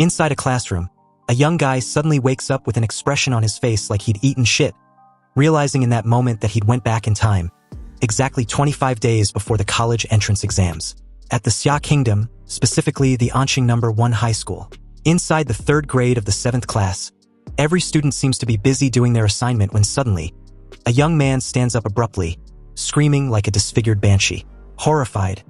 Inside a classroom, a young guy suddenly wakes up with an expression on his face like he'd eaten shit, realizing in that moment that he'd went back in time, exactly 25 days before the college entrance exams, at the Xia Kingdom, specifically the Anqing No. 1 high school. Inside the 3rd grade of the 7th class, every student seems to be busy doing their assignment when suddenly, a young man stands up abruptly, screaming like a disfigured banshee. Horrified,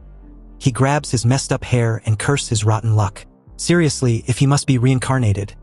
he grabs his messed up hair and curses his rotten luck. Seriously, if he must be reincarnated,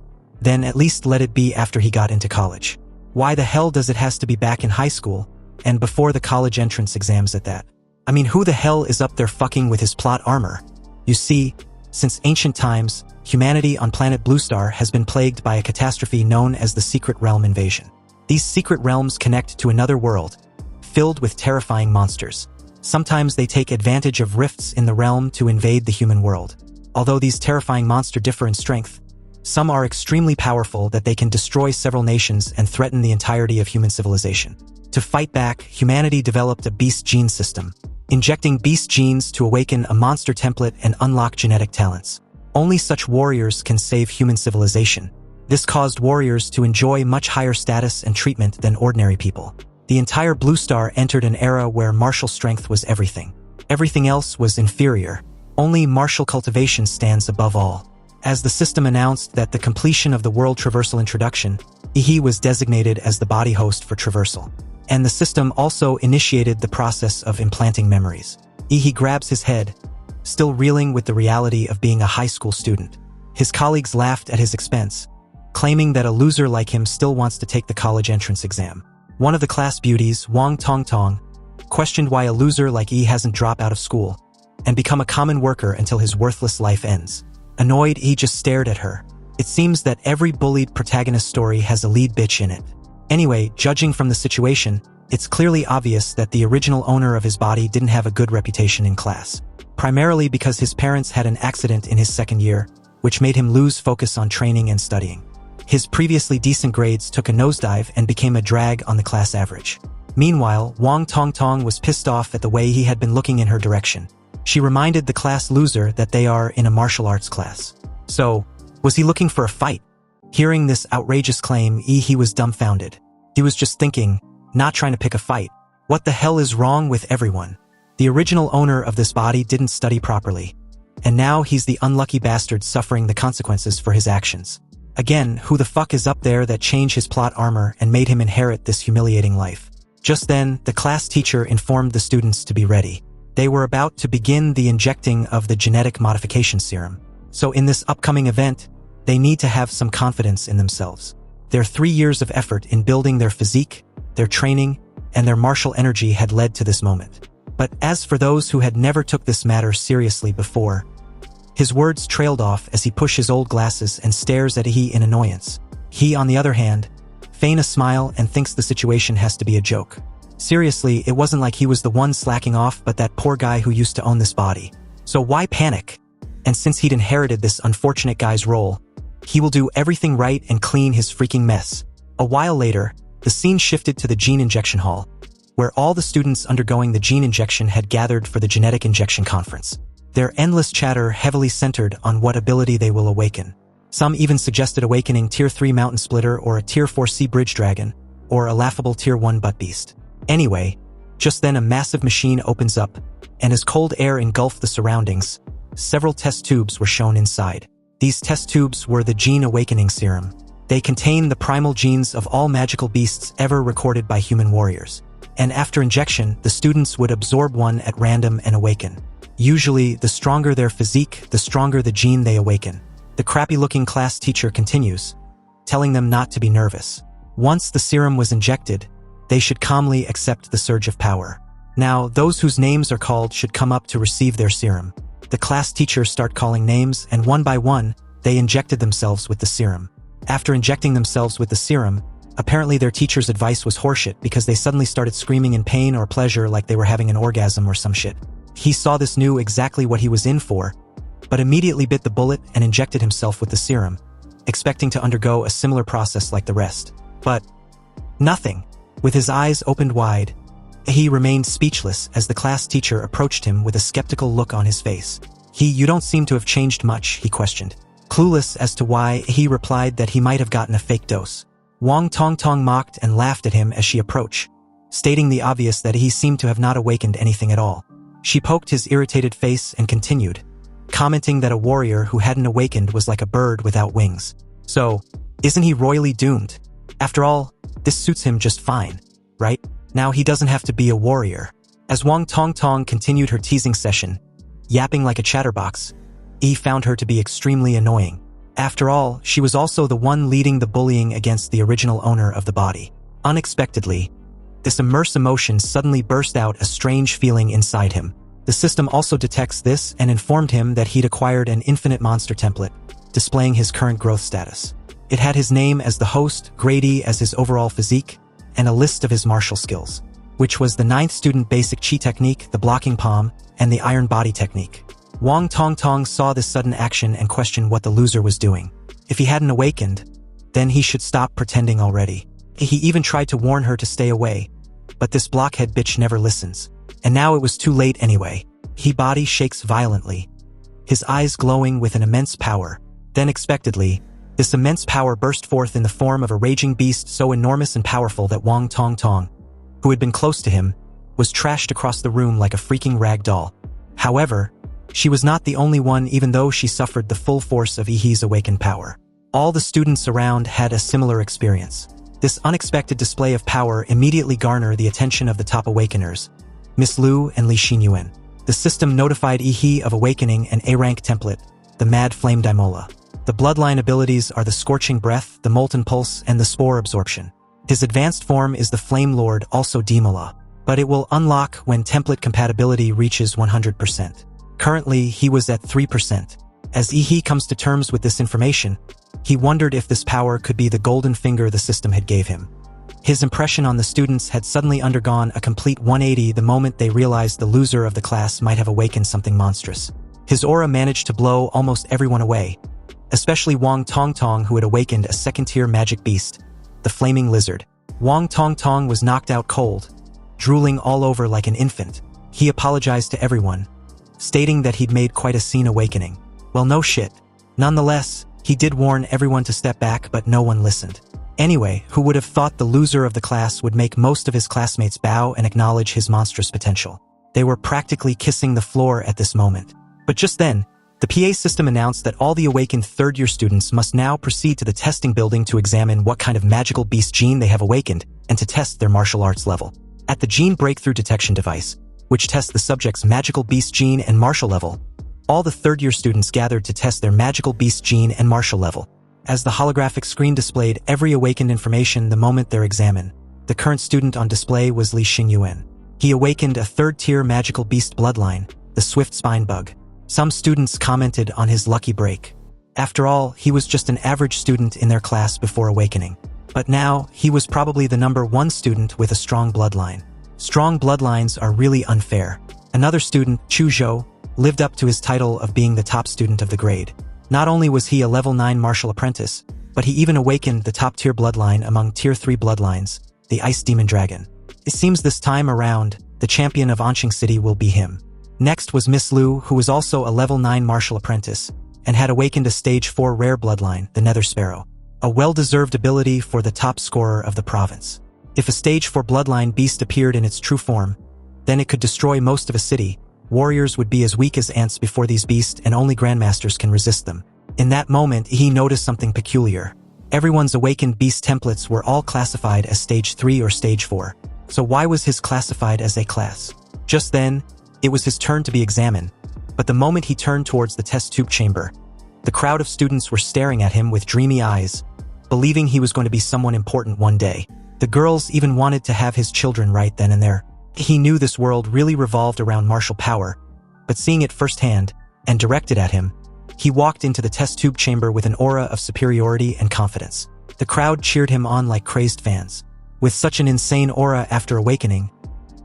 then at least let it be after he got into college. Why the hell does it has to be back in high school, and before the college entrance exams at that? I mean, who the hell is up there fucking with his plot armor? You see, since ancient times, humanity on planet Bluestar has been plagued by a catastrophe known as the Secret Realm invasion. These secret realms connect to another world, filled with terrifying monsters. Sometimes they take advantage of rifts in the realm to invade the human world. Although these terrifying monsters differ in strength, some are extremely powerful that they can destroy several nations and threaten the entirety of human civilization. To fight back, humanity developed a beast gene system, injecting beast genes to awaken a monster template and unlock genetic talents. Only such warriors can save human civilization. This caused warriors to enjoy much higher status and treatment than ordinary people. The entire Bluestar entered an era where martial strength was everything. Everything else was inferior. Only martial cultivation stands above all. As the system announced that the completion of the world traversal introduction, he was designated as the body host for traversal. And the system also initiated the process of implanting memories. He grabs his head, still reeling with the reality of being a high school student. His colleagues laughed at his expense, claiming that a loser like him still wants to take the college entrance exam. One of the class beauties, Wang Tongtong, questioned why a loser like he hasn't dropped out of school and become a common worker until his worthless life ends. Annoyed, he just stared at her. It seems that every bullied protagonist story has a lead bitch in it. Anyway, judging from the situation, it's clearly obvious that the original owner of his body didn't have a good reputation in class. Primarily because his parents had an accident in his 2nd year, which made him lose focus on training and studying. His previously decent grades took a nosedive and became a drag on the class average. Meanwhile, Wang Tongtong was pissed off at the way he had been looking in her direction. She reminded the class loser that they are in a martial arts class. So, was he looking for a fight? Hearing this outrageous claim, he was dumbfounded. He was just thinking, not trying to pick a fight. What the hell is wrong with everyone? The original owner of this body didn't study properly, and now he's the unlucky bastard suffering the consequences for his actions. Again, who the fuck is up there that changed his plot armor and made him inherit this humiliating life? Just then, the class teacher informed the students to be ready. They were about to begin the injecting of the genetic modification serum. So in this upcoming event, they need to have some confidence in themselves. Their 3 years of effort in building their physique, their training, and their martial energy had led to this moment. But as for those who had never took this matter seriously before, his words trailed off as he pushed his old glasses and stares at he in annoyance. He, on the other hand, feigns a smile and thinks the situation has to be a joke. Seriously, it wasn't like he was the one slacking off but that poor guy who used to own this body. So why panic? And since he'd inherited this unfortunate guy's role, he will do everything right and clean his freaking mess. A while later, the scene shifted to the gene injection hall, where all the students undergoing the gene injection had gathered for the genetic injection conference. Their endless chatter heavily centered on what ability they will awaken. Some even suggested awakening Tier 3 Mountain Splitter or a Tier 4 Sea Bridge Dragon, or a laughable Tier 1 Butt Beast. Anyway, just then a massive machine opens up, and as cold air engulfed the surroundings, several test tubes were shown inside. These test tubes were the Gene Awakening Serum. They contain the primal genes of all magical beasts ever recorded by human warriors. And after injection, the students would absorb one at random and awaken. Usually, the stronger their physique, the stronger the gene they awaken. The crappy-looking class teacher continues, telling them not to be nervous. Once the serum was injected, they should calmly accept the surge of power. Now, those whose names are called should come up to receive their serum. The class teachers start calling names, and one by one, they injected themselves with the serum. After injecting themselves with the serum, apparently their teacher's advice was horseshit because they suddenly started screaming in pain or pleasure like they were having an orgasm or some shit. He saw this, knew exactly what he was in for, but immediately bit the bullet and injected himself with the serum, expecting to undergo a similar process like the rest. But nothing. With his eyes opened wide, he remained speechless as the class teacher approached him with a skeptical look on his face. You don't seem to have changed much, he questioned. Clueless as to why, he replied that he might have gotten a fake dose. Wang Tongtong mocked and laughed at him as she approached, stating the obvious that he seemed to have not awakened anything at all. She poked his irritated face and continued, commenting that a warrior who hadn't awakened was like a bird without wings. So, isn't he royally doomed? After all, this suits him just fine, right? Now he doesn't have to be a warrior. As Wang Tongtong continued her teasing session, yapping like a chatterbox, he found her to be extremely annoying. After all, she was also the one leading the bullying against the original owner of the body. Unexpectedly, this immense emotion suddenly burst out a strange feeling inside him. The system also detects this and informed him that he'd acquired an infinite monster template, displaying his current growth status. It had his name as the host, Grady as his overall physique, and a list of his martial skills, which was the 9th student basic chi technique, the blocking palm, and the iron body technique. Wang Tongtong saw this sudden action and questioned what the loser was doing. If he hadn't awakened, then he should stop pretending already. He even tried to warn her to stay away, but this blockhead bitch never listens. And now it was too late anyway. His body shakes violently, his eyes glowing with an immense power. Then unexpectedly, this immense power burst forth in the form of a raging beast so enormous and powerful that Wang Tongtong, who had been close to him, was trashed across the room like a freaking rag doll. However, she was not the only one, even though she suffered the full force of Ihi's awakened power. All the students around had a similar experience. This unexpected display of power immediately garnered the attention of the top awakeners, Miss Lu and Li Xinyuan. The system notified Ihi of awakening an A-rank template, the Mad Flame Daimola. The bloodline abilities are the Scorching Breath, the Molten Pulse, and the Spore Absorption. His advanced form is the Flame Lord, also Daimola, but it will unlock when template compatibility reaches 100%. Currently, he was at 3%. As Ihi comes to terms with this information, he wondered if this power could be the golden finger the system had gave him. His impression on the students had suddenly undergone a complete 180 the moment they realized the loser of the class might have awakened something monstrous. His aura managed to blow almost everyone away, especially Wang Tongtong, who had awakened a second-tier magic beast, the Flaming Lizard. Wang Tongtong was knocked out cold, drooling all over like an infant. He apologized to everyone, stating that he'd made quite a scene awakening. Well, no shit. Nonetheless, he did warn everyone to step back, but no one listened. Anyway, who would have thought the loser of the class would make most of his classmates bow and acknowledge his monstrous potential? They were practically kissing the floor at this moment. But just then, the PA system announced that all the awakened third-year students must now proceed to the testing building to examine what kind of magical beast gene they have awakened and to test their martial arts level. At the Gene Breakthrough Detection device, which tests the subject's magical beast gene and martial level, all the third-year students gathered to test their magical beast gene and martial level. As the holographic screen displayed every awakened information the moment they're examined, the current student on display was Li Xinyuan. He awakened a third-tier magical beast bloodline, the Swift Spine Bug. Some students commented on his lucky break. After all, he was just an average student in their class before awakening. But now, he was probably the #1 student with a strong bloodline. Strong bloodlines are really unfair. Another student, Chu Zhou, lived up to his title of being the top student of the grade. Not only was he a level 9 martial apprentice, but he even awakened the top-tier bloodline among tier 3 bloodlines, the Ice Demon Dragon. It seems this time around, the champion of Anqing City will be him. Next was Miss Lu, who was also a level 9 martial apprentice, and had awakened a stage 4 rare bloodline, the Nether Sparrow. A well-deserved ability for the top scorer of the province. If a stage 4 bloodline beast appeared in its true form, then it could destroy most of a city. Warriors would be as weak as ants before these beasts, and only grandmasters can resist them. In that moment, he noticed something peculiar. Everyone's awakened beast templates were all classified as stage 3 or stage 4. So why was his classified as A class? Just then, it was his turn to be examined, but the moment he turned towards the test tube chamber, the crowd of students were staring at him with dreamy eyes, believing he was going to be someone important one day. The girls even wanted to have his children right then and there. He knew this world really revolved around martial power, but seeing it firsthand, and directed at him, he walked into the test tube chamber with an aura of superiority and confidence. The crowd cheered him on like crazed fans. With such an insane aura after awakening,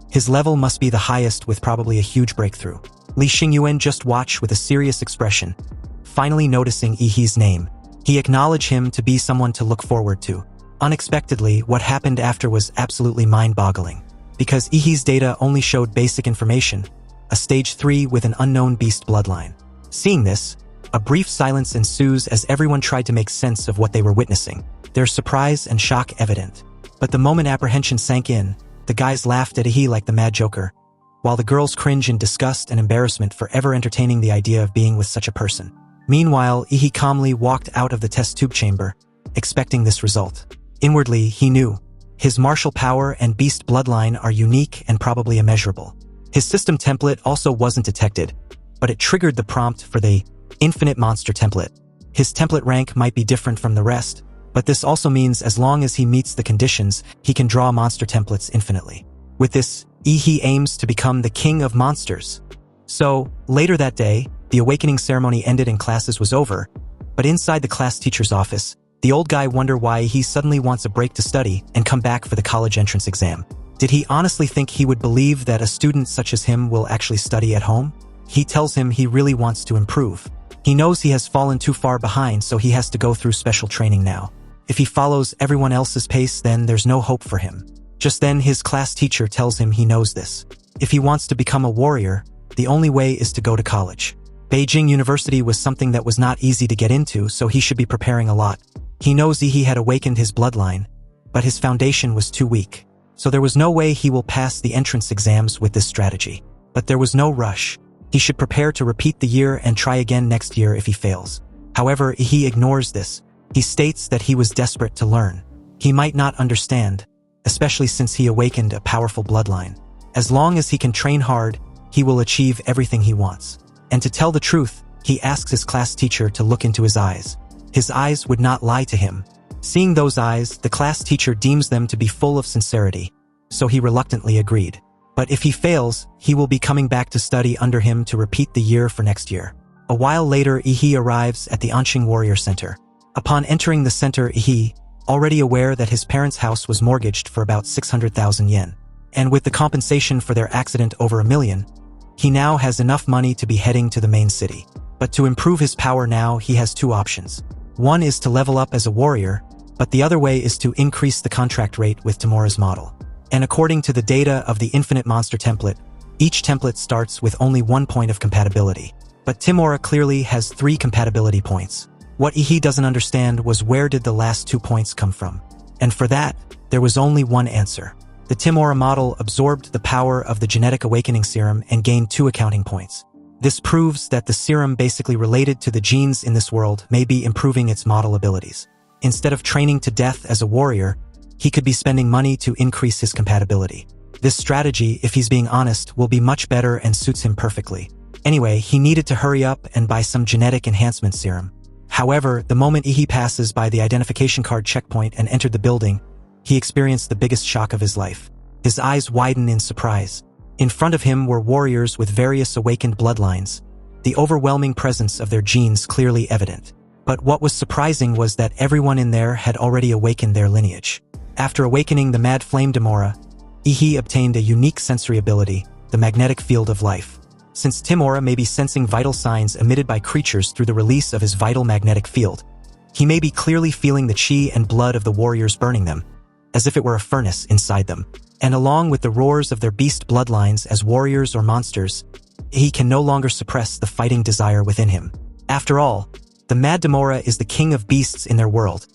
his level must be the highest with probably a huge breakthrough. Li Xinyuan just watched with a serious expression, finally noticing Ihi's name. He acknowledged him to be someone to look forward to. Unexpectedly, what happened after was absolutely mind-boggling. Because Ihi's data only showed basic information, a stage 3 with an unknown beast bloodline. Seeing this, A brief silence ensues as everyone tried to make sense of what they were witnessing, their surprise and shock evident. But the moment apprehension sank in, the guys laughed at Ihi like the mad joker, while the girls cringe in disgust and embarrassment for ever entertaining the idea of being with such a person. Meanwhile, Ihi calmly walked out of the test tube chamber, expecting this result. Inwardly, he knew. His martial power and beast bloodline are unique and probably immeasurable. His system template also wasn't detected, but it triggered the prompt for the infinite monster template. His template rank might be different from the rest, but this also means as long as he meets the conditions, he can draw monster templates infinitely. With this, Ihi aims to become the king of monsters. So, later that day, the awakening ceremony ended and classes was over, but inside the class teacher's office, the old guy wondered why he suddenly wants a break to study and come back for the college entrance exam. Did he honestly think he would believe that a student such as him will actually study at home? He tells him he really wants to improve. He knows he has fallen too far behind, so he has to go through special training now. If he follows everyone else's pace, then there's no hope for him. Just then, his class teacher tells him he knows this. If he wants to become a warrior, the only way is to go to college. Beijing University was something that was not easy to get into, so he should be preparing a lot. He knows he had awakened his bloodline, but his foundation was too weak. So there was no way he will pass the entrance exams with this strategy. But there was no rush. He should prepare to repeat the year and try again next year if he fails. However, he ignores this. He states that he was desperate to learn. He might not understand, especially since he awakened a powerful bloodline. As long as he can train hard, he will achieve everything he wants. And to tell the truth, he asks his class teacher to look into his eyes. His eyes would not lie to him. Seeing those eyes, the class teacher deems them to be full of sincerity, so he reluctantly agreed. But if he fails, he will be coming back to study under him to repeat the year for next year. A while later, Ihi arrives at the Anqing Warrior Center. Upon entering the center, Ihi, already aware that his parents' house was mortgaged for about 600,000 yen, and with the compensation for their accident over 1 million, he now has enough money to be heading to the main city. But to improve his power now, he has two options. One is to level up as a warrior, but the other way is to increase the contract rate with Tamura's model. And according to the data of the Infinite Monster template, each template starts with only 1 point of compatibility. But Tamura clearly has 3 compatibility points. What Ihi doesn't understand was where did the last 2 points come from? And for that, there was only one answer. The Tamura model absorbed the power of the genetic awakening serum and gained 2 accounting points. This proves that the serum basically related to the genes in this world may be improving its model abilities. Instead of training to death as a warrior, he could be spending money to increase his compatibility. This strategy, if he's being honest, will be much better and suits him perfectly. Anyway, he needed to hurry up and buy some genetic enhancement serum. However, the moment Ihi passes by the identification card checkpoint and entered the building, he experienced the biggest shock of his life. His eyes widened in surprise. In front of him were warriors with various awakened bloodlines, the overwhelming presence of their genes clearly evident. But what was surprising was that everyone in there had already awakened their lineage. After awakening the Mad Flame Tamura, Ihi obtained a unique sensory ability, the magnetic field of life. Since Tamura may be sensing vital signs emitted by creatures through the release of his vital magnetic field, he may be clearly feeling the chi and blood of the warriors burning them, as if it were a furnace inside them. And along with the roars of their beast bloodlines as warriors or monsters, he can no longer suppress the fighting desire within him. After all, the Mad Tamura is the king of beasts in their world,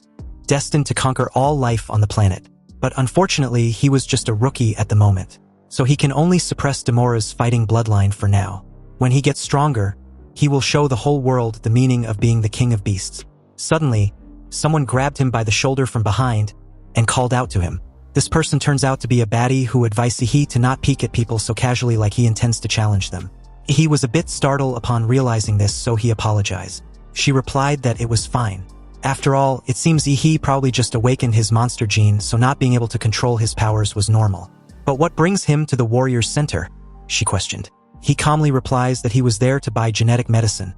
destined to conquer all life on the planet. But unfortunately, he was just a rookie at the moment, so he can only suppress Tamura's fighting bloodline for now. When he gets stronger, he will show the whole world the meaning of being the king of beasts. Suddenly, someone grabbed him by the shoulder from behind and called out to him. This person turns out to be a baddie who advised Ihi to not peek at people so casually like he intends to challenge them. He was a bit startled upon realizing this, so he apologized. She replied that it was fine. After all, it seems Ihi probably just awakened his monster gene, so not being able to control his powers was normal. But what brings him to the warrior's center? She questioned. He calmly replies that he was there to buy genetic medicine.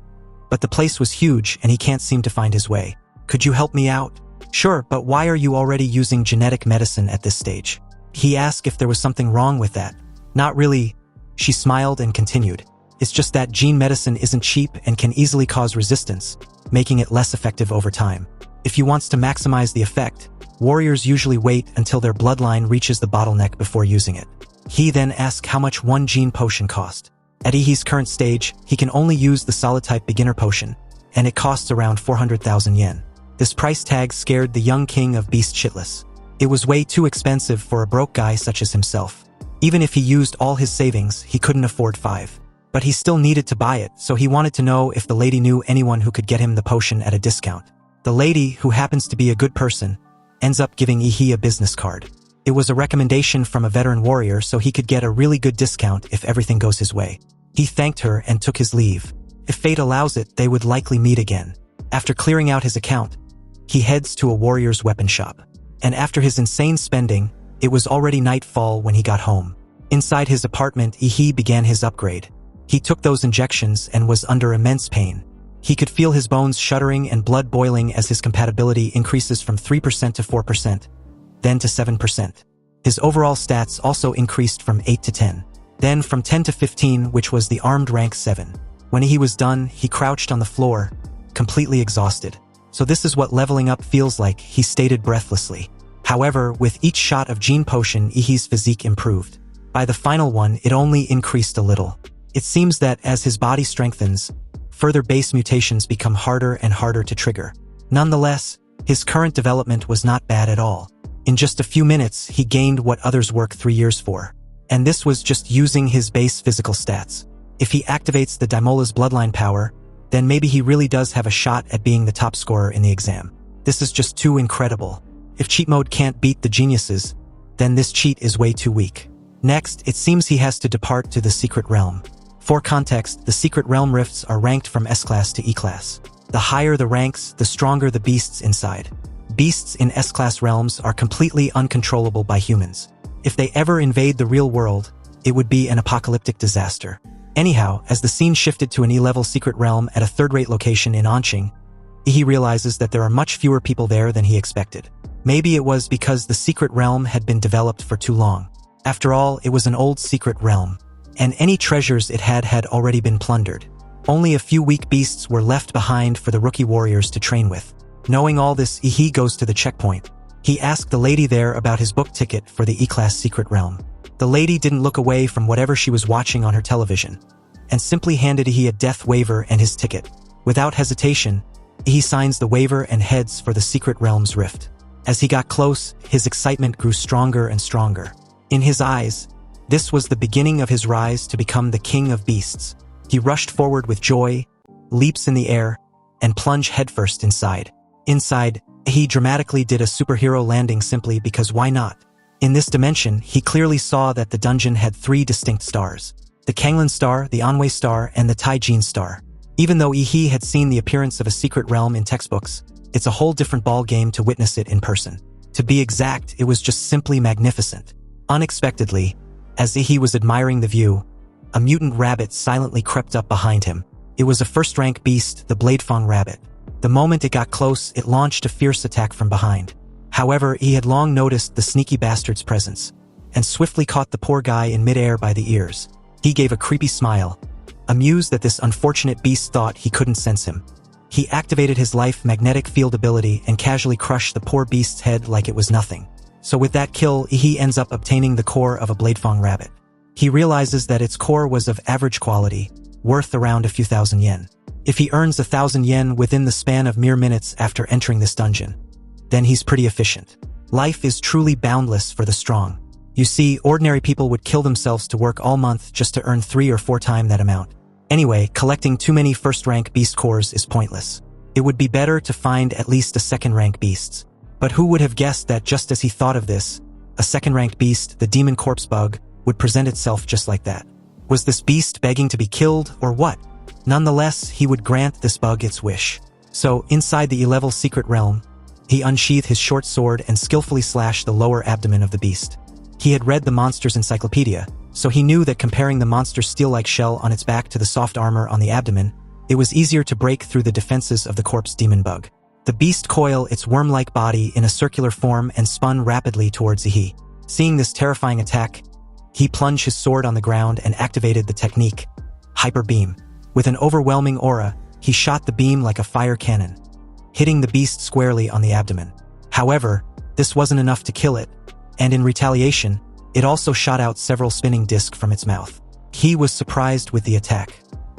But the place was huge and he can't seem to find his way. Could you help me out? Sure, but why are you already using genetic medicine at this stage? He asked if there was something wrong with that. Not really. She smiled and continued. It's just that gene medicine isn't cheap and can easily cause resistance, making it less effective over time. If you want to maximize the effect, warriors usually wait until their bloodline reaches the bottleneck before using it. He then asked how much one gene potion cost. At Ihi's current stage, he can only use the solid-type beginner potion, and it costs around 400,000 yen. This price tag scared the young king of beasts shitless. It was way too expensive for a broke guy such as himself. Even if he used all his savings, he couldn't afford 5. But he still needed to buy it, so he wanted to know if the lady knew anyone who could get him the potion at a discount. The lady, who happens to be a good person, ends up giving Ihi a business card. It was a recommendation from a veteran warrior so he could get a really good discount if everything goes his way. He thanked her and took his leave. If fate allows it, they would likely meet again. After clearing out his account, he heads to a warrior's weapon shop. And after his insane spending, it was already nightfall when he got home. Inside his apartment, Ihi began his upgrade. He took those injections and was under immense pain. He could feel his bones shuddering and blood boiling as his compatibility increases from 3% to 4%, then to 7%. His overall stats also increased from 8 to 10, then from 10 to 15, which was the armed rank 7. When he was done, he crouched on the floor, completely exhausted. So this is what leveling up feels like, he stated breathlessly. However, with each shot of gene potion, Ihi's physique improved. By the final one, it only increased a little. It seems that as his body strengthens, further base mutations become harder and harder to trigger. Nonetheless, his current development was not bad at all. In just a few minutes, he gained what others work 3 years for. And this was just using his base physical stats. If he activates the Daimola's bloodline power, then maybe he really does have a shot at being the top scorer in the exam. This is just too incredible. If cheat mode can't beat the geniuses, then this cheat is way too weak. Next, it seems he has to depart to the secret realm. For context, the secret realm rifts are ranked from S-class to E-class. The higher the ranks, the stronger the beasts inside. Beasts in S-class realms are completely uncontrollable by humans. If they ever invade the real world, it would be an apocalyptic disaster. Anyhow, as the scene shifted to an E-level secret realm at a third-rate location in Anqing, he realizes that there are much fewer people there than he expected. Maybe it was because the secret realm had been developed for too long. After all, it was an old secret realm, and any treasures it had already been plundered. Only a few weak beasts were left behind for the rookie warriors to train with. Knowing all this, Ihi goes to the checkpoint. He asked the lady there about his book ticket for the E-class secret realm. The lady didn't look away from whatever she was watching on her television, and simply handed Ihi a death waiver and his ticket. Without hesitation, Ihi signs the waiver and heads for the secret realm's rift. As he got close, his excitement grew stronger and stronger. In his eyes, this was the beginning of his rise to become the king of beasts. He rushed forward with joy, leaps in the air, and plunged headfirst inside. Inside, he dramatically did a superhero landing simply because why not? In this dimension, he clearly saw that the dungeon had 3 distinct stars. The Kanglan star, the Anwei star, and the Taijin star. Even though Ihi had seen the appearance of a secret realm in textbooks, it's a whole different ball game to witness it in person. To be exact, it was just simply magnificent. Unexpectedly, as Ihi was admiring the view, a mutant rabbit silently crept up behind him. It was a first-rank beast, the Bladefang rabbit. The moment it got close, it launched a fierce attack from behind. However, he had long noticed the sneaky bastard's presence, and swiftly caught the poor guy in midair by the ears. He gave a creepy smile, amused that this unfortunate beast thought he couldn't sense him. He activated his life magnetic field ability and casually crushed the poor beast's head like it was nothing. So with that kill, he ends up obtaining the core of a Bladefang rabbit. He realizes that its core was of average quality, worth around a few thousand yen. If he earns 1,000 yen within the span of mere minutes after entering this dungeon, then he's pretty efficient. Life is truly boundless for the strong. You see, ordinary people would kill themselves to work all month just to earn 3 or 4 times that amount. Anyway, collecting too many first-rank beast cores is pointless. It would be better to find at least a second-rank beasts. But who would have guessed that just as he thought of this, a second-ranked beast, the demon corpse bug, would present itself just like that? Was this beast begging to be killed, or what? Nonetheless, he would grant this bug its wish. So, inside the E-level secret realm, he unsheathed his short sword and skillfully slashed the lower abdomen of the beast. He had read the monster's encyclopedia, so he knew that comparing the monster's steel-like shell on its back to the soft armor on the abdomen, it was easier to break through the defenses of the corpse demon bug. The beast coiled its worm-like body in a circular form and spun rapidly towards Ihi. Seeing this terrifying attack, he plunged his sword on the ground and activated the technique, Hyper Beam. With an overwhelming aura, he shot the beam like a fire cannon, hitting the beast squarely on the abdomen. However, this wasn't enough to kill it, and in retaliation, it also shot out several spinning discs from its mouth. He was surprised with the attack.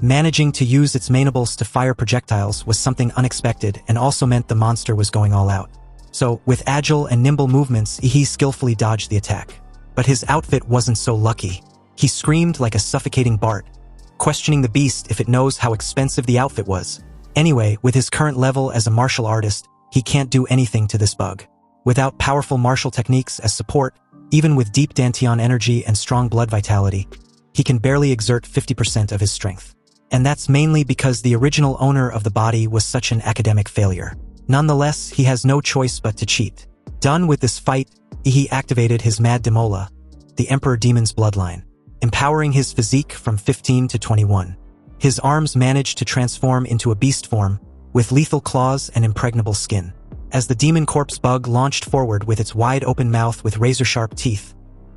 Managing to use its mandibles to fire projectiles was something unexpected and also meant the monster was going all out. So, with agile and nimble movements, he skillfully dodged the attack. But his outfit wasn't so lucky. He screamed like a suffocating Bart, questioning the beast if it knows how expensive the outfit was. Anyway, with his current level as a martial artist, he can't do anything to this bug. Without powerful martial techniques as support, even with deep Dantian energy and strong blood vitality, he can barely exert 50% of his strength. And that's mainly because the original owner of the body was such an academic failure. Nonetheless, he has no choice but to cheat. Done with this fight, he activated his Mad Demola, the Emperor Demon's bloodline, empowering his physique from 15 to 21. His arms managed to transform into a beast form, with lethal claws and impregnable skin. As the demon corpse bug launched forward with its wide-open mouth with razor-sharp teeth,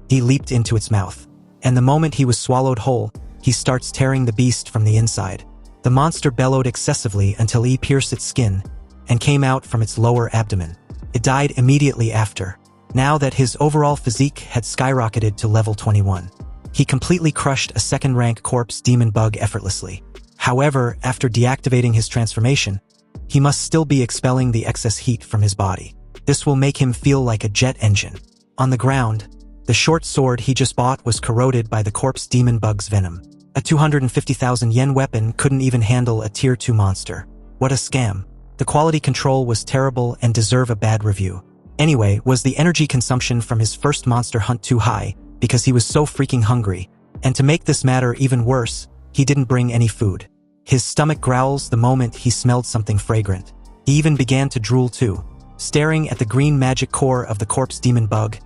he leaped into its mouth. And the moment he was swallowed whole, he starts tearing the beast from the inside. The monster bellowed excessively until he pierced its skin and came out from its lower abdomen. It died immediately after. Now that his overall physique had skyrocketed to level 21, he completely crushed a second-rank corpse demon bug effortlessly. However, after deactivating his transformation, he must still be expelling the excess heat from his body. This will make him feel like a jet engine. On the ground, the short sword he just bought was corroded by the corpse demon bug's venom. A 250,000 yen weapon couldn't even handle a tier 2 monster. What a scam. The quality control was terrible and deserve a bad review. Anyway, was the energy consumption from his first monster hunt too high because he was so freaking hungry? And to make this matter even worse, he didn't bring any food. His stomach growls the moment he smelled something fragrant. He even began to drool too. Staring at the green magic core of the corpse demon bug,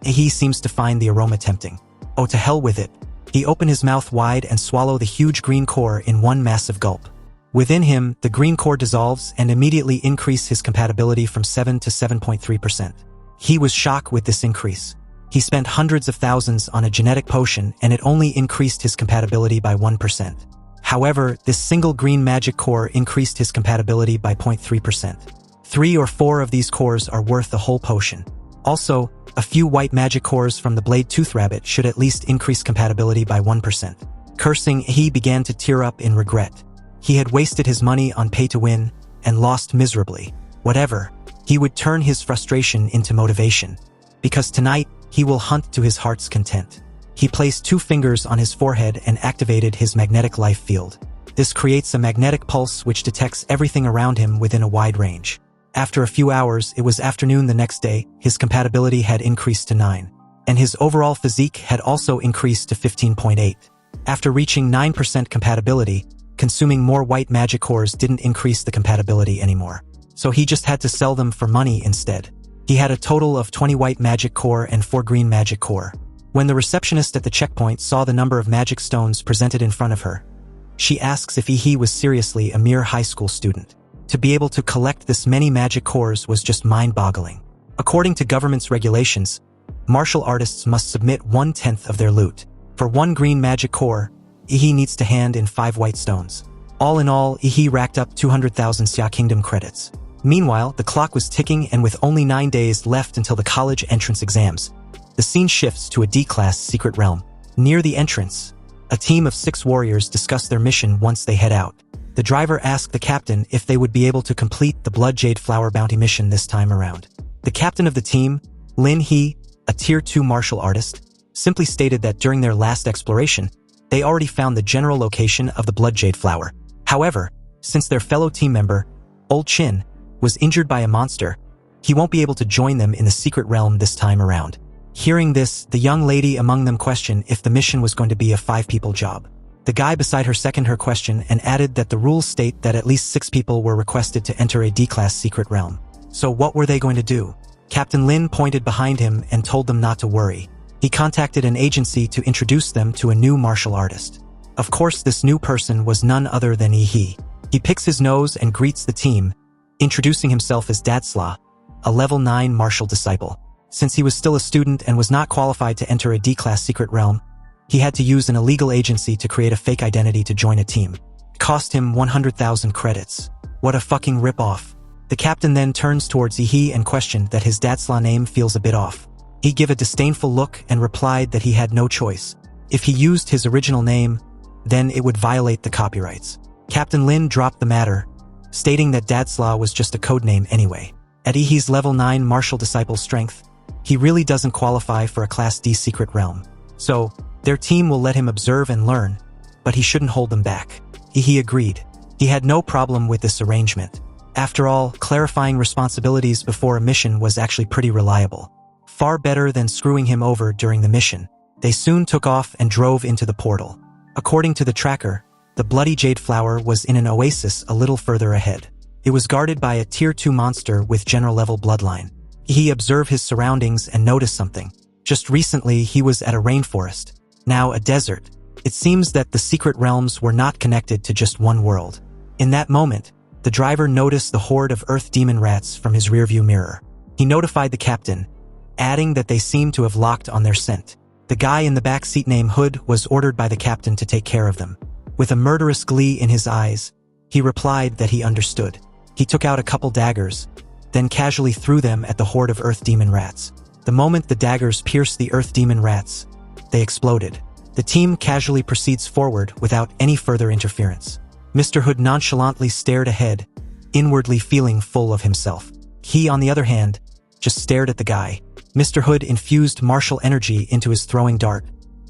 he seems to find the aroma tempting. Oh, to hell with it. He opened his mouth wide and swallowed the huge green core in one massive gulp. Within him, the green core dissolves and immediately increased his compatibility from 7 to 7.3%. He was shocked with this increase. He spent hundreds of thousands on a genetic potion and it only increased his compatibility by 1%. However, this single green magic core increased his compatibility by 0.3%. 3 or 4 of these cores are worth the whole potion. Also, a few white magic cores from the Blade Tooth Rabbit should at least increase compatibility by 1%. Cursing, he began to tear up in regret. He had wasted his money on pay-to-win and lost miserably. Whatever, he would turn his frustration into motivation. Because tonight, he will hunt to his heart's content. He placed 2 fingers on his forehead and activated his magnetic life field. This creates a magnetic pulse which detects everything around him within a wide range. After a few hours, it was afternoon the next day, his compatibility had increased to 9. And his overall physique had also increased to 15.8. After reaching 9% compatibility, consuming more white magic cores didn't increase the compatibility anymore. So he just had to sell them for money instead. He had a total of 20 white magic core and 4 green magic core. When the receptionist at the checkpoint saw the number of magic stones presented in front of her, she asks if he was seriously a mere high school student. To be able to collect this many magic cores was just mind-boggling. According to government's regulations, martial artists must submit 1/10 of their loot. For 1 green magic core, he needs to hand in 5 white stones. All in all, he racked up 200,000 Xia Kingdom credits. Meanwhile, the clock was ticking and with only 9 days left until the college entrance exams, the scene shifts to a D-class secret realm. Near the entrance, a team of 6 warriors discuss their mission once they head out. The driver asked the captain if they would be able to complete the Blood Jade Flower bounty mission this time around. The captain of the team, Lin He, a tier 2 martial artist, simply stated that during their last exploration, they already found the general location of the Blood Jade Flower. However, since their fellow team member, Old Chin, was injured by a monster, he won't be able to join them in the secret realm this time around. Hearing this, the young lady among them questioned if the mission was going to be a 5-people job. The guy beside her seconded her question and added that the rules state that at least 6 people were requested to enter a D-class secret realm. So what were they going to do? Captain Lin pointed behind him and told them not to worry. He contacted an agency to introduce them to a new martial artist. Of course, this new person was none other than He. He picks his nose and greets the team, introducing himself as Dadsla, a level 9 martial disciple. Since he was still a student and was not qualified to enter a D-class secret realm, he had to use an illegal agency to create a fake identity to join a team. It cost him 100,000 credits. What a fucking rip-off. The captain then turns towards He and questioned that his Dadsla name feels a bit off. He gave a disdainful look and replied that he had no choice. If he used his original name, then it would violate the copyrights. Captain Lin dropped the matter, stating that Dadslaw was just a codename anyway. At Ihi's level 9 martial disciple strength, he really doesn't qualify for a Class D secret realm. So, their team will let him observe and learn, but he shouldn't hold them back. Ihi agreed. He had no problem with this arrangement. After all, clarifying responsibilities before a mission was actually pretty reliable. Far better than screwing him over during the mission. They soon took off and drove into the portal. According to the tracker, the bloody jade flower was in an oasis a little further ahead. It was guarded by a Tier 2 monster with general-level bloodline. He observed his surroundings and noticed something. Just recently, he was at a rainforest, now a desert. It seems that the secret realms were not connected to just one world. In that moment, the driver noticed the horde of earth demon rats from his rearview mirror. He notified the captain, adding that they seemed to have locked on their scent. The guy in the back seat named Hood was ordered by the captain to take care of them. With a murderous glee in his eyes, he replied that he understood. He took out a couple daggers, then casually threw them at the horde of earth demon rats. The moment the daggers pierced the earth demon rats, they exploded. The team casually proceeds forward without any further interference. Mr. Hood nonchalantly stared ahead, inwardly feeling full of himself. He, on the other hand, just stared at the guy. Mr. Hood infused martial energy into his throwing dart,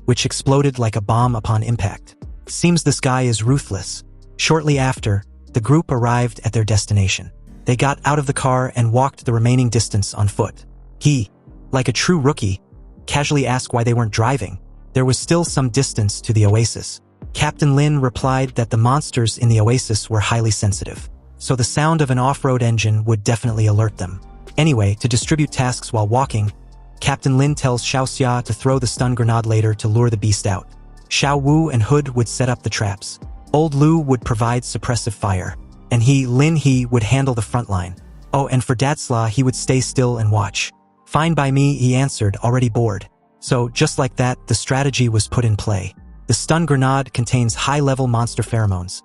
which exploded like a bomb upon impact. Seems this guy is ruthless. Shortly after, the group arrived at their destination. They got out of the car and walked the remaining distance on foot. He, like a true rookie, casually asked why they weren't driving. There was still some distance to the oasis. Captain Lin replied that the monsters in the oasis were highly sensitive, so the sound of an off-road engine would definitely alert them. Anyway, to distribute tasks while walking, Captain Lin tells Xiao Xia to throw the stun grenade later to lure the beast out. Xiao Wu and Hood would set up the traps. Old Lu would provide suppressive fire, and Lin He would handle the front line. Oh, and for Dadslaw, he would stay still and watch. Fine by me, he answered, already bored. So, just like that, the strategy was put in play. The stun grenade contains high-level monster pheromones,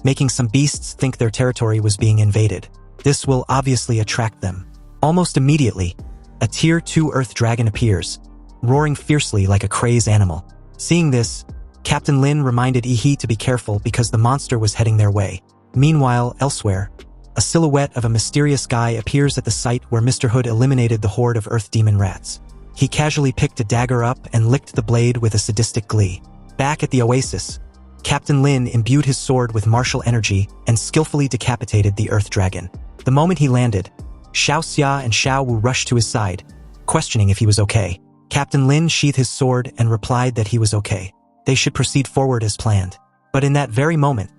making some beasts think their territory was being invaded. This will obviously attract them. Almost immediately, a Tier 2 Earth Dragon appears, roaring fiercely like a crazed animal. Seeing this, Captain Lin reminded Ihi to be careful because the monster was heading their way. Meanwhile, elsewhere, a silhouette of a mysterious guy appears at the site where Mr. Hood eliminated the horde of earth demon rats. He casually picked a dagger up and licked the blade with a sadistic glee. Back at the oasis, Captain Lin imbued his sword with martial energy and skillfully decapitated the earth dragon. The moment he landed, Xiao Xia and Xiao Wu rushed to his side, questioning if he was okay. Captain Lin sheathed his sword and replied that he was okay. They should proceed forward as planned. But in that very moment,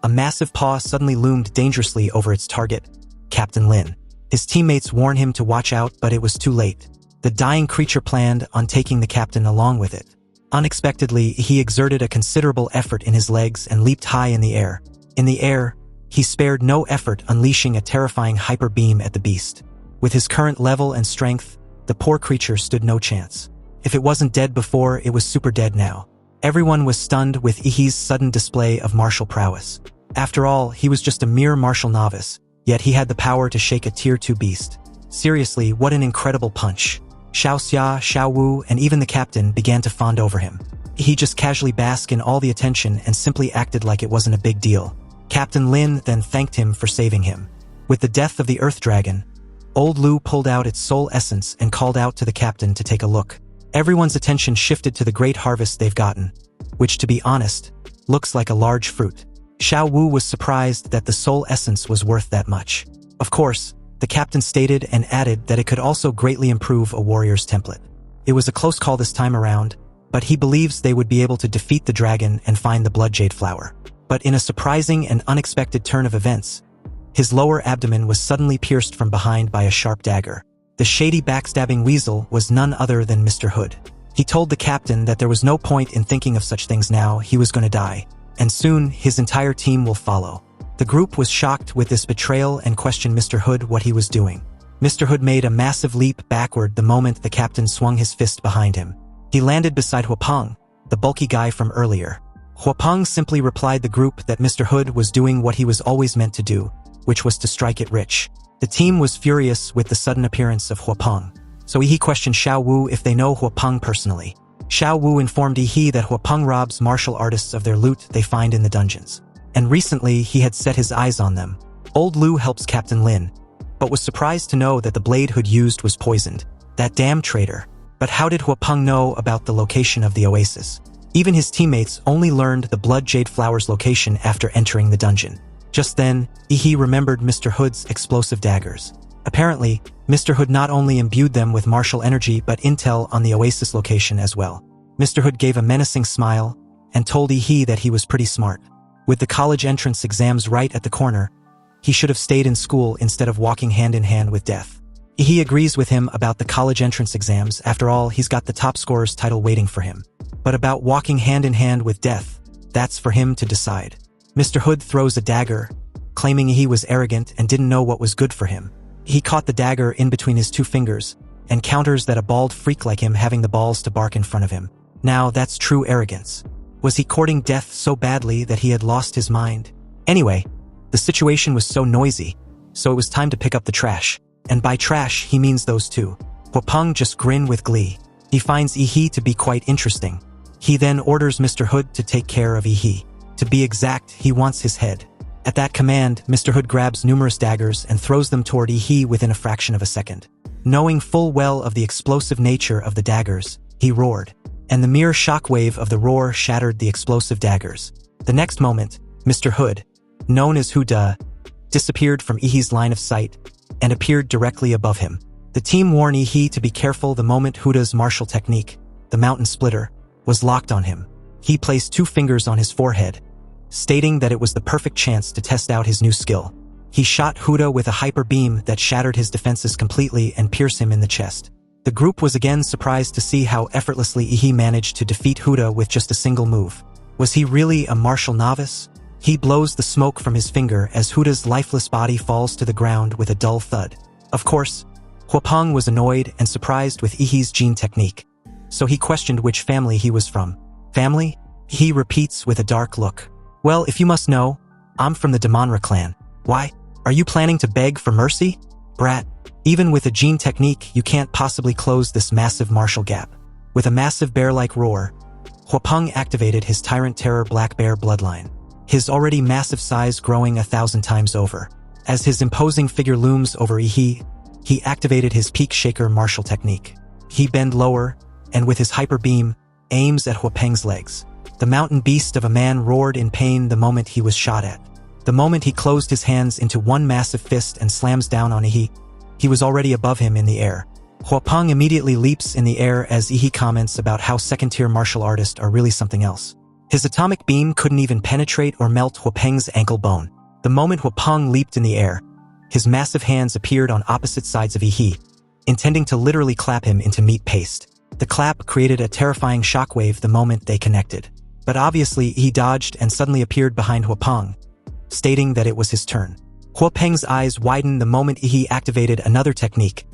a massive paw suddenly loomed dangerously over its target, Captain Lin. His teammates warned him to watch out, but it was too late. The dying creature planned on taking the captain along with it. Unexpectedly, he exerted a considerable effort in his legs and leaped high in the air. In the air, he spared no effort, unleashing a terrifying hyper beam at the beast. With his current level and strength, the poor creature stood no chance. If it wasn't dead before, it was super dead now. Everyone was stunned with Ihi's sudden display of martial prowess. After all, he was just a mere martial novice, yet he had the power to shake a Tier 2 beast. Seriously, what an incredible punch. Xiao Xia, Xiao Wu, and even the captain began to fawn over him. He just casually basked in all the attention and simply acted like it wasn't a big deal. Captain Lin then thanked him for saving him. With the death of the Earth Dragon, Old Lu pulled out its soul essence and called out to the captain to take a look. Everyone's attention shifted to the great harvest they've gotten, which, to be honest, looks like a large fruit. Xiao Wu was surprised that the soul essence was worth that much. Of course, the captain stated and added that it could also greatly improve a warrior's template. It was a close call this time around, but he believes they would be able to defeat the dragon and find the blood jade flower. But in a surprising and unexpected turn of events, his lower abdomen was suddenly pierced from behind by a sharp dagger. The shady backstabbing weasel was none other than Mr. Hood. He told the captain that there was no point in thinking of such things now, he was going to die, and soon his entire team will follow. The group was shocked with this betrayal and questioned Mr. Hood what he was doing. Mr. Hood made a massive leap backward the moment the captain swung his fist behind him. He landed beside Huapeng, the bulky guy from earlier. Huapeng simply replied the group that Mr. Hood was doing what he was always meant to do, which was to strike it rich. The team was furious with the sudden appearance of Huapeng, so he questioned Xiao Wu if they know Huapeng personally. Xiao Wu informed Yi that Huapeng robs martial artists of their loot they find in the dungeons. And recently, he had set his eyes on them. Old Lu helps Captain Lin, but was surprised to know that the blade Hood used was poisoned. That damn traitor. But how did Huapeng know about the location of the oasis? Even his teammates only learned the blood jade flower's location after entering the dungeon. Just then, Yi remembered Mr. Hood's explosive daggers. Apparently, Mr. Hood not only imbued them with martial energy but intel on the oasis location as well. Mr. Hood gave a menacing smile and told Yi that he was pretty smart. With the college entrance exams right at the corner, he should have stayed in school instead of walking hand in hand with death. Yi agrees with him about the college entrance exams. After all, he's got the top scorer's title waiting for him. But about walking hand in hand with death, that's for him to decide. Mr. Hood throws a dagger, claiming he was arrogant and didn't know what was good for him. He caught the dagger in between his two fingers and counters that a bald freak like him having the balls to bark in front of him. Now that's true arrogance. Was he courting death so badly that he had lost his mind? Anyway, the situation was so noisy, so it was time to pick up the trash. And by trash, he means those two. Huapeng just grinned with glee. He finds Yi to be quite interesting. He then orders Mr. Hood to take care of Yi. To be exact, he wants his head. At that command, Mr. Hood grabs numerous daggers and throws them toward Yi within a fraction of a second. Knowing full well of the explosive nature of the daggers, he roared, and the mere shockwave of the roar shattered the explosive daggers. The next moment, Mr. Hood, known as Huda, disappeared from Yi's line of sight and appeared directly above him. The team warned Yi to be careful the moment Huda's martial technique, the mountain splitter, was locked on him. He placed 2 fingers on his forehead, stating that it was the perfect chance to test out his new skill. He shot Huda with a hyper beam that shattered his defenses completely and pierced him in the chest. The group was again surprised to see how effortlessly Yi managed to defeat Huda with just a single move. Was he really a martial novice? He blows the smoke from his finger as Huda's lifeless body falls to the ground with a dull thud. Of course, Huapeng was annoyed and surprised with Yi's gene technique, so he questioned which family he was from. Family? He repeats with a dark look. Well, if you must know, I'm from the Damanra clan. Why? Are you planning to beg for mercy? Brat, even with a gene technique, you can't possibly close this massive martial gap. With a massive bear-like roar, Huapeng activated his Tyrant Terror Black Bear bloodline, his already massive size growing 1,000 times over. As his imposing figure looms over Yi, he activated his Peak Shaker martial technique. He bend lower, and with his hyper beam, aims at Huapeng's legs. The mountain beast of a man roared in pain the moment he was shot at. The moment he closed his hands into one massive fist and slams down on Yi, he was already above him in the air. Huapeng immediately leaps in the air as Yi comments about how second-tier martial artists are really something else. His atomic beam couldn't even penetrate or melt Huapeng's ankle bone. The moment Huapeng leaped in the air, his massive hands appeared on opposite sides of Yi, intending to literally clap him into meat paste. The clap created a terrifying shockwave the moment they connected. But obviously, he dodged and suddenly appeared behind Huapeng, stating that it was his turn. Huapeng's eyes widened the moment Yi activated another technique,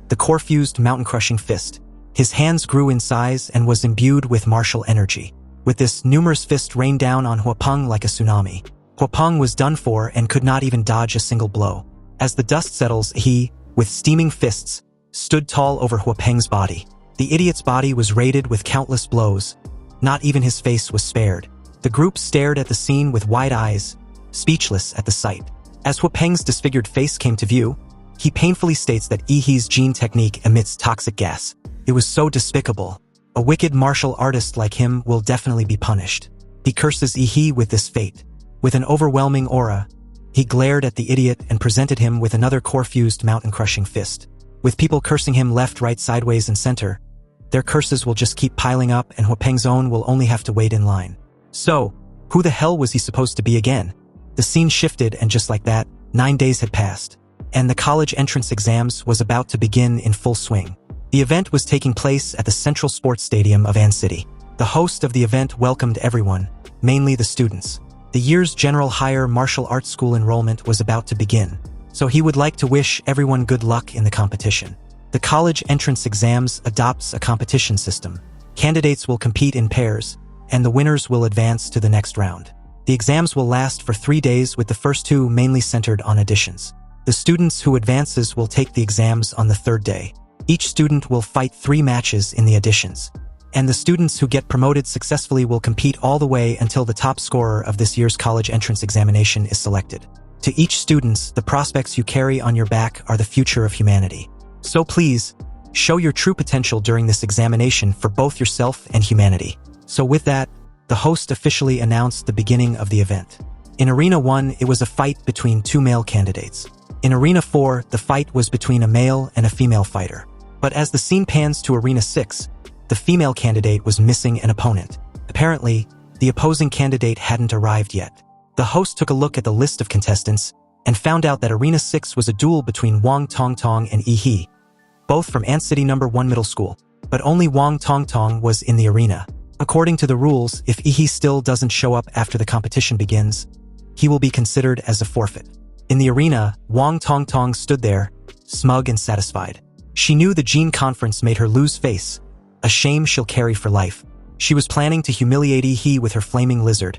the core-fused mountain-crushing fist. His hands grew in size and was imbued with martial energy. With this, numerous fists rained down on Huapeng like a tsunami. Huapeng was done for and could not even dodge a single blow. As the dust settles, he, with steaming fists, stood tall over Huapeng's body. The idiot's body was raided with countless blows. Not even his face was spared. The group stared at the scene with wide eyes, speechless at the sight. As Huapeng's disfigured face came to view, he painfully states that Yi's gene technique emits toxic gas. It was so despicable. A wicked martial artist like him will definitely be punished. He curses Yi with this fate. With an overwhelming aura, he glared at the idiot and presented him with another core-fused mountain-crushing fist. With people cursing him left, right, sideways, and center, their curses will just keep piling up and Huapeng's own will only have to wait in line. So, who the hell was he supposed to be again? The scene shifted and just like that, 9 days had passed, and the college entrance exams was about to begin in full swing. The event was taking place at the Central Sports Stadium of An City. The host of the event welcomed everyone, mainly the students. The year's General Higher Martial Arts School enrollment was about to begin, so he would like to wish everyone good luck in the competition. The college entrance exams adopts a competition system. Candidates will compete in pairs, and the winners will advance to the next round. The exams will last for 3 days with the first 2 mainly centered on additions. The students who advances will take the exams on the 3rd day. Each student will fight 3 matches in the additions, and the students who get promoted successfully will compete all the way until the top scorer of this year's college entrance examination is selected. To each student, the prospects you carry on your back are the future of humanity. So please, show your true potential during this examination for both yourself and humanity. So with that, the host officially announced the beginning of the event. In Arena 1, it was a fight between two male candidates. In Arena 4, the fight was between a male and a female fighter. But as the scene pans to Arena 6, the female candidate was missing an opponent. Apparently, the opposing candidate hadn't arrived yet. The host took a look at the list of contestants and found out that Arena 6 was a duel between Wang Tongtong and Yi He, both from Ant City No. 1 Middle School. But only Wang Tongtong was in the arena. According to the rules, if Yi He still doesn't show up after the competition begins, he will be considered as a forfeit. In the arena, Wang Tongtong stood there, smug and satisfied. She knew the Gene Conference made her lose face, a shame she'll carry for life. She was planning to humiliate Yi He with her flaming lizard,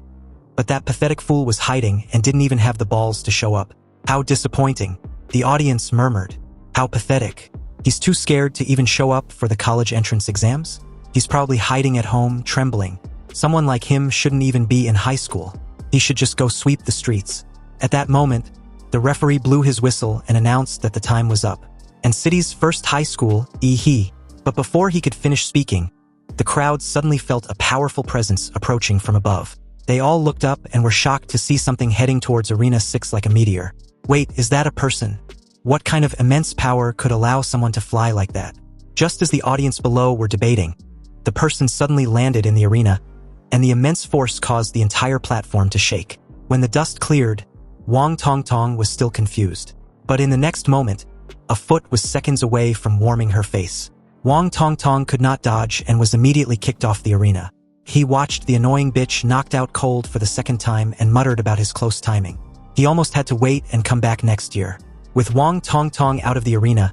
but that pathetic fool was hiding and didn't even have the balls to show up. How disappointing, the audience murmured. How pathetic. He's too scared to even show up for the college entrance exams? He's probably hiding at home, trembling. Someone like him shouldn't even be in high school. He should just go sweep the streets. At that moment, the referee blew his whistle and announced that the time was up. And City's first high school, Yi He. But before he could finish speaking, the crowd suddenly felt a powerful presence approaching from above. They all looked up and were shocked to see something heading towards Arena 6 like a meteor. Wait, is that a person? What kind of immense power could allow someone to fly like that? Just as the audience below were debating, the person suddenly landed in the arena, and the immense force caused the entire platform to shake. When the dust cleared, Wang Tongtong was still confused. But in the next moment, a foot was seconds away from warming her face. Wang Tongtong could not dodge and was immediately kicked off the arena. He watched the annoying bitch knocked out cold for the second time and muttered about his close timing. He almost had to wait and come back next year. With Wang Tongtong out of the arena,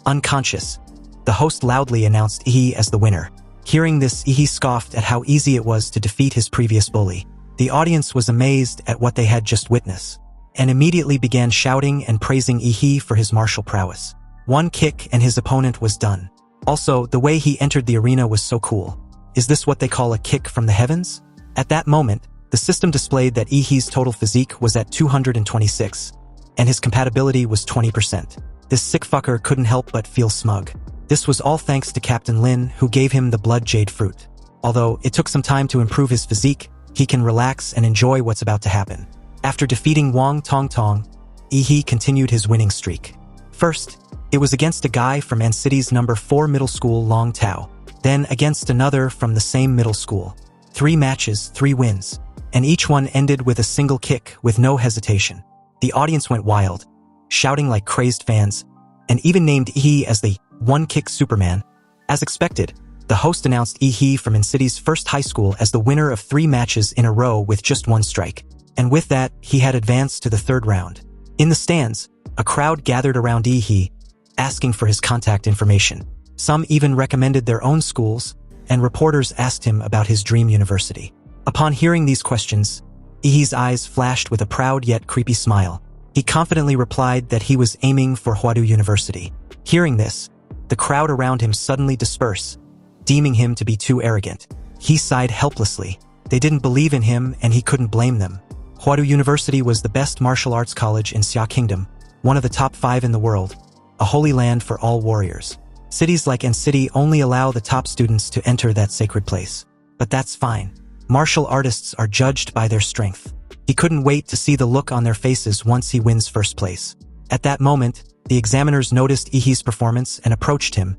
unconscious, the host loudly announced Yi He as the winner. Hearing this, Yi He scoffed at how easy it was to defeat his previous bully. The audience was amazed at what they had just witnessed, and immediately began shouting and praising Yi He for his martial prowess. One kick and his opponent was done. Also, the way he entered the arena was so cool. Is this what they call a kick from the heavens? At that moment, the system displayed that Yi He's total physique was at 226, and his compatibility was 20%. This sick fucker couldn't help but feel smug. This was all thanks to Captain Lin, who gave him the blood jade fruit. Although it took some time to improve his physique, he can relax and enjoy what's about to happen. After defeating Wang Tongtong, Yi He continued his winning streak. First, it was against a guy from Ant City's No. 4 Middle School, Long Tao. Then against another from the same middle school. 3 matches, 3 wins. And each one ended with a single kick with no hesitation. The audience went wild, shouting like crazed fans, and even named Yi He as the one-kick Superman. As expected, the host announced Yi He from Ant City's first high school as the winner of 3 matches in a row with just 1 strike. And with that, he had advanced to the 3rd round. In the stands, a crowd gathered around Yi He, asking for his contact information. Some even recommended their own schools, and reporters asked him about his dream university. Upon hearing these questions, Yi He's eyes flashed with a proud yet creepy smile. He confidently replied that he was aiming for Huadu University. Hearing this, the crowd around him suddenly dispersed, deeming him to be too arrogant. He sighed helplessly. They didn't believe in him, and he couldn't blame them. Huadu University was the best martial arts college in Xia Kingdom, one of the top 5 in the world, a holy land for all warriors. Cities like Ant City only allow the top students to enter that sacred place. But that's fine. Martial artists are judged by their strength. He couldn't wait to see the look on their faces once he wins first place. At that moment, the examiners noticed Yi He's performance and approached him,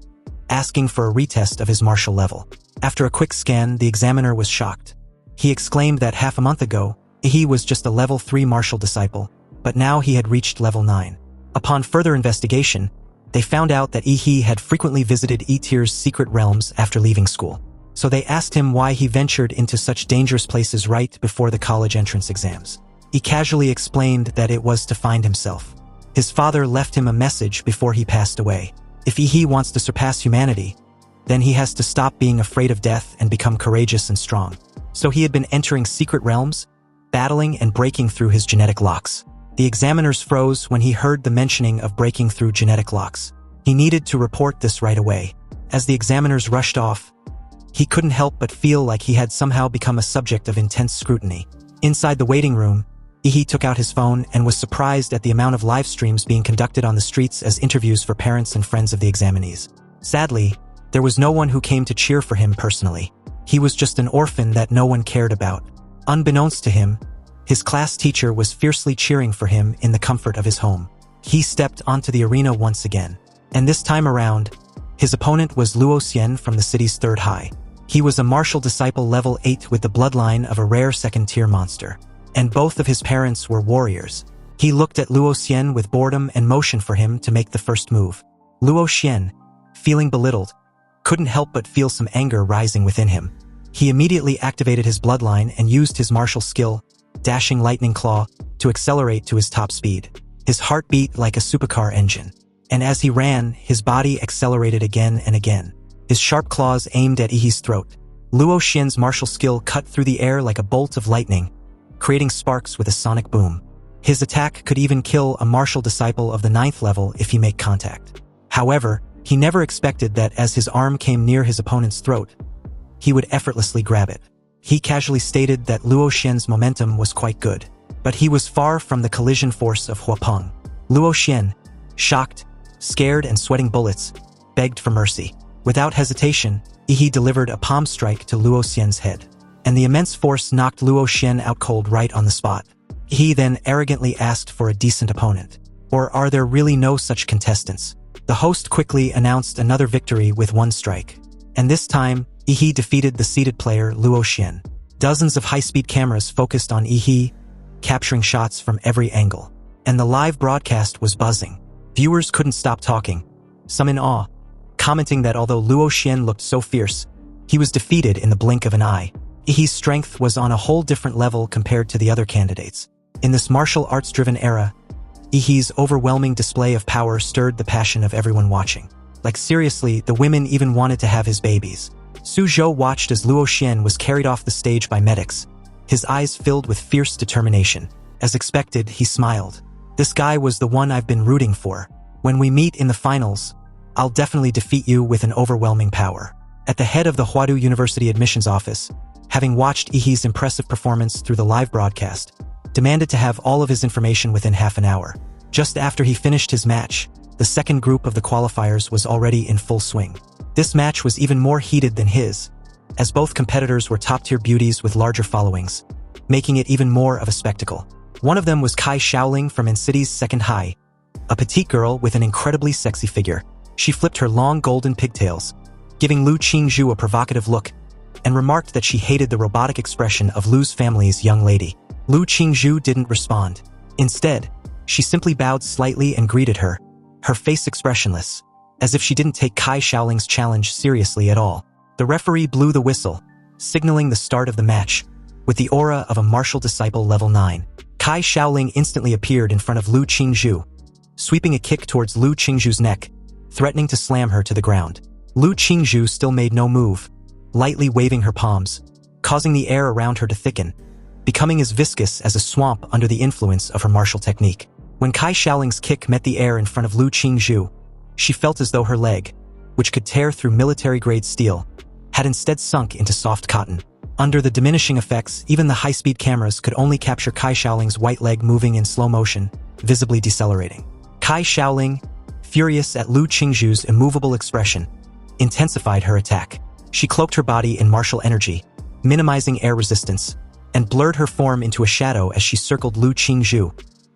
asking for a retest of his martial level. After a quick scan, the examiner was shocked. He exclaimed that half a month ago, Yi He was just a level 3 martial disciple, but now he had reached level 9. Upon further investigation, they found out that Yi He had frequently visited E-Tier's secret realms after leaving school. So they asked him why he ventured into such dangerous places right before the college entrance exams. He casually explained that it was to find himself. His father left him a message before he passed away. If Yi He wants to surpass humanity, then he has to stop being afraid of death and become courageous and strong. So he had been entering secret realms, battling and breaking through his genetic locks. The examiners froze when he heard the mentioning of breaking through genetic locks. He needed to report this right away. As the examiners rushed off, he couldn't help but feel like he had somehow become a subject of intense scrutiny. Inside the waiting room, Ihi took out his phone and was surprised at the amount of live streams being conducted on the streets as interviews for parents and friends of the examinees. Sadly, there was no one who came to cheer for him personally. He was just an orphan that no one cared about. Unbeknownst to him, his class teacher was fiercely cheering for him in the comfort of his home. He stepped onto the arena once again, and this time around, his opponent was Luo Xian from the city's third high. He was a martial disciple level 8 with the bloodline of a rare second-tier monster, and both of his parents were warriors. He looked at Luo Xian with boredom and motioned for him to make the first move. Luo Xian, feeling belittled, couldn't help but feel some anger rising within him. He immediately activated his bloodline and used his martial skill, Dashing Lightning Claw, to accelerate to his top speed. His heart beat like a supercar engine, and as he ran, his body accelerated again and again. His sharp claws aimed at Ihi's throat. Luo Xian's martial skill cut through the air like a bolt of lightning, creating sparks with a sonic boom. His attack could even kill a martial disciple of the 9th level if he made contact. However, he never expected that as his arm came near his opponent's throat, he would effortlessly grab it. He casually stated that Luo Xian's momentum was quite good, but he was far from the collision force of Huapeng. Luo Xian, shocked, scared and sweating bullets, begged for mercy. Without hesitation, Ihi delivered a palm strike to Luo Xian's head, and the immense force knocked Luo Xian out cold right on the spot. He then arrogantly asked for a decent opponent. Or are there really no such contestants? The host quickly announced another victory with one strike, and this time, Ihi defeated the seated player Luo Xian. Dozens of high-speed cameras focused on Ihi, capturing shots from every angle, and the live broadcast was buzzing. Viewers couldn't stop talking, some in awe, commenting that although Luo Xian looked so fierce, he was defeated in the blink of an eye. Ihi's strength was on a whole different level compared to the other candidates. In this martial arts-driven era, Ihi's overwhelming display of power stirred the passion of everyone watching. Like seriously, the women even wanted to have his babies. Su Zhou watched as Luo Xian was carried off the stage by medics, his eyes filled with fierce determination. As expected, he smiled. This guy was the one I've been rooting for. When we meet in the finals, I'll definitely defeat you with an overwhelming power. At the head of the Huadu University admissions office, having watched Ihi's impressive performance through the live broadcast, demanded to have all of his information within half an hour. Just after he finished his match, the second group of the qualifiers was already in full swing. This match was even more heated than his, as both competitors were top-tier beauties with larger followings, making it even more of a spectacle. One of them was Kai Shaoling from N-City's second high, a petite girl with an incredibly sexy figure. She flipped her long golden pigtails, giving Lu Qingzhu a provocative look, and remarked that she hated the robotic expression of Lu's family's young lady. Lu Qingzhu didn't respond. Instead, she simply bowed slightly and greeted her, her face expressionless, as if she didn't take Kai Shaoling's challenge seriously at all. The referee blew the whistle, signaling the start of the match. With the aura of a martial disciple level 9, Kai Shaoling instantly appeared in front of Lu Qingzhu, sweeping a kick towards Lu Qingzhu's neck, threatening to slam her to the ground. Lu Qingzhu still made no move, lightly waving her palms, causing the air around her to thicken, becoming as viscous as a swamp under the influence of her martial technique. When Kai Shaoling's kick met the air in front of Lu Qingzhu, she felt as though her leg, which could tear through military-grade steel, had instead sunk into soft cotton. Under the diminishing effects, even the high-speed cameras could only capture Kai Shaoling's white leg moving in slow motion, visibly decelerating. Kai Shaoling, furious at Lu Qingzhu's immovable expression, intensified her attack. She cloaked her body in martial energy, minimizing air resistance, and blurred her form into a shadow as she circled Lu Qingzhu,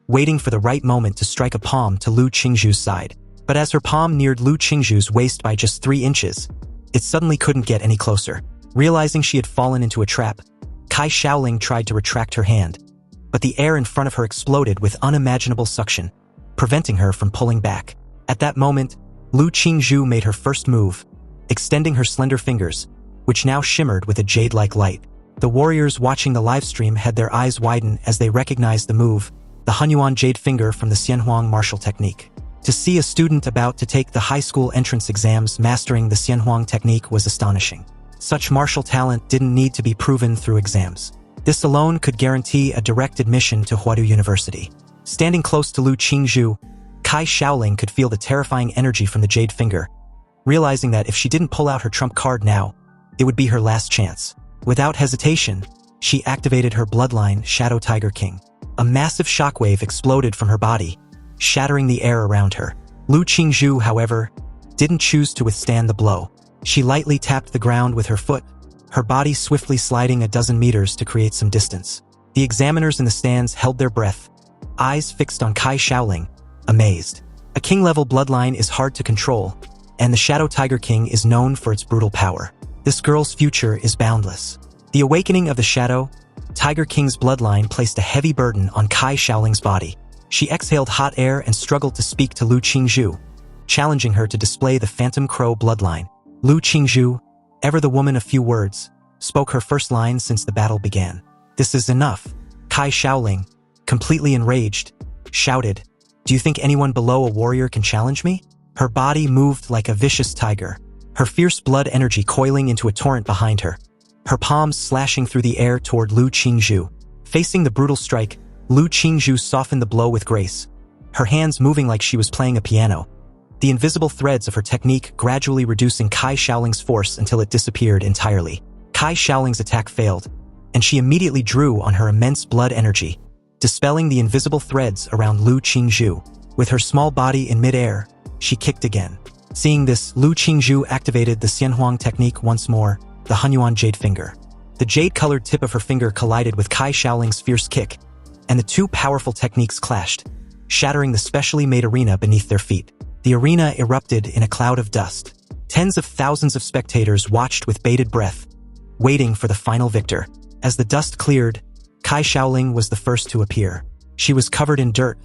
waiting for the right moment to strike a palm to Lu Qingzhu's side. But as her palm neared Lu Qingzhu's waist by just 3 inches, it suddenly couldn't get any closer. Realizing she had fallen into a trap, Kai Shaoling tried to retract her hand, but the air in front of her exploded with unimaginable suction, preventing her from pulling back. At that moment, Lu Qingzhu made her first move, extending her slender fingers, which now shimmered with a jade-like light. The warriors watching the livestream had their eyes widen as they recognized the move, the Hunyuan jade finger from the Xianhuang martial technique. To see a student about to take the high school entrance exams mastering the Xianhuang technique was astonishing. Such martial talent didn't need to be proven through exams. This alone could guarantee a direct admission to Huadu University. Standing close to Lu Qingzhu, Kai Shaoling could feel the terrifying energy from the jade finger, realizing that if she didn't pull out her trump card now, It would be her last chance. Without hesitation, she activated her bloodline, Shadow Tiger King. A massive shockwave exploded from her body, shattering the air around her. Lu Qingzhu, however, didn't choose to withstand the blow. She lightly tapped the ground with her foot, her body swiftly sliding a dozen meters to create some distance. The examiners in the stands held their breath, eyes fixed on Kai Shaoling, amazed. A king-level bloodline is hard to control, and the Shadow Tiger King is known for its brutal power. This girl's future is boundless. The awakening of the Shadow Tiger King's bloodline placed a heavy burden on Kai Shaoling's body. She exhaled hot air and struggled to speak to Lu Qingzhu, challenging her to display the Phantom Crow bloodline. Lu Qingzhu, ever the woman of few words, spoke her first line since the battle began. "This is enough." Kai Shaoling, completely enraged, shouted, "Do you think anyone below a warrior can challenge me?" Her body moved like a vicious tiger, her fierce blood energy coiling into a torrent behind her, her palms slashing through the air toward Lu Qingzhu. Facing the brutal strike, Lu Qingzhu softened the blow with grace, her hands moving like she was playing a piano, the invisible threads of her technique gradually reducing Kai Shaoling's force until it disappeared entirely. Kai Shaoling's attack failed, and she immediately drew on her immense blood energy, dispelling the invisible threads around Lu Qingzhu. With her small body in midair, she kicked again. Seeing this, Lu Qingzhu activated the Xianhuang technique once more, the Hunyuan Jade Finger. The jade-colored tip of her finger collided with Kai Shaoling's fierce kick, and the two powerful techniques clashed, shattering the specially made arena beneath their feet. The arena erupted in a cloud of dust. Tens of thousands of spectators watched with bated breath, waiting for the final victor. As the dust cleared, Kai Shaoling was the first to appear. She was covered in dirt,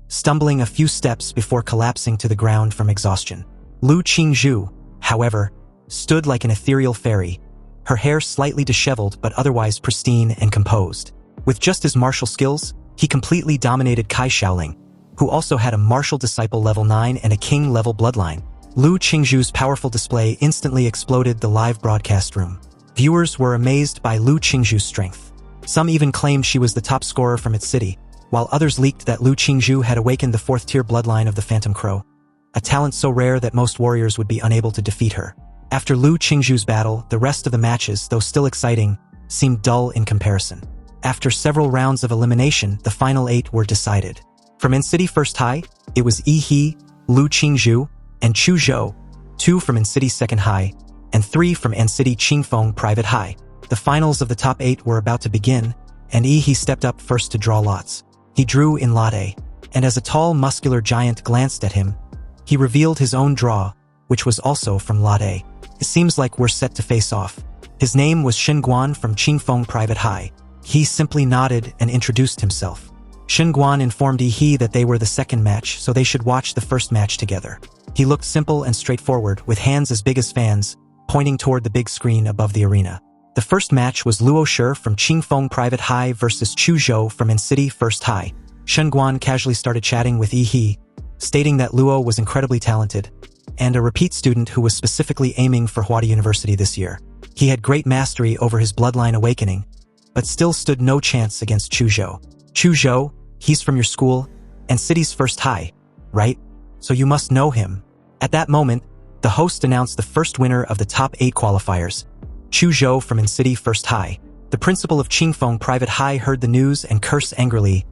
stumbling a few steps before collapsing to the ground from exhaustion. Lu Qingzhu, however, stood like an ethereal fairy, her hair slightly disheveled but otherwise pristine and composed. With just his martial skills, he completely dominated Kai Shaoling, who also had a martial disciple level 9 and a king level bloodline. Lu Qingzhu's powerful display instantly exploded the live broadcast room. Viewers were amazed by Lu Qingzhu's strength. Some even claimed she was the top scorer from its city, while others leaked that Lu Qingzhu had awakened the 4th-tier bloodline of the Phantom Crow, a talent so rare that most warriors would be unable to defeat her. After Lu Qingzhu's battle, the rest of the matches, though still exciting, seemed dull in comparison. After several rounds of elimination, the final 8 were decided. From N-City First High, it was Yi He, Lu Qingzhu, and Chu Zhou, 2 from N-City Second High, and 3 from N-City Qingfeng Private High. The finals of the top 8 were about to begin, and Yi He stepped up first to draw lots. He drew in Lot A, and as a tall, muscular giant glanced at him, he revealed his own draw, which was also from Lot A. "It seems like we're set to face off." His name was Shen Guan from Qingfeng Private High. He simply nodded and introduced himself. Shen Guan informed Yi He that they were the second match, so they should watch the first match together. He looked simple and straightforward, with hands as big as fans, pointing toward the big screen above the arena. The first match was Luo Shi from Qingfeng Private High versus Chu Zhou from N-City First High. Shen Guan casually started chatting with Yi He, stating that Luo was incredibly talented, and a repeat student who was specifically aiming for Huadi University this year. He had great mastery over his bloodline awakening, but still stood no chance against Chu Zhou. "Chu Zhou, he's from your school, and city's First High, right? So you must know him." At that moment, the host announced the first winner of the top 8 qualifiers, Chu Zhou from N-City First High. The principal of Qingfeng Private High heard the news and cursed angrily,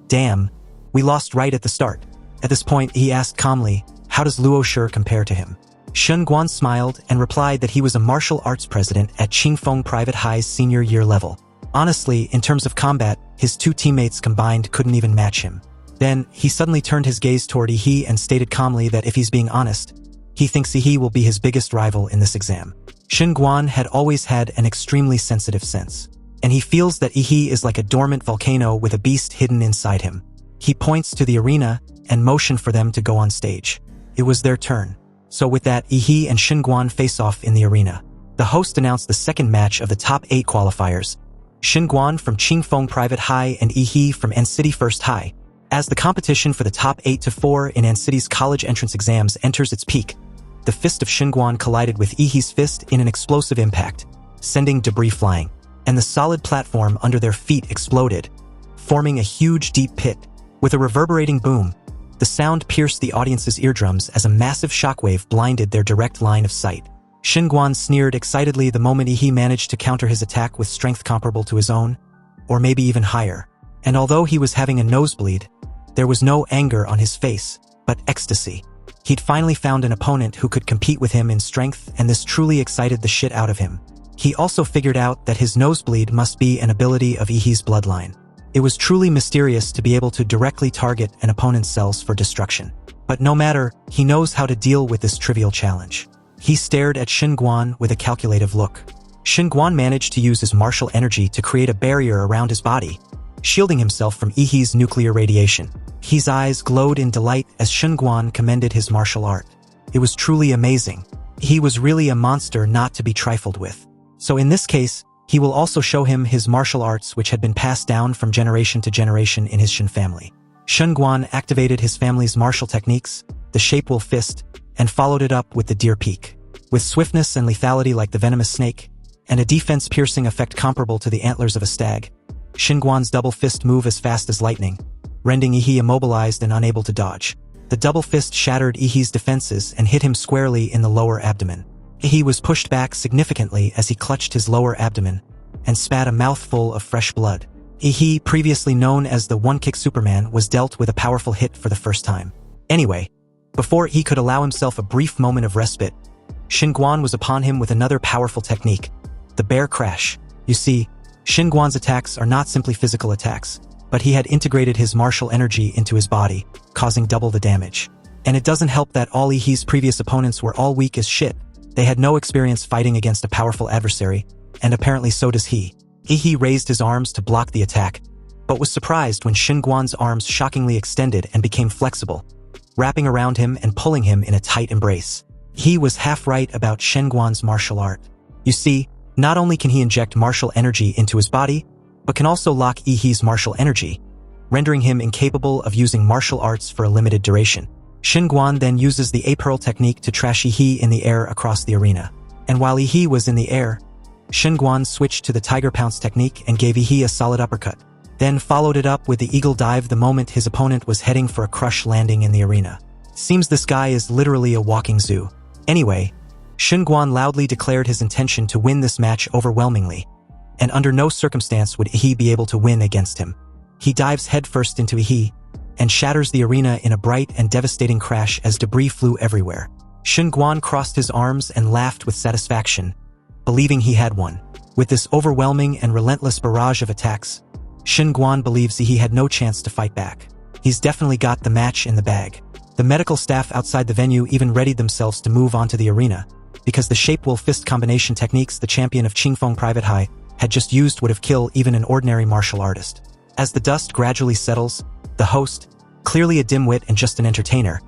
"Damn, we lost right at the start." At this point, he asked calmly, "How does Luo Shi compare to him?" Shen Guan smiled and replied that he was a martial arts president at Qingfeng Private High's senior year level. Honestly, in terms of combat, his 2 teammates combined couldn't even match him. Then, he suddenly turned his gaze toward Yi He and stated calmly that if he's being honest, he thinks Yi He will be his biggest rival in this exam. Shen Guan had always had an extremely sensitive sense, and he feels that Yi He is like a dormant volcano with a beast hidden inside him. He points to the arena and motioned for them to go on stage. It was their turn. So with that, Yi He and Shen Guan face off in the arena. The host announced the second match of the top 8 qualifiers, Shen Guan from Qingfeng Private High and Yi He from N-City First High. As the competition for the top 8 to 4 in N-City's college entrance exams enters its peak, the fist of Shen Guan collided with Yi He's fist in an explosive impact, sending debris flying, and the solid platform under their feet exploded, forming a huge deep pit. With a reverberating boom, the sound pierced the audience's eardrums as a massive shockwave blinded their direct line of sight. Guan sneered excitedly the moment he managed to counter his attack with strength comparable to his own, or maybe even higher. And although he was having a nosebleed, there was no anger on his face, but ecstasy. He'd finally found an opponent who could compete with him in strength, and this truly excited the shit out of him. He also figured out that his nosebleed must be an ability of Ihi's bloodline. It was truly mysterious to be able to directly target an opponent's cells for destruction. But no matter, he knows how to deal with this trivial challenge. He stared at Guan with a calculative look. Guan managed to use his martial energy to create a barrier around his body, shielding himself from Ihi's nuclear radiation. His eyes glowed in delight as Guan commended his martial art. It was truly amazing. He was really a monster not to be trifled with. So in this case, he will also show him his martial arts which had been passed down from generation to generation in his Shin family. Guan activated his family's martial techniques, the Shape Wolf Fist, and followed it up with the Deer Peak. With swiftness and lethality like the venomous snake, and a defense-piercing effect comparable to the antlers of a stag, Guan's double fist moved as fast as lightning, rendering Ihi immobilized and unable to dodge. The double fist shattered Ihi's defenses and hit him squarely in the lower abdomen. Ihi was pushed back significantly as he clutched his lower abdomen and spat a mouthful of fresh blood. Ihi, previously known as the One-Kick Superman, was dealt with a powerful hit for the first time. Anyway, before he could allow himself a brief moment of respite, Guan was upon him with another powerful technique, the Bear Crash. You see, Guan's attacks are not simply physical attacks, but he had integrated his martial energy into his body, causing double the damage. And it doesn't help that all Ihi's previous opponents were all weak as shit. They had no experience fighting against a powerful adversary, and apparently so does he. Ihi raised his arms to block the attack, but was surprised when Guan's arms shockingly extended and became flexible, wrapping around him and pulling him in a tight embrace. He was half right about Guan's martial art. You see, not only can he inject martial energy into his body, but can also lock Ihi's martial energy, rendering him incapable of using martial arts for a limited duration. Guan then uses the A-Pearl technique to trash Ihi in the air across the arena. And while Ihi was in the air, Guan switched to the Tiger Pounce technique and gave Ihi a solid uppercut, then followed it up with the Eagle Dive the moment his opponent was heading for a crush landing in the arena. Seems this guy is literally a walking zoo. Anyway, Guan loudly declared his intention to win this match overwhelmingly, and under no circumstance would Ihi be able to win against him. He dives headfirst into Ihi, and shatters the arena in a bright and devastating crash as debris flew everywhere. Guan crossed his arms and laughed with satisfaction, believing he had won. With this overwhelming and relentless barrage of attacks, Guan believes he had no chance to fight back. He's definitely got the match in the bag. The medical staff outside the venue even readied themselves to move onto the arena, because the Shape Wolf Fist combination techniques the champion of Qingfeng Private High had just used would have killed even an ordinary martial artist. As the dust gradually settles, the host, clearly a dimwit and just an entertainer,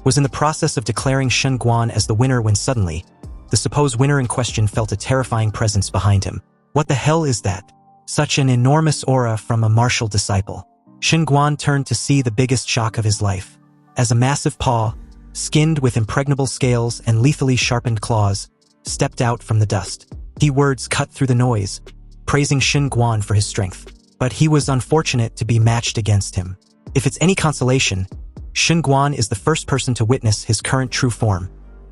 was in the process of declaring Guan as the winner when suddenly, the supposed winner in question felt a terrifying presence behind him. What the hell is that? Such an enormous aura from a martial disciple. Guan turned to see the biggest shock of his life, as a massive paw, skinned with impregnable scales and lethally sharpened claws, stepped out from the dust. The words cut through the noise, praising Guan for his strength. But he was unfortunate to be matched against him. If it's any consolation, Guan is the first person to witness his current true form,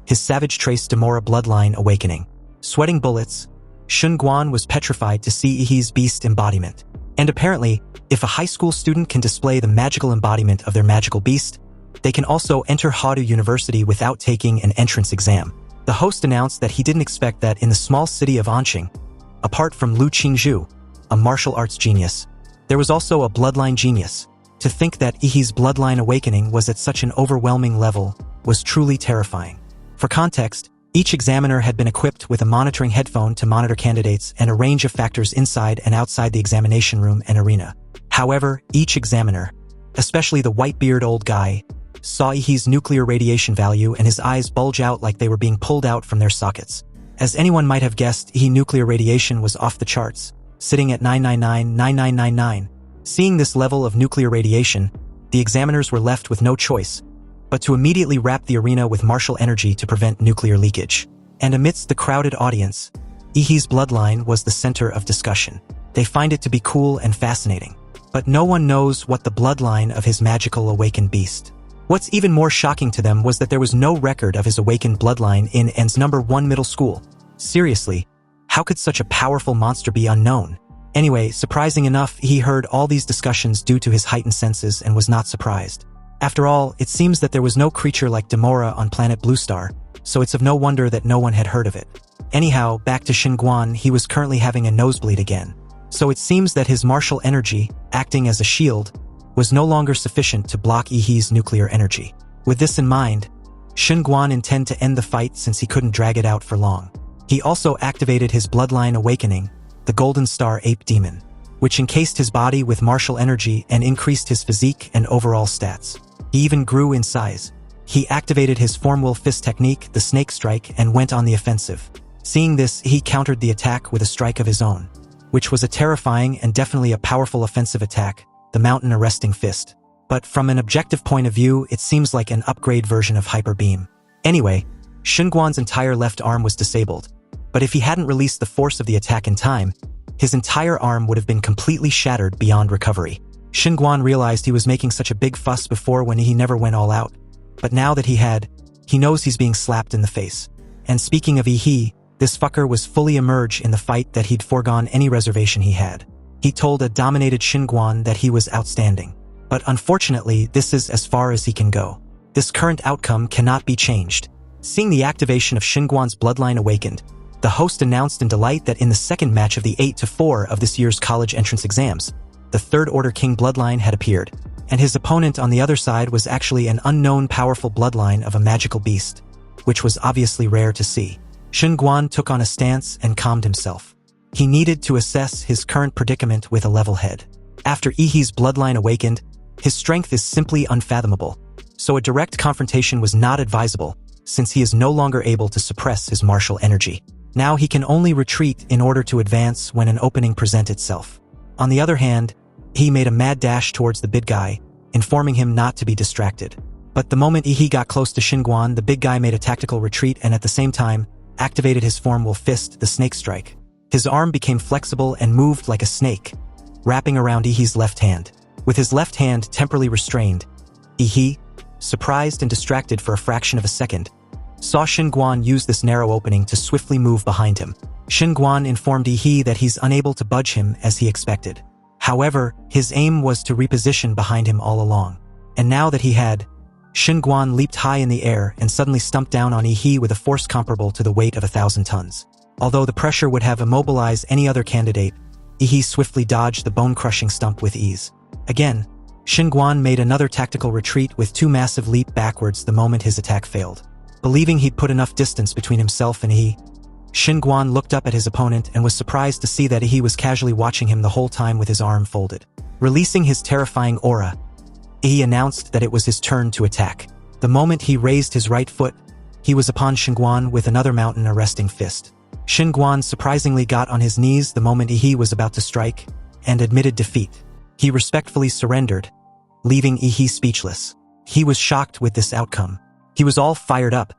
his savage trace Demora bloodline awakening. Sweating bullets, Guan was petrified to see Ihi's beast embodiment. And apparently, if a high school student can display the magical embodiment of their magical beast, they can also enter Hadu University without taking an entrance exam. The host announced that he didn't expect that in the small city of Anqing, apart from Lu Qingzhu, a martial arts genius, there was also a bloodline genius. To think that Ihi's bloodline awakening was at such an overwhelming level was truly terrifying. For context, each examiner had been equipped with a monitoring headphone to monitor candidates and a range of factors inside and outside the examination room and arena. However, each examiner, especially the white-beard old guy, saw Ihi's nuclear radiation value and his eyes bulge out like they were being pulled out from their sockets. As anyone might have guessed, Ihi nuclear radiation was off the charts, sitting at 9999999. Seeing this level of nuclear radiation, the examiners were left with no choice but to immediately wrap the arena with martial energy to prevent nuclear leakage. And amidst the crowded audience, Ihi's bloodline was the center of discussion. They find it to be cool and fascinating, but no one knows what the bloodline of his magical awakened beast. What's even more shocking to them was that there was no record of his awakened bloodline in N's #1 middle school. Seriously, how could such a powerful monster be unknown? Anyway, surprising enough, he heard all these discussions due to his heightened senses and was not surprised. After all, it seems that there was no creature like Demora on planet Bluestar, so it's of no wonder that no one had heard of it. Anyhow, back to Xinguan, he was currently having a nosebleed again. So it seems that his martial energy, acting as a shield, was no longer sufficient to block Yihee's nuclear energy. With this in mind, Xinguan intended to end the fight since he couldn't drag it out for long. He also activated his bloodline awakening, the Golden Star Ape Demon, which encased his body with martial energy and increased his physique and overall stats. He even grew in size. He activated his Formwill Fist technique, the Snake Strike, and went on the offensive. Seeing this, he countered the attack with a strike of his own, which was a terrifying and definitely a powerful offensive attack, the Mountain Arresting Fist. But from an objective point of view, it seems like an upgrade version of Hyper Beam. Anyway, Xinguan's entire left arm was disabled, but if he hadn't released the force of the attack in time, his entire arm would have been completely shattered beyond recovery. Xinguan realized he was making such a big fuss before when he never went all out, but now that he knows he's being slapped in the face. And speaking of Yihee, this fucker was fully emerged in the fight that he'd foregone any reservation he had. He told a dominated Xinguan that he was outstanding. But unfortunately, this is as far as he can go. This current outcome cannot be changed. Seeing the activation of Xinguan's bloodline awakened, the host announced in delight that in the second match of the 8-4 of this year's college entrance exams, the Third Order King bloodline had appeared, and his opponent on the other side was actually an unknown powerful bloodline of a magical beast, which was obviously rare to see. Xinguan took on a stance and calmed himself. He needed to assess his current predicament with a level head. After Yihee's bloodline awakened, his strength is simply unfathomable, so a direct confrontation was not advisable, since he is no longer able to suppress his martial energy. Now he can only retreat in order to advance when an opening presents itself. On the other hand, he made a mad dash towards the big guy, informing him not to be distracted. But the moment Yihee got close to Xinguan, the big guy made a tactical retreat and at the same time, activated his Formwill Fist, the Snake Strike. His arm became flexible and moved like a snake, wrapping around Yihee's left hand. With his left hand temporarily restrained, Yihee, surprised and distracted for a fraction of a second, saw Xinguan use this narrow opening to swiftly move behind him. Xinguan informed Yihee that he's unable to budge him as he expected. However, his aim was to reposition behind him all along. And now that he had, Xinguan leaped high in the air and suddenly stumped down on Yihee with a force comparable to the weight of 1,000 tons. Although the pressure would have immobilized any other candidate, Yihee swiftly dodged the bone-crushing stump with ease. Again, Xinguan made another tactical retreat with two massive leaps backwards the moment his attack failed. Believing he'd put enough distance between himself and Yihee, Xinguan looked up at his opponent and was surprised to see that Yihee was casually watching him the whole time with his arm folded. Releasing his terrifying aura, Yihee announced that it was his turn to attack. The moment he raised his right foot, he was upon Xinguan with another Mountain Arresting Fist. Xinguan surprisingly got on his knees the moment Yihee was about to strike, and admitted defeat. He respectfully surrendered, leaving Yihee speechless. He was shocked with this outcome. He was all fired up,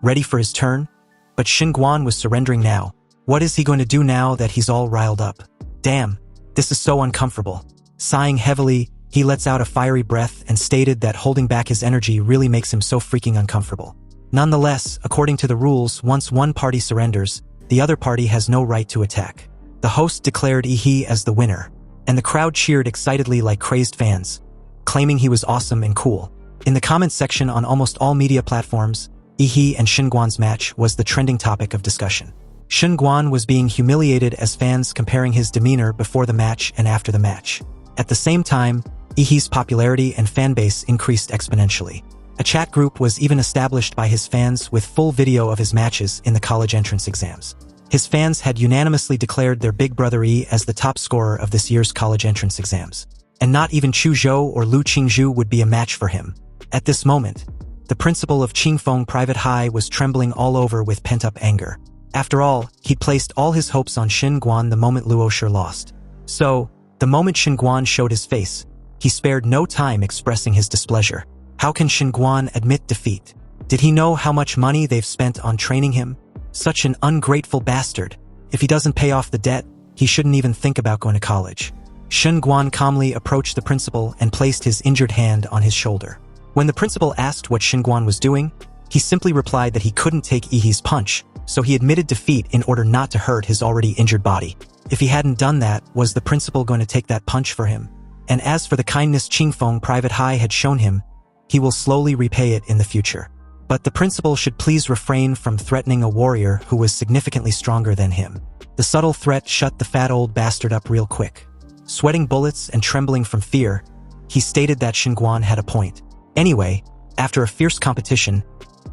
ready for his turn, but Xinguan was surrendering now. What is he going to do now that he's all riled up? Damn, this is so uncomfortable. Sighing heavily, he lets out a fiery breath and stated that holding back his energy really makes him so freaking uncomfortable. Nonetheless, according to the rules, once one party surrenders, the other party has no right to attack. The host declared Yihee as the winner, and the crowd cheered excitedly like crazed fans, claiming he was awesome and cool. In the comments section on almost all media platforms, Yihee and Xinguan's match was the trending topic of discussion. Xinguan was being humiliated as fans comparing his demeanor before the match and after the match. At the same time, Yihee's popularity and fanbase increased exponentially. A chat group was even established by his fans with full video of his matches in the college entrance exams. His fans had unanimously declared their big brother Yi as the top scorer of this year's college entrance exams. And not even Chu Zhou or Lu Qingzhu would be a match for him. At this moment, the principal of Qingfeng Private High was trembling all over with pent-up anger. After all, he'd placed all his hopes on Xinguan the moment Luo Shi lost. So, the moment Xinguan showed his face, he spared no time expressing his displeasure. How can Xinguan admit defeat? Did he know how much money they've spent on training him? Such an ungrateful bastard. If he doesn't pay off the debt, he shouldn't even think about going to college. Xinguan calmly approached the principal and placed his injured hand on his shoulder. When the principal asked what Xinguan was doing, he simply replied that he couldn't take Yihe's punch, so he admitted defeat in order not to hurt his already injured body. If he hadn't done that, was the principal going to take that punch for him? And as for the kindness Qingfeng Private High had shown him, he will slowly repay it in the future. But the principal should please refrain from threatening a warrior who was significantly stronger than him. The subtle threat shut the fat old bastard up real quick. Sweating bullets and trembling from fear, he stated that Xinguan had a point. Anyway, after a fierce competition,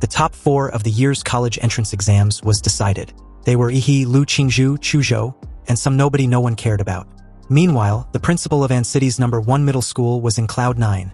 the top 4 of the year's college entrance exams was decided. They were Yihe, Lu Qingzhu, Chuzhou, and some nobody no one cared about. Meanwhile, the principal of City's No. 1 middle school was in cloud 9,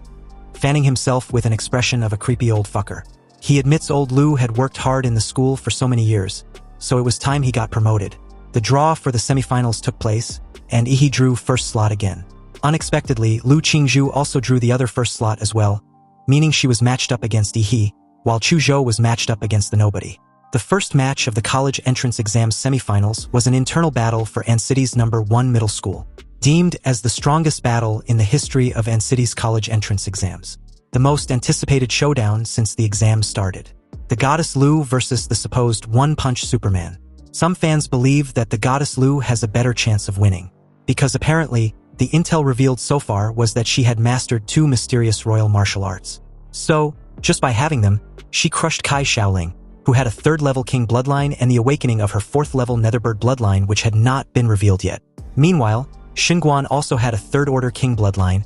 fanning himself with an expression of a creepy old fucker. He admits old Lu had worked hard in the school for so many years, so it was time he got promoted. The draw for the semifinals took place, and Yihe drew first slot again. Unexpectedly, Lu Qingzhu also drew the other first slot as well, meaning she was matched up against Yihe, while Chuzhou was matched up against the nobody. The first match of the college entrance exams semifinals was an internal battle for City's No. 1 middle school, deemed as the strongest battle in the history of City's college entrance exams. The most anticipated showdown since the exam started. The goddess Lu versus the supposed one-punch Superman. Some fans believe that the goddess Lu has a better chance of winning, because apparently, the intel revealed so far was that she had mastered 2 mysterious royal martial arts. So, just by having them, she crushed Kai Shaoling, who had a 3rd-level king bloodline and the awakening of her 4th-level Netherbird bloodline which had not been revealed yet. Meanwhile, Xinguan also had a 3rd-order king bloodline,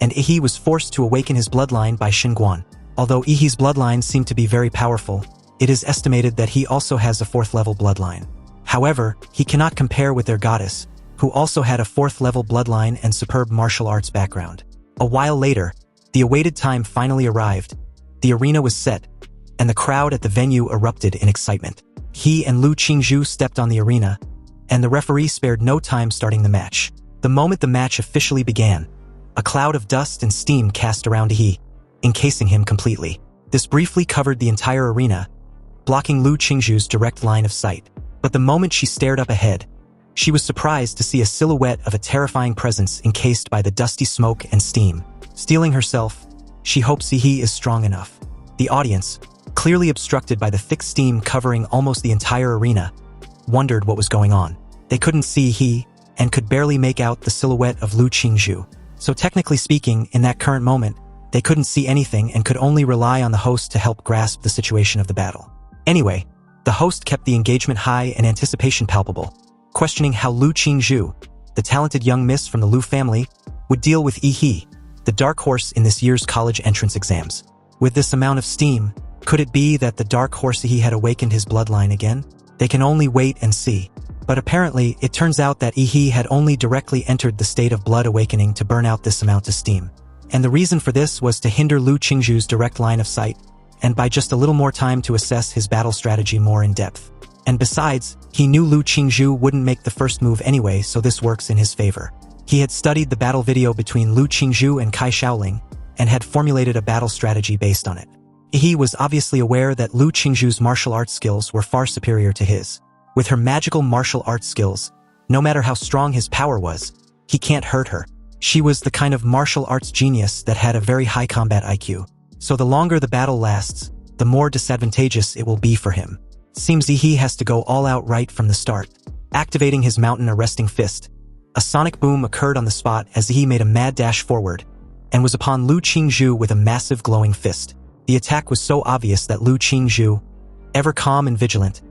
and Yihe was forced to awaken his bloodline by Xinguan. Although Yihe's bloodline seemed to be very powerful, it is estimated that he also has a 4th-level bloodline. However, he cannot compare with their goddess, who also had a 4th-level bloodline and superb martial arts background. A while later, the awaited time finally arrived. The arena was set, and the crowd at the venue erupted in excitement. He and Lu Qingzhu stepped on the arena, and the referee spared no time starting the match. The moment the match officially began, a cloud of dust and steam cast around Yihe, encasing him completely. This briefly covered the entire arena, blocking Lu Qingzhu's direct line of sight. But the moment she stared up ahead, she was surprised to see a silhouette of a terrifying presence encased by the dusty smoke and steam. Steeling herself, she hopes Yihe is strong enough. The audience, clearly obstructed by the thick steam covering almost the entire arena, wondered what was going on. They couldn't see Yihe, and could barely make out the silhouette of Lu Qingzhu. So technically speaking, in that current moment, they couldn't see anything and could only rely on the host to help grasp the situation of the battle. Anyway, the host kept the engagement high and anticipation palpable, questioning how Lu Qingzhu, the talented young miss from the Lu family, would deal with Yihe, the dark horse in this year's college entrance exams. With this amount of steam, could it be that the dark horse Yihe had awakened his bloodline again? They can only wait and see. But apparently, it turns out that Yihe had only directly entered the state of blood awakening to burn out this amount of steam. And the reason for this was to hinder Lu Qingzhu's direct line of sight, and by just a little more time to assess his battle strategy more in depth. And besides, he knew Lu Qingzhu wouldn't make the first move anyway, so this works in his favor. He had studied the battle video between Lu Qingzhu and Kai Shaoling, and had formulated a battle strategy based on it. Yihe was obviously aware that Lu Qingzhu's martial arts skills were far superior to his. With her magical martial arts skills, no matter how strong his power was, he can't hurt her. She was the kind of martial arts genius that had a very high combat IQ. So the longer the battle lasts, the more disadvantageous it will be for him. Seems Yihe has to go all out right from the start. Activating his mountain arresting fist, a sonic boom occurred on the spot as Yihe made a mad dash forward, and was upon Lu Qingzhu with a massive glowing fist. The attack was so obvious that Lu Qingzhu, ever calm and vigilant,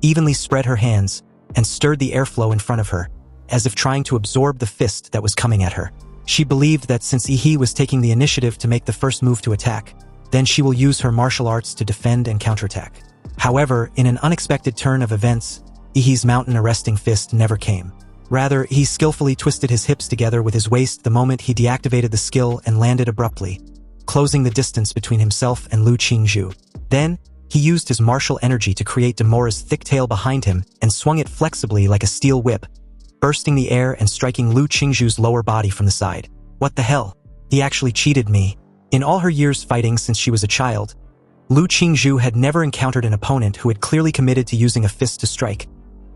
evenly spread her hands and stirred the airflow in front of her, as if trying to absorb the fist that was coming at her. She believed that since Yihe was taking the initiative to make the first move to attack, then she will use her martial arts to defend and counterattack. However, in an unexpected turn of events, Yihe's mountain arresting fist never came. Rather, he skillfully twisted his hips together with his waist the moment he deactivated the skill and landed abruptly, closing the distance between himself and Lu Qingzhu. Then, he used his martial energy to create Demora's thick tail behind him and swung it flexibly like a steel whip, bursting the air and striking Lu Qingzhu's lower body from the side. What the hell? He actually cheated me. In all her years fighting since she was a child, Lu Qingzhu had never encountered an opponent who had clearly committed to using a fist to strike,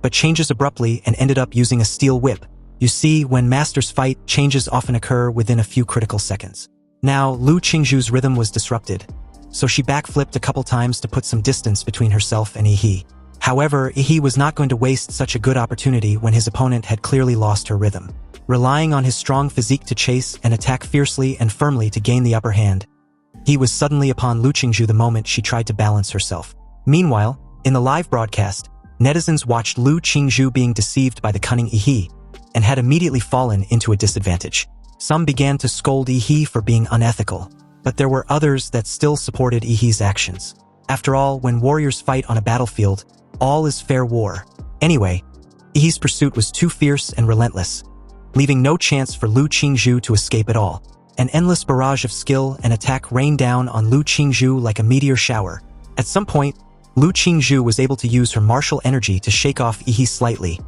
but changes abruptly and ended up using a steel whip. You see, when masters fight, changes often occur within a few critical seconds. Now, Lu Qingzhu's rhythm was disrupted, so she backflipped a couple times to put some distance between herself and Yi. However, Yi was not going to waste such a good opportunity when his opponent had clearly lost her rhythm. Relying on his strong physique to chase and attack fiercely and firmly to gain the upper hand, he was suddenly upon Lu Qingzhu the moment she tried to balance herself. Meanwhile, in the live broadcast, netizens watched Lu Qingzhu being deceived by the cunning Yi and had immediately fallen into a disadvantage. Some began to scold Yi for being unethical, but there were others that still supported Yi's actions. After all, when warriors fight on a battlefield, all is fair war. Anyway, Yi's pursuit was too fierce and relentless, leaving no chance for Lu Qingzhu to escape at all. An endless barrage of skill and attack rained down on Lu Qingzhu like a meteor shower. At some point, Lu Qingzhu was able to use her martial energy to shake off Yi slightly,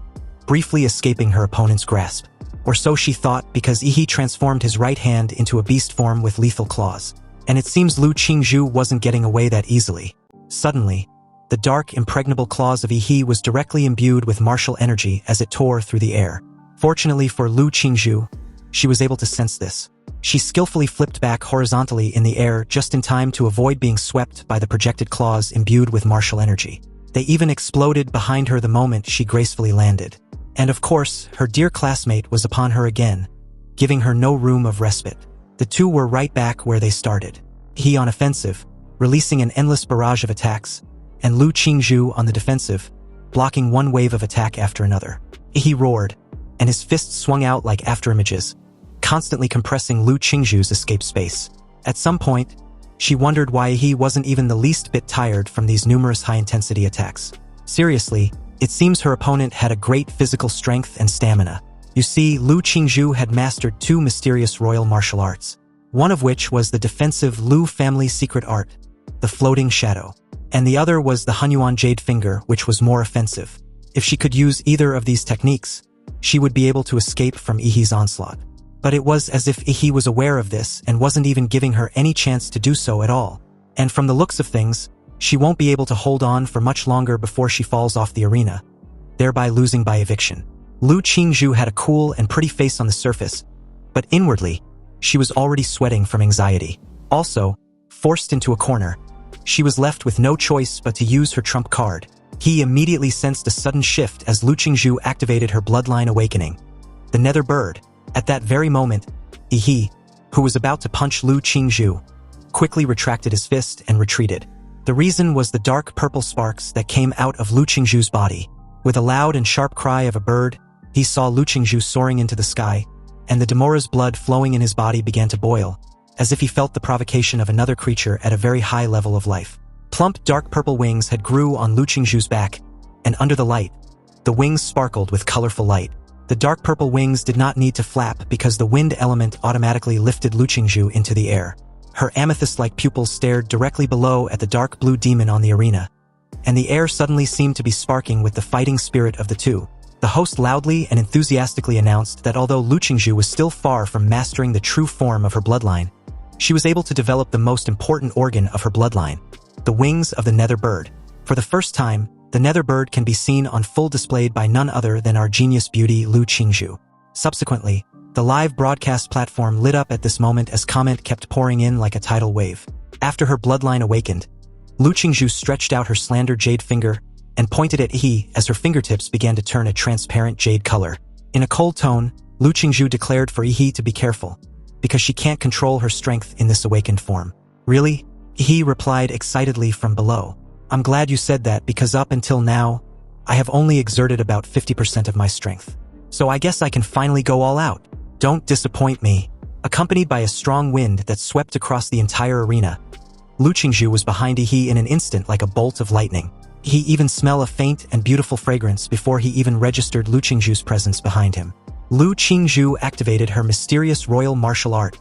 briefly escaping her opponent's grasp. Or so she thought, because Yi transformed his right hand into a beast form with lethal claws. And it seems Lu Qingzhu wasn't getting away that easily. Suddenly, the dark, impregnable claws of Yi was directly imbued with martial energy as it tore through the air. Fortunately for Lu Qingzhu, she was able to sense this. She skillfully flipped back horizontally in the air just in time to avoid being swept by the projected claws imbued with martial energy. They even exploded behind her the moment she gracefully landed. And of course, her dear classmate was upon her again, giving her no room of respite. The two were right back where they started. He on offensive, releasing an endless barrage of attacks, and Lu Qingzhu on the defensive, blocking one wave of attack after another. He roared, and his fists swung out like afterimages, constantly compressing Lu Qingzhu's escape space. At some point, she wondered why he wasn't even the least bit tired from these numerous high-intensity attacks. Seriously, it seems her opponent had a great physical strength and stamina. You see, Lu Qingzhu had mastered two mysterious royal martial arts, one of which was the defensive Lu family secret art, the floating shadow, and the other was the Hunyuan Jade Finger, which was more offensive. If she could use either of these techniques, she would be able to escape from Yi's onslaught. But it was as if Yi was aware of this and wasn't even giving her any chance to do so at all. And from the looks of things, she won't be able to hold on for much longer before she falls off the arena, thereby losing by eviction. Lu Qingzhu had a cool and pretty face on the surface, but inwardly, she was already sweating from anxiety. Also, forced into a corner, she was left with no choice but to use her trump card. He immediately sensed a sudden shift as Lu Qingzhu activated her bloodline awakening, the Nether Bird. At that very moment, Yi, who was about to punch Lu Qingzhu, quickly retracted his fist and retreated. The reason was the dark purple sparks that came out of Lu Qingzhu's body. With a loud and sharp cry of a bird, he saw Lu Qingzhu soaring into the sky, and the Demora's blood flowing in his body began to boil, as if he felt the provocation of another creature at a very high level of life. Plump dark purple wings had grew on Lu Qingzhu's back, and under the light, the wings sparkled with colorful light. The dark purple wings did not need to flap because the wind element automatically lifted Lu Qingzhu into the air. Her amethyst-like pupils stared directly below at the dark blue demon on the arena, and the air suddenly seemed to be sparking with the fighting spirit of the two. The host loudly and enthusiastically announced that although Lu Qingzhu was still far from mastering the true form of her bloodline, she was able to develop the most important organ of her bloodline, the wings of the Nether Bird. For the first time, the Nether Bird can be seen on full display by none other than our genius beauty Lu Qingzhu. Subsequently, the live broadcast platform lit up at this moment as comment kept pouring in like a tidal wave. After her bloodline awakened, Lu Qingzhu stretched out her slender jade finger and pointed at Yi as her fingertips began to turn a transparent jade color. In a cold tone, Lu Qingzhu declared for Yi to be careful, because she can't control her strength in this awakened form. Really? Yi replied excitedly from below. I'm glad you said that because up until now, I have only exerted about 50% of my strength. So I guess I can finally go all out. Don't disappoint me. Accompanied by a strong wind that swept across the entire arena, Lu Qingzhu was behind Yi in an instant like a bolt of lightning. He even smelled a faint and beautiful fragrance before he even registered Lu Qingzhu's presence behind him. Lu Qingzhu activated her mysterious royal martial art,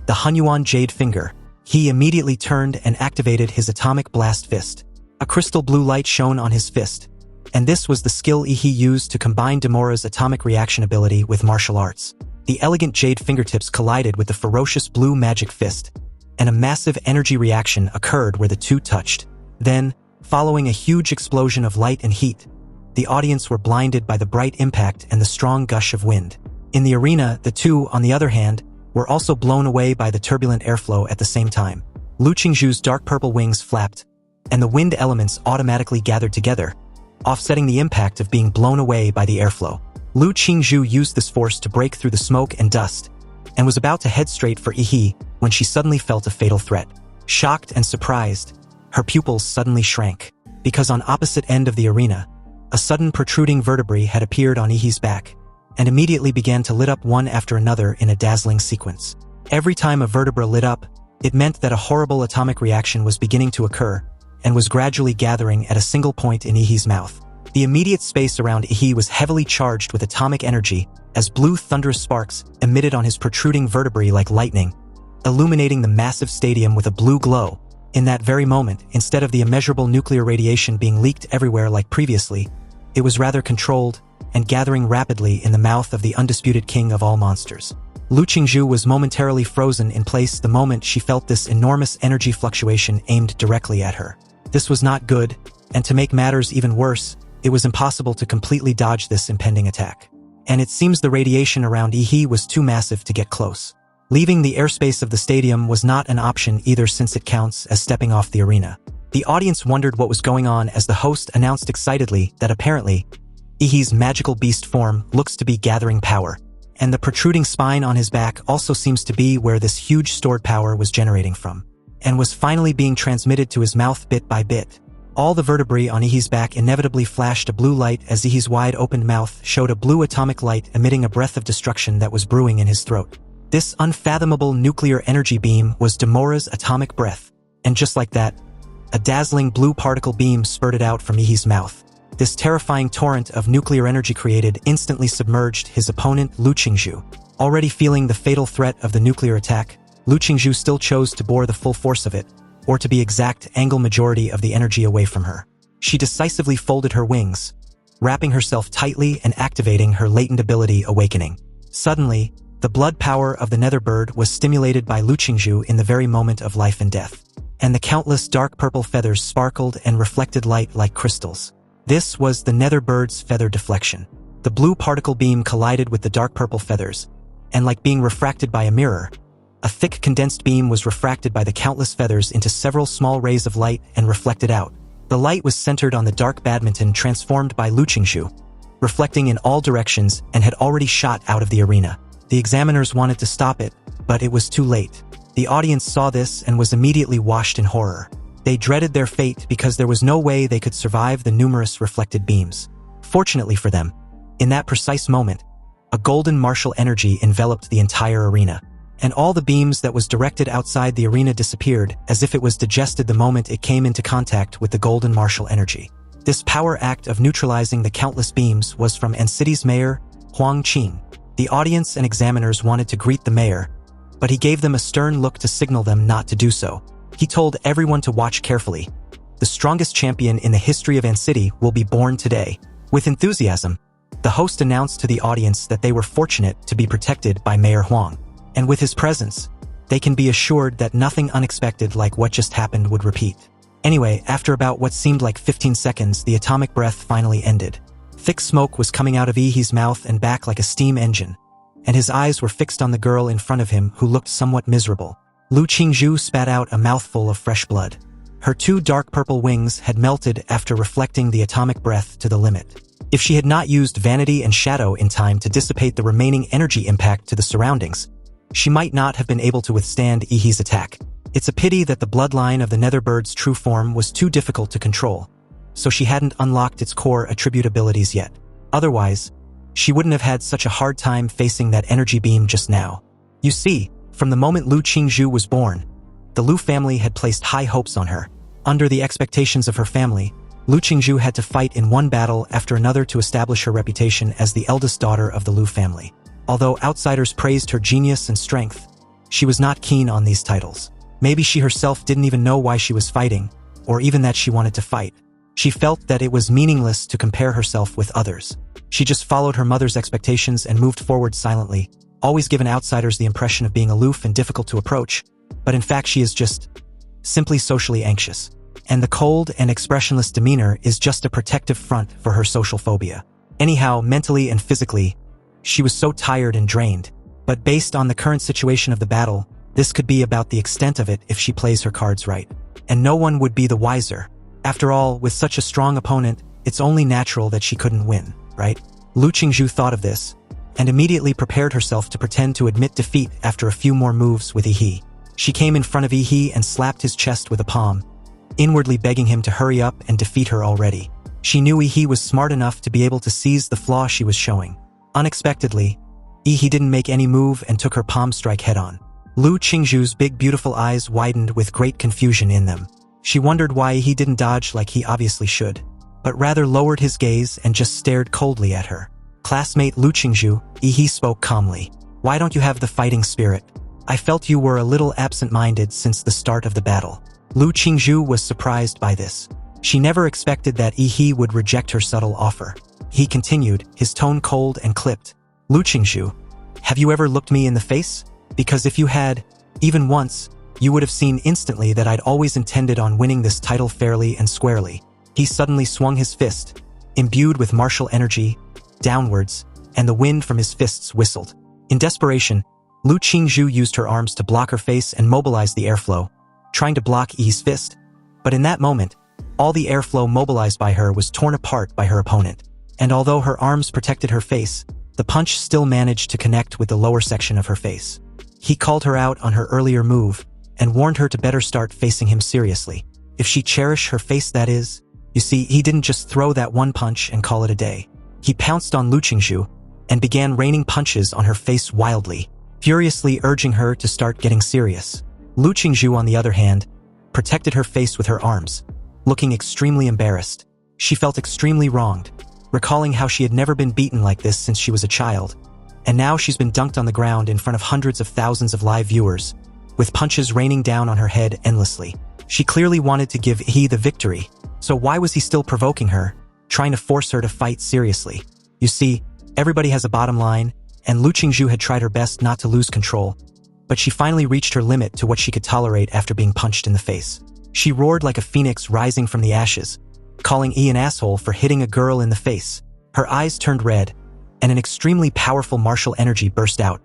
the Hunyuan Jade Finger. He immediately turned and activated his atomic blast fist. A crystal blue light shone on his fist, and this was the skill Yi used to combine Demora's atomic reaction ability with martial arts. The elegant jade fingertips collided with the ferocious blue magic fist, and a massive energy reaction occurred where the two touched. Then, following a huge explosion of light and heat, the audience were blinded by the bright impact and the strong gush of wind. In the arena, the two, on the other hand, were also blown away by the turbulent airflow at the same time. Lu Qingzhu's dark purple wings flapped, and the wind elements automatically gathered together, offsetting the impact of being blown away by the airflow. Lu Qingzhu used this force to break through the smoke and dust, and was about to head straight for Yi when she suddenly felt a fatal threat. Shocked and surprised, her pupils suddenly shrank, because on opposite end of the arena, a sudden protruding vertebrae had appeared on Yi's back, and immediately began to lit up one after another in a dazzling sequence. Every time a vertebra lit up, it meant that a horrible atomic reaction was beginning to occur, and was gradually gathering at a single point in Yi's mouth. The immediate space around Yi was heavily charged with atomic energy, as blue thunderous sparks emitted on his protruding vertebrae like lightning, illuminating the massive stadium with a blue glow. In that very moment, instead of the immeasurable nuclear radiation being leaked everywhere like previously, it was rather controlled and gathering rapidly in the mouth of the undisputed king of all monsters. Lu Qingzhu was momentarily frozen in place the moment she felt this enormous energy fluctuation aimed directly at her. This was not good, and to make matters even worse, it was impossible to completely dodge this impending attack. And it seems the radiation around Yi was too massive to get close. Leaving the airspace of the stadium was not an option either, since it counts as stepping off the arena. The audience wondered what was going on as the host announced excitedly that apparently, Yi's magical beast form looks to be gathering power, and the protruding spine on his back also seems to be where this huge stored power was generating from, and was finally being transmitted to his mouth bit by bit. All the vertebrae on Yi's back inevitably flashed a blue light as Yi's wide-opened mouth showed a blue atomic light emitting a breath of destruction that was brewing in his throat. This unfathomable nuclear energy beam was Demora's atomic breath, and just like that, a dazzling blue particle beam spurted out from Yi's mouth. This terrifying torrent of nuclear energy created instantly submerged his opponent Lu Qingzhu. Already feeling the fatal threat of the nuclear attack, Lu Qingzhu still chose to bore the full force of it, or to be exact, angle majority of the energy away from her. She decisively folded her wings, wrapping herself tightly and activating her latent ability Awakening. Suddenly, the blood power of the Netherbird was stimulated by Lu Qingzhu in the very moment of life and death, and the countless dark purple feathers sparkled and reflected light like crystals. This was the Netherbird's feather deflection. The blue particle beam collided with the dark purple feathers, and like being refracted by a mirror, a thick condensed beam was refracted by the countless feathers into several small rays of light and reflected out. The light was centered on the dark badminton transformed by Lu Qingzhu, reflecting in all directions, and had already shot out of the arena. The examiners wanted to stop it, but it was too late. The audience saw this and was immediately washed in horror. They dreaded their fate because there was no way they could survive the numerous reflected beams. Fortunately for them, in that precise moment, a golden martial energy enveloped the entire arena, and all the beams that was directed outside the arena disappeared as if it was digested the moment it came into contact with the golden martial energy. This power act of neutralizing the countless beams was from City's mayor, Huang Qing. The audience and examiners wanted to greet the mayor, but he gave them a stern look to signal them not to do so. He told everyone to watch carefully. The strongest champion in the history of City will be born today. With enthusiasm, the host announced to the audience that they were fortunate to be protected by Mayor Huang, and with his presence, they can be assured that nothing unexpected like what just happened would repeat. Anyway, after about what seemed like 15 seconds, the atomic breath finally ended. Thick smoke was coming out of Yi's mouth and back like a steam engine, and his eyes were fixed on the girl in front of him who looked somewhat miserable. Lu Qingzhu spat out a mouthful of fresh blood. Her two dark purple wings had melted after reflecting the atomic breath to the limit. If she had not used Vanity and Shadow in time to dissipate the remaining energy impact to the surroundings, she might not have been able to withstand Yi's attack. It's a pity that the bloodline of the Netherbird's true form was too difficult to control, so she hadn't unlocked its core attribute abilities yet. Otherwise, she wouldn't have had such a hard time facing that energy beam just now. You see, from the moment Lu Qingzhu was born, the Lu family had placed high hopes on her. Under the expectations of her family, Lu Qingzhu had to fight in one battle after another to establish her reputation as the eldest daughter of the Lu family. Although outsiders praised her genius and strength, she was not keen on these titles. Maybe she herself didn't even know why she was fighting, or even that she wanted to fight. She felt that it was meaningless to compare herself with others. She just followed her mother's expectations and moved forward silently, always giving outsiders the impression of being aloof and difficult to approach, but in fact she is just simply socially anxious. And the cold and expressionless demeanor is just a protective front for her social phobia. Anyhow, mentally and physically, she was so tired and drained, But based on the current situation of the battle, this could be about the extent of it if she plays her cards right. And no one would be the wiser. After all, with such a strong opponent, it's only natural that she couldn't win, right? Lu Qingzhu thought of this, and immediately prepared herself to pretend to admit defeat after a few more moves with Yi. She came in front of Yi and slapped his chest with a palm, inwardly begging him to hurry up and defeat her already. She knew Yi was smart enough to be able to seize the flaw she was showing. Unexpectedly, Yi didn't make any move and took her palm strike head-on. Lu Qingzhu's big beautiful eyes widened with great confusion in them. She wondered why he didn't dodge like he obviously should, but rather lowered his gaze and just stared coldly at her. Classmate Lu Qingzhu, Yi spoke calmly. Why don't you have the fighting spirit? I felt you were a little absent-minded since the start of the battle. Lu Qingzhu was surprised by this. She never expected that Yi would reject her subtle offer. He continued, his tone cold and clipped. Lu Qingzhu, have you ever looked me in the face? Because if you had, even once, you would have seen instantly that I'd always intended on winning this title fairly and squarely. He suddenly swung his fist, imbued with martial energy, downwards, and the wind from his fists whistled. In desperation, Lu Qingzhu used her arms to block her face and mobilize the airflow, trying to block Yi's fist. But in that moment, all the airflow mobilized by her was torn apart by her opponent. And although her arms protected her face, the punch still managed to connect with the lower section of her face. He called her out on her earlier move and warned her to better start facing him seriously. If she cherished her face, that is. You see, he didn't just throw that one punch and call it a day. He pounced on Lu Qingzhu and began raining punches on her face wildly, furiously urging her to start getting serious. Lu Qingzhu, on the other hand, protected her face with her arms, looking extremely embarrassed. She felt extremely wronged, recalling how she had never been beaten like this since she was a child. And now she's been dunked on the ground in front of hundreds of thousands of live viewers, with punches raining down on her head endlessly. She clearly wanted to give Yi the victory, so why was he still provoking her, trying to force her to fight seriously? You see, everybody has a bottom line, and Lu Qingzhu had tried her best not to lose control, but she finally reached her limit to what she could tolerate after being punched in the face. She roared like a phoenix rising from the ashes, calling Yi an asshole for hitting a girl in the face. Her eyes turned red, and an extremely powerful martial energy burst out,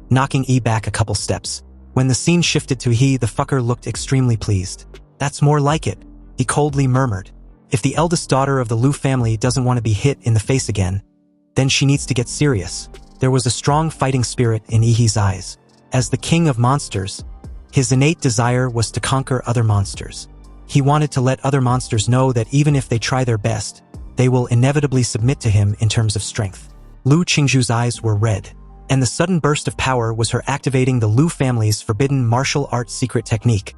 knocking Yi back a couple steps. When the scene shifted to Yi, the fucker looked extremely pleased. That's more like it, he coldly murmured. If the eldest daughter of the Lu family doesn't want to be hit in the face again, then she needs to get serious. There was a strong fighting spirit in Yi's eyes. As the king of monsters, his innate desire was to conquer other monsters. He wanted to let other monsters know that even if they try their best, they will inevitably submit to him in terms of strength. Lu Qingzhu's eyes were red, and the sudden burst of power was her activating the Lu family's forbidden martial arts secret technique,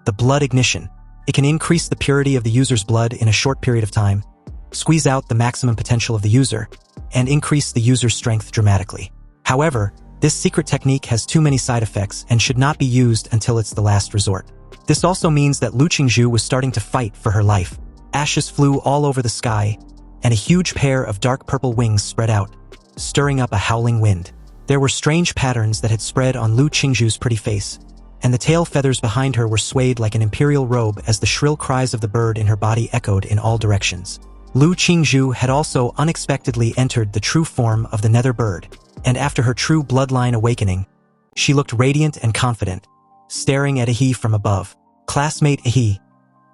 the blood ignition. It can increase the purity of the user's blood in a short period of time, squeeze out the maximum potential of the user, and increase the user's strength dramatically. However, this secret technique has too many side effects and should not be used until it's the last resort. This also means that Lu Qingzhu was starting to fight for her life. Ashes flew all over the sky, and a huge pair of dark purple wings spread out, stirring up a howling wind. There were strange patterns that had spread on Lu Qingzhu's pretty face, and the tail feathers behind her were swayed like an imperial robe as the shrill cries of the bird in her body echoed in all directions. Lu Qingzhu had also unexpectedly entered the true form of the nether bird, and after her true bloodline awakening, she looked radiant and confident, staring at Yi from above. Classmate Yi,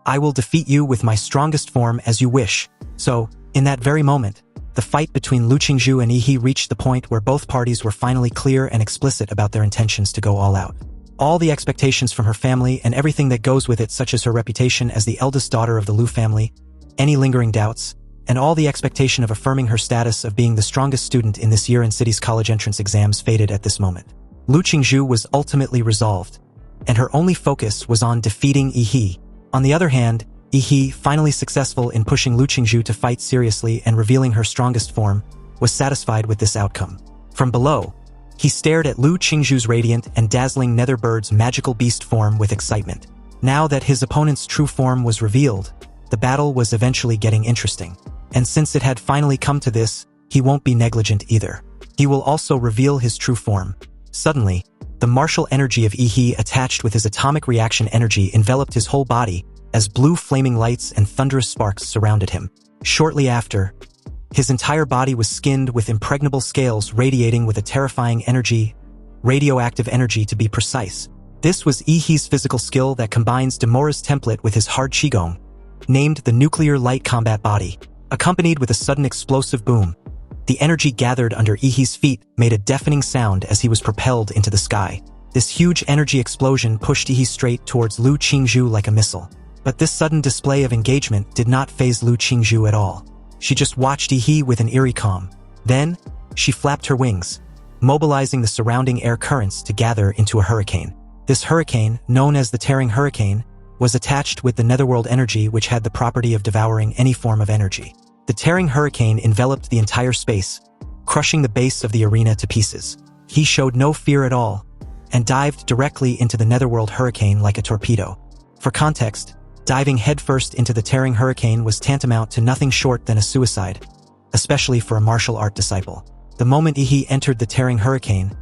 I will defeat you with my strongest form as you wish. So, in that very moment, the fight between Lu Qingzhu and Yi reached the point where both parties were finally clear and explicit about their intentions to go all out. All the expectations from her family and everything that goes with it, such as her reputation as the eldest daughter of the Lu family, any lingering doubts, and all the expectation of affirming her status of being the strongest student in this year in city's college entrance exams faded at this moment. Lu Qingzhu was ultimately resolved, and her only focus was on defeating Yi. On the other hand, Yi, finally successful in pushing Lu Qingzhu to fight seriously and revealing her strongest form, was satisfied with this outcome. From below, he stared at Lu Qingzhu's radiant and dazzling nether bird's magical beast form with excitement. Now that his opponent's true form was revealed, the battle was eventually getting interesting. And since it had finally come to this, he won't be negligent either. He will also reveal his true form. Suddenly, the martial energy of Yi attached with his atomic reaction energy enveloped his whole body as blue flaming lights and thunderous sparks surrounded him. Shortly after, his entire body was skinned with impregnable scales radiating with a terrifying energy, radioactive energy to be precise. This was Ihi's physical skill that combines Demora's template with his hard qigong, named the Nuclear Light Combat Body. Accompanied with a sudden explosive boom, the energy gathered under Ihi's feet made a deafening sound as he was propelled into the sky. This huge energy explosion pushed Ihi straight towards Lu Qingzhu like a missile. But this sudden display of engagement did not faze Lu Qingzhu at all. She just watched Ihi with an eerie calm. Then, she flapped her wings, mobilizing the surrounding air currents to gather into a hurricane. This hurricane, known as the Tearing Hurricane, was attached with the netherworld energy which had the property of devouring any form of energy. The Tearing Hurricane enveloped the entire space, crushing the base of the arena to pieces. He showed no fear at all, and dived directly into the netherworld hurricane like a torpedo. For context, diving headfirst into the Tearing Hurricane was tantamount to nothing short than a suicide, especially for a martial art disciple. The moment Ihi entered the Tearing Hurricane,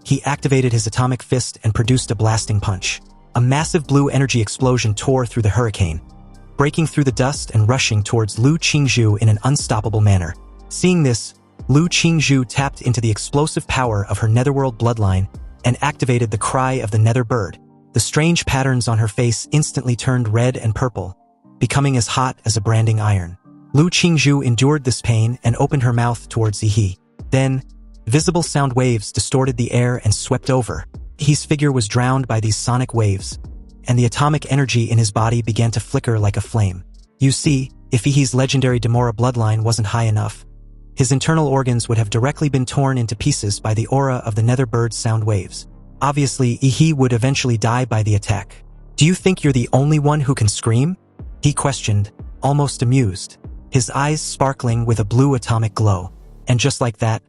he activated his atomic fist and produced a blasting punch. A massive blue energy explosion tore through the hurricane, breaking through the dust and rushing towards Lu Qingzhu in an unstoppable manner. Seeing this, Lu Qingzhu tapped into the explosive power of her netherworld bloodline and activated the cry of the nether bird. The strange patterns on her face instantly turned red and purple, becoming as hot as a branding iron. Lu Qingzhu endured this pain and opened her mouth towards Ihi. Then, visible sound waves distorted the air and swept over. Ihi's figure was drowned by these sonic waves, and the atomic energy in his body began to flicker like a flame. You see, if Ihi's legendary Demora bloodline wasn't high enough, his internal organs would have directly been torn into pieces by the aura of the nether bird's sound waves. Obviously, Ihi would eventually die by the attack. "Do you think you're the only one who can scream?" he questioned, almost amused, his eyes sparkling with a blue atomic glow. And just like that,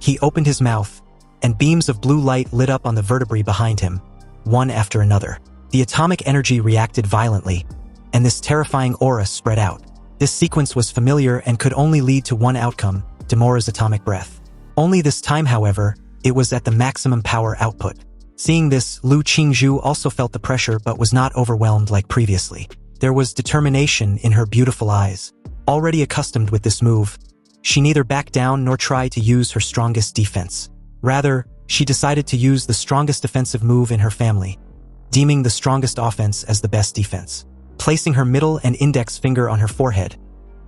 he opened his mouth, and beams of blue light lit up on the vertebrae behind him, one after another. The atomic energy reacted violently, and this terrifying aura spread out. This sequence was familiar and could only lead to one outcome, Demora's atomic breath. Only this time, however, it was at the maximum power output. Seeing this, Lu Qingzhu also felt the pressure but was not overwhelmed like previously. There was determination in her beautiful eyes. Already accustomed with this move, she neither backed down nor tried to use her strongest defense. Rather, she decided to use the strongest defensive move in her family, deeming the strongest offense as the best defense. Placing her middle and index finger on her forehead,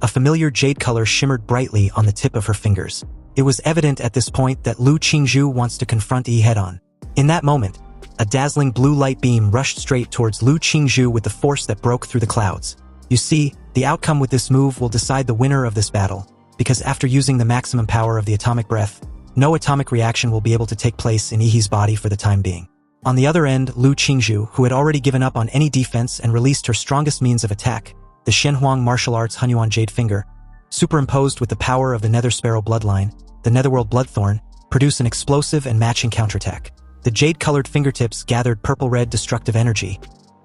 a familiar jade color shimmered brightly on the tip of her fingers. It was evident at this point that Lu Qingzhu wants to confront Yi head-on. In that moment, a dazzling blue light beam rushed straight towards Lu Qingzhu with the force that broke through the clouds. You see, the outcome with this move will decide the winner of this battle, because after using the maximum power of the atomic breath, no atomic reaction will be able to take place in Ihi's body for the time being. On the other end, Lu Qingzhu, who had already given up on any defense and released her strongest means of attack, the Shenhuang martial arts Hunyuan Jade Finger, superimposed with the power of the Nether Sparrow bloodline, the Netherworld Bloodthorn, produced an explosive and matching counterattack. The jade-colored fingertips gathered purple-red destructive energy,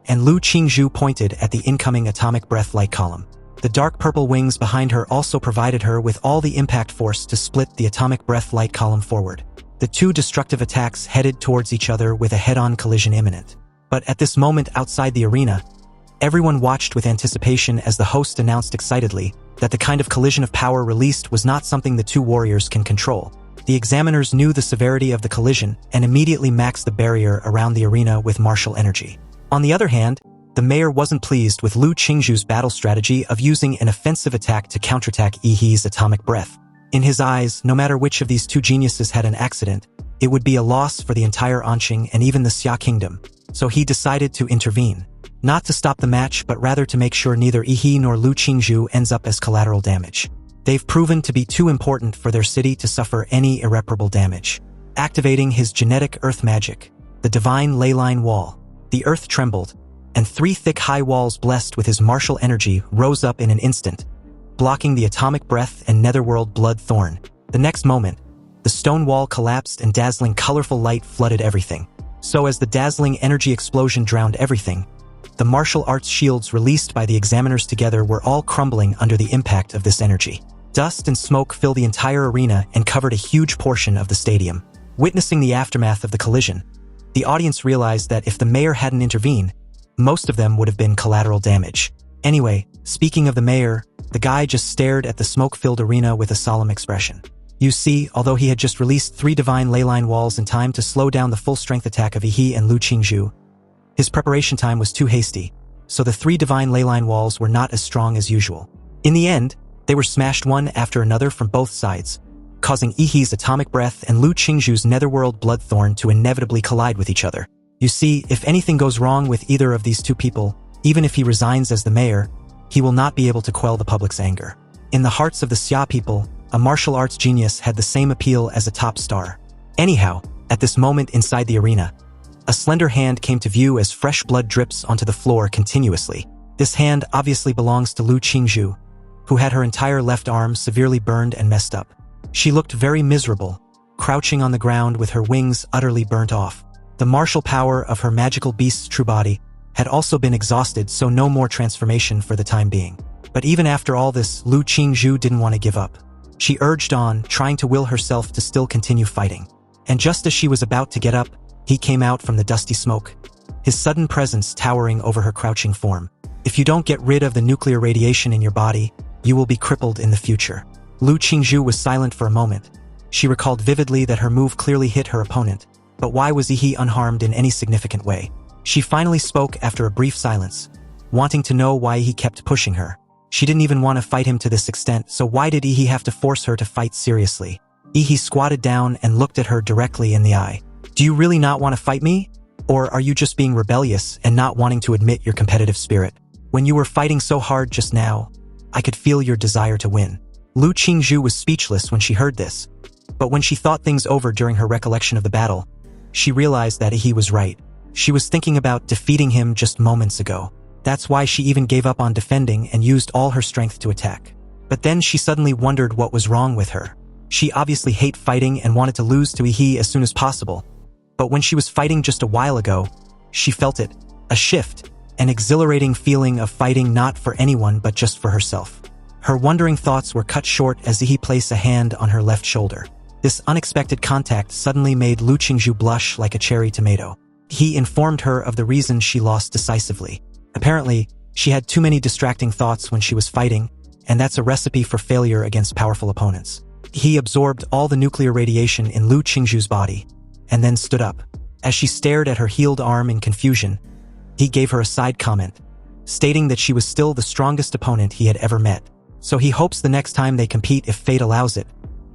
and Lu Qingzhu pointed at the incoming atomic breath light column. The dark purple wings behind her also provided her with all the impact force to split the atomic breath light column forward. The two destructive attacks headed towards each other with a head-on collision imminent. But at this moment outside the arena, everyone watched with anticipation as the host announced excitedly that the kind of collision of power released was not something the two warriors can control. The examiners knew the severity of the collision and immediately maxed the barrier around the arena with martial energy. On the other hand, the mayor wasn't pleased with Lu Qingzhu's battle strategy of using an offensive attack to counterattack Yihi's atomic breath. In his eyes, no matter which of these two geniuses had an accident, it would be a loss for the entire Anqing and even the Xia Kingdom, so he decided to intervene. Not to stop the match, but rather to make sure neither Yihi nor Lu Qingzhu ends up as collateral damage. They've proven to be too important for their city to suffer any irreparable damage. Activating his genetic earth magic, the divine leyline wall, the earth trembled, and three thick high walls blessed with his martial energy rose up in an instant, blocking the atomic breath and netherworld blood thorn. The next moment, the stone wall collapsed and dazzling colorful light flooded everything. So as the dazzling energy explosion drowned everything, the martial arts shields released by the examiners together were all crumbling under the impact of this energy. Dust and smoke filled the entire arena and covered a huge portion of the stadium. Witnessing the aftermath of the collision, the audience realized that if the mayor hadn't intervened, most of them would have been collateral damage. Anyway, speaking of the mayor, the guy just stared at the smoke-filled arena with a solemn expression. You see, although he had just released 3 divine leyline walls in time to slow down the full-strength attack of Yi and Lu Qingzhu, his preparation time was too hasty, so the 3 divine leyline walls were not as strong as usual. In the end, they were smashed one after another from both sides, causing Yi's atomic breath and Lu Qingzhu's netherworld bloodthorn to inevitably collide with each other. You see, if anything goes wrong with either of these 2 people, even if he resigns as the mayor, he will not be able to quell the public's anger. In the hearts of the Xia people, a martial arts genius had the same appeal as a top star. Anyhow, at this moment inside the arena, a slender hand came to view as fresh blood drips onto the floor continuously. This hand obviously belongs to Lu Qingzhu, who had her entire left arm severely burned and messed up. She looked very miserable, crouching on the ground with her wings utterly burnt off. The martial power of her magical beast's true body had also been exhausted, so no more transformation for the time being. But even after all this, Lu Qingzhu didn't want to give up. She urged on, trying to will herself to still continue fighting. And just as she was about to get up, he came out from the dusty smoke, his sudden presence towering over her crouching form. If you don't get rid of the nuclear radiation in your body, you will be crippled in the future. Lu Qingzhu was silent for a moment. She recalled vividly that her move clearly hit her opponent, but why was Yi unharmed in any significant way? She finally spoke after a brief silence, wanting to know why he kept pushing her. She didn't even want to fight him to this extent, so why did Yi have to force her to fight seriously? Yi squatted down and looked at her directly in the eye. Do you really not want to fight me? Or are you just being rebellious and not wanting to admit your competitive spirit? When you were fighting so hard just now, I could feel your desire to win. Lu Qingzhu was speechless when she heard this, but when she thought things over during her recollection of the battle, she realized that Yi was right. She was thinking about defeating him just moments ago. That's why she even gave up on defending and used all her strength to attack. But then she suddenly wondered what was wrong with her. She obviously hated fighting and wanted to lose to Yi as soon as possible. But when she was fighting just a while ago, she felt it, a shift, an exhilarating feeling of fighting not for anyone but just for herself. Her wondering thoughts were cut short as Yi placed a hand on her left shoulder. This unexpected contact suddenly made Lu Qingzhu blush like a cherry tomato. He informed her of the reason she lost decisively. Apparently, she had too many distracting thoughts when she was fighting, and that's a recipe for failure against powerful opponents. He absorbed all the nuclear radiation in Lu Qingzhu's body, and then stood up. As she stared at her healed arm in confusion, he gave her a side comment, stating that she was still the strongest opponent he had ever met. So he hopes the next time they compete, if fate allows it,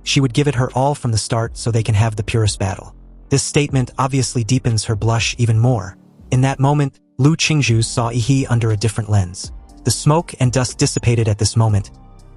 she would give it her all from the start so they can have the purest battle. This statement obviously deepens her blush even more. In that moment, Lu Qingzhu saw Yi under a different lens. The smoke and dust dissipated at this moment,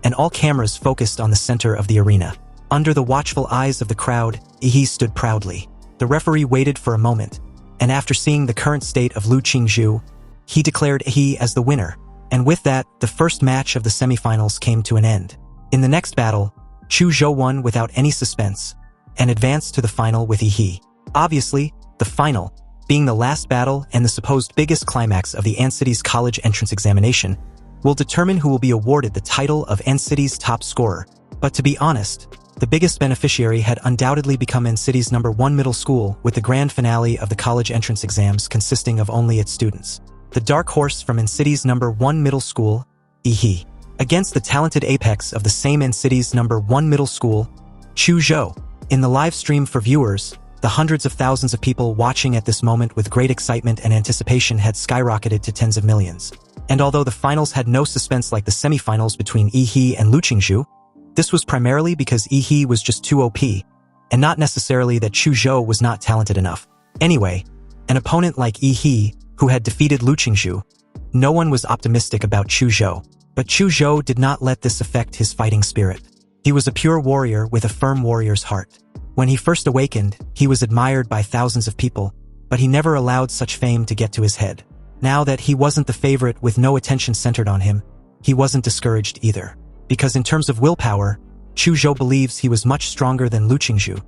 and all cameras focused on the center of the arena. Under the watchful eyes of the crowd, Yi stood proudly. The referee waited for a moment, and after seeing the current state of Lu Qingzhu, he declared Yi as the winner. And with that, the first match of the semifinals came to an end. In the next battle, Chu Zhou won without any suspense, and advanced to the final with Yi. Obviously, the final, being the last battle and the supposed biggest climax of the N-City's college entrance examination, will determine who will be awarded the title of N-City's top scorer. But to be honest, the biggest beneficiary had undoubtedly become N-City's #1 middle school, with the grand finale of the college entrance exams consisting of only its students. The dark horse from N-City's #1 middle school, Yi, against the talented apex of the same N-City's #1 middle school, Chu Zhou. In the live stream for viewers, the hundreds of thousands of people watching at this moment with great excitement and anticipation had skyrocketed to tens of millions. And although the finals had no suspense like the semifinals between Yi and Lu Qingzhu, this was primarily because Yi was just too OP, and not necessarily that Chu Zhou was not talented enough. Anyway, an opponent like Yi, who had defeated Lu Qingzhu, no one was optimistic about Chu Zhou. But Chu Zhou did not let this affect his fighting spirit. He was a pure warrior with a firm warrior's heart. When he first awakened, he was admired by thousands of people, but he never allowed such fame to get to his head. Now that he wasn't the favorite with no attention centered on him, he wasn't discouraged either. Because in terms of willpower, Chu Zhou believes he was much stronger than Lu Qingzhu,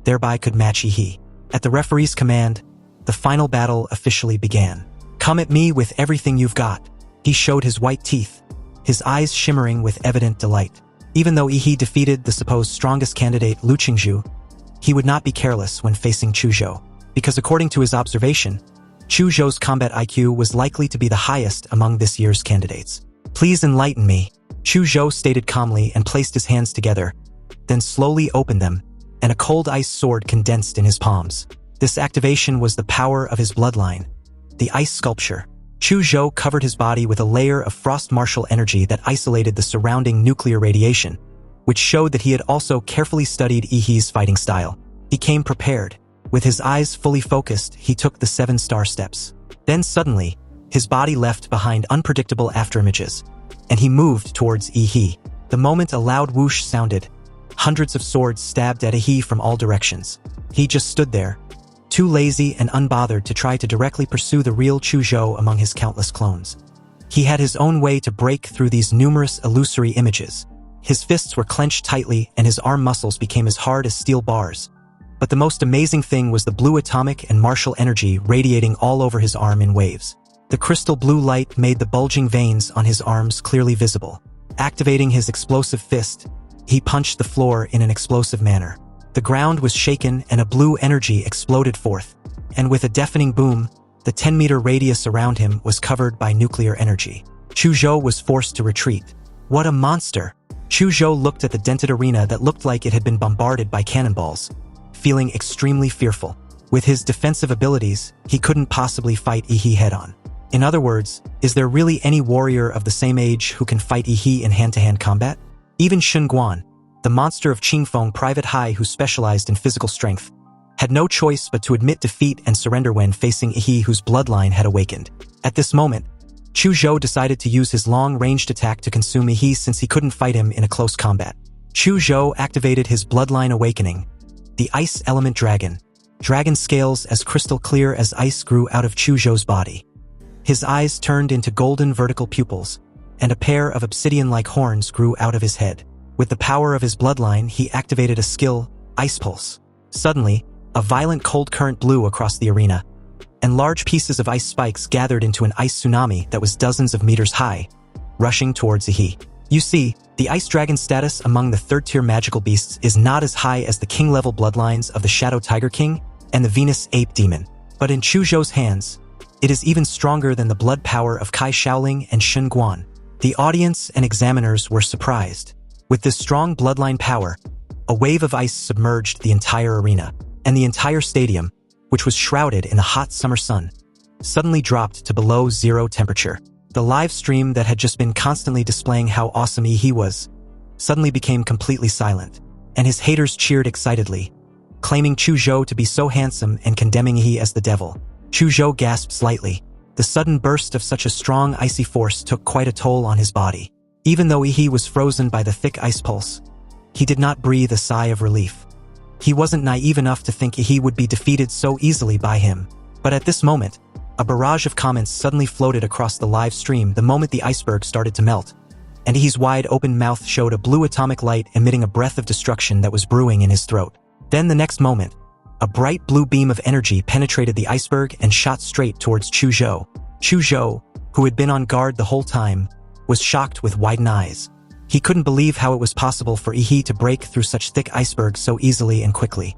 thereby could match Yi. At the referee's command, the final battle officially began. "Come at me with everything you've got." He showed his white teeth, his eyes shimmering with evident delight. Even though Yi defeated the supposed strongest candidate, Lu Qingzhu, he would not be careless when facing Chu Zhou, because according to his observation, Chu Zhou's combat IQ was likely to be the highest among this year's candidates. "Please enlighten me," Chu Zhou stated calmly and placed his hands together, then slowly opened them, and a cold ice sword condensed in his palms. This activation was the power of his bloodline, the ice sculpture. Chu Zhou covered his body with a layer of frost martial energy that isolated the surrounding nuclear radiation, which showed that he had also carefully studied Yihee's fighting style. He came prepared. With his eyes fully focused, he took the 7-star steps. Then suddenly, his body left behind unpredictable afterimages, and he moved towards Yihee. The moment a loud whoosh sounded, hundreds of swords stabbed at Yihee from all directions. He just stood there, too lazy and unbothered to try to directly pursue the real Chu Zhou among his countless clones. He had his own way to break through these numerous illusory images. His fists were clenched tightly and his arm muscles became as hard as steel bars. But the most amazing thing was the blue atomic and martial energy radiating all over his arm in waves. The crystal blue light made the bulging veins on his arms clearly visible. Activating his explosive fist, he punched the floor in an explosive manner. The ground was shaken and a blue energy exploded forth, and with a deafening boom, the 10-meter radius around him was covered by nuclear energy. Chu Zhou was forced to retreat. What a monster! Chu Zhou looked at the dented arena that looked like it had been bombarded by cannonballs, feeling extremely fearful. With his defensive abilities, he couldn't possibly fight Yihee head-on. In other words, is there really any warrior of the same age who can fight Yihee in hand-to-hand combat? Even Shen Guan, the monster of Qingfeng Private High who specialized in physical strength, had no choice but to admit defeat and surrender when facing Yihee whose bloodline had awakened. At this moment, Chu Zhou decided to use his long-ranged attack to consume Yihee since he couldn't fight him in a close combat. Chu Zhou activated his bloodline awakening, the Ice Element Dragon. Dragon scales as crystal clear as ice grew out of Chu Zhou's body. His eyes turned into golden vertical pupils, and a pair of obsidian-like horns grew out of his head. With the power of his bloodline, he activated a skill, Ice Pulse. Suddenly, a violent cold current blew across the arena, and large pieces of ice spikes gathered into an ice tsunami that was dozens of meters high, rushing towards Yihee. You see, the Ice Dragon status among the third-tier magical beasts is not as high as the king-level bloodlines of the Shadow Tiger King and the Venus Ape Demon. But in Chu Zhou's hands, it is even stronger than the blood power of Kai Shaoling and Shen Guan. The audience and examiners were surprised. With this strong bloodline power, a wave of ice submerged the entire arena, and the entire stadium, which was shrouded in the hot summer sun, suddenly dropped to below zero temperature. The live stream that had just been constantly displaying how awesome Yihee was, suddenly became completely silent, and his haters cheered excitedly, claiming Chu Zhou to be so handsome and condemning Yihee as the devil. Chu Zhou gasped slightly. The sudden burst of such a strong icy force took quite a toll on his body. Even though Yihee was frozen by the thick ice pulse, he did not breathe a sigh of relief. He wasn't naive enough to think Yihee would be defeated so easily by him. But at this moment, a barrage of comments suddenly floated across the live stream the moment the iceberg started to melt, and Yihee's wide-open mouth showed a blue atomic light emitting a breath of destruction that was brewing in his throat. Then the next moment, a bright blue beam of energy penetrated the iceberg and shot straight towards Chu Zhou. Chu Zhou, who had been on guard the whole time, was shocked with widened eyes. He couldn't believe how it was possible for Yihee to break through such thick icebergs so easily and quickly.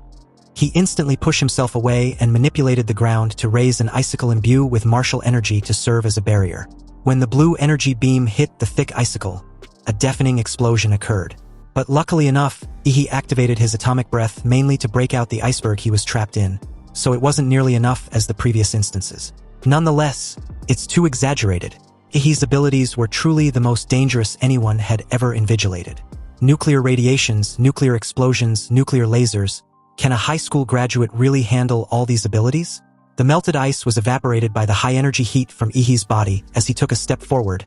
He instantly pushed himself away and manipulated the ground to raise an icicle imbue with martial energy to serve as a barrier. When the blue energy beam hit the thick icicle, a deafening explosion occurred. But luckily enough, Yihee activated his atomic breath mainly to break out the iceberg he was trapped in, so it wasn't nearly enough as the previous instances. Nonetheless, it's too exaggerated. Yihee's abilities were truly the most dangerous anyone had ever invigilated. Nuclear radiations, nuclear explosions, nuclear lasers. Can a high school graduate really handle all these abilities? The melted ice was evaporated by the high-energy heat from Yihee's body as he took a step forward,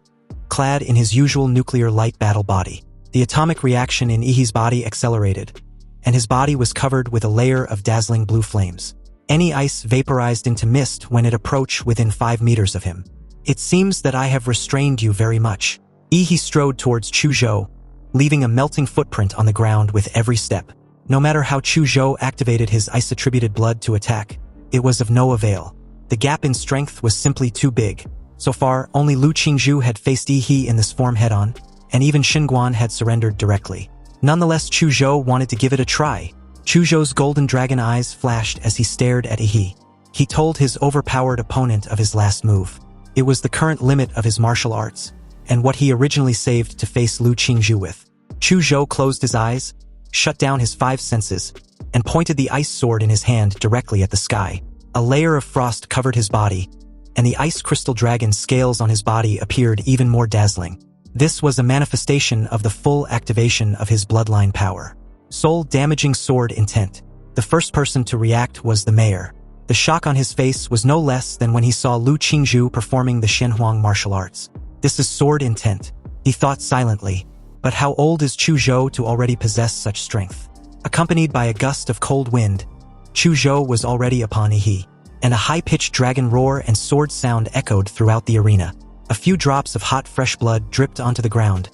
clad in his usual nuclear light battle body. The atomic reaction in Yihee's body accelerated, and his body was covered with a layer of dazzling blue flames. Any ice vaporized into mist when it approached within 5 meters of him. It seems that I have restrained you very much. Yihee strode towards Chu Zhou, leaving a melting footprint on the ground with every step. No matter how Chu Zhou activated his ice-attributed blood to attack, it was of no avail. The gap in strength was simply too big. So far, only Lu Qingzhu had faced Yihee in this form head-on, and even Shen Guan had surrendered directly. Nonetheless, Chu Zhou wanted to give it a try. Chu Zhou's golden dragon eyes flashed as he stared at Yihee. He told his overpowered opponent of his last move. It was the current limit of his martial arts, and what he originally saved to face Lu Qingzhu with. Chu Zhou closed his eyes, shut down his 5 senses, and pointed the ice sword in his hand directly at the sky. A layer of frost covered his body, and the ice crystal dragon scales on his body appeared even more dazzling. This was a manifestation of the full activation of his bloodline power. Soul-damaging sword intent. The first person to react was the mayor. The shock on his face was no less than when he saw Lu Qingzhu performing the Shenhuang martial arts. This is sword intent, he thought silently. But how old is Chu Zhou to already possess such strength? Accompanied by a gust of cold wind, Chu Zhou was already upon Yi, and a high-pitched dragon roar and sword sound echoed throughout the arena. A few drops of hot fresh blood dripped onto the ground,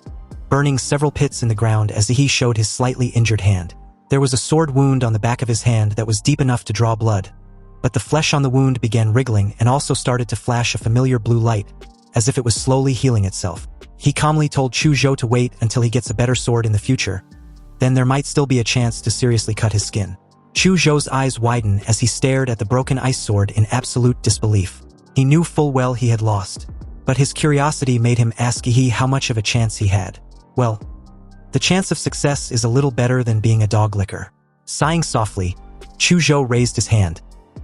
burning several pits in the ground as Yi showed his slightly injured hand. There was a sword wound on the back of his hand that was deep enough to draw blood, but the flesh on the wound began wriggling and also started to flash a familiar blue light, as if it was slowly healing itself. He calmly told Chu Zhou to wait until he gets a better sword in the future. Then there might still be a chance to seriously cut his skin. Chu Zhou's eyes widened as he stared at the broken ice sword in absolute disbelief. He knew full well he had lost, but his curiosity made him ask Yi how much of a chance he had. Well, the chance of success is a little better than being a dog licker. Sighing softly, Chu Zhou raised his hand,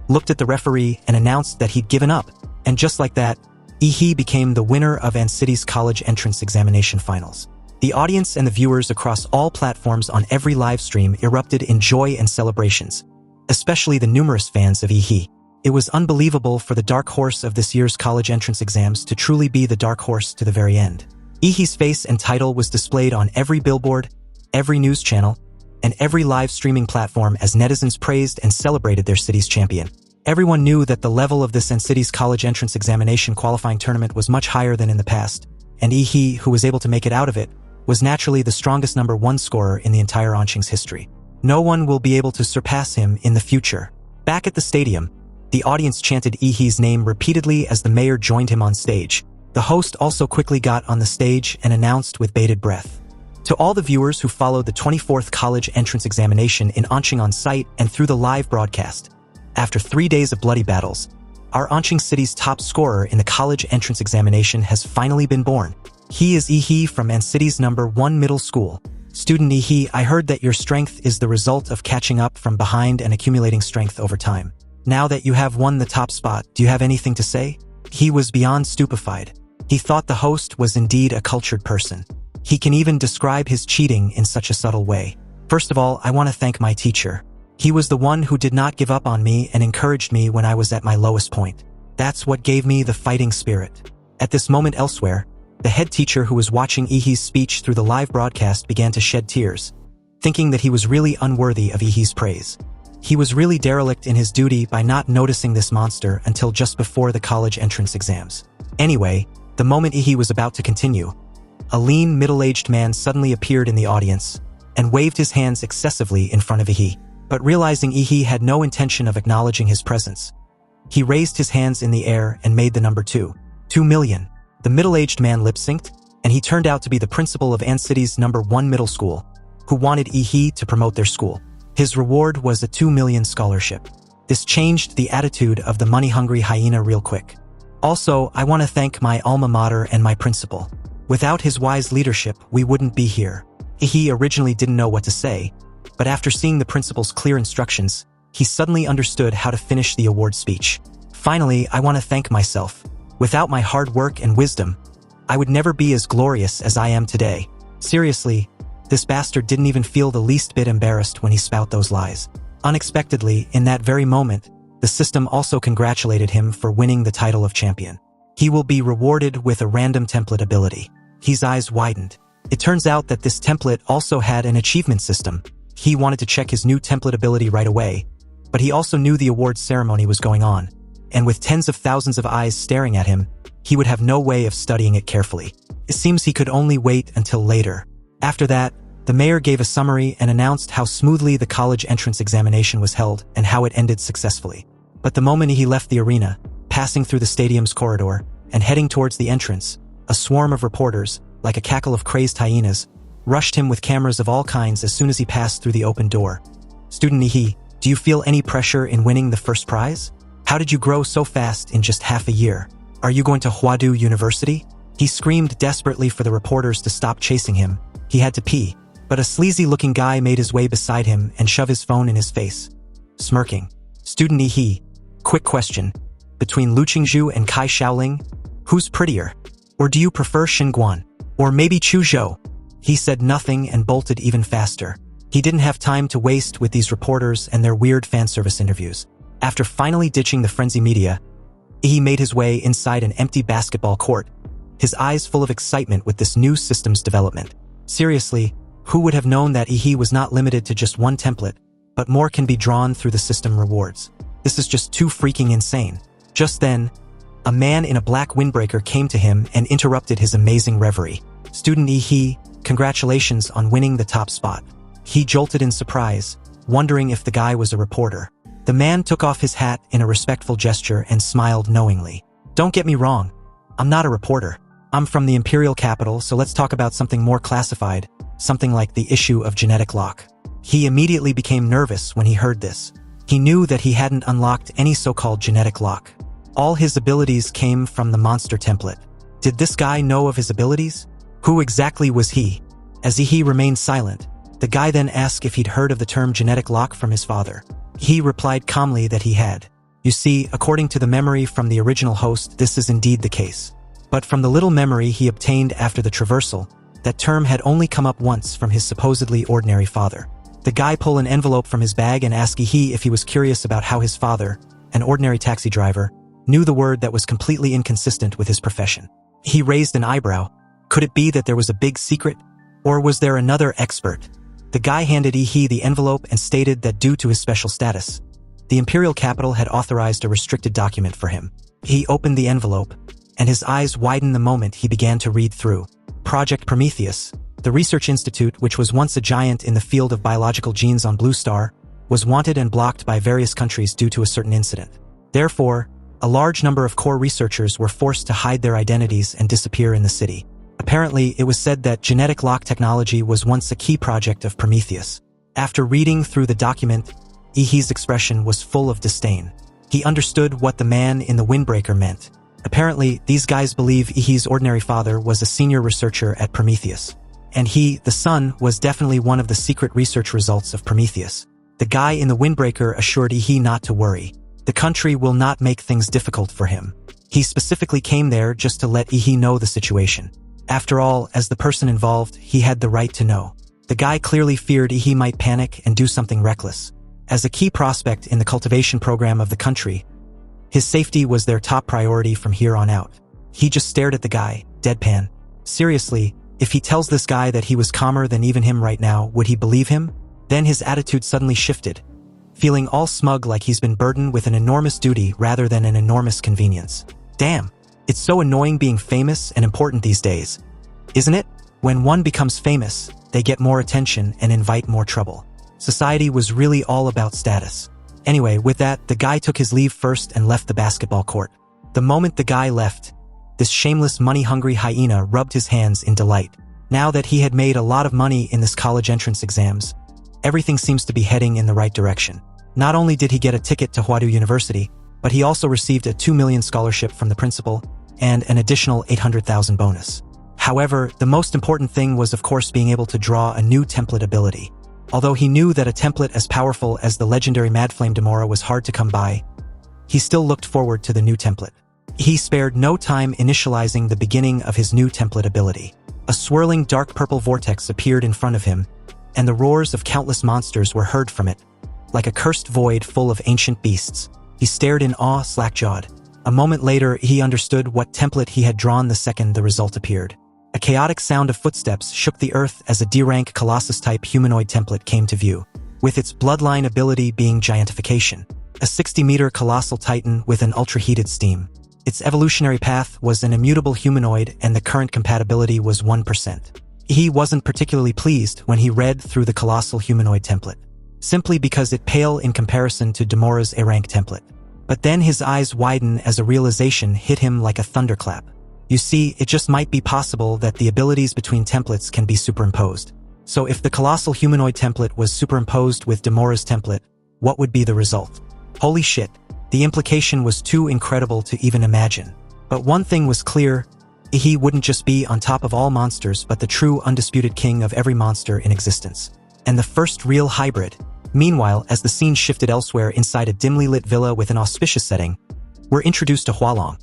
looked at the referee, and announced that he'd given up. And just like that, Yi became the winner of An City's college entrance examination finals. The audience and the viewers across all platforms on every live stream erupted in joy and celebrations, especially the numerous fans of Yi. It was unbelievable for the dark horse of this year's college entrance exams to truly be the dark horse to the very end. Yi's face and title was displayed on every billboard, every news channel, and every live streaming platform as netizens praised and celebrated their city's champion. Everyone knew that the level of this An City's college entrance examination qualifying tournament was much higher than in the past, and Yi, who was able to make it out of it, was naturally the strongest number 1 scorer in the entire Anqing's history. No one will be able to surpass him in the future. Back at the stadium, the audience chanted Yi's name repeatedly as the mayor joined him on stage. The host also quickly got on the stage and announced with bated breath. To all the viewers who followed the 24th college entrance examination in Anqing on site and through the live broadcast, after 3 days of bloody battles, our Anqing city's top scorer in the college entrance examination has finally been born. He is Yi from An City's number 1 middle school. Student Yi, I heard that your strength is the result of catching up from behind and accumulating strength over time. Now that you have won the top spot, do you have anything to say? He was beyond stupefied. He thought the host was indeed a cultured person. He can even describe his cheating in such a subtle way. First of all, I want to thank my teacher. He was the one who did not give up on me and encouraged me when I was at my lowest point. That's what gave me the fighting spirit. At this moment elsewhere, the head teacher who was watching Yi's speech through the live broadcast began to shed tears, thinking that he was really unworthy of Yi's praise. He was really derelict in his duty by not noticing this monster until just before the college entrance exams. Anyway, the moment Yi was about to continue, a lean, middle-aged man suddenly appeared in the audience and waved his hands excessively in front of Yi. But realizing Yi had no intention of acknowledging his presence, he raised his hands in the air and made the number 2 million. The middle-aged man lip-synced, and he turned out to be the principal of An City's number 1 middle school, who wanted Yi to promote their school. His reward was a 2 million scholarship. This changed the attitude of the money-hungry hyena real quick. Also, I want to thank my alma mater and my principal. Without his wise leadership, we wouldn't be here. Yi originally didn't know what to say, but after seeing the principal's clear instructions, he suddenly understood how to finish the award speech. Finally, I want to thank myself. Without my hard work and wisdom, I would never be as glorious as I am today. Seriously, this bastard didn't even feel the least bit embarrassed when he spout those lies. Unexpectedly, in that very moment, the system also congratulated him for winning the title of champion. He will be rewarded with a random template ability. His eyes widened. It turns out that this template also had an achievement system. He wanted to check his new template ability right away, but he also knew the awards ceremony was going on, and with tens of thousands of eyes staring at him, he would have no way of studying it carefully. It seems he could only wait until later. After that, the mayor gave a summary and announced how smoothly the college entrance examination was held and how it ended successfully. But the moment he left the arena, passing through the stadium's corridor and heading towards the entrance, a swarm of reporters, like a cackle of crazed hyenas, rushed him with cameras of all kinds as soon as he passed through the open door. Student Yi, do you feel any pressure in winning the first prize? How did you grow so fast in just half a year? Are you going to Huadu University? He screamed desperately for the reporters to stop chasing him. He had to pee. But a sleazy-looking guy made his way beside him and shoved his phone in his face. Smirking. Student Yi, quick question. Between Lu Qingzhu and Kai Shaoling, who's prettier? Or do you prefer Xinguan? Or maybe Chu Zhou? He said nothing and bolted even faster. He didn't have time to waste with these reporters and their weird fan service interviews. After finally ditching the frenzy media, he made his way inside an empty basketball court, his eyes full of excitement with this new system's development. Seriously, who would have known that Yi was not limited to just one template, but more can be drawn through the system rewards? This is just too freaking insane. Just then, a man in a black windbreaker came to him and interrupted his amazing reverie. Student Yi, congratulations on winning the top spot. He jolted in surprise, wondering if the guy was a reporter. The man took off his hat in a respectful gesture and smiled knowingly. Don't get me wrong, I'm not a reporter. I'm from the imperial capital, so let's talk about something more classified, something like the issue of genetic lock. He immediately became nervous when he heard this. He knew that he hadn't unlocked any so-called genetic lock. All his abilities came from the monster template. Did this guy know of his abilities? Who exactly was he? As Yi remained silent, the guy then asked if he'd heard of the term genetic lock from his father. He replied calmly that he had. You see, according to the memory from the original host, this is indeed the case. But from the little memory he obtained after the traversal, that term had only come up once from his supposedly ordinary father. The guy pulled an envelope from his bag and asked Yi if he was curious about how his father, an ordinary taxi driver, knew the word that was completely inconsistent with his profession. He raised an eyebrow. Could it be that there was a big secret? Or was there another expert? The guy handed Yi the envelope and stated that due to his special status, the imperial capital had authorized a restricted document for him. He opened the envelope, and his eyes widened the moment he began to read through. Project Prometheus, the research institute which was once a giant in the field of biological genes on Blue Star, was wanted and blocked by various countries due to a certain incident. Therefore, a large number of core researchers were forced to hide their identities and disappear in the city. Apparently, it was said that genetic lock technology was once a key project of Prometheus. After reading through the document, Yi's expression was full of disdain. He understood what the man in the windbreaker meant. Apparently, these guys believe Yi's ordinary father was a senior researcher at Prometheus. And he, the son, was definitely one of the secret research results of Prometheus. The guy in the windbreaker assured Yi not to worry. The country will not make things difficult for him. He specifically came there just to let Yi know the situation. After all, as the person involved, he had the right to know. The guy clearly feared Yi might panic and do something reckless. As a key prospect in the cultivation program of the country, his safety was their top priority from here on out. He just stared at the guy, deadpan. Seriously, if he tells this guy that he was calmer than even him right now, would he believe him? Then his attitude suddenly shifted, feeling all smug like he's been burdened with an enormous duty rather than an enormous convenience. Damn, it's so annoying being famous and important these days, isn't it? When one becomes famous, they get more attention and invite more trouble. Society was really all about status. Anyway, with that, the guy took his leave first and left the basketball court. The moment the guy left, this shameless money-hungry hyena rubbed his hands in delight. Now that he had made a lot of money in this college entrance exams, everything seems to be heading in the right direction. Not only did he get a ticket to Huadu University, but he also received a $2 million scholarship from the principal and an additional $800,000 bonus. However, the most important thing was of course being able to draw a new template ability. Although he knew that a template as powerful as the legendary Madflame Demora was hard to come by, he still looked forward to the new template. He spared no time initializing the beginning of his new template ability. A swirling dark purple vortex appeared in front of him, and the roars of countless monsters were heard from it, like a cursed void full of ancient beasts. He stared in awe, slack-jawed. A moment later, he understood what template he had drawn the second the result appeared. A chaotic sound of footsteps shook the earth as a D-rank Colossus-type humanoid template came to view, with its bloodline ability being giantification. A 60-meter colossal titan with an ultra-heated steam. Its evolutionary path was an immutable humanoid and the current compatibility was 1%. He wasn't particularly pleased when he read through the colossal humanoid template, simply because it paled in comparison to Demora's A-rank template. But then his eyes widened as a realization hit him like a thunderclap. You see, it just might be possible that the abilities between templates can be superimposed. So if the colossal humanoid template was superimposed with Demora's template, what would be the result? Holy shit, the implication was too incredible to even imagine. But one thing was clear, He wouldn't just be on top of all monsters but the true undisputed king of every monster in existence. And the first real hybrid. Meanwhile, as the scene shifted elsewhere inside a dimly lit villa with an auspicious setting, we're introduced to Hualong,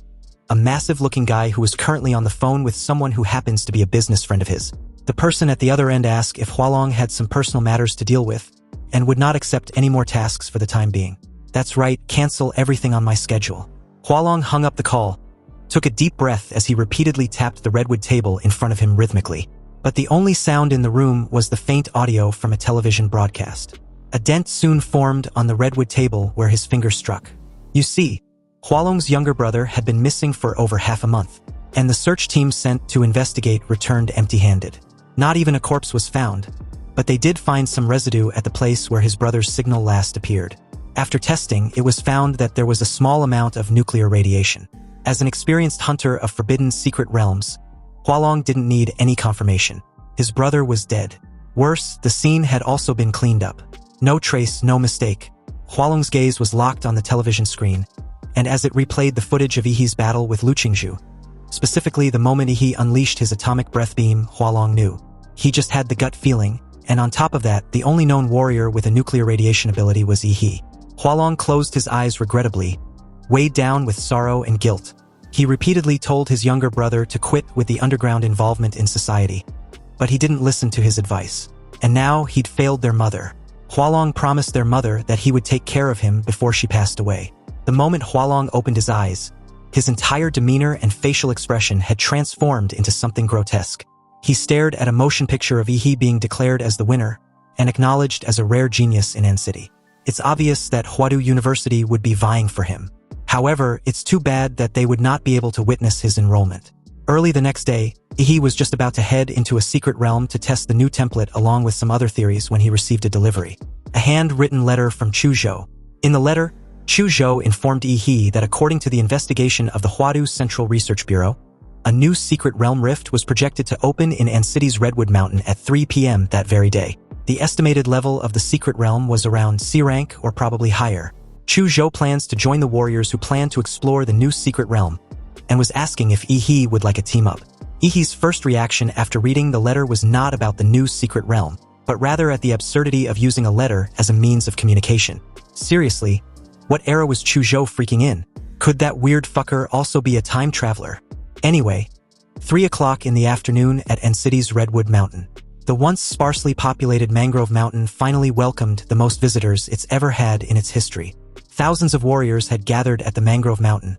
a massive-looking guy who is currently on the phone with someone who happens to be a business friend of his. The person at the other end asks if Hualong had some personal matters to deal with and would not accept any more tasks for the time being. That's right, cancel everything on my schedule. Hualong hung up the call, took a deep breath as he repeatedly tapped the redwood table in front of him rhythmically. But the only sound in the room was the faint audio from a television broadcast. A dent soon formed on the redwood table where his finger struck. You see, Hualong's younger brother had been missing for over half a month, and the search team sent to investigate returned empty-handed. Not even a corpse was found, but they did find some residue at the place where his brother's signal last appeared. After testing, it was found that there was a small amount of nuclear radiation. As an experienced hunter of forbidden secret realms, Hualong didn't need any confirmation. His brother was dead. Worse, the scene had also been cleaned up. No trace, no mistake. Hualong's gaze was locked on the television screen, and as it replayed the footage of Yihee's battle with Lu Qingzhu, specifically the moment Yihee unleashed his atomic breath beam, Hualong knew. He just had the gut feeling, and on top of that, the only known warrior with a nuclear radiation ability was Yihee. Hualong closed his eyes regrettably, weighed down with sorrow and guilt. He repeatedly told his younger brother to quit with the underground involvement in society, but he didn't listen to his advice. And now he'd failed their mother. Hualong promised their mother that he would take care of him before she passed away. The moment Hualong opened his eyes, his entire demeanor and facial expression had transformed into something grotesque. He stared at a motion picture of Yihee being declared as the winner and acknowledged as a rare genius in An City. It's obvious that Huadu University would be vying for him. However, it's too bad that they would not be able to witness his enrollment. Early the next day, Yihee was just about to head into a secret realm to test the new template along with some other theories when he received a delivery. A handwritten letter from Chu Zhou. In the letter, Chu Zhou informed Yihee that according to the investigation of the Huadu Central Research Bureau, a new secret realm rift was projected to open in An City's Redwood Mountain at 3 p.m. that very day. The estimated level of the secret realm was around C rank or probably higher. Chu Zhou plans to join the warriors who plan to explore the new secret realm, and was asking if Yihee would like a team-up. Yihee's first reaction after reading the letter was not about the new secret realm, but rather at the absurdity of using a letter as a means of communication. Seriously, what era was Chu Zhou freaking in? Could that weird fucker also be a time traveler? Anyway, 3 o'clock in the afternoon at An City's Redwood Mountain. The once sparsely populated Mangrove Mountain finally welcomed the most visitors it's ever had in its history. Thousands of warriors had gathered at the Mangrove Mountain,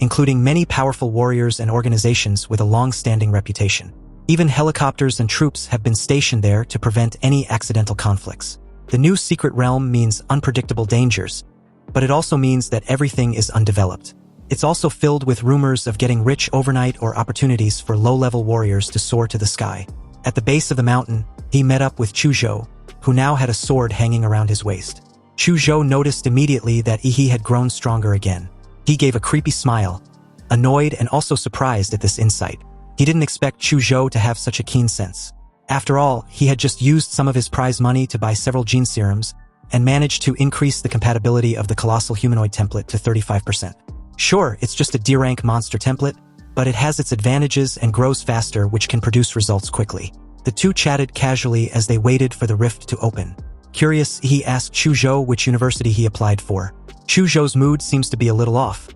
including many powerful warriors and organizations with a long-standing reputation. Even helicopters and troops have been stationed there to prevent any accidental conflicts. The new secret realm means unpredictable dangers, but it also means that everything is undeveloped. It's also filled with rumors of getting rich overnight or opportunities for low-level warriors to soar to the sky. At the base of the mountain, he met up with Chu Zhou, who now had a sword hanging around his waist. Chu Zhou noticed immediately that Yihee had grown stronger again. He gave a creepy smile, annoyed and also surprised at this insight. He didn't expect Chu Zhou to have such a keen sense. After all, he had just used some of his prize money to buy several gene serums and managed to increase the compatibility of the colossal humanoid template to 35%. Sure, it's just a D-rank monster template, but it has its advantages and grows faster, which can produce results quickly. The two chatted casually as they waited for the rift to open. Curious, he asked Chu Zhou which university he applied for. Chu Zhou's mood seems to be a little off,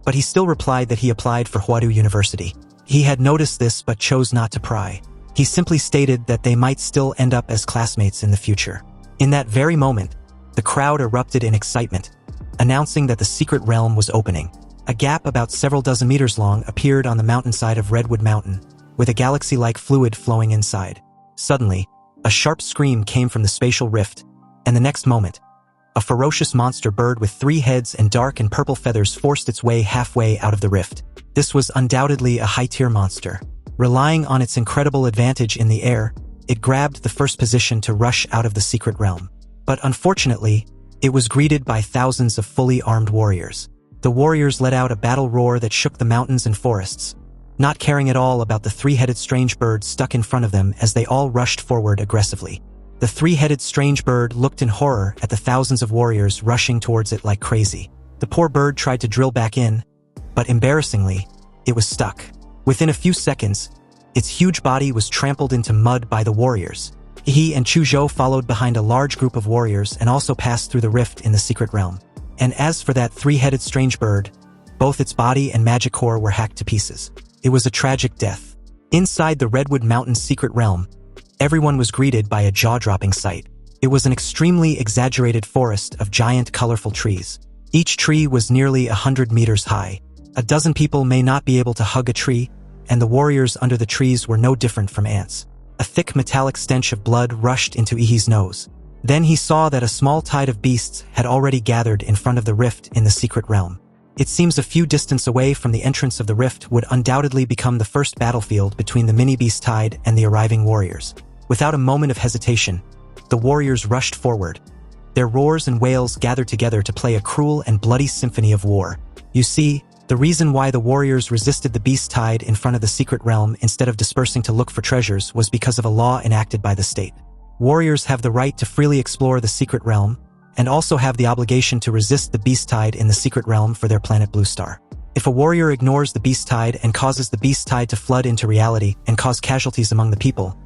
but he still replied that he applied for Huadu University. He had noticed this but chose not to pry. He simply stated that they might still end up as classmates in the future. In that very moment, the crowd erupted in excitement, announcing that the secret realm was opening. A gap about several dozen meters long appeared on the mountainside of Redwood Mountain, with a galaxy-like fluid flowing inside. Suddenly, a sharp scream came from the spatial rift, and the next moment, a ferocious monster bird with 3 heads and dark and purple feathers forced its way halfway out of the rift. This was undoubtedly a high-tier monster. Relying on its incredible advantage in the air, it grabbed the first position to rush out of the secret realm. But unfortunately, it was greeted by thousands of fully armed warriors. The warriors let out a battle roar that shook the mountains and forests, not caring at all about the 3-headed strange bird stuck in front of them as they all rushed forward aggressively. The 3-headed strange bird looked in horror at the thousands of warriors rushing towards it like crazy. The poor bird tried to drill back in, but embarrassingly, it was stuck. Within a few seconds, its huge body was trampled into mud by the warriors. He and Chuzhou followed behind a large group of warriors and also passed through the rift in the secret realm. And as for that three-headed strange bird, both its body and magic core were hacked to pieces. It was a tragic death. Inside the Redwood Mountains secret realm, everyone was greeted by a jaw-dropping sight. It was an extremely exaggerated forest of giant colorful trees. Each tree was nearly 100 meters high. A dozen people may not be able to hug a tree, and the warriors under the trees were no different from ants. A thick metallic stench of blood rushed into Ihi's nose. Then he saw that a small tide of beasts had already gathered in front of the rift in the secret realm. It seems a few distance away from the entrance of the rift would undoubtedly become the first battlefield between the mini-beast tide and the arriving warriors. Without a moment of hesitation, the warriors rushed forward. Their roars and wails gathered together to play a cruel and bloody symphony of war. You see, the reason why the warriors resisted the beast tide in front of the secret realm instead of dispersing to look for treasures was because of a law enacted by the state. Warriors have the right to freely explore the secret realm, and also have the obligation to resist the beast tide in the secret realm for their planet Blue Star. If a warrior ignores the beast tide and causes the beast tide to flood into reality and cause casualties among the people,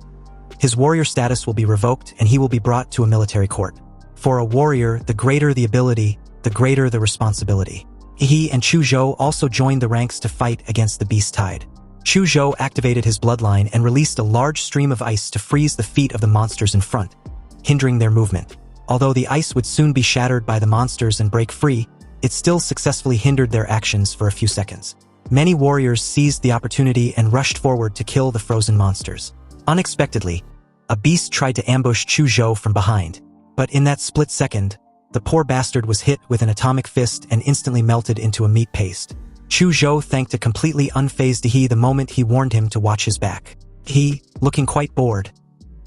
his warrior status will be revoked and he will be brought to a military court. For a warrior, the greater the ability, the greater the responsibility. He and Chuzhou also joined the ranks to fight against the beast tide. Chuzhou activated his bloodline and released a large stream of ice to freeze the feet of the monsters in front, hindering their movement. Although the ice would soon be shattered by the monsters and break free, it still successfully hindered their actions for a few seconds. Many warriors seized the opportunity and rushed forward to kill the frozen monsters. Unexpectedly, a beast tried to ambush Chuzhou from behind, but in that split second, the poor bastard was hit with an atomic fist and instantly melted into a meat paste. Chuzhou thanked a completely unfazed He the moment he warned him to watch his back. He, looking quite bored,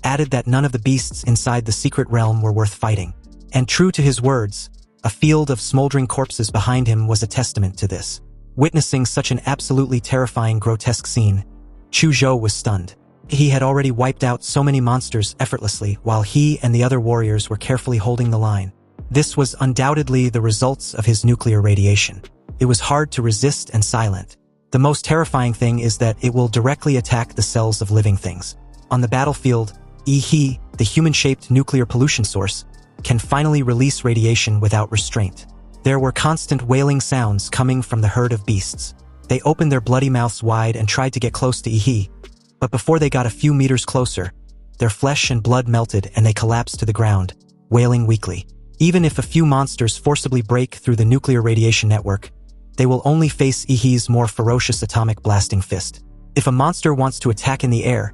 added that none of the beasts inside the secret realm were worth fighting. And true to his words, a field of smoldering corpses behind him was a testament to this. Witnessing such an absolutely terrifying, grotesque scene, Chuzhou was stunned. He had already wiped out so many monsters effortlessly while he and the other warriors were carefully holding the line. This was undoubtedly the results of his nuclear radiation. It was hard to resist and silent. The most terrifying thing is that it will directly attack the cells of living things. On the battlefield, He, the human-shaped nuclear pollution source, can finally release radiation without restraint. There were constant wailing sounds coming from the herd of beasts. They opened their bloody mouths wide and tried to get close to He, but before they got a few meters closer, their flesh and blood melted and they collapsed to the ground, wailing weakly. Even if a few monsters forcibly break through the nuclear radiation network, they will only face Ihi's more ferocious atomic blasting fist. If a monster wants to attack in the air,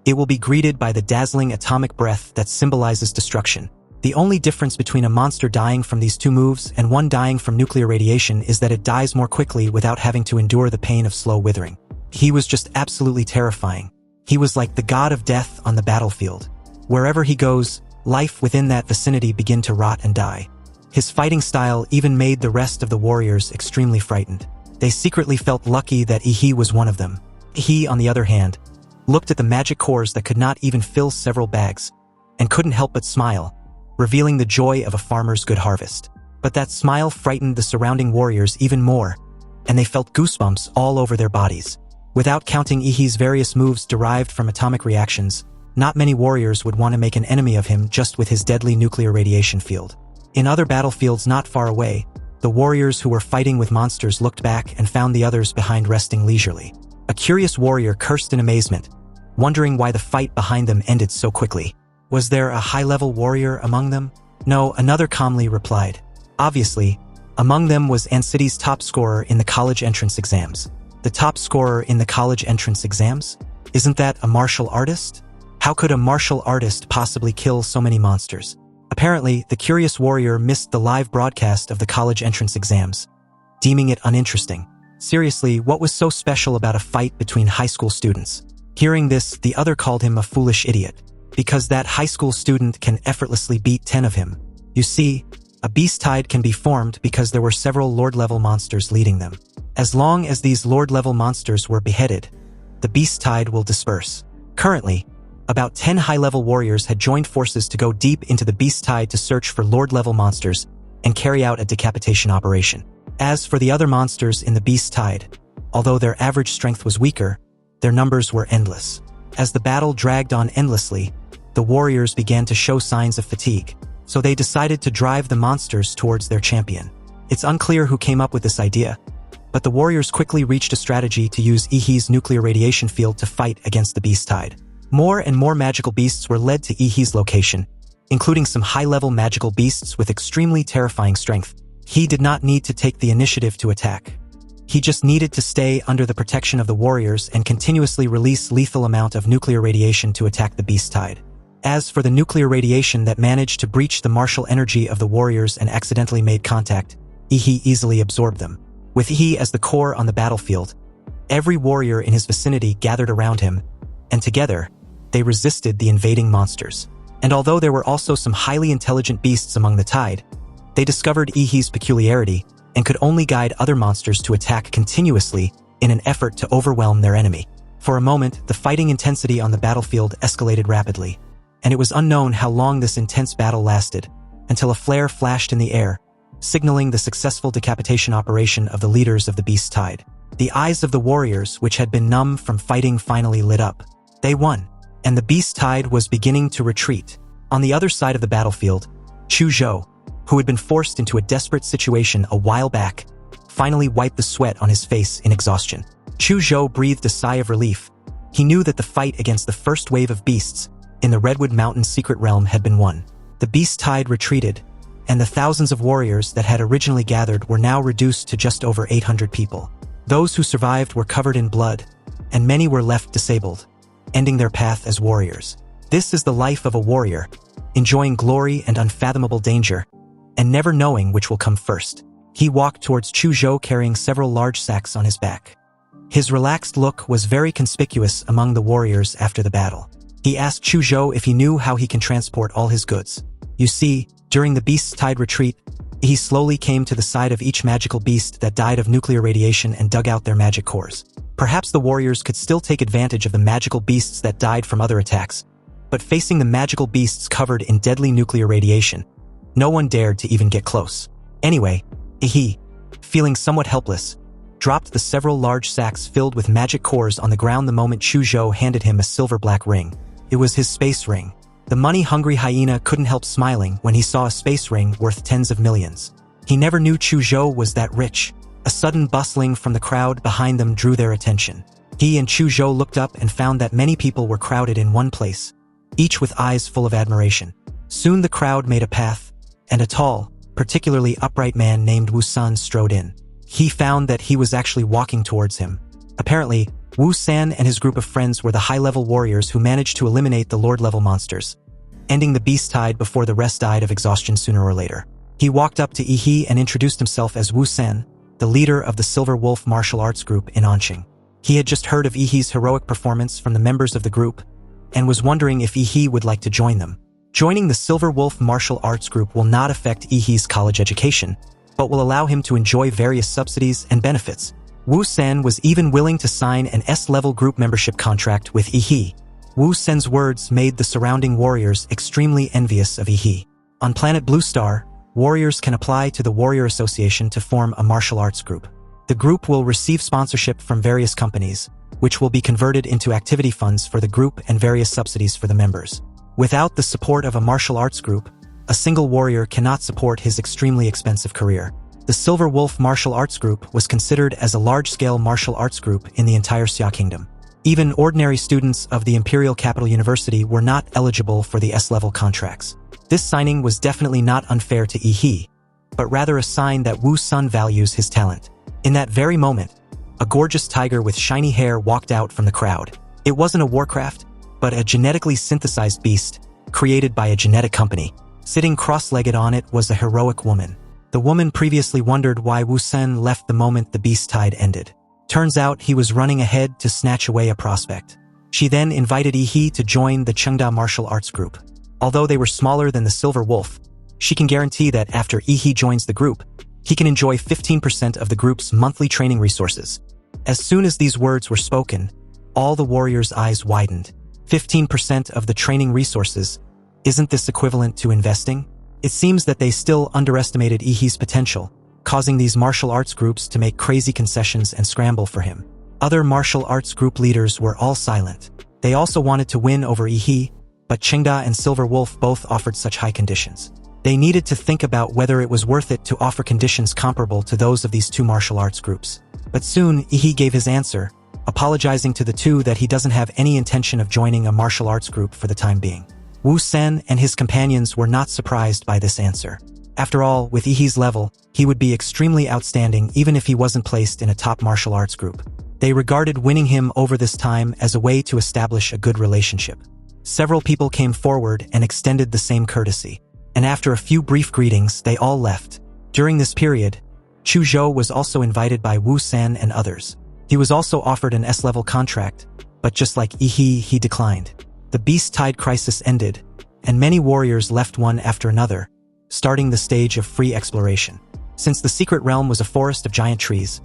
it will be greeted by the dazzling atomic breath that symbolizes destruction. The only difference between a monster dying from these two moves and one dying from nuclear radiation is that it dies more quickly without having to endure the pain of slow withering. He was just absolutely terrifying. He was like the god of death on the battlefield. Wherever he goes, life within that vicinity begin to rot and die. His fighting style even made the rest of the warriors extremely frightened. They secretly felt lucky that Ihi was one of them. He, on the other hand, looked at the magic cores that could not even fill several bags, and couldn't help but smile, revealing the joy of a farmer's good harvest. But that smile frightened the surrounding warriors even more, and they felt goosebumps all over their bodies. Without counting Ihi's various moves derived from atomic reactions, not many warriors would want to make an enemy of him just with his deadly nuclear radiation field. In other battlefields not far away, the warriors who were fighting with monsters looked back and found the others behind resting leisurely. A curious warrior cursed in amazement, wondering why the fight behind them ended so quickly. Was there a high-level warrior among them? No, another calmly replied. Obviously, among them was Ancity's top scorer in the college entrance exams. The top scorer in the college entrance exams? Isn't that a martial artist? How could a martial artist possibly kill so many monsters? Apparently, the curious warrior missed the live broadcast of the college entrance exams, deeming it uninteresting. Seriously, what was so special about a fight between high school students? Hearing this, the other called him a foolish idiot, because that high school student can effortlessly beat 10 of him. You see, a beast tide can be formed because there were several lord-level monsters leading them. As long as these lord-level monsters were beheaded, the beast tide will disperse. Currently, about 10 high-level warriors had joined forces to go deep into the beast tide to search for lord-level monsters and carry out a decapitation operation. As for the other monsters in the beast tide, although their average strength was weaker, Their numbers were endless. As the battle dragged on endlessly, the warriors began to show signs of fatigue, so they decided to drive the monsters towards their champion. It's unclear who came up with this idea, but the warriors quickly reached a strategy to use Ihi's nuclear radiation field to fight against the beast tide. More and more magical beasts were led to Ihi's location, including some high-level magical beasts with extremely terrifying strength. He did not need to take the initiative to attack. He just needed to stay under the protection of the warriors and continuously release lethal amount of nuclear radiation to attack the beast tide. As for the nuclear radiation that managed to breach the martial energy of the warriors and accidentally made contact, Ihi easily absorbed them. With Ihi as the core on the battlefield, every warrior in his vicinity gathered around him, and together, they resisted the invading monsters. And although there were also some highly intelligent beasts among the tide, they discovered Ihi's peculiarity and could only guide other monsters to attack continuously in an effort to overwhelm their enemy. For a moment, the fighting intensity on the battlefield escalated rapidly, and it was unknown how long this intense battle lasted, until a flare flashed in the air, signaling the successful decapitation operation of the leaders of the beast tide. The eyes of the warriors, which had been numb from fighting, finally lit up. They won, and the beast tide was beginning to retreat. On the other side of the battlefield, Chu Zhou, who had been forced into a desperate situation a while back, finally wiped the sweat on his face in exhaustion. Chu Zhou breathed a sigh of relief. He knew that the fight against the first wave of beasts in the Redwood Mountain secret realm had been won. The beast tide retreated, and the thousands of warriors that had originally gathered were now reduced to just over 800 people. Those who survived were covered in blood, and many were left disabled, ending their path as warriors. This is the life of a warrior, enjoying glory and unfathomable danger, and never knowing which will come first. He walked towards Chu Zhou carrying several large sacks on his back. His relaxed look was very conspicuous among the warriors after the battle. He asked Chu Zhou if he knew how he can transport all his goods. You see, during the beast's tide retreat, he slowly came to the side of each magical beast that died of nuclear radiation and dug out their magic cores. Perhaps the warriors could still take advantage of the magical beasts that died from other attacks, but facing the magical beasts covered in deadly nuclear radiation, no one dared to even get close. Anyway, Ihi, feeling somewhat helpless, dropped the several large sacks filled with magic cores on the ground the moment Chu Zhou handed him a silver-black ring. It was his space ring. The money-hungry hyena couldn't help smiling when he saw a space ring worth tens of millions. He never knew Chu Zhou was that rich. A sudden bustling from the crowd behind them drew their attention. He and Chu Zhou looked up and found that many people were crowded in one place, each with eyes full of admiration. Soon the crowd made a path, and a tall, particularly upright man named Wu San strode in. He found that he was actually walking towards him. Apparently, Wu San and his group of friends were the high-level warriors who managed to eliminate the Lord-level monsters, ending the beast tide before the rest died of exhaustion sooner or later. He walked up to Ihi and introduced himself as Wu San, the leader of the Silver Wolf martial arts group in Anqing. He had just heard of Ihi's heroic performance from the members of the group, and was wondering if Ihi would like to join them. Joining the Silver Wolf martial arts group will not affect Ihi's college education, but will allow him to enjoy various subsidies and benefits. Wu San was even willing to sign an S-level group membership contract with Ihi. Wu San's words made the surrounding warriors extremely envious of Ihi. On planet Blue Star, warriors can apply to the Warrior Association to form a martial arts group. The group will receive sponsorship from various companies, which will be converted into activity funds for the group and various subsidies for the members. Without the support of a martial arts group, a single warrior cannot support his extremely expensive career. The Silver Wolf martial arts group was considered as a large-scale martial arts group in the entire Xia Kingdom. Even ordinary students of the Imperial Capital University were not eligible for the S-level contracts. This signing was definitely not unfair to Ihi, but rather a sign that Wu San values his talent. In that very moment, a gorgeous tiger with shiny hair walked out from the crowd. It wasn't a warcraft, but a genetically synthesized beast, created by a genetic company. Sitting cross-legged on it was a heroic woman. The woman previously wondered why Wu San left the moment the beast tide ended. Turns out he was running ahead to snatch away a prospect. She then invited Ihi to join the Chengda martial arts group. Although they were smaller than the Silver Wolf, she can guarantee that after Ihi joins the group, he can enjoy 15% of the group's monthly training resources. As soon as these words were spoken, all the warriors' eyes widened. 15% of the training resources? Isn't this equivalent to investing? It seems that they still underestimated Ihi's potential, causing these martial arts groups to make crazy concessions and scramble for him. Other martial arts group leaders were all silent. They also wanted to win over Yi, but Chengda and Silver Wolf both offered such high conditions. They needed to think about whether it was worth it to offer conditions comparable to those of these two martial arts groups. But soon, Yi gave his answer, apologizing to the two that he doesn't have any intention of joining a martial arts group for the time being. Wu Sen and his companions were not surprised by this answer. After all, with Yi's level, he would be extremely outstanding even if he wasn't placed in a top martial arts group. They regarded winning him over this time as a way to establish a good relationship. Several people came forward and extended the same courtesy. And after a few brief greetings, they all left. During this period, Chu Zhou was also invited by Wu San and others. He was also offered an S-level contract, but just like Yi, he declined. The Beast Tide crisis ended, and many warriors left one after another, starting the stage of free exploration. Since the secret realm was a forest of giant trees,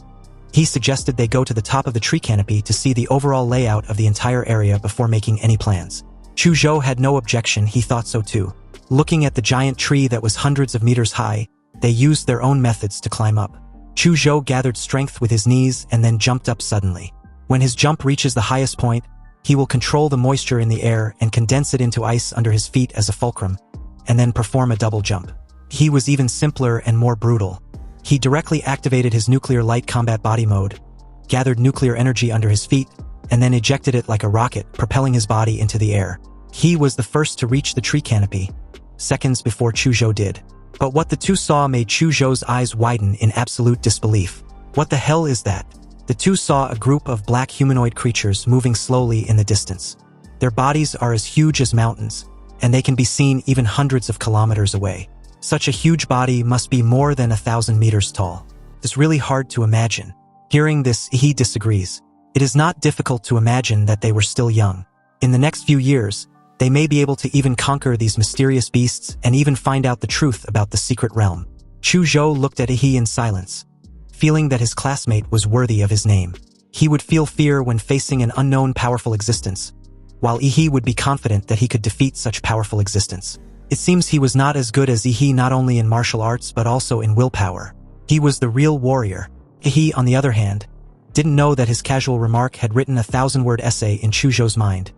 he suggested they go to the top of the tree canopy to see the overall layout of the entire area before making any plans. Chu Zhou had no objection, he thought so too. Looking at the giant tree that was hundreds of meters high, they used their own methods to climb up. Chu Zhou gathered strength with his knees and then jumped up suddenly. When his jump reaches the highest point, he will control the moisture in the air and condense it into ice under his feet as a fulcrum, and then perform a double jump. He was even simpler and more brutal. He directly activated his nuclear light combat body mode, gathered nuclear energy under his feet, and then ejected it like a rocket, propelling his body into the air. He was the first to reach the tree canopy, seconds before Chu Zhou did. But what the two saw made Chu Zhou's eyes widen in absolute disbelief. What the hell is that? The two saw a group of black humanoid creatures moving slowly in the distance. Their bodies are as huge as mountains, and they can be seen even hundreds of kilometers away. Such a huge body must be more than 1,000 meters tall. It's really hard to imagine. Hearing this, he disagrees. It is not difficult to imagine that they were still young. In the next few years, they may be able to even conquer these mysterious beasts and even find out the truth about the secret realm. Chu Zhou looked at Yi in silence, feeling that his classmate was worthy of his name. He would feel fear when facing an unknown powerful existence, while Yi would be confident that he could defeat such powerful existence. It seems he was not as good as Yi not only in martial arts but also in willpower. He was the real warrior. Yi, on the other hand, didn't know that his casual remark had written a 1,000-word essay in Chu Zhou's mind,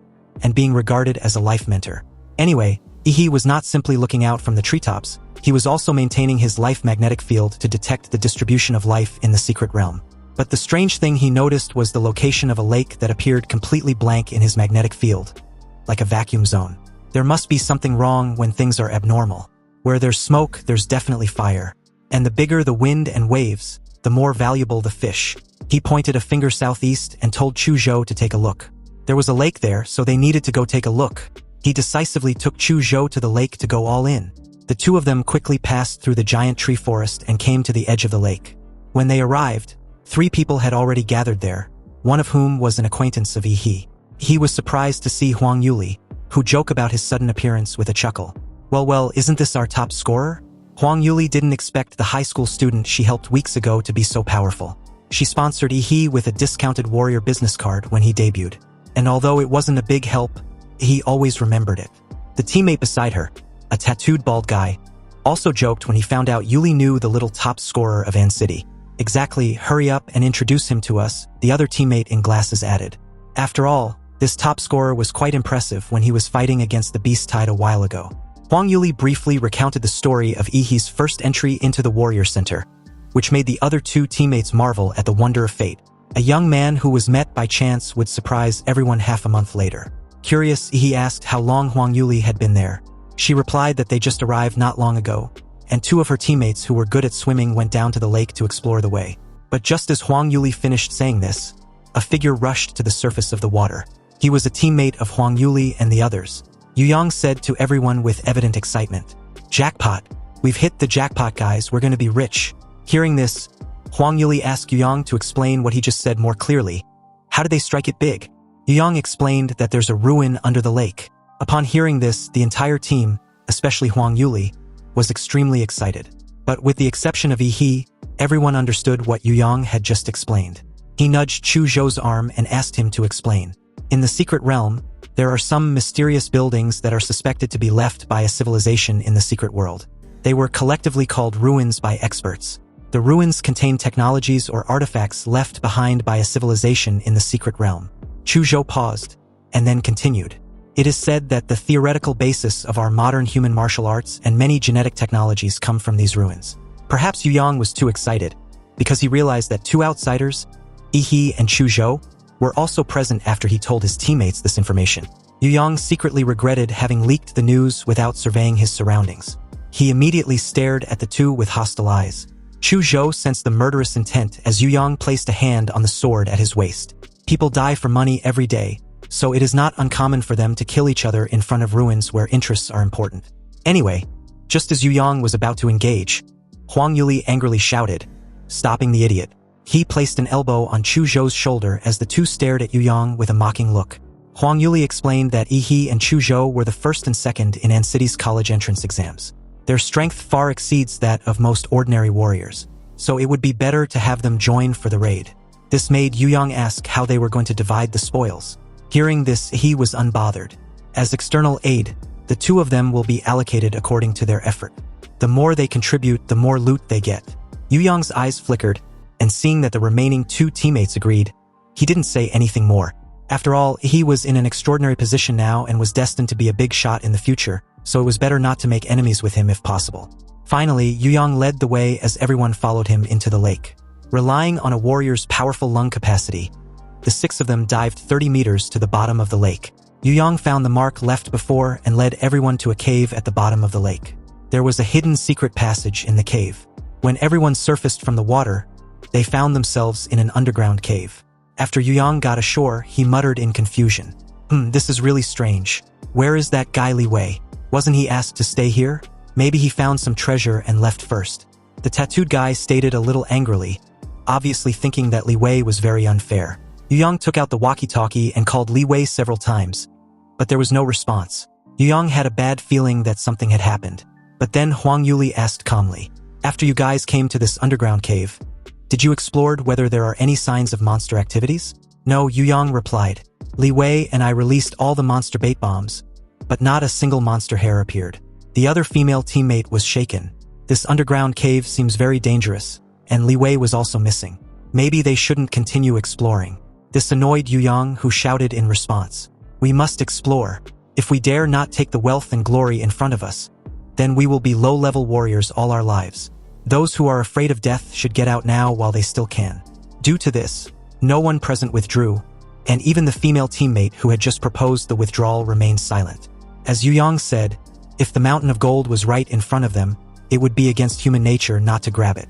and being regarded as a life mentor. Anyway, Yi was not simply looking out from the treetops, he was also maintaining his life magnetic field to detect the distribution of life in the secret realm. But the strange thing he noticed was the location of a lake that appeared completely blank in his magnetic field, like a vacuum zone. There must be something wrong when things are abnormal. Where there's smoke, there's definitely fire. And the bigger the wind and waves, the more valuable the fish. He pointed a finger southeast and told Chu Zhou to take a look. There was a lake there, so they needed to go take a look. He decisively took Chu Zhou to the lake to go all in. The two of them quickly passed through the giant tree forest and came to the edge of the lake. When they arrived, 3 people had already gathered there, one of whom was an acquaintance of Yi. He was surprised to see Huang Yuli, who joked about his sudden appearance with a chuckle. Well, isn't this our top scorer? Huang Yuli didn't expect the high school student she helped weeks ago to be so powerful. She sponsored Yi with a discounted warrior business card when he debuted. And although it wasn't a big help, he always remembered it. The teammate beside her, a tattooed bald guy, also joked when he found out Yuli knew the little top scorer of An City. Exactly, hurry up and introduce him to us, the other teammate in glasses added. After all, this top scorer was quite impressive when he was fighting against the Beast Tide a while ago. Huang Yuli briefly recounted the story of Yi's first entry into the Warrior Center, which made the other 2 teammates marvel at the wonder of fate. A young man who was met by chance would surprise everyone half a month later. Curious, Yi asked how long Huang Yuli had been there. She replied that they just arrived not long ago, and 2 of her teammates who were good at swimming went down to the lake to explore the way. But just as Huang Yuli finished saying this, a figure rushed to the surface of the water. He was a teammate of Huang Yuli and the others. Yu Yang said to everyone with evident excitement, "Jackpot! We've hit the jackpot, guys, we're gonna be rich." Hearing this, Huang Yuli asked Yu Yang to explain what he just said more clearly. How did they strike it big? Yu Yang explained that there's a ruin under the lake. Upon hearing this, the entire team, especially Huang Yuli, was extremely excited. But with the exception of Yi, everyone understood what Yu Yang had just explained. He nudged Chu Zhou's arm and asked him to explain. In the secret realm, there are some mysterious buildings that are suspected to be left by a civilization in the secret world. They were collectively called ruins by experts. The ruins contain technologies or artifacts left behind by a civilization in the secret realm. Chu Zhou paused, and then continued. It is said that the theoretical basis of our modern human martial arts and many genetic technologies come from these ruins. Perhaps Yu Yang was too excited, because he realized that two outsiders, Yi and Chu Zhou, were also present after he told his teammates this information. Yu Yang secretly regretted having leaked the news without surveying his surroundings. He immediately stared at the two with hostile eyes. Chu Zhou sensed the murderous intent as Yu Yang placed a hand on the sword at his waist. People die for money every day, so it is not uncommon for them to kill each other in front of ruins where interests are important. Anyway, just as Yu Yang was about to engage, Huang Yuli angrily shouted, stopping the idiot. He placed an elbow on Chu Zhou's shoulder as the two stared at Yu Yang with a mocking look. Huang Yuli explained that Yi and Chu Zhou were the first and second in City's college entrance exams. Their strength far exceeds that of most ordinary warriors, so it would be better to have them join for the raid. This made Yu Yang ask how they were going to divide the spoils. Hearing this, he was unbothered. As external aid, the two of them will be allocated according to their effort. The more they contribute, the more loot they get. Yu Yang's eyes flickered, and seeing that the remaining two teammates agreed, he didn't say anything more. After all, he was in an extraordinary position now and was destined to be a big shot in the future, so it was better not to make enemies with him if possible. Finally, Yu Yang led the way as everyone followed him into the lake. Relying on a warrior's powerful lung capacity, the six of them dived 30 meters to the bottom of the lake. Yu Yang found the mark left before and led everyone to a cave at the bottom of the lake. There was a hidden secret passage in the cave. When everyone surfaced from the water, they found themselves in an underground cave. After Yu Yang got ashore, he muttered in confusion. This is really strange. Where is that guy Li Wei? Wasn't he asked to stay here? Maybe he found some treasure and left first. The tattooed guy stated a little angrily, obviously thinking that Li Wei was very unfair. Yu Yang took out the walkie-talkie and called Li Wei several times, but there was no response. Yu Yang had a bad feeling that something had happened. But then Huang Yuli asked calmly, after you guys came to this underground cave, did you explore whether there are any signs of monster activities? No, Yu Yang replied. Li Wei and I released all the monster bait bombs, but not a single monster hair appeared. The other female teammate was shaken. This underground cave seems very dangerous, and Li Wei was also missing. Maybe they shouldn't continue exploring. This annoyed Yu Yang, who shouted in response. We must explore. If we dare not take the wealth and glory in front of us, then we will be low-level warriors all our lives. Those who are afraid of death should get out now while they still can. Due to this, no one present withdrew, and even the female teammate who had just proposed the withdrawal remained silent. As Yu Yang said, if the mountain of gold was right in front of them, it would be against human nature not to grab it.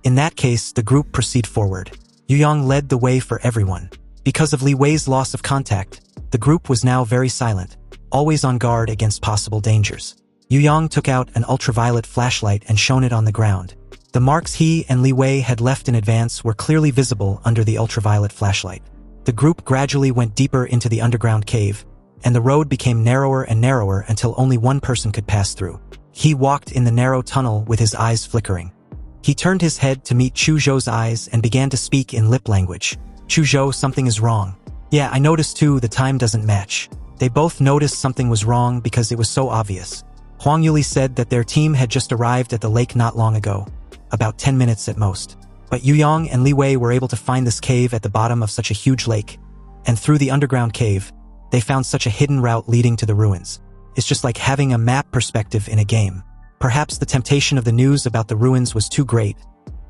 In that case, the group proceed forward. Yu Yang led the way for everyone. Because of Li Wei's loss of contact, the group was now very silent, always on guard against possible dangers. Yu Yang took out an ultraviolet flashlight and shone it on the ground. The marks he and Li Wei had left in advance were clearly visible under the ultraviolet flashlight. The group gradually went deeper into the underground cave, and the road became narrower and narrower until only one person could pass through. He walked in the narrow tunnel with his eyes flickering. He turned his head to meet Chu Zhou's eyes and began to speak in lip language. Chu Zhou, something is wrong. Yeah, I noticed too, the time doesn't match. They both noticed something was wrong because it was so obvious. Huang Yuli said that their team had just arrived at the lake not long ago, about 10 minutes at most. But Yu Yang and Li Wei were able to find this cave at the bottom of such a huge lake, and through the underground cave, they found such a hidden route leading to the ruins. It's just like having a map perspective in a game. Perhaps the temptation of the news about the ruins was too great,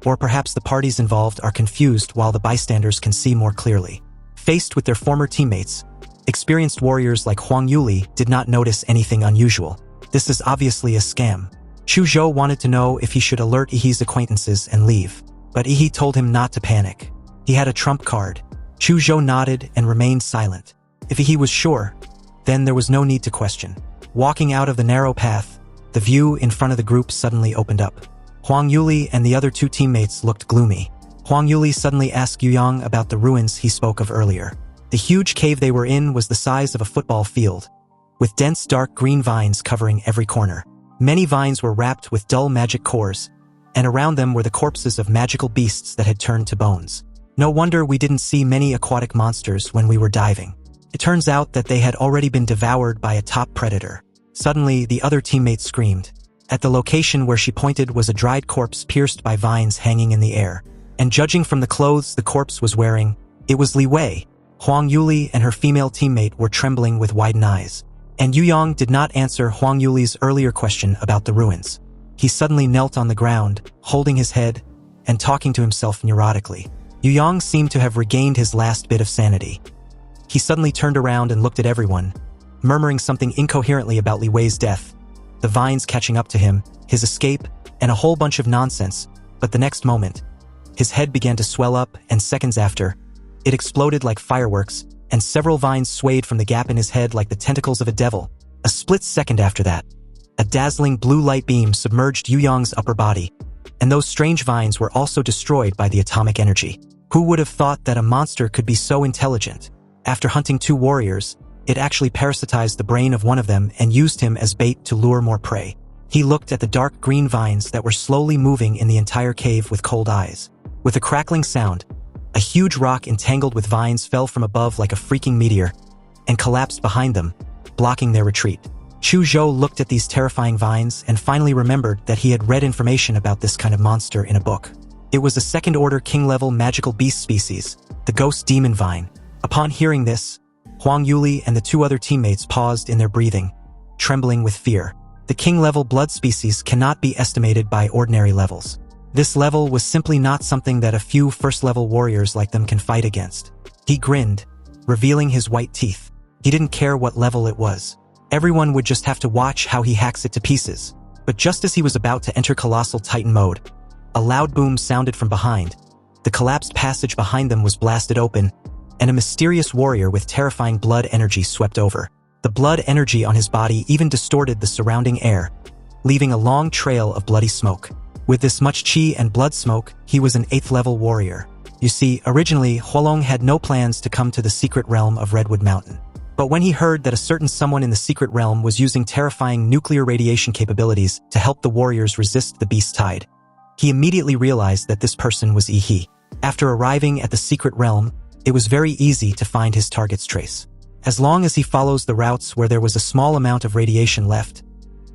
or perhaps the parties involved are confused while the bystanders can see more clearly. Faced with their former teammates, experienced warriors like Huang Yuli did not notice anything unusual. This is obviously a scam. Chu Zhou wanted to know if he should alert Yi's acquaintances and leave, but Yi told him not to panic. He had a trump card. Chu Zhou nodded and remained silent. If Yi was sure, then there was no need to question. Walking out of the narrow path, the view in front of the group suddenly opened up. Huang Yuli and the other two teammates looked gloomy. Huang Yuli suddenly asked Yu Yang about the ruins he spoke of earlier. The huge cave they were in was the size of a football field, with dense dark green vines covering every corner. Many vines were wrapped with dull magic cores, and around them were the corpses of magical beasts that had turned to bones. No wonder we didn't see many aquatic monsters when we were diving. It turns out that they had already been devoured by a top predator. Suddenly, the other teammate screamed. At the location where she pointed was a dried corpse pierced by vines hanging in the air. And judging from the clothes the corpse was wearing, it was Li Wei. Huang Yuli and her female teammate were trembling with widened eyes. And Yu Yang did not answer Huang Yuli's earlier question about the ruins. He suddenly knelt on the ground, holding his head, and talking to himself neurotically. Yu Yang seemed to have regained his last bit of sanity. He suddenly turned around and looked at everyone, murmuring something incoherently about Li Wei's death, the vines catching up to him, his escape, and a whole bunch of nonsense. But the next moment, his head began to swell up, and seconds after, it exploded like fireworks, and several vines swayed from the gap in his head like the tentacles of a devil. A split second after that, a dazzling blue light beam submerged Yu Yang's upper body, and those strange vines were also destroyed by the atomic energy. Who would have thought that a monster could be so intelligent? After hunting 2 warriors, it actually parasitized the brain of one of them and used him as bait to lure more prey. He looked at the dark green vines that were slowly moving in the entire cave with cold eyes. With a crackling sound, a huge rock entangled with vines fell from above like a freaking meteor and collapsed behind them, blocking their retreat. Chu Zhou looked at these terrifying vines and finally remembered that he had read information about this kind of monster in a book. It was a second-order king-level magical beast species, the ghost demon vine. Upon hearing this, Huang Yuli and the 2 other teammates paused in their breathing, trembling with fear. The king-level blood species cannot be estimated by ordinary levels. This level was simply not something that a few first-level warriors like them can fight against. He grinned, revealing his white teeth. He didn't care what level it was. Everyone would just have to watch how he hacks it to pieces. But just as he was about to enter Colossal Titan mode, a loud boom sounded from behind. The collapsed passage behind them was blasted open, and a mysterious warrior with terrifying blood energy swept over. The blood energy on his body even distorted the surrounding air, leaving a long trail of bloody smoke. With this much chi and blood smoke, he was an 8th-level warrior. You see, originally, Huolong had no plans to come to the secret realm of Redwood Mountain. But when he heard that a certain someone in the secret realm was using terrifying nuclear radiation capabilities to help the warriors resist the beast tide, he immediately realized that this person was Yi. After arriving at the secret realm, it was very easy to find his target's trace. As long as he follows the routes where there was a small amount of radiation left,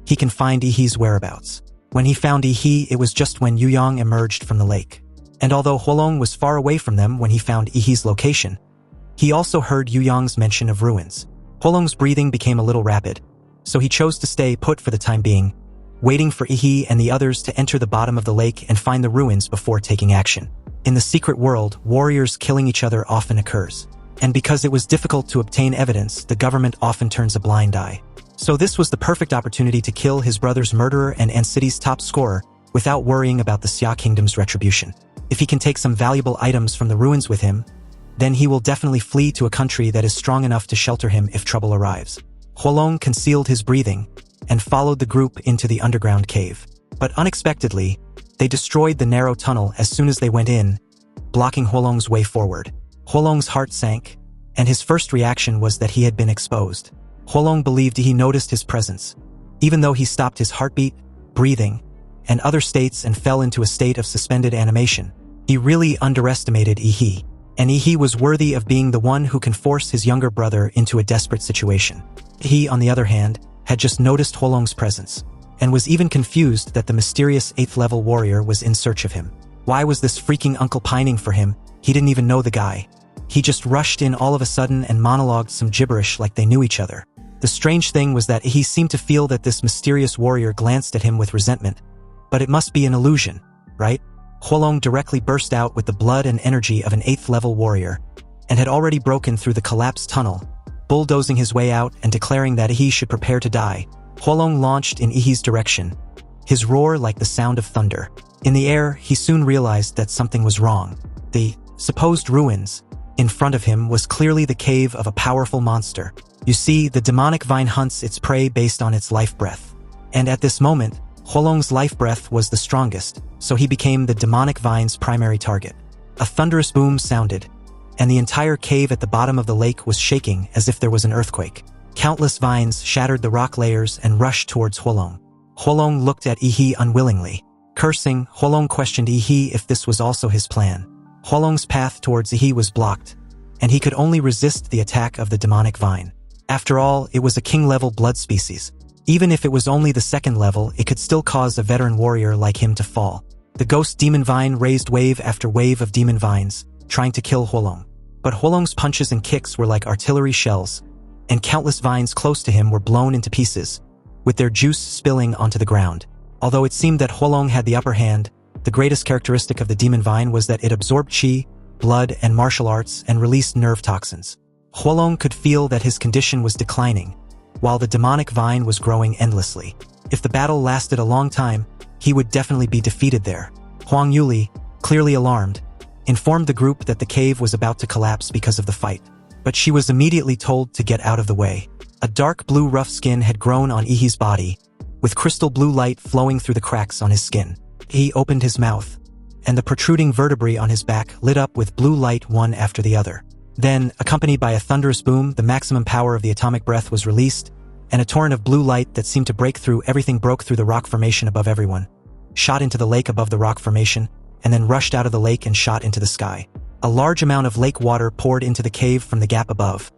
he can find Yi's whereabouts. When he found Yi, it was just when Yu Yang emerged from the lake. And although Huolong was far away from them when he found Yi's location, he also heard Yu Yang's mention of ruins. Huolong's breathing became a little rapid, so he chose to stay put for the time being, waiting for Yi and the others to enter the bottom of the lake and find the ruins before taking action. In the secret world, warriors killing each other often occurs. And because it was difficult to obtain evidence, the government often turns a blind eye. So this was the perfect opportunity to kill his brother's murderer and City's top scorer without worrying about the Xia Kingdom's retribution. If he can take some valuable items from the ruins with him, then he will definitely flee to a country that is strong enough to shelter him if trouble arrives. Huolong concealed his breathing and followed the group into the underground cave. But unexpectedly, they destroyed the narrow tunnel as soon as they went in, blocking Huolong's way forward. Huolong's heart sank, and his first reaction was that he had been exposed. Huolong believed he noticed his presence, even though he stopped his heartbeat, breathing, and other states and fell into a state of suspended animation. He really underestimated Yi, and Yi was worthy of being the one who can force his younger brother into a desperate situation. He, on the other hand, had just noticed Huolong's presence, and was even confused that the mysterious 8th-level warrior was in search of him. Why was this freaking uncle pining for him? He didn't even know the guy. He just rushed in all of a sudden and monologued some gibberish like they knew each other. The strange thing was that he seemed to feel that this mysterious warrior glanced at him with resentment. But it must be an illusion, right? Huolong directly burst out with the blood and energy of an 8th-level warrior, and had already broken through the collapsed tunnel, bulldozing his way out and declaring that he should prepare to die. Huolong launched in Yi's direction, his roar like the sound of thunder. In the air, he soon realized that something was wrong. The supposed ruins in front of him was clearly the cave of a powerful monster. You see, the demonic vine hunts its prey based on its life breath. And at this moment, Huolong's life breath was the strongest, so he became the demonic vine's primary target. A thunderous boom sounded, and the entire cave at the bottom of the lake was shaking as if there was an earthquake. Countless vines shattered the rock layers and rushed towards Huolong. Huolong looked at Yi unwillingly. Cursing, Huolong questioned Yi if this was also his plan. Huolong's path towards Yi was blocked, and he could only resist the attack of the demonic vine. After all, it was a king-level blood species, Even if it was only the second level, it could still cause a veteran warrior like him to fall. The ghost demon vine raised wave after wave of demon vines, trying to kill Huolong. But Huolong's punches and kicks were like artillery shells, and countless vines close to him were blown into pieces, with their juice spilling onto the ground. Although it seemed that Huolong had the upper hand, the greatest characteristic of the demon vine was that it absorbed qi, blood, and martial arts and released nerve toxins. Huolong could feel that his condition was declining, while the demonic vine was growing endlessly. If the battle lasted a long time, he would definitely be defeated there. Huang Yuli, clearly alarmed, informed the group that the cave was about to collapse because of the fight. But she was immediately told to get out of the way. A dark blue rough skin had grown on Ihi's body, with crystal blue light flowing through the cracks on his skin. He opened his mouth, and the protruding vertebrae on his back lit up with blue light one after the other. Then, accompanied by a thunderous boom, the maximum power of the atomic breath was released, and a torrent of blue light that seemed to break through everything broke through the rock formation above everyone, shot into the lake above the rock formation, and then rushed out of the lake and shot into the sky. A large amount of lake water poured into the cave from the gap above,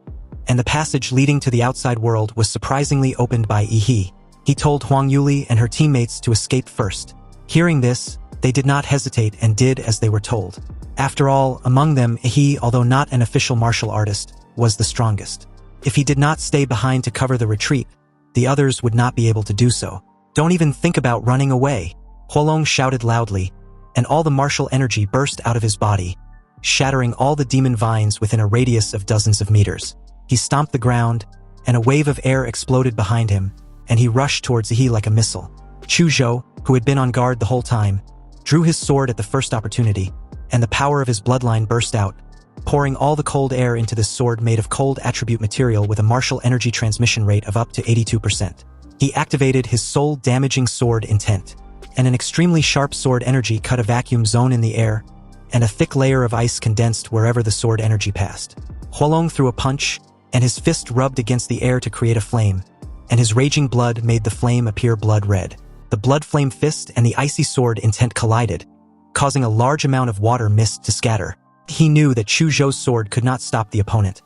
and the passage leading to the outside world was surprisingly opened by Ihi. He told Huang Yuli and her teammates to escape first. Hearing this, they did not hesitate and did as they were told. After all, among them, Ihi, although not an official martial artist, was the strongest. If he did not stay behind to cover the retreat, the others would not be able to do so. "Don't even think about running away," Huolong shouted loudly, and all the martial energy burst out of his body, shattering all the demon vines within a radius of dozens of meters. He stomped the ground, and a wave of air exploded behind him, and he rushed towards Ihi like a missile. Chuzhou, who had been on guard the whole time, drew his sword at the first opportunity, and the power of his bloodline burst out, pouring all the cold air into this sword made of cold attribute material with a martial energy transmission rate of up to 82%. He activated his soul-damaging sword intent, and an extremely sharp sword energy cut a vacuum zone in the air, and a thick layer of ice condensed wherever the sword energy passed. Huolong threw a punch, and his fist rubbed against the air to create a flame, and his raging blood made the flame appear blood red. The blood flame fist and the icy sword intent collided, causing a large amount of water mist to scatter. He knew that Chuzhou's sword could not stop the opponent.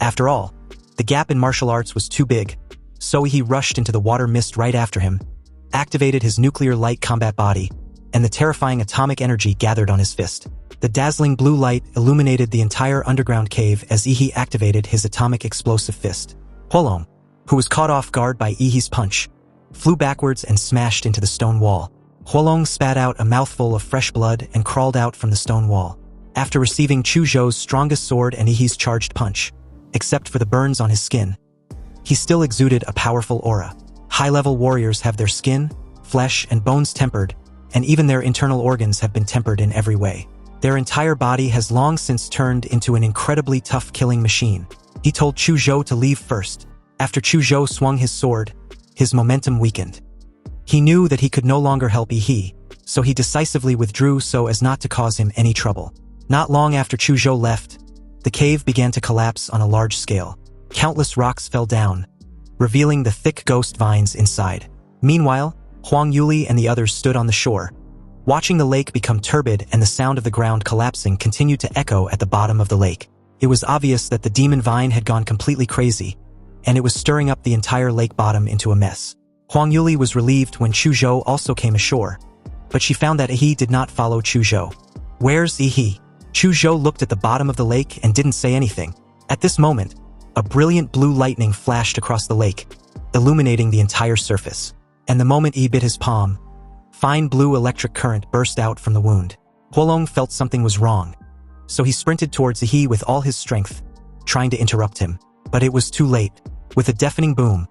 After all, the gap in martial arts was too big, so he rushed into the water mist right after him, activated his nuclear light combat body, and the terrifying atomic energy gathered on his fist. The dazzling blue light illuminated the entire underground cave as Ihi activated his atomic explosive fist. Huolong, who was caught off guard by Ihi's punch, flew backwards and smashed into the stone wall. Huolong spat out a mouthful of fresh blood and crawled out from the stone wall. After receiving Chuzhou's strongest sword and Ihi's charged punch, except for the burns on his skin, he still exuded a powerful aura. High-level warriors have their skin, flesh, and bones tempered, and even their internal organs have been tempered in every way. Their entire body has long since turned into an incredibly tough killing machine. He told Chuzhou to leave first. After Chuzhou swung his sword, his momentum weakened. He knew that he could no longer help Ihi, so he decisively withdrew so as not to cause him any trouble. Not long after Chuzhou left, the cave began to collapse on a large scale. Countless rocks fell down, revealing the thick ghost vines inside. Meanwhile, Huang Yuli and the others stood on the shore, watching the lake become turbid, and the sound of the ground collapsing continued to echo at the bottom of the lake. It was obvious that the demon vine had gone completely crazy, and it was stirring up the entire lake bottom into a mess. Huang Yuli was relieved when Chuzhou also came ashore, but she found that Ihi did not follow Chuzhou. "Where's Ihi?" Chuzhou looked at the bottom of the lake and didn't say anything. At this moment, a brilliant blue lightning flashed across the lake, illuminating the entire surface. And the moment Ihi bit his palm, fine blue electric current burst out from the wound. Huolong felt something was wrong, so he sprinted towards Ihi with all his strength, trying to interrupt him. But it was too late. With a deafening boom,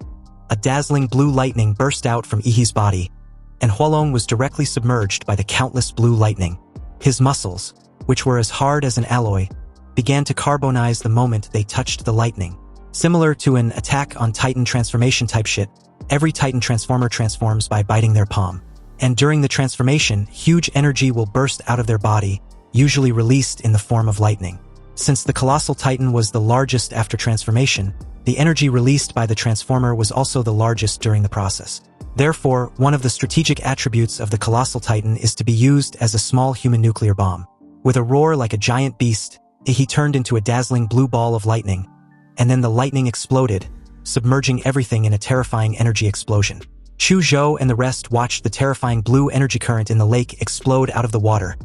a dazzling blue lightning burst out from Ihi's body, and Huolong was directly submerged by the countless blue lightning. His muscles, which were as hard as an alloy, began to carbonize the moment they touched the lightning. Similar to an Attack on Titan transformation type shit, every Titan transformer transforms by biting their palm. And during the transformation, huge energy will burst out of their body, usually released in the form of lightning. Since the Colossal Titan was the largest after transformation, the energy released by the transformer was also the largest during the process. Therefore, one of the strategic attributes of the Colossal Titan is to be used as a small human nuclear bomb. With a roar like a giant beast, he turned into a dazzling blue ball of lightning, and then the lightning exploded, submerging everything in a terrifying energy explosion. Chu Zhou and the rest watched the terrifying blue energy current in the lake explode out of the water,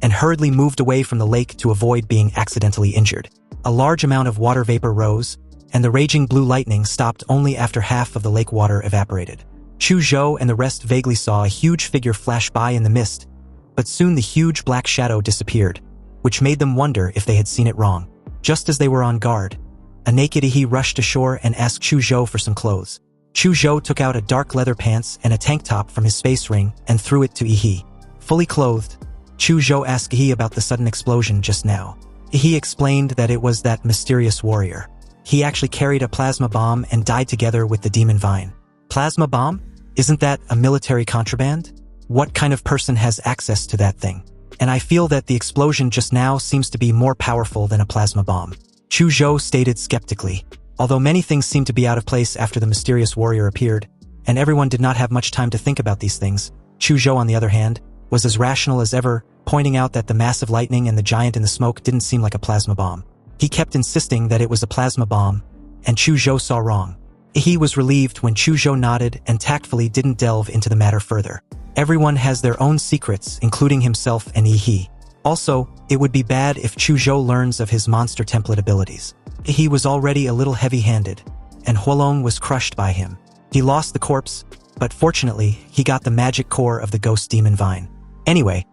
and hurriedly moved away from the lake to avoid being accidentally injured. A large amount of water vapor rose, and the raging blue lightning stopped only after half of the lake water evaporated. Chu Zhou and the rest vaguely saw a huge figure flash by in the mist, but soon the huge black shadow disappeared, which made them wonder if they had seen it wrong. Just as they were on guard, a naked Yi rushed ashore and asked Chu Zhou for some clothes. Chu Zhou took out a dark leather pants and a tank top from his space ring and threw it to Yi. Fully clothed, Chu Zhou asked Yi about the sudden explosion just now. Yi explained that it was that mysterious warrior. He actually carried a plasma bomb and died together with the demon vine. Plasma bomb? Isn't that a military contraband? What kind of person has access to that thing? And I feel that the explosion just now seems to be more powerful than a plasma bomb. Chu Zhou stated skeptically. Although many things seemed to be out of place after the mysterious warrior appeared, and everyone did not have much time to think about these things, Chu Zhou, on the other hand, was as rational as ever, pointing out that the massive lightning and the giant in the smoke didn't seem like a plasma bomb. He kept insisting that it was a plasma bomb, and Chu Zhou saw wrong. He was relieved when Chu Zhou nodded and tactfully didn't delve into the matter further. Everyone has their own secrets, including himself and Yi. Also, it would be bad if Chu Zhou learns of his monster template abilities. He was already a little heavy-handed, and Huolong was crushed by him. He lost the corpse, but fortunately, he got the magic core of the ghost demon vine. Anyway,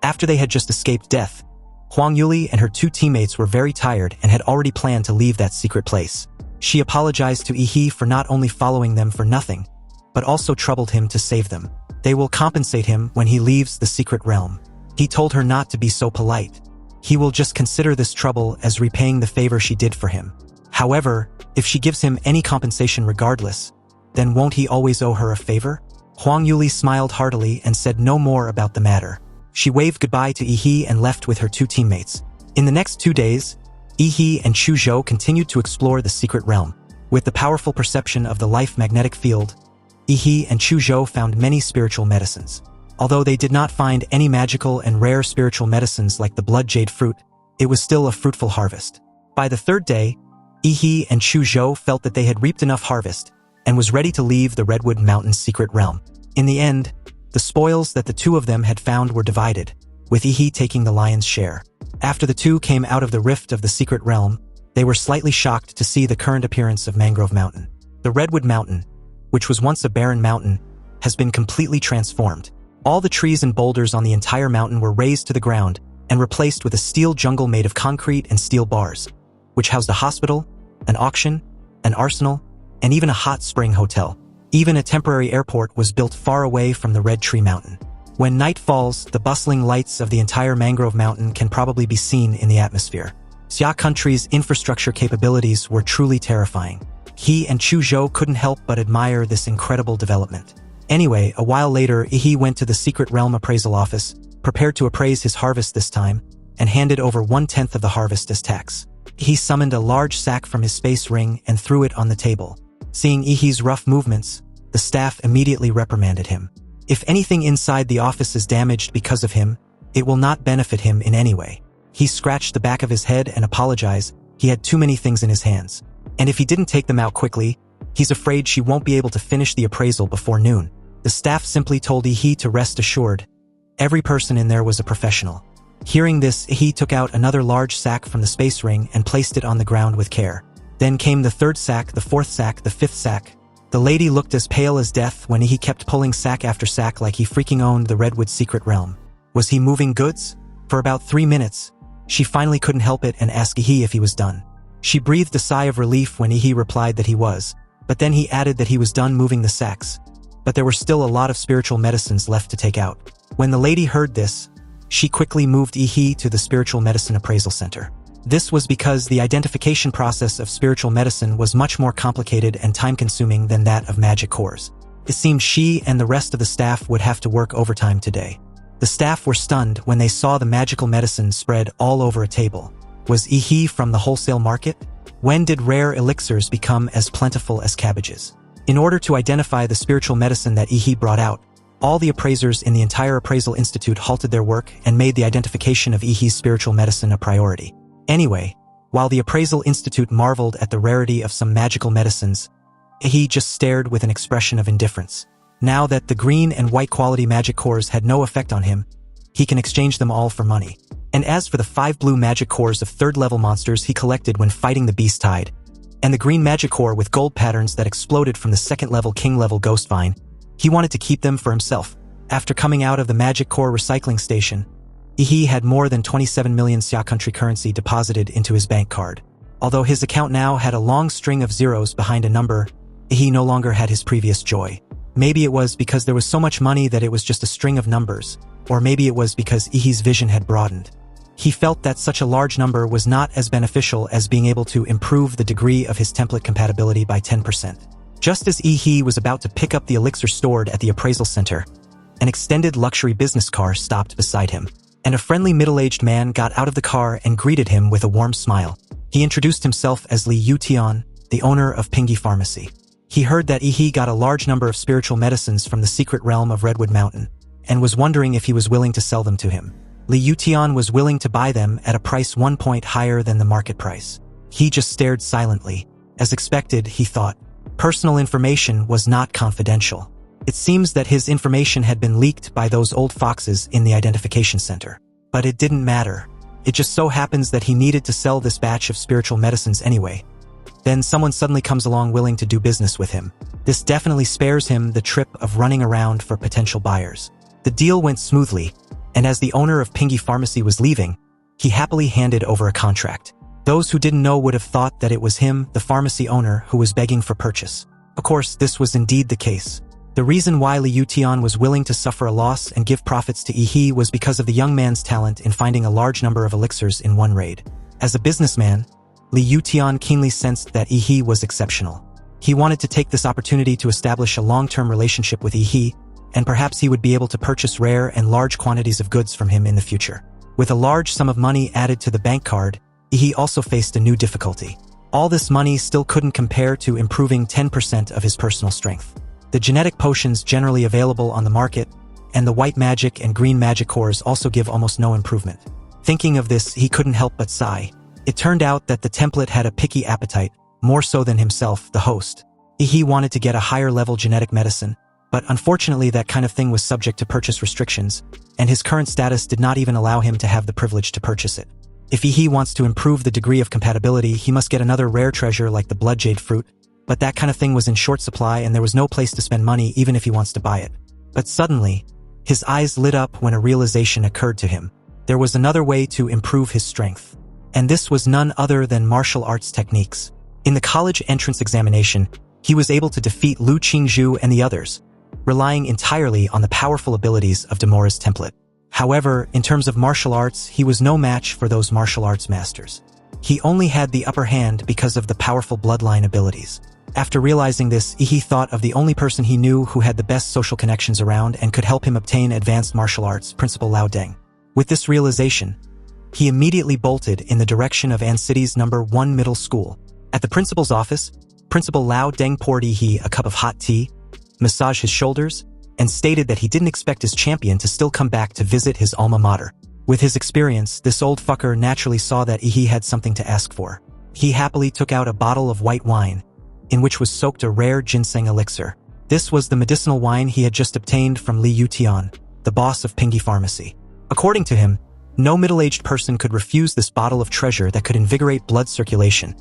after they had just escaped death, Huang Yuli and her two teammates were very tired and had already planned to leave that secret place. She apologized to Yi for not only following them for nothing, but also troubled him to save them. They will compensate him when he leaves the secret realm. He told her not to be so polite. He will just consider this trouble as repaying the favor she did for him. However, if she gives him any compensation regardless, then won't he always owe her a favor? Huang Yuli smiled heartily and said no more about the matter. She waved goodbye to Yi and left with her two teammates. In the next 2 days, Yi and Chu Zhou continued to explore the secret realm. With the powerful perception of the life magnetic field, Yi and Chu Zhou found many spiritual medicines. Although they did not find any magical and rare spiritual medicines like the blood jade fruit, it was still a fruitful harvest. By the 3rd day, Yi and Chu Zhou felt that they had reaped enough harvest and was ready to leave the Redwood Mountains secret realm. In the end, the spoils that the two of them had found were divided, with Yi taking the lion's share. After the two came out of the rift of the secret realm, they were slightly shocked to see the current appearance of Mangrove Mountain. The Redwood Mountain, which was once a barren mountain, has been completely transformed. All the trees and boulders on the entire mountain were razed to the ground and replaced with a steel jungle made of concrete and steel bars, which housed a hospital, an auction, an arsenal, and even a hot spring hotel. Even a temporary airport was built far away from the Red Tree Mountain. When night falls, the bustling lights of the entire Mangrove Mountain can probably be seen in the atmosphere. Xia country's infrastructure capabilities were truly terrifying. He and Chu Zhou couldn't help but admire this incredible development. Anyway, a while later, Yi went to the Secret Realm Appraisal Office, prepared to appraise his harvest this time, and handed over 1/10 of the harvest as tax. He summoned a large sack from his space ring and threw it on the table. Seeing Yi's rough movements, the staff immediately reprimanded him. If anything inside the office is damaged because of him, it will not benefit him in any way. He scratched the back of his head and apologized. He had too many things in his hands. And if he didn't take them out quickly, he's afraid she won't be able to finish the appraisal before noon. The staff simply told Yi to rest assured. Every person in there was a professional. Hearing this, Yi took out another large sack from the space ring and placed it on the ground with care. Then came the 3rd sack, the 4th sack, the 5th sack. The lady looked as pale as death when Yi kept pulling sack after sack like he freaking owned the Redwood secret realm. Was he moving goods? For about 3 minutes, she finally couldn't help it and asked Yi if he was done. She breathed a sigh of relief when Yi replied that he was, but then he added that he was done moving the sacks. But there were still a lot of spiritual medicines left to take out. When the lady heard this, she quickly moved Yi to the Spiritual Medicine Appraisal Center. This was because the identification process of spiritual medicine was much more complicated and time-consuming than that of magic cores. It seemed she and the rest of the staff would have to work overtime today. The staff were stunned when they saw the magical medicine spread all over a table. Was Yi from the wholesale market? When did rare elixirs become as plentiful as cabbages? In order to identify the spiritual medicine that Yi brought out, all the appraisers in the entire appraisal institute halted their work and made the identification of Yi's spiritual medicine a priority. Anyway, while the appraisal institute marveled at the rarity of some magical medicines, He just stared with an expression of indifference. Now that the green and white quality magic cores had no effect on him, he can exchange them all for money. And as for the 5 blue magic cores of 3rd level monsters he collected when fighting the Beast Tide, and the green magic core with gold patterns that exploded from the 2nd level king level ghost vine, he wanted to keep them for himself. After coming out of the magic core recycling station, he had more than 27 million Xia country currency deposited into his bank card. Although his account now had a long string of zeros behind a number, he no longer had his previous joy. Maybe it was because there was so much money that it was just a string of numbers, or maybe it was because Ihi's vision had broadened. He felt that such a large number was not as beneficial as being able to improve the degree of his template compatibility by 10%. Just as Ihi was about to pick up the elixir stored at the appraisal center, an extended luxury business car stopped beside him, and a friendly middle-aged man got out of the car and greeted him with a warm smile. He introduced himself as Li Yutian, the owner of Pingy Pharmacy. He heard that Ihi got a large number of spiritual medicines from the secret realm of Redwood Mountain, and was wondering if he was willing to sell them to him. Li Yutian was willing to buy them at a price 1 point higher than the market price. He just stared silently. As expected, he thought. Personal information was not confidential. It seems that his information had been leaked by those old foxes in the identification center. But it didn't matter. It just so happens that he needed to sell this batch of spiritual medicines anyway. Then someone suddenly comes along willing to do business with him. This definitely spares him the trip of running around for potential buyers. The deal went smoothly, and as the owner of Pingy Pharmacy was leaving, he happily handed over a contract. Those who didn't know would have thought that it was him, the pharmacy owner, who was begging for purchase. Of course, this was indeed the case. The reason why Li Yutian was willing to suffer a loss and give profits to Ihi was because of the young man's talent in finding a large number of elixirs in one raid. As a businessman, Li Yutian keenly sensed that Ihi was exceptional. He wanted to take this opportunity to establish a long-term relationship with Ihi, and perhaps he would be able to purchase rare and large quantities of goods from him in the future. With a large sum of money added to the bank card, Ihi also faced a new difficulty. All this money still couldn't compare to improving 10% of his personal strength. The genetic potions generally available on the market, and the white magic and green magic cores also give almost no improvement. Thinking of this, he couldn't help but sigh. It turned out that the template had a picky appetite, more so than himself, the host. Ihi wanted to get a higher-level genetic medicine, but unfortunately that kind of thing was subject to purchase restrictions, and his current status did not even allow him to have the privilege to purchase it. If Ihi wants to improve the degree of compatibility, he must get another rare treasure like the blood jade fruit, but that kind of thing was in short supply and there was no place to spend money even if he wants to buy it. But suddenly, his eyes lit up when a realization occurred to him. There was another way to improve his strength. And this was none other than martial arts techniques. In the college entrance examination, he was able to defeat Lu Qingzhu and the others, relying entirely on the powerful abilities of Demora's template. However, in terms of martial arts, he was no match for those martial arts masters. He only had the upper hand because of the powerful bloodline abilities. After realizing this, Ihi thought of the only person he knew who had the best social connections around and could help him obtain advanced martial arts, Principal Lao Deng. With this realization, he immediately bolted in the direction of An City's number 1 middle school. At the principal's office, Principal Lao Deng poured Ihi a cup of hot tea, massaged his shoulders, and stated that he didn't expect his champion to still come back to visit his alma mater. With his experience, this old fucker naturally saw that Ihi had something to ask for. He happily took out a bottle of white wine, in which was soaked a rare ginseng elixir. This was the medicinal wine he had just obtained from Li Yutian, the boss of Pingy Pharmacy. According to him, no middle-aged person could refuse this bottle of treasure that could invigorate blood circulation,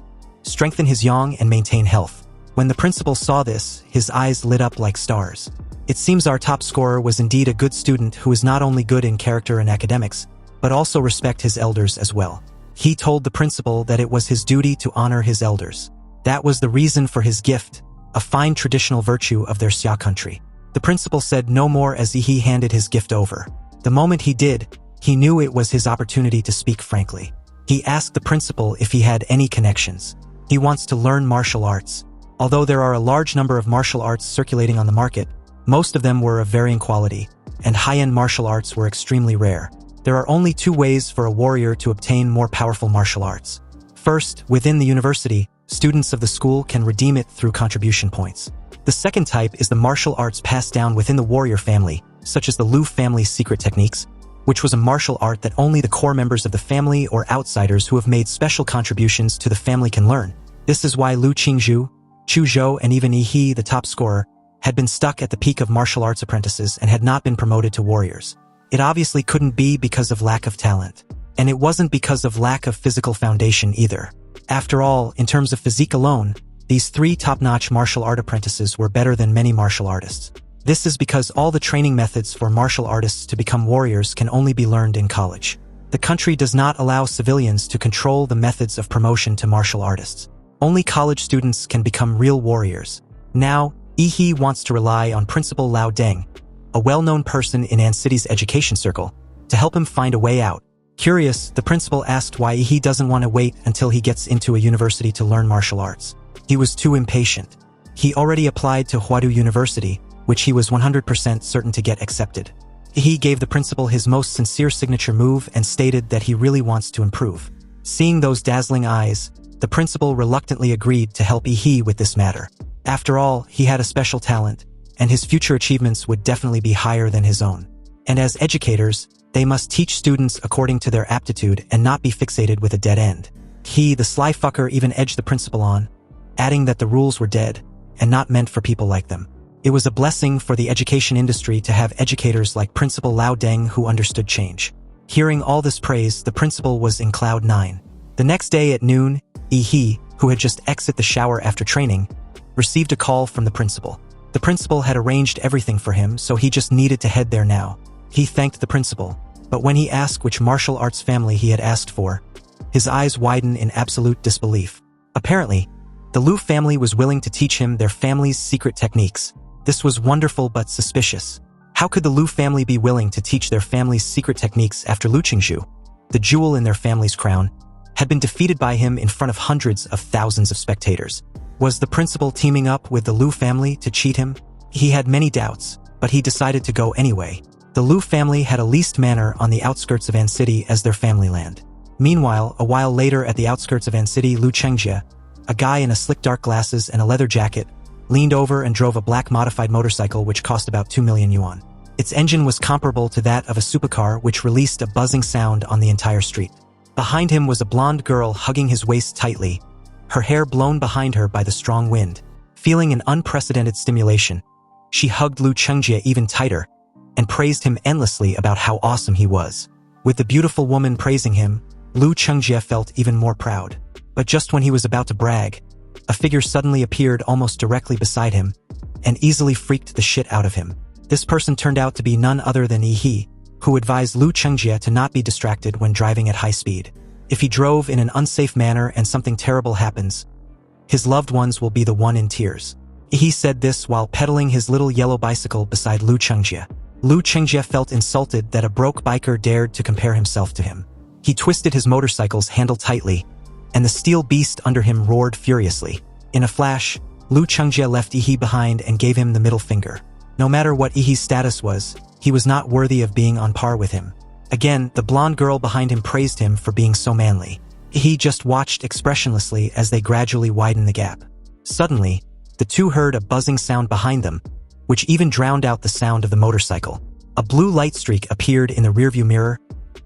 strengthen his yang, and maintain health. When the principal saw this, his eyes lit up like stars. It seems our top scorer was indeed a good student who is not only good in character and academics, but also respect his elders as well. He told the principal that it was his duty to honor his elders. That was the reason for his gift, a fine traditional virtue of their Xia country. The principal said no more as Ihi handed his gift over. The moment he did, he knew it was his opportunity to speak frankly. He asked the principal if he had any connections. He wants to learn martial arts. Although there are a large number of martial arts circulating on the market, most of them were of varying quality, and high-end martial arts were extremely rare. There are only 2 ways for a warrior to obtain more powerful martial arts. First, within the university, students of the school can redeem it through contribution points. The second type is the martial arts passed down within the warrior family, such as the Lu family's secret techniques, which was a martial art that only the core members of the family or outsiders who have made special contributions to the family can learn. This is why Lu Qingzhu, Chu Zhou and even Yi He, the top scorer, had been stuck at the peak of martial arts apprentices and had not been promoted to warriors. It obviously couldn't be because of lack of talent. And it wasn't because of lack of physical foundation either. After all, in terms of physique alone, these 3 top-notch martial art apprentices were better than many martial artists. This is because all the training methods for martial artists to become warriors can only be learned in college. The country does not allow civilians to control the methods of promotion to martial artists. Only college students can become real warriors. Now, Yi He wants to rely on Principal Lao Deng, a well-known person in An City's education circle, to help him find a way out. Curious, the principal asked why Yi He doesn't want to wait until he gets into a university to learn martial arts. He was too impatient. He already applied to Huadu University, which he was 100% certain to get accepted. He gave the principal his most sincere signature move and stated that he really wants to improve. Seeing those dazzling eyes, the principal reluctantly agreed to help Yi He with this matter. After all, he had a special talent, and his future achievements would definitely be higher than his own. And as educators, they must teach students according to their aptitude and not be fixated with a dead end. He, the sly fucker, even edged the principal on, adding that the rules were dead and not meant for people like them. It was a blessing for the education industry to have educators like Principal Lao Deng who understood change. Hearing all this praise, the principal was in cloud 9. The next day at noon, Yi He, who had just exited the shower after training, received a call from the principal. The principal had arranged everything for him, so he just needed to head there now. He thanked the principal, but when he asked which martial arts family he had asked for, his eyes widened in absolute disbelief. Apparently, the Lu family was willing to teach him their family's secret techniques. This was wonderful but suspicious. How could the Lu family be willing to teach their family's secret techniques after Lu Qingzhu, the jewel in their family's crown, had been defeated by him in front of hundreds of thousands of spectators? Was the principal teaming up with the Lu family to cheat him? He had many doubts, but he decided to go anyway. The Lu family had a leased manor on the outskirts of An City as their family land. Meanwhile, a while later at the outskirts of An City, Lu Chengjie, a guy in a slick dark glasses and a leather jacket, leaned over and drove a black modified motorcycle which cost about 2 million yuan. Its engine was comparable to that of a supercar which released a buzzing sound on the entire street. Behind him was a blonde girl hugging his waist tightly, her hair blown behind her by the strong wind. Feeling an unprecedented stimulation, she hugged Lu Chengjie even tighter and praised him endlessly about how awesome he was. With the beautiful woman praising him, Lu Chengjie felt even more proud. But just when he was about to brag, a figure suddenly appeared almost directly beside him and easily freaked the shit out of him. This person turned out to be none other than Yi He, who advised Lu Chengjie to not be distracted when driving at high speed. If he drove in an unsafe manner and something terrible happens, his loved ones will be the one in tears. He said this while pedaling his little yellow bicycle beside Lu Chengjie. Lu Chengjie felt insulted that a broke biker dared to compare himself to him. He twisted his motorcycle's handle tightly, and the steel beast under him roared furiously. In a flash, Lu Chengjie left Yi He behind and gave him the middle finger. No matter what Yi He's status was, he was not worthy of being on par with him. Again, the blonde girl behind him praised him for being so manly. He just watched expressionlessly as they gradually widened the gap. Suddenly, the two heard a buzzing sound behind them, which even drowned out the sound of the motorcycle. A blue light streak appeared in the rearview mirror,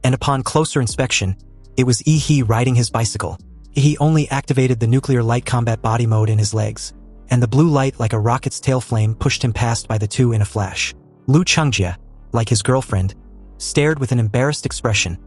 and upon closer inspection, it was Yi He riding his bicycle. He only activated the nuclear light combat body mode in his legs, and the blue light like a rocket's tail flame pushed him past by the two in a flash. Lu Chengjie, like his girlfriend, stared with an embarrassed expression,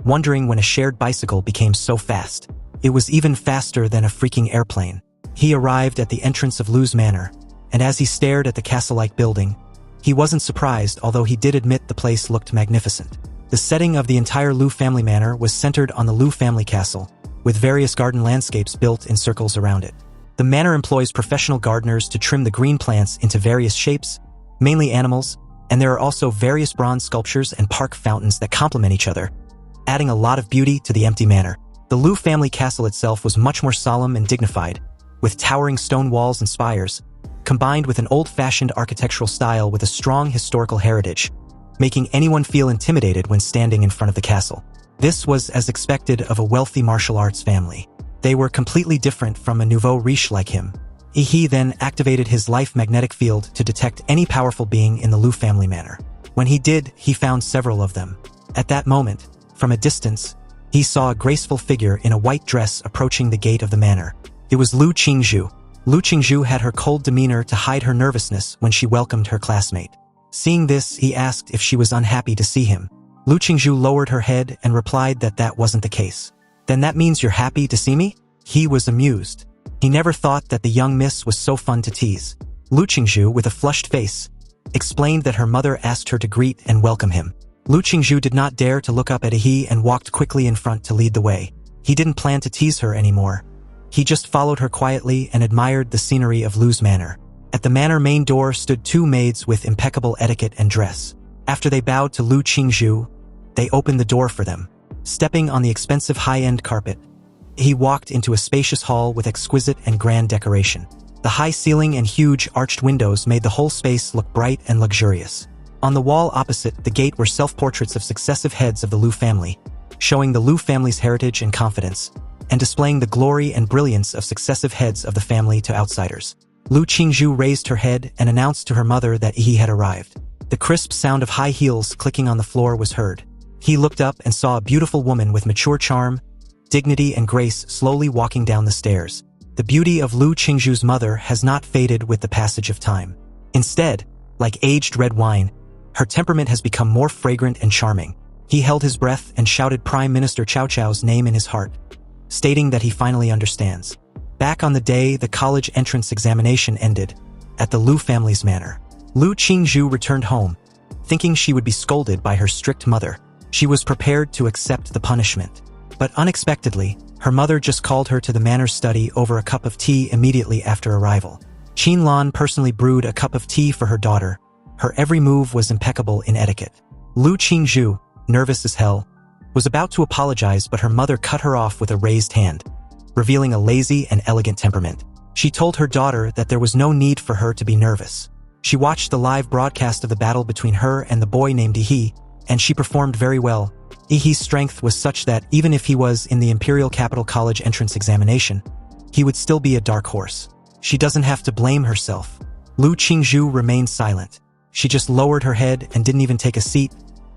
wondering when a shared bicycle became so fast. It was even faster than a freaking airplane. He arrived at the entrance of Lu's manor, and as he stared at the castle-like building, he wasn't surprised, although he did admit the place looked magnificent. The setting of the entire Lu family manor was centered on the Lu family castle, with various garden landscapes built in circles around it. The manor employs professional gardeners to trim the green plants into various shapes, mainly animals, and there are also various bronze sculptures and park fountains that complement each other, adding a lot of beauty to the empty manor. The Lu family castle itself was much more solemn and dignified, with towering stone walls and spires, combined with an old-fashioned architectural style with a strong historical heritage, making anyone feel intimidated when standing in front of the castle. This was as expected of a wealthy martial arts family. They were completely different from a nouveau riche like him. He then activated his life magnetic field to detect any powerful being in the Lu family manor. When he did, he found several of them. At that moment, from a distance, he saw a graceful figure in a white dress approaching the gate of the manor. It was Lu Qingzhu, Lu Qingzhu had her cold demeanor to hide her nervousness when she welcomed her classmate. Seeing this, he asked if she was unhappy to see him. Lu Qingzhu lowered her head and replied that that wasn't the case. Then that means you're happy to see me? He was amused. He never thought that the young miss was so fun to tease. Lu Qingzhu, with a flushed face, explained that her mother asked her to greet and welcome him. Lu Qingzhu did not dare to look up at he and walked quickly in front to lead the way. He didn't plan to tease her anymore. He just followed her quietly and admired the scenery of Lu's manor. At the manor main door stood two maids with impeccable etiquette and dress. After they bowed to Lu Qingzhu, they opened the door for them. Stepping on the expensive high-end carpet, he walked into a spacious hall with exquisite and grand decoration. The high ceiling and huge arched windows made the whole space look bright and luxurious. On the wall opposite the gate were self-portraits of successive heads of the Lu family, showing the Lu family's heritage and confidence, and displaying the glory and brilliance of successive heads of the family to outsiders. Lu Qingzhu raised her head and announced to her mother that he had arrived. The crisp sound of high heels clicking on the floor was heard. He looked up and saw a beautiful woman with mature charm, dignity and grace slowly walking down the stairs. The beauty of Lu Qingzhu's mother has not faded with the passage of time. Instead, like aged red wine, her temperament has become more fragrant and charming. He held his breath and shouted Prime Minister Cao Cao's name in his heart, stating that he finally understands. Back on the day the college entrance examination ended, at the Lu family's manor, Lu Qingzhu returned home, thinking she would be scolded by her strict mother. She was prepared to accept the punishment. But unexpectedly, her mother just called her to the manor's study over a cup of tea immediately after arrival. Qin Lan personally brewed a cup of tea for her daughter. Her every move was impeccable in etiquette. Lu Qingzhu, nervous as hell, was about to apologize, but her mother cut her off with a raised hand, revealing a lazy and elegant temperament. She told her daughter that there was no need for her to be nervous. She watched the live broadcast of the battle between her and the boy named Yi, and she performed very well. Yi's strength was such that even if he was in the Imperial Capital College entrance examination, he would still be a dark horse. She doesn't have to blame herself. Lu Qingzhu remained silent. She just lowered her head and didn't even take a seat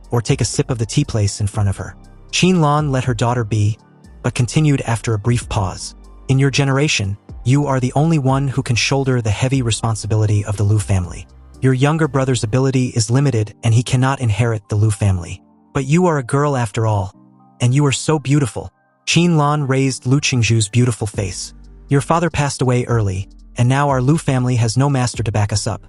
or take a sip of the tea place in front of her. Qin Lan let her daughter be, but continued after a brief pause. In your generation, you are the only one who can shoulder the heavy responsibility of the Lu family. Your younger brother's ability is limited and he cannot inherit the Lu family. But you are a girl after all, and you are so beautiful. Qin Lan raised Lu Qingzhu's beautiful face. Your father passed away early, and now our Lu family has no master to back us up.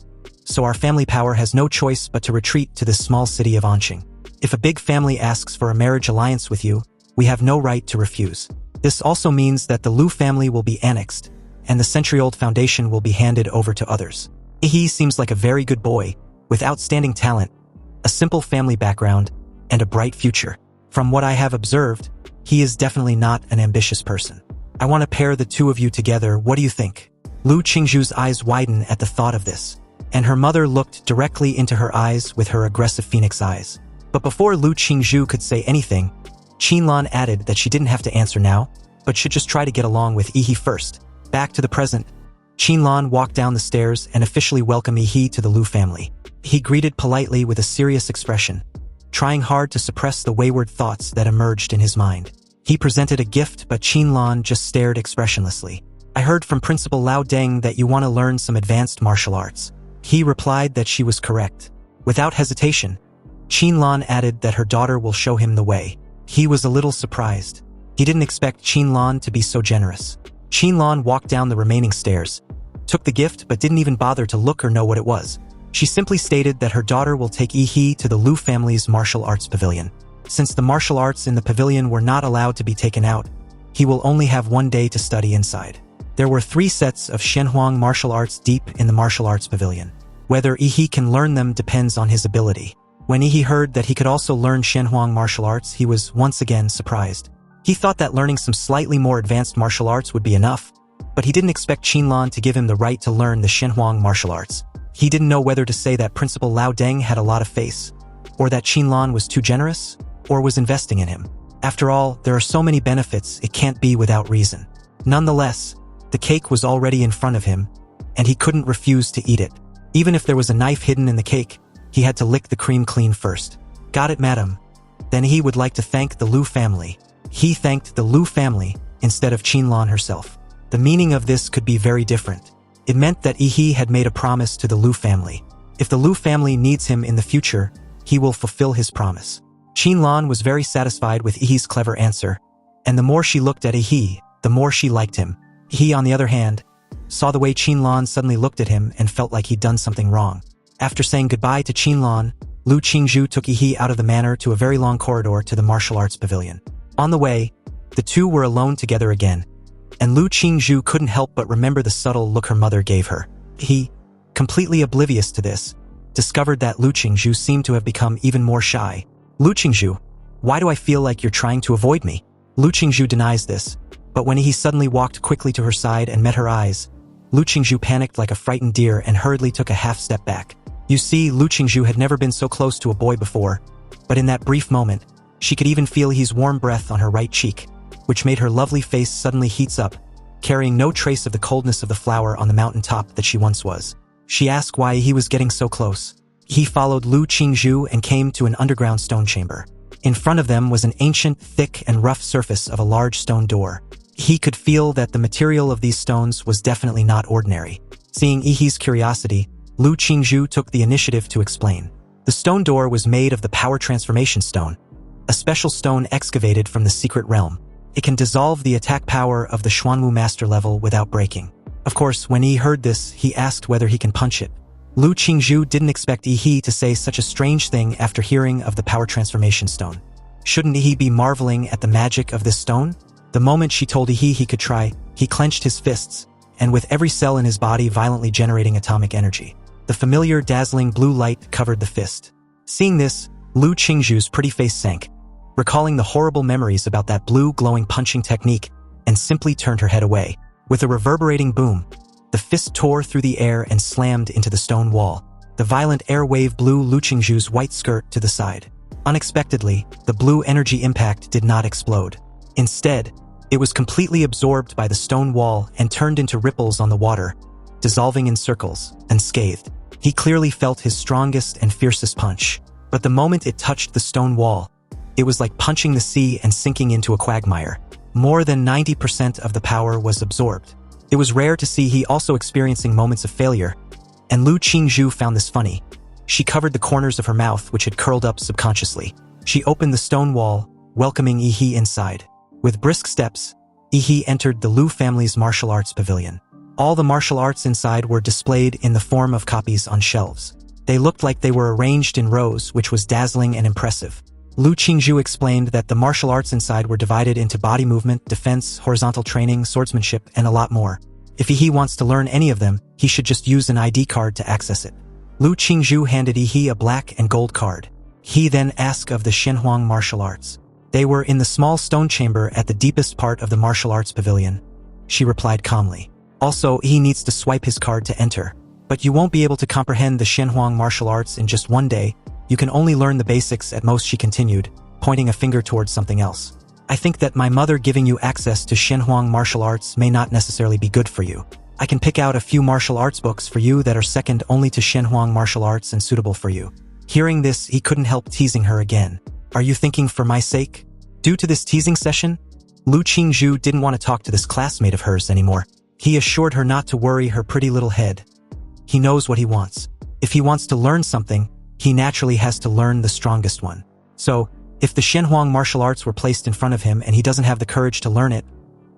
So our family power has no choice but to retreat to this small city of Anqing. If a big family asks for a marriage alliance with you, we have no right to refuse. This also means that the Lu family will be annexed, and the century-old foundation will be handed over to others. He seems like a very good boy, with outstanding talent, a simple family background, and a bright future. From what I have observed, he is definitely not an ambitious person. I want to pair the two of you together. What do you think? Lu Qingzhu's eyes widened at the thought of this, and her mother looked directly into her eyes with her aggressive phoenix eyes. But before Lu Qingzhu could say anything, Qin Lan added that she didn't have to answer now, but should just try to get along with Yi first. Back to the present, Qin Lan walked down the stairs and officially welcomed Yi to the Lu family. He greeted politely with a serious expression, trying hard to suppress the wayward thoughts that emerged in his mind. He presented a gift, but Qin Lan just stared expressionlessly. I heard from Principal Lao Deng that you want to learn some advanced martial arts. He replied that she was correct. Without hesitation, Qin Lan added that her daughter will show him the way. He was a little surprised. He didn't expect Qin Lan to be so generous. Qin Lan walked down the remaining stairs, took the gift but didn't even bother to look or know what it was. She simply stated that her daughter will take Yi to the Lu family's martial arts pavilion. Since the martial arts in the pavilion were not allowed to be taken out, he will only have 1 day to study inside. There were 3 sets of Shenhuang martial arts deep in the martial arts pavilion. Whether Yi can learn them depends on his ability. When Yi heard that he could also learn Shenhuang martial arts, he was once again surprised. He thought that learning some slightly more advanced martial arts would be enough, but he didn't expect Qin Lan to give him the right to learn the Shenhuang martial arts. He didn't know whether to say that Principal Lao Deng had a lot of face, or that Qin Lan was too generous, or was investing in him. After all, there are so many benefits, it can't be without reason. Nonetheless, the cake was already in front of him, and he couldn't refuse to eat it. Even if there was a knife hidden in the cake, he had to lick the cream clean first. Got it, madam. Then he would like to thank the Lu family. He thanked the Lu family instead of Qin Lan herself. The meaning of this could be very different. It meant that Yi had made a promise to the Lu family. If the Lu family needs him in the future, he will fulfill his promise. Qinlan was very satisfied with Yi's clever answer, and the more she looked at Yi, the more she liked him. Yi, on the other hand, saw the way Qinlan suddenly looked at him and felt like he'd done something wrong. After saying goodbye to Qinlan, Lu Qingzhu took Yi out of the manor to a very long corridor to the martial arts pavilion. On the way, the two were alone together again, and Lu Qingzhu couldn't help but remember the subtle look her mother gave her. He, completely oblivious to this, discovered that Lu Qingzhu seemed to have become even more shy. Lu Qingzhu, why do I feel like you're trying to avoid me? Lu Qingzhu denies this, but when he suddenly walked quickly to her side and met her eyes, Lu Qingzhu panicked like a frightened deer and hurriedly took a half step back. You see, Lu Qingzhu had never been so close to a boy before, but in that brief moment, she could even feel his warm breath on her right cheek, which made her lovely face suddenly heats up, carrying no trace of the coldness of the flower on the mountain top that she once was. She asked why he was getting so close. He followed Lu Qingzhu and came to an underground stone chamber. In front of them was an ancient, thick, and rough surface of a large stone door. He could feel that the material of these stones was definitely not ordinary. Seeing Yi's curiosity, Lu Qingzhu took the initiative to explain. The stone door was made of the power transformation stone, a special stone excavated from the secret realm. It can dissolve the attack power of the Xuanwu master level without breaking. Of course, when Yi heard this, he asked whether he can punch it. Lu Qingzhu didn't expect Yi to say such a strange thing after hearing of the power transformation stone. Shouldn't Yi be marveling at the magic of this stone? The moment she told Yi he could try, he clenched his fists, and with every cell in his body violently generating atomic energy. The familiar dazzling blue light covered the fist. Seeing this, Lu Qingzhu's pretty face sank, recalling the horrible memories about that blue glowing punching technique, and simply turned her head away. With a reverberating boom, the fist tore through the air and slammed into the stone wall. The violent air wave blew Lu Qingzhu's white skirt to the side. Unexpectedly, the blue energy impact did not explode. Instead, it was completely absorbed by the stone wall and turned into ripples on the water, dissolving in circles, unscathed. He clearly felt his strongest and fiercest punch. But the moment it touched the stone wall, it was like punching the sea and sinking into a quagmire. More than 90% of the power was absorbed. It was rare to see he also experiencing moments of failure, and Lu Qingzhu found this funny. She covered the corners of her mouth, which had curled up subconsciously. She opened the stone wall, welcoming Yi inside. With brisk steps, Yi entered the Lu family's martial arts pavilion. All the martial arts inside were displayed in the form of copies on shelves. They looked like they were arranged in rows, which was dazzling and impressive. Lu Qingzhu explained that the martial arts inside were divided into body movement, defense, horizontal training, swordsmanship, and a lot more. If Yi wants to learn any of them, he should just use an ID card to access it. Lu Qingzhu handed Yi a black and gold card. He then asked of the Shenhuang martial arts. They were in the small stone chamber at the deepest part of the martial arts pavilion. She replied calmly. Also, he needs to swipe his card to enter. But you won't be able to comprehend the Shenhuang martial arts in just one day. You can only learn the basics at most, she continued, pointing a finger towards something else. I think that my mother giving you access to Shenhuang martial arts may not necessarily be good for you. I can pick out a few martial arts books for you that are second only to Shenhuang martial arts and suitable for you. Hearing this, he couldn't help teasing her again. Are you thinking for my sake? Due to this teasing session, Lu Qingzhu didn't want to talk to this classmate of hers anymore. He assured her not to worry her pretty little head. He knows what he wants. If he wants to learn something, he naturally has to learn the strongest one. So, if the Shenhuang martial arts were placed in front of him and he doesn't have the courage to learn it,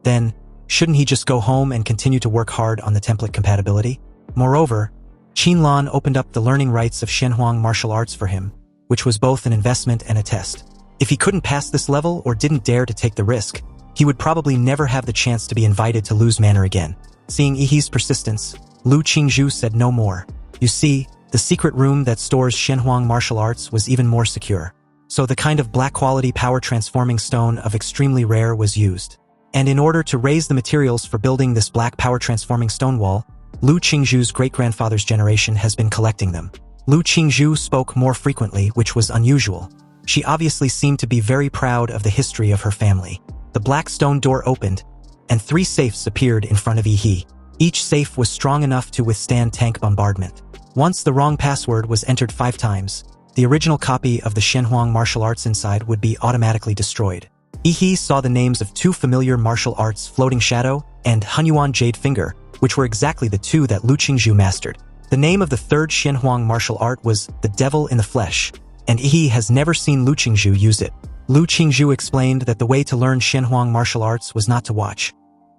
then shouldn't he just go home and continue to work hard on the template compatibility? Moreover, Qinlan opened up the learning rights of Shenhuang martial arts for him, which was both an investment and a test. If he couldn't pass this level or didn't dare to take the risk, he would probably never have the chance to be invited to Lu's manor again. Seeing Yi's persistence, Lu Qingzhu said no more. You see, the secret room that stores Shenhuang martial arts was even more secure. So the kind of black-quality power-transforming stone of extremely rare was used. And in order to raise the materials for building this black power-transforming stone wall, Lu Qingzhu's great-grandfather's generation has been collecting them. Lu Qingzhu spoke more frequently, which was unusual. She obviously seemed to be very proud of the history of her family. The black stone door opened, and 3 safes appeared in front of Yi. Each safe was strong enough to withstand tank bombardment. Once the wrong password was entered 5 times, the original copy of the Shenhuang martial arts inside would be automatically destroyed. Yi saw the names of two familiar martial arts, Floating Shadow and Hunyuan Jade Finger, which were exactly the two that Lu Qingzhu mastered. The name of the third Xianhuang martial art was the Devil in the Flesh, and Yi has never seen Lu Qingzhu use it. Lu Qingzhu explained that the way to learn Xianhuang martial arts was not to watch,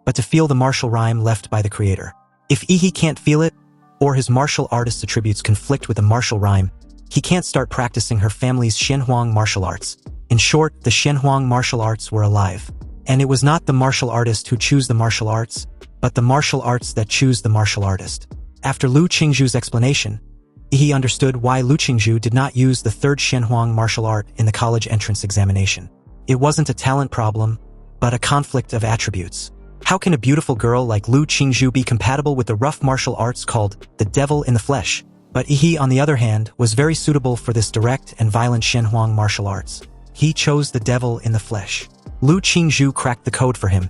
but to feel the martial rhyme left by the creator. If Yi can't feel it, or his martial artist's attributes conflict with the martial rhyme, he can't start practicing her family's Xianhuang martial arts. In short, the Xianhuang martial arts were alive. And it was not the martial artist who chose the martial arts, but the martial arts that choose the martial artist. After Lu Qingzhu's explanation, he understood why Lu Qingzhu did not use the third Xianhuang martial art in the college entrance examination. It wasn't a talent problem, but a conflict of attributes. How can a beautiful girl like Lu Qingzhu be compatible with the rough martial arts called the Devil in the Flesh? But Yi, on the other hand, was very suitable for this direct and violent Xianhuang martial arts. He chose the Devil in the Flesh. Lu Qingzhu cracked the code for him,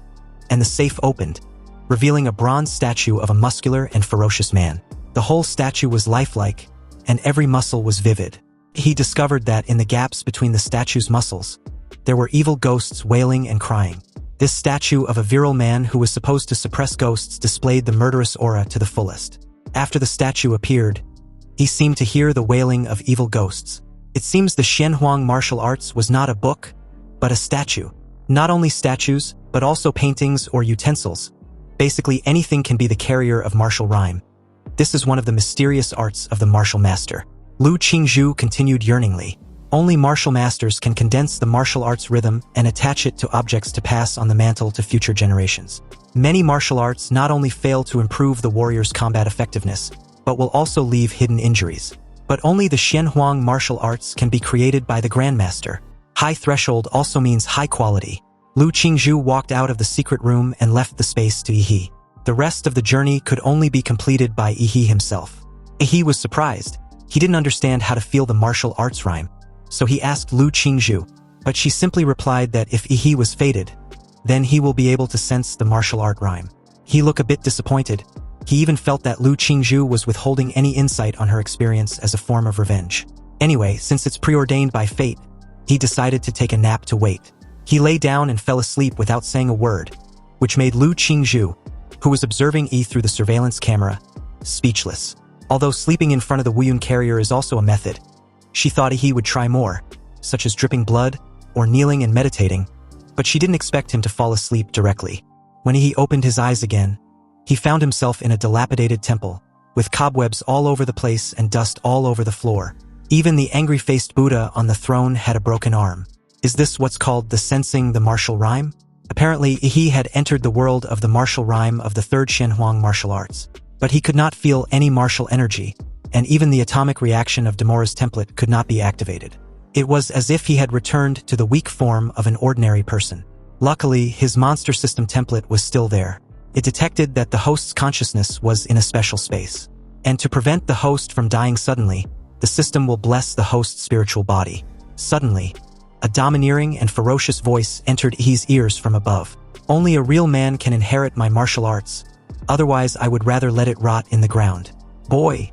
and the safe opened, revealing a bronze statue of a muscular and ferocious man. The whole statue was lifelike, and every muscle was vivid. He discovered that in the gaps between the statue's muscles, there were evil ghosts wailing and crying. This statue of a virile man who was supposed to suppress ghosts displayed the murderous aura to the fullest. After the statue appeared, he seemed to hear the wailing of evil ghosts. It seems the Xianhuang martial arts was not a book, but a statue. Not only statues, but also paintings or utensils. Basically anything can be the carrier of martial rhyme. This is one of the mysterious arts of the martial master. Lu Qingzhu continued yearningly. Only martial masters can condense the martial arts rhythm and attach it to objects to pass on the mantle to future generations. Many martial arts not only fail to improve the warrior's combat effectiveness, but will also leave hidden injuries. But only the Xianhuang martial arts can be created by the Grandmaster. High threshold also means high quality. Lu Qingzhu walked out of the secret room and left the space to Yi. The rest of the journey could only be completed by Yi himself. Yi was surprised. He didn't understand how to feel the martial arts rhyme. So he asked Lu Qingzhu, but she simply replied that if Yi was fated, then he will be able to sense the martial art rhyme. He looked a bit disappointed. He even felt that Lu Qingzhu was withholding any insight on her experience as a form of revenge. Anyway, since it's preordained by fate, he decided to take a nap to wait. He lay down and fell asleep without saying a word, which made Lu Qingzhu, who was observing Yi through the surveillance camera, speechless. Although sleeping in front of the Wuyun carrier is also a method, she thought he would try more, such as dripping blood or kneeling and meditating, but she didn't expect him to fall asleep directly. When he opened his eyes again, he found himself in a dilapidated temple, with cobwebs all over the place and dust all over the floor. Even the angry-faced Buddha on the throne had a broken arm. Is this what's called the sensing the martial rhyme? Apparently, he had entered the world of the martial rhyme of the third Xianhuang martial arts, but he could not feel any martial energy, and even the atomic reaction of Demora's template could not be activated. It was as if he had returned to the weak form of an ordinary person. Luckily, his monster system template was still there. It detected that the host's consciousness was in a special space. And to prevent the host from dying suddenly, the system will bless the host's spiritual body. Suddenly, a domineering and ferocious voice entered Yi's ears from above. Only a real man can inherit my martial arts. Otherwise, I would rather let it rot in the ground. Boy,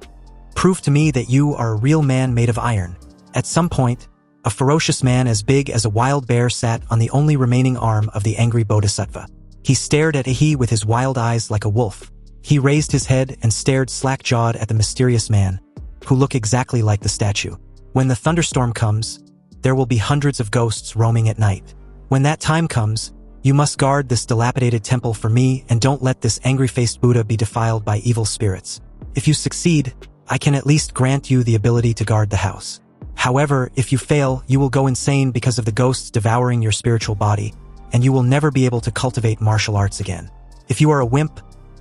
prove to me that you are a real man made of iron. At some point, a ferocious man as big as a wild bear sat on the only remaining arm of the angry bodhisattva. He stared at Yi with his wild eyes like a wolf. He raised his head and stared slack-jawed at the mysterious man, who looked exactly like the statue. When the thunderstorm comes, there will be hundreds of ghosts roaming at night. When that time comes, you must guard this dilapidated temple for me and don't let this angry-faced Buddha be defiled by evil spirits. If you succeed, I can at least grant you the ability to guard the house. However, if you fail, you will go insane because of the ghosts devouring your spiritual body, and you will never be able to cultivate martial arts again. If you are a wimp,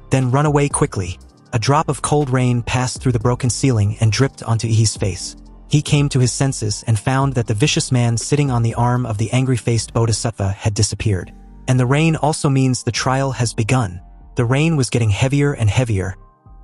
then run away quickly. A drop of cold rain passed through the broken ceiling and dripped onto Yi's face. He came to his senses and found that the vicious man sitting on the arm of the angry-faced bodhisattva had disappeared. And the rain also means the trial has begun. The rain was getting heavier and heavier,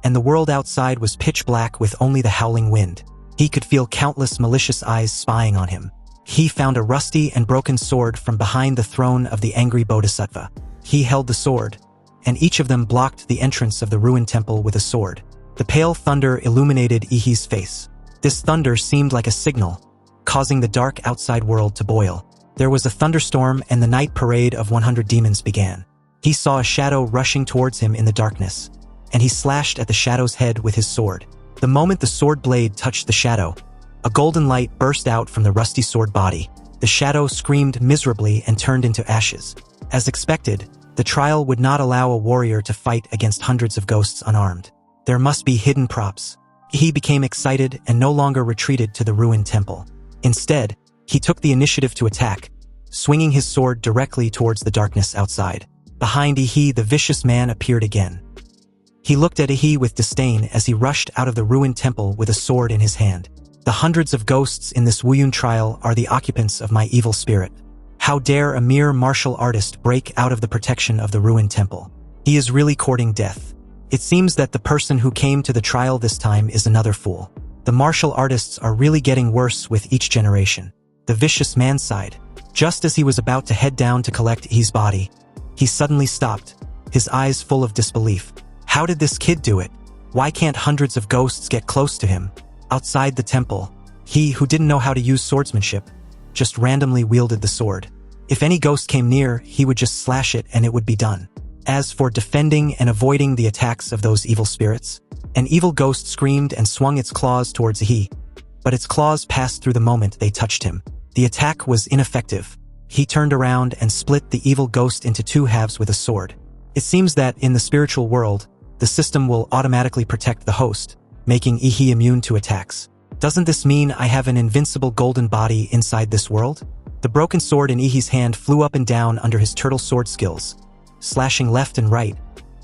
and the world outside was pitch black with only the howling wind. He could feel countless malicious eyes spying on him. He found a rusty and broken sword from behind the throne of the angry bodhisattva. He held the sword, and each of them blocked the entrance of the ruined temple with a sword. The pale thunder illuminated Yi's face. This thunder seemed like a signal, causing the dark outside world to boil. There was a thunderstorm and the night parade of 100 demons began. He saw a shadow rushing towards him in the darkness, and he slashed at the shadow's head with his sword. The moment the sword blade touched the shadow, a golden light burst out from the rusty sword body. The shadow screamed miserably and turned into ashes. As expected, the trial would not allow a warrior to fight against hundreds of ghosts unarmed. There must be hidden props. He became excited and no longer retreated to the ruined temple. Instead, he took the initiative to attack, swinging his sword directly towards the darkness outside. Behind Ihi, the vicious man appeared again. He looked at Ihi with disdain as he rushed out of the ruined temple with a sword in his hand. The hundreds of ghosts in this Wuyun trial are the occupants of my evil spirit. How dare a mere martial artist break out of the protection of the ruined temple? He is really courting death. It seems that the person who came to the trial this time is another fool. The martial artists are really getting worse with each generation. The vicious man sighed. Just as he was about to head down to collect Ihi's body, he suddenly stopped, his eyes full of disbelief. How did this kid do it? Why can't hundreds of ghosts get close to him? Outside the temple, he, who didn't know how to use swordsmanship, just randomly wielded the sword. If any ghost came near, he would just slash it and it would be done. As for defending and avoiding the attacks of those evil spirits, an evil ghost screamed and swung its claws towards Ihi, but its claws passed through the moment they touched him. The attack was ineffective. He turned around and split the evil ghost into two halves with a sword. It seems that in the spiritual world, the system will automatically protect the host, making Ihi immune to attacks. Doesn't this mean I have an invincible golden body inside this world? The broken sword in Ihi's hand flew up and down under his turtle sword skills, slashing left and right,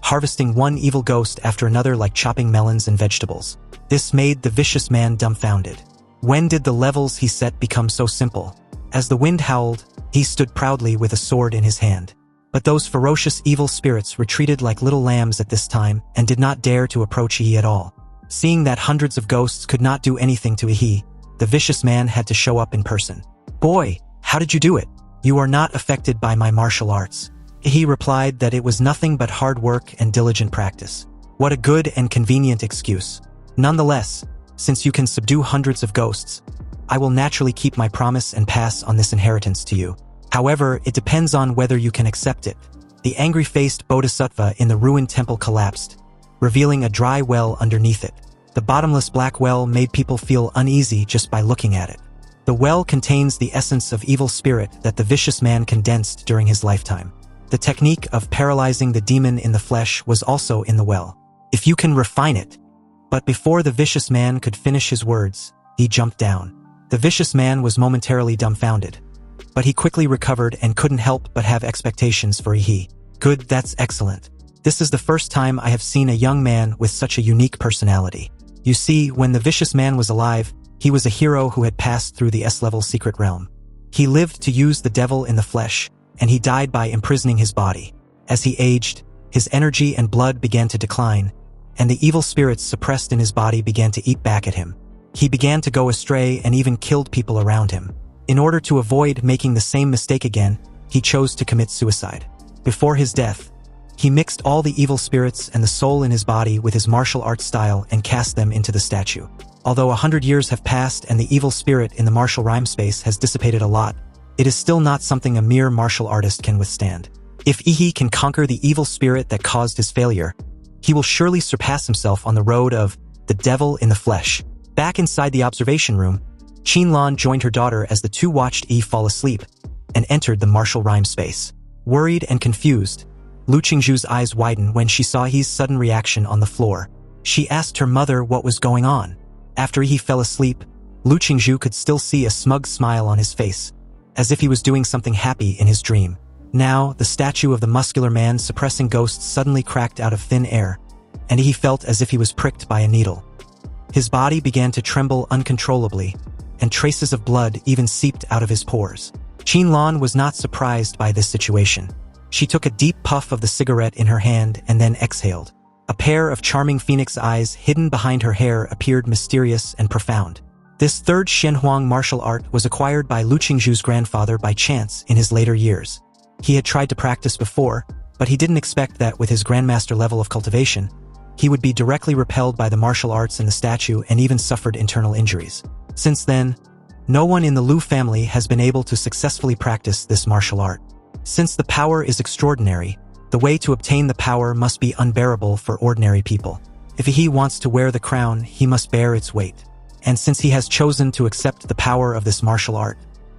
harvesting one evil ghost after another like chopping melons and vegetables. This made the vicious man dumbfounded. When did the levels he set become so simple? As the wind howled, he stood proudly with a sword in his hand. But those ferocious evil spirits retreated like little lambs at this time and did not dare to approach Ihi at all. Seeing that hundreds of ghosts could not do anything to Ihi, the vicious man had to show up in person. "Boy, how did you do it? You are not affected by my martial arts." Ihi replied that it was nothing but hard work and diligent practice. What a good and convenient excuse. Nonetheless, since you can subdue hundreds of ghosts, I will naturally keep my promise and pass on this inheritance to you. However, it depends on whether you can accept it. The angry-faced bodhisattva in the ruined temple collapsed, revealing a dry well underneath it. The bottomless black well made people feel uneasy just by looking at it. The well contains the essence of evil spirit that the vicious man condensed during his lifetime. The technique of paralyzing the demon in the flesh was also in the well. If you can refine it. But before the vicious man could finish his words, he jumped down. The vicious man was momentarily dumbfounded, but he quickly recovered and couldn't help but have expectations for Ihi. Good, that's excellent. This is the first time I have seen a young man with such a unique personality. You see, when the vicious man was alive, he was a hero who had passed through the S-level secret realm. He lived to use the devil in the flesh, and he died by imprisoning his body. As he aged, his energy and blood began to decline, and the evil spirits suppressed in his body began to eat back at him. He began to go astray and even killed people around him. In order to avoid making the same mistake again, he chose to commit suicide. Before his death, he mixed all the evil spirits and the soul in his body with his martial arts style and cast them into the statue. Although 100 years have passed and the evil spirit in the martial rhyme space has dissipated a lot, it is still not something a mere martial artist can withstand. If Ihi can conquer the evil spirit that caused his failure, he will surely surpass himself on the road of the devil in the flesh. Back inside the observation room, Qinlan joined her daughter as the two watched Yi fall asleep and entered the martial rhyme space. Worried and confused, Lu Qingzhu's eyes widened when she saw Yi's sudden reaction on the floor. She asked her mother what was going on. After Yi fell asleep, Lu Qingzhu could still see a smug smile on his face, as if he was doing something happy in his dream. Now, the statue of the muscular man suppressing ghosts suddenly cracked out of thin air, and he felt as if he was pricked by a needle. His body began to tremble uncontrollably, and traces of blood even seeped out of his pores. Qinlan was not surprised by this situation. She took a deep puff of the cigarette in her hand and then exhaled. A pair of charming phoenix eyes hidden behind her hair appeared mysterious and profound. This third Shenhuang martial art was acquired by Lu Qingzhu's grandfather by chance in his later years. He had tried to practice before, but he didn't expect that with his grandmaster level of cultivation, he would be directly repelled by the martial arts in the statue and even suffered internal injuries. Since then, No one in the Lu family has been able to successfully practice this martial art. Since the power is extraordinary, the way to obtain the power must be unbearable for ordinary people. If he wants to wear the crown, he must bear its weight. And since he has chosen to accept the power of this martial art,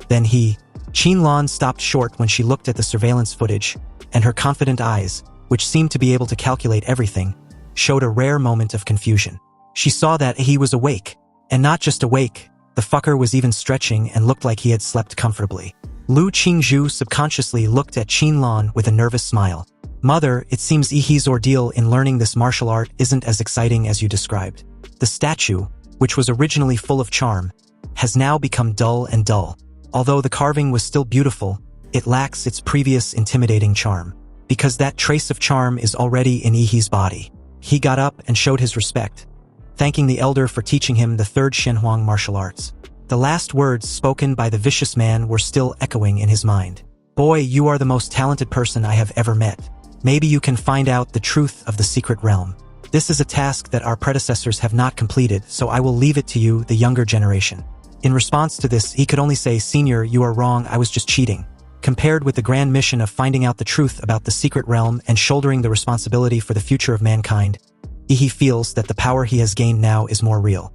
then Qinlan stopped short when she looked at the surveillance footage, and her confident eyes, which seemed to be able to calculate everything, showed a rare moment of confusion. She saw that he was awake, and not just awake, the fucker was even stretching and looked like he had slept comfortably. Lu Qingzhu subconsciously looked at Qinlan with a nervous smile. Mother, it seems Yi's ordeal in learning this martial art isn't as exciting as you described. The statue, which was originally full of charm, has now become dull and dull. Although the carving was still beautiful, it lacks its previous intimidating charm. Because that trace of charm is already in Yi's body. He got up and showed his respect, thanking the elder for teaching him the third Shenhuang martial arts. The last words spoken by the vicious man were still echoing in his mind. Boy, you are the most talented person I have ever met. Maybe you can find out the truth of the secret realm. This is a task that our predecessors have not completed, so I will leave it to you, the younger generation. In response to this, he could only say, Senior, you are wrong, I was just cheating. Compared with the grand mission of finding out the truth about the secret realm and shouldering the responsibility for the future of mankind, he feels that the power he has gained now is more real.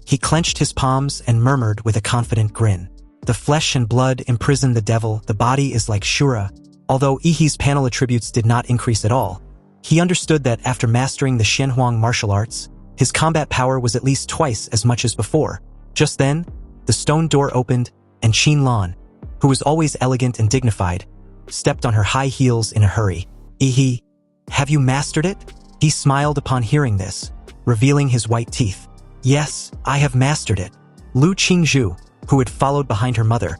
He clenched his palms and murmured with a confident grin. The flesh and blood imprison the devil, the body is like Shura. Although Yi's panel attributes did not increase at all, he understood that after mastering the Shenhuang martial arts, his combat power was at least twice as much as before. Just then, the stone door opened, and Qinlan, who was always elegant and dignified, stepped on her high heels in a hurry. Yi, have you mastered it? He smiled upon hearing this, revealing his white teeth. Yes, I have mastered it. Lu Qingzhu, who had followed behind her mother,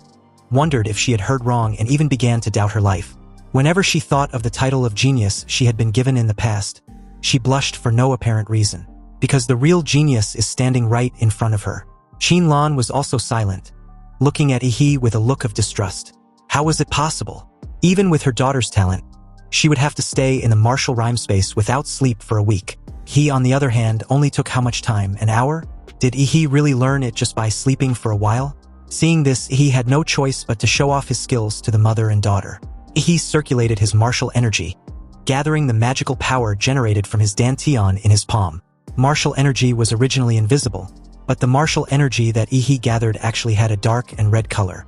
wondered if she had heard wrong and even began to doubt her life. Whenever she thought of the title of genius she had been given in the past, she blushed for no apparent reason, because the real genius is standing right in front of her. Qinlan was also silent, looking at Yi with a look of distrust. How was it possible? Even with her daughter's talent, she would have to stay in the martial rhyme space without sleep for a week. He, on the other hand, only took how much time? An hour? Did Yi really learn it just by sleeping for a while? Seeing this, he had no choice but to show off his skills to the mother and daughter. He circulated his martial energy, gathering the magical power generated from his dantian in his palm. Martial energy was originally invisible, but the martial energy that Yi gathered actually had a dark and red color.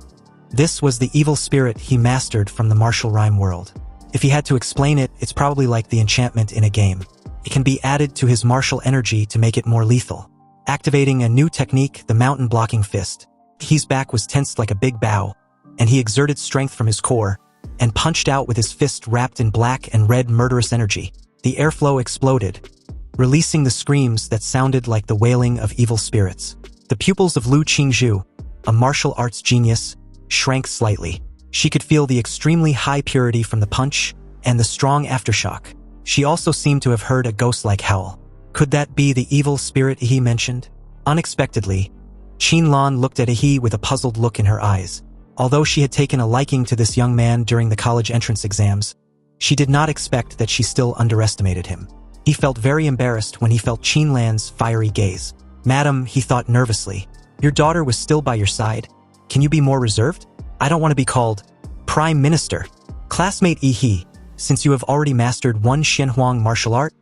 This was the evil spirit he mastered from the martial rhyme world. If he had to explain it, it's probably like the enchantment in a game. It can be added to his martial energy to make it more lethal. Activating a new technique, the mountain blocking fist. Yi's back was tensed like a big bow, and he exerted strength from his core, and punched out with his fist wrapped in black and red murderous energy. The airflow exploded, releasing the screams that sounded like the wailing of evil spirits. The pupils of Lu Qingzhu, a martial arts genius, shrank slightly. She could feel the extremely high purity from the punch and the strong aftershock. She also seemed to have heard a ghost-like howl. Could that be the evil spirit Yi mentioned? Unexpectedly, Qinlan looked at Yi with a puzzled look in her eyes. Although she had taken a liking to this young man during the college entrance exams, she did not expect that she still underestimated him. He felt very embarrassed when he felt Qinlan's fiery gaze. Madam, he thought nervously, your daughter was still by your side. Can you be more reserved? I don't want to be called Prime Minister. Classmate Yi, since you have already mastered one Shenhuang martial art,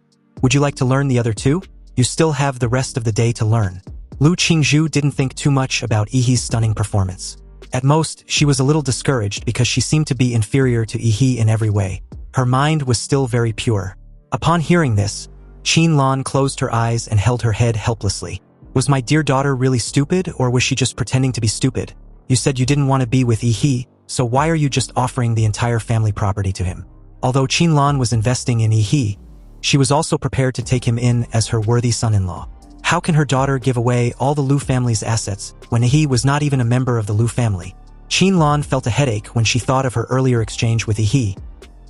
would you like to learn the other two? You still have the rest of the day to learn. Lu Qingzhu didn't think too much about Yi's stunning performance. At most, she was a little discouraged because she seemed to be inferior to Yi in every way. Her mind was still very pure. Upon hearing this, Qinlan closed her eyes and held her head helplessly. Was my dear daughter really stupid, or was she just pretending to be stupid? You said you didn't want to be with Yi, so why are you just offering the entire family property to him? Although Qinlan was investing in Yi, she was also prepared to take him in as her worthy son-in-law. How can her daughter give away all the Lu family's assets when Yi was not even a member of the Lu family? Qinlan felt a headache when she thought of her earlier exchange with Yi,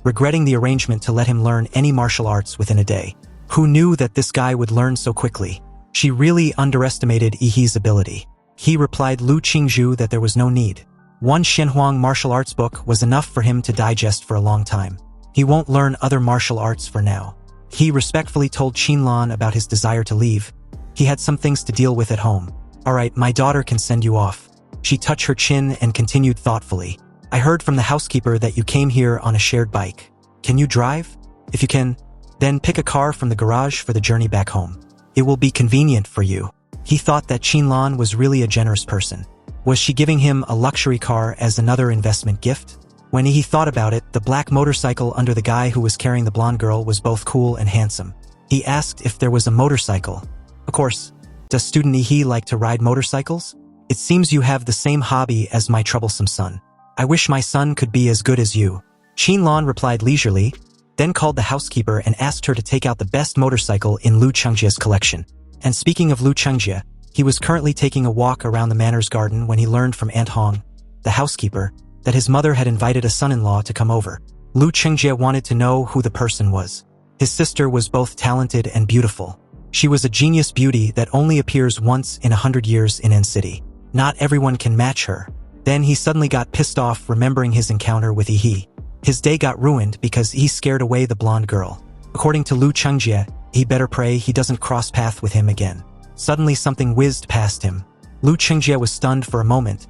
regretting the arrangement to let him learn any martial arts within a day. Who knew that this guy would learn so quickly? She really underestimated Yi's ability. He replied Lu Qingzhu that there was no need. One Shenhuang martial arts book was enough for him to digest for a long time. He won't learn other martial arts for now. He respectfully told Qinlan about his desire to leave. He had some things to deal with at home. Alright, my daughter can send you off. She touched her chin and continued thoughtfully. I heard from the housekeeper that you came here on a shared bike. Can you drive? If you can, then pick a car from the garage for the journey back home. It will be convenient for you. He thought that Qinlan was really a generous person. Was she giving him a luxury car as another investment gift? When he thought about it, the black motorcycle under the guy who was carrying the blonde girl was both cool and handsome. He asked if there was a motorcycle. Of course. Does student He like to ride motorcycles? It seems you have the same hobby as my troublesome son. I wish my son could be as good as you. Qinlan replied leisurely, then called the housekeeper and asked her to take out the best motorcycle in Lu Chengjia's collection. And speaking of Lu Chengjia, he was currently taking a walk around the manor's garden when he learned from Aunt Hong, the housekeeper, that his mother had invited a son-in-law to come over. Lu Chengjia wanted to know who the person was. His sister was both talented and beautiful. She was a genius beauty that only appears once in 100 years in N City. Not everyone can match her. Then he suddenly got pissed off remembering his encounter with Yi. His day got ruined because he scared away the blonde girl. According to Lu Chengjia, he better pray he doesn't cross path with him again. Suddenly something whizzed past him. Lu Chengjia was stunned for a moment,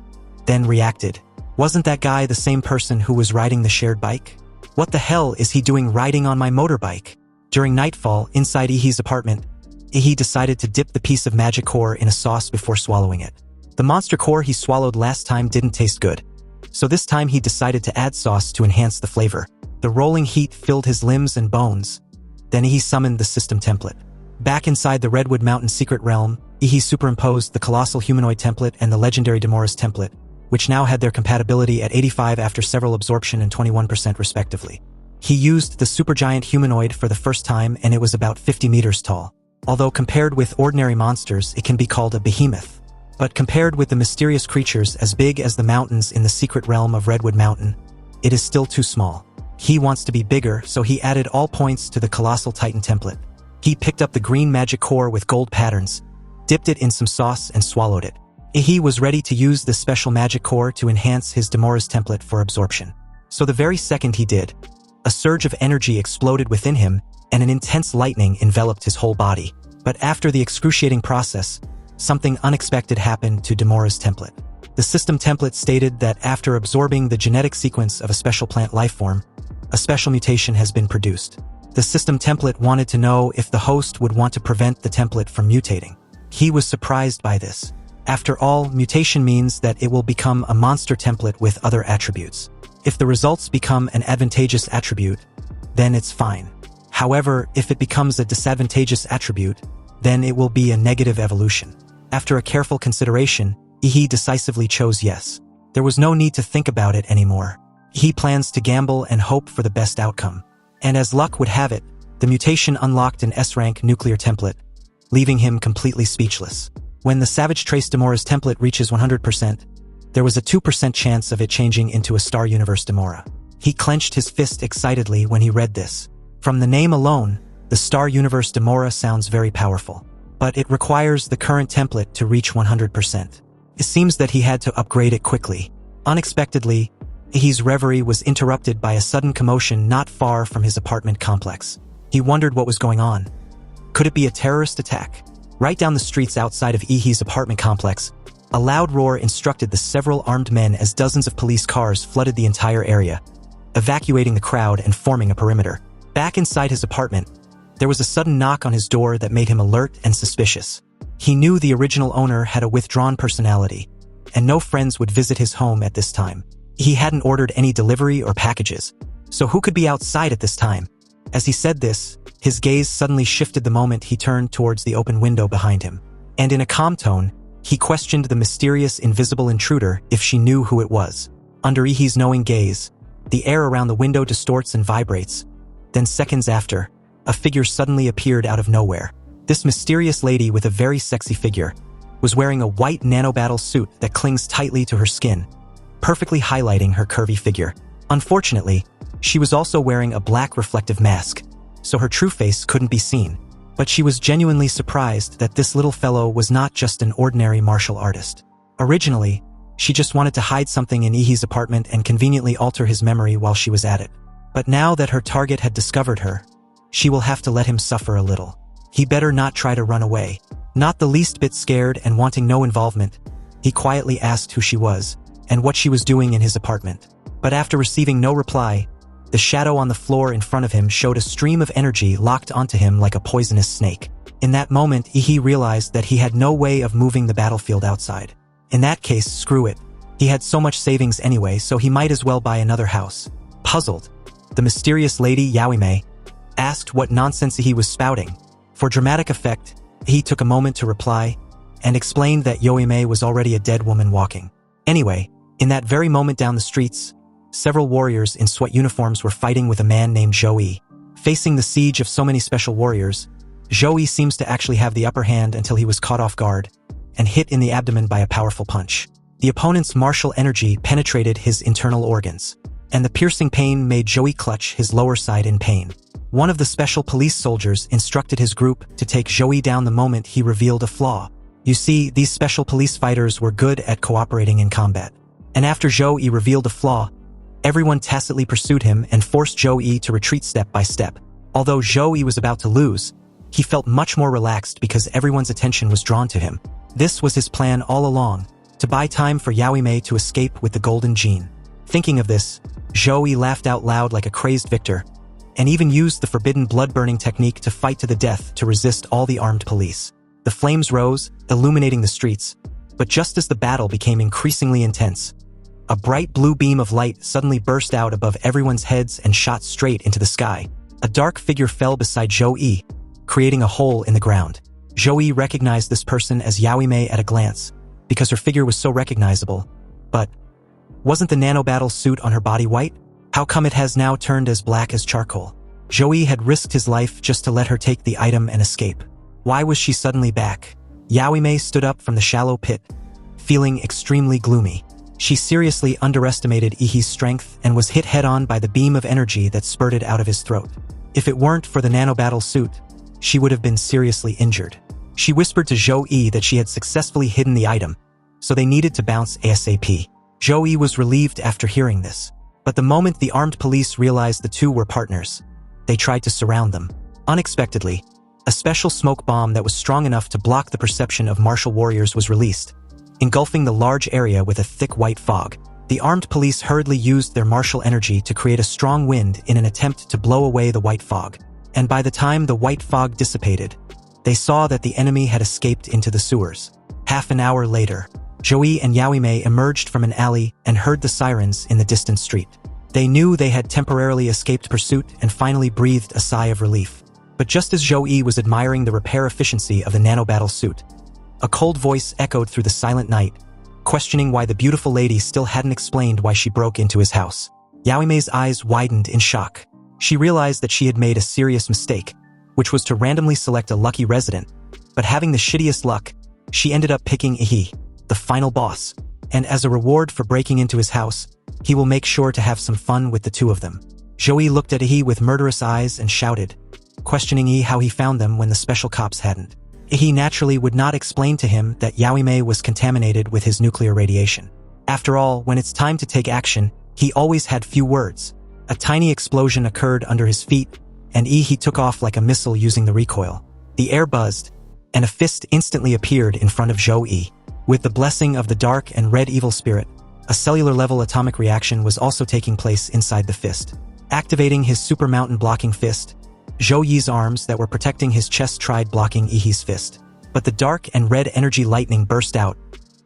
then reacted. Wasn't that guy the same person who was riding the shared bike? What the hell is he doing riding on my motorbike? During nightfall, inside Yi's apartment, Yi decided to dip the piece of magic core in a sauce before swallowing it. The monster core he swallowed last time didn't taste good, so this time he decided to add sauce to enhance the flavor. The rolling heat filled his limbs and bones. Then Yi summoned the system template. Back inside the Redwood Mountain secret realm, Yi superimposed the colossal humanoid template and the legendary Demoris template, which now had their compatibility at 85 after several absorption and 21% respectively. He used the supergiant humanoid for the first time and it was about 50 meters tall. Although compared with ordinary monsters, it can be called a behemoth. But compared with the mysterious creatures as big as the mountains in the secret realm of Redwood Mountain, it is still too small. He wants to be bigger, so he added all points to the colossal titan template. He picked up the green magic core with gold patterns, dipped it in some sauce and swallowed it. He was ready to use this special magic core to enhance his Demoris template for absorption. So the very second he did, a surge of energy exploded within him and an intense lightning enveloped his whole body. But after the excruciating process, something unexpected happened to Demoris template. The system template stated that after absorbing the genetic sequence of a special plant lifeform, a special mutation has been produced. The system template wanted to know if the host would want to prevent the template from mutating. He was surprised by this. After all, mutation means that it will become a monster template with other attributes. If the results become an advantageous attribute, then it's fine. However, if it becomes a disadvantageous attribute, then it will be a negative evolution. After a careful consideration, Yi decisively chose yes. There was no need to think about it anymore. He plans to gamble and hope for the best outcome. And as luck would have it, the mutation unlocked an S-rank nuclear template, leaving him completely speechless. When the Savage Trace Demora's template reaches 100%, there was a 2% chance of it changing into a Star Universe Demora. He clenched his fist excitedly when he read this. From the name alone, the Star Universe Demora sounds very powerful. But it requires the current template to reach 100%. It seems that he had to upgrade it quickly. Unexpectedly, Yi's reverie was interrupted by a sudden commotion not far from his apartment complex. He wondered what was going on. Could it be a terrorist attack? Right down the streets outside of Yi's apartment complex, a loud roar instructed the several armed men as dozens of police cars flooded the entire area, evacuating the crowd and forming a perimeter. Back inside his apartment, there was a sudden knock on his door that made him alert and suspicious. He knew the original owner had a withdrawn personality, and no friends would visit his home at this time. He hadn't ordered any delivery or packages, so who could be outside at this time? As he said this, his gaze suddenly shifted the moment he turned towards the open window behind him. And in a calm tone, he questioned the mysterious invisible intruder if she knew who it was. Under Yi's knowing gaze, the air around the window distorts and vibrates. Then seconds after, a figure suddenly appeared out of nowhere. This mysterious lady with a very sexy figure was wearing a white nanobattle suit that clings tightly to her skin, perfectly highlighting her curvy figure. Unfortunately, she was also wearing a black reflective mask, so her true face couldn't be seen. But she was genuinely surprised that this little fellow was not just an ordinary martial artist. Originally, she just wanted to hide something in Yi's apartment and conveniently alter his memory while she was at it. But now that her target had discovered her, she will have to let him suffer a little. He better not try to run away. Not the least bit scared and wanting no involvement, He quietly asked who she was and what she was doing in his apartment. But after receiving no reply, the shadow on the floor in front of him showed a stream of energy locked onto him like a poisonous snake. In that moment, he realized that he had no way of moving the battlefield outside. In that case, screw it. He had so much savings anyway, so he might as well buy another house. Puzzled, the mysterious lady Yaoime asked what nonsense he was spouting. For dramatic effect, he took a moment to reply and explained that Yaoime was already a dead woman walking. Anyway, in that very moment down the streets, several warriors in sweat uniforms were fighting with a man named Zhou. Facing the siege of so many special warriors, Zhou seems to actually have the upper hand until he was caught off guard and hit in the abdomen by a powerful punch. The opponent's martial energy penetrated his internal organs, and the piercing pain made Zhou clutch his lower side in pain. One of the special police soldiers instructed his group to take Zhou down the moment he revealed a flaw. You see, these special police fighters were good at cooperating in combat. And after Zhou revealed a flaw, everyone tacitly pursued him and forced Zhou to retreat step by step. Although Zhou was about to lose, he felt much more relaxed because everyone's attention was drawn to him. This was his plan all along, to buy time for Yaoime to escape with the golden gene. Thinking of this, Zhou laughed out loud like a crazed victor, and even used the forbidden blood-burning technique to fight to the death to resist all the armed police. The flames rose, illuminating the streets, but just as the battle became increasingly intense, a bright blue beam of light suddenly burst out above everyone's heads and shot straight into the sky. A dark figure fell beside Zhou, creating a hole in the ground. Zhou recognized this person as Yaoime at a glance, because her figure was so recognizable. But wasn't the nanobattle suit on her body white? How come it has now turned as black as charcoal? Zhou had risked his life just to let her take the item and escape. Why was she suddenly back? Yaoime stood up from the shallow pit, feeling extremely gloomy. She seriously underestimated Ihi's strength and was hit head-on by the beam of energy that spurted out of his throat. If it weren't for the nanobattle suit, she would have been seriously injured. She whispered to Zhou that she had successfully hidden the item, so they needed to bounce ASAP. Zhou was relieved after hearing this. But the moment the armed police realized the two were partners, they tried to surround them. Unexpectedly, a special smoke bomb that was strong enough to block the perception of martial warriors was released, engulfing the large area with a thick white fog. The armed police hurriedly used their martial energy to create a strong wind in an attempt to blow away the white fog. And by the time the white fog dissipated, they saw that the enemy had escaped into the sewers. Half an hour later, Zhou and Yaoime emerged from an alley and heard the sirens in the distant street. They knew they had temporarily escaped pursuit and finally breathed a sigh of relief. But just as Zhou was admiring the repair efficiency of the nanobattle suit, a cold voice echoed through the silent night, questioning why the beautiful lady still hadn't explained why she broke into his house. Yaoime's eyes widened in shock. She realized that she had made a serious mistake, which was to randomly select a lucky resident, but having the shittiest luck, she ended up picking Ihi, the final boss, and as a reward for breaking into his house, he will make sure to have some fun with the two of them. Zhou looked at Ihi with murderous eyes and shouted, questioning Ihi how he found them when the special cops hadn't. Ihi naturally would not explain to him that Yaoime was contaminated with his nuclear radiation. After all, when it's time to take action, he always had few words. A tiny explosion occurred under his feet, and Ihi took off like a missile using the recoil. The air buzzed, and a fist instantly appeared in front of Zhou. With the blessing of the dark and red evil spirit, a cellular-level atomic reaction was also taking place inside the fist. Activating his super mountain blocking fist, Zhou's arms that were protecting his chest tried blocking Ihi's fist. But the dark and red energy lightning burst out,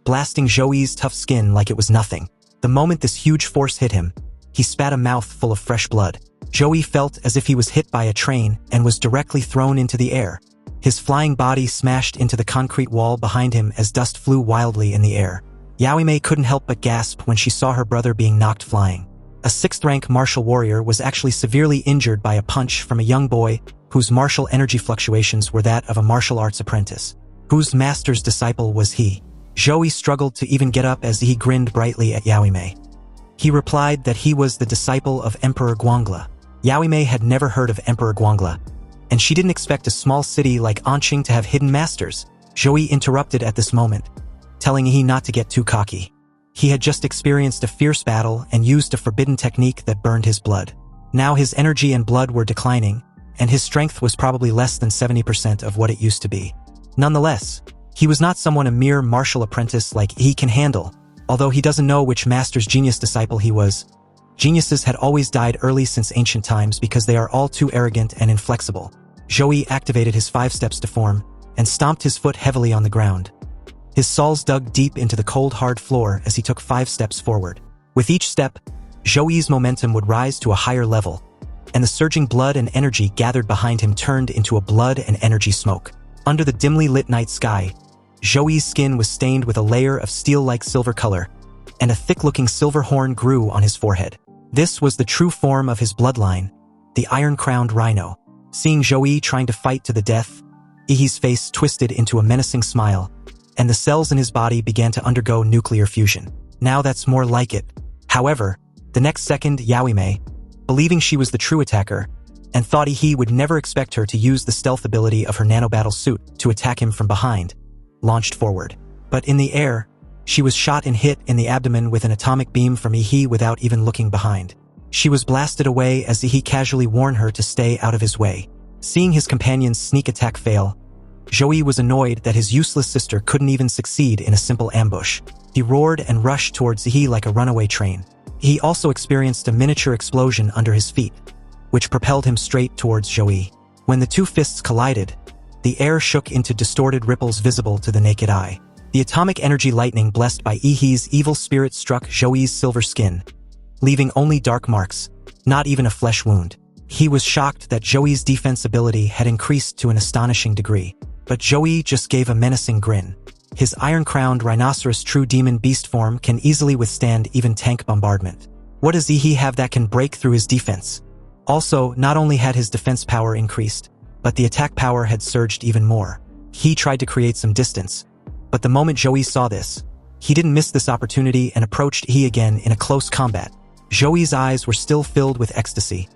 blasting Zhou's tough skin like it was nothing. The moment this huge force hit him, he spat a mouth full of fresh blood. Zhou felt as if he was hit by a train and was directly thrown into the air. His flying body smashed into the concrete wall behind him as dust flew wildly in the air. Yaoime couldn't help but gasp when she saw her brother being knocked flying. A 6th-rank martial warrior was actually severely injured by a punch from a young boy whose martial energy fluctuations were that of a martial arts apprentice. Whose master's disciple was he? Zhou struggled to even get up as he grinned brightly at Yaoime. He replied that he was the disciple of Emperor Guangla. Yaoime had never heard of Emperor Guangla, and she didn't expect a small city like Anqing to have hidden masters. Zhou interrupted at this moment, telling he not to get too cocky. He had just experienced a fierce battle and used a forbidden technique that burned his blood. Now his energy and blood were declining, and his strength was probably less than 70% of what it used to be. Nonetheless, He was not someone a mere martial apprentice like he can handle, although he doesn't know which master's genius disciple he was. Geniuses had always died early since ancient times because they are all too arrogant and inflexible. Joey activated his 5 steps to form and stomped his foot heavily on the ground. His soles dug deep into the cold, hard floor as he took 5 steps forward. With each step, Joey's momentum would rise to a higher level, and the surging blood and energy gathered behind him turned into a blood and energy smoke. Under the dimly lit night sky, Joey's skin was stained with a layer of steel-like silver color, and a thick-looking silver horn grew on his forehead. This was the true form of his bloodline, the iron-crowned rhino. Seeing Joey trying to fight to the death, Ihi's face twisted into a menacing smile, and the cells in his body began to undergo nuclear fusion. Now that's more like it. However, the next second, Yaoime, believing she was the true attacker, and thought Ihi would never expect her to use the stealth ability of her nanobattle suit to attack him from behind, launched forward. But in the air, she was shot and hit in the abdomen with an atomic beam from Ihi without even looking behind. She was blasted away as Ihi casually warned her to stay out of his way. Seeing his companion's sneak attack fail, Joey was annoyed that his useless sister couldn't even succeed in a simple ambush. He roared and rushed towards Ihi like a runaway train. He also experienced a miniature explosion under his feet, which propelled him straight towards Joey. When the two fists collided, the air shook into distorted ripples visible to the naked eye. The atomic energy lightning blessed by Ihi's evil spirit struck Joey's silver skin, leaving only dark marks, not even a flesh wound. He was shocked that Joey's defense ability had increased to an astonishing degree. But Joey just gave a menacing grin. His iron-crowned rhinoceros true demon beast form can easily withstand even tank bombardment. What does Ihi have that can break through his defense? Also, not only had his defense power increased, but the attack power had surged even more. He tried to create some distance, but the moment Joey saw this, he didn't miss this opportunity and approached Ihi again in a close combat. Joey's eyes were still filled with ecstasy,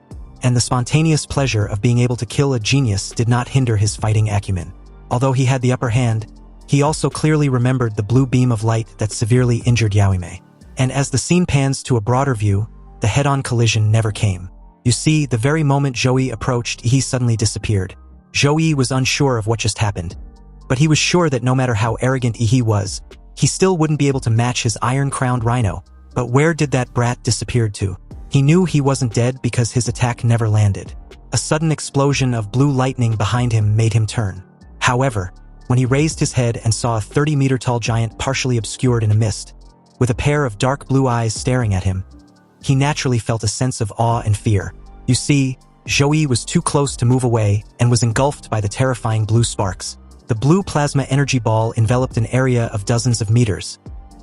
and the spontaneous pleasure of being able to kill a genius did not hinder his fighting acumen. Although he had the upper hand, he also clearly remembered the blue beam of light that severely injured Yaoime. And as the scene pans to a broader view, the head-on collision never came. You see, the very moment Joey approached, he suddenly disappeared. Joey was unsure of what just happened, but he was sure that no matter how arrogant he was, he still wouldn't be able to match his iron-crowned rhino. But where did that brat disappear to? He knew he wasn't dead because his attack never landed. A sudden explosion of blue lightning behind him made him turn. However, when he raised his head and saw a 30-meter-tall giant partially obscured in a mist, with a pair of dark blue eyes staring at him, he naturally felt a sense of awe and fear. You see, Joey was too close to move away and was engulfed by the terrifying blue sparks. The blue plasma energy ball enveloped an area of dozens of meters,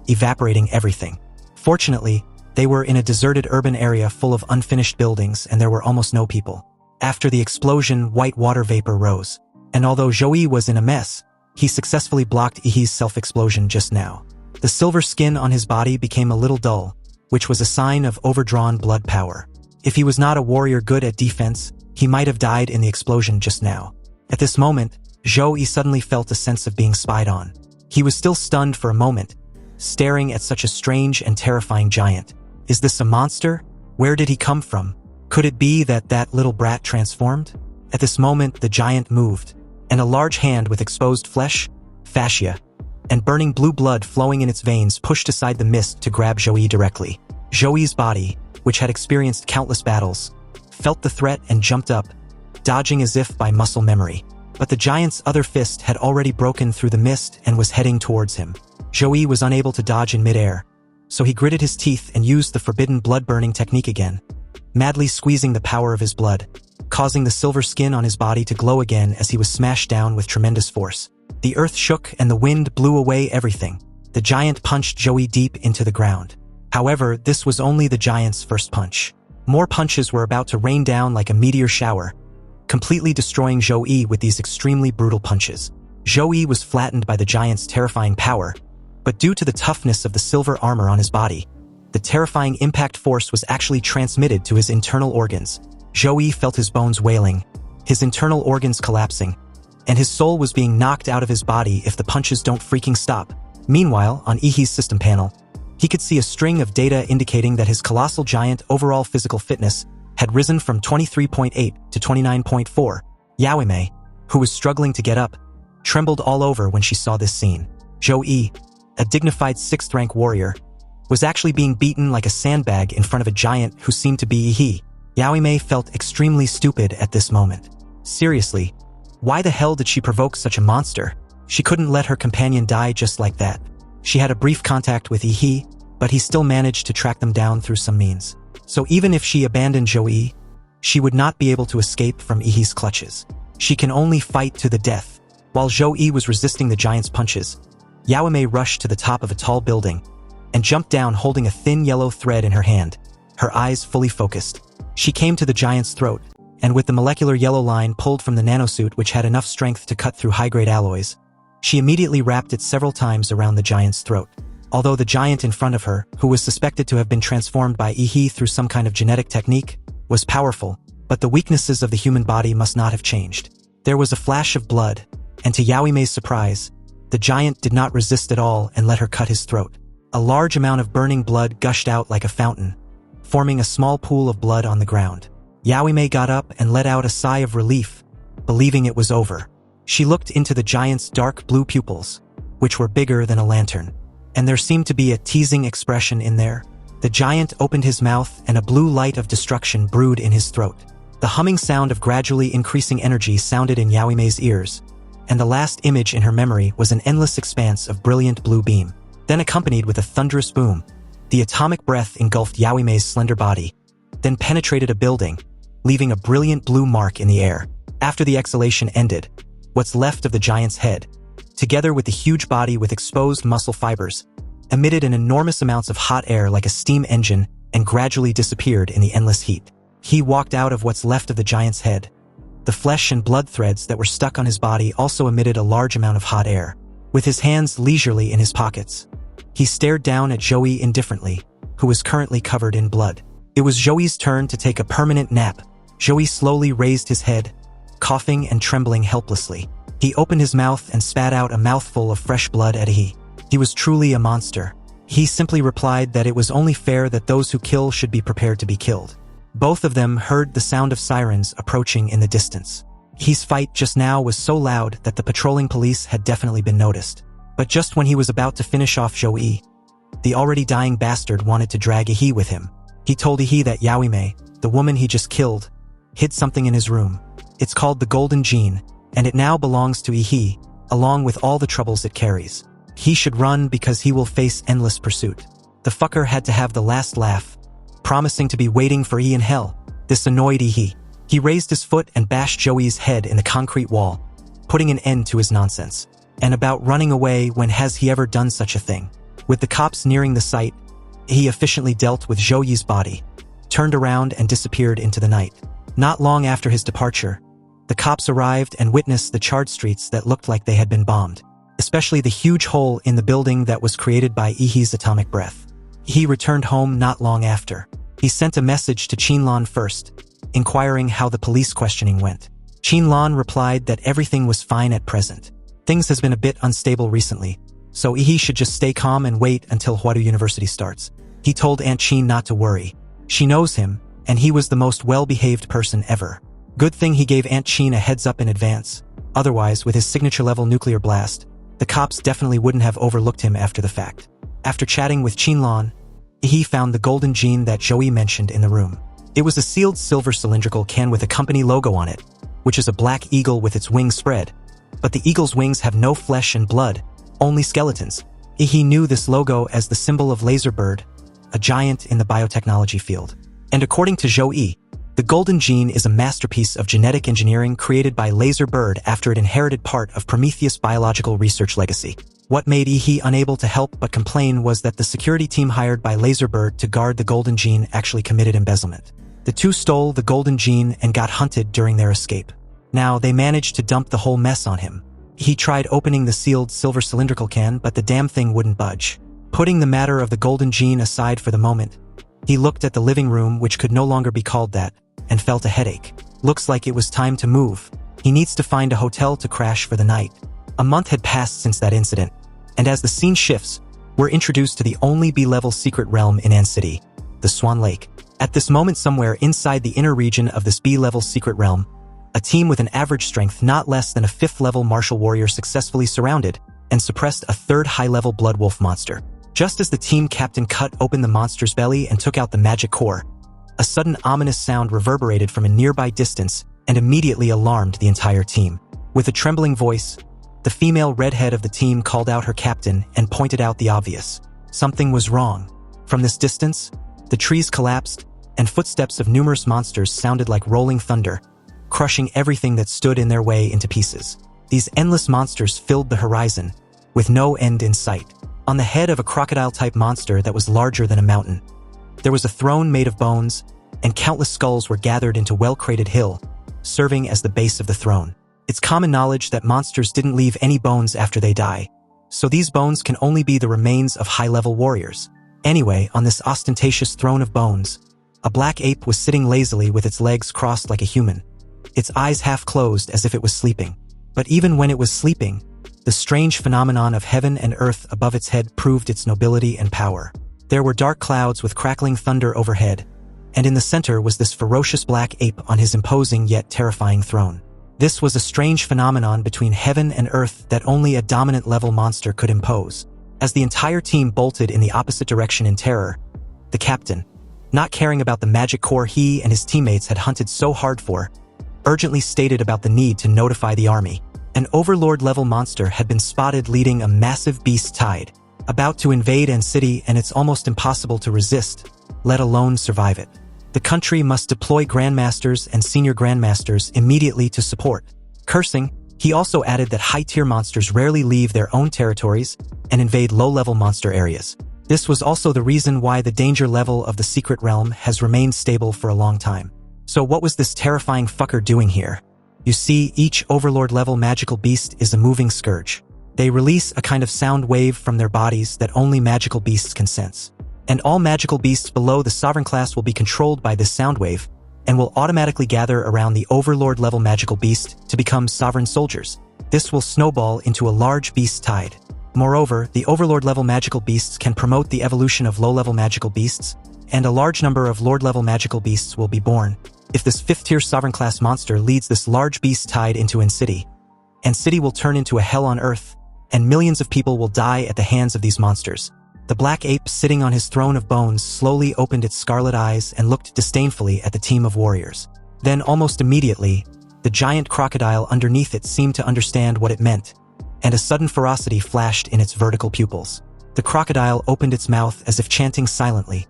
evaporating everything. Fortunately, they were in a deserted urban area full of unfinished buildings and there were almost no people. After the explosion, white water vapor rose. And although Joey was in a mess, he successfully blocked Ihi's self-explosion just now. The silver skin on his body became a little dull, which was a sign of overdrawn blood power. If he was not a warrior good at defense, he might have died in the explosion just now. At this moment, Joey suddenly felt a sense of being spied on. He was still stunned for a moment, staring at such a strange and terrifying giant. Is this a monster? Where did he come from? Could it be that little brat transformed? At this moment, the giant moved, and a large hand with exposed flesh, fascia, and burning blue blood flowing in its veins pushed aside the mist to grab Joey directly. Joey's body, which had experienced countless battles, felt the threat and jumped up, dodging as if by muscle memory. But the giant's other fist had already broken through the mist and was heading towards him. Joey was unable to dodge in midair, so he gritted his teeth and used the forbidden blood-burning technique again, madly squeezing the power of his blood, causing the silver skin on his body to glow again as he was smashed down with tremendous force. The earth shook and the wind blew away everything. The giant punched Joey deep into the ground. However, this was only the giant's first punch. More punches were about to rain down like a meteor shower, completely destroying Joey with these extremely brutal punches. Joey was flattened by the giant's terrifying power, but due to the toughness of the silver armor on his body, the terrifying impact force was actually transmitted to his internal organs. Joey felt his bones wailing, his internal organs collapsing, and his soul was being knocked out of his body if the punches don't freaking stop. Meanwhile, on Ihi's system panel, he could see a string of data indicating that his colossal giant overall physical fitness had risen from 23.8 to 29.4. Yaoime, who was struggling to get up, trembled all over when she saw this scene. Zhou, a dignified 6th rank warrior, was actually being beaten like a sandbag in front of a giant who seemed to be he. Yaoimei felt extremely stupid at this moment. Seriously, why the hell did she provoke such a monster? She couldn't let her companion die just like that. She had a brief contact with Yi, but he still managed to track them down through some means. So even if she abandoned Zhou, she would not be able to escape from Yi's clutches. She can only fight to the death. While Zhou was resisting the giant's punches, Yaoimei rushed to the top of a tall building and jumped down holding a thin yellow thread in her hand, her eyes fully focused. She came to the giant's throat, and with the molecular yellow line pulled from the nanosuit which had enough strength to cut through high-grade alloys, she immediately wrapped it several times around the giant's throat. Although the giant in front of her, who was suspected to have been transformed by Yi through some kind of genetic technique, was powerful, but the weaknesses of the human body must not have changed. There was a flash of blood, and to Yaoimei's surprise, the giant did not resist at all and let her cut his throat. A large amount of burning blood gushed out like a fountain, forming a small pool of blood on the ground. Yaoimei got up and let out a sigh of relief, believing it was over. She looked into the giant's dark blue pupils, which were bigger than a lantern, and there seemed to be a teasing expression in there. The giant opened his mouth and a blue light of destruction brewed in his throat. The humming sound of gradually increasing energy sounded in Yaoimei's ears, and the last image in her memory was an endless expanse of brilliant blue beam. Then accompanied with a thunderous boom, the atomic breath engulfed Yaoimei's slender body, then penetrated a building, leaving a brilliant blue mark in the air. After the exhalation ended, what's left of the giant's head, together with the huge body with exposed muscle fibers, emitted an enormous amounts of hot air like a steam engine and gradually disappeared in the endless heat. He walked out of what's left of the giant's head. The flesh and blood threads that were stuck on his body also emitted a large amount of hot air. With his hands leisurely in his pockets, he stared down at Zhou indifferently, who was currently covered in blood. It was Zhou's turn to take a permanent nap. Zhou slowly raised his head, coughing and trembling helplessly. He opened his mouth and spat out a mouthful of fresh blood at He. He was truly a monster. He simply replied that it was only fair that those who kill should be prepared to be killed. Both of them heard the sound of sirens approaching in the distance. He's fight just now was so loud that the patrolling police had definitely been noticed. But just when he was about to finish off Zhou, the already dying bastard wanted to drag He with him. He told He that Yaoimei, the woman he just killed, hid something in his room. It's called the Golden Gene, and it now belongs to He, along with all the troubles it carries. He should run because he will face endless pursuit. The fucker had to have the last laugh, promising to be waiting for in hell. This annoyed He. He raised his foot and bashed Zhou's head in the concrete wall, putting an end to his nonsense. And about running away, when has he ever done such a thing? With the cops nearing the site, he efficiently dealt with Zhou's body, turned around and disappeared into the night. Not long after his departure, the cops arrived and witnessed the charred streets that looked like they had been bombed, especially the huge hole in the building that was created by Ihi's atomic breath. He returned home not long after. He sent a message to Qinlan first, inquiring how the police questioning went. Qinlan replied that everything was fine at present. Things has been a bit unstable recently, so Ihi should just stay calm and wait until Huadu University starts. He told Aunt Qin not to worry. She knows him, and he was the most well-behaved person ever. Good thing he gave Aunt Qin a heads up in advance. Otherwise, with his signature-level nuclear blast, the cops definitely wouldn't have overlooked him after the fact. After chatting with Qinlan, he found the golden gene that Zhou mentioned in the room. It was a sealed silver cylindrical can with a company logo on it, which is a black eagle with its wings spread. But the eagle's wings have no flesh and blood, only skeletons. He knew this logo as the symbol of Laserbird, a giant in the biotechnology field. And according to Zhou, the golden gene is a masterpiece of genetic engineering created by Laserbird after it inherited part of Prometheus' biological research legacy. What made He unable to help but complain was that the security team hired by Laserbird to guard the golden gene actually committed embezzlement. The two stole the golden gene and got hunted during their escape. Now, they managed to dump the whole mess on him. He tried opening the sealed silver cylindrical can, but the damn thing wouldn't budge. Putting the matter of the golden gene aside for the moment, he looked at the living room, which could no longer be called that, and felt a headache. Looks like it was time to move. He needs to find a hotel to crash for the night. A month had passed since that incident, and as the scene shifts, we're introduced to the only B-level secret realm in An City, the Swan Lake. At this moment, somewhere inside the inner region of this B-level secret realm, A team with an average strength not less than a 5th-level martial warrior successfully surrounded and suppressed a 3rd high-level blood wolf monster. Just as the team captain cut open the monster's belly and took out the magic core, a sudden ominous sound reverberated from a nearby distance and immediately alarmed the entire team. With a trembling voice, the female redhead of the team called out her captain and pointed out the obvious. Something was wrong. From this distance, the trees collapsed, and footsteps of numerous monsters sounded like rolling thunder, crushing everything that stood in their way into pieces. These endless monsters filled the horizon, with no end in sight. On the head of a crocodile-type monster that was larger than a mountain, there was a throne made of bones, and countless skulls were gathered into well-crated hill, serving as the base of the throne. It's common knowledge that monsters didn't leave any bones after they die, so these bones can only be the remains of high-level warriors. Anyway, on this ostentatious throne of bones, a black ape was sitting lazily with its legs crossed like a human, its eyes half closed as if it was sleeping. But even when it was sleeping, the strange phenomenon of heaven and earth above its head proved its nobility and power. There were dark clouds with crackling thunder overhead, and in the center was this ferocious black ape on his imposing yet terrifying throne. This was a strange phenomenon between heaven and earth that only a dominant-level monster could impose. As the entire team bolted in the opposite direction in terror, the captain, not caring about the magic core he and his teammates had hunted so hard for, urgently stated about the need to notify the army. An overlord-level monster had been spotted leading a massive beast tide, about to invade An City, and it's almost impossible to resist, let alone survive it. The country must deploy grandmasters and senior grandmasters immediately to support. Cursing, he also added that high-tier monsters rarely leave their own territories and invade low-level monster areas. This was also the reason why the danger level of the secret realm has remained stable for a long time. So what was this terrifying fucker doing here? You see, each overlord-level magical beast is a moving scourge. They release a kind of sound wave from their bodies that only magical beasts can sense. And all magical beasts below the sovereign class will be controlled by this sound wave and will automatically gather around the overlord-level magical beast to become sovereign soldiers. This will snowball into a large beast tide. Moreover, the overlord-level magical beasts can promote the evolution of low-level magical beasts, and a large number of lord-level magical beasts will be born. If this 5th-tier sovereign class monster leads this large beast tide into An City, An City will turn into a hell on earth, and millions of people will die at the hands of these monsters. The black ape sitting on his throne of bones slowly opened its scarlet eyes and looked disdainfully at the team of warriors. Then, almost immediately, the giant crocodile underneath it seemed to understand what it meant, and a sudden ferocity flashed in its vertical pupils. The crocodile opened its mouth as if chanting silently,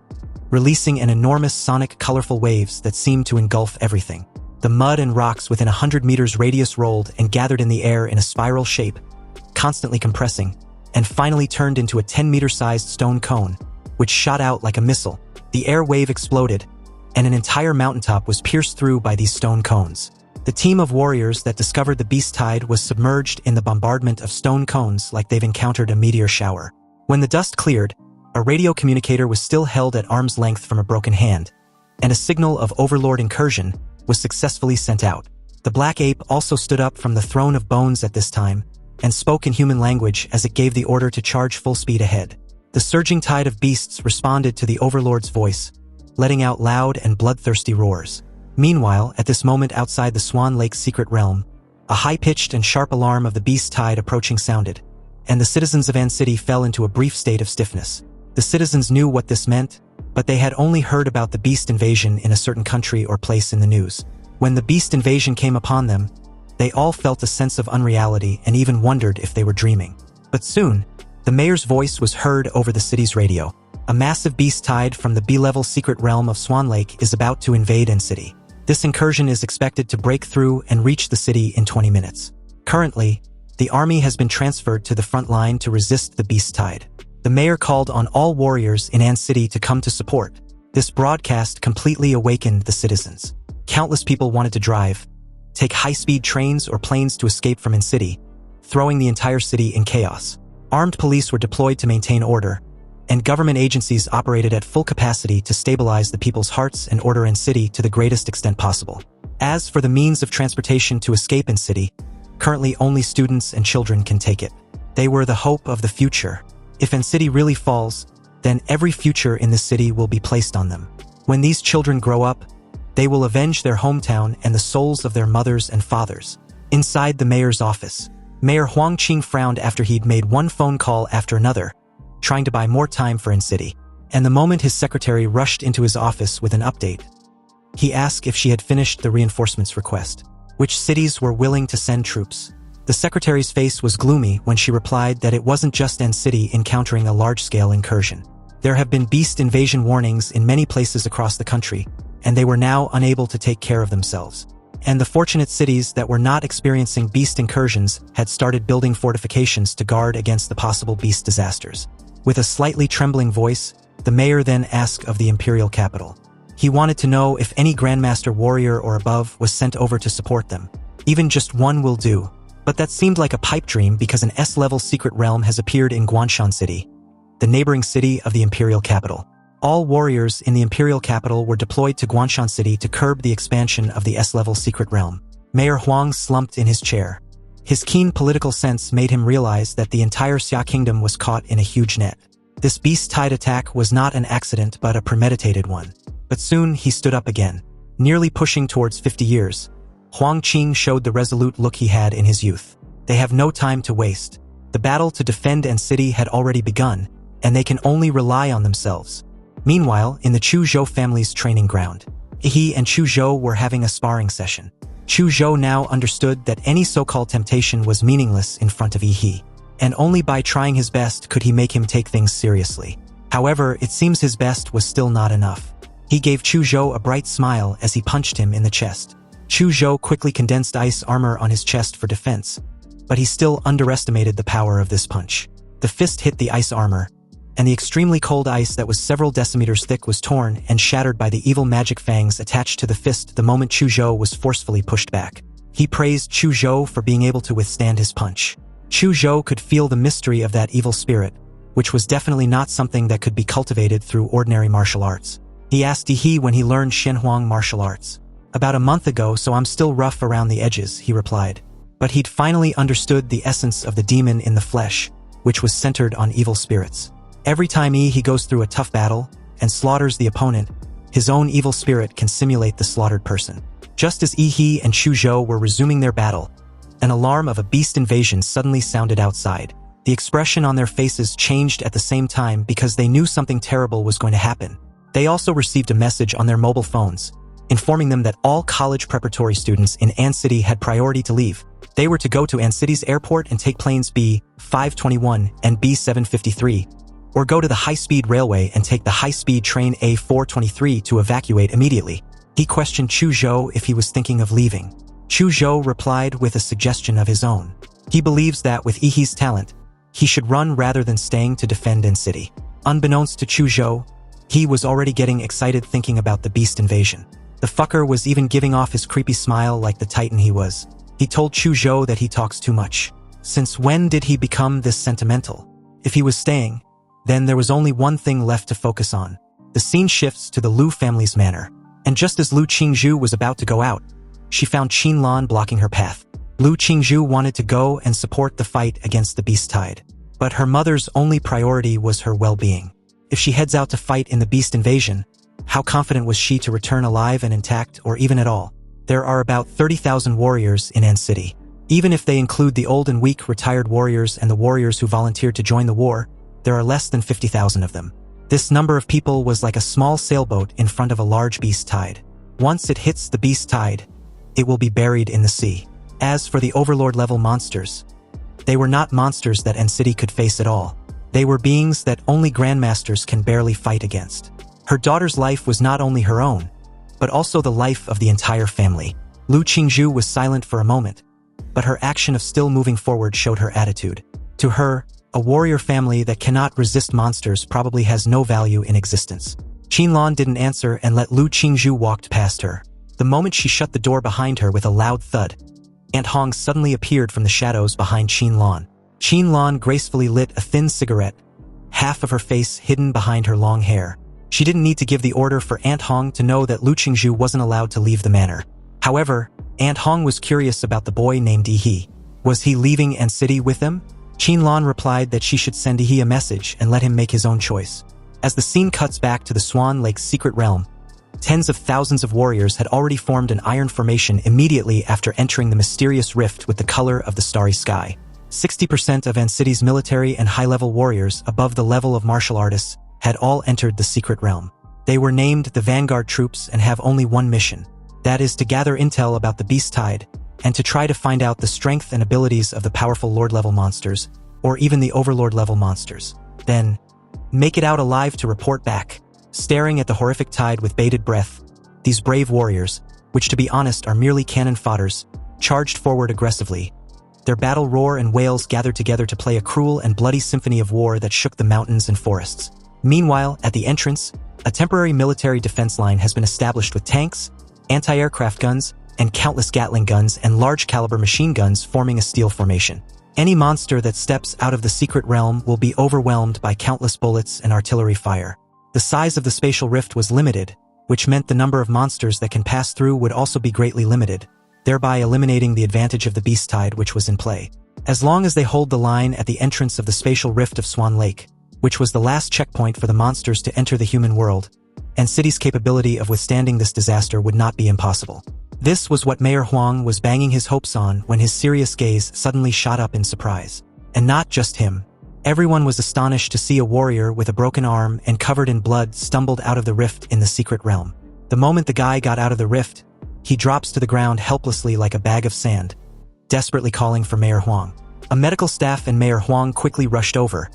releasing an enormous sonic colorful waves that seemed to engulf everything. The mud and rocks within 100 meters radius rolled and gathered in the air in a spiral shape, constantly compressing, and finally turned into a 10-meter-sized stone cone, which shot out like a missile. The air wave exploded, and an entire mountaintop was pierced through by these stone cones. The team of warriors that discovered the beast tide was submerged in the bombardment of stone cones like they've encountered a meteor shower. When the dust cleared, a radio communicator was still held at arm's length from a broken hand, and a signal of overlord incursion was successfully sent out. The black ape also stood up from the throne of bones at this time, and spoke in human language as it gave the order to charge full speed ahead. The surging tide of beasts responded to the overlord's voice, letting out loud and bloodthirsty roars. Meanwhile, at this moment outside the Swan Lake secret realm, a high-pitched and sharp alarm of the beast tide approaching sounded, and the citizens of An City fell into a brief state of stiffness. The citizens knew what this meant, but they had only heard about the beast invasion in a certain country or place in the news. When the beast invasion came upon them, they all felt a sense of unreality and even wondered if they were dreaming. But soon, the mayor's voice was heard over the city's radio. A massive beast tide from the B-level secret realm of Swan Lake is about to invade An City. This incursion is expected to break through and reach the city in 20 minutes. Currently, the army has been transferred to the front line to resist the beast tide. The mayor called on all warriors in An City to come to support. This broadcast completely awakened the citizens. Countless people wanted to drive, take high-speed trains or planes to escape from An City, throwing the entire city in chaos. Armed police were deployed to maintain order, and government agencies operated at full capacity to stabilize the people's hearts and order An City to the greatest extent possible. As for the means of transportation to escape An City, currently only students and children can take it. They were the hope of the future. If An City really falls, then every future in the city will be placed on them. When these children grow up, They will avenge their hometown and the souls of their mothers and fathers. Inside the mayor's office, Mayor Huang Qing frowned after he'd made one phone call after another, trying to buy more time for City. And the moment his secretary rushed into his office with an update, he asked if she had finished the reinforcements request, which cities were willing to send troops. The secretary's face was gloomy when she replied that it wasn't just City encountering a large-scale incursion. There have been beast invasion warnings in many places across the country, and they were now unable to take care of themselves. And the fortunate cities that were not experiencing beast incursions had started building fortifications to guard against the possible beast disasters. With a slightly trembling voice, the mayor then asked of the imperial capital. He wanted to know if any Grandmaster warrior or above was sent over to support them. Even just one will do. But that seemed like a pipe dream because an S-level secret realm has appeared in Guanshan City, the neighboring city of the imperial capital. All warriors in the imperial capital were deployed to Guanshan City to curb the expansion of the S-level secret realm. Mayor Huang slumped in his chair. His keen political sense made him realize that the entire Xia kingdom was caught in a huge net. This beast-tide attack was not an accident but a premeditated one. But soon he stood up again. Nearly pushing towards 50 years, Huang Qing showed the resolute look he had in his youth. They have no time to waste. The battle to defend City had already begun, and they can only rely on themselves. Meanwhile, in the Chu Zhou family's training ground, he and Chu Zhou were having a sparring session. Chu Zhou now understood that any so-called temptation was meaningless in front of He, and only by trying his best could he make him take things seriously. However, it seems his best was still not enough. He gave Chu Zhou a bright smile as he punched him in the chest. Chu Zhou quickly condensed ice armor on his chest for defense, but he still underestimated the power of this punch. The fist hit the ice armor, and the extremely cold ice that was several decimeters thick was torn and shattered by the evil magic fangs attached to the fist the moment Chu Zhou was forcefully pushed back. He praised Chu Zhou for being able to withstand his punch. Chu Zhou could feel the mystery of that evil spirit, which was definitely not something that could be cultivated through ordinary martial arts. He asked He when he learned Shenhuang martial arts. About a month ago, so I'm still rough around the edges, he replied. But he'd finally understood the essence of the demon in the flesh, which was centered on evil spirits. Every time he goes through a tough battle and slaughters the opponent, his own evil spirit can simulate the slaughtered person. Just as He and Chu Zhou were resuming their battle, an alarm of a beast invasion suddenly sounded outside. The expression on their faces changed at the same time because they knew something terrible was going to happen. They also received a message on their mobile phones, informing them that all college preparatory students in City had priority to leave. They were to go to City's airport and take planes B-521 and B-753, or go to the high-speed railway and take the high-speed train A-423 to evacuate immediately. He questioned Chu Zhou if he was thinking of leaving. Chu Zhou replied with a suggestion of his own. He believes that with He's talent, he should run rather than staying to defend City. Unbeknownst to Chu Zhou, he was already getting excited thinking about the beast invasion. The fucker was even giving off his creepy smile like the titan he was. He told Chu Zhou that he talks too much. Since when did he become this sentimental? If he was staying, then there was only one thing left to focus on. The scene shifts to the Lu family's manor. And just as Lu Qingzhu was about to go out, she found Qin Lan blocking her path. Lu Qingzhu wanted to go and support the fight against the beast tide. But her mother's only priority was her well-being. If she heads out to fight in the beast invasion, how confident was she to return alive and intact or even at all? There are about 30,000 warriors in City. Even if they include the old and weak retired warriors and the warriors who volunteered to join the war, there are less than 50,000 of them. This number of people was like a small sailboat in front of a large beast tide. Once it hits the beast tide, it will be buried in the sea. As for the overlord level monsters, they were not monsters that City could face at all. They were beings that only grandmasters can barely fight against. Her daughter's life was not only her own, but also the life of the entire family. Lu Qingzhu was silent for a moment, but her action of still moving forward showed her attitude. To her, a warrior family that cannot resist monsters probably has no value in existence. Qin Lan didn't answer and let Lu Qingzhu walk past her. The moment she shut the door behind her with a loud thud, Aunt Hong suddenly appeared from the shadows behind Qin Lan. Qin Lan gracefully lit a thin cigarette, half of her face hidden behind her long hair. She didn't need to give the order for Aunt Hong to know that Lu Qingzhu wasn't allowed to leave the manor. However, Aunt Hong was curious about the boy named He. Was he leaving City with them? Qin Lan replied that she should send He a message and let him make his own choice. As the scene cuts back to the Swan Lake's secret realm, Tens of thousands of warriors had already formed an iron formation immediately after entering the mysterious rift with the color of the starry sky. 60% of An City's military and high-level warriors above the level of martial artists had all entered the secret realm. They were named the Vanguard Troops and have only one mission. That is to gather intel about the Beast Tide and to try to find out the strength and abilities of the powerful Lord-level monsters, or even the Overlord-level monsters. Then, make it out alive to report back. Staring at the horrific tide with bated breath, these brave warriors, which to be honest are merely cannon fodders, charged forward aggressively. Their battle roar and wails gathered together to play a cruel and bloody symphony of war that shook the mountains and forests. Meanwhile, at the entrance, a temporary military defense line has been established with tanks, anti-aircraft guns, and countless Gatling guns and large-caliber machine guns forming a steel formation. Any monster that steps out of the secret realm will be overwhelmed by countless bullets and artillery fire. The size of the spatial rift was limited, which meant the number of monsters that can pass through would also be greatly limited, thereby eliminating the advantage of the Beast Tide which was in play. As long as they hold the line at the entrance of the spatial rift of Swan Lake, which was the last checkpoint for the monsters to enter the human world, and City's capability of withstanding this disaster would not be impossible. This was what Mayor Huang was banging his hopes on when his serious gaze suddenly shot up in surprise. And not just him. Everyone was astonished to see a warrior with a broken arm and covered in blood stumbled out of the rift in the secret realm. The moment the guy got out of the rift, he drops to the ground helplessly like a bag of sand, desperately calling for Mayor Huang. A medical staff and Mayor Huang quickly rushed over,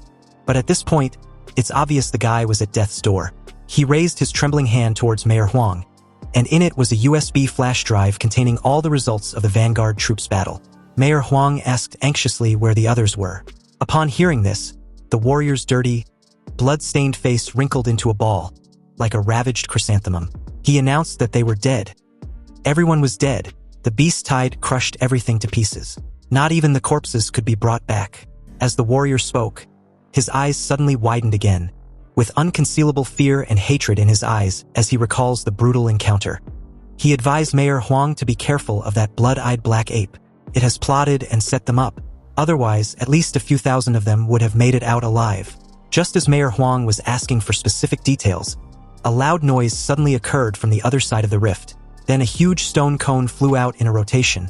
but at this point, it's obvious the guy was at death's door. He raised his trembling hand towards Mayor Huang, and in it was a USB flash drive containing all the results of the Vanguard Troops battle. Mayor Huang asked anxiously where the others were. Upon hearing this, the warrior's dirty, blood-stained face wrinkled into a ball, like a ravaged chrysanthemum. He announced that they were dead. Everyone was dead. The Beast Tide crushed everything to pieces. Not even the corpses could be brought back. As the warrior spoke, his eyes suddenly widened again, with unconcealable fear and hatred in his eyes as he recalls the brutal encounter. He advised Mayor Huang to be careful of that blood-eyed black ape. It has plotted and set them up. Otherwise, at least a few thousand of them would have made it out alive. Just as Mayor Huang was asking for specific details, a loud noise suddenly occurred from the other side of the rift. Then a huge stone cone flew out in a rotation,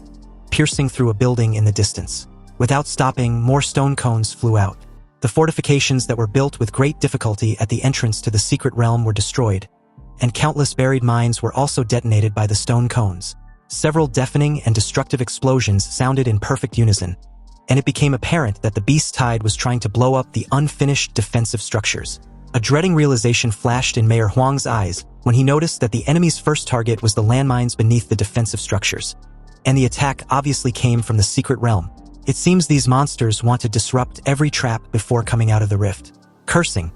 piercing through a building in the distance. Without stopping, more stone cones flew out. The fortifications that were built with great difficulty at the entrance to the secret realm were destroyed, and countless buried mines were also detonated by the stone cones. Several deafening and destructive explosions sounded in perfect unison, and it became apparent that the Beast Tide was trying to blow up the unfinished defensive structures. A dreading realization flashed in Mayor Huang's eyes when he noticed that the enemy's first target was the landmines beneath the defensive structures, and the attack obviously came from the secret realm. It seems these monsters want to disrupt every trap before coming out of the rift. Cursing,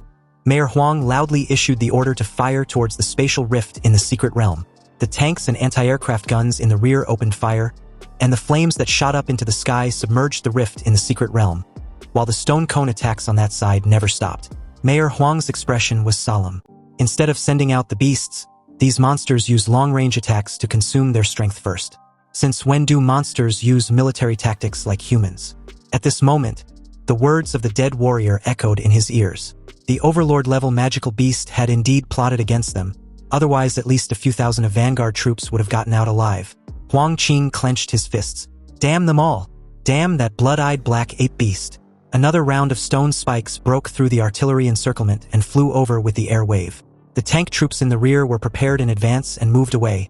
Mayor Huang loudly issued the order to fire towards the spatial rift in the secret realm. The tanks and anti-aircraft guns in the rear opened fire, and the flames that shot up into the sky submerged the rift in the secret realm, while the stone cone attacks on that side never stopped. Mayor Huang's expression was solemn. Instead of sending out the beasts, these monsters use long-range attacks to consume their strength first. Since when do monsters use military tactics like humans? At this moment, the words of the dead warrior echoed in his ears. The Overlord-level magical beast had indeed plotted against them, otherwise at least a few thousand of Vanguard troops would have gotten out alive. Huang Qing clenched his fists. Damn them all! Damn that blood-eyed black ape beast! Another round of stone spikes broke through the artillery encirclement and flew over with the air wave. The tank troops in the rear were prepared in advance and moved away,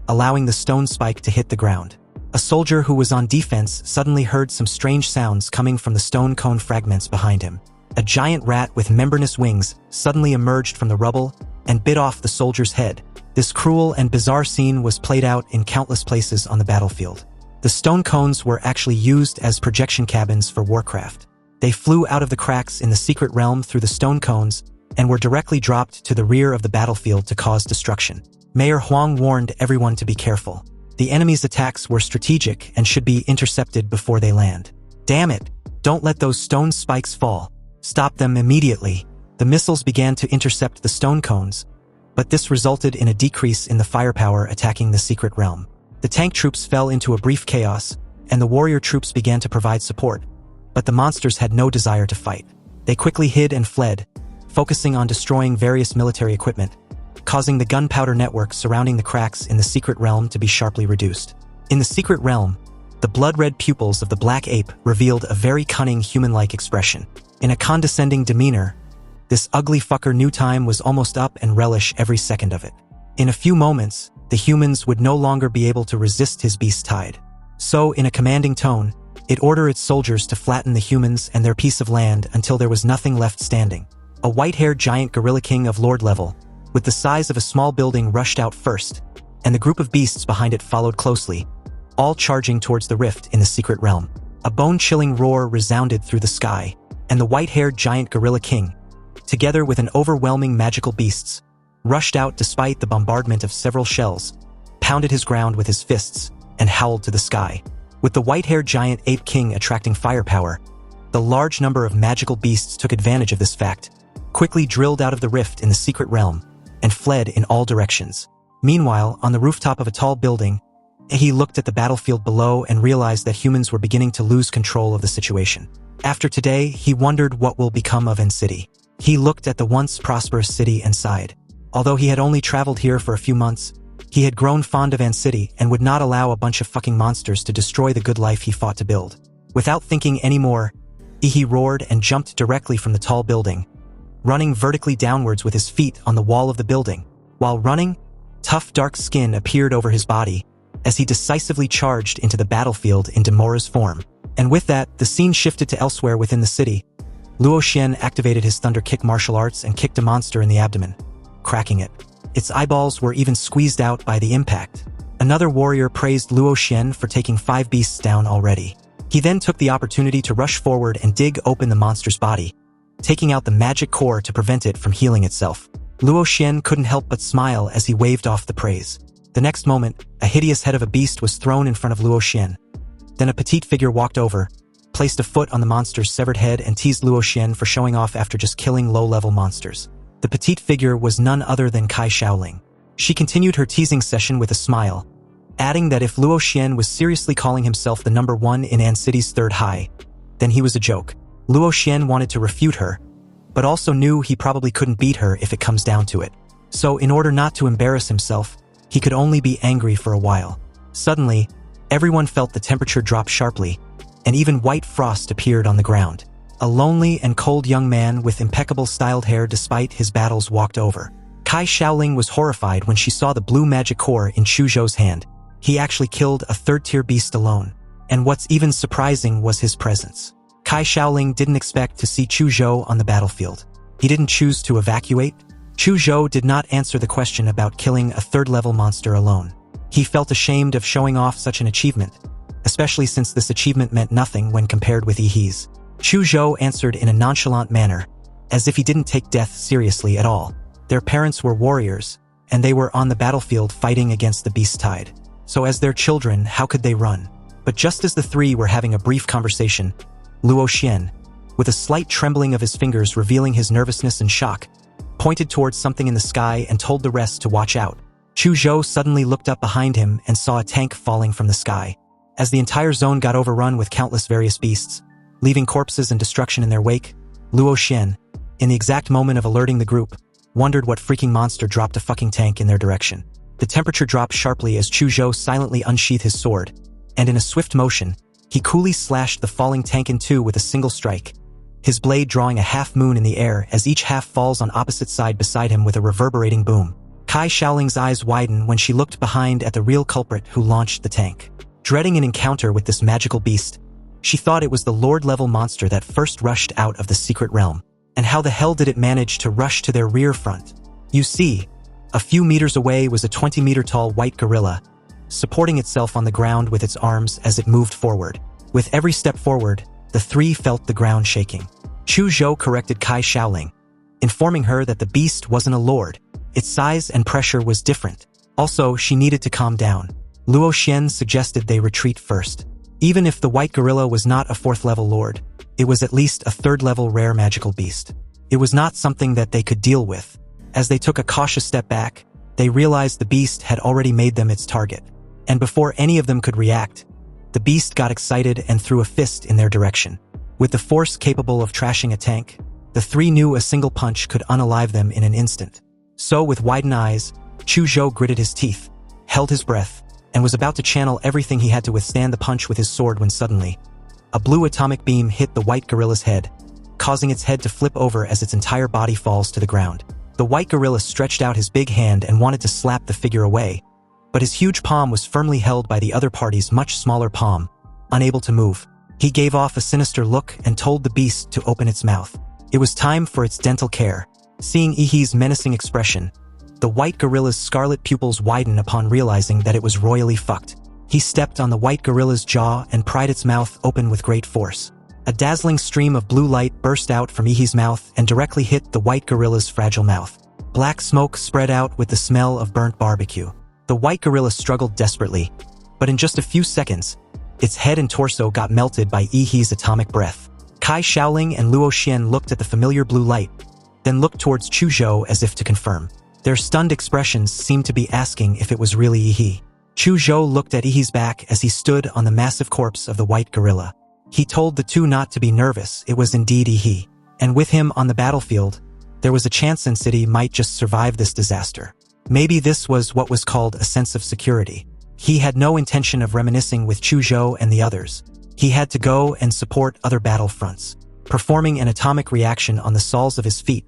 allowing the stone spike to hit the ground. A soldier who was on defense suddenly heard some strange sounds coming from the stone cone fragments behind him. A giant rat with membranous wings suddenly emerged from the rubble and bit off the soldier's head. This cruel and bizarre scene was played out in countless places on the battlefield. The stone cones were actually used as projection cabins for warcraft. They flew out of the cracks in the secret realm through the stone cones and were directly dropped to the rear of the battlefield to cause destruction. Mayor Huang warned everyone to be careful. The enemy's attacks were strategic and should be intercepted before they land. Damn it! Don't let those stone spikes fall. Stop them immediately. The missiles began to intercept the stone cones, but this resulted in a decrease in the firepower attacking the secret realm. The tank troops fell into a brief chaos, and the warrior troops began to provide support, but the monsters had no desire to fight. They quickly hid and fled, focusing on destroying various military equipment, causing the gunpowder network surrounding the cracks in the secret realm to be sharply reduced. In the secret realm, the blood-red pupils of the black ape revealed a very cunning human-like expression. In a condescending demeanor, this ugly fucker knew time was almost up and relish every second of it. In a few moments, the humans would no longer be able to resist his beast tide. So, in a commanding tone, it ordered its soldiers to flatten the humans and their piece of land until there was nothing left standing. A white-haired giant gorilla king of lord level, with the size of a small building, rushed out first, and the group of beasts behind it followed closely, all charging towards the rift in the secret realm. A bone-chilling roar resounded through the sky, and the white-haired giant gorilla king, together with an overwhelming magical beasts, rushed out despite the bombardment of several shells, pounded his ground with his fists, and howled to the sky. With the white-haired giant ape king attracting firepower, the large number of magical beasts took advantage of this fact, quickly drilled out of the rift in the secret realm, and fled in all directions. Meanwhile, on the rooftop of a tall building, he looked at the battlefield below and realized that humans were beginning to lose control of the situation. After today, he wondered what will become of N City. He looked at the once prosperous city and sighed. Although he had only traveled here for a few months, he had grown fond of N City and would not allow a bunch of fucking monsters to destroy the good life he fought to build. Without thinking anymore, he roared and jumped directly from the tall building, running vertically downwards with his feet on the wall of the building. While running, tough dark skin appeared over his body as he decisively charged into the battlefield in Demora's form. And with that, the scene shifted to elsewhere within the city. Luo Xian activated his Thunder Kick martial arts and kicked a monster in the abdomen, cracking it. Its eyeballs were even squeezed out by the impact. Another warrior praised Luo Xian for taking 5 beasts down already. He then took the opportunity to rush forward and dig open the monster's body, taking out the magic core to prevent it from healing itself. Luo Xian couldn't help but smile as he waved off the praise. The next moment, a hideous head of a beast was thrown in front of Luo Xian. Then a petite figure walked over, placed a foot on the monster's severed head and teased Luo Xian for showing off after just killing low-level monsters. The petite figure was none other than Kai Shaoling. She continued her teasing session with a smile, adding that if Luo Xian was seriously calling himself the number 1 in An City's third high, then he was a joke. Luo Xian wanted to refute her, but also knew he probably couldn't beat her if it comes down to it. So in order not to embarrass himself, he could only be angry for a while. Suddenly, everyone felt the temperature drop sharply, and even white frost appeared on the ground. A lonely and cold young man with impeccable styled hair despite his battles walked over. Kai Shaoling was horrified when she saw the blue magic core in Chu Zhou's hand. He actually killed a third-tier beast alone. And what's even surprising was his presence. Kai Shaoling didn't expect to see Chu Zhou on the battlefield. He didn't choose to evacuate. Chu Zhou did not answer the question about killing a third-level monster alone. He felt ashamed of showing off such an achievement, especially since this achievement meant nothing when compared with Yi's. Chu Zhou answered in a nonchalant manner, as if he didn't take death seriously at all. Their parents were warriors, and they were on the battlefield fighting against the beast tide. So as their children, how could they run? But just as the three were having a brief conversation, Luo Xian, with a slight trembling of his fingers revealing his nervousness and shock, pointed towards something in the sky and told the rest to watch out. Chu Zhou suddenly looked up behind him and saw a tank falling from the sky. As the entire zone got overrun with countless various beasts, leaving corpses and destruction in their wake, Luo Xian, in the exact moment of alerting the group, wondered what freaking monster dropped a fucking tank in their direction. The temperature dropped sharply as Chu Zhou silently unsheathed his sword, and in a swift motion, he coolly slashed the falling tank in two with a single strike, his blade drawing a half-moon in the air as each half falls on opposite side beside him with a reverberating boom. Kai Shaoling's eyes widened when she looked behind at the real culprit who launched the tank. Dreading an encounter with this magical beast, she thought it was the lord-level monster that first rushed out of the secret realm. And how the hell did it manage to rush to their rear front? You see, a few meters away was a 20-meter-tall white gorilla, supporting itself on the ground with its arms as it moved forward. With every step forward, the three felt the ground shaking. Chu Zhou corrected Kai Shaoling, informing her that the beast wasn't a lord. Its size and pressure was different. Also, she needed to calm down. Luo Xian suggested they retreat first. Even if the white gorilla was not a 4th-level lord, it was at least a 3rd-level rare magical beast. It was not something that they could deal with. As they took a cautious step back, they realized the beast had already made them its target. And before any of them could react, the beast got excited and threw a fist in their direction. With the force capable of trashing a tank, the three knew a single punch could unalive them in an instant. So, with widened eyes, Chuzhou gritted his teeth, held his breath, and was about to channel everything he had to withstand the punch with his sword when suddenly, a blue atomic beam hit the white gorilla's head, causing its head to flip over as its entire body falls to the ground. The white gorilla stretched out his big hand and wanted to slap the figure away, but his huge palm was firmly held by the other party's much smaller palm, unable to move. He gave off a sinister look and told the beast to open its mouth. It was time for its dental care. Seeing Ihi's menacing expression, the white gorilla's scarlet pupils widened upon realizing that it was royally fucked. He stepped on the white gorilla's jaw and pried its mouth open with great force. A dazzling stream of blue light burst out from Ihi's mouth and directly hit the white gorilla's fragile mouth. Black smoke spread out with the smell of burnt barbecue. The white gorilla struggled desperately, but in just a few seconds, its head and torso got melted by Ihi's atomic breath. Kai Shaoling and Luo Xian looked at the familiar blue light, then looked towards Chuzhou as if to confirm. Their stunned expressions seemed to be asking if it was really Ihi. Chuzhou looked at Ihi's back as he stood on the massive corpse of the white gorilla. He told the two not to be nervous, it was indeed Ihi. And with him on the battlefield, there was a chance Sin City might just survive this disaster. Maybe this was what was called a sense of security. He had no intention of reminiscing with Chuzhou and the others. He had to go and support other battle fronts. Performing an atomic reaction on the soles of his feet,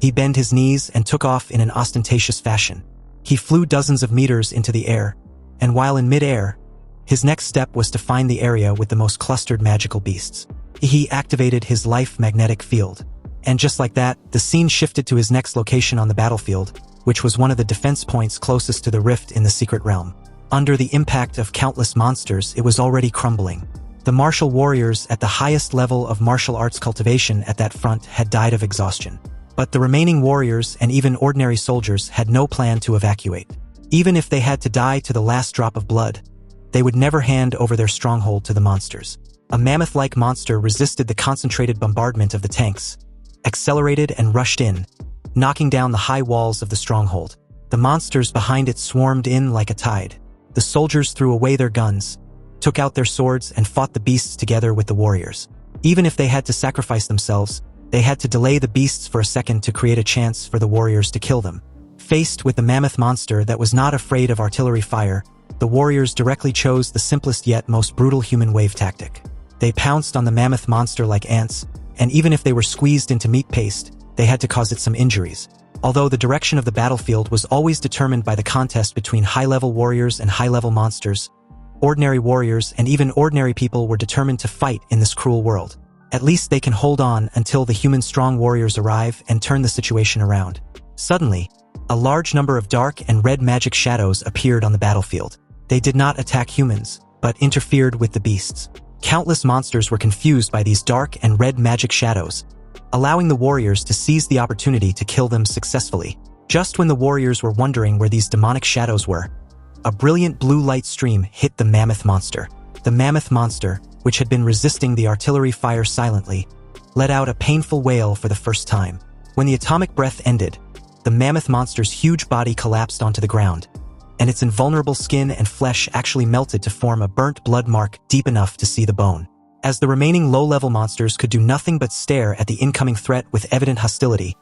he bent his knees and took off in an ostentatious fashion. He flew dozens of meters into the air, and while in mid-air, his next step was to find the area with the most clustered magical beasts. He activated his life magnetic field. And just like that, the scene shifted to his next location on the battlefield, which was one of the defense points closest to the rift in the secret realm. Under the impact of countless monsters, it was already crumbling. The martial warriors at the highest level of martial arts cultivation at that front had died of exhaustion. But the remaining warriors and even ordinary soldiers had no plan to evacuate. Even if they had to die to the last drop of blood, they would never hand over their stronghold to the monsters. A mammoth-like monster resisted the concentrated bombardment of the tanks, accelerated and rushed in, knocking down the high walls of the stronghold. The monsters behind it swarmed in like a tide. The soldiers threw away their guns, took out their swords and fought the beasts together with the warriors. Even if they had to sacrifice themselves, they had to delay the beasts for a second to create a chance for the warriors to kill them. Faced with the mammoth monster that was not afraid of artillery fire, the warriors directly chose the simplest yet most brutal human wave tactic. They pounced on the mammoth monster like ants, and even if they were squeezed into meat paste, they had to cause it some injuries. Although the direction of the battlefield was always determined by the contest between high-level warriors and high-level monsters, ordinary warriors and even ordinary people were determined to fight in this cruel world. At least they can hold on until the human strong warriors arrive and turn the situation around. Suddenly, a large number of dark and red magic shadows appeared on the battlefield. They did not attack humans, but interfered with the beasts. Countless monsters were confused by these dark and red magic shadows, allowing the warriors to seize the opportunity to kill them successfully. Just when the warriors were wondering where these demonic shadows were, a brilliant blue light stream hit the mammoth monster. The mammoth monster, which had been resisting the artillery fire silently, let out a painful wail for the first time. When the atomic breath ended, the mammoth monster's huge body collapsed onto the ground, and its invulnerable skin and flesh actually melted to form a burnt blood mark deep enough to see the bone. As the remaining low-level monsters could do nothing but stare at the incoming threat with evident hostility,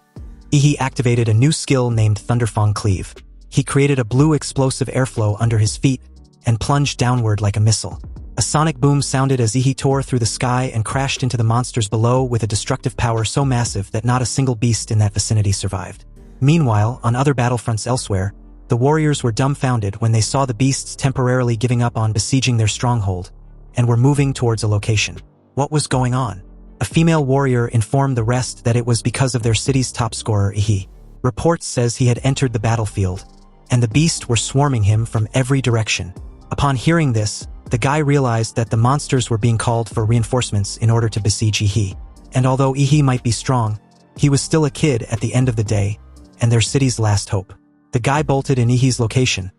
Ihi activated a new skill named Thunderfang Cleave. He created a blue explosive airflow under his feet and plunged downward like a missile. A sonic boom sounded as Ihi tore through the sky and crashed into the monsters below with a destructive power so massive that not a single beast in that vicinity survived. Meanwhile, on other battlefronts elsewhere, the warriors were dumbfounded when they saw the beasts temporarily giving up on besieging their stronghold and were moving towards a location. What was going on? A female warrior informed the rest that it was because of their city's top scorer, Ihi. Reports says he had entered the battlefield, and the beasts were swarming him from every direction. Upon hearing this, the guy realized that the monsters were being called for reinforcements in order to besiege Ihi. And although Ihi might be strong, he was still a kid at the end of the day, and their city's last hope. The guy bolted in Ihi's location,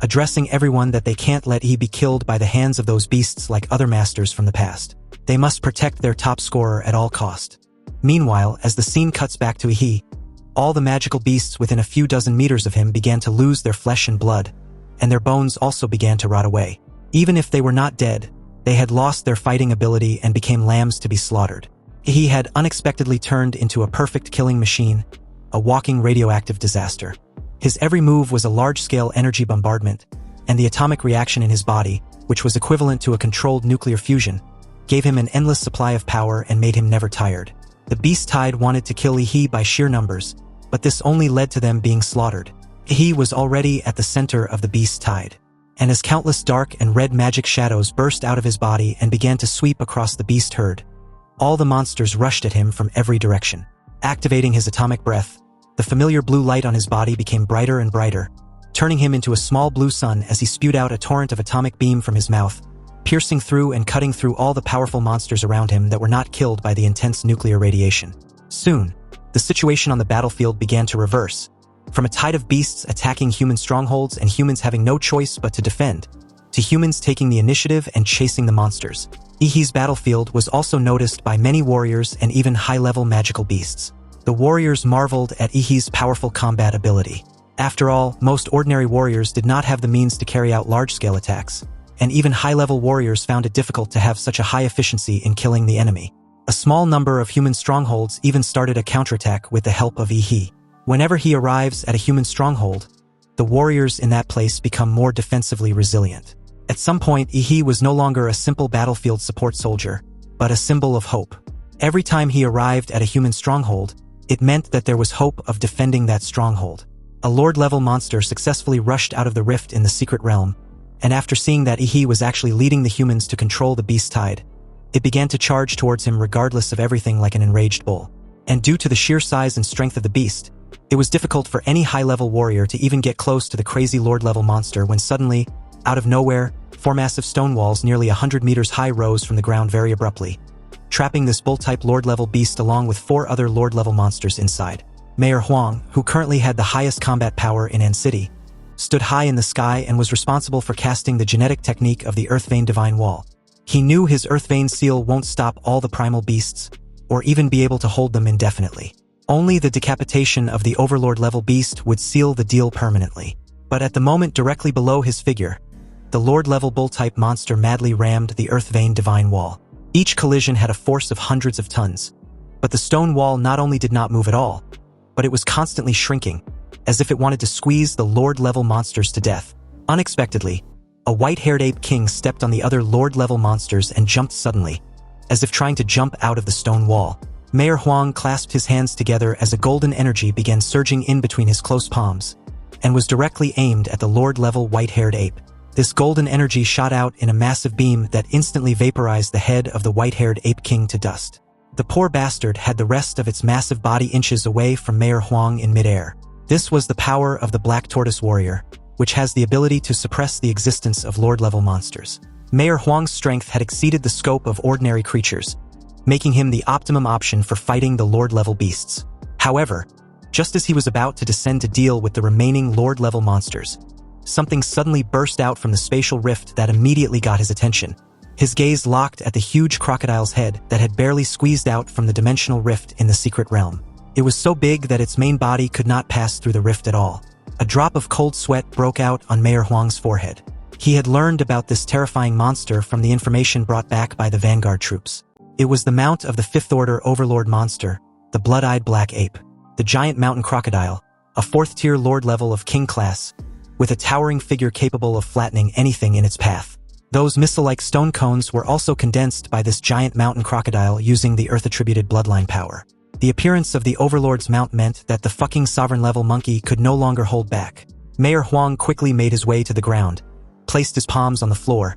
addressing everyone that they can't let Ihi be killed by the hands of those beasts like other masters from the past. They must protect their top scorer at all cost. Meanwhile, as the scene cuts back to Ihi, all the magical beasts within a few dozen meters of him began to lose their flesh and blood, and their bones also began to rot away. Even if they were not dead, they had lost their fighting ability and became lambs to be slaughtered. Ihi had unexpectedly turned into a perfect killing machine, a walking radioactive disaster. His every move was a large-scale energy bombardment, and the atomic reaction in his body, which was equivalent to a controlled nuclear fusion, gave him an endless supply of power and made him never tired. The beast tide wanted to kill Ihi by sheer numbers, but this only led to them being slaughtered. Ihi was already at the center of the beast tide, and as countless dark and red magic shadows burst out of his body and began to sweep across the beast herd, all the monsters rushed at him from every direction. Activating his atomic breath, the familiar blue light on his body became brighter and brighter, turning him into a small blue sun as he spewed out a torrent of atomic beam from his mouth, piercing through and cutting through all the powerful monsters around him that were not killed by the intense nuclear radiation. Soon, the situation on the battlefield began to reverse, from a tide of beasts attacking human strongholds and humans having no choice but to defend, to humans taking the initiative and chasing the monsters. Ihi's battlefield was also noticed by many warriors and even high-level magical beasts. The warriors marveled at Ihi's powerful combat ability. After all, most ordinary warriors did not have the means to carry out large-scale attacks, and even high-level warriors found it difficult to have such a high efficiency in killing the enemy. A small number of human strongholds even started a counterattack with the help of Ihi. Whenever he arrives at a human stronghold, the warriors in that place become more defensively resilient. At some point, Ihi was no longer a simple battlefield support soldier, but a symbol of hope. Every time he arrived at a human stronghold, it meant that there was hope of defending that stronghold. A Lord-level monster successfully rushed out of the rift in the secret realm, and after seeing that Ihi was actually leading the humans to control the beast tide, it began to charge towards him regardless of everything like an enraged bull. And due to the sheer size and strength of the beast, it was difficult for any high-level warrior to even get close to the crazy Lord-level monster when suddenly, out of nowhere, 4 massive stone walls nearly 100 meters high rose from the ground very abruptly, trapping this bull-type Lord-level beast along with 4 other Lord-level monsters inside. Mayor Huang, who currently had the highest combat power in An City, stood high in the sky and was responsible for casting the genetic technique of the Earth Vein Divine Wall. He knew his Earth Vein seal won't stop all the primal beasts, or even be able to hold them indefinitely. Only the decapitation of the Overlord-level beast would seal the deal permanently. But at the moment directly below his figure, the Lord-level bull-type monster madly rammed the Earth Vein Divine Wall. Each collision had a force of hundreds of tons, but the stone wall not only did not move at all, but it was constantly shrinking, as if it wanted to squeeze the Lord-level monsters to death. Unexpectedly, a white-haired ape king stepped on the other Lord-level monsters and jumped suddenly, as if trying to jump out of the stone wall. Mayor Huang clasped his hands together as a golden energy began surging in between his close palms, and was directly aimed at the Lord-level white-haired ape. This golden energy shot out in a massive beam that instantly vaporized the head of the white-haired ape king to dust. The poor bastard had the rest of its massive body inches away from Mayor Huang in midair. This was the power of the Black Tortoise Warrior, which has the ability to suppress the existence of Lord-level monsters. Mayor Huang's strength had exceeded the scope of ordinary creatures, making him the optimum option for fighting the Lord-level beasts. However, just as he was about to descend to deal with the remaining Lord-level monsters, something suddenly burst out from the spatial rift that immediately got his attention. His gaze locked at the huge crocodile's head that had barely squeezed out from the dimensional rift in the secret realm. It was so big that its main body could not pass through the rift at all. A drop of cold sweat broke out on Mayor Huang's forehead. He had learned about this terrifying monster from the information brought back by the Vanguard troops. It was the mount of the Fifth Order Overlord monster, the blood-eyed black ape, the giant mountain crocodile, a 4th-tier lord level of king class, with a towering figure capable of flattening anything in its path. Those missile-like stone cones were also condensed by this giant mountain crocodile using the Earth-attributed bloodline power. The appearance of the Overlord's mount meant that the fucking sovereign-level monkey could no longer hold back. Mayor Huang quickly made his way to the ground, placed his palms on the floor,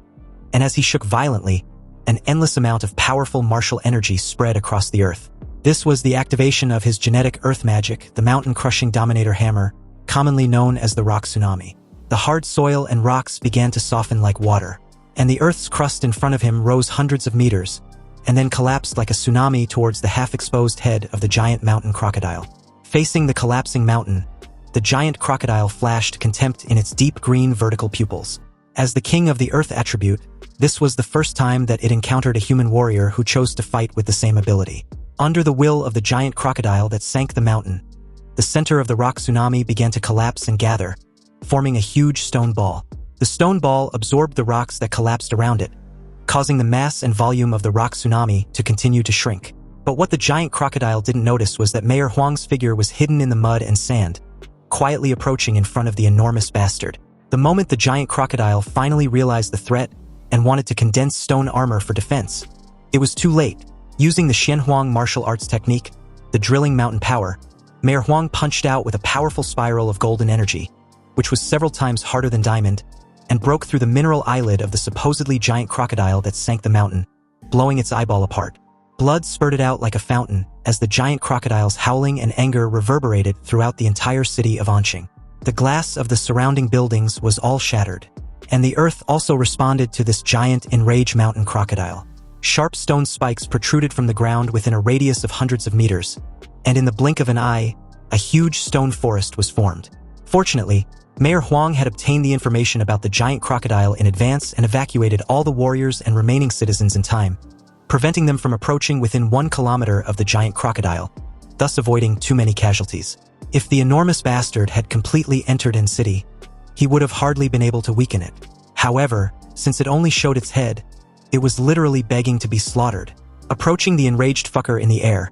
and as he shook violently, an endless amount of powerful martial energy spread across the earth. This was the activation of his genetic earth magic, the mountain-crushing dominator hammer, commonly known as the rock tsunami. The hard soil and rocks began to soften like water, and the earth's crust in front of him rose hundreds of meters, and then collapsed like a tsunami towards the half-exposed head of the giant mountain crocodile. Facing the collapsing mountain, the giant crocodile flashed contempt in its deep green vertical pupils. As the king of the earth attribute, this was the first time that it encountered a human warrior who chose to fight with the same ability. Under the will of the giant crocodile that sank the mountain, the center of the rock tsunami began to collapse and gather, forming a huge stone ball. The stone ball absorbed the rocks that collapsed around it, causing the mass and volume of the rock tsunami to continue to shrink. But what the giant crocodile didn't notice was that Mayor Huang's figure was hidden in the mud and sand, quietly approaching in front of the enormous bastard. The moment the giant crocodile finally realized the threat and wanted to condense stone armor for defense, it was too late. Using the Xianhuang martial arts technique, the drilling mountain power, Mayor Huang punched out with a powerful spiral of golden energy, which was several times harder than diamond, and broke through the mineral eyelid of the supposedly giant crocodile that sank the mountain, blowing its eyeball apart. Blood spurted out like a fountain as the giant crocodile's howling and anger reverberated throughout the entire city of Anqing. The glass of the surrounding buildings was all shattered, and the earth also responded to this giant enraged mountain crocodile. Sharp stone spikes protruded from the ground within a radius of hundreds of meters, and in the blink of an eye, a huge stone forest was formed. Fortunately, Mayor Huang had obtained the information about the giant crocodile in advance and evacuated all the warriors and remaining citizens in time, preventing them from approaching within 1 kilometer of the giant crocodile, thus avoiding too many casualties. If the enormous bastard had completely entered in city, he would have hardly been able to weaken it. However, since it only showed its head, it was literally begging to be slaughtered. Approaching the enraged fucker in the air,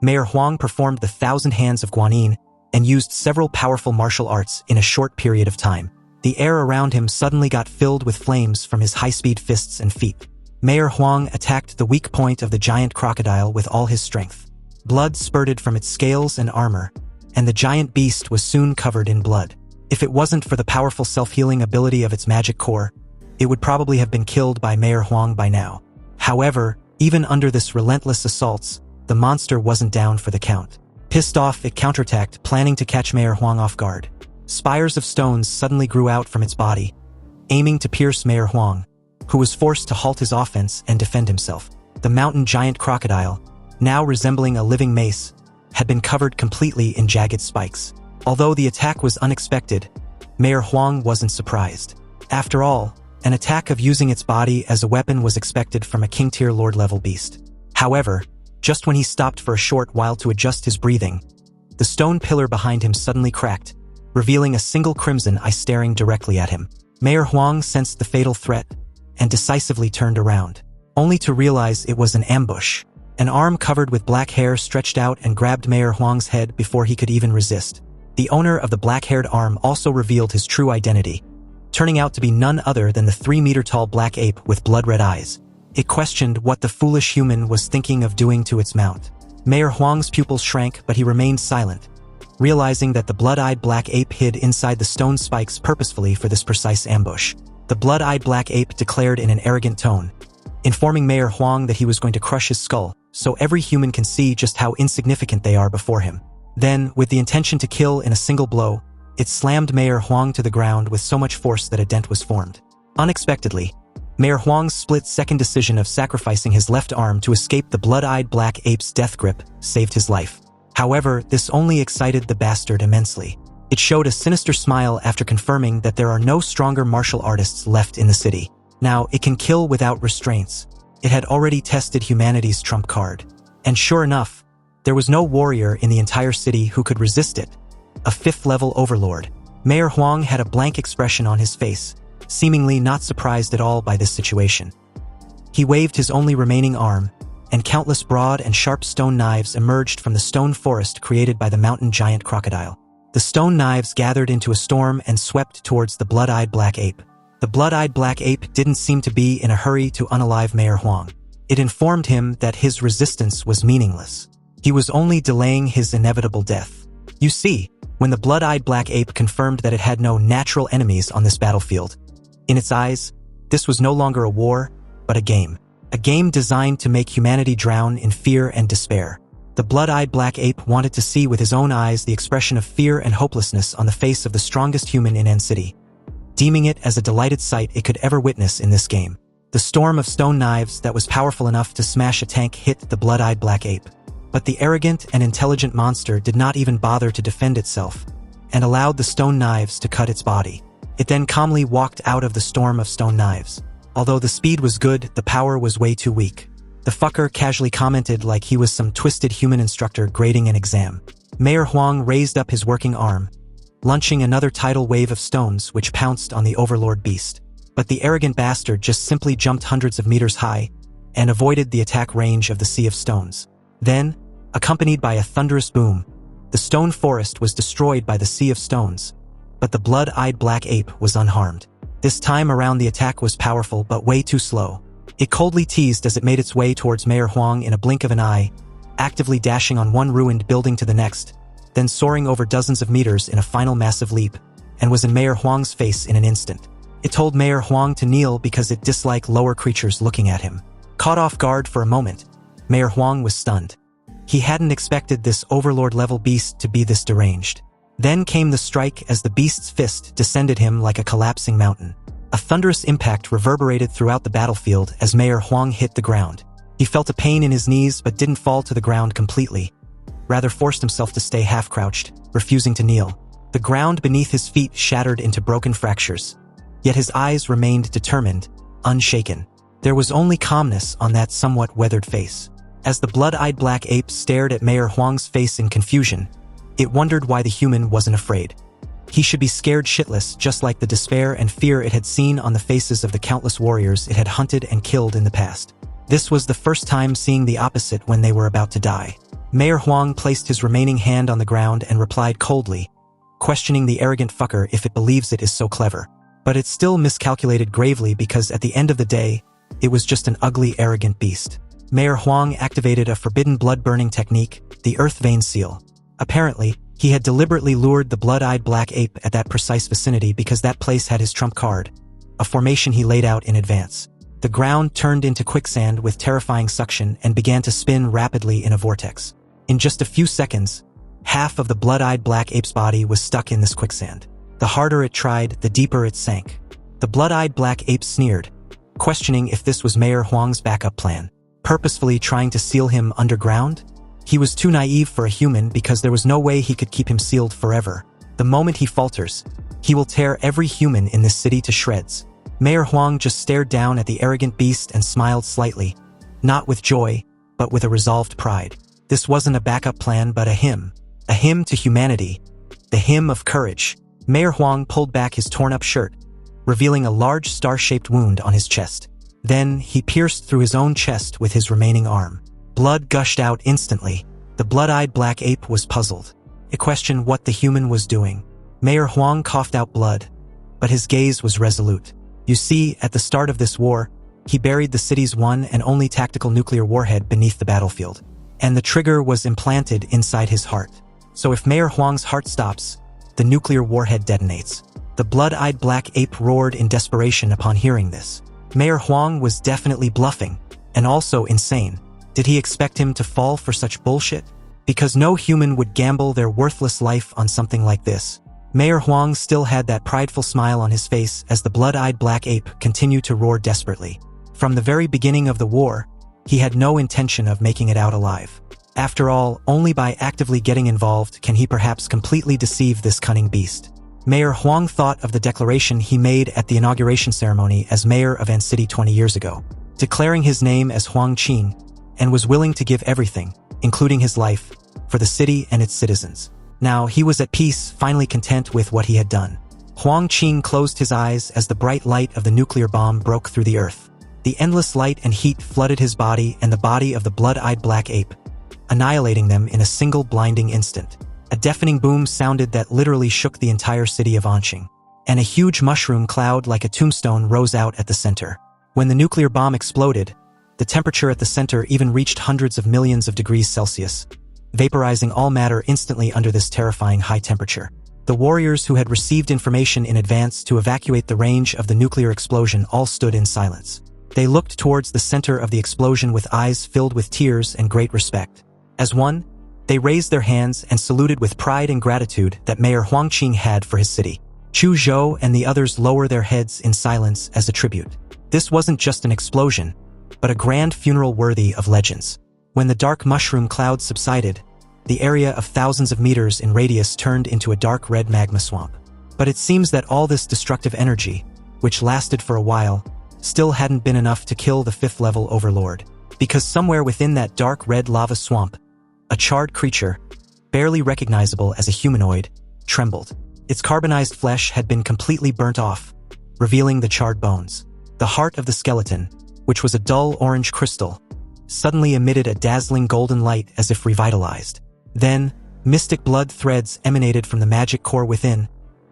Mayor Huang performed the 1,000 Hands of Guanyin and used several powerful martial arts in a short period of time. The air around him suddenly got filled with flames from his high-speed fists and feet. Mayor Huang attacked the weak point of the giant crocodile with all his strength. Blood spurted from its scales and armor, and the giant beast was soon covered in blood. If it wasn't for the powerful self-healing ability of its magic core, it would probably have been killed by Mayor Huang by now. However, even under this relentless assaults, the monster wasn't down for the count. Pissed off, it counterattacked, planning to catch Mayor Huang off guard. Spires of stones suddenly grew out from its body, aiming to pierce Mayor Huang, who was forced to halt his offense and defend himself. The mountain giant crocodile, now resembling a living mace, had been covered completely in jagged spikes. Although the attack was unexpected, Mayor Huang wasn't surprised. After all, an attack of using its body as a weapon was expected from a king-tier lord-level beast. However, just when he stopped for a short while to adjust his breathing, the stone pillar behind him suddenly cracked, revealing a single crimson eye staring directly at him. Mayor Huang sensed the fatal threat and decisively turned around, only to realize it was an ambush. An arm covered with black hair stretched out and grabbed Mayor Huang's head before he could even resist. The owner of the black-haired arm also revealed his true identity, turning out to be none other than the 3-meter-tall black ape with blood-red eyes. It questioned what the foolish human was thinking of doing to its mount. Mayor Huang's pupils shrank, but he remained silent, realizing that the blood-eyed black ape hid inside the stone spikes purposefully for this precise ambush. The blood-eyed black ape declared in an arrogant tone, informing Mayor Huang that he was going to crush his skull, so every human can see just how insignificant they are before him. Then, with the intention to kill in a single blow, it slammed Mayor Huang to the ground with so much force that a dent was formed. Unexpectedly, Mayor Huang's split-second decision of sacrificing his left arm to escape the blood-eyed black ape's death grip saved his life. However, this only excited the bastard immensely. It showed a sinister smile after confirming that there are no stronger martial artists left in the city. Now, it can kill without restraints. It had already tested humanity's trump card. And sure enough, there was no warrior in the entire city who could resist it. A 5th-level overlord. Mayor Huang had a blank expression on his face, seemingly not surprised at all by this situation. He waved his only remaining arm, and countless broad and sharp stone knives emerged from the stone forest created by the mountain giant crocodile. The stone knives gathered into a storm and swept towards the blood-eyed black ape. The blood-eyed black ape didn't seem to be in a hurry to unalive Mayor Huang. It informed him that his resistance was meaningless. He was only delaying his inevitable death. You see, when the blood-eyed black ape confirmed that it had no natural enemies on this battlefield, in its eyes, this was no longer a war, but a game. A game designed to make humanity drown in fear and despair. The blood-eyed black ape wanted to see with his own eyes the expression of fear and hopelessness on the face of the strongest human in N City, deeming it as a delighted sight it could ever witness in this game. The storm of stone knives that was powerful enough to smash a tank hit the blood-eyed black ape. But the arrogant and intelligent monster did not even bother to defend itself, and allowed the stone knives to cut its body. It then calmly walked out of the storm of stone knives. Although the speed was good, the power was way too weak. The fucker casually commented like he was some twisted human instructor grading an exam. Mayor Huang raised up his working arm, launching another tidal wave of stones which pounced on the overlord beast. But the arrogant bastard just simply jumped hundreds of meters high and avoided the attack range of the sea of stones. Then, accompanied by a thunderous boom, the stone forest was destroyed by the sea of stones, but the blood-eyed black ape was unharmed. This time around the attack was powerful but way too slow. It coldly teased as it made its way towards Mayor Huang in a blink of an eye, actively dashing on one ruined building to the next, then soaring over dozens of meters in a final massive leap, and was in Mayor Huang's face in an instant. It told Mayor Huang to kneel because it disliked lower creatures looking at him. Caught off guard for a moment, Mayor Huang was stunned. He hadn't expected this overlord-level beast to be this deranged. Then came the strike as the beast's fist descended him like a collapsing mountain. A thunderous impact reverberated throughout the battlefield as Mayor Huang hit the ground. He felt a pain in his knees but didn't fall to the ground completely, rather forced himself to stay half-crouched, refusing to kneel. The ground beneath his feet shattered into broken fractures, yet his eyes remained determined, unshaken. There was only calmness on that somewhat weathered face. As the blood-eyed black ape stared at Mayor Huang's face in confusion, it wondered why the human wasn't afraid. He should be scared shitless, just like the despair and fear it had seen on the faces of the countless warriors it had hunted and killed in the past. This was the first time seeing the opposite when they were about to die. Mayor Huang placed his remaining hand on the ground and replied coldly, questioning the arrogant fucker if it believes it is so clever. But it still miscalculated gravely because at the end of the day, it was just an ugly, arrogant beast. Mayor Huang activated a forbidden blood-burning technique, the Earth Vein Seal. Apparently, he had deliberately lured the blood-eyed black ape at that precise vicinity because that place had his trump card, a formation he laid out in advance. The ground turned into quicksand with terrifying suction and began to spin rapidly in a vortex. In just a few seconds, half of the blood-eyed black ape's body was stuck in this quicksand. The harder it tried, the deeper it sank. The blood-eyed black ape sneered, questioning if this was Mayor Huang's backup plan, purposefully trying to seal him underground? He was too naive for a human because there was no way he could keep him sealed forever. The moment he falters, he will tear every human in this city to shreds. Mayor Huang just stared down at the arrogant beast and smiled slightly, not with joy, but with a resolved pride. This wasn't a backup plan but a hymn to humanity, the hymn of courage. Mayor Huang pulled back his torn-up shirt, revealing a large star-shaped wound on his chest. Then, he pierced through his own chest with his remaining arm. Blood gushed out instantly. The blood-eyed black ape was puzzled. It questioned what the human was doing. Mayor Huang coughed out blood, but his gaze was resolute. You see, at the start of this war, he buried the city's one and only tactical nuclear warhead beneath the battlefield, and the trigger was implanted inside his heart. So if Mayor Huang's heart stops, the nuclear warhead detonates. The blood-eyed black ape roared in desperation upon hearing this. Mayor Huang was definitely bluffing, and also insane. Did he expect him to fall for such bullshit? Because no human would gamble their worthless life on something like this. Mayor Huang still had that prideful smile on his face as the blood-eyed black ape continued to roar desperately. From the very beginning of the war, he had no intention of making it out alive. After all, only by actively getting involved can he perhaps completely deceive this cunning beast. Mayor Huang thought of the declaration he made at the inauguration ceremony as mayor of An City 20 years ago, declaring his name as Huang Qing, and was willing to give everything, including his life, for the city and its citizens. Now, he was at peace, finally content with what he had done. Huang Qing closed his eyes as the bright light of the nuclear bomb broke through the earth. The endless light and heat flooded his body and the body of the blood-eyed black ape, annihilating them in a single blinding instant. A deafening boom sounded that literally shook the entire city of Anqing, and a huge mushroom cloud like a tombstone rose out at the center. When the nuclear bomb exploded, the temperature at the center even reached hundreds of millions of degrees Celsius, vaporizing all matter instantly under this terrifying high temperature. The warriors who had received information in advance to evacuate the range of the nuclear explosion all stood in silence. They looked towards the center of the explosion with eyes filled with tears and great respect. As one, they raised their hands and saluted with pride and gratitude that Mayor Huang Qing had for his city. Chu Zhou and the others lower their heads in silence as a tribute. This wasn't just an explosion, but a grand funeral worthy of legends. When the dark mushroom cloud subsided, the area of thousands of meters in radius turned into a dark red magma swamp. But it seems that all this destructive energy, which lasted for a while, still hadn't been enough to kill the fifth-level overlord. Because somewhere within that dark red lava swamp, a charred creature, barely recognizable as a humanoid, trembled. Its carbonized flesh had been completely burnt off, revealing the charred bones. The heart of the skeleton, which was a dull orange crystal, suddenly emitted a dazzling golden light as if revitalized. Then, mystic blood threads emanated from the magic core within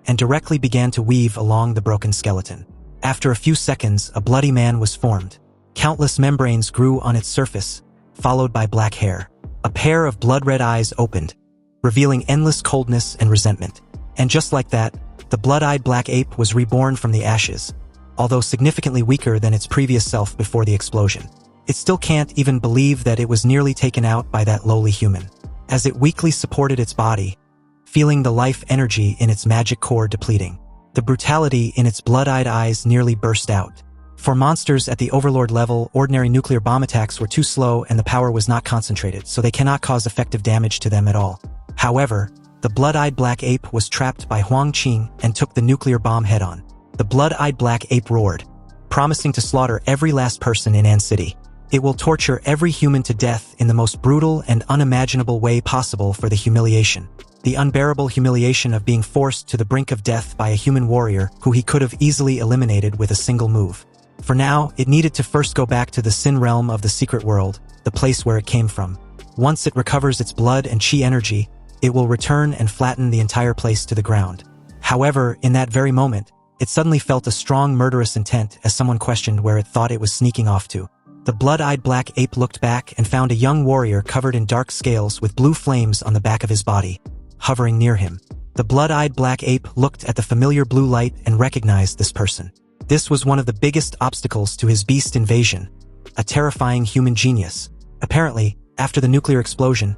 and directly began to weave along the broken skeleton. After a few seconds, a bloody man was formed. Countless membranes grew on its surface, followed by black hair. A pair of blood-red eyes opened, revealing endless coldness and resentment. And just like that, the blood-eyed black ape was reborn from the ashes, although significantly weaker than its previous self before the explosion. It still can't even believe that it was nearly taken out by that lowly human. As it weakly supported its body, feeling the life energy in its magic core depleting, the brutality in its blood-eyed eyes nearly burst out. For monsters at the overlord level, ordinary nuclear bomb attacks were too slow and the power was not concentrated, so they cannot cause effective damage to them at all. However, the blood-eyed black ape was trapped by Huang Qing and took the nuclear bomb head-on. The blood-eyed black ape roared, promising to slaughter every last person in An City. It will torture every human to death in the most brutal and unimaginable way possible for the humiliation. The unbearable humiliation of being forced to the brink of death by a human warrior who he could have easily eliminated with a single move. For now, it needed to first go back to the Sin realm of the secret world, the place where it came from. Once it recovers its blood and chi energy, it will return and flatten the entire place to the ground. However, in that very moment, it suddenly felt a strong murderous intent as someone questioned where it thought it was sneaking off to. The blood-eyed black ape looked back and found a young warrior covered in dark scales with blue flames on the back of his body, hovering near him. The blood-eyed black ape looked at the familiar blue light and recognized this person. This was one of the biggest obstacles to his beast invasion, a terrifying human genius. Apparently, after the nuclear explosion,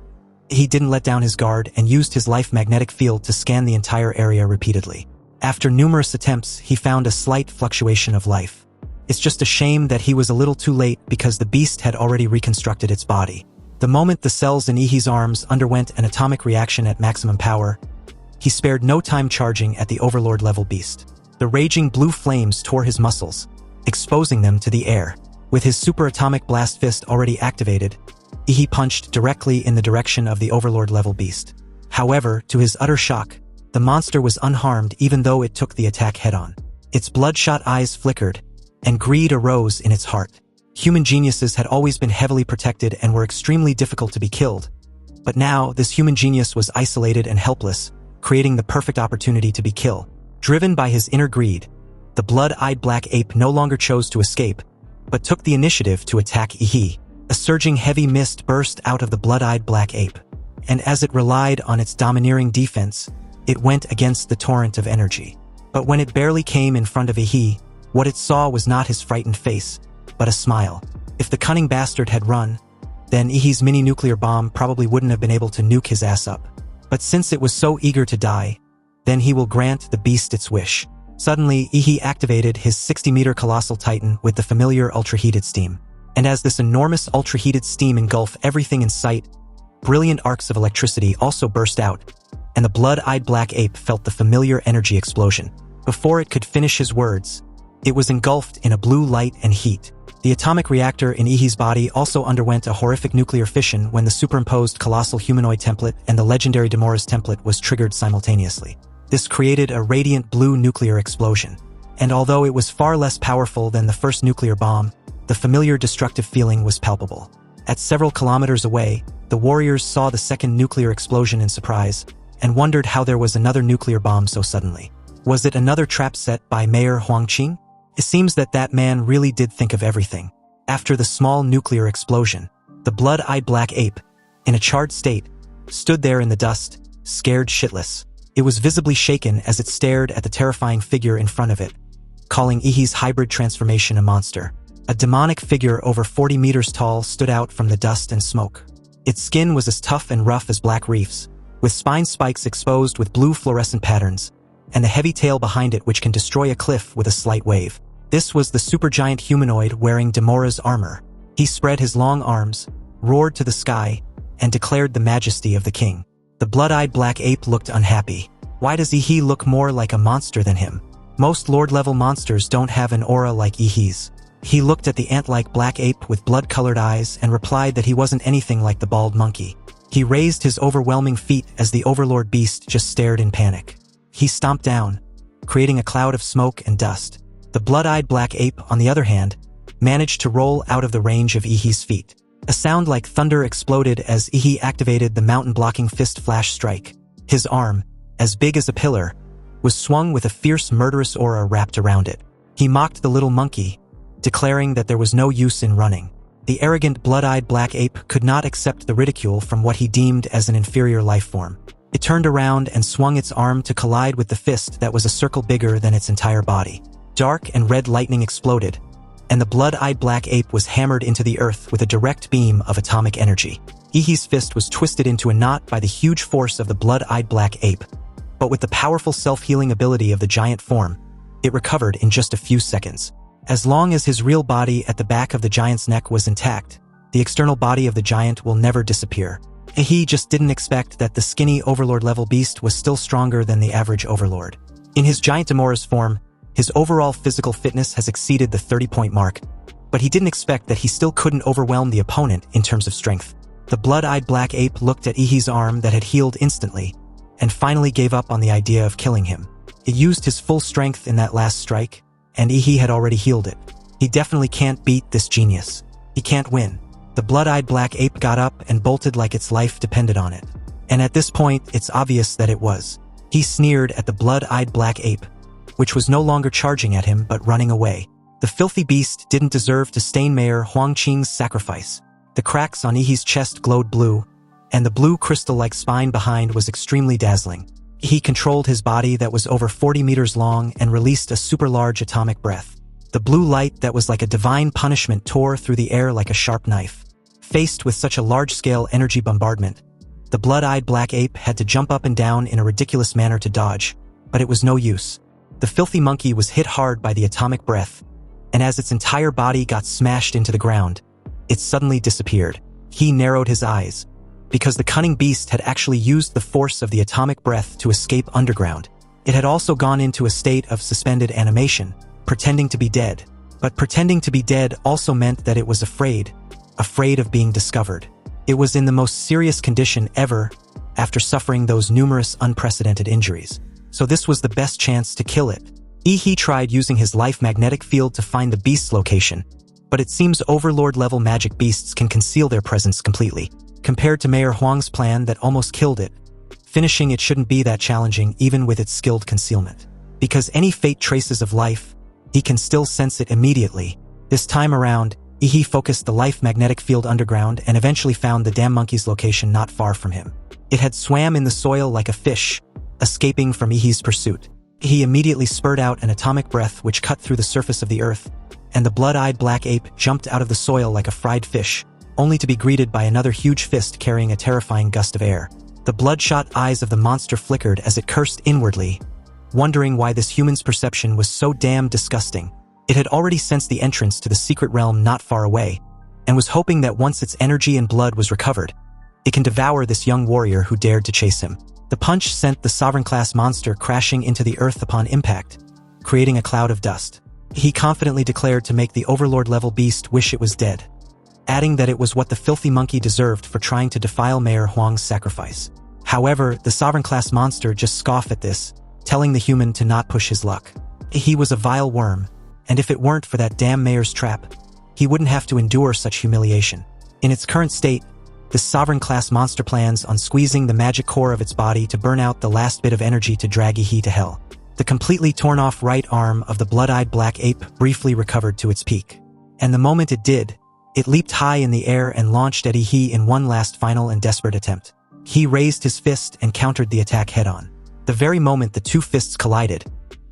he didn't let down his guard and used his life magnetic field to scan the entire area repeatedly. After numerous attempts, he found a slight fluctuation of life. It's just a shame that he was a little too late because the beast had already reconstructed its body. The moment the cells in Ihi's arms underwent an atomic reaction at maximum power, he spared no time charging at the overlord level beast. The raging blue flames tore his muscles, exposing them to the air. With his superatomic blast fist already activated, Ihi punched directly in the direction of the overlord level beast. However, to his utter shock, the monster was unharmed even though it took the attack head-on. Its bloodshot eyes flickered, and greed arose in its heart. Human geniuses had always been heavily protected and were extremely difficult to be killed. But now, this human genius was isolated and helpless, creating the perfect opportunity to be killed. Driven by his inner greed, the blood-eyed black ape no longer chose to escape, but took the initiative to attack Ihi. A surging heavy mist burst out of the blood-eyed black ape, and as it relied on its domineering defense, it went against the torrent of energy. But when it barely came in front of Ihi, what it saw was not his frightened face, but a smile. If the cunning bastard had run, then Ihi's mini-nuclear bomb probably wouldn't have been able to nuke his ass up. But since it was so eager to die, then he will grant the beast its wish. Suddenly, Ihi activated his 60-meter colossal titan with the familiar ultra-heated steam. And as this enormous ultra-heated steam engulfed everything in sight, brilliant arcs of electricity also burst out, and the blood-eyed black ape felt the familiar energy explosion. Before it could finish his words, it was engulfed in a blue light and heat. The atomic reactor in Ihi's body also underwent a horrific nuclear fission when the superimposed colossal humanoid template and the legendary Demora's template was triggered simultaneously. This created a radiant blue nuclear explosion. And although it was far less powerful than the first nuclear bomb, the familiar destructive feeling was palpable. At several kilometers away, the warriors saw the second nuclear explosion in surprise, and wondered how there was another nuclear bomb so suddenly. Was it another trap set by Mayor Huang Qing? It seems that man really did think of everything. After the small nuclear explosion, the blood-eyed black ape, in a charred state, stood there in the dust, scared shitless. It was visibly shaken as it stared at the terrifying figure in front of it, calling Ihi's hybrid transformation a monster. A demonic figure over 40 meters tall stood out from the dust and smoke. Its skin was as tough and rough as black reefs, with spine spikes exposed with blue fluorescent patterns, and the heavy tail behind it which can destroy a cliff with a slight wave. This was the supergiant humanoid wearing Demora's armor. He spread his long arms, roared to the sky, and declared the majesty of the king. The blood-eyed black ape looked unhappy. Why does Ihi look more like a monster than him? Most lord-level monsters don't have an aura like Ihi's. He looked at the ant-like black ape with blood-colored eyes and replied that he wasn't anything like the bald monkey. He raised his overwhelming feet as the overlord beast just stared in panic. He stomped down, creating a cloud of smoke and dust. The blood-eyed black ape, on the other hand, managed to roll out of the range of Ihi's feet. A sound like thunder exploded as Ihi activated the mountain-blocking fist flash strike. His arm, as big as a pillar, was swung with a fierce murderous aura wrapped around it. He mocked the little monkey, declaring that there was no use in running. The arrogant blood-eyed black ape could not accept the ridicule from what he deemed as an inferior life form. It turned around and swung its arm to collide with the fist that was a circle bigger than its entire body. Dark and red lightning exploded, and the blood-eyed black ape was hammered into the earth with a direct beam of atomic energy. Ihi's fist was twisted into a knot by the huge force of the blood-eyed black ape, but with the powerful self-healing ability of the giant form, it recovered in just a few seconds. As long as his real body at the back of the giant's neck was intact, the external body of the giant will never disappear. He just didn't expect that the skinny overlord-level beast was still stronger than the average overlord. In his giant Demora's form, his overall physical fitness has exceeded the 30-point mark, but he didn't expect that he still couldn't overwhelm the opponent in terms of strength. The blood-eyed black ape looked at Ihi's arm that had healed instantly, and finally gave up on the idea of killing him. It used his full strength in that last strike, and Ihi had already healed it. He definitely can't beat this genius. He can't win. The blood-eyed black ape got up and bolted like its life depended on it. And at this point, it's obvious that it was. He sneered at the blood-eyed black ape, which was no longer charging at him but running away. The filthy beast didn't deserve to stain Mayor Huangqing's sacrifice. The cracks on Ihi's chest glowed blue, and the blue crystal-like spine behind was extremely dazzling. He controlled his body that was over 40 meters long and released a super-large atomic breath. The blue light that was like a divine punishment tore through the air like a sharp knife. Faced with such a large-scale energy bombardment, the blood-eyed black ape had to jump up and down in a ridiculous manner to dodge, but it was no use. The filthy monkey was hit hard by the atomic breath, and as its entire body got smashed into the ground, it suddenly disappeared. He narrowed his eyes, because the cunning beast had actually used the force of the atomic breath to escape underground. It had also gone into a state of suspended animation, pretending to be dead. But pretending to be dead also meant that it was afraid of being discovered. It was in the most serious condition ever after suffering those numerous unprecedented injuries. So this was the best chance to kill it. Ihi tried using his life magnetic field to find the beast's location, but it seems overlord-level magic beasts can conceal their presence completely. Compared to Mayor Huang's plan that almost killed it, finishing it shouldn't be that challenging even with its skilled concealment. Because any faint traces of life, he can still sense it immediately. This time around, Ihi focused the life magnetic field underground and eventually found the damn monkey's location not far from him. It had swam in the soil like a fish, escaping from Ihi's pursuit. He immediately spurred out an atomic breath which cut through the surface of the earth, and the blood-eyed black ape jumped out of the soil like a fried fish, only to be greeted by another huge fist carrying a terrifying gust of air. The bloodshot eyes of the monster flickered as it cursed inwardly, wondering why this human's perception was so damn disgusting. It had already sensed the entrance to the secret realm not far away, and was hoping that once its energy and blood was recovered, it can devour this young warrior who dared to chase him. The punch sent the sovereign-class monster crashing into the earth upon impact, creating a cloud of dust. He confidently declared to make the overlord-level beast wish it was dead, adding that it was what the filthy monkey deserved for trying to defile Mayor Huang's sacrifice. However, the sovereign-class monster just scoffed at this, telling the human to not push his luck. He was a vile worm, and if it weren't for that damn mayor's trap, he wouldn't have to endure such humiliation. In its current state, the sovereign-class monster plans on squeezing the magic core of its body to burn out the last bit of energy to drag Ihi to hell. The completely torn-off right arm of the blood-eyed black ape briefly recovered to its peak. And the moment it did, it leaped high in the air and launched at Ihi in one last final and desperate attempt. He raised his fist and countered the attack head-on. The very moment the two fists collided,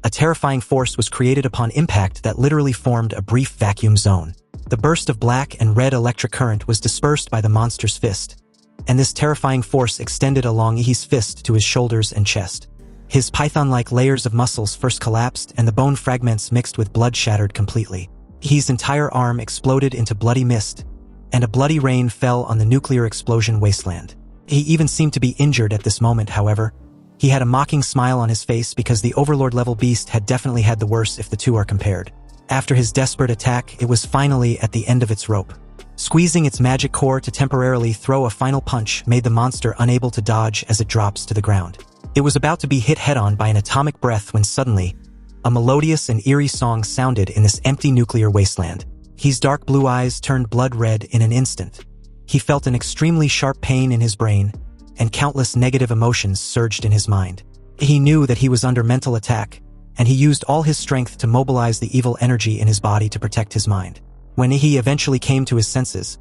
a terrifying force was created upon impact that literally formed a brief vacuum zone. The burst of black and red electric current was dispersed by the monster's fist, and this terrifying force extended along Ihi's fist to his shoulders and chest. His python-like layers of muscles first collapsed and the bone fragments mixed with blood shattered completely. Ihi's entire arm exploded into bloody mist, and a bloody rain fell on the nuclear explosion wasteland. He even seemed to be injured at this moment, however. He had a mocking smile on his face because the overlord-level beast had definitely had the worse if the two are compared. After his desperate attack, it was finally at the end of its rope. Squeezing its magic core to temporarily throw a final punch made the monster unable to dodge as it drops to the ground. It was about to be hit head-on by an atomic breath when suddenly, a melodious and eerie song sounded in this empty nuclear wasteland. His dark blue eyes turned blood red in an instant. He felt an extremely sharp pain in his brain, and countless negative emotions surged in his mind. He knew that he was under mental attack, and he used all his strength to mobilize the evil energy in his body to protect his mind. When he eventually came to his senses,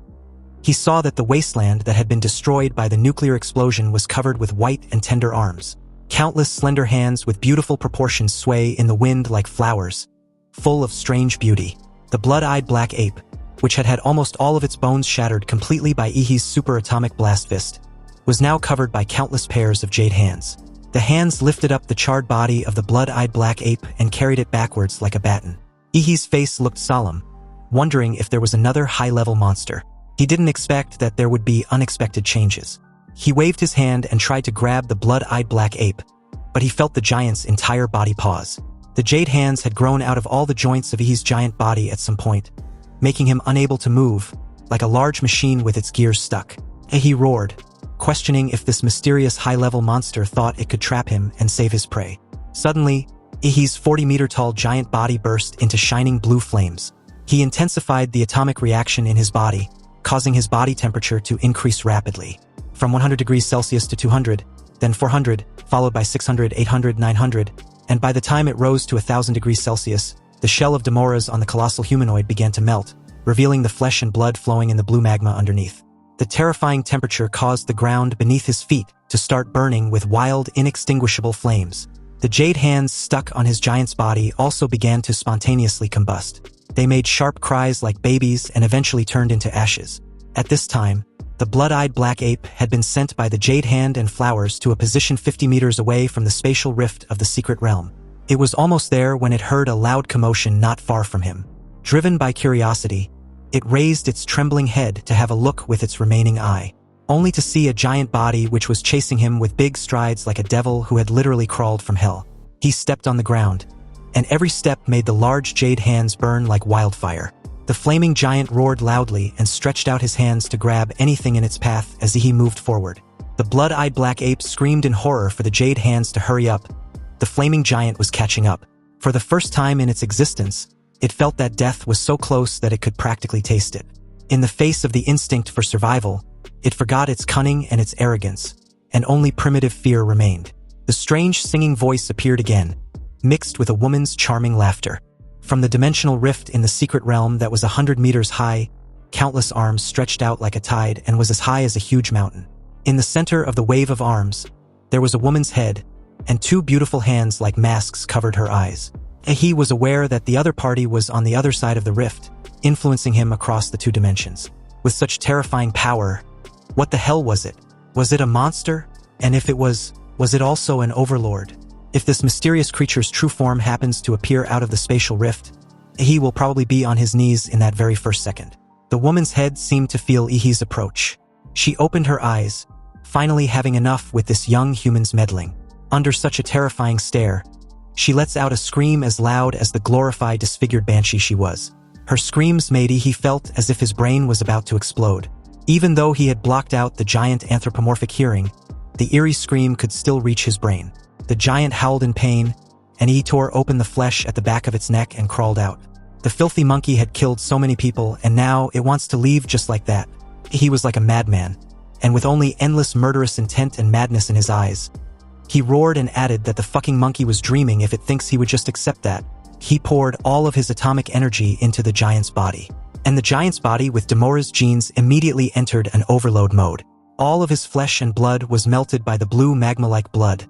he saw that the wasteland that had been destroyed by the nuclear explosion was covered with white and tender arms. Countless slender hands with beautiful proportions sway in the wind like flowers, full of strange beauty. The blood-eyed black ape, which had had almost all of its bones shattered completely by Ihi's superatomic blast fist, was now covered by countless pairs of jade hands. The hands lifted up the charred body of the blood-eyed black ape and carried it backwards like a baton. Ihi's face looked solemn, wondering if there was another high-level monster. He didn't expect that there would be unexpected changes. He waved his hand and tried to grab the blood-eyed black ape, but he felt the giant's entire body pause. The jade hands had grown out of all the joints of Ihi's giant body at some point, making him unable to move, like a large machine with its gears stuck. He roared, questioning if this mysterious high-level monster thought it could trap him and save his prey. Suddenly, Ihi's 40-meter-tall giant body burst into shining blue flames. He intensified the atomic reaction in his body, causing his body temperature to increase rapidly. From 100 degrees Celsius to 200, then 400, followed by 600, 800, 900, and by the time it rose to 1,000 degrees Celsius, the shell of Demoras on the colossal humanoid began to melt, revealing the flesh and blood flowing in the blue magma underneath. The terrifying temperature caused the ground beneath his feet to start burning with wild, inextinguishable flames. The jade hands stuck on his giant's body also began to spontaneously combust. They made sharp cries like babies and eventually turned into ashes. At this time, the blood-eyed black ape had been sent by the jade hand and flowers to a position 50 meters away from the spatial rift of the secret realm. It was almost there when it heard a loud commotion not far from him. Driven by curiosity, it raised its trembling head to have a look with its remaining eye, only to see a giant body which was chasing him with big strides like a devil who had literally crawled from hell. He stepped on the ground, and every step made the large jade hands burn like wildfire. The flaming giant roared loudly and stretched out his hands to grab anything in its path as he moved forward. The blood-eyed black ape screamed in horror for the jade hands to hurry up. The flaming giant was catching up. For the first time in its existence, it felt that death was so close that it could practically taste it. In the face of the instinct for survival, it forgot its cunning and its arrogance, and only primitive fear remained. The strange singing voice appeared again, mixed with a woman's charming laughter. From the dimensional rift in the secret realm that was 100 meters high, countless arms stretched out like a tide and was as high as a huge mountain. In the center of the wave of arms, there was a woman's head, and two beautiful hands like masks covered her eyes. He was aware that the other party was on the other side of the rift, influencing him across the two dimensions. With such terrifying power, what the hell was it? Was it a monster? And if it was it also an overlord? If this mysterious creature's true form happens to appear out of the spatial rift, he will probably be on his knees in that very first second. The woman's head seemed to feel Ihi's approach. She opened her eyes, finally having enough with this young human's meddling. Under such a terrifying stare, she lets out a scream as loud as the glorified, disfigured banshee she was. Her screams made Ihi felt as if his brain was about to explode. Even though he had blocked out the giant anthropomorphic hearing, the eerie scream could still reach his brain. The giant howled in pain, and Ihi tore open the flesh at the back of its neck and crawled out. The filthy monkey had killed so many people, and now it wants to leave just like that. He was like a madman, and with only endless murderous intent and madness in his eyes. He roared and added that the fucking monkey was dreaming if it thinks he would just accept that. He poured all of his atomic energy into the giant's body. And the giant's body with Demora's genes immediately entered an overload mode. All of his flesh and blood was melted by the blue magma-like blood,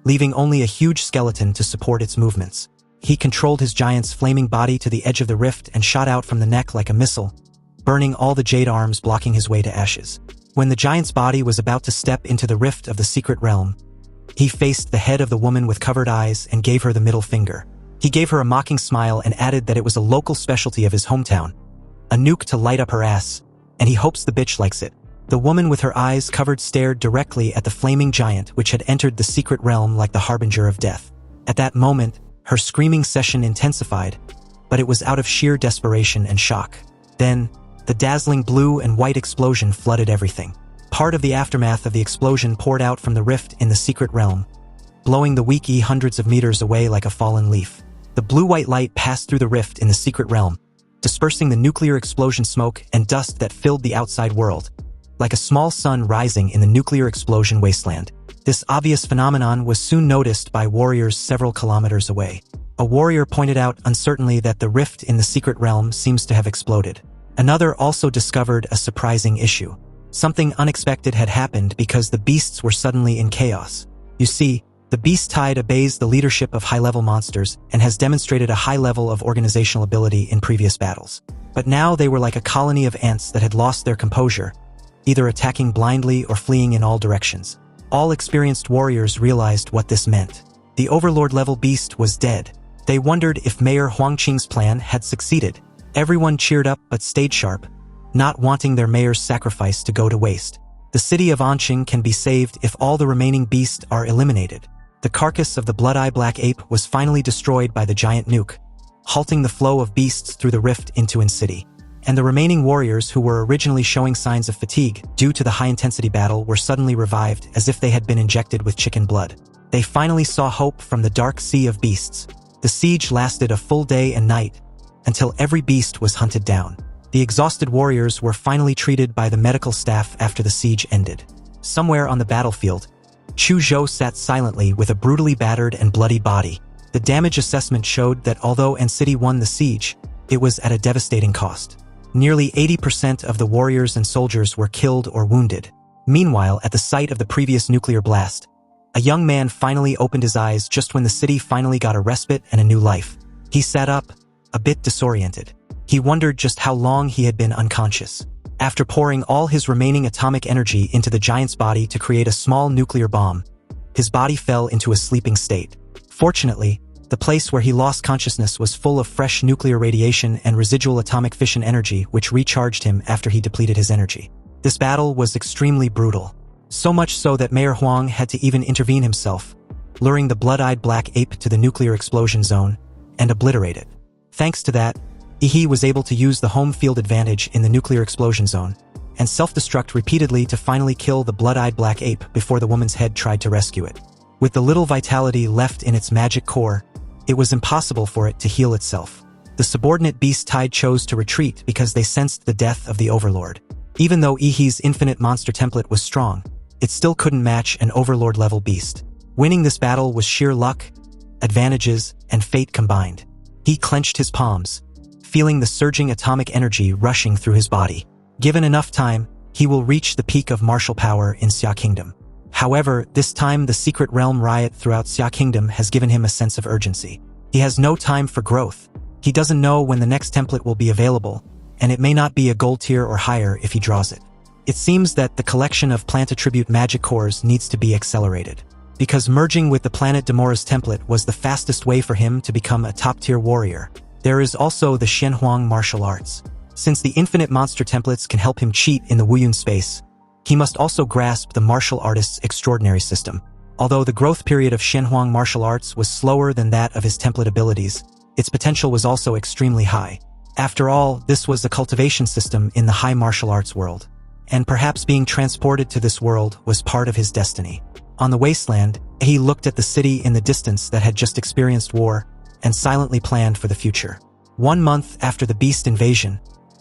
leaving only a huge skeleton to support its movements. He controlled his giant's flaming body to the edge of the rift and shot out from the neck like a missile, burning all the jade arms, blocking his way to ashes. When the giant's body was about to step into the rift of the secret realm, he faced the head of the woman with covered eyes and gave her the middle finger. He gave her a mocking smile and added that it was a local specialty of his hometown, a nuke to light up her ass, and he hopes the bitch likes it. The woman with her eyes covered stared directly at the flaming giant which had entered the secret realm like the harbinger of death. At that moment, her screaming session intensified, but it was out of sheer desperation and shock. Then, the dazzling blue and white explosion flooded everything. Part of the aftermath of the explosion poured out from the rift in the secret realm, blowing the weak hundreds of meters away like a fallen leaf. The blue-white light passed through the rift in the secret realm, dispersing the nuclear explosion smoke and dust that filled the outside world. like a small sun rising in the nuclear explosion wasteland. This obvious phenomenon was soon noticed by warriors several kilometers away. A warrior pointed out uncertainly that the rift in the secret realm seems to have exploded. Another also discovered a surprising issue. Something unexpected had happened because the beasts were suddenly in chaos. You see, the beast tide obeys the leadership of high-level monsters and has demonstrated a high level of organizational ability in previous battles. But now they were like a colony of ants that had lost their composure, either attacking blindly or fleeing in all directions. All experienced warriors realized what this meant. The overlord-level beast was dead. They wondered if Mayor Huangqing's plan had succeeded. Everyone cheered up but stayed sharp, not wanting their mayor's sacrifice to go to waste. The city of Anqing can be saved if all the remaining beasts are eliminated. The carcass of the blood-eye black ape was finally destroyed by the giant nuke, halting the flow of beasts through the rift into City. And the remaining warriors who were originally showing signs of fatigue due to the high-intensity battle were suddenly revived as if they had been injected with chicken blood. They finally saw hope from the dark sea of beasts. The siege lasted a full day and night, until every beast was hunted down. The exhausted warriors were finally treated by the medical staff after the siege ended. Somewhere on the battlefield, Chu Zhou sat silently with a brutally battered and bloody body. The damage assessment showed that although City won the siege, it was at a devastating cost. Nearly 80% of the warriors and soldiers were killed or wounded. Meanwhile, at the site of the previous nuclear blast, a young man finally opened his eyes just when the city finally got a respite and a new life. He sat up, a bit disoriented. He wondered just how long he had been unconscious. After pouring all his remaining atomic energy into the giant's body to create a small nuclear bomb, his body fell into a sleeping state. Fortunately, the place where he lost consciousness was full of fresh nuclear radiation and residual atomic fission energy which recharged him after he depleted his energy. This battle was extremely brutal. So much so that Mayor Huang had to even intervene himself, luring the blood-eyed black ape to the nuclear explosion zone and obliterate it. Thanks to that, He was able to use the home field advantage in the nuclear explosion zone and self-destruct repeatedly to finally kill the blood-eyed black ape before the woman's head tried to rescue it. With the little vitality left in its magic core, it was impossible for it to heal itself. The subordinate beast tide chose to retreat because they sensed the death of the overlord. Even though Ihi's infinite monster template was strong, it still couldn't match an overlord-level beast. Winning this battle was sheer luck, advantages, and fate combined. He clenched his palms, feeling the surging atomic energy rushing through his body. Given enough time, he will reach the peak of martial power in Xia Kingdom. However, this time the secret realm riot throughout Xia Kingdom has given him a sense of urgency. He has no time for growth. He doesn't know when the next template will be available, and it may not be a gold tier or higher if he draws it. It seems that the collection of plant attribute magic cores needs to be accelerated, because merging with the planet Demora's template was the fastest way for him to become a top-tier warrior. There is also the Shenhuang martial arts. Since the infinite monster templates can help him cheat in the Wuyun space, he must also grasp the martial artist's extraordinary system. Although the growth period of Shenhuang martial arts was slower than that of his template abilities, its potential was also extremely high. After all, this was a cultivation system in the high martial arts world, and perhaps being transported to this world was part of his destiny. On the wasteland, he looked at the city in the distance that had just experienced war and silently planned for the future. 1 month after the beast invasion,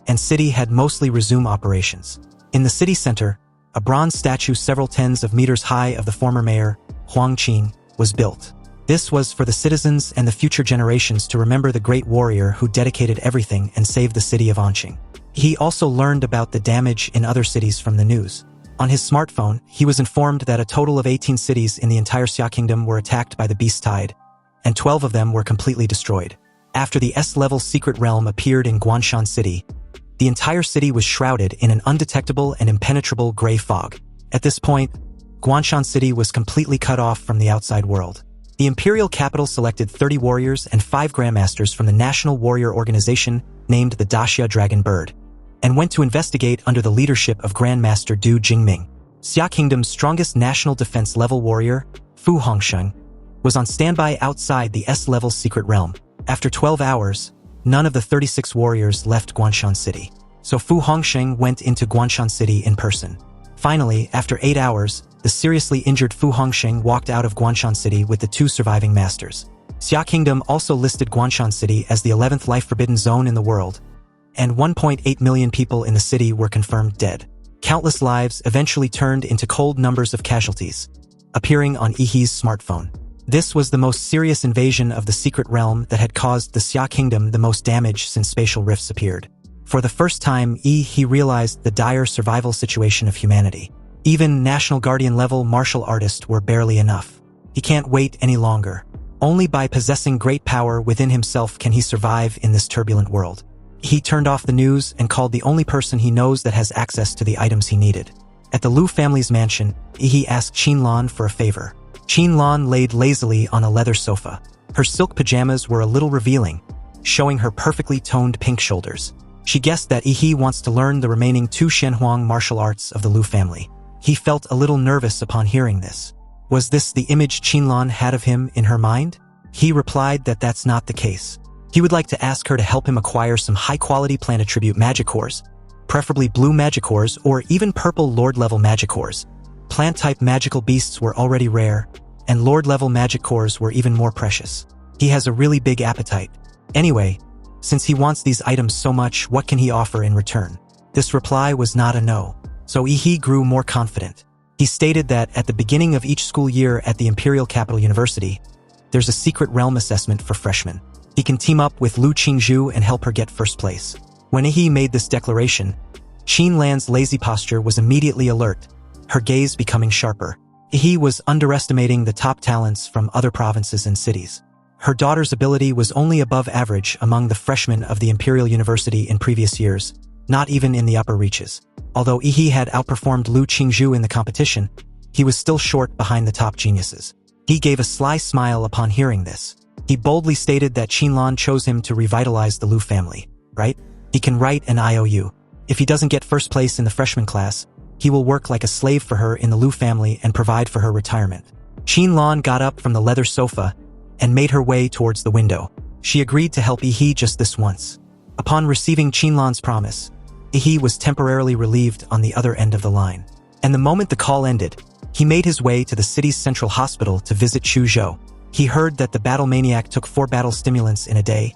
and city had mostly resumed operations. In the city center, a bronze statue several tens of meters high of the former mayor, Huang Qing, was built. This was for the citizens and the future generations to remember the great warrior who dedicated everything and saved the city of Anqing. He also learned about the damage in other cities from the news. On his smartphone, he was informed that a total of 18 cities in the entire Xia Kingdom were attacked by the beast tide, and 12 of them were completely destroyed. After the S-level secret realm appeared in Guanshan City, the entire city was shrouded in an undetectable and impenetrable gray fog. At this point, Guanshan City was completely cut off from the outside world. The imperial capital selected 30 warriors and 5 grandmasters from the national warrior organization named the Daxia Dragon Bird, and went to investigate under the leadership of Grandmaster Du Jingming. Xia Kingdom's strongest national defense-level warrior, Fu Hongsheng, was on standby outside the S-level secret realm. After 12 hours, none of the 36 warriors left Guanshan City, so Fu Hongsheng went into Guanshan City in person. Finally, after 8 hours, the seriously injured Fu Hongsheng walked out of Guanshan City with the 2 surviving masters. Xia Kingdom also listed Guanshan City as the 11th life-forbidden zone in the world, and 1.8 million people in the city were confirmed dead. Countless lives eventually turned into cold numbers of casualties, appearing on Ihi's smartphone. This was the most serious invasion of the secret realm that had caused the Xia Kingdom the most damage since spatial rifts appeared. For the first time, He realized the dire survival situation of humanity. Even National Guardian-level martial artists were barely enough. He can't wait any longer. Only by possessing great power within himself can he survive in this turbulent world. He turned off the news and called the only person he knows that has access to the items he needed. At the Liu family's mansion, He asked Qinlan for a favor. Qinlan laid lazily on a leather sofa. Her silk pajamas were a little revealing, showing her perfectly toned pink shoulders. She guessed that He wants to learn the remaining 2 Shenhuang martial arts of the Liu family. He felt a little nervous upon hearing this. Was this the image Qinlan had of him in her mind? He replied that that's not the case. He would like to ask her to help him acquire some high-quality plant attribute magic cores, preferably blue magic cores or even purple lord-level magic cores. Plant-type magical beasts were already rare, and lord-level magic cores were even more precious. He has a really big appetite. Anyway, since he wants these items so much, what can he offer in return? This reply was not a no, so He grew more confident. He stated that at the beginning of each school year at the Imperial Capital University, there's a secret realm assessment for freshmen. He can team up with Lu Qingzhu and help her get first place. When He made this declaration, Qinlan's lazy posture was immediately alert, her gaze becoming sharper. He was underestimating the top talents from other provinces and cities. Her daughter's ability was only above average among the freshmen of the Imperial University in previous years, not even in the upper reaches. Although He had outperformed Lu Qingzhu in the competition, he was still short behind the top geniuses. He gave a sly smile upon hearing this. He boldly stated that Qinlan chose him to revitalize the Liu family, right? He can write an IOU. If he doesn't get first place in the freshman class, he will work like a slave for her in the Liu family and provide for her retirement. Qinlan got up from the leather sofa and made her way towards the window. She agreed to help He just this once. Upon receiving Qinlan's promise, He was temporarily relieved on the other end of the line. And the moment the call ended, he made his way to the city's central hospital to visit Chuzhou. He heard that the battle maniac took 4 battle stimulants in a day,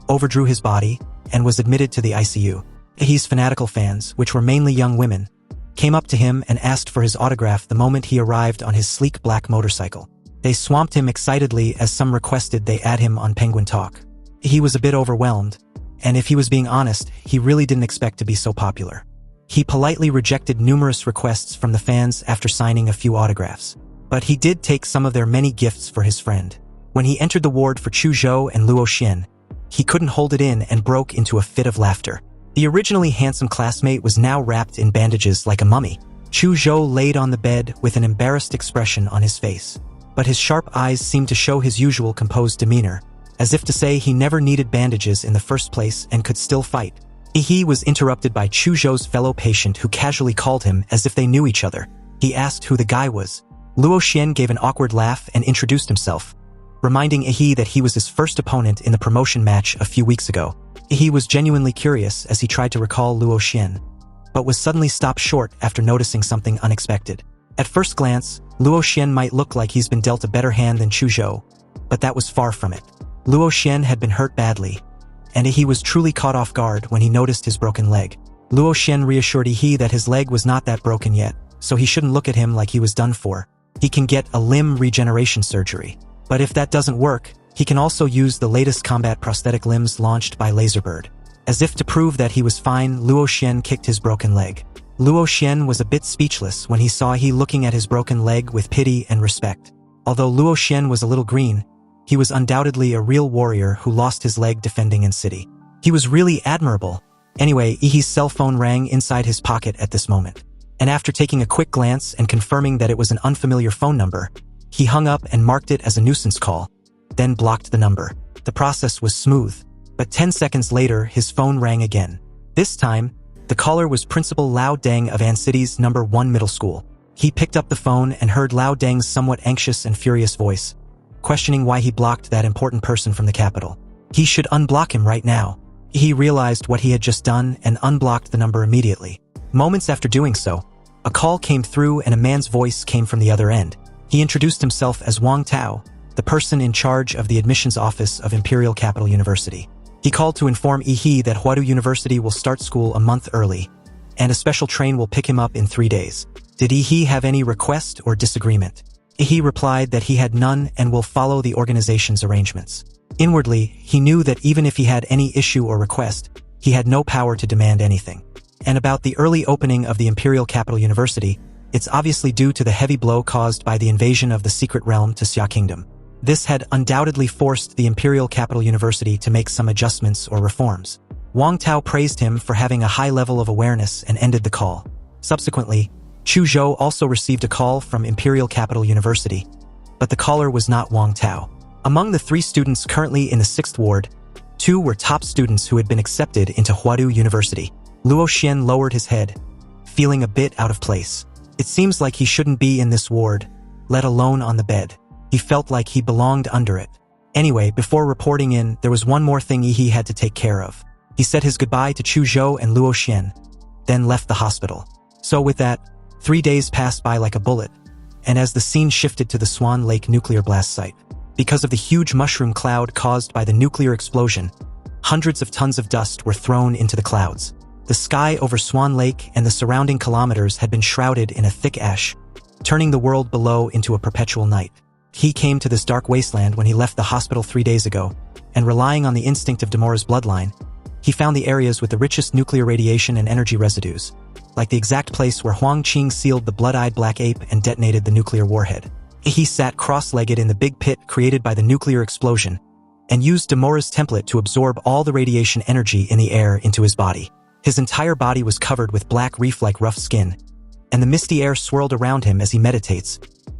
overdrew his body, and was admitted to the ICU. He's fanatical fans, which were mainly young women, came up to him and asked for his autograph the moment he arrived on his sleek black motorcycle. They swamped him excitedly as some requested they add him on Penguin Talk. He was a bit overwhelmed, and if he was being honest, he really didn't expect to be so popular. He politely rejected numerous requests from the fans after signing a few autographs. But he did take some of their many gifts for his friend. When he entered the ward for Chuzhou and Luo Xian, he couldn't hold it in and broke into a fit of laughter. The originally handsome classmate was now wrapped in bandages like a mummy. Chuzhou laid on the bed with an embarrassed expression on his face. But his sharp eyes seemed to show his usual composed demeanor, as if to say he never needed bandages in the first place and could still fight. He was interrupted by Chuzhou's fellow patient who casually called him as if they knew each other. He asked who the guy was. Luo Xian gave an awkward laugh and introduced himself, reminding He that he was his first opponent in the promotion match a few weeks ago. He was genuinely curious as he tried to recall Luo Xian, but was suddenly stopped short after noticing something unexpected. At first glance, Luo Xian might look like he's been dealt a better hand than Chuzhou, but that was far from it. Luo Xian had been hurt badly, and He was truly caught off guard when he noticed his broken leg. Luo Xian reassured He that his leg was not that broken yet, so he shouldn't look at him like he was done for. He can get a limb regeneration surgery. But if that doesn't work, he can also use the latest combat prosthetic limbs launched by Laserbird. As if to prove that he was fine, Luo Xian kicked his broken leg. Luo Xian was a bit speechless when he saw He looking at his broken leg with pity and respect. Although Luo Xian was a little green, he was undoubtedly a real warrior who lost his leg defending in city. He was really admirable. Anyway, Ihi's cell phone rang inside his pocket at this moment. And after taking a quick glance and confirming that it was an unfamiliar phone number, he hung up and marked it as a nuisance call, then blocked the number. The process was smooth, but 10 seconds later his phone rang again. This time, the caller was Principal Lao Deng of An City's No. 1 middle school. He picked up the phone and heard Lao Deng's somewhat anxious and furious voice, questioning why he blocked that important person from the capital. He should unblock him right now. He realized what he had just done and unblocked the number immediately. Moments after doing so, a call came through and a man's voice came from the other end. He introduced himself as Wang Tao, the person in charge of the admissions office of Imperial Capital University. He called to inform He that Huadu University will start school a month early, and a special train will pick him up in 3 days. Did he have any request or disagreement? He replied that he had none and will follow the organization's arrangements. Inwardly, he knew that even if he had any issue or request, he had no power to demand anything. And about the early opening of the Imperial Capital University, it's obviously due to the heavy blow caused by the invasion of the Secret Realm to Xia Kingdom. This had undoubtedly forced the Imperial Capital University to make some adjustments or reforms. Wang Tao praised him for having a high level of awareness and ended the call. Subsequently, Chu Zhou also received a call from Imperial Capital University, but the caller was not Wang Tao. Among the 3 students currently in the 6th ward, 2 were top students who had been accepted into Huadu University. Luo Xian lowered his head, feeling a bit out of place. It seems like he shouldn't be in this ward, let alone on the bed. He felt like he belonged under it. Anyway, before reporting in, there was one more thing he had to take care of. He said his goodbye to Chu Zhou and Luo Xian, then left the hospital. So with that, 3 days passed by like a bullet, and as the scene shifted to the Swan Lake nuclear blast site, because of the huge mushroom cloud caused by the nuclear explosion, hundreds of tons of dust were thrown into the clouds. The sky over Swan Lake and the surrounding kilometers had been shrouded in a thick ash, turning the world below into a perpetual night. He came to this dark wasteland when he left the hospital 3 days ago, and relying on the instinct of Demora's bloodline, he found the areas with the richest nuclear radiation and energy residues, like the exact place where Huang Qing sealed the blood-eyed black ape and detonated the nuclear warhead. He sat cross-legged in the big pit created by the nuclear explosion, and used Demora's template to absorb all the radiation energy in the air into his body. His entire body was covered with black reef-like rough skin, and the misty air swirled around him as he meditates,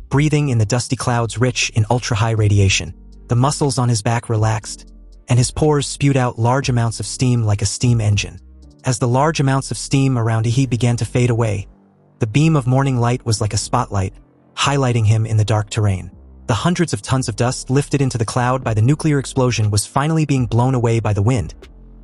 breathing in the dusty clouds rich in ultra-high radiation. The muscles on his back relaxed, and his pores spewed out large amounts of steam like a steam engine. As the large amounts of steam around he began to fade away, the beam of morning light was like a spotlight, highlighting him in the dark terrain. The hundreds of tons of dust lifted into the cloud by the nuclear explosion was finally being blown away by the wind,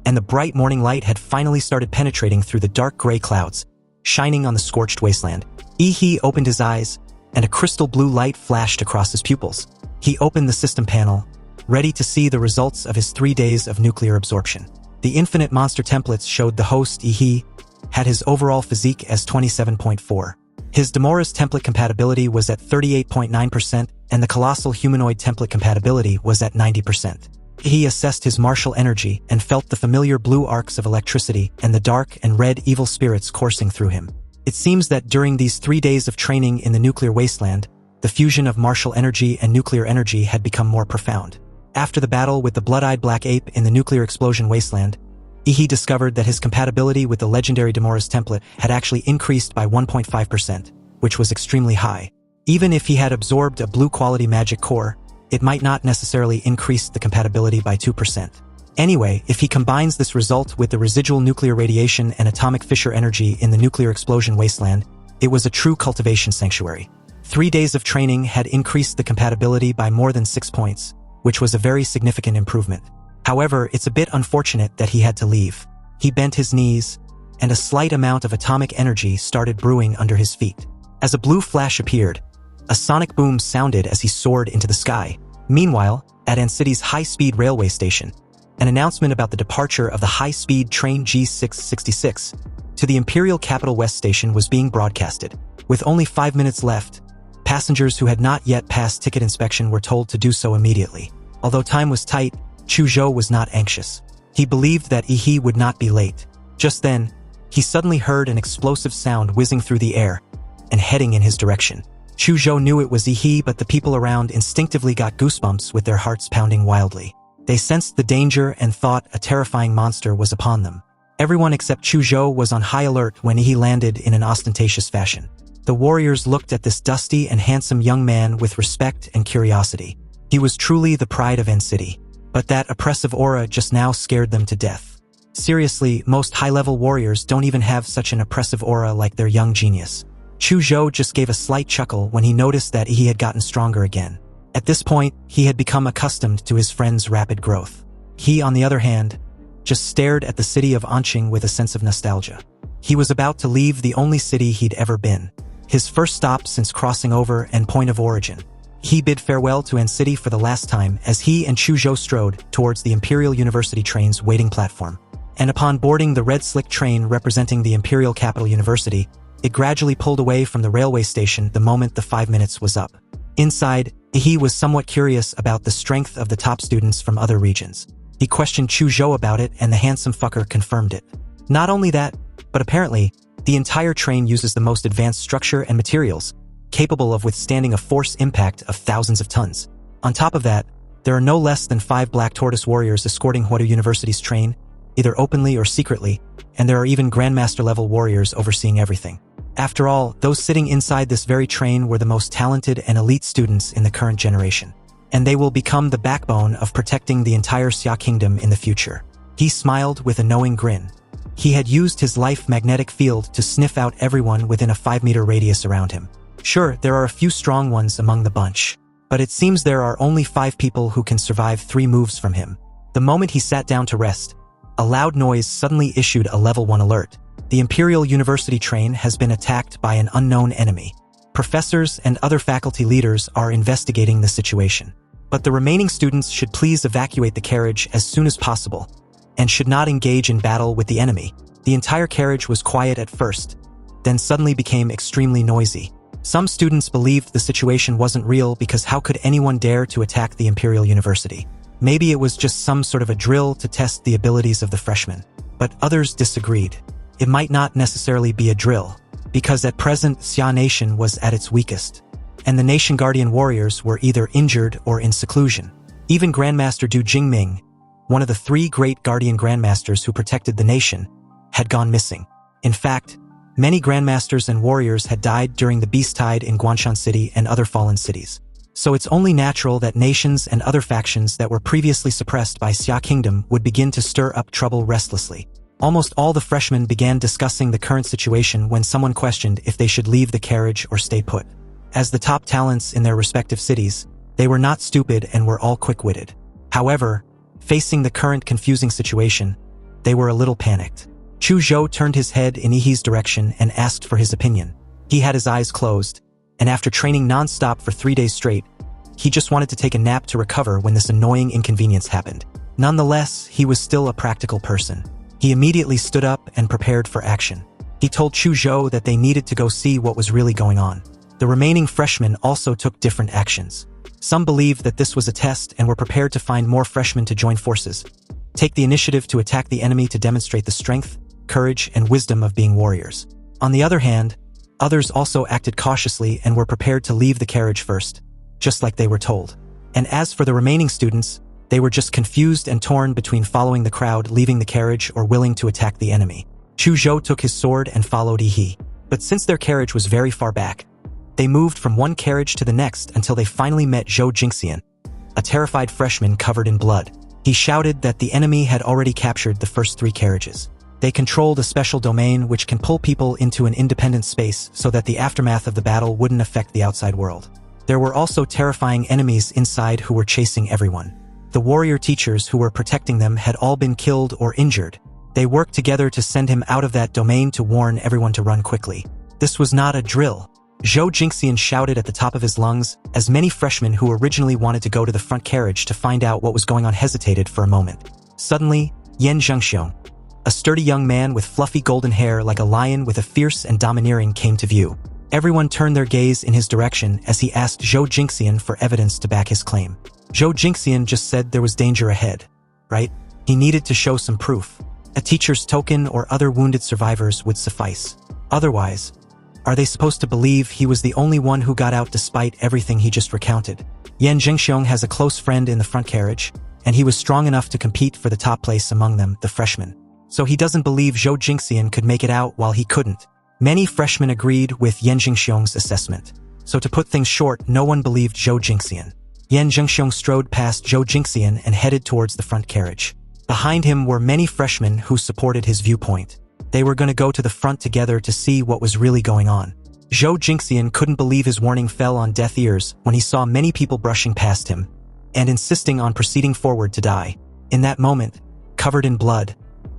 and the bright morning light had finally started penetrating through the dark gray clouds, shining on the scorched wasteland. He opened his eyes, and a crystal blue light flashed across his pupils. He opened the system panel, ready to see the results of his 3 days of nuclear absorption. The infinite monster templates showed the host he had his overall physique as 27.4. His Demora's template compatibility was at 38.9%, and the colossal humanoid template compatibility was at 90%. He assessed his martial energy and felt the familiar blue arcs of electricity and the dark and red evil spirits coursing through him. It seems that during these 3 days of training in the nuclear wasteland, the fusion of martial energy and nuclear energy had become more profound. After the battle with the blood-eyed black ape in the nuclear explosion wasteland, he discovered that his compatibility with the legendary Demora's template had actually increased by 1.5%, which was extremely high. Even if he had absorbed a blue-quality magic core, it might not necessarily increase the compatibility by 2%. Anyway, if he combines this result with the residual nuclear radiation and atomic fissure energy in the nuclear explosion wasteland, it was a true cultivation sanctuary. 3 days of training had increased the compatibility by more than 6 points, which was a very significant improvement. However, it's a bit unfortunate that he had to leave. He bent his knees, and a slight amount of atomic energy started brewing under his feet. As a blue flash appeared, a sonic boom sounded as he soared into the sky. Meanwhile, at Ancity's high-speed railway station, an announcement about the departure of the high-speed train G666 to the Imperial Capital West Station was being broadcasted. With only 5 minutes left, passengers who had not yet passed ticket inspection were told to do so immediately. Although time was tight, Chu Zhou was not anxious. He believed that he would not be late. Just then, he suddenly heard an explosive sound whizzing through the air and heading in his direction. Chu Zhou knew it was he, but the people around instinctively got goosebumps with their hearts pounding wildly. They sensed the danger and thought a terrifying monster was upon them. Everyone except Chu Zhou was on high alert when he landed in an ostentatious fashion. The warriors looked at this dusty and handsome young man with respect and curiosity. He was truly the pride of Ancity, but that oppressive aura just now scared them to death. Seriously, most high-level warriors don't even have such an oppressive aura like their young genius. Chu Zhou just gave a slight chuckle when he noticed that he had gotten stronger again. At this point, he had become accustomed to his friend's rapid growth. He, on the other hand, just stared at the city of Anqing with a sense of nostalgia. He was about to leave the only city he'd ever been, his first stop since crossing over and point of origin. He bid farewell to Ancity for the last time as he and Chu Zhou strode towards the Imperial University train's waiting platform. and upon boarding the red slick train representing the Imperial Capital University, it gradually pulled away from the railway station the moment the 5 minutes was up. Inside, he was somewhat curious about the strength of the top students from other regions. He questioned Chu Zhou about it, and the handsome fucker confirmed it. Not only that, but apparently, the entire train uses the most advanced structure and materials, capable of withstanding a force impact of thousands of tons. On top of that, there are no less than 5 Black Tortoise warriors escorting Huatou University's train, either openly or secretly, and there are even Grandmaster-level warriors overseeing everything. After all, those sitting inside this very train were the most talented and elite students in the current generation, and they will become the backbone of protecting the entire Xia Kingdom in the future. He smiled with a knowing grin. He had used his life magnetic field to sniff out everyone within a 5-meter radius around him. Sure, there are a few strong ones among the bunch, but it seems there are only 5 people who can survive 3 moves from him. The moment he sat down to rest, a loud noise suddenly issued a level 1 alert. The Imperial University train has been attacked by an unknown enemy. Professors and other faculty leaders are investigating the situation. But the remaining students should please evacuate the carriage as soon as possible, and should not engage in battle with the enemy. The entire carriage was quiet at first, then suddenly became extremely noisy. Some students believed the situation wasn't real because how could anyone dare to attack the Imperial University? Maybe it was just some sort of a drill to test the abilities of the freshmen. But others disagreed. It might not necessarily be a drill, because at present Xia Nation was at its weakest, and the Nation Guardian warriors were either injured or in seclusion. Even Grandmaster Du Jingming, one of the 3 great Guardian Grandmasters who protected the nation, had gone missing. In fact, many Grandmasters and warriors had died during the Beast Tide in Guanshan City and other fallen cities. So it's only natural that nations and other factions that were previously suppressed by Xia Kingdom would begin to stir up trouble restlessly. Almost all the freshmen began discussing the current situation when someone questioned if they should leave the carriage or stay put. As the top talents in their respective cities, they were not stupid and were all quick-witted. However, facing the current confusing situation, they were a little panicked. Chu Zhou turned his head in Yi's direction and asked for his opinion. He had his eyes closed, and after training non-stop for 3 days straight, he just wanted to take a nap to recover when this annoying inconvenience happened. Nonetheless, he was still a practical person. He immediately stood up and prepared for action. He told Chu Zhou that they needed to go see what was really going on. The remaining freshmen also took different actions. Some believed that this was a test and were prepared to find more freshmen to join forces, take the initiative to attack the enemy to demonstrate the strength, courage, and wisdom of being warriors. On the other hand, others also acted cautiously and were prepared to leave the carriage first, just like they were told. And as for the remaining students, they were just confused and torn between following the crowd, leaving the carriage, or willing to attack the enemy. Chu Zhou took his sword and followed Yi. But since their carriage was very far back, they moved from one carriage to the next until they finally met Zhou Jingxian, a terrified freshman covered in blood. He shouted that the enemy had already captured the first 3 carriages. They controlled a special domain which can pull people into an independent space so that the aftermath of the battle wouldn't affect the outside world. There were also terrifying enemies inside who were chasing everyone. The warrior teachers who were protecting them had all been killed or injured. They worked together to send him out of that domain to warn everyone to run quickly. This was not a drill. Zhou Jingxian shouted at the top of his lungs, as many freshmen who originally wanted to go to the front carriage to find out what was going on hesitated for a moment. Suddenly, Yan Zhengxiong, a sturdy young man with fluffy golden hair like a lion with a fierce and domineering, came to view. Everyone turned their gaze in his direction as he asked Zhou Jingxian for evidence to back his claim. Zhou Jingxian just said there was danger ahead, right? He needed to show some proof. A teacher's token or other wounded survivors would suffice. Otherwise, are they supposed to believe he was the only one who got out despite everything he just recounted? Yan Zhengxiong has a close friend in the front carriage, and he was strong enough to compete for the top place among them, the freshmen. So he doesn't believe Zhou Jingxian could make it out while he couldn't. Many freshmen agreed with Yan Zhengxiong's assessment. So to put things short, no one believed Zhou Jingxian. Yan Zhengxiong strode past Zhou Jingxian and headed towards the front carriage. Behind him were many freshmen who supported his viewpoint. They were going to go to the front together to see what was really going on. Zhou Jingxian couldn't believe his warning fell on deaf ears when he saw many people brushing past him and insisting on proceeding forward to die. In that moment, covered in blood,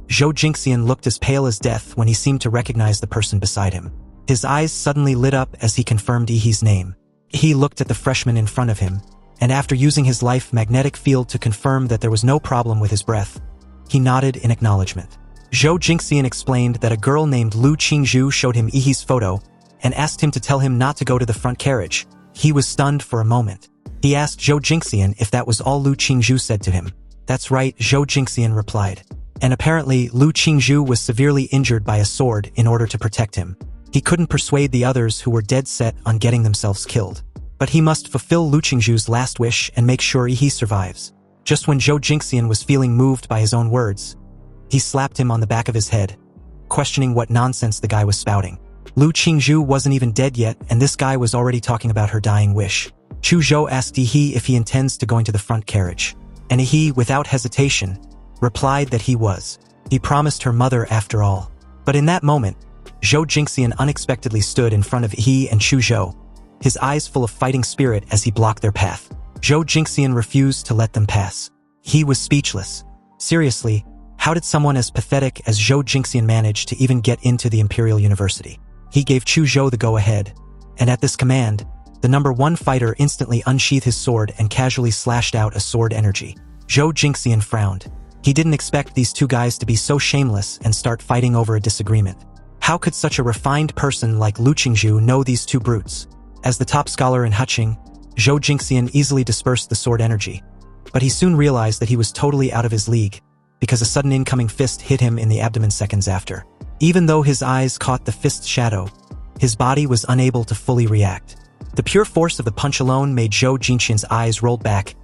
Zhou Jingxian looked as pale as death when he seemed to recognize the person beside him. His eyes suddenly lit up as he confirmed Yi's name. He looked at the freshman in front of him, and after using his life magnetic field to confirm that there was no problem with his breath, he nodded in acknowledgement. Zhou Jingxian explained that a girl named Lu Qingzhu showed him Yihee's photo and asked him to tell him not to go to the front carriage. He was stunned for a moment. He asked Zhou Jingxian if that was all Lu Qingzhu said to him. That's right, Zhou Jingxian replied. And apparently, Lu Qingzhu was severely injured by a sword in order to protect him. He couldn't persuade the others who were dead set on getting themselves killed. But he must fulfill Lu Qingzhu's last wish and make sure Yihee survives. Just when Zhou Jingxian was feeling moved by his own words, he slapped him on the back of his head, questioning what nonsense the guy was spouting. Lu Qingzhu wasn't even dead yet, and this guy was already talking about her dying wish. Chu Zhou asked Yihee if he intends to go into the front carriage, and Yihee, without hesitation, replied that he was. He promised her mother after all. But in that moment, Zhou Jingxian unexpectedly stood in front of Yihee and Chu Zhou, his eyes full of fighting spirit as he blocked their path. Zhou Jingxian refused to let them pass. He was speechless. Seriously, how did someone as pathetic as Zhou Jingxian manage to even get into the Imperial University? He gave Chu Zhou the go-ahead, and at this command, the number 1 fighter instantly unsheathed his sword and casually slashed out a sword energy. Zhou Jingxian frowned. He didn't expect these two guys to be so shameless and start fighting over a disagreement. How could such a refined person like Lu Qingzhu know these two brutes? As the top scholar in Huqing, Zhou Jingxian easily dispersed the sword energy. But he soon realized that he was totally out of his league, because a sudden incoming fist hit him in the abdomen seconds after. Even though his eyes caught the fist's shadow, his body was unable to fully react. The pure force of the punch alone made Zhou Jingxian's eyes roll back,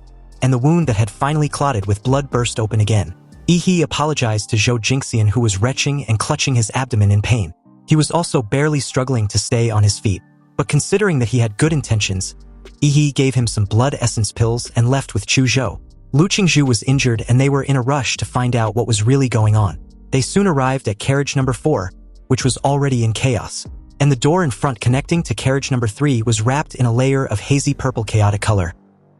and the wound that had finally clotted with blood burst open again. Yihee apologized to Zhou Jingxian, who was retching and clutching his abdomen in pain. He was also barely struggling to stay on his feet. But considering that he had good intentions, Yihee gave him some blood essence pills and left with Chu Zhou. Lu Qingzhu was injured and they were in a rush to find out what was really going on. They soon arrived at carriage number 4, which was already in chaos, and the door in front connecting to carriage number 3 was wrapped in a layer of hazy purple chaotic color,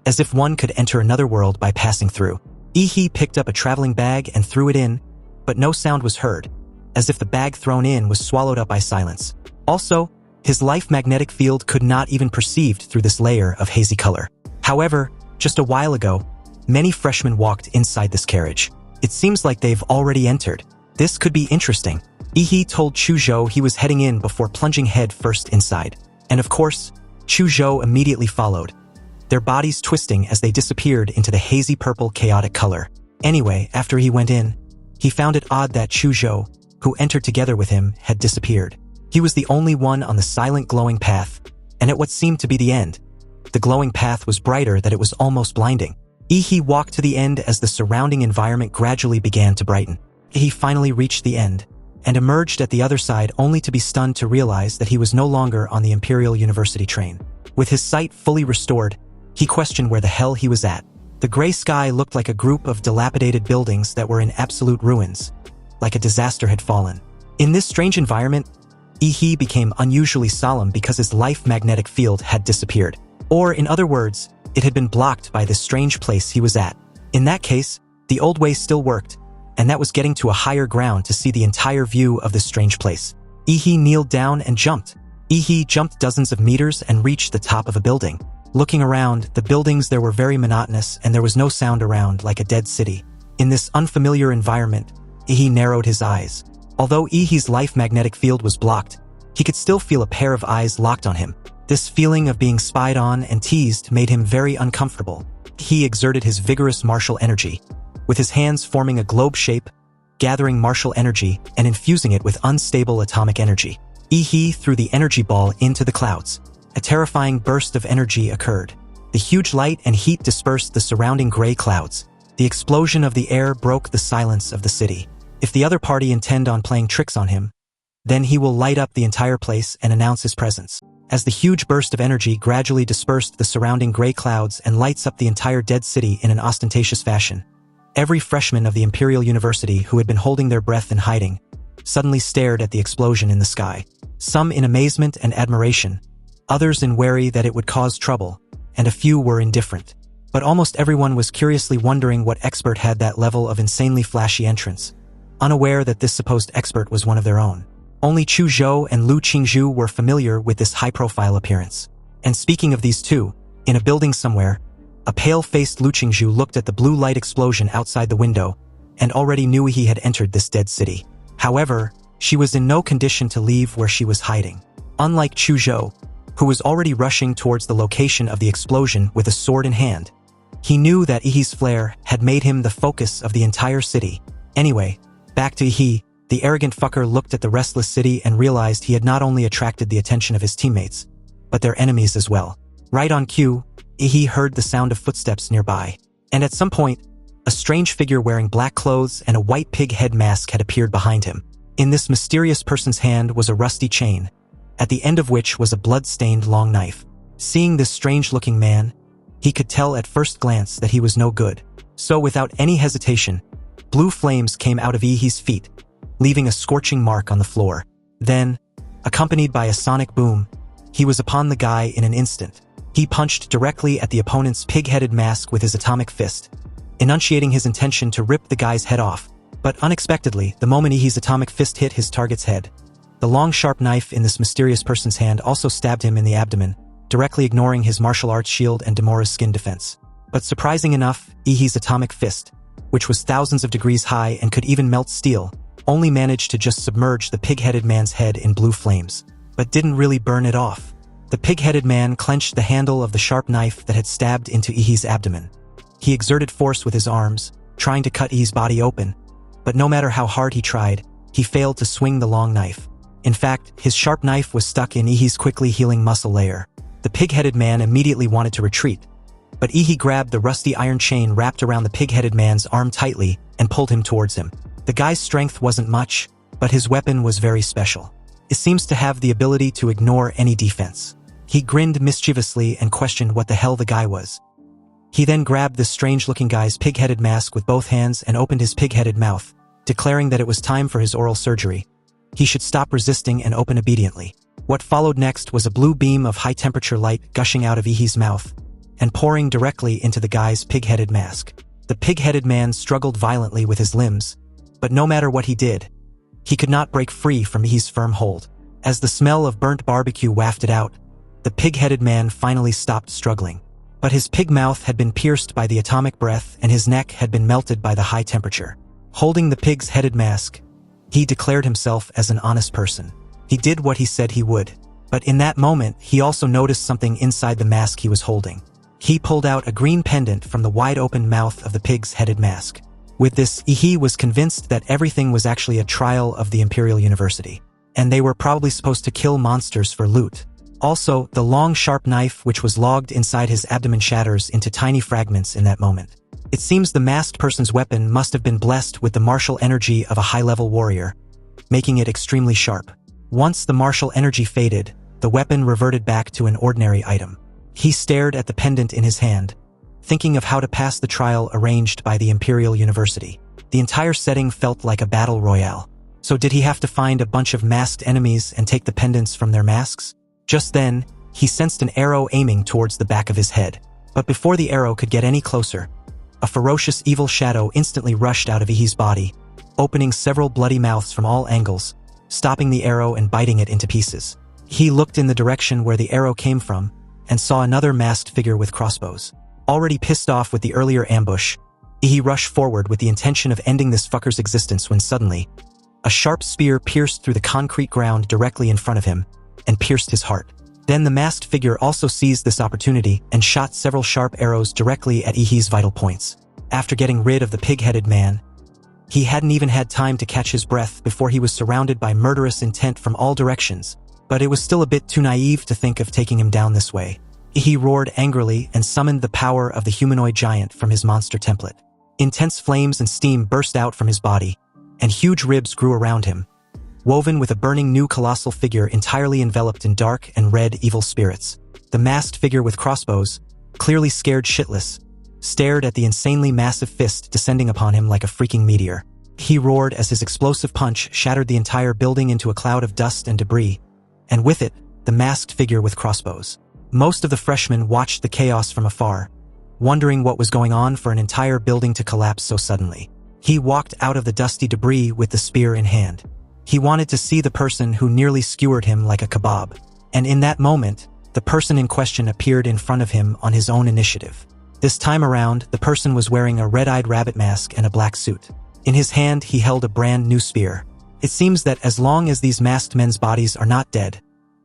as if one could enter another world by passing through. Yihee picked up a traveling bag and threw it in, but no sound was heard, as if the bag thrown in was swallowed up by silence. Also, his life magnetic field could not even perceived through this layer of hazy color. However, just a while ago, many freshmen walked inside this carriage. It seems like they've already entered. This could be interesting. Yihee told Chu Zhou he was heading in before plunging head first inside. And of course, Chu Zhou immediately followed, their bodies twisting as they disappeared into the hazy purple chaotic color. Anyway, after he went in, he found it odd that Chu Zhou, who entered together with him, had disappeared. He was the only one on the silent glowing path, and at what seemed to be the end. The glowing path was brighter that it was almost blinding. Yihee walked to the end as the surrounding environment gradually began to brighten. He finally reached the end, and emerged at the other side only to be stunned to realize that he was no longer on the Imperial University train. With his sight fully restored, he questioned where the hell he was at. The gray sky looked like a group of dilapidated buildings that were in absolute ruins, like a disaster had fallen. In this strange environment, Yihee became unusually solemn because his life magnetic field had disappeared. Or, in other words, it had been blocked by this strange place he was at. In that case, the old way still worked, and that was getting to a higher ground to see the entire view of this strange place. Yihee kneeled down and jumped. Yihee jumped dozens of meters and reached the top of a building. Looking around, the buildings there were very monotonous and there was no sound around, like a dead city. In this unfamiliar environment, Yihee narrowed his eyes. Although Yihee's life magnetic field was blocked, he could still feel a pair of eyes locked on him. This feeling of being spied on and teased made him very uncomfortable. He exerted his vigorous martial energy, with his hands forming a globe shape, gathering martial energy and infusing it with unstable atomic energy. Yihee threw the energy ball into the clouds. A terrifying burst of energy occurred. The huge light and heat dispersed the surrounding gray clouds. The explosion of the air broke the silence of the city. If the other party intend on playing tricks on him, then he will light up the entire place and announce his presence. As the huge burst of energy gradually dispersed the surrounding gray clouds and lights up the entire dead city in an ostentatious fashion, every freshman of the Imperial University who had been holding their breath in hiding suddenly stared at the explosion in the sky. Some in amazement and admiration, others in worry that it would cause trouble, and a few were indifferent. But almost everyone was curiously wondering what expert had that level of insanely flashy entrance, unaware that this supposed expert was one of their own. Only Chu Zhou and Lu Qingzhu were familiar with this high-profile appearance. And speaking of these two, in a building somewhere, a pale-faced Lu Qingzhu looked at the blue light explosion outside the window and already knew he had entered this dead city. However, she was in no condition to leave where she was hiding. Unlike Chuzhou, who was already rushing towards the location of the explosion with a sword in hand, he knew that Ihi's flare had made him the focus of the entire city. Anyway, back to Ihi, the arrogant fucker looked at the restless city and realized he had not only attracted the attention of his teammates, but their enemies as well. Right on cue, Ihi heard the sound of footsteps nearby, and at some point, a strange figure wearing black clothes and a white pig head mask had appeared behind him. In this mysterious person's hand was a rusty chain, at the end of which was a blood-stained long knife. Seeing this strange-looking man, he could tell at first glance that he was no good. So without any hesitation, blue flames came out of Ihi's feet, leaving a scorching mark on the floor. Then, accompanied by a sonic boom, he was upon the guy in an instant. He punched directly at the opponent's pig-headed mask with his atomic fist, enunciating his intention to rip the guy's head off. But unexpectedly, the moment Ihi's atomic fist hit his target's head, the long sharp knife in this mysterious person's hand also stabbed him in the abdomen, directly ignoring his martial arts shield and Demora's skin defense. But surprising enough, Ihi's atomic fist, which was thousands of degrees high and could even melt steel, only managed to just submerge the pig-headed man's head in blue flames, but didn't really burn it off. The pig-headed man clenched the handle of the sharp knife that had stabbed into Ihi's abdomen. He exerted force with his arms, trying to cut Ihi's body open, but no matter how hard he tried, he failed to swing the long knife. In fact, his sharp knife was stuck in Ihi's quickly healing muscle layer. The pig-headed man immediately wanted to retreat, but Ihi grabbed the rusty iron chain wrapped around the pig-headed man's arm tightly and pulled him towards him. The guy's strength wasn't much, but his weapon was very special. It seems to have the ability to ignore any defense. He grinned mischievously and questioned what the hell the guy was. He then grabbed this strange-looking guy's pig-headed mask with both hands and opened his pig-headed mouth, declaring that it was time for his oral surgery. He should stop resisting and open obediently. What followed next was a blue beam of high-temperature light gushing out of Ihi's mouth and pouring directly into the guy's pig-headed mask. The pig-headed man struggled violently with his limbs, but no matter what he did, he could not break free from Ihi's firm hold. As the smell of burnt barbecue wafted out, the pig-headed man finally stopped struggling. But his pig mouth had been pierced by the atomic breath and his neck had been melted by the high temperature. Holding the pig's headed mask, he declared himself as an honest person. He did what he said he would. But in that moment, he also noticed something inside the mask he was holding. He pulled out a green pendant from the wide-open mouth of the pig's headed mask. With this, Ihi was convinced that everything was actually a trial of the Imperial University, and they were probably supposed to kill monsters for loot. Also, the long sharp knife which was logged inside his abdomen shatters into tiny fragments in that moment. It seems the masked person's weapon must have been blessed with the martial energy of a high-level warrior, making it extremely sharp. Once the martial energy faded, the weapon reverted back to an ordinary item. He stared at the pendant in his hand, thinking of how to pass the trial arranged by the Imperial University. The entire setting felt like a battle royale. So did he have to find a bunch of masked enemies and take the pendants from their masks? Just then, he sensed an arrow aiming towards the back of his head. But before the arrow could get any closer, a ferocious evil shadow instantly rushed out of Ihi's body, opening several bloody mouths from all angles, stopping the arrow and biting it into pieces. He looked in the direction where the arrow came from and saw another masked figure with crossbows. Already pissed off with the earlier ambush, Ihi rushed forward with the intention of ending this fucker's existence when suddenly, a sharp spear pierced through the concrete ground directly in front of him and pierced his heart. Then the masked figure also seized this opportunity and shot several sharp arrows directly at Ihi's vital points. After getting rid of the pig-headed man, he hadn't even had time to catch his breath before he was surrounded by murderous intent from all directions, but it was still a bit too naive to think of taking him down this way. Ihi roared angrily and summoned the power of the humanoid giant from his monster template. Intense flames and steam burst out from his body, and huge ribs grew around him, woven with a burning new colossal figure entirely enveloped in dark and red evil spirits. The masked figure with crossbows, clearly scared shitless, stared at the insanely massive fist descending upon him like a freaking meteor. He roared as his explosive punch shattered the entire building into a cloud of dust and debris, and with it, the masked figure with crossbows. Most of the freshmen watched the chaos from afar, wondering what was going on for an entire building to collapse so suddenly. He walked out of the dusty debris with the spear in hand. He wanted to see the person who nearly skewered him like a kebab. And in that moment, the person in question appeared in front of him on his own initiative. This time around, the person was wearing a red-eyed rabbit mask and a black suit. In his hand, he held a brand new spear. It seems that as long as these masked men's bodies are not dead,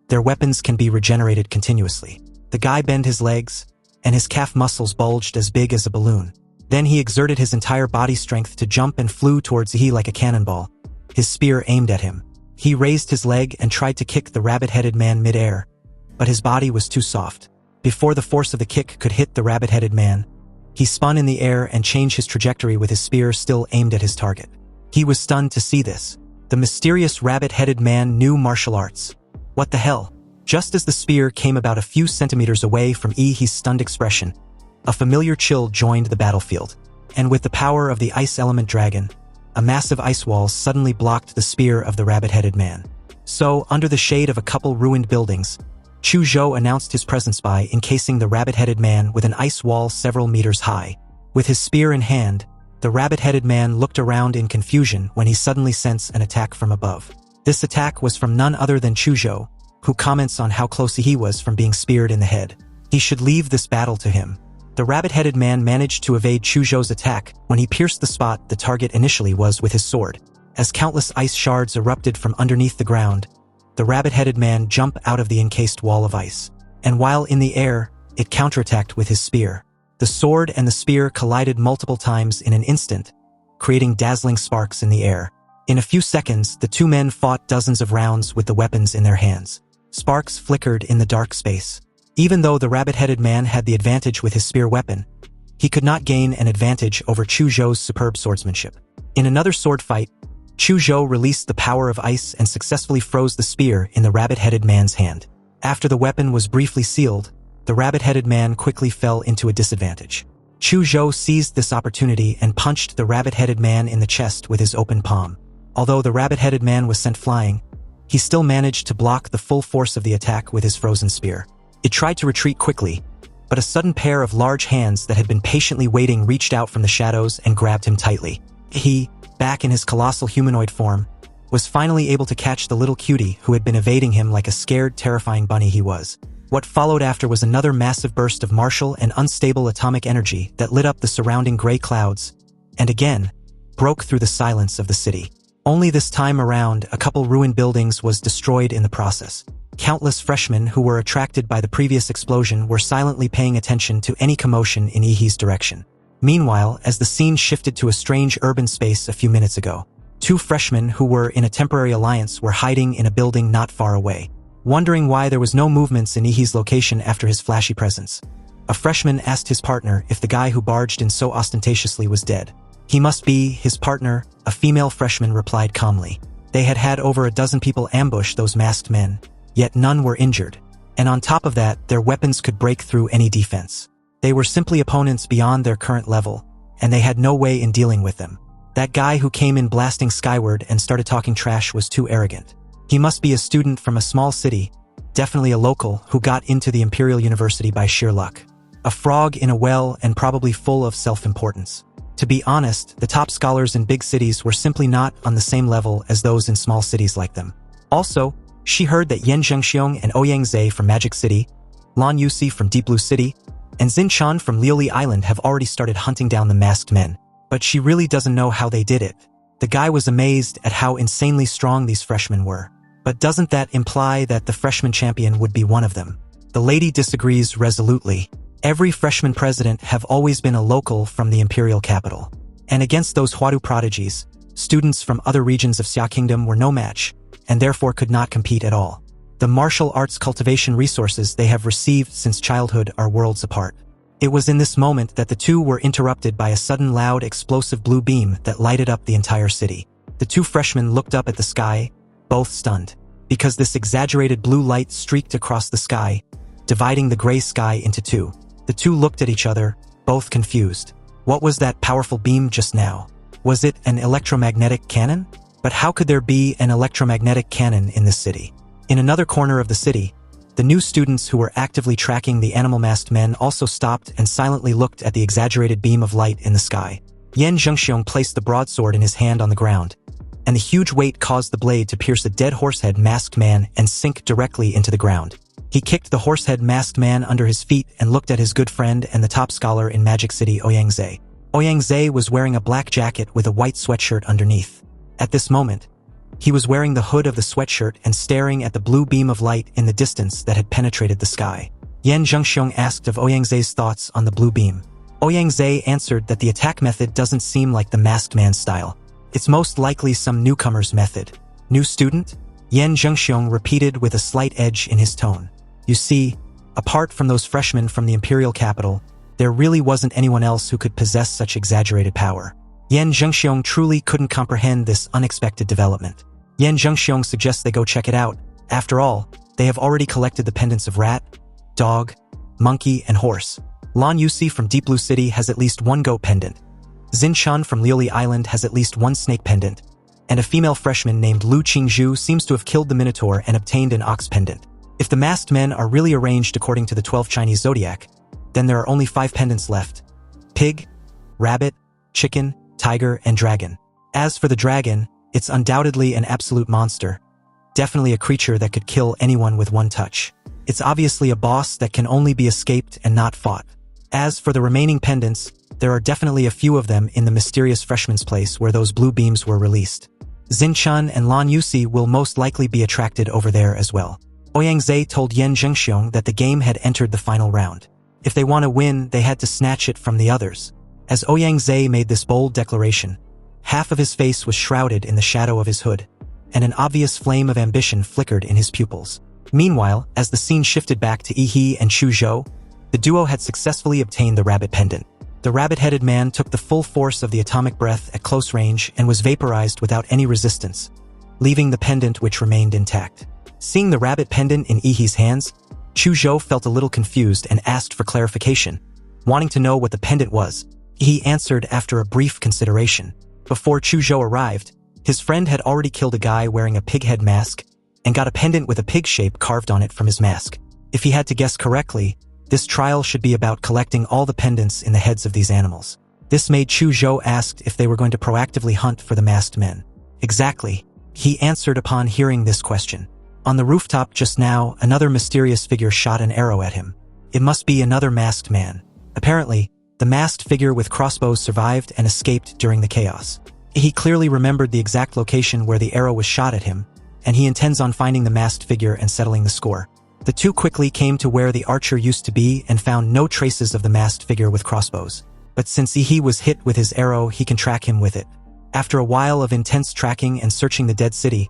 their weapons can be regenerated continuously. The guy bent his legs, and his calf muscles bulged as big as a balloon. Then he exerted his entire body strength to jump and flew towards he like a cannonball, his spear aimed at him. He raised his leg and tried to kick the rabbit-headed man mid-air, but his body was too soft. Before the force of the kick could hit the rabbit-headed man, he spun in the air and changed his trajectory with his spear still aimed at his target. He was stunned to see this. The mysterious rabbit-headed man knew martial arts. What the hell? Just as the spear came about a few centimeters away from he's stunned expression, a familiar chill joined the battlefield. And with the power of the ice element dragon, a massive ice wall suddenly blocked the spear of the rabbit-headed man. So, under the shade of a couple ruined buildings, Chu Zhou announced his presence by encasing the rabbit-headed man with an ice wall several meters high. With his spear in hand, the rabbit-headed man looked around in confusion when he suddenly sensed an attack from above. This attack was from none other than Chu Zhou, who comments on how close he was from being speared in the head. He should leave this battle to him. The rabbit-headed man managed to evade Chu Zhou's attack when he pierced the spot the target initially was with his sword. As countless ice shards erupted from underneath the ground, the rabbit-headed man jumped out of the encased wall of ice. And while in the air, it counterattacked with his spear. The sword and the spear collided multiple times in an instant, creating dazzling sparks in the air. In a few seconds, the two men fought dozens of rounds with the weapons in their hands. Sparks flickered in the dark space. Even though the rabbit-headed man had the advantage with his spear weapon, he could not gain an advantage over Chu Zhou's superb swordsmanship. In another sword fight, Chu Zhou released the power of ice and successfully froze the spear in the rabbit-headed man's hand. After the weapon was briefly sealed, the rabbit-headed man quickly fell into a disadvantage. Chu Zhou seized this opportunity and punched the rabbit-headed man in the chest with his open palm. Although the rabbit-headed man was sent flying, he still managed to block the full force of the attack with his frozen spear. It tried to retreat quickly, but a sudden pair of large hands that had been patiently waiting reached out from the shadows and grabbed him tightly. He, back in his colossal humanoid form, was finally able to catch the little cutie who had been evading him like a scared, terrifying bunny he was. What followed after was another massive burst of martial and unstable atomic energy that lit up the surrounding gray clouds, and again, broke through the silence of the city. Only this time around, a couple ruined buildings was destroyed in the process. Countless freshmen who were attracted by the previous explosion were silently paying attention to any commotion in Ihi's direction. Meanwhile, as the scene shifted to a strange urban space a few minutes ago, two freshmen who were in a temporary alliance were hiding in a building not far away. Wondering why there was no movements in Ihi's location after his flashy presence, a freshman asked his partner if the guy who barged in so ostentatiously was dead. He must be his partner, a female freshman replied calmly. They had had over a dozen people ambush those masked men, yet none were injured. And on top of that, their weapons could break through any defense. They were simply opponents beyond their current level, and they had no way in dealing with them. That guy who came in blasting skyward and started talking trash was too arrogant. He must be a student from a small city, definitely a local, who got into the Imperial University by sheer luck. A frog in a well and probably full of self-importance. To be honest, the top scholars in big cities were simply not on the same level as those in small cities like them. Also, she heard that Yan Zhengxiong and Ouyang Zhe from Magic City, Lan Yusi from Deep Blue City, and Xin Chan from Liuli Island have already started hunting down the masked men. But she really doesn't know how they did it. The guy was amazed at how insanely strong these freshmen were. But doesn't that imply that the freshman champion would be one of them? The lady disagrees resolutely. Every freshman president have always been a local from the imperial capital. And against those Huadu prodigies, students from other regions of Xia Kingdom were no match, and therefore could not compete at all. The martial arts cultivation resources they have received since childhood are worlds apart. It was in this moment that the two were interrupted by a sudden loud explosive blue beam that lighted up the entire city. The two freshmen looked up at the sky, both stunned, because this exaggerated blue light streaked across the sky, dividing the gray sky into two. The two looked at each other, both confused. What was that powerful beam just now? Was it an electromagnetic cannon? But how could there be an electromagnetic cannon in this city? In another corner of the city, the new students who were actively tracking the animal-masked men also stopped and silently looked at the exaggerated beam of light in the sky. Yan Zhengxiong placed the broadsword in his hand on the ground, and the huge weight caused the blade to pierce a dead horsehead masked man and sink directly into the ground. He kicked the horsehead masked man under his feet and looked at his good friend and the top scholar in Magic City, Ouyang Zhe. Ouyang was wearing a black jacket with a white sweatshirt underneath. At this moment, he was wearing the hood of the sweatshirt and staring at the blue beam of light in the distance that had penetrated the sky. Yan Zhengxiong asked of Ouyang thoughts on the blue beam. Ouyang answered that the attack method doesn't seem like the masked man style. It's most likely some newcomer's method. New student? Yan Zhengxiong repeated with a slight edge in his tone. You see, apart from those freshmen from the imperial capital, there really wasn't anyone else who could possess such exaggerated power. Yan Zhengxiong truly couldn't comprehend this unexpected development. Yan Zhengxiong suggests they go check it out. After all, they have already collected the pendants of rat, dog, monkey, and horse. Lan Yusi from Deep Blue City has at least one goat pendant. Xin Chan from Liuli Island has at least one snake pendant. And a female freshman named Lu Qingzhu seems to have killed the Minotaur and obtained an ox pendant. If the masked men are really arranged according to the 12 Chinese zodiac, then there are only 5 pendants left. Pig, rabbit, chicken, tiger, and dragon. As for the dragon, it's undoubtedly an absolute monster. Definitely a creature that could kill anyone with one touch. It's obviously a boss that can only be escaped and not fought. As for the remaining pendants, there are definitely a few of them in the mysterious freshman's place where those blue beams were released. Xin Chan and Lan Yusi will most likely be attracted over there as well. Ouyang told Yan Zhengxiong that the game had entered the final round. If they want to win, they had to snatch it from the others. As Ouyang made this bold declaration, half of his face was shrouded in the shadow of his hood, and an obvious flame of ambition flickered in his pupils. Meanwhile, as the scene shifted back to Yi and Chu Zhou, the duo had successfully obtained the rabbit pendant. The rabbit-headed man took the full force of the atomic breath at close range and was vaporized without any resistance, leaving the pendant which remained intact. Seeing the rabbit pendant in Yi's hands, Chu Zhou felt a little confused and asked for clarification, wanting to know what the pendant was. Yi answered after a brief consideration. Before Chu Zhou arrived, his friend had already killed a guy wearing a pig head mask and got a pendant with a pig shape carved on it from his mask. If he had to guess correctly, this trial should be about collecting all the pendants in the heads of these animals. This made Chu Zhou ask if they were going to proactively hunt for the masked men. Exactly, he answered upon hearing this question. On the rooftop just now, another mysterious figure shot an arrow at him. It must be another masked man. Apparently, the masked figure with crossbows survived and escaped during the chaos. He clearly remembered the exact location where the arrow was shot at him, and he intends on finding the masked figure and settling the score. The two quickly came to where the archer used to be and found no traces of the masked figure with crossbows. But since he was hit with his arrow, he can track him with it. After a while of intense tracking and searching the dead city,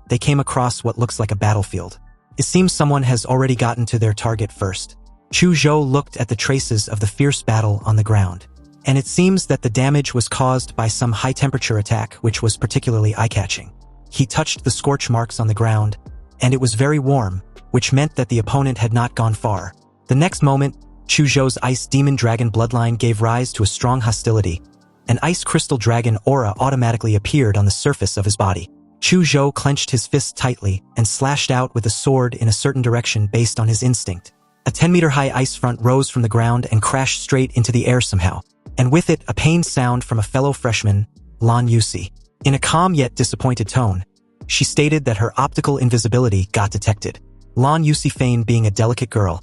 they came across what looks like a battlefield. It seems someone has already gotten to their target first. Chu Zhou looked at the traces of the fierce battle on the ground, and it seems that the damage was caused by some high-temperature attack which was particularly eye-catching. He touched the scorch marks on the ground, and it was very warm, which meant that the opponent had not gone far. The next moment, Chu Zhou's ice demon dragon bloodline gave rise to a strong hostility. An ice crystal dragon aura automatically appeared on the surface of his body. Chu Zhou clenched his fists tightly and slashed out with a sword in a certain direction based on his instinct. A 10-meter-high ice front rose from the ground and crashed straight into the air somehow, and with it a pained sound from a fellow freshman, Lan Yusi. In a calm yet disappointed tone, she stated that her optical invisibility got detected. Lan Yusi feigned being a delicate girl,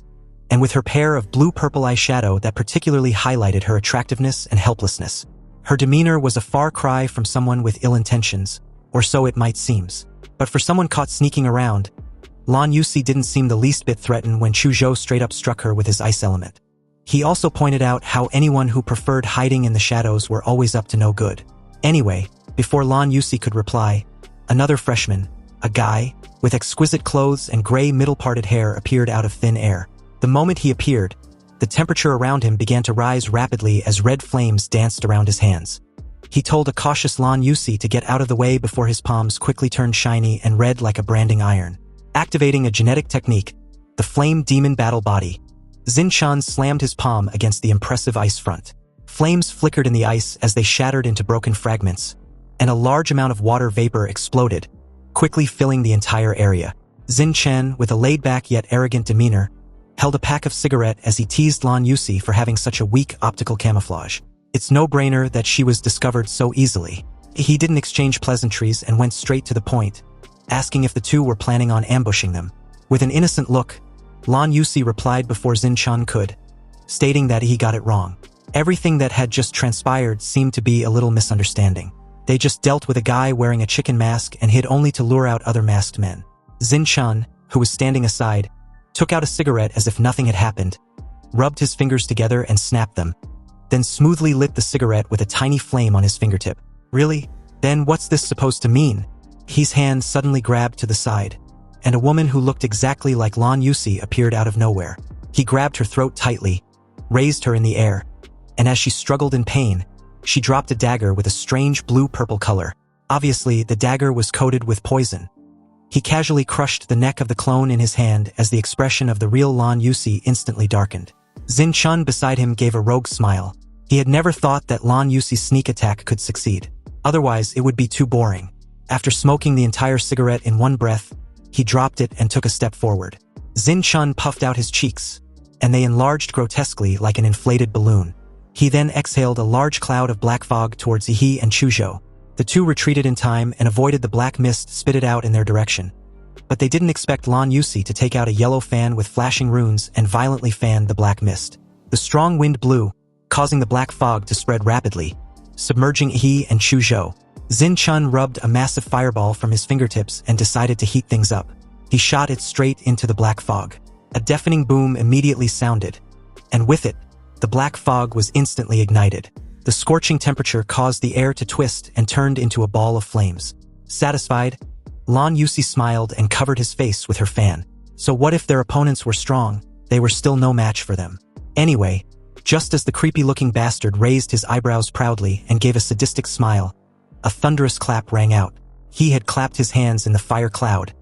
and with her pair of blue-purple eyeshadow that particularly highlighted her attractiveness and helplessness. Her demeanor was a far cry from someone with ill intentions, or so it might seem. But for someone caught sneaking around, Lan Yusi didn't seem the least bit threatened when Chu Zhou straight up struck her with his ice element. He also pointed out how anyone who preferred hiding in the shadows were always up to no good. Anyway, before Lan Yusi could reply, another freshman, a guy, with exquisite clothes and gray middle-parted hair appeared out of thin air. The moment he appeared, the temperature around him began to rise rapidly as red flames danced around his hands. He told a cautious Lan Yusi to get out of the way before his palms quickly turned shiny and red like a branding iron. Activating a genetic technique, the Flame Demon Battle Body, Xin Chan slammed his palm against the impressive ice front. Flames flickered in the ice as they shattered into broken fragments, and a large amount of water vapor exploded, quickly filling the entire area. Xin Chen, with a laid-back yet arrogant demeanor, held a pack of cigarette as he teased Lan Yusi for having such a weak optical camouflage. It's no-brainer that she was discovered so easily. He didn't exchange pleasantries and went straight to the point, asking if the two were planning on ambushing them. With an innocent look, Lan Yusi replied before Xin Chan could, stating that he got it wrong. Everything that had just transpired seemed to be a little misunderstanding. They just dealt with a guy wearing a chicken mask and hid only to lure out other masked men. Xin-chun, who was standing aside, took out a cigarette as if nothing had happened, rubbed his fingers together and snapped them, then smoothly lit the cigarette with a tiny flame on his fingertip. Really? Then what's this supposed to mean? His hand suddenly grabbed to the side, and a woman who looked exactly like Lan Yusi appeared out of nowhere. He grabbed her throat tightly, raised her in the air, and as she struggled in pain, she dropped a dagger with a strange blue-purple color. Obviously, the dagger was coated with poison. He casually crushed the neck of the clone in his hand as the expression of the real Lan Yusi instantly darkened. Xin-chun beside him gave a rogue smile. He had never thought that Lan Yusi's sneak attack could succeed. Otherwise, it would be too boring. After smoking the entire cigarette in one breath, he dropped it and took a step forward. Xin-chun puffed out his cheeks, and they enlarged grotesquely like an inflated balloon. He then exhaled a large cloud of black fog towards Yi and Chuzhou. The two retreated in time and avoided the black mist spitted out in their direction. But they didn't expect Lan Yusi to take out a yellow fan with flashing runes and violently fan the black mist. The strong wind blew, causing the black fog to spread rapidly, submerging Yi and Chuzhou. Xin-chun rubbed a massive fireball from his fingertips and decided to heat things up. He shot it straight into the black fog. A deafening boom immediately sounded, and with it, the black fog was instantly ignited. The scorching temperature caused the air to twist and turned into a ball of flames. Satisfied, Lan Yusi smiled and covered his face with her fan. So what if their opponents were strong? They were still no match for them. Anyway, just as the creepy-looking bastard raised his eyebrows proudly and gave a sadistic smile, a thunderous clap rang out. He had clapped his hands in the fire cloud,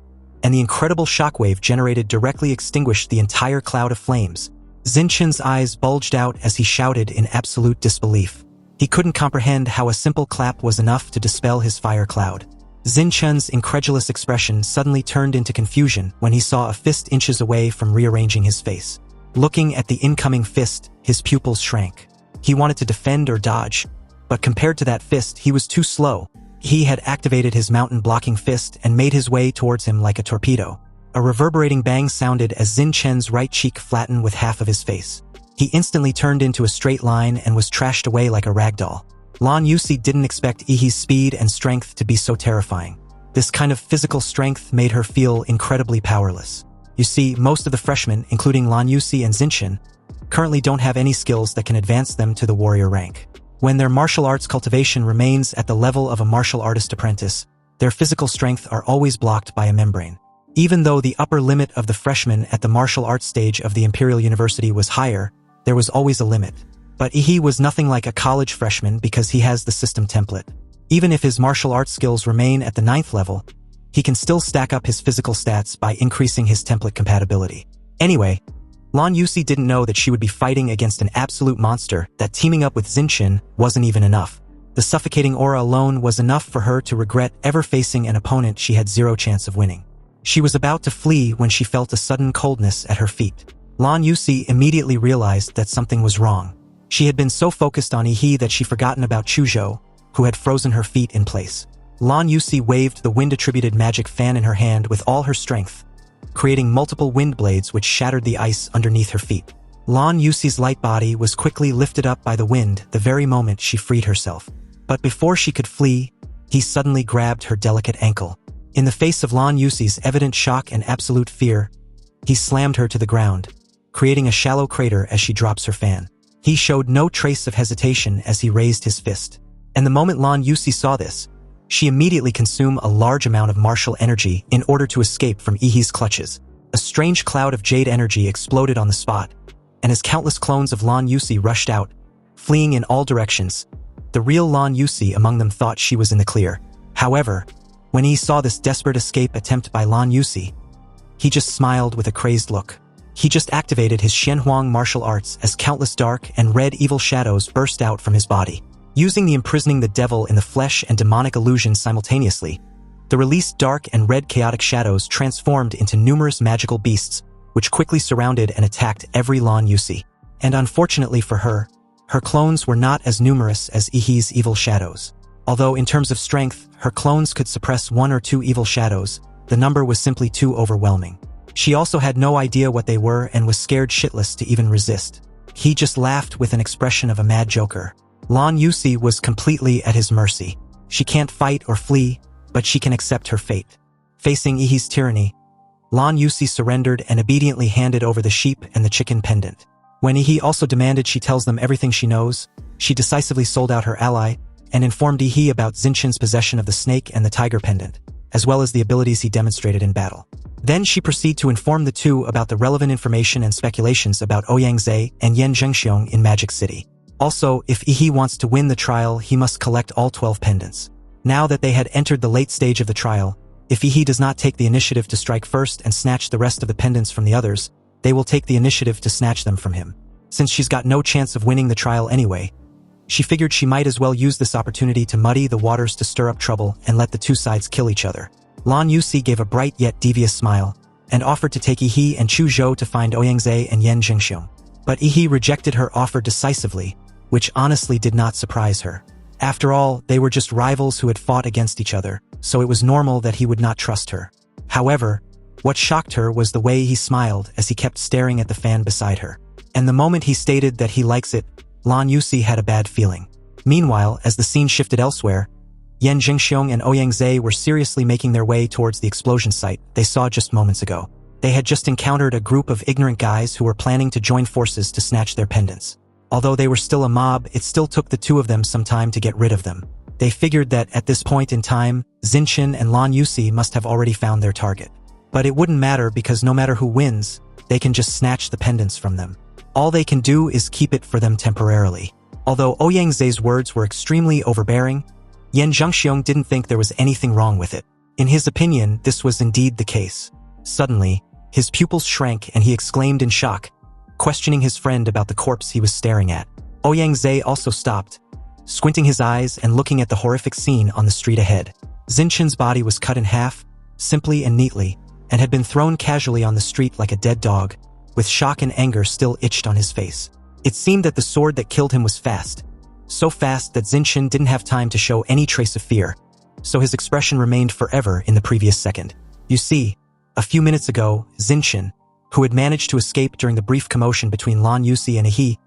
and the incredible shockwave generated directly extinguished the entire cloud of flames. Xin-chun's eyes bulged out as he shouted in absolute disbelief. He couldn't comprehend how a simple clap was enough to dispel his fire cloud. Xin-chun's incredulous expression suddenly turned into confusion when he saw a fist inches away from rearranging his face. Looking at the incoming fist, his pupils shrank. He wanted to defend or dodge, but compared to that fist, he was too slow. He had activated his mountain-blocking fist and made his way towards him like a torpedo. A reverberating bang sounded as Xin-chun's right cheek flattened with half of his face. He instantly turned into a straight line and was trashed away like a ragdoll. Lan Yusi didn't expect Yi's speed and strength to be so terrifying. This kind of physical strength made her feel incredibly powerless. You see, most of the freshmen, including Lan Yusi and Xin-chun, currently don't have any skills that can advance them to the warrior rank. When their martial arts cultivation remains at the level of a martial artist apprentice, their physical strength are always blocked by a membrane. Even though the upper limit of the freshmen at the martial arts stage of the Imperial University was higher, there was always a limit. But Yi was nothing like a college freshman because he has the system template. Even if his martial arts skills remain at the 9th level, he can still stack up his physical stats by increasing his template compatibility. Anyway, Lan Yusi didn't know that she would be fighting against an absolute monster, that teaming up with Xin-chun wasn't even enough. The suffocating aura alone was enough for her to regret ever facing an opponent she had zero chance of winning. She was about to flee when she felt a sudden coldness at her feet. Lan Yusi immediately realized that something was wrong. She had been so focused on Yi that she forgotten about Chuzhou, who had frozen her feet in place. Lan Yusi waved the wind-attributed magic fan in her hand with all her strength, creating multiple wind blades which shattered the ice underneath her feet. Lan Yusi's light body was quickly lifted up by the wind the very moment she freed herself. But before she could flee, he suddenly grabbed her delicate ankle. In the face of Lan Yusi's evident shock and absolute fear, he slammed her to the ground, creating a shallow crater as she drops her fan. He showed no trace of hesitation as he raised his fist. And the moment Lan Yusi saw this, she immediately consumed a large amount of martial energy in order to escape from Yi's clutches. A strange cloud of jade energy exploded on the spot, and as countless clones of Lan Yusi rushed out, fleeing in all directions, the real Lan Yusi among them thought she was in the clear. However, when he saw this desperate escape attempt by Lan Yusi, he just smiled with a crazed look. He just activated his Shenhuang martial arts as countless dark and red evil shadows burst out from his body. Using the imprisoning the devil in the flesh and demonic illusions simultaneously, the released dark and red chaotic shadows transformed into numerous magical beasts, which quickly surrounded and attacked every Lan Yusi. And unfortunately for her, her clones were not as numerous as Yi's evil shadows. Although in terms of strength, her clones could suppress 1 or 2 evil shadows, the number was simply too overwhelming. She also had no idea what they were and was scared shitless to even resist. He just laughed with an expression of a mad joker. Lan Yusi was completely at his mercy. She can't fight or flee, but she can accept her fate. Facing Ihi's tyranny, Lan Yusi surrendered and obediently handed over the sheep and the chicken pendant. When Ihi also demanded she tells them everything she knows, she decisively sold out her ally and informed Ihi about Zinchen's possession of the snake and the tiger pendant, as well as the abilities he demonstrated in battle. Then she proceeded to inform the two about the relevant information and speculations about Ouyang and Yan Zhengxiong in Magic City. Also, if Ihi wants to win the trial, he must collect all 12 pendants. Now that they had entered the late stage of the trial, if Ihi does not take the initiative to strike first and snatch the rest of the pendants from the others, they will take the initiative to snatch them from him. Since she's got no chance of winning the trial anyway, she figured she might as well use this opportunity to muddy the waters to stir up trouble and let the two sides kill each other. Lan Yusi gave a bright yet devious smile, and offered to take Ihi and Chu Zhou to find Ouyang and Yan Zhengxiong. But Ihi rejected her offer decisively, which honestly did not surprise her. After all, they were just rivals who had fought against each other, so it was normal that he would not trust her. However, what shocked her was the way he smiled as he kept staring at the fan beside her. And the moment he stated that he likes it, Lan Yusi had a bad feeling. Meanwhile, as the scene shifted elsewhere, Yan Zhengxiong and Ouyang were seriously making their way towards the explosion site they saw just moments ago. They had just encountered a group of ignorant guys who were planning to join forces to snatch their pendants. Although they were still a mob, it still took the two of them some time to get rid of them. They figured that at this point in time, Zinchen and Lan Yusi must have already found their target. But it wouldn't matter because no matter who wins, they can just snatch the pendants from them. All they can do is keep it for them temporarily. Although Ouyang words were extremely overbearing, Yan Zhengxiong didn't think there was anything wrong with it. In his opinion, this was indeed the case. Suddenly, his pupils shrank and he exclaimed in shock, questioning his friend about the corpse he was staring at. Ouyang also stopped, squinting his eyes and looking at the horrific scene on the street ahead. Zinchen's body was cut in half, simply and neatly, and had been thrown casually on the street like a dead dog, with shock and anger still itched on his face. It seemed that the sword that killed him was fast, so fast that Zinchen didn't have time to show any trace of fear, so his expression remained forever in the previous second. You see, a few minutes ago, Zinchen, who had managed to escape during the brief commotion between Lan Yusi and Ihi,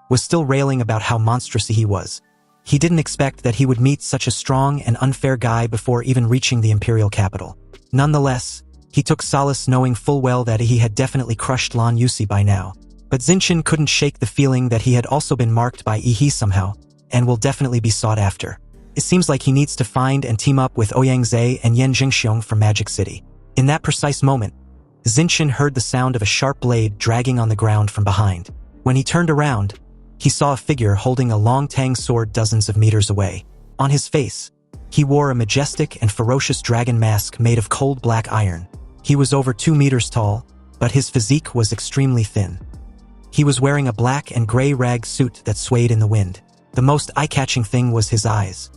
was still railing about how monstrous Ihi was. He didn't expect that he would meet such a strong and unfair guy before even reaching the imperial capital. Nonetheless, he took solace knowing full well that Ihi had definitely crushed Lan Yusi by now. But Zinchen couldn't shake the feeling that he had also been marked by Ihi somehow, and will definitely be sought after. It seems like he needs to find and team up with Ouyang and Yan Zhengxiong from Magic City. In that precise moment, Zinchen heard the sound of a sharp blade dragging on the ground from behind. When he turned around, he saw a figure holding a long tang sword dozens of meters away. On his face, he wore a majestic and ferocious dragon mask made of cold black iron. He was over 2 meters tall, but his physique was extremely thin. He was wearing a black and gray rag suit that swayed in the wind. The most eye-catching thing was his eyes.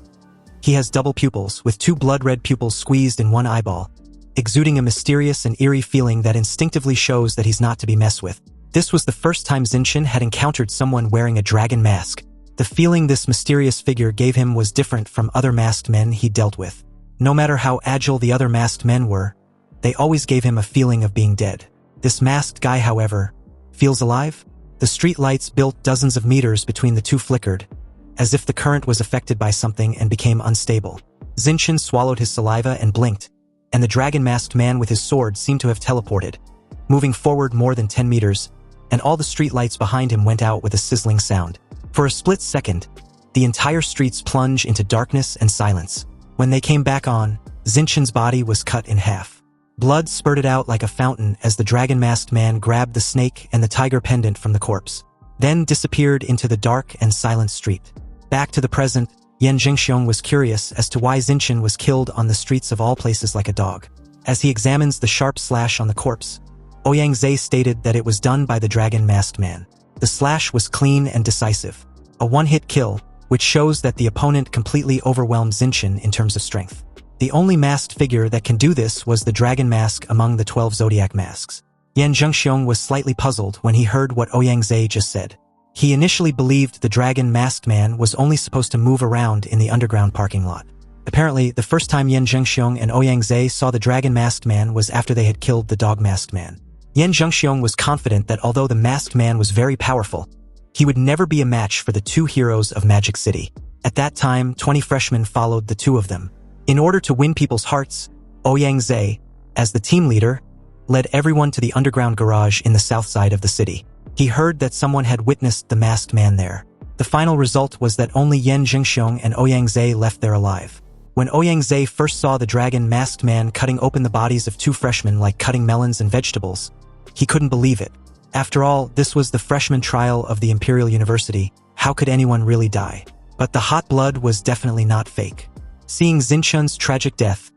He has double pupils, with 2 blood-red pupils squeezed in one eyeball, exuding a mysterious and eerie feeling that instinctively shows that he's not to be messed with. This was the first time Zinchen had encountered someone wearing a dragon mask. The feeling this mysterious figure gave him was different from other masked men he dealt with. No matter how agile the other masked men were, they always gave him a feeling of being dead. This masked guy, however, feels alive? The street lights built dozens of meters between the two flickered, as if the current was affected by something and became unstable. Zinchen swallowed his saliva and blinked, and the dragon-masked man with his sword seemed to have teleported, moving forward more than 10 meters, and all the street lights behind him went out with a sizzling sound. For a split second, the entire streets plunged into darkness and silence. When they came back on, Zinchen's body was cut in half. Blood spurted out like a fountain as the dragon-masked man grabbed the snake and the tiger pendant from the corpse, then disappeared into the dark and silent street. Back to the present, Yan Zhengxiong was curious as to why Zinchen was killed on the streets of all places like a dog. As he examines the sharp slash on the corpse, Ouyang stated that it was done by the dragon-masked man. The slash was clean and decisive, a one-hit kill, which shows that the opponent completely overwhelmed Zinchen in terms of strength. The only masked figure that can do this was the dragon mask among the 12 zodiac masks. Yan Zhengxiong was slightly puzzled when he heard what Ouyang just said. He initially believed the dragon-masked man was only supposed to move around in the underground parking lot. Apparently, the first time Yan Zhengxiong and Ouyang saw the dragon-masked man was after they had killed the dog-masked man. Yan Zhengxiong was confident that although the masked man was very powerful, He would never be a match for the two heroes of Magic City. At that time, 20 freshmen followed the two of them. In order to win people's hearts, Ouyang, as the team leader, led everyone to the underground garage in the south side of the city. He heard that someone had witnessed the masked man there. The final result was that only Yen Jingxiong and Ouyang left there alive. When Ouyang first saw the dragon masked man cutting open the bodies of two freshmen like cutting melons and vegetables, he couldn't believe it. After all, this was the freshman trial of the Imperial University. How could anyone really die? But the hot blood was definitely not fake. Seeing Xinchun's tragic death,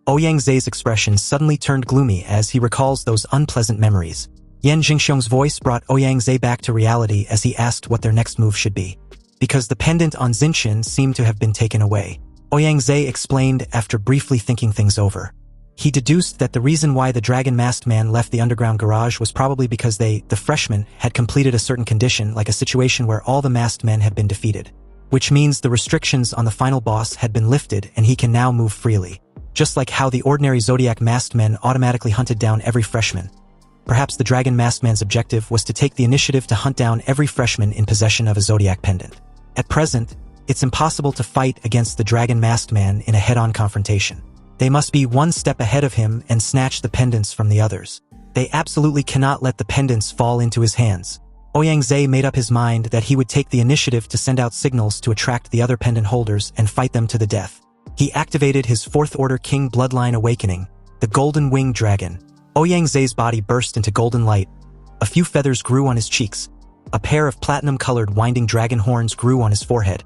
Ouyang expression suddenly turned gloomy as he recalls those unpleasant memories. Yen Jingxiong's voice brought Ouyang back to reality as he asked what their next move should be. Because the pendant on Xinchun seemed to have been taken away, Ouyang explained after briefly thinking things over. He deduced that the reason why the dragon masked man left the underground garage was probably because the freshmen, had completed a certain condition, like a situation where all the masked men had been defeated. Which means the restrictions on the final boss had been lifted and he can now move freely. Just like how the ordinary Zodiac masked men automatically hunted down every freshman. Perhaps the dragon masked man's objective was to take the initiative to hunt down every freshman in possession of a Zodiac pendant. At present, it's impossible to fight against the dragon masked man in a head-on confrontation. They must be one step ahead of him and snatch the pendants from the others. They absolutely cannot let the pendants fall into his hands. Ouyang made up his mind that he would take the initiative to send out signals to attract the other pendant holders and fight them to the death. He activated his Fourth Order King bloodline awakening, the Golden Winged Dragon. Ouyang body burst into golden light. A few feathers grew on his cheeks. A pair of platinum-colored winding dragon horns grew on his forehead.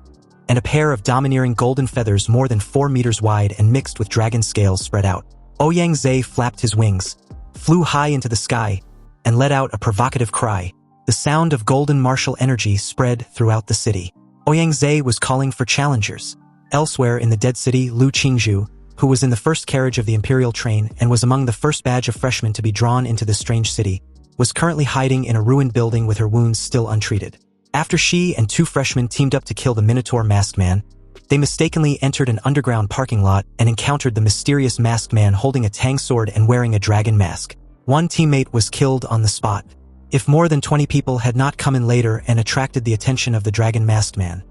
And a pair of domineering golden feathers more than 4 meters wide and mixed with dragon scales spread out. Ouyang flapped his wings, flew high into the sky, and let out a provocative cry. The sound of golden martial energy spread throughout the city. Ouyang was calling for challengers. Elsewhere in the dead city, Lu Qingzhu, who was in the first carriage of the Imperial train and was among the first batch of freshmen to be drawn into this strange city, was currently hiding in a ruined building with her wounds still untreated. After she and 2 freshmen teamed up to kill the Minotaur masked man, they mistakenly entered an underground parking lot and encountered the mysterious masked man holding a tang sword and wearing a dragon mask. One teammate was killed on the spot. If more than 20 people had not come in later and attracted the attention of the dragon masked man,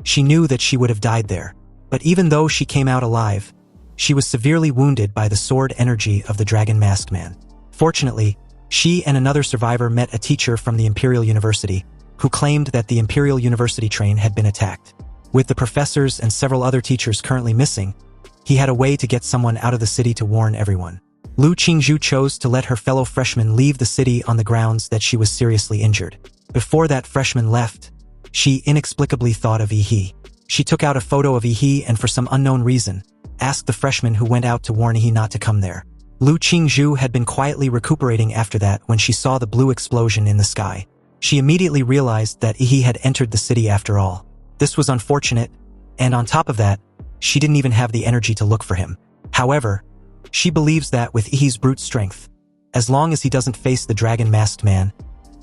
she knew that she would have died there. But even though she came out alive, she was severely wounded by the sword energy of the dragon masked man. Fortunately, she and another survivor met a teacher from the Imperial University, who claimed that the Imperial University train had been attacked. With the professors and several other teachers currently missing, he had a way to get someone out of the city to warn everyone. Lu Qingzhu chose to let her fellow freshman leave the city on the grounds that she was seriously injured. Before that freshman left, she inexplicably thought of Yi. She took out a photo of Yi and for some unknown reason, asked the freshman who went out to warn Yi not to come there. Lu Qingzhu had been quietly recuperating after that when she saw the blue explosion in the sky. She immediately realized that Yi had entered the city after all. This was unfortunate, and on top of that, she didn't even have the energy to look for him. However, she believes that with Yi's brute strength, as long as he doesn't face the dragon masked man,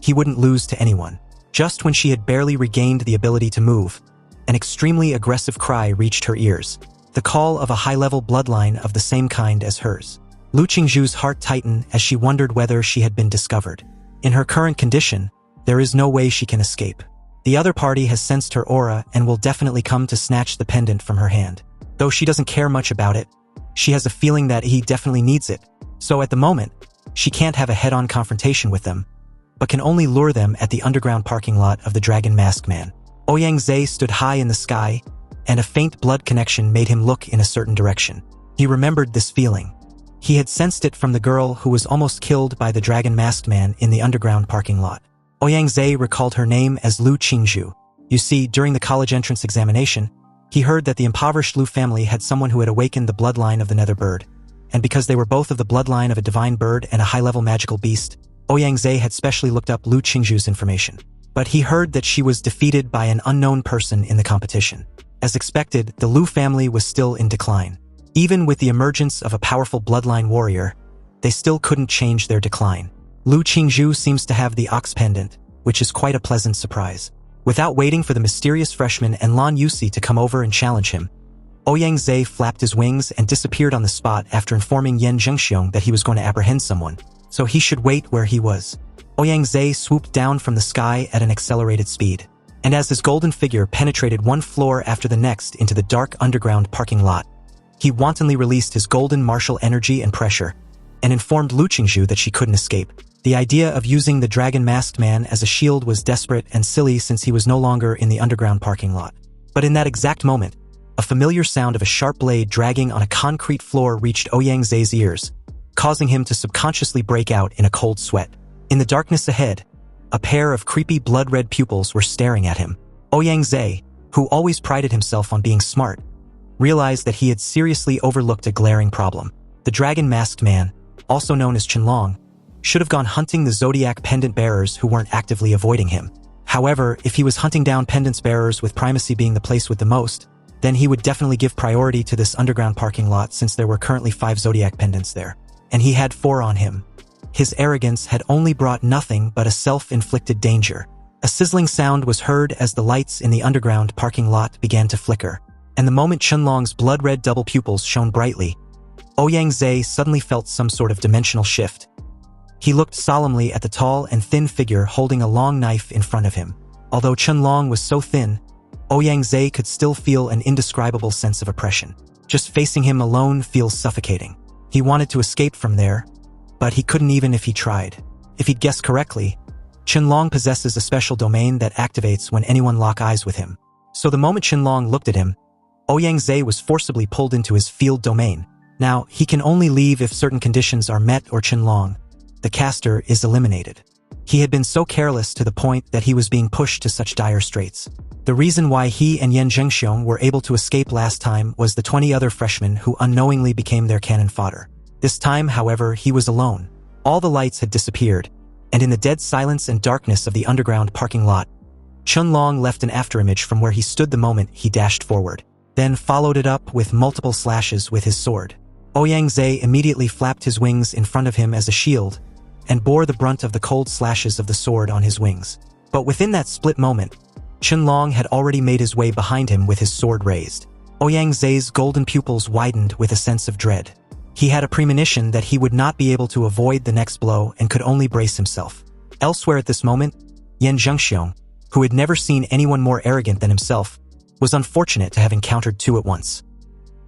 he wouldn't lose to anyone. Just when she had barely regained the ability to move, an extremely aggressive cry reached her ears, the call of a high-level bloodline of the same kind as hers. Lu Qingzhu's heart tightened as she wondered whether she had been discovered. In her current condition, there is no way she can escape. The other party has sensed her aura and will definitely come to snatch the pendant from her hand. Though she doesn't care much about it, she has a feeling that he definitely needs it. So at the moment, she can't have a head-on confrontation with them, but can only lure them at the underground parking lot of the Dragon Masked Man. Ouyang stood high in the sky, and a faint blood connection made him look in a certain direction. He remembered this feeling. He had sensed it from the girl who was almost killed by the Dragon Masked Man in the underground parking lot. Ouyang recalled her name as Lu Qingzhu. You see, during the college entrance examination, he heard that the impoverished Lu family had someone who had awakened the bloodline of the Nether Bird. And because they were both of the bloodline of a divine bird and a high-level magical beast, Ouyang had specially looked up Lu Qingzhu's information. But he heard that she was defeated by an unknown person in the competition. As expected, the Lu family was still in decline. Even with the emergence of a powerful bloodline warrior, they still couldn't change their decline. Lu Qingzhu seems to have the Ox Pendant, which is quite a pleasant surprise. Without waiting for the mysterious freshman and Lan Yusi to come over and challenge him, Ouyang flapped his wings and disappeared on the spot after informing Yen Zhengxiong that he was going to apprehend someone, so he should wait where he was. Ouyang swooped down from the sky at an accelerated speed. And as his golden figure penetrated one floor after the next into the dark underground parking lot, he wantonly released his golden martial energy and pressure, and informed Lu Qingzhu that she couldn't escape. The idea of using the dragon-masked man as a shield was desperate and silly since he was no longer in the underground parking lot. But in that exact moment, a familiar sound of a sharp blade dragging on a concrete floor reached Ouyang ears, causing him to subconsciously break out in a cold sweat. In the darkness ahead, a pair of creepy blood-red pupils were staring at him. Ouyang, who always prided himself on being smart, realized that he had seriously overlooked a glaring problem. The dragon-masked man, also known as Qianlong, should have gone hunting the zodiac pendant bearers who weren't actively avoiding him. However, if he was hunting down pendants bearers with primacy being the place with the most, then he would definitely give priority to this underground parking lot since there were currently 5 zodiac pendants there. And he had 4 on him. His arrogance had only brought nothing but a self-inflicted danger. A sizzling sound was heard as the lights in the underground parking lot began to flicker. And the moment Qianlong's blood-red double pupils shone brightly, Ouyang suddenly felt some sort of dimensional shift. He looked solemnly at the tall and thin figure holding a long knife in front of him. Although Qianlong was so thin, Ouyang could still feel an indescribable sense of oppression. Just facing him alone feels suffocating. He wanted to escape from there, but he couldn't even if he tried. If he'd guessed correctly, Qianlong possesses a special domain that activates when anyone lock eyes with him. So the moment Qianlong looked at him, Ouyang was forcibly pulled into his field domain. Now, he can only leave if certain conditions are met or Qianlong, the caster, is eliminated. He had been so careless to the point that he was being pushed to such dire straits. The reason why he and Yan Zhengxiong were able to escape last time was the 20 other freshmen who unknowingly became their cannon fodder. This time, however, he was alone. All the lights had disappeared, and in the dead silence and darkness of the underground parking lot, Qianlong left an afterimage from where he stood the moment he dashed forward, then followed it up with multiple slashes with his sword. Ouyang immediately flapped his wings in front of him as a shield, and bore the brunt of the cold slashes of the sword on his wings. But within that split moment, Qianlong had already made his way behind him with his sword raised. Ouyang golden pupils widened with a sense of dread. He had a premonition that he would not be able to avoid the next blow and could only brace himself. Elsewhere at this moment, Yan Zhengxiong, who had never seen anyone more arrogant than himself, was unfortunate to have encountered 2 at once.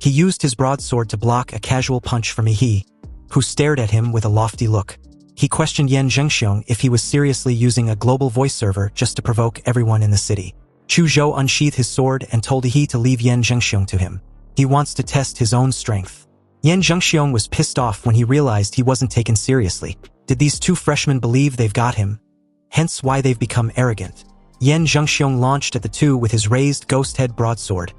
He used his broadsword to block a casual punch from Yi, who stared at him with a lofty look. He questioned Yan Zhengxiong if he was seriously using a global voice server just to provoke everyone in the city. Chu Zhou unsheathed his sword and told Yi to leave Yan Zhengxiong to him. He wants to test his own strength. Yan Zhengxiong was pissed off when he realized he wasn't taken seriously. Did these 2 freshmen believe they've got him? Hence why they've become arrogant. Yan Zhengxiong launched at the 2 with his raised ghost head broadsword,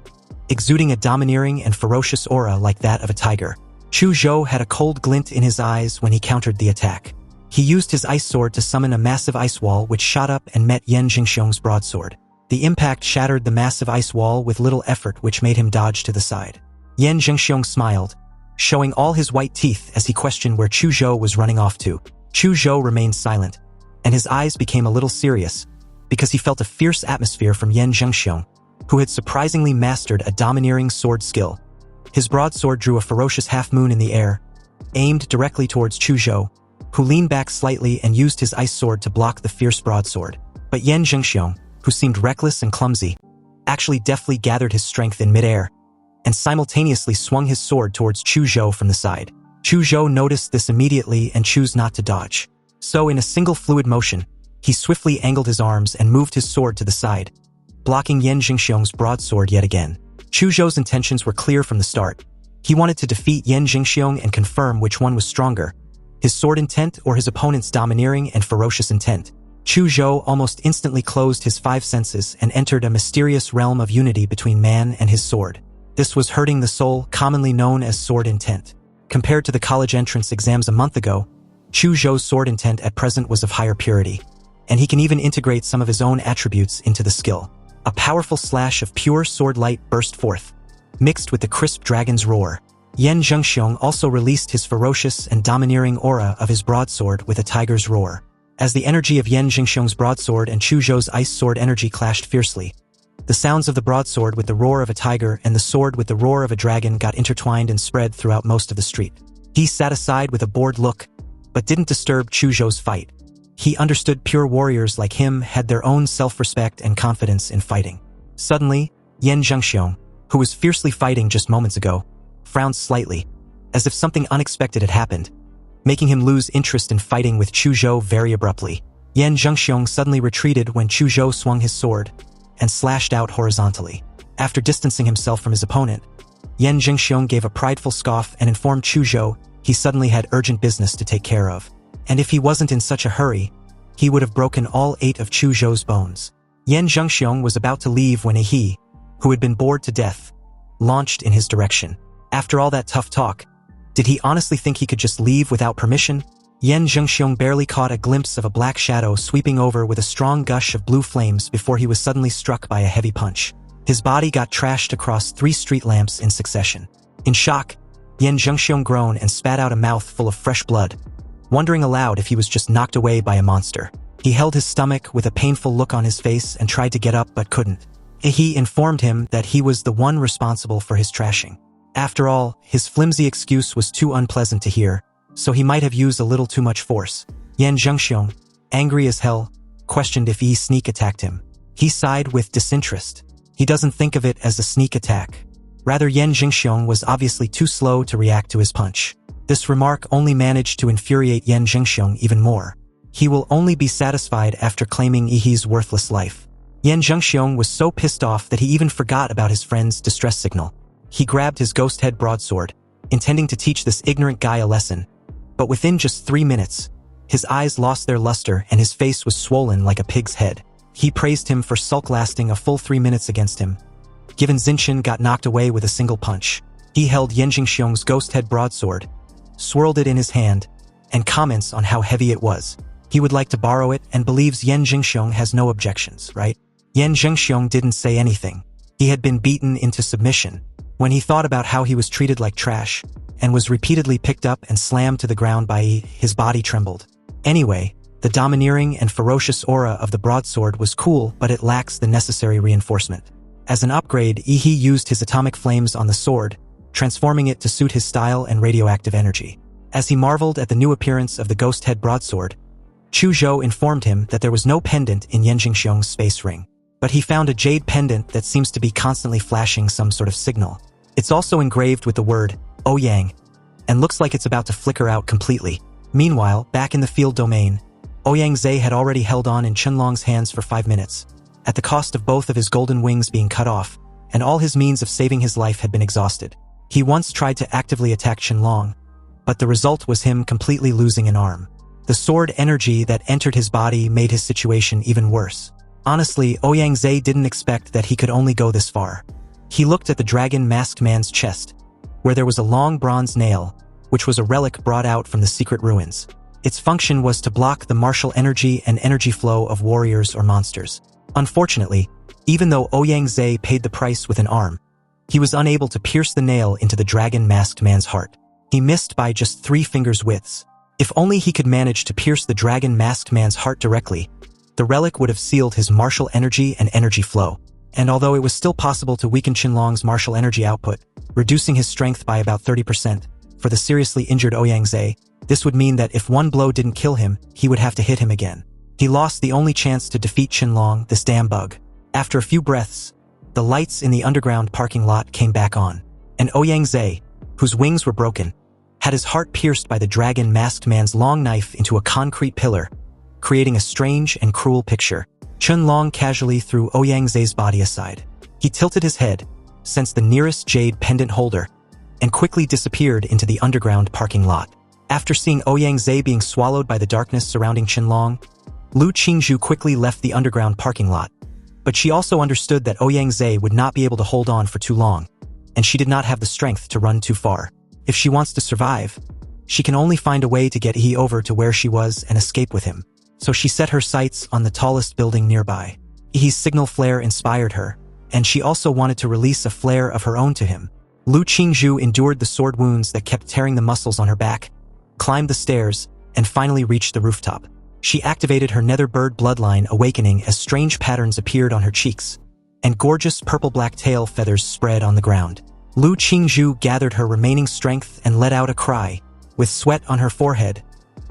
exuding a domineering and ferocious aura like that of a tiger. Chu Zhou had a cold glint in his eyes when he countered the attack. He used his ice sword to summon a massive ice wall which shot up and met Yan Zhengxiong's broadsword. The impact shattered the massive ice wall with little effort, which made him dodge to the side. Yan Zhengxiong smiled, showing all his white teeth as he questioned where Chu Zhou was running off to. Chu Zhou remained silent, and his eyes became a little serious, because he felt a fierce atmosphere from Yan Zhengxiong, who had surprisingly mastered a domineering sword skill. His broadsword drew a ferocious half-moon in the air, aimed directly towards Chu Zhou, who leaned back slightly and used his ice sword to block the fierce broadsword. But Yan Zhengxiong, who seemed reckless and clumsy, actually deftly gathered his strength in midair, and simultaneously swung his sword towards Chu Zhou from the side. Chu Zhou noticed this immediately and chose not to dodge. So in a single fluid motion, he swiftly angled his arms and moved his sword to the side, blocking Yan Zhengxiong's broadsword yet again. Chu Zhou's intentions were clear from the start. He wanted to defeat Yan Zhengxiong and confirm which one was stronger, his sword intent or his opponent's domineering and ferocious intent. Chu Zhou almost instantly closed his 5 senses and entered a mysterious realm of unity between man and his sword. This was hurting the soul, commonly known as sword intent. Compared to the college entrance exams a month ago, Chu Zhou's sword intent at present was of higher purity, and he can even integrate some of his own attributes into the skill. A powerful slash of pure sword light burst forth, mixed with the crisp dragon's roar. Yan Zhengxiong also released his ferocious and domineering aura of his broadsword with a tiger's roar. As the energy of Yan Zhengxiong's broadsword and Chu Zhou's ice sword energy clashed fiercely, the sounds of the broadsword with the roar of a tiger and the sword with the roar of a dragon got intertwined and spread throughout most of the street. He sat aside with a bored look, but didn't disturb Chu Zhou's fight. He understood pure warriors like him had their own self-respect and confidence in fighting. Suddenly, Yan Zhengxiong, who was fiercely fighting just moments ago, frowned slightly, as if something unexpected had happened, making him lose interest in fighting with Chu Zhou very abruptly. Yan Zhengxiong suddenly retreated when Chu Zhou swung his sword and slashed out horizontally. After distancing himself from his opponent, Yan Zhengxiong gave a prideful scoff and informed Chu Zhou he suddenly had urgent business to take care of, and if he wasn't in such a hurry, he would have broken all 8 of Chu Zhou's bones. Yan Zhengxiong was about to leave when he, who had been bored to death, launched in his direction. After all that tough talk, did he honestly think he could just leave without permission? Yan Zhengxiong barely caught a glimpse of a black shadow sweeping over with a strong gush of blue flames before he was suddenly struck by a heavy punch. His body got trashed across 3 street lamps in succession. In shock, Yan Zhengxiong groaned and spat out a mouth full of fresh blood, wondering aloud if he was just knocked away by a monster. He held his stomach with a painful look on his face and tried to get up but couldn't. He informed him that he was the one responsible for his trashing. After all, his flimsy excuse was too unpleasant to hear, so he might have used a little too much force. Yan Zhengxiong, angry as hell, questioned if he sneak attacked him. He sighed with disinterest. He doesn't think of it as a sneak attack. Rather, Yan Zhengxiong was obviously too slow to react to his punch. This remark only managed to infuriate Yan Zhengxiong even more. He will only be satisfied after claiming Yihe's worthless life. Yan Zhengxiong was so pissed off that he even forgot about his friend's distress signal. He grabbed his ghost head broadsword, intending to teach this ignorant guy a lesson. But within just 3 minutes, his eyes lost their luster and his face was swollen like a pig's head. He praised him for sulk lasting a full 3 minutes against him. Given Zinshin got knocked away with a single punch, he held Yan Zhengxiong's ghost head broadsword, swirled it in his hand, and comments on how heavy it was. He would like to borrow it and believes Yan Zhengxiong has no objections, right? Yan Zhengxiong didn't say anything. He had been beaten into submission. When he thought about how he was treated like trash, and was repeatedly picked up and slammed to the ground by his body trembled. Anyway, the domineering and ferocious aura of the broadsword was cool, but it lacks the necessary reinforcement. As an upgrade, Yihe used his atomic flames on the sword, transforming it to suit his style and radioactive energy. As he marveled at the new appearance of the ghost head broadsword, Chu Zhou informed him that there was no pendant in Yan Zhengxiong's space ring. But he found a jade pendant that seems to be constantly flashing some sort of signal. It's also engraved with the word, Ouyang, and looks like it's about to flicker out completely. Meanwhile, back in the field domain, Ouyang Zhe had already held on in Qianlong's hands for 5 minutes, at the cost of both of his golden wings being cut off, and all his means of saving his life had been exhausted. He once tried to actively attack Qianlong, but the result was him completely losing an arm. The sword energy that entered his body made his situation even worse. Honestly, Ouyang Zhe didn't expect that he could only go this far. He looked at the dragon-masked man's chest, where there was a long bronze nail, which was a relic brought out from the secret ruins. Its function was to block the martial energy and energy flow of warriors or monsters. Unfortunately, even though Ouyang Zhe paid the price with an arm, he was unable to pierce the nail into the dragon-masked man's heart. He missed by just 3 fingers' widths. If only he could manage to pierce the dragon-masked man's heart directly, the relic would have sealed his martial energy and energy flow. And although it was still possible to weaken Qianlong's martial energy output, reducing his strength by about 30%, for the seriously injured Ouyang Zhe, this would mean that if one blow didn't kill him, he would have to hit him again. He lost the only chance to defeat Qianlong, this damn bug. After a few breaths, the lights in the underground parking lot came back on, and Ouyang Zhe, whose wings were broken, had his heart pierced by the dragon-masked man's long knife into a concrete pillar, creating a strange and cruel picture. Qianlong casually threw Ouyang Zhe's body aside. He tilted his head, sensed the nearest jade pendant holder, and quickly disappeared into the underground parking lot. After seeing Ouyang Zhe being swallowed by the darkness surrounding Qianlong, Lu Qingzhu quickly left the underground parking lot. But she also understood that Ouyang Zhe would not be able to hold on for too long, and she did not have the strength to run too far. If she wants to survive, she can only find a way to get He over to where she was and escape with him. So she set her sights on the tallest building nearby. He's signal flare inspired her, and she also wanted to release a flare of her own to him. Lu Qingzhu endured the sword wounds that kept tearing the muscles on her back, climbed the stairs, and finally reached the rooftop. She activated her nether bird bloodline awakening as strange patterns appeared on her cheeks, and gorgeous purple-black tail feathers spread on the ground. Lu Qingzhu gathered her remaining strength and let out a cry. With sweat on her forehead,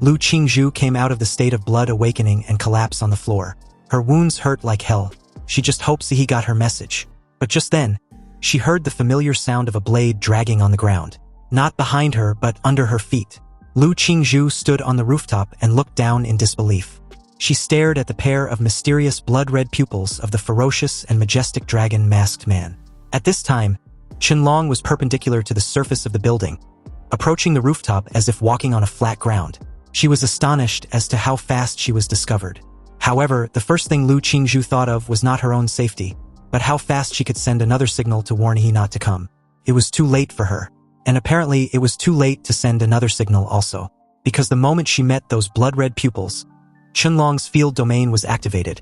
Lu Qingzhu came out of the state of blood awakening and collapsed on the floor. Her wounds hurt like hell. She just hoped he got her message. But just then, she heard the familiar sound of a blade dragging on the ground. Not behind her, but under her feet. Lu Qingzhu stood on the rooftop and looked down in disbelief. She stared at the pair of mysterious blood-red pupils of the ferocious and majestic dragon masked man. At this time, Qianlong was perpendicular to the surface of the building, approaching the rooftop as if walking on a flat ground. She was astonished as to how fast she was discovered. However, the first thing Lu Qingzhu thought of was not her own safety, but how fast she could send another signal to warn he not to come. It was too late for her. And apparently it was too late to send another signal also, because the moment she met those blood-red pupils, Qianlong's field domain was activated,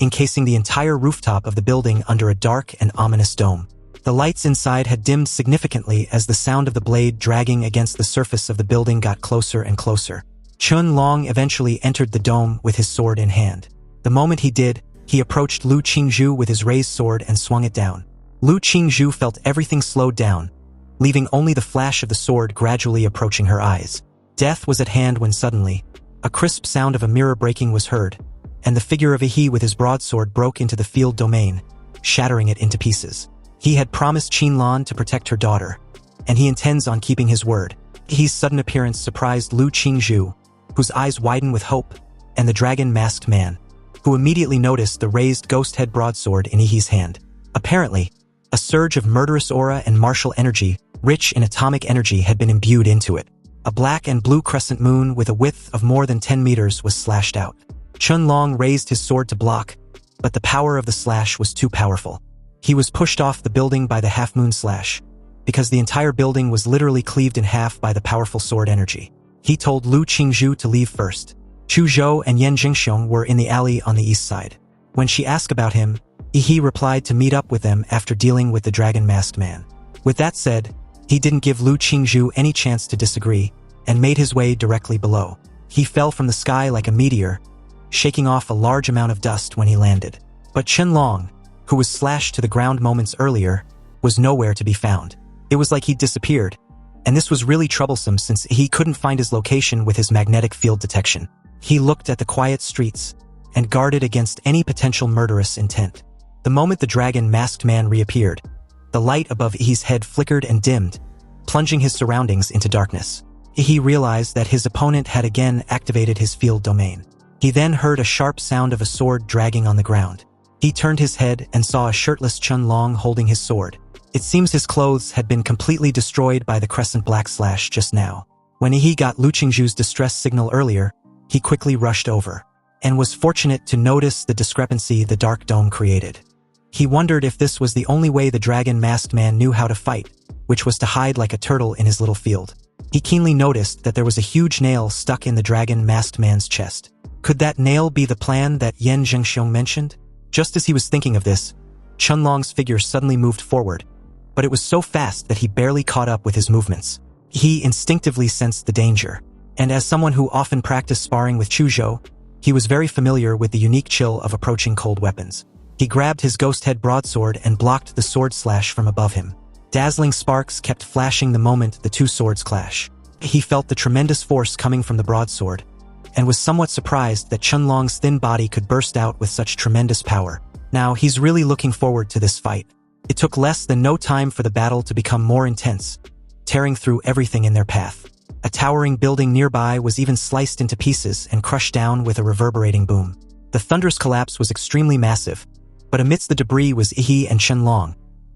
encasing the entire rooftop of the building under a dark and ominous dome. The lights inside had dimmed significantly as the sound of the blade dragging against the surface of the building got closer and closer. Qianlong eventually entered the dome with his sword in hand. The moment he did, he approached Lu Qingzhu with his raised sword and swung it down. Lu Qingzhu felt everything slowed down, leaving only the flash of the sword gradually approaching her eyes. Death was at hand when suddenly, a crisp sound of a mirror breaking was heard, and the figure of He with his broadsword broke into the field domain, shattering it into pieces. He had promised Qianlong to protect her daughter, and he intends on keeping his word. He's sudden appearance surprised Lu Qingzhu, whose eyes widened with hope, and the dragon-masked man, who immediately noticed the raised ghost-head broadsword in He's hand. Apparently, a surge of murderous aura and martial energy, rich in atomic energy, had been imbued into it. A black and blue crescent moon with a width of more than 10 meters was slashed out. Qianlong raised his sword to block, but the power of the slash was too powerful. He was pushed off the building by the half-moon slash, because the entire building was literally cleaved in half by the powerful sword energy. He told Lu Qingzhu to leave first. Chu Zhou and Yan Jingxiong were in the alley on the east side. When she asked about him, He replied to meet up with them after dealing with the dragon-masked man. With that said, he didn't give Lu Qingzhu any chance to disagree, and made his way directly below. He fell from the sky like a meteor, shaking off a large amount of dust when he landed. But Qianlong, who was slashed to the ground moments earlier, was nowhere to be found. It was like he'd disappeared, and this was really troublesome since he couldn't find his location with his magnetic field detection. He looked at the quiet streets, and guarded against any potential murderous intent. The moment the dragon-masked man reappeared, the light above He's head flickered and dimmed, plunging his surroundings into darkness. He realized that his opponent had again activated his field domain. He then heard a sharp sound of a sword dragging on the ground. He turned his head and saw a shirtless Qianlong holding his sword. It seems his clothes had been completely destroyed by the crescent black slash just now. When He got Lu Qingzhu's distress signal earlier, he quickly rushed over, and was fortunate to notice the discrepancy the dark dome created. He wondered if this was the only way the dragon-masked man knew how to fight, which was to hide like a turtle in his little field. He keenly noticed that there was a huge nail stuck in the dragon-masked man's chest. Could that nail be the plan that Yan Jingxiong mentioned? Just as he was thinking of this, Qianlong's figure suddenly moved forward, but it was so fast that he barely caught up with his movements. He instinctively sensed the danger, and as someone who often practiced sparring with Chu Zhou, he was very familiar with the unique chill of approaching cold weapons. He grabbed his ghost-head broadsword and blocked the sword slash from above him. Dazzling sparks kept flashing the moment the two swords clash. He felt the tremendous force coming from the broadsword, and was somewhat surprised that Qianlong's thin body could burst out with such tremendous power. Now he's really looking forward to this fight. It took less than no time for the battle to become more intense, tearing through everything in their path. A towering building nearby was even sliced into pieces and crushed down with a reverberating boom. The thunderous collapse was extremely massive, but amidst the debris was He and Qianlong,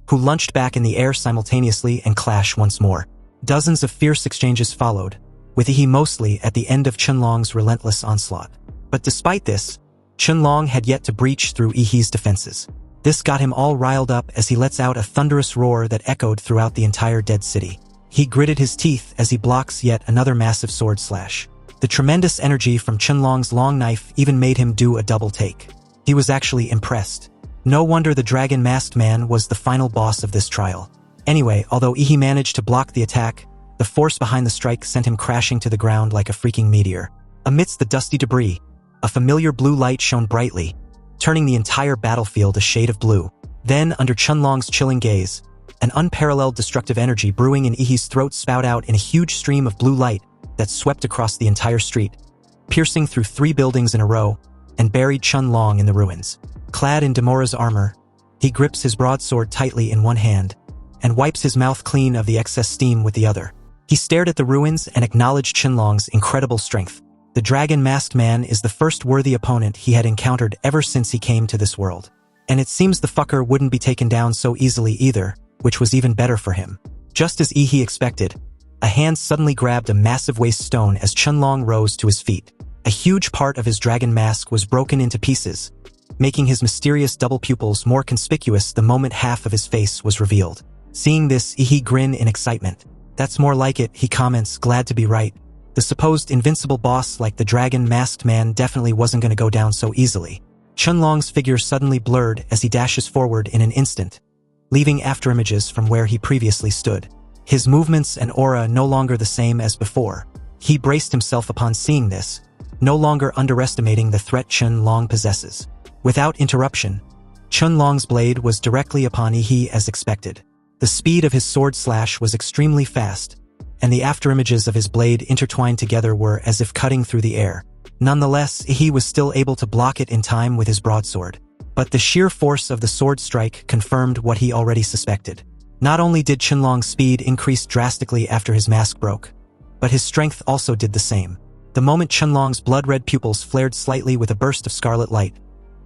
who lunched back in the air simultaneously and clashed once more. Dozens of fierce exchanges followed, with He mostly at the end of Qianlong's relentless onslaught. But despite this, Qianlong had yet to breach through He's defenses. This got him all riled up as he lets out a thunderous roar that echoed throughout the entire dead city. He gritted his teeth as he blocks yet another massive sword slash. The tremendous energy from Qianlong's long knife even made him do a double take. He was actually impressed. No wonder the dragon-masked man was the final boss of this trial. Anyway, although He managed to block the attack, the force behind the strike sent him crashing to the ground like a freaking meteor. Amidst the dusty debris, a familiar blue light shone brightly, turning the entire battlefield a shade of blue. Then, under Qianlong's chilling gaze, an unparalleled destructive energy brewing in He's throat spouted out in a huge stream of blue light that swept across the entire street. piercing through 3 buildings in a row, and buried Chun-Long in the ruins. Clad in Demora's armor, he grips his broadsword tightly in one hand, and wipes his mouth clean of the excess steam with the other. He stared at the ruins and acknowledged Chun-Long's incredible strength. The dragon-masked man is the first worthy opponent he had encountered ever since he came to this world. And it seems the fucker wouldn't be taken down so easily either, which was even better for him. Just as he expected, a hand suddenly grabbed a massive waste stone as Chun-Long rose to his feet. A huge part of his dragon mask was broken into pieces, making his mysterious double pupils more conspicuous the moment half of his face was revealed. Seeing this, he grinned in excitement. "That's more like it," he comments, glad to be right. The supposed invincible boss like the dragon-masked man definitely wasn't going to go down so easily. Chun-Long's figure suddenly blurred as he dashes forward in an instant, leaving afterimages from where he previously stood. His movements and aura no longer the same as before. He braced himself upon seeing this, no longer underestimating the threat Chun-Long possesses. Without interruption, Chun-Long's blade was directly upon Yi as expected. The speed of his sword slash was extremely fast, and the afterimages of his blade intertwined together were as if cutting through the air. Nonetheless, he was still able to block it in time with his broadsword. But the sheer force of the sword strike confirmed what he already suspected. Not only did Chun-Long's speed increase drastically after his mask broke, but his strength also did the same. The moment Chun-Long's blood-red pupils flared slightly with a burst of scarlet light,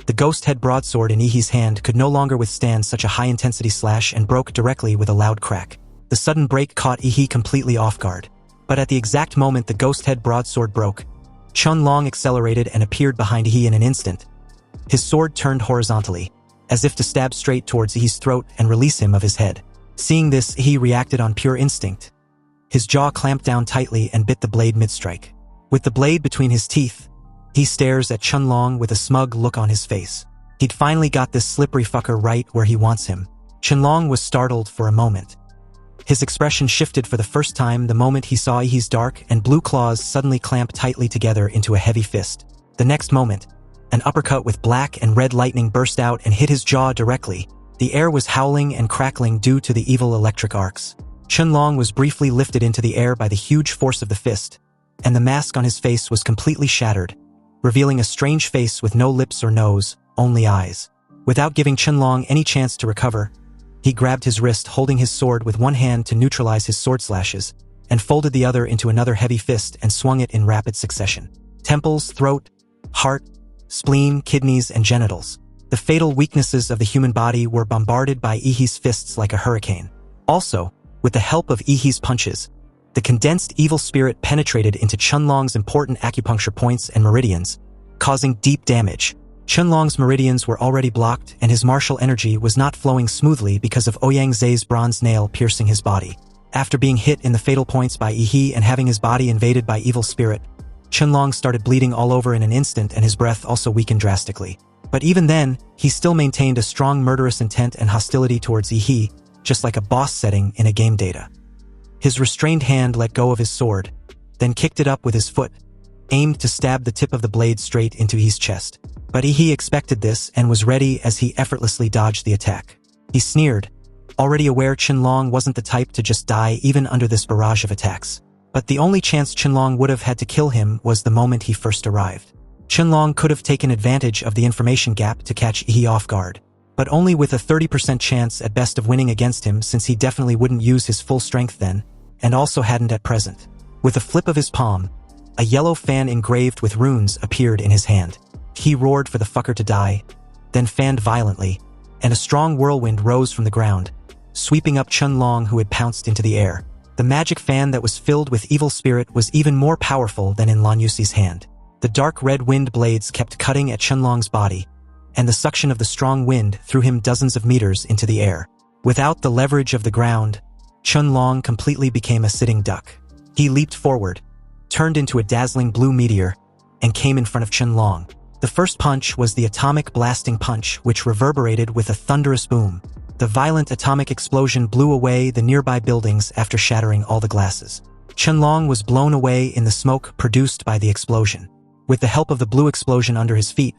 the ghost-head broadsword in Yi's hand could no longer withstand such a high-intensity slash and broke directly with a loud crack. The sudden break caught Yi completely off guard. But at the exact moment the ghost-head broadsword broke, Chun-Long accelerated and appeared behind Yi in an instant. His sword turned horizontally, as if to stab straight towards Yi's throat and release him of his head. Seeing this, Yi reacted on pure instinct. His jaw clamped down tightly and bit the blade mid-strike. With the blade between his teeth, he stares at Chun-Long with a smug look on his face. He'd finally got this slippery fucker right where he wants him. Chun-Long was startled for a moment. His expression shifted for the first time the moment he saw Yi's dark and blue claws suddenly clamp tightly together into a heavy fist. The next moment, an uppercut with black and red lightning burst out and hit his jaw directly. The air was howling and crackling due to the evil electric arcs. Chun-Long was briefly lifted into the air by the huge force of the fist, and the mask on his face was completely shattered, revealing a strange face with no lips or nose, only eyes. Without giving Chun-Long any chance to recover, he grabbed his wrist, holding his sword with one hand to neutralize his sword slashes, and folded the other into another heavy fist and swung it in rapid succession. Temples, throat, heart, spleen, kidneys, and genitals. The fatal weaknesses of the human body were bombarded by Yi's fists like a hurricane. Also, with the help of Yi's punches, the condensed evil spirit penetrated into Chun-Long's important acupuncture points and meridians, causing deep damage. Chun-Long's meridians were already blocked, and his martial energy was not flowing smoothly because of Ouyang Zhe's bronze nail piercing his body. After being hit in the fatal points by Yi and having his body invaded by evil spirit, Chun-Long started bleeding all over in an instant and his breath also weakened drastically. But even then, he still maintained a strong murderous intent and hostility towards Yi, just like a boss setting in a game data. His restrained hand let go of his sword, then kicked it up with his foot, aimed to stab the tip of the blade straight into Yi's chest. But Yi expected this and was ready as he effortlessly dodged the attack. He sneered, already aware Chun-Long wasn't the type to just die even under this barrage of attacks. But the only chance Chun-Long would have had to kill him was the moment he first arrived. Chun-Long could have taken advantage of the information gap to catch Yi off guard, but only with a 30% chance at best of winning against him, since he definitely wouldn't use his full strength then, and also hadn't at present. With a flip of his palm, a yellow fan engraved with runes appeared in his hand. He roared for the fucker to die, then fanned violently, and a strong whirlwind rose from the ground, sweeping up Chun-Long, who had pounced into the air. The magic fan that was filled with evil spirit was even more powerful than in Lan Yuxi's hand. The dark red wind blades kept cutting at Chun-Long's body, and the suction of the strong wind threw him dozens of meters into the air. Without the leverage of the ground, Chun-Long completely became a sitting duck. He leaped forward, turned into a dazzling blue meteor, and came in front of Chun-Long. The first punch was the atomic blasting punch, which reverberated with a thunderous boom. The violent atomic explosion blew away the nearby buildings after shattering all the glasses. Chun-Long was blown away in the smoke produced by the explosion. With the help of the blue explosion under his feet,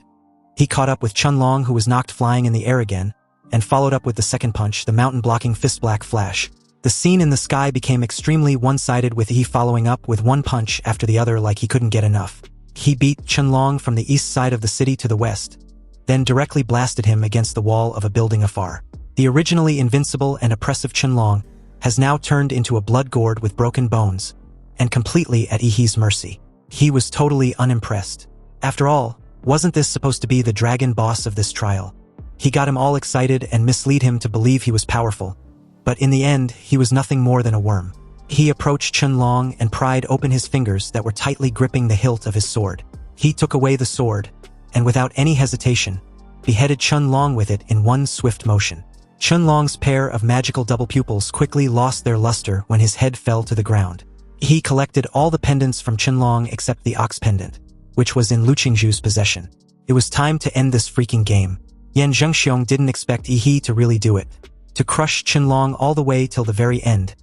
he caught up with Chun-Long, who was knocked flying in the air again, and followed up with the second punch, the mountain-blocking fist-black flash. The scene in the sky became extremely one-sided, with Yi following up with one punch after the other like he couldn't get enough. He beat Chenlong from the east side of the city to the west, then directly blasted him against the wall of a building afar. The originally invincible and oppressive Chenlong has now turned into a blood gourd with broken bones, and completely at Yihee's mercy. He was totally unimpressed. After all, wasn't this supposed to be the dragon boss of this trial? He got him all excited and misled him to believe he was powerful, but in the end, he was nothing more than a worm. He approached Chenlong and pried open his fingers that were tightly gripping the hilt of his sword. He took away the sword, and without any hesitation, beheaded Chenlong with it in one swift motion. Chenlong's pair of magical double pupils quickly lost their luster when his head fell to the ground. He collected all the pendants from Chenlong except the ox pendant, which was in Lu Qingzhu's possession. It was time to end this freaking game. Yan Zhengxiong didn't expect Yihee to really do it, to crush Chenlong all the way till the very end,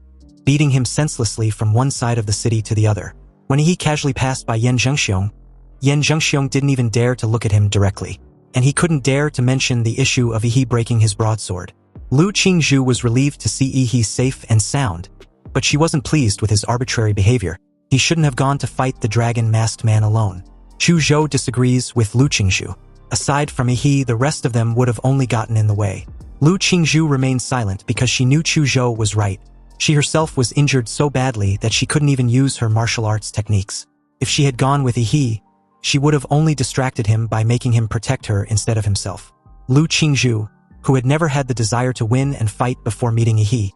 beating him senselessly from one side of the city to the other. When Yihee casually passed by Yan Zhengxiong didn't even dare to look at him directly, and he couldn't dare to mention the issue of Yihee breaking his broadsword. Lu Qingzhu was relieved to see Yihee safe and sound, but she wasn't pleased with his arbitrary behavior. He shouldn't have gone to fight the dragon-masked man alone. Chu Zhou disagrees with Lu Qingzhu. Aside from Yihee, the rest of them would have only gotten in the way. Lu Qingzhu remained silent because she knew Chu Zhou was right. She herself was injured so badly that she couldn't even use her martial arts techniques. If she had gone with Yihee, she would have only distracted him by making him protect her instead of himself. Lu Qingzhu, who had never had the desire to win and fight before meeting Yihee,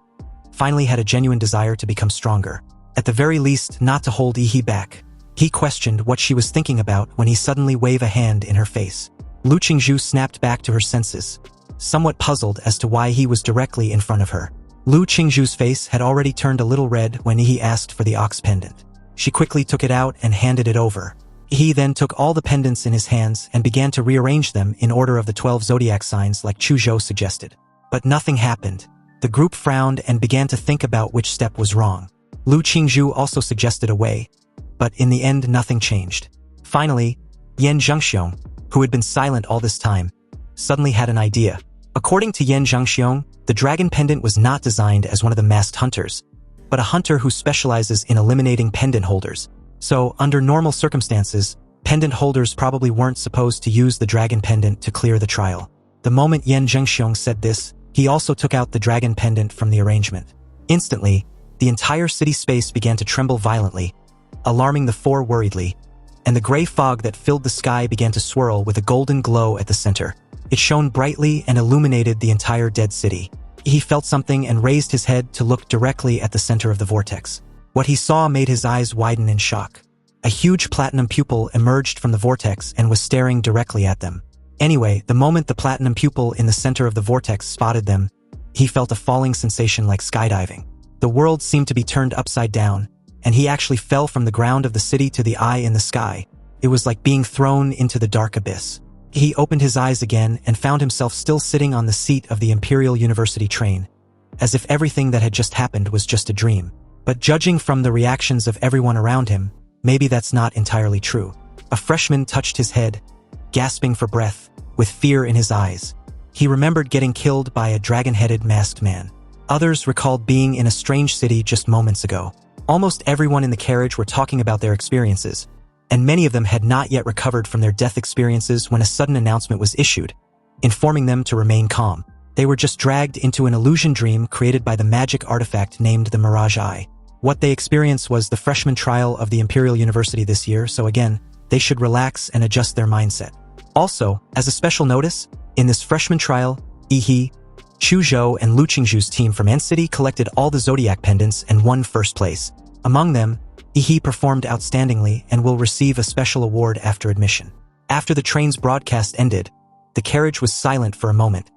finally had a genuine desire to become stronger. At the very least, not to hold Yihee back. He questioned what she was thinking about when he suddenly waved a hand in her face. Lu Qingzhu snapped back to her senses, somewhat puzzled as to why he was directly in front of her. Lu Qingzhu's face had already turned a little red when Yihee asked for the ox pendant. She quickly took it out and handed it over. He then took all the pendants in his hands and began to rearrange them in order of the 12 zodiac signs like Chu Zhou suggested. But nothing happened. The group frowned and began to think about which step was wrong. Lu Qingzhu also suggested a way, but in the end nothing changed. Finally, Yan Zhengxiong, who had been silent all this time, suddenly had an idea. According to Yan Zhengxiong, the dragon pendant was not designed as one of the masked hunters, but a hunter who specializes in eliminating pendant holders. So, under normal circumstances, pendant holders probably weren't supposed to use the dragon pendant to clear the trial. The moment Yan Zhengxiong said this, he also took out the dragon pendant from the arrangement. Instantly, the entire city space began to tremble violently, alarming the four worriedly, and the gray fog that filled the sky began to swirl with a golden glow at the center. It shone brightly and illuminated the entire dead city. He felt something and raised his head to look directly at the center of the vortex. What he saw made his eyes widen in shock. A huge platinum pupil emerged from the vortex and was staring directly at them. Anyway, the moment the platinum pupil in the center of the vortex spotted them, he felt a falling sensation like skydiving. The world seemed to be turned upside down, and he actually fell from the ground of the city to the eye in the sky. It was like being thrown into the dark abyss. He opened his eyes again and found himself still sitting on the seat of the Imperial University train, as if everything that had just happened was just a dream. But judging from the reactions of everyone around him, maybe that's not entirely true. A freshman touched his head, gasping for breath, with fear in his eyes. He remembered getting killed by a dragon-headed masked man. Others recalled being in a strange city just moments ago. Almost everyone in the carriage were talking about their experiences, and many of them had not yet recovered from their death experiences when a sudden announcement was issued, informing them to remain calm. They were just dragged into an illusion dream created by the magic artifact named the Mirage Eye. What they experienced was the freshman trial of the Imperial University this year, so again, they should relax and adjust their mindset. Also, as a special notice, in this freshman trial, Yihee, Chu Zhou, and Lu Qingzhu's team from Ant City collected all the zodiac pendants and won first place. Among them, Yihee performed outstandingly and will receive a special award after admission. After the train's broadcast ended, the carriage was silent for a moment.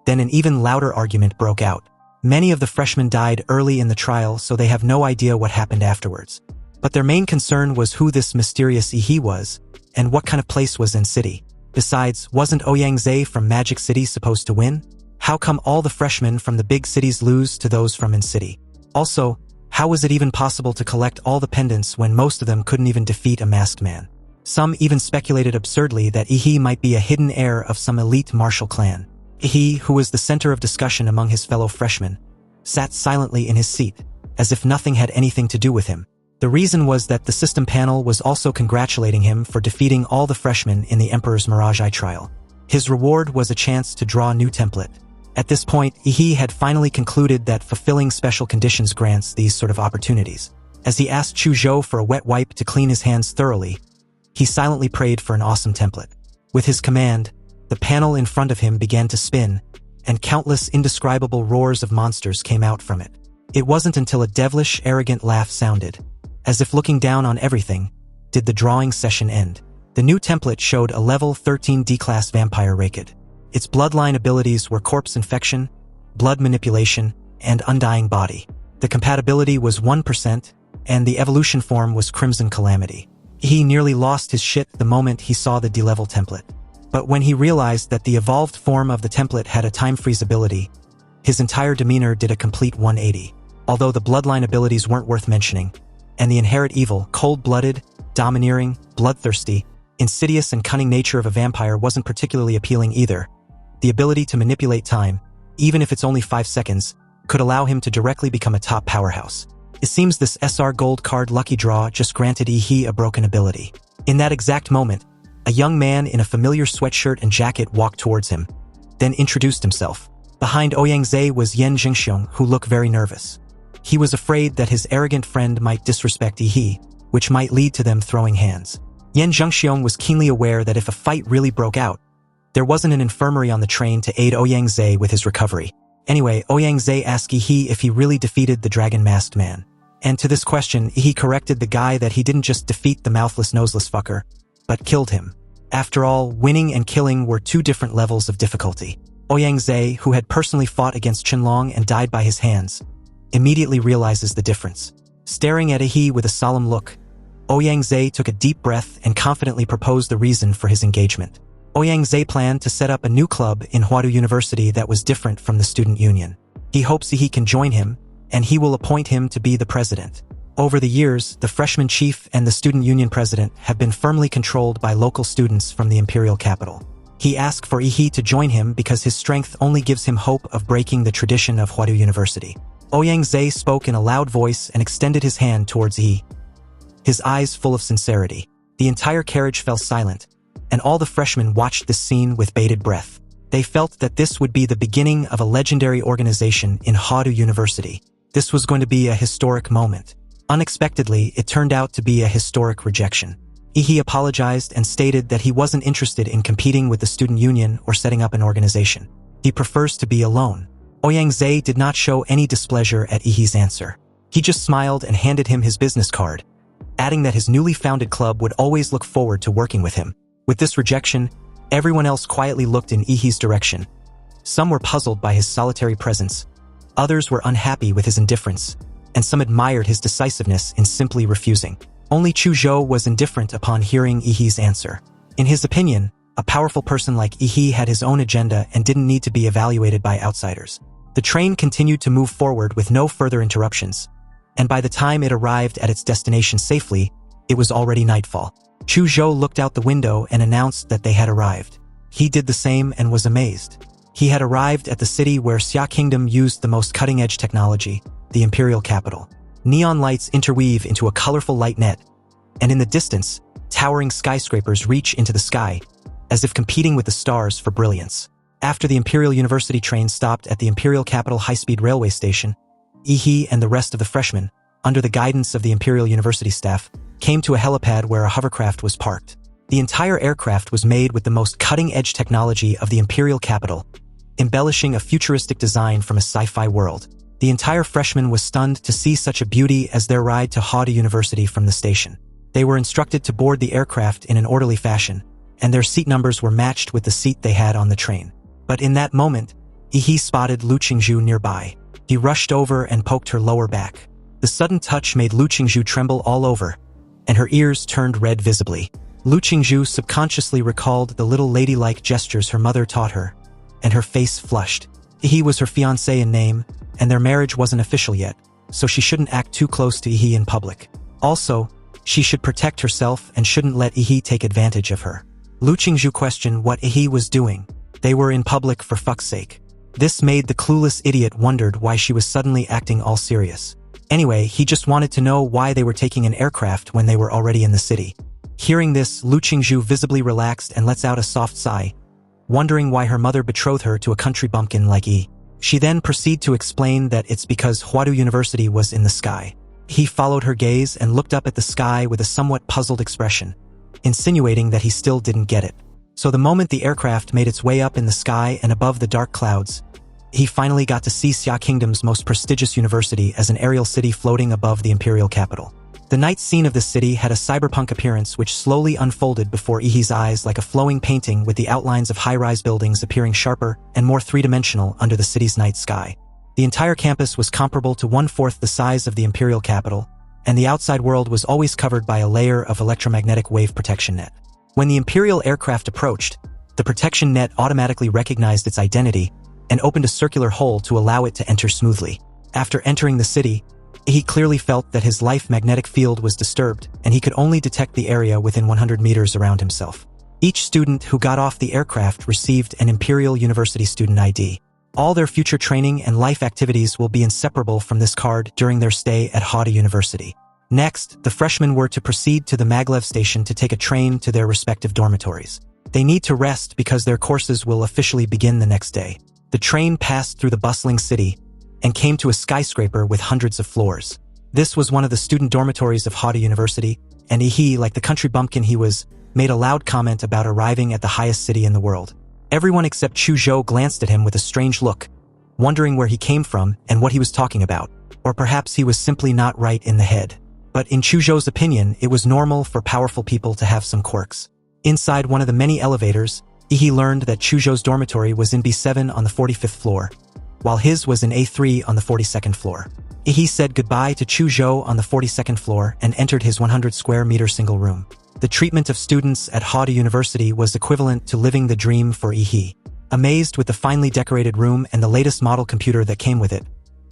Then an even louder argument broke out. Many of the freshmen died early in the trial, so they have no idea what happened afterwards. But their main concern was who this mysterious Yihee was, and what kind of place was in city. Besides, wasn't Ouyangze from Magic City supposed to win? How come all the freshmen from the big cities lose to those from In-City? Also, how was it even possible to collect all the pendants when most of them couldn't even defeat a masked man? Some even speculated absurdly that Yihee might be a hidden heir of some elite martial clan. Yihee, who was the center of discussion among his fellow freshmen, sat silently in his seat, as if nothing had anything to do with him. The reason was that the system panel was also congratulating him for defeating all the freshmen in the Emperor's Mirage Eye trial. His reward was a chance to draw a new template. At this point, he had finally concluded that fulfilling special conditions grants these sort of opportunities. As he asked Chu Zhou for a wet wipe to clean his hands thoroughly, he silently prayed for an awesome template. With his command, the panel in front of him began to spin, and countless indescribable roars of monsters came out from it. It wasn't until a devilish, arrogant laugh sounded, as if looking down on everything, did the drawing session end. The new template showed a level 13 D-class vampire Raked. Its bloodline abilities were corpse infection, blood manipulation, and undying body. The compatibility was 1%, and the evolution form was Crimson Calamity. He nearly lost his shit the moment he saw the D-level template. But when he realized that the evolved form of the template had a time freeze ability, his entire demeanor did a complete 180. Although the bloodline abilities weren't worth mentioning, and the inherent evil, cold-blooded, domineering, bloodthirsty, insidious and cunning nature of a vampire wasn't particularly appealing either, the ability to manipulate time, even if it's only 5 seconds, could allow him to directly become a top powerhouse. It seems this SR Gold card lucky draw just granted he a broken ability. In that exact moment, a young man in a familiar sweatshirt and jacket walked towards him, then introduced himself. Behind Ouyangze was Yan Jingxiong, who looked very nervous. He was afraid that his arrogant friend might disrespect he, which might lead to them throwing hands. Yan Jingxiong was keenly aware that if a fight really broke out, there wasn't an infirmary on the train to aid Ouyangze with his recovery. Anyway, Ouyangze asked he if he really defeated the dragon-masked man. And to this question, he corrected the guy that he didn't just defeat the mouthless, noseless fucker, but killed him. After all, winning and killing were two different levels of difficulty. Ouyangze, who had personally fought against Qinlong and died by his hands, immediately realizes the difference. Staring at he with a solemn look, Ouyangze took a deep breath and confidently proposed the reason for his engagement. Ouyangze planned to set up a new club in Huadu University that was different from the student union. He hopes he can join him, and he will appoint him to be the president. Over the years, the freshman chief and the student union president have been firmly controlled by local students from the imperial capital. He asked for to join him because his strength only gives him hope of breaking the tradition of Huadu University. Ouyangze spoke in a loud voice and extended his hand towards his eyes full of sincerity. The entire carriage fell silent, and all the freshmen watched this scene with bated breath. They felt that this would be the beginning of a legendary organization in Huadu University. This was going to be a historic moment. Unexpectedly, it turned out to be a historic rejection. He apologized and stated that he wasn't interested in competing with the student union or setting up an organization. He prefers to be alone. Ouyangze did not show any displeasure at Ihi's answer. He just smiled and handed him his business card, adding that his newly founded club would always look forward to working with him. With this rejection, everyone else quietly looked in Ihi's direction. Some were puzzled by his solitary presence, others were unhappy with his indifference, and some admired his decisiveness in simply refusing. Only Chu Zhou was indifferent upon hearing Ihi's answer. In his opinion, a powerful person like Ihi had his own agenda and didn't need to be evaluated by outsiders. The train continued to move forward with no further interruptions, and by the time it arrived at its destination safely, it was already nightfall. Chu Zhou looked out the window and announced that they had arrived. He did the same and was amazed. He had arrived at the city where Xia Kingdom used the most cutting-edge technology, the imperial capital. Neon lights interweave into a colorful light net, and in the distance, towering skyscrapers reach into the sky, as if competing with the stars for brilliance. After the Imperial University train stopped at the Imperial Capital High-Speed Railway Station, Ihi and the rest of the freshmen, under the guidance of the Imperial University staff, came to a helipad where a hovercraft was parked. The entire aircraft was made with the most cutting-edge technology of the Imperial Capital, embellishing a futuristic design from a sci-fi world. The entire freshman was stunned to see such a beauty as their ride to Huadu University from the station. They were instructed to board the aircraft in an orderly fashion, and their seat numbers were matched with the seat they had on the train. But in that moment, Ihi spotted Lu Qingzhu nearby. He rushed over and poked her lower back. The sudden touch made Lu Qingzhu tremble all over, and her ears turned red visibly. Lu Qingzhu subconsciously recalled the little ladylike gestures her mother taught her, and her face flushed. Ihi was her fiancé in name, and their marriage wasn't official yet, so she shouldn't act too close to Ihi in public. Also, she should protect herself and shouldn't let Ihi take advantage of her. Lu Qingzhu questioned what Ihi was doing. They were in public for fuck's sake. This made the clueless idiot wondered why she was suddenly acting all serious. Anyway, he just wanted to know why they were taking an aircraft when they were already in the city. Hearing this, Lu Qingzhu visibly relaxed and lets out a soft sigh, wondering why her mother betrothed her to a country bumpkin like Yi. She then proceeded to explain that it's because Huadu University was in the sky. He followed her gaze and looked up at the sky with a somewhat puzzled expression, insinuating that he still didn't get it. So the moment the aircraft made its way up in the sky and above the dark clouds, he finally got to see Xia Kingdom's most prestigious university as an aerial city floating above the imperial capital. The night scene of the city had a cyberpunk appearance which slowly unfolded before Ihi's eyes like a flowing painting, with the outlines of high-rise buildings appearing sharper and more three-dimensional under the city's night sky. The entire campus was comparable to 1/4 the size of the imperial capital, and the outside world was always covered by a layer of electromagnetic wave protection net. When the imperial aircraft approached, the protection net automatically recognized its identity and opened a circular hole to allow it to enter smoothly. After entering the city, he clearly felt that his life magnetic field was disturbed, and he could only detect the area within 100 meters around himself. Each student who got off the aircraft received an Imperial University student ID. All their future training and life activities will be inseparable from this card during their stay at Huadu University. Next, the freshmen were to proceed to the maglev station to take a train to their respective dormitories. They need to rest because their courses will officially begin the next day. The train passed through the bustling city and came to a skyscraper with hundreds of floors. This was one of the student dormitories of Huadu University, and he, like the country bumpkin he was, made a loud comment about arriving at the highest city in the world. Everyone except Chu Zhou glanced at him with a strange look, wondering where he came from and what he was talking about, or perhaps he was simply not right in the head. But in Chu Zhou's opinion, it was normal for powerful people to have some quirks. Inside one of the many elevators, he learned that Chu Zhou's dormitory was in B7 on the 45th floor, while his was in A3 on the 42nd floor. He said goodbye to Chu Zhou on the 42nd floor and entered his 100 square meter single room. The treatment of students at Huadu University was equivalent to living the dream for Yi. Amazed with the finely decorated room and the latest model computer that came with it,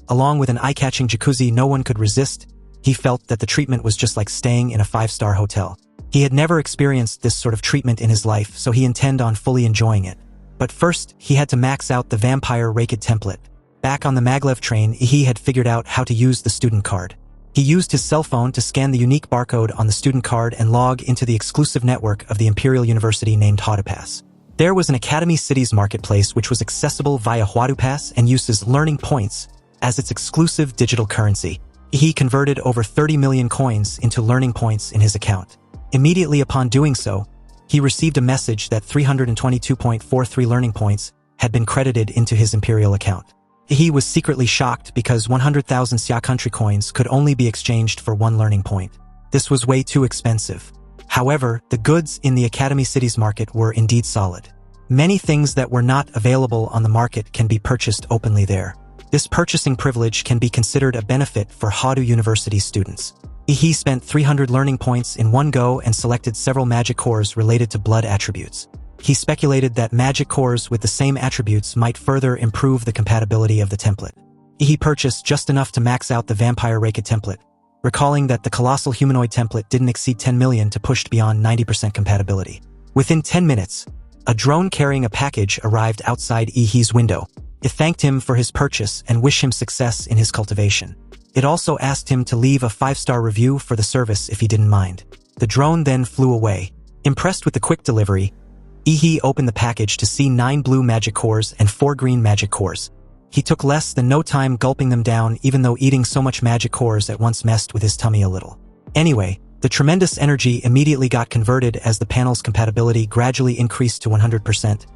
along with an eye-catching jacuzzi no one could resist, he felt that the treatment was just like staying in a 5-star hotel. He had never experienced this sort of treatment in his life, so he intended on fully enjoying it. But first, he had to max out the vampire Raked template. Back on the maglev train, he had figured out how to use the student card. He used his cell phone to scan the unique barcode on the student card and log into the exclusive network of the Imperial University named Huadu Pass. There was an Academy Cities marketplace which was accessible via Huadu Pass and uses learning points as its exclusive digital currency. He converted over 30 million coins into learning points in his account. Immediately upon doing so, he received a message that 322.43 learning points had been credited into his Imperial account. He was secretly shocked because 100,000 Xia country coins could only be exchanged for 1 learning point. This was way too expensive. However, the goods in the Academy Cities market were indeed solid. Many things that were not available on the market can be purchased openly there. This purchasing privilege can be considered a benefit for Huadu University students. He spent 300 learning points in one go and selected several magic cores related to blood attributes. He speculated that magic cores with the same attributes might further improve the compatibility of the template. He purchased just enough to max out the vampire Raked template, recalling that the colossal humanoid template didn't exceed 10 million to push beyond 90% compatibility. Within 10 minutes, a drone carrying a package arrived outside Yi's window. It thanked him for his purchase and wished him success in his cultivation. It also asked him to leave a 5-star review for the service if he didn't mind. The drone then flew away. Impressed with the quick delivery, Yi opened the package to see 9 blue magic cores and 4 green magic cores. He took less than no time gulping them down, even though eating so much magic cores at once messed with his tummy a little. Anyway, the tremendous energy immediately got converted as the panel's compatibility gradually increased to 100%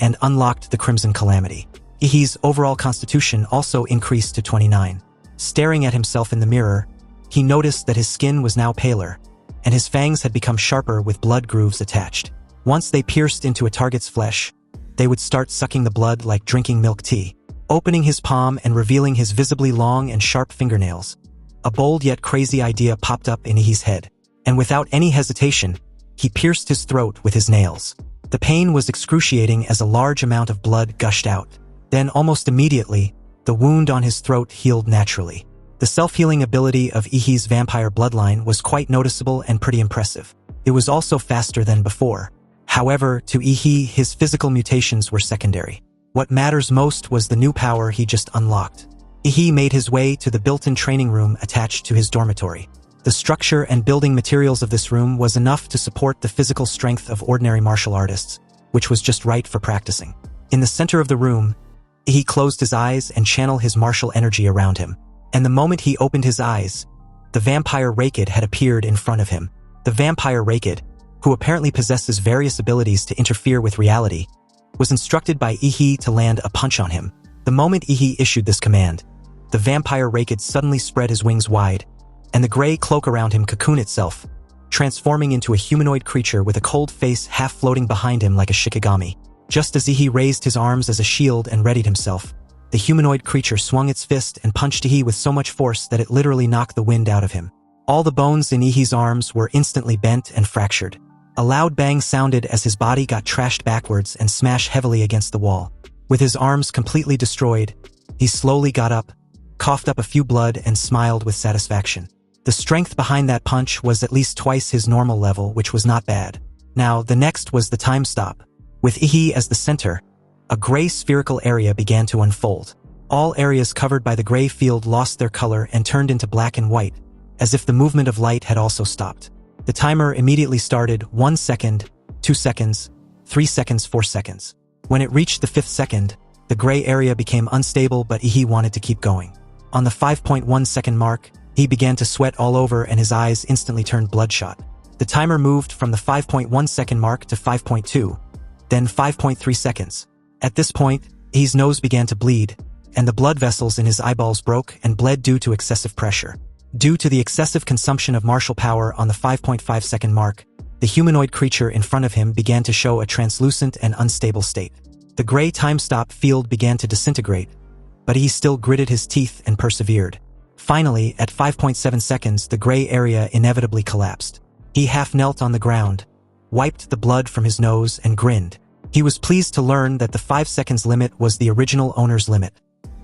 and unlocked the Crimson Calamity. Yi's overall constitution also increased to 29. Staring at himself in the mirror, he noticed that his skin was now paler, and his fangs had become sharper with blood grooves attached. Once they pierced into a target's flesh, they would start sucking the blood like drinking milk tea. Opening his palm and revealing his visibly long and sharp fingernails, a bold yet crazy idea popped up in Yi's head, and without any hesitation, he pierced his throat with his nails. The pain was excruciating as a large amount of blood gushed out. Then, almost immediately, the wound on his throat healed naturally. The self-healing ability of Yi's vampire bloodline was quite noticeable and pretty impressive. It was also faster than before. However, to Yi, his physical mutations were secondary. What matters most was the new power he just unlocked. He made his way to the built-in training room attached to his dormitory. The structure and building materials of this room was enough to support the physical strength of ordinary martial artists, which was just right for practicing. In the center of the room, he closed his eyes and channeled his martial energy around him. And the moment he opened his eyes, the vampire Raked had appeared in front of him. The vampire Raked, who apparently possesses various abilities to interfere with reality, was instructed by Ihi to land a punch on him. The moment Ihi issued this command, the vampire Raked suddenly spread his wings wide, and the gray cloak around him cocooned itself, transforming into a humanoid creature with a cold face half floating behind him like a shikigami. Just as Ihi raised his arms as a shield and readied himself, the humanoid creature swung its fist and punched Ihi with so much force that it literally knocked the wind out of him. All the bones in Ihi's arms were instantly bent and fractured. A loud bang sounded as his body got trashed backwards and smashed heavily against the wall. With his arms completely destroyed, he slowly got up, coughed up a few blood, and smiled with satisfaction. The strength behind that punch was at least twice his normal level, which was not bad. Now, the next was the time stop. With Ihi as the center, a gray spherical area began to unfold. All areas covered by the gray field lost their color and turned into black and white, as if the movement of light had also stopped. The timer immediately started: 1 second, 2 seconds, 3 seconds, 4 seconds. When it reached the 5th second, the gray area became unstable, but Ihi wanted to keep going. On the 5.1 second mark, he began to sweat all over and his eyes instantly turned bloodshot. The timer moved from the 5.1 second mark to 5.2, then 5.3 seconds. At this point, Ihi's nose began to bleed, and the blood vessels in his eyeballs broke and bled due to excessive pressure. Due to the excessive consumption of martial power on the 5.5 second mark, the humanoid creature in front of him began to show a translucent and unstable state. The gray time-stop field began to disintegrate, but he still gritted his teeth and persevered. Finally, at 5.7 seconds, the gray area inevitably collapsed. He half knelt on the ground, wiped the blood from his nose, and grinned. He was pleased to learn that the 5 seconds limit was the original owner's limit,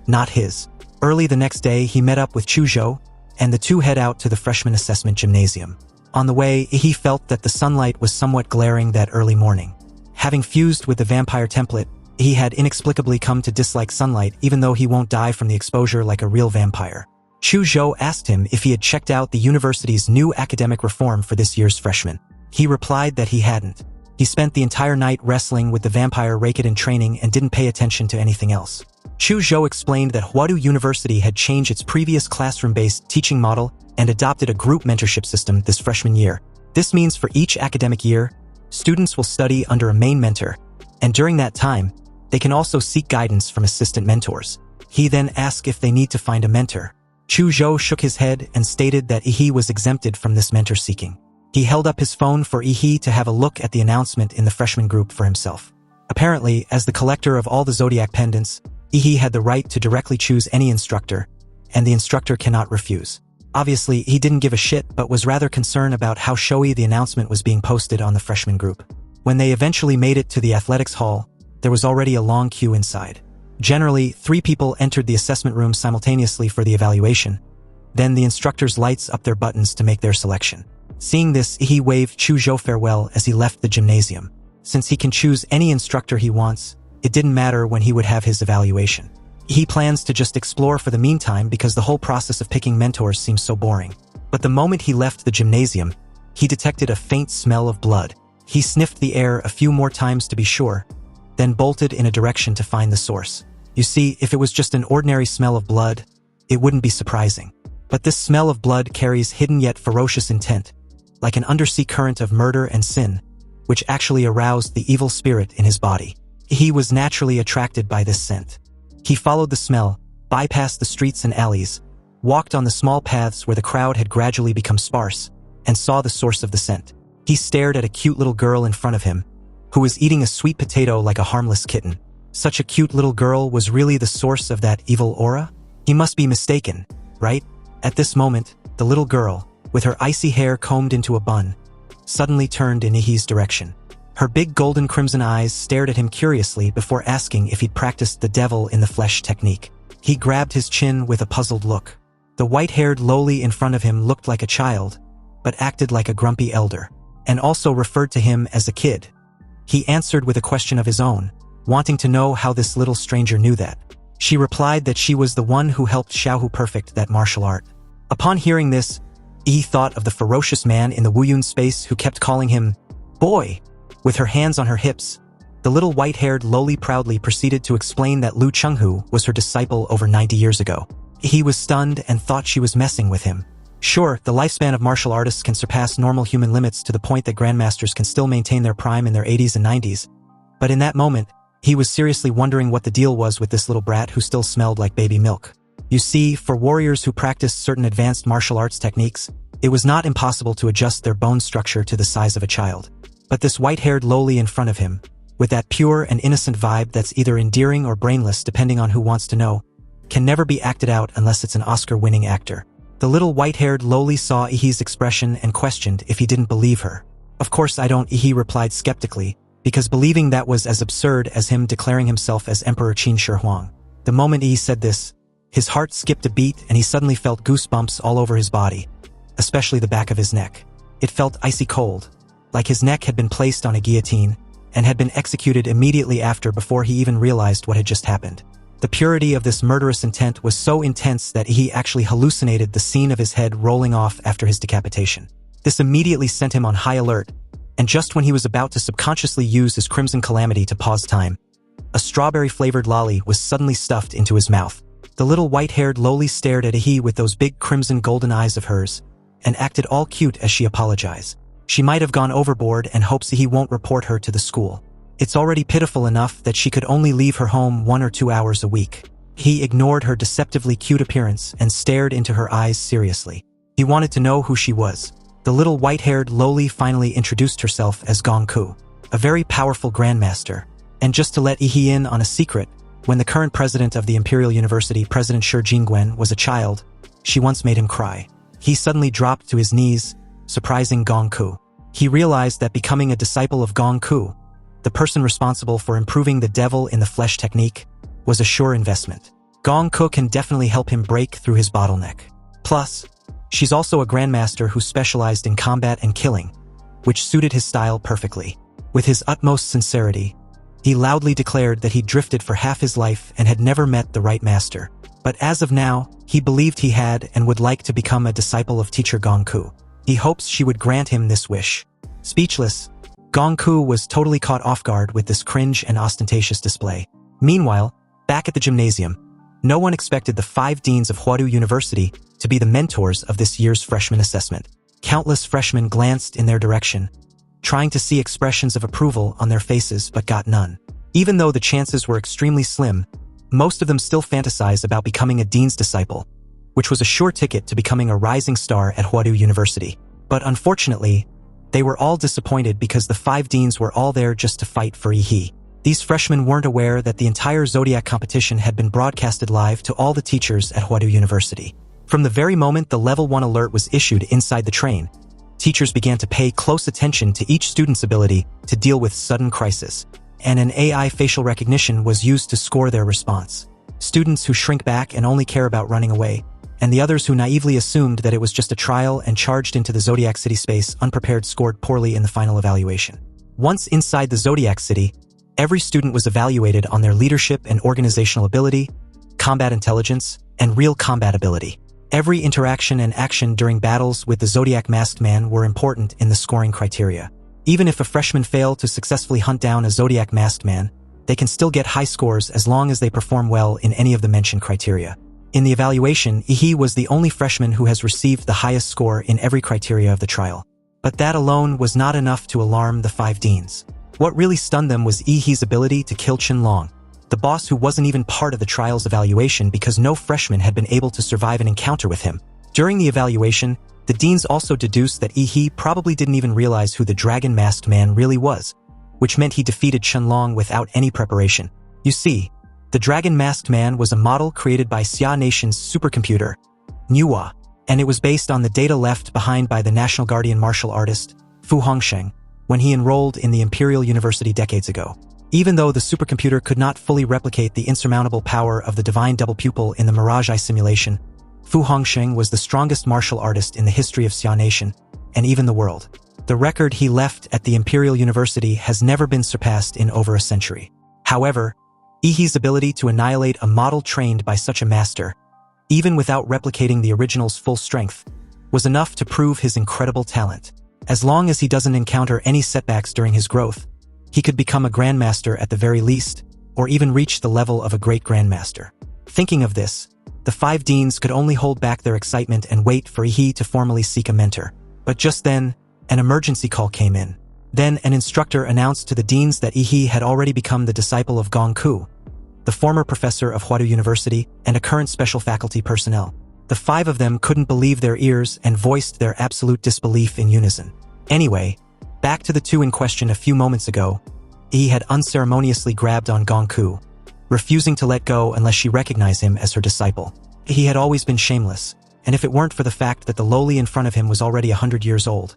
not his. Early the next day, he met up with Chuzhou, and the two head out to the freshman assessment gymnasium. On the way, he felt that the sunlight was somewhat glaring that early morning. Having fused with the vampire template, he had inexplicably come to dislike sunlight, even though he won't die from the exposure like a real vampire. Chuzhou asked him if he had checked out the university's new academic reform for this year's freshmen. He replied that he hadn't. He spent the entire night wrestling with the vampire Raked in training and didn't pay attention to anything else. Chuzhou explained that Huadu University had changed its previous classroom-based teaching model and adopted a group mentorship system this freshman year. This means for each academic year, students will study under a main mentor, and during that time, they can also seek guidance from assistant mentors. He then asked if they need to find a mentor. Chuzhou shook his head and stated that Ihi was exempted from this mentor seeking. He held up his phone for Ihi to have a look at the announcement in the freshman group for himself. Apparently, as the collector of all the zodiac pendants, Ihi had the right to directly choose any instructor, and the instructor cannot refuse. Obviously, he didn't give a shit but was rather concerned about how showy the announcement was being posted on the freshman group. When they eventually made it to the athletics hall, there was already a long queue inside. Generally, 3 people entered the assessment room simultaneously for the evaluation. Then the instructors lights up their buttons to make their selection. Seeing this, Ihi waved Chuzhou farewell as he left the gymnasium. Since he can choose any instructor he wants, it didn't matter when he would have his evaluation. He plans to just explore for the meantime because the whole process of picking mentors seems so boring. But the moment he left the gymnasium, he detected a faint smell of blood. He sniffed the air a few more times to be sure, then bolted in a direction to find the source. You see, if it was just an ordinary smell of blood, it wouldn't be surprising. But this smell of blood carries hidden yet ferocious intent, like an undersea current of murder and sin, which actually aroused the evil spirit in his body. He was naturally attracted by this scent. He followed the smell, bypassed the streets and alleys, walked on the small paths where the crowd had gradually become sparse, and saw the source of the scent. He stared at a cute little girl in front of him, who was eating a sweet potato like a harmless kitten. Such a cute little girl was really the source of that evil aura? He must be mistaken, right? At this moment, the little girl, with her icy hair combed into a bun, suddenly turned in Ihi's direction. Her big golden crimson eyes stared at him curiously before asking if he'd practiced the devil in the flesh technique. He grabbed his chin with a puzzled look. The white-haired lowly in front of him looked like a child, but acted like a grumpy elder, and also referred to him as a kid. He answered with a question of his own, wanting to know how this little stranger knew that. She replied that she was the one who helped Xiaohu perfect that martial art. Upon hearing this, Yi thought of the ferocious man in the Wuyun space who kept calling him boy. With her hands on her hips, the little white-haired loli proudly proceeded to explain that Lu Chenghu was her disciple over 90 years ago. He was stunned and thought she was messing with him. Sure, the lifespan of martial artists can surpass normal human limits to the point that grandmasters can still maintain their prime in their 80s and 90s. But in that moment, he was seriously wondering what the deal was with this little brat who still smelled like baby milk. You see, for warriors who practiced certain advanced martial arts techniques, it was not impossible to adjust their bone structure to the size of a child. But this white-haired loli in front of him, with that pure and innocent vibe that's either endearing or brainless depending on who wants to know, can never be acted out unless it's an Oscar-winning actor. The little white-haired loli saw Ihi's expression and questioned if he didn't believe her. Of course I don't, Ihi replied skeptically, because believing that was as absurd as him declaring himself as Emperor Qin Shi Huang. The moment Ihi said this, his heart skipped a beat and he suddenly felt goosebumps all over his body, especially the back of his neck. It felt icy cold, like his neck had been placed on a guillotine and had been executed immediately after before he even realized what had just happened. The purity of this murderous intent was so intense that he actually hallucinated the scene of his head rolling off after his decapitation. This immediately sent him on high alert, and just when he was about to subconsciously use his crimson calamity to pause time, a strawberry-flavored lolly was suddenly stuffed into his mouth. The little white-haired loli stared at Ihi with those big crimson golden eyes of hers, and acted all cute as she apologized. She might have gone overboard and hopes he won't report her to the school. It's already pitiful enough that she could only leave her home 1 or 2 hours a week. He ignored her deceptively cute appearance and stared into her eyes seriously. He wanted to know who she was. The little white-haired loli finally introduced herself as Gongku, a very powerful grandmaster. And just to let Ihi in on a secret, when the current president of the Imperial University, President Shi Jingwen, was a child, she once made him cry. He suddenly dropped to his knees, surprising Gongku. He realized that becoming a disciple of Gongku, the person responsible for improving the devil in the flesh technique, was a sure investment. Gongku can definitely help him break through his bottleneck. Plus, she's also a grandmaster who specialized in combat and killing, which suited his style perfectly. With his utmost sincerity, he loudly declared that he drifted for half his life and had never met the right master. But as of now, he believed he had and would like to become a disciple of teacher Gongku. He hopes she would grant him this wish. Speechless, Gongku was totally caught off guard with this cringe and ostentatious display. Meanwhile, back at the gymnasium, no one expected the 5 deans of Huadu University to be the mentors of this year's freshman assessment. Countless freshmen glanced in their direction, trying to see expressions of approval on their faces but got none. Even though the chances were extremely slim, most of them still fantasized about becoming a dean's disciple, which was a sure ticket to becoming a rising star at Huadu University. But unfortunately, they were all disappointed because the 5 deans were all there just to fight for Ihi. These freshmen weren't aware that the entire Zodiac competition had been broadcasted live to all the teachers at Huadu University. From the very moment the Level 1 alert was issued inside the train, teachers began to pay close attention to each student's ability to deal with sudden crisis, and an AI facial recognition was used to score their response. Students who shrink back and only care about running away, and the others who naively assumed that it was just a trial and charged into the Zodiac City space unprepared scored poorly in the final evaluation. Once inside the Zodiac City, every student was evaluated on their leadership and organizational ability, combat intelligence, and real combat ability. Every interaction and action during battles with the Zodiac Masked Man were important in the scoring criteria. Even if a freshman failed to successfully hunt down a Zodiac Masked Man, they can still get high scores as long as they perform well in any of the mentioned criteria. In the evaluation, Ihi was the only freshman who has received the highest score in every criteria of the trial. But that alone was not enough to alarm the 5 deans. What really stunned them was Ihi's ability to kill Qinlong, the boss who wasn't even part of the trial's evaluation because no freshman had been able to survive an encounter with him. During the evaluation, the deans also deduced that Ihi probably didn't even realize who the Dragon Masked Man really was, which meant he defeated Qinlong without any preparation. You see, the Dragon Masked Man was a model created by Xia Nation's supercomputer, Manhwa, and it was based on the data left behind by the National Guardian martial artist, Fu Hongsheng, when he enrolled in the Imperial University decades ago. Even though the supercomputer could not fully replicate the insurmountable power of the divine double pupil in the Mirage Eye simulation, Fu Hongsheng was the strongest martial artist in the history of Xia Nation, and even the world. The record he left at the Imperial University has never been surpassed in over a century. However, Ihi's ability to annihilate a model trained by such a master, even without replicating the original's full strength, was enough to prove his incredible talent. As long as he doesn't encounter any setbacks during his growth, he could become a grandmaster at the very least, or even reach the level of a great grandmaster. Thinking of this, the 5 deans could only hold back their excitement and wait for Ihi to formally seek a mentor. But just then, an emergency call came in. Then an instructor announced to the deans that Ihi had already become the disciple of Gongku, the former professor of Huadu University and a current special faculty personnel. The 5 of them couldn't believe their ears and voiced their absolute disbelief in unison. Anyway, back to the 2 in question a few moments ago, Ihi had unceremoniously grabbed on Gongku, refusing to let go unless she recognized him as her disciple. He had always been shameless, and if it weren't for the fact that the lowly in front of him was already 100 years old,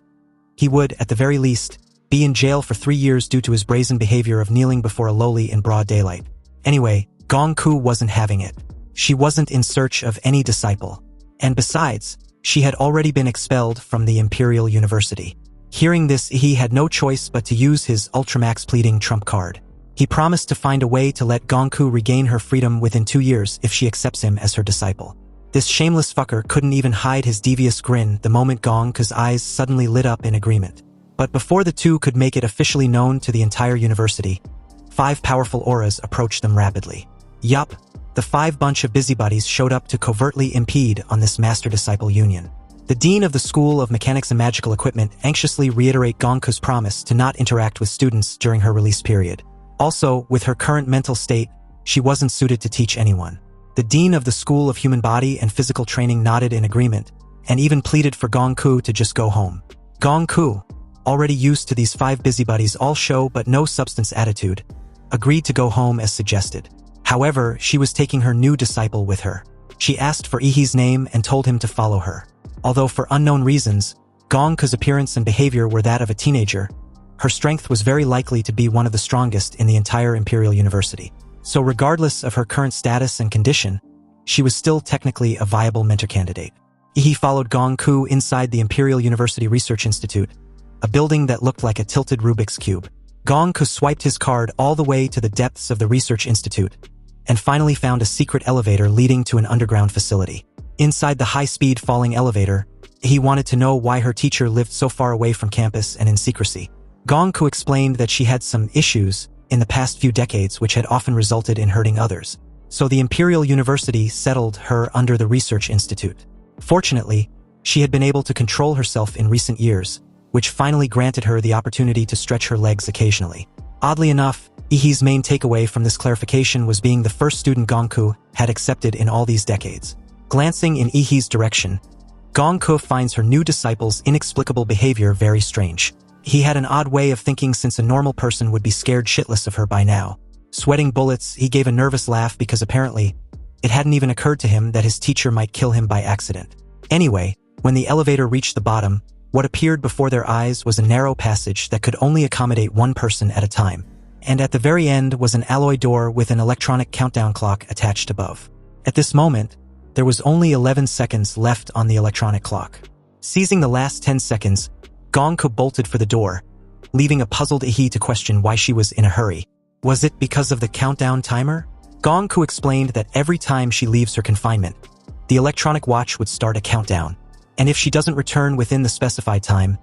he would, at the very least, be in jail for 3 years due to his brazen behavior of kneeling before a lowly in broad daylight. Anyway, Gongku wasn't having it. She wasn't in search of any disciple. And besides, she had already been expelled from the Imperial University. Hearing this, he had no choice but to use his Ultramax pleading trump card. He promised to find a way to let Gongku regain her freedom within 2 years if she accepts him as her disciple. This shameless fucker couldn't even hide his devious grin the moment Gongku's eyes suddenly lit up in agreement. But before the 2 could make it officially known to the entire university, 5 powerful auras approached them rapidly. Yup, the 5 bunch of busybodies showed up to covertly impede on this master-disciple union. The dean of the School of Mechanics and Magical Equipment anxiously reiterated Gongku's promise to not interact with students during her release period. Also, with her current mental state, she wasn't suited to teach anyone. The dean of the School of Human Body and Physical Training nodded in agreement, and even pleaded for Gongku to just go home. Gongku, already used to these 5 busybodies all show but no substance attitude, agreed to go home as suggested. However, she was taking her new disciple with her. She asked for Ihi's name and told him to follow her. Although for unknown reasons, Gongku's appearance and behavior were that of a teenager, her strength was very likely to be one of the strongest in the entire Imperial University. So regardless of her current status and condition, she was still technically a viable mentor candidate. Ihi followed Gongku inside the Imperial University Research Institute, a building that looked like a tilted Rubik's Cube. Gongku swiped his card all the way to the depths of the Research Institute, and finally found a secret elevator leading to an underground facility. Inside the high-speed falling elevator, he wanted to know why her teacher lived so far away from campus and in secrecy. Gongku explained that she had some issues in the past few decades which had often resulted in hurting others. So the Imperial University settled her under the Research Institute. Fortunately, she had been able to control herself in recent years, which finally granted her the opportunity to stretch her legs occasionally. Oddly enough, Ihi's main takeaway from this clarification was being the first student Gongku had accepted in all these decades. Glancing in Ihi's direction, Gongku finds her new disciple's inexplicable behavior very strange. He had an odd way of thinking since a normal person would be scared shitless of her by now. Sweating bullets, he gave a nervous laugh because apparently, it hadn't even occurred to him that his teacher might kill him by accident. Anyway, when the elevator reached the bottom, what appeared before their eyes was a narrow passage that could only accommodate one person at a time. And at the very end was an alloy door with an electronic countdown clock attached above. At this moment, there was only 11 seconds left on the electronic clock. Seizing the last 10 seconds, Gongku bolted for the door, leaving a puzzled Ihi to question why she was in a hurry. Was it because of the countdown timer? Gongku explained that every time she leaves her confinement, the electronic watch would start a countdown, and if she doesn't return within the specified time,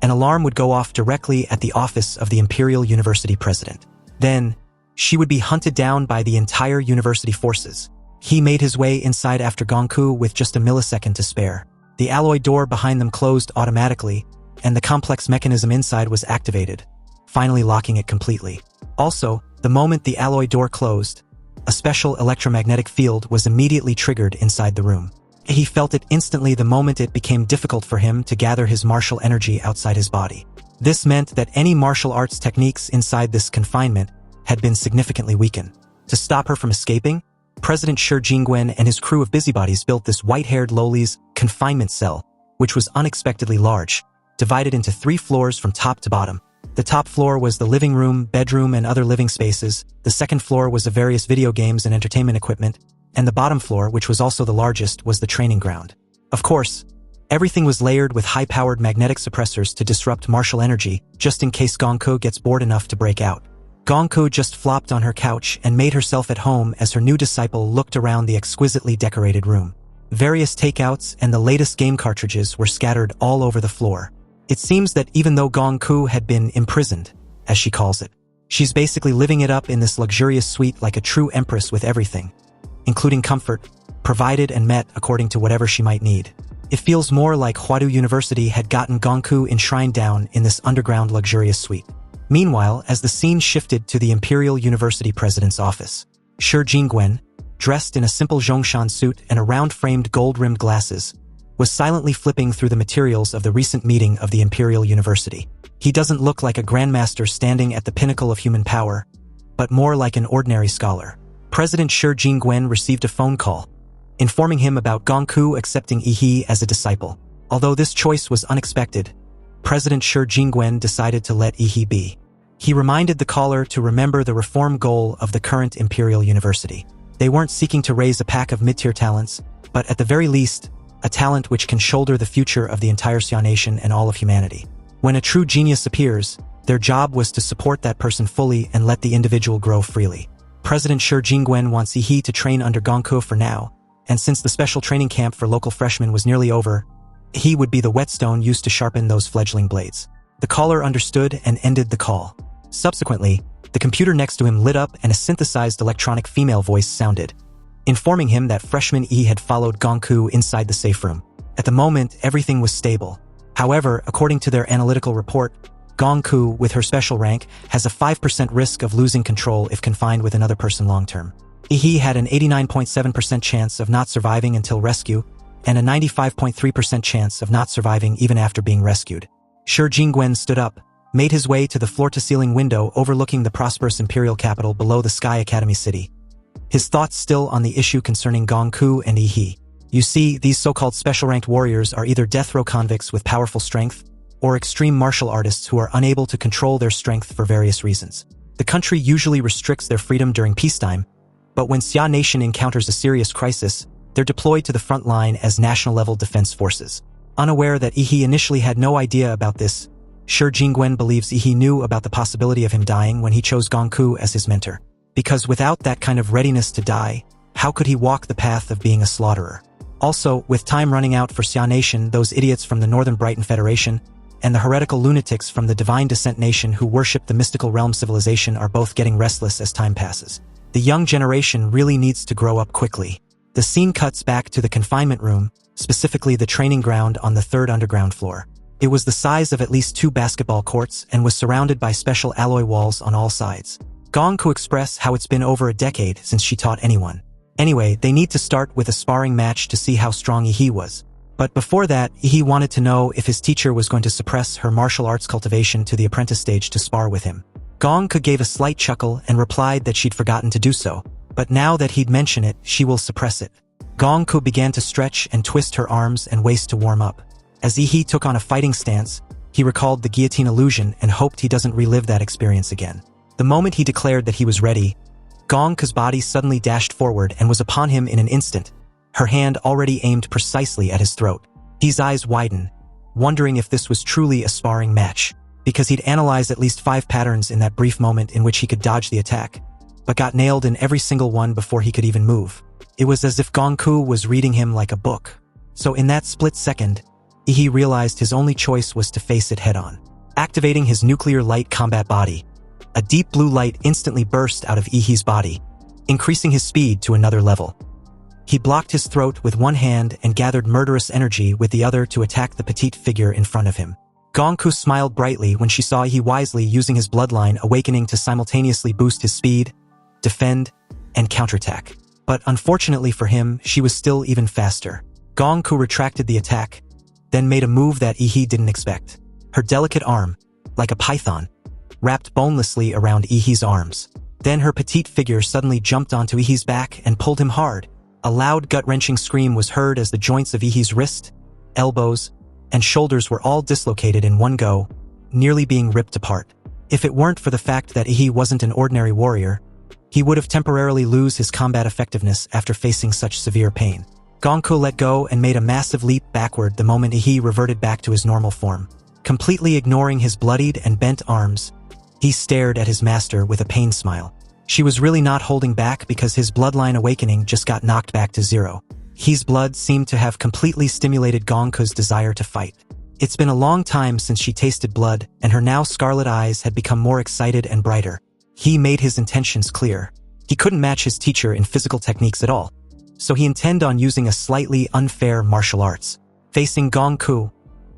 an alarm would go off directly at the office of the Imperial University president. Then, she would be hunted down by the entire university forces. He made his way inside after Gongku with just a millisecond to spare. The alloy door behind them closed automatically, and the complex mechanism inside was activated, finally locking it completely. Also, the moment the alloy door closed, a special electromagnetic field was immediately triggered inside the room. He felt it instantly the moment it became difficult for him to gather his martial energy outside his body. This meant that any martial arts techniques inside this confinement had been significantly weakened. To stop her from escaping, President Shi Jingwen and his crew of busybodies built this white-haired lowly's confinement cell, which was unexpectedly large, divided into 3 floors from top to bottom. The top floor was the living room, bedroom, and other living spaces. The second floor was the various video games and entertainment equipment, and the bottom floor, which was also the largest, was the training ground. Of course, everything was layered with high-powered magnetic suppressors to disrupt martial energy, just in case Gongku gets bored enough to break out. Gongku just flopped on her couch and made herself at home as her new disciple looked around the exquisitely decorated room. Various takeouts and the latest game cartridges were scattered all over the floor. It seems that even though Gongku had been imprisoned, as she calls it, she's basically living it up in this luxurious suite like a true empress with everything, including comfort, provided and met according to whatever she might need. It feels more like Huadu University had gotten Gongku enshrined down in this underground luxurious suite. Meanwhile, as the scene shifted to the Imperial University president's office, Shi Jingwen, dressed in a simple Zhongshan suit and a round-framed gold-rimmed glasses, was silently flipping through the materials of the recent meeting of the Imperial University. He doesn't look like a grandmaster standing at the pinnacle of human power, but more like an ordinary scholar. President Shi Jingwen received a phone call, informing him about Gongku accepting Yi as a disciple. Although this choice was unexpected, President Shi Jingwen decided to let Yi be. He reminded the caller to remember the reform goal of the current Imperial University. They weren't seeking to raise a pack of mid-tier talents, but at the very least, a talent which can shoulder the future of the entire Xia Nation and all of humanity. When a true genius appears, their job was to support that person fully and let the individual grow freely. President Shi Jingwen wants Yi to train under Gongku for now, and since the special training camp for local freshmen was nearly over, he would be the whetstone used to sharpen those fledgling blades. The caller understood and ended the call. Subsequently, the computer next to him lit up and a synthesized electronic female voice sounded, informing him that freshman Yi had followed Gongku inside the safe room. At the moment, everything was stable. However, according to their analytical report, Gongku, with her special rank, has a 5% risk of losing control if confined with another person long-term. Yi had an 89.7% chance of not surviving until rescue, and a 95.3% chance of not surviving even after being rescued. Shi Jingwen stood up, made his way to the floor-to-ceiling window overlooking the prosperous imperial capital below the Sky Academy city. His thoughts still on the issue concerning Gongku and Yi. You see, these so-called special-ranked warriors are either death row convicts with powerful strength, or extreme martial artists who are unable to control their strength for various reasons. The country usually restricts their freedom during peacetime, but when Xia Nation encounters a serious crisis, they're deployed to the front line as national-level defense forces. Unaware that Yi initially had no idea about this, Shi Jingwen believes Yi knew about the possibility of him dying when he chose Gongku as his mentor. Because without that kind of readiness to die, how could he walk the path of being a slaughterer? Also, with time running out for Xia Nation, those idiots from the Northern Brighton Federation and the heretical lunatics from the Divine Descent Nation who worship the mystical realm civilization are both getting restless as time passes. The young generation really needs to grow up quickly. The scene cuts back to the confinement room, specifically the training ground on the 3rd underground floor. It was the size of at least 2 basketball courts and was surrounded by special alloy walls on all sides. Gongku expressed how it's been over a decade since she taught anyone. Anyway, they need to start with a sparring match to see how strong Yi was. But before that, Yi wanted to know if his teacher was going to suppress her martial arts cultivation to the apprentice stage to spar with him. Gongku gave a slight chuckle and replied that she'd forgotten to do so, but now that he'd mentioned it, she will suppress it. Gongku began to stretch and twist her arms and waist to warm up. As Yi took on a fighting stance, he recalled the guillotine illusion and hoped he doesn't relive that experience again. The moment he declared that he was ready, Gongku's body suddenly dashed forward and was upon him in an instant, her hand already aimed precisely at his throat. Yi's eyes widened, wondering if this was truly a sparring match, because he'd analyzed at least 5 patterns in that brief moment in which he could dodge the attack, but got nailed in every single one before he could even move. It was as if Gongku was reading him like a book. So in that split second, Yi realized his only choice was to face it head-on. Activating his nuclear light combat body, a deep blue light instantly burst out of Yi's body, increasing his speed to another level. He blocked his throat with one hand and gathered murderous energy with the other to attack the petite figure in front of him. Gongku smiled brightly when she saw Yi wisely using his bloodline awakening to simultaneously boost his speed, defend, and counterattack. But unfortunately for him, she was still even faster. Gongku retracted the attack, then made a move that Yi didn't expect. Her delicate arm, like a python, wrapped bonelessly around Yi's arms. Then her petite figure suddenly jumped onto Yi's back and pulled him hard. A loud gut-wrenching scream was heard as the joints of Yi's wrist, elbows, and shoulders were all dislocated in one go, nearly being ripped apart. If it weren't for the fact that Yi wasn't an ordinary warrior, he would have temporarily lose his combat effectiveness after facing such severe pain. Gongku let go and made a massive leap backward the moment Yi reverted back to his normal form. Completely ignoring his bloodied and bent arms, He stared at his master with a pained smile. She was really not holding back because his bloodline awakening just got knocked back to zero. He's blood seemed to have completely stimulated Gongku's desire to fight. It's been a long time since she tasted blood, and her now scarlet eyes had become more excited and brighter. He made his intentions clear. He couldn't match his teacher in physical techniques at all, so he intended on using a slightly unfair martial arts. Facing Gongku,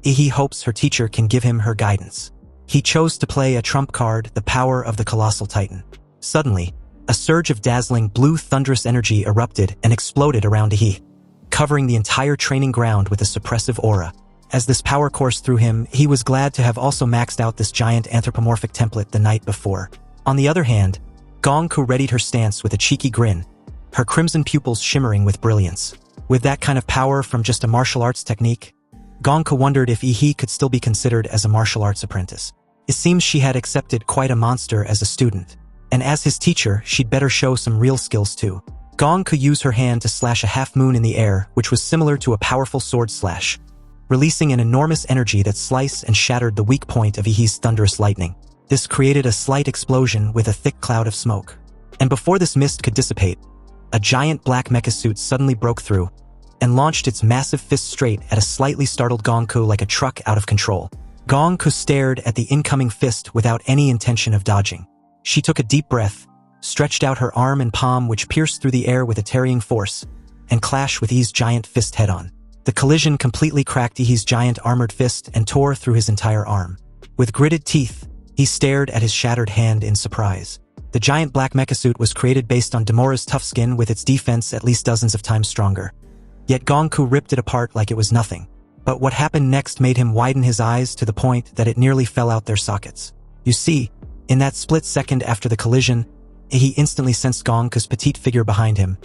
he hopes her teacher can give him her guidance. He chose to play a trump card, the power of the colossal titan. Suddenly, a surge of dazzling blue thunderous energy erupted and exploded around He, covering the entire training ground with a suppressive aura. As this power coursed through him, he was glad to have also maxed out this giant anthropomorphic template the night before. On the other hand, Gongku readied her stance with a cheeky grin, her crimson pupils shimmering with brilliance. With that kind of power from just a martial arts technique, Gongku wondered if He could still be considered as a martial arts apprentice. It seems she had accepted quite a monster as a student, and as his teacher, she'd better show some real skills too. Gongku used her hand to slash a half-moon in the air, which was similar to a powerful sword slash, releasing an enormous energy that sliced and shattered the weak point of Ihi's thunderous lightning. This created a slight explosion with a thick cloud of smoke. And before this mist could dissipate, a giant black mecha suit suddenly broke through and launched its massive fist straight at a slightly startled Gongku like a truck out of control. Gongku stared at the incoming fist without any intention of dodging. She took a deep breath, stretched out her arm and palm which pierced through the air with a tarrying force, and clashed with Ihi's giant fist head-on. The collision completely cracked Ihi's giant armored fist and tore through his entire arm. With gritted teeth, he stared at his shattered hand in surprise. The giant black mecha suit was created based on Demora's tough skin with its defense at least dozens of times stronger. Yet Gongku ripped it apart like it was nothing. But what happened next made him widen his eyes to the point that it nearly fell out their sockets. You see, in that split second after the collision, he instantly sensed Gongku's petite figure behind him,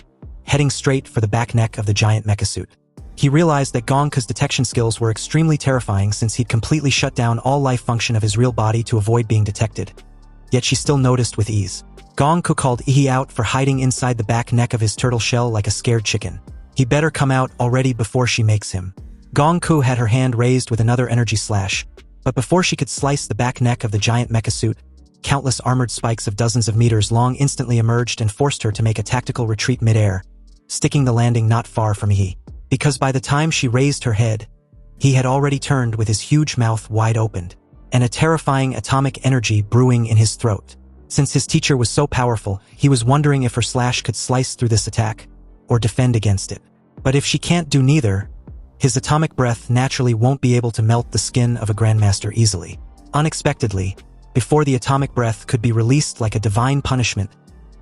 heading straight for the back neck of the giant mecha suit. He realized that Gongku's detection skills were extremely terrifying since he'd completely shut down all life function of his real body to avoid being detected. Yet she still noticed with ease. Gongku called Ihi out for hiding inside the back neck of his turtle shell like a scared chicken. He better come out already before she makes him. Gongku had her hand raised with another energy slash, but before she could slice the back neck of the giant mecha suit, countless armored spikes of dozens of meters long instantly emerged and forced her to make a tactical retreat mid-air, sticking the landing not far from Ihi. Because by the time she raised her head, he had already turned with his huge mouth wide opened, and a terrifying atomic energy brewing in his throat. Since his teacher was so powerful, he was wondering if her slash could slice through this attack, or defend against it. But if she can't do neither, his atomic breath naturally won't be able to melt the skin of a grandmaster easily. Unexpectedly, before the atomic breath could be released like a divine punishment,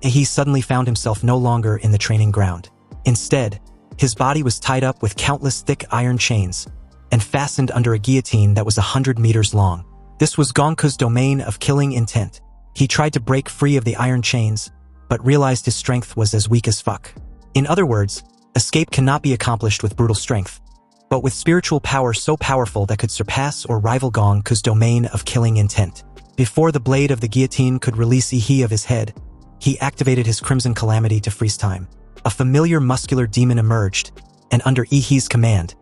he suddenly found himself no longer in the training ground. Instead, his body was tied up with countless thick iron chains and fastened under a guillotine that was 100 meters long. This was Gongku's domain of killing intent. He tried to break free of the iron chains, but realized his strength was as weak as fuck. In other words, escape cannot be accomplished with brutal strength, but with spiritual power so powerful that could surpass or rival Gongku's domain of killing intent. Before the blade of the guillotine could release Ihi of his head, he activated his Crimson Calamity to freeze time. A familiar muscular demon emerged, and under Ihi's command,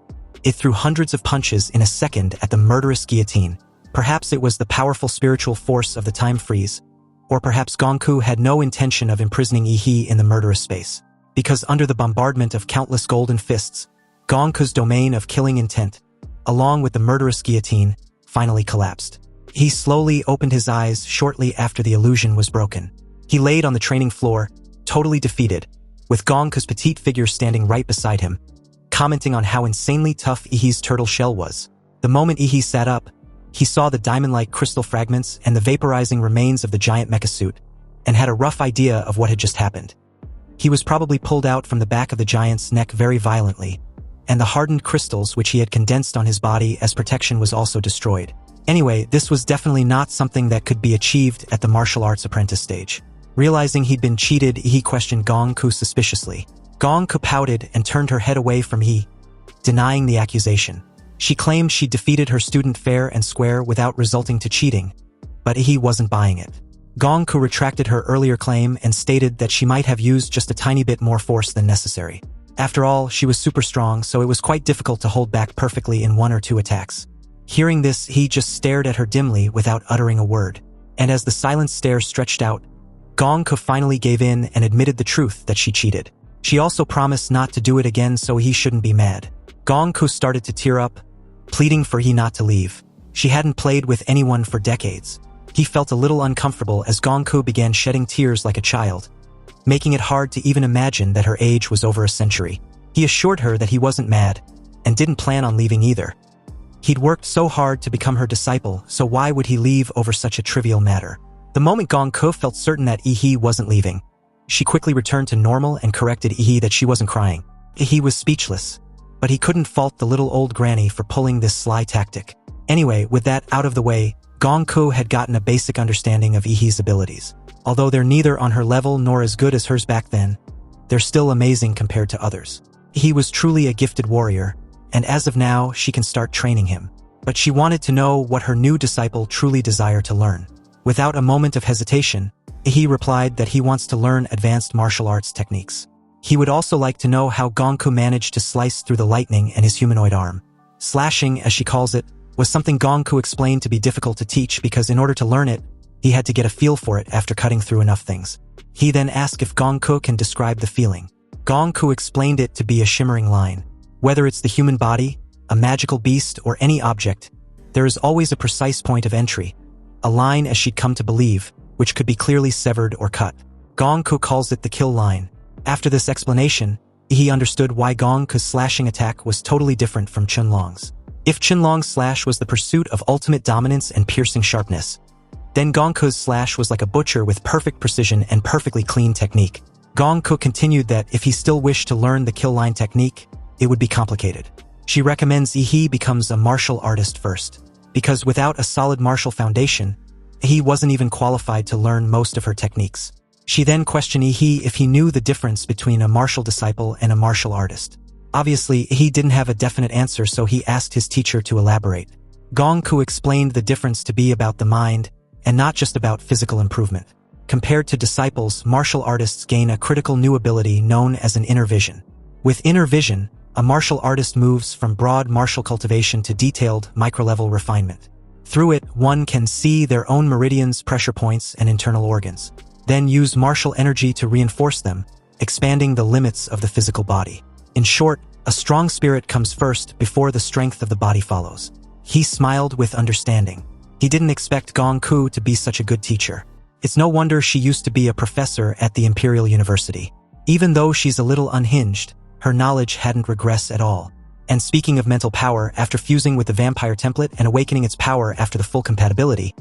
it threw hundreds of punches in a second at the murderous guillotine. Perhaps it was the powerful spiritual force of the time freeze, or perhaps Gongku had no intention of imprisoning Ihi in the murderous space. Because under the bombardment of countless golden fists, Gongku's domain of killing intent, along with the murderous guillotine, finally collapsed. He slowly opened his eyes shortly after the illusion was broken. He laid on the training floor, totally defeated, with Gongku's petite figure standing right beside him, commenting on how insanely tough Ihi's turtle shell was. The moment Ihi sat up, he saw the diamond-like crystal fragments and the vaporizing remains of the giant mecha suit, and had a rough idea of what had just happened. He was probably pulled out from the back of the giant's neck very violently, and the hardened crystals which he had condensed on his body as protection was also destroyed. Anyway, this was definitely not something that could be achieved at the martial arts apprentice stage. Realizing he'd been cheated, he questioned Gongku suspiciously. Gongku pouted and turned her head away from He, denying the accusation. She claimed she defeated her student fair and square without resulting to cheating, but He wasn't buying it. Gongku retracted her earlier claim and stated that she might have used just a tiny bit more force than necessary. After all, she was super strong, so it was quite difficult to hold back perfectly in one or two attacks. Hearing this, he just stared at her dimly without uttering a word. And as the silent stare stretched out, Gongku finally gave in and admitted the truth that she cheated. She also promised not to do it again so he shouldn't be mad. Gongku started to tear up, pleading for he not to leave. She hadn't played with anyone for decades. He felt a little uncomfortable as Gongku began shedding tears like a child, making it hard to even imagine that her age was over a century. He assured her that he wasn't mad, and didn't plan on leaving either. He'd worked so hard to become her disciple, so why would he leave over such a trivial matter? The moment Gongku felt certain that Ihi wasn't leaving, she quickly returned to normal and corrected Ihi that she wasn't crying. Ihi was speechless, but he couldn't fault the little old granny for pulling this sly tactic. Anyway, with that out of the way, Gongku had gotten a basic understanding of Ihi's abilities. Although they're neither on her level nor as good as hers back then, they're still amazing compared to others. He was truly a gifted warrior, and as of now, she can start training him. But she wanted to know what her new disciple truly desired to learn. Without a moment of hesitation, he replied that he wants to learn advanced martial arts techniques. He would also like to know how Gongku managed to slice through the lightning in his humanoid arm. Slashing, as she calls it, was something Gongku explained to be difficult to teach because in order to learn it, he had to get a feel for it after cutting through enough things. He then asked if Gongku can describe the feeling. Gongku explained it to be a shimmering line. Whether it's the human body, a magical beast, or any object, there is always a precise point of entry, a line as she'd come to believe, which could be clearly severed or cut. Gongku calls it the kill line. After this explanation, he understood why Gongku's slashing attack was totally different from Chunlong's. If Chunlong's slash was the pursuit of ultimate dominance and piercing sharpness, then Gongku's slash was like a butcher with perfect precision and perfectly clean technique. Gongku continued that if he still wished to learn the kill line technique, it would be complicated. She recommends Ihi becomes a martial artist first, because without a solid martial foundation, he wasn't even qualified to learn most of her techniques. She then questioned Ihi if he knew the difference between a martial disciple and a martial artist. Obviously, he didn't have a definite answer, so he asked his teacher to elaborate. Gongku explained the difference to be about the mind, and not just about physical improvement. Compared to disciples, martial artists gain a critical new ability known as an inner vision. With inner vision, a martial artist moves from broad martial cultivation to detailed, micro-level refinement. Through it, one can see their own meridians, pressure points, and internal organs, then use martial energy to reinforce them, expanding the limits of the physical body. In short, a strong spirit comes first before the strength of the body follows. He smiled with understanding. He didn't expect Gongku to be such a good teacher. It's no wonder she used to be a professor at the Imperial University. Even though she's a little unhinged, her knowledge hadn't regressed at all. And speaking of mental power, after fusing with the vampire template and awakening its power after the full compatibility,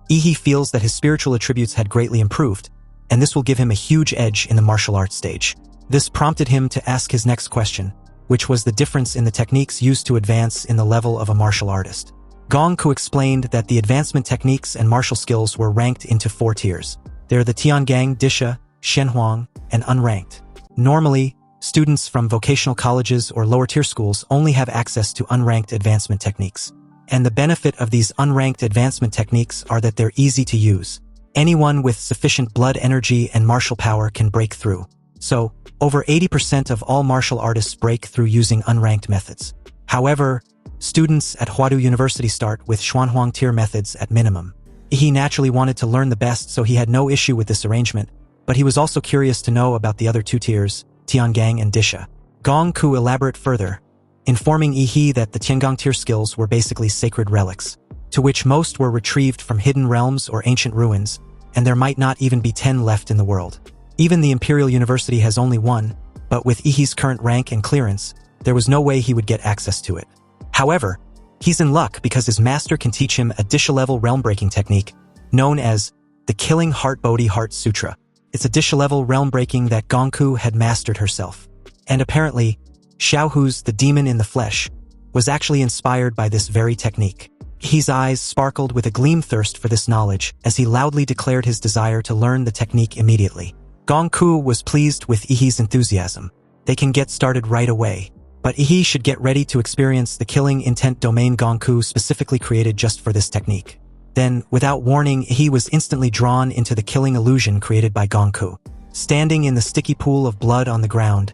Ihi feels that his spiritual attributes had greatly improved, and this will give him a huge edge in the martial arts stage. This prompted him to ask his next question, which was the difference in the techniques used to advance in the level of a martial artist. Gongku explained that the advancement techniques and martial skills were ranked into 4 tiers. They're the Tiangang, Disha, Shenhuang, and unranked. Normally, students from vocational colleges or lower-tier schools only have access to unranked advancement techniques. And the benefit of these unranked advancement techniques are that they're easy to use. Anyone with sufficient blood energy and martial power can break through. So, over 80% of all martial artists break through using unranked methods. However, students at Huadu University start with Xuanhuang tier methods at minimum. He naturally wanted to learn the best, so he had no issue with this arrangement, but he was also curious to know about the other 2 tiers, Tiangang and Disha. Gongku elaborate further, informing Ihi that the Tiangang tier skills were basically sacred relics, to which most were retrieved from hidden realms or ancient ruins, and there might not even be 10 left in the world. Even the Imperial University has only 1, but with Ihi's current rank and clearance, there was no way he would get access to it. However, he's in luck because his master can teach him a Disha-level realm-breaking technique known as the Killing Heart Bodhi Heart Sutra. It's a Disha-level realm-breaking that Gongku had mastered herself. And apparently, Xiaohu's the demon in the flesh was actually inspired by this very technique. His eyes sparkled with a gleam thirst for this knowledge as he loudly declared his desire to learn the technique immediately. Gongku was pleased with Ihi's enthusiasm. They can get started right away. But Ihi should get ready to experience the killing intent domain Gongku specifically created just for this technique. Then, without warning, Ihi was instantly drawn into the killing illusion created by Gongku. Standing in the sticky pool of blood on the ground,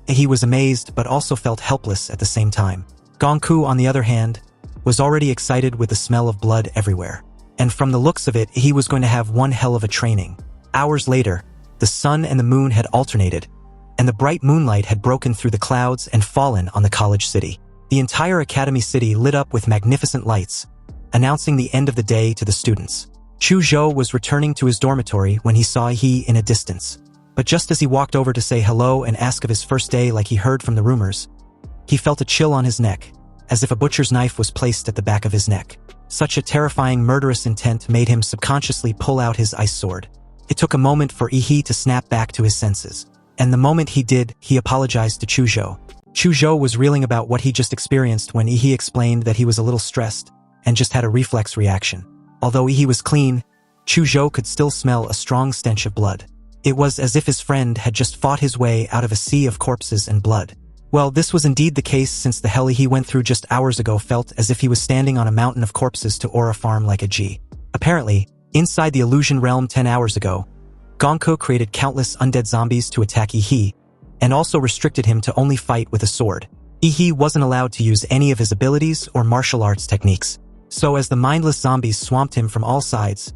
Ihi was amazed but also felt helpless at the same time. Gongku, on the other hand, was already excited with the smell of blood everywhere. and from the looks of it, he was going to have one hell of a training. Hours later, the sun and the moon had alternated, and the bright moonlight had broken through the clouds and fallen on the college city. The entire academy city lit up with magnificent lights, announcing the end of the day to the students. Chu Zhou was returning to his dormitory when he saw He in a distance. But just as he walked over to say hello and ask of his first day like he heard from the rumors, he felt a chill on his neck, as if a butcher's knife was placed at the back of his neck. Such a terrifying murderous intent made him subconsciously pull out his ice sword. It took a moment for He to snap back to his senses. And the moment he did, he apologized to Chu Zhou. Chu Zhou was reeling about what he just experienced when He explained that he was a little stressed and just had a reflex reaction. Although He was clean, Chu Zhou could still smell a strong stench of blood. It was as if his friend had just fought his way out of a sea of corpses and blood. Well, this was indeed the case, since the hell he went through just hours ago felt as if he was standing on a mountain of corpses to aura farm like a G. Apparently, inside the illusion realm 10 hours ago, Gonko created countless undead zombies to attack He, and also restricted him to only fight with a sword. He wasn't allowed to use any of his abilities or martial arts techniques. So as the mindless zombies swamped him from all sides,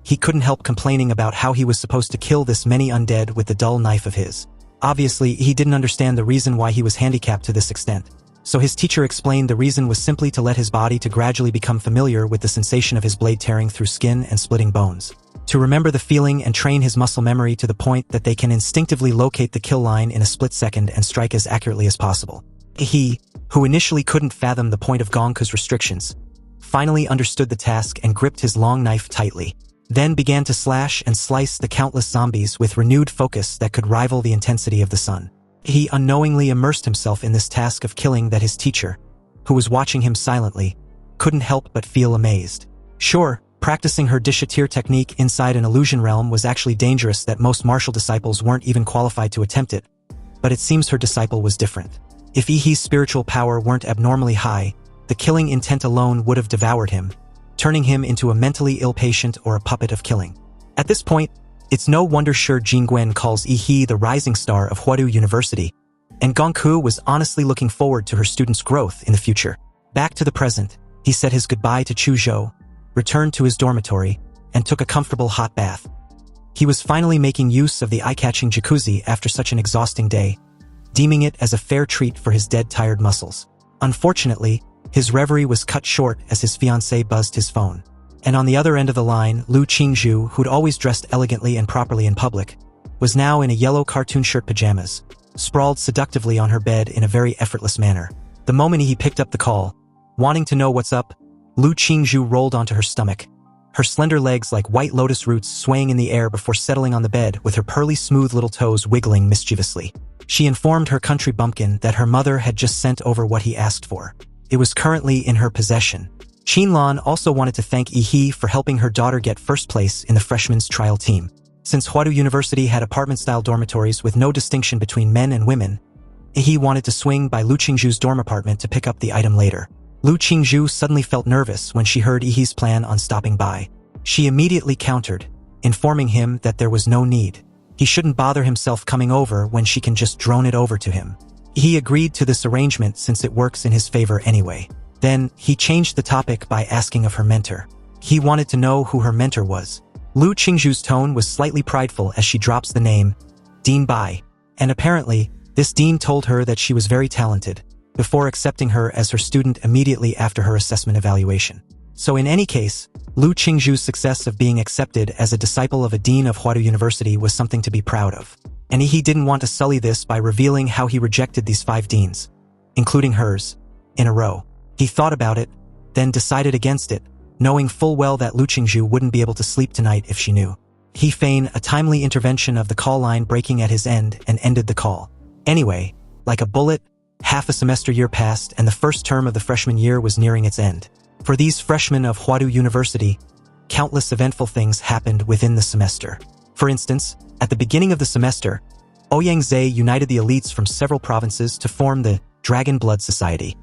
he couldn't help complaining about how he was supposed to kill this many undead with the dull knife of his. Obviously, he didn't understand the reason why he was handicapped to this extent. So his teacher explained the reason was simply to let his body to gradually become familiar with the sensation of his blade tearing through skin and splitting bones. To remember the feeling and train his muscle memory to the point that they can instinctively locate the kill line in a split second and strike as accurately as possible. He, who initially couldn't fathom the point of Gonko's restrictions, finally understood the task and gripped his long knife tightly, then began to slash and slice the countless zombies with renewed focus that could rival the intensity of the sun. He unknowingly immersed himself in this task of killing that his teacher, who was watching him silently, couldn't help but feel amazed. Sure, practicing her dishatir technique inside an illusion realm was actually dangerous, that most martial disciples weren't even qualified to attempt it, but it seems her disciple was different. If He's spiritual power weren't abnormally high, the killing intent alone would have devoured him, turning him into a mentally ill patient or a puppet of killing. At this point, it's no wonder Shi Jingguan calls He the rising star of Huadu University, and Gongku was honestly looking forward to her students' growth in the future. Back to the present, he said his goodbye to Chu Zhou, returned to his dormitory, and took a comfortable hot bath. He was finally making use of the eye-catching jacuzzi after such an exhausting day, deeming it as a fair treat for his dead, tired muscles. Unfortunately, his reverie was cut short as his fiancée buzzed his phone. And on the other end of the line, Lu Qingzhu, who'd always dressed elegantly and properly in public, was now in a yellow cartoon shirt pajamas, sprawled seductively on her bed in a very effortless manner. The moment he picked up the call, wanting to know what's up, Lu Qingzhu rolled onto her stomach, her slender legs like white lotus roots swaying in the air before settling on the bed with her pearly smooth little toes wiggling mischievously. She informed her country bumpkin that her mother had just sent over what he asked for. It was currently in her possession. Qinlan also wanted to thank He for helping her daughter get first place in the freshmen's trial team. Since Huadu University had apartment-style dormitories with no distinction between men and women, He wanted to swing by Lu Qingzhu's dorm apartment to pick up the item later. Lu Qingzhu suddenly felt nervous when she heard He's plan on stopping by. She immediately countered, informing him that there was no need. He shouldn't bother himself coming over when she can just drone it over to him. He agreed to this arrangement since it works in his favor anyway. Then, he changed the topic by asking of her mentor. He wanted to know who her mentor was. Lu Qingzhu's tone was slightly prideful as she drops the name, Dean Bai, and apparently, this dean told her that she was very talented, before accepting her as her student immediately after her assessment evaluation. So in any case, Lu Qingzhu's success of being accepted as a disciple of a dean of Huadu University was something to be proud of. And He didn't want to sully this by revealing how he rejected these 5 deans, including hers, in a row. He thought about it, then decided against it, knowing full well that Lu Qingzhu wouldn't be able to sleep tonight if she knew. He feigned a timely intervention of the call line breaking at his end and ended the call. Anyway, like a bullet, half a semester year passed and the first term of the freshman year was nearing its end. For these freshmen of Huadu University, countless eventful things happened within the semester. For instance, at the beginning of the semester, Ouyangze united the elites from several provinces to form the Dragon Blood Society,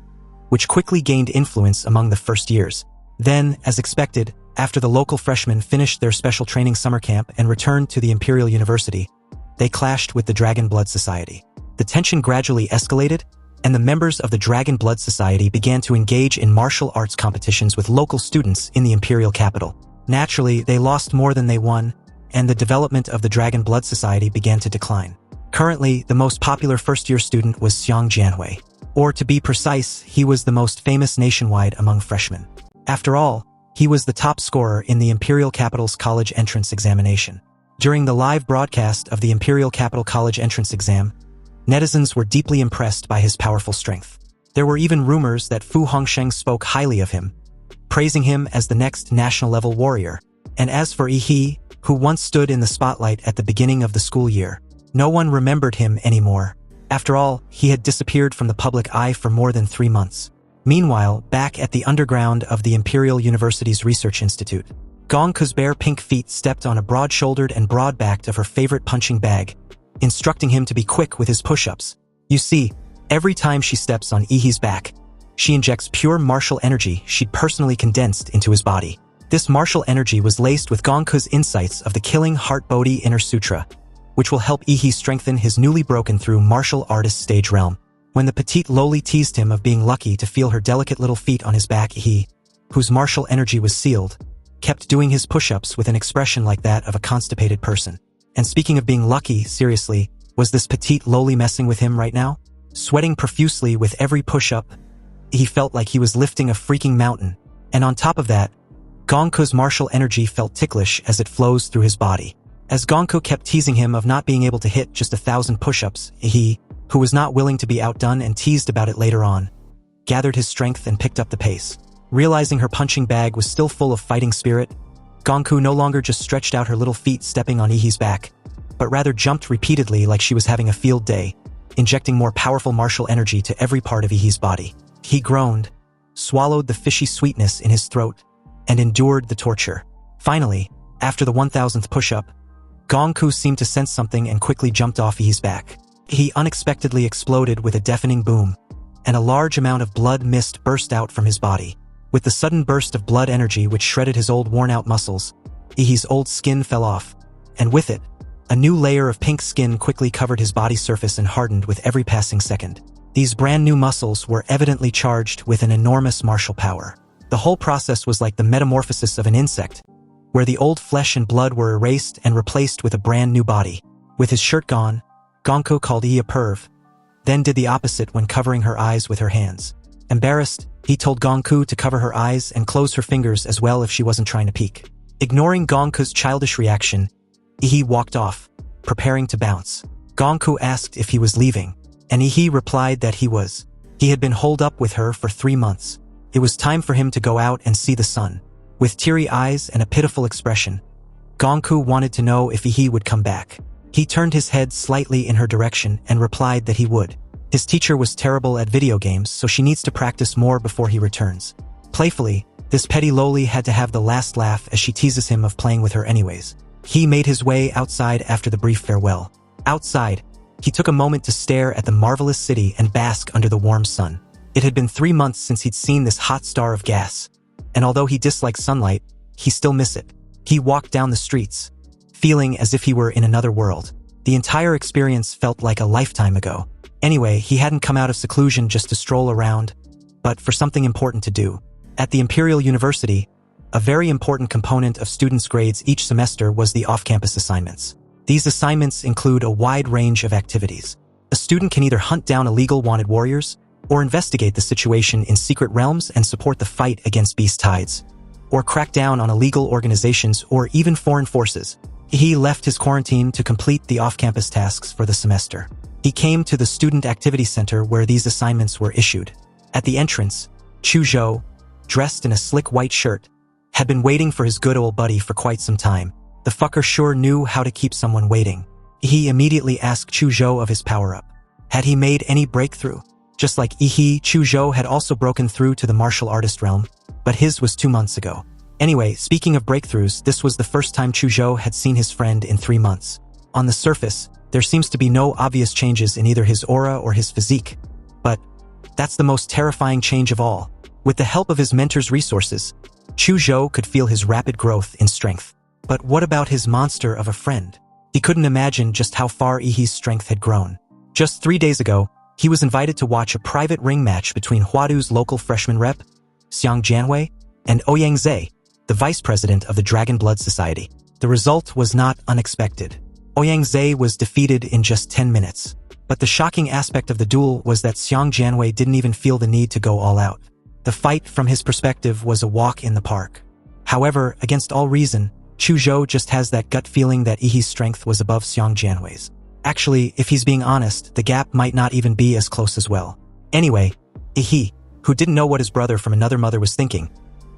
which quickly gained influence among the first years. Then, as expected, after the local freshmen finished their special training summer camp and returned to the Imperial University, they clashed with the Dragon Blood Society. The tension gradually escalated, and the members of the Dragon Blood Society began to engage in martial arts competitions with local students in the imperial capital. Naturally, they lost more than they won, and the development of the Dragon Blood Society began to decline. Currently, the most popular first-year student was Xiang Jianhui. Or to be precise, he was the most famous nationwide among freshmen. After all, he was the top scorer in the Imperial Capital's college entrance examination. During the live broadcast of the Imperial Capital College entrance exam, netizens were deeply impressed by his powerful strength. There were even rumors that Fu Hongsheng spoke highly of him, praising him as the next national-level warrior. And as for Yi, who once stood in the spotlight at the beginning of the school year, no one remembered him anymore. After all, he had disappeared from the public eye for more than 3 months. Meanwhile, back at the underground of the Imperial University's Research Institute, Gongku's bare pink feet stepped on a broad-shouldered and broad-backed of her favorite punching bag, instructing him to be quick with his push-ups. You see, every time she steps on Yi's back, she injects pure martial energy she'd personally condensed into his body. This martial energy was laced with Gongku's insights of the killing Heart Bodhi Inner Sutra, which will help Yi strengthen his newly broken-through martial artist stage realm. When the petite lowly teased him of being lucky to feel her delicate little feet on his back, Yi, whose martial energy was sealed, kept doing his push-ups with an expression like that of a constipated person. And speaking of being lucky, seriously, was this petite lowly messing with him right now? Sweating profusely with every push-up, he felt like he was lifting a freaking mountain. And on top of that, Gongku's martial energy felt ticklish as it flows through his body. As Gongku kept teasing him of not being able to hit just 1,000 push-ups, he, who was not willing to be outdone and teased about it later on, gathered his strength and picked up the pace. Realizing her punching bag was still full of fighting spirit, Gongku no longer just stretched out her little feet stepping on Yi's back, but rather jumped repeatedly like she was having a field day, injecting more powerful martial energy to every part of Yi's body. He groaned, swallowed the fishy sweetness in his throat, and endured the torture. Finally, after the 1,000th push-up, Gongku seemed to sense something and quickly jumped off Yi's back. He unexpectedly exploded with a deafening boom, and a large amount of blood mist burst out from his body. With the sudden burst of blood energy which shredded his old worn-out muscles, Yi's old skin fell off, and with it, a new layer of pink skin quickly covered his body's surface and hardened with every passing second. These brand-new muscles were evidently charged with an enormous martial power. The whole process was like the metamorphosis of an insect, where the old flesh and blood were erased and replaced with a brand-new body. With his shirt gone, Gongku called Yi a perv, then did the opposite when covering her eyes with her hands. Embarrassed, he told Gongku to cover her eyes and close her fingers as well if she wasn't trying to peek. Ignoring Gongku's childish reaction, Yi walked off, preparing to bounce. Gongku asked if he was leaving, and Yi replied that he was. He had been holed up with her for 3 months. It was time for him to go out and see the sun. With teary eyes and a pitiful expression, Gongku wanted to know if Yi would come back. He turned his head slightly in her direction and replied that he would. His teacher was terrible at video games, so she needs to practice more before he returns. Playfully, this petty lowly had to have the last laugh as she teases him of playing with her anyways. He made his way outside after the brief farewell. Outside, he took a moment to stare at the marvelous city and bask under the warm sun. It had been 3 months since he'd seen this hot star of gas, and although he disliked sunlight, he still missed it. He walked down the streets, feeling as if he were in another world. The entire experience felt like a lifetime ago. Anyway, he hadn't come out of seclusion just to stroll around, but for something important to do. At the Imperial University, a very important component of students' grades each semester was the off-campus assignments. These assignments include a wide range of activities. A student can either hunt down illegal wanted warriors, or investigate the situation in secret realms and support the fight against beast tides, or crack down on illegal organizations or even foreign forces. He left his quarantine to complete the off-campus tasks for the semester. He came to the Student Activity Center where these assignments were issued. At the entrance, Chu Zhou, dressed in a slick white shirt, had been waiting for his good old buddy for quite some time. The fucker sure knew how to keep someone waiting. He immediately asked Chu Zhou of his power-up. Had he made any breakthrough? Just like Chu Zhou had also broken through to the martial artist realm, but his was 2 months ago. Anyway, speaking of breakthroughs, this was the first time Chu Zhou had seen his friend in 3 months. On the surface, there seems to be no obvious changes in either his aura or his physique, but that's the most terrifying change of all. With the help of his mentor's resources, Chu Zhou could feel his rapid growth in strength. But what about his monster of a friend? He couldn't imagine just how far Yi's strength had grown. Just 3 days ago, he was invited to watch a private ring match between Huadu's local freshman rep, Xiang Jianhui, and Ouyang Zhe, the vice president of the Dragon Blood Society. The result was not unexpected. Ouyang Zhe was defeated in just 10 minutes. But the shocking aspect of the duel was that Xiang Jianwei didn't even feel the need to go all out. The fight, from his perspective, was a walk in the park. However, against all reason, Chu Zhou just has that gut feeling that Yihe's strength was above Xiang Jianwei's. Actually, if he's being honest, the gap might not even be as close as well. Anyway, Yihe, who didn't know what his brother from another mother was thinking,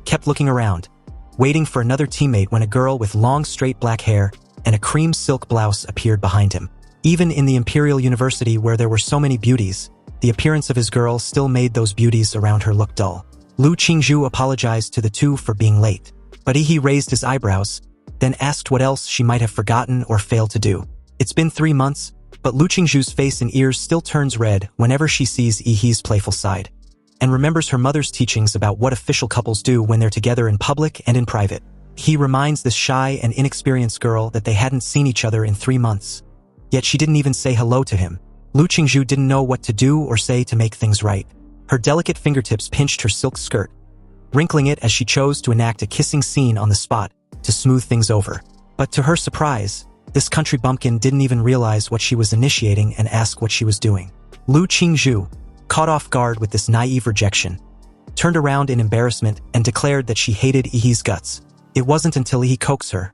kept looking around, waiting for another teammate when a girl with long straight black hair and a cream silk blouse appeared behind him. Even in the Imperial University where there were so many beauties, the appearance of his girl still made those beauties around her look dull. Lu Qingzhu apologized to the two for being late, but Yihe raised his eyebrows, then asked what else she might have forgotten or failed to do. It's been 3 months, but Lu Qingzhu's face and ears still turns red whenever she sees Yihe's playful side, and remembers her mother's teachings about what official couples do when they're together in public and in private. He reminds this shy and inexperienced girl that they hadn't seen each other in 3 months. Yet she didn't even say hello to him. Lu Qingzhu didn't know what to do or say to make things right. Her delicate fingertips pinched her silk skirt, wrinkling it as she chose to enact a kissing scene on the spot to smooth things over. But to her surprise, this country bumpkin didn't even realize what she was initiating and ask what she was doing. Lu Qingzhu, caught off guard with this naive rejection, turned around in embarrassment and declared that she hated Yihe's guts. It wasn't until Yihe coaxed her,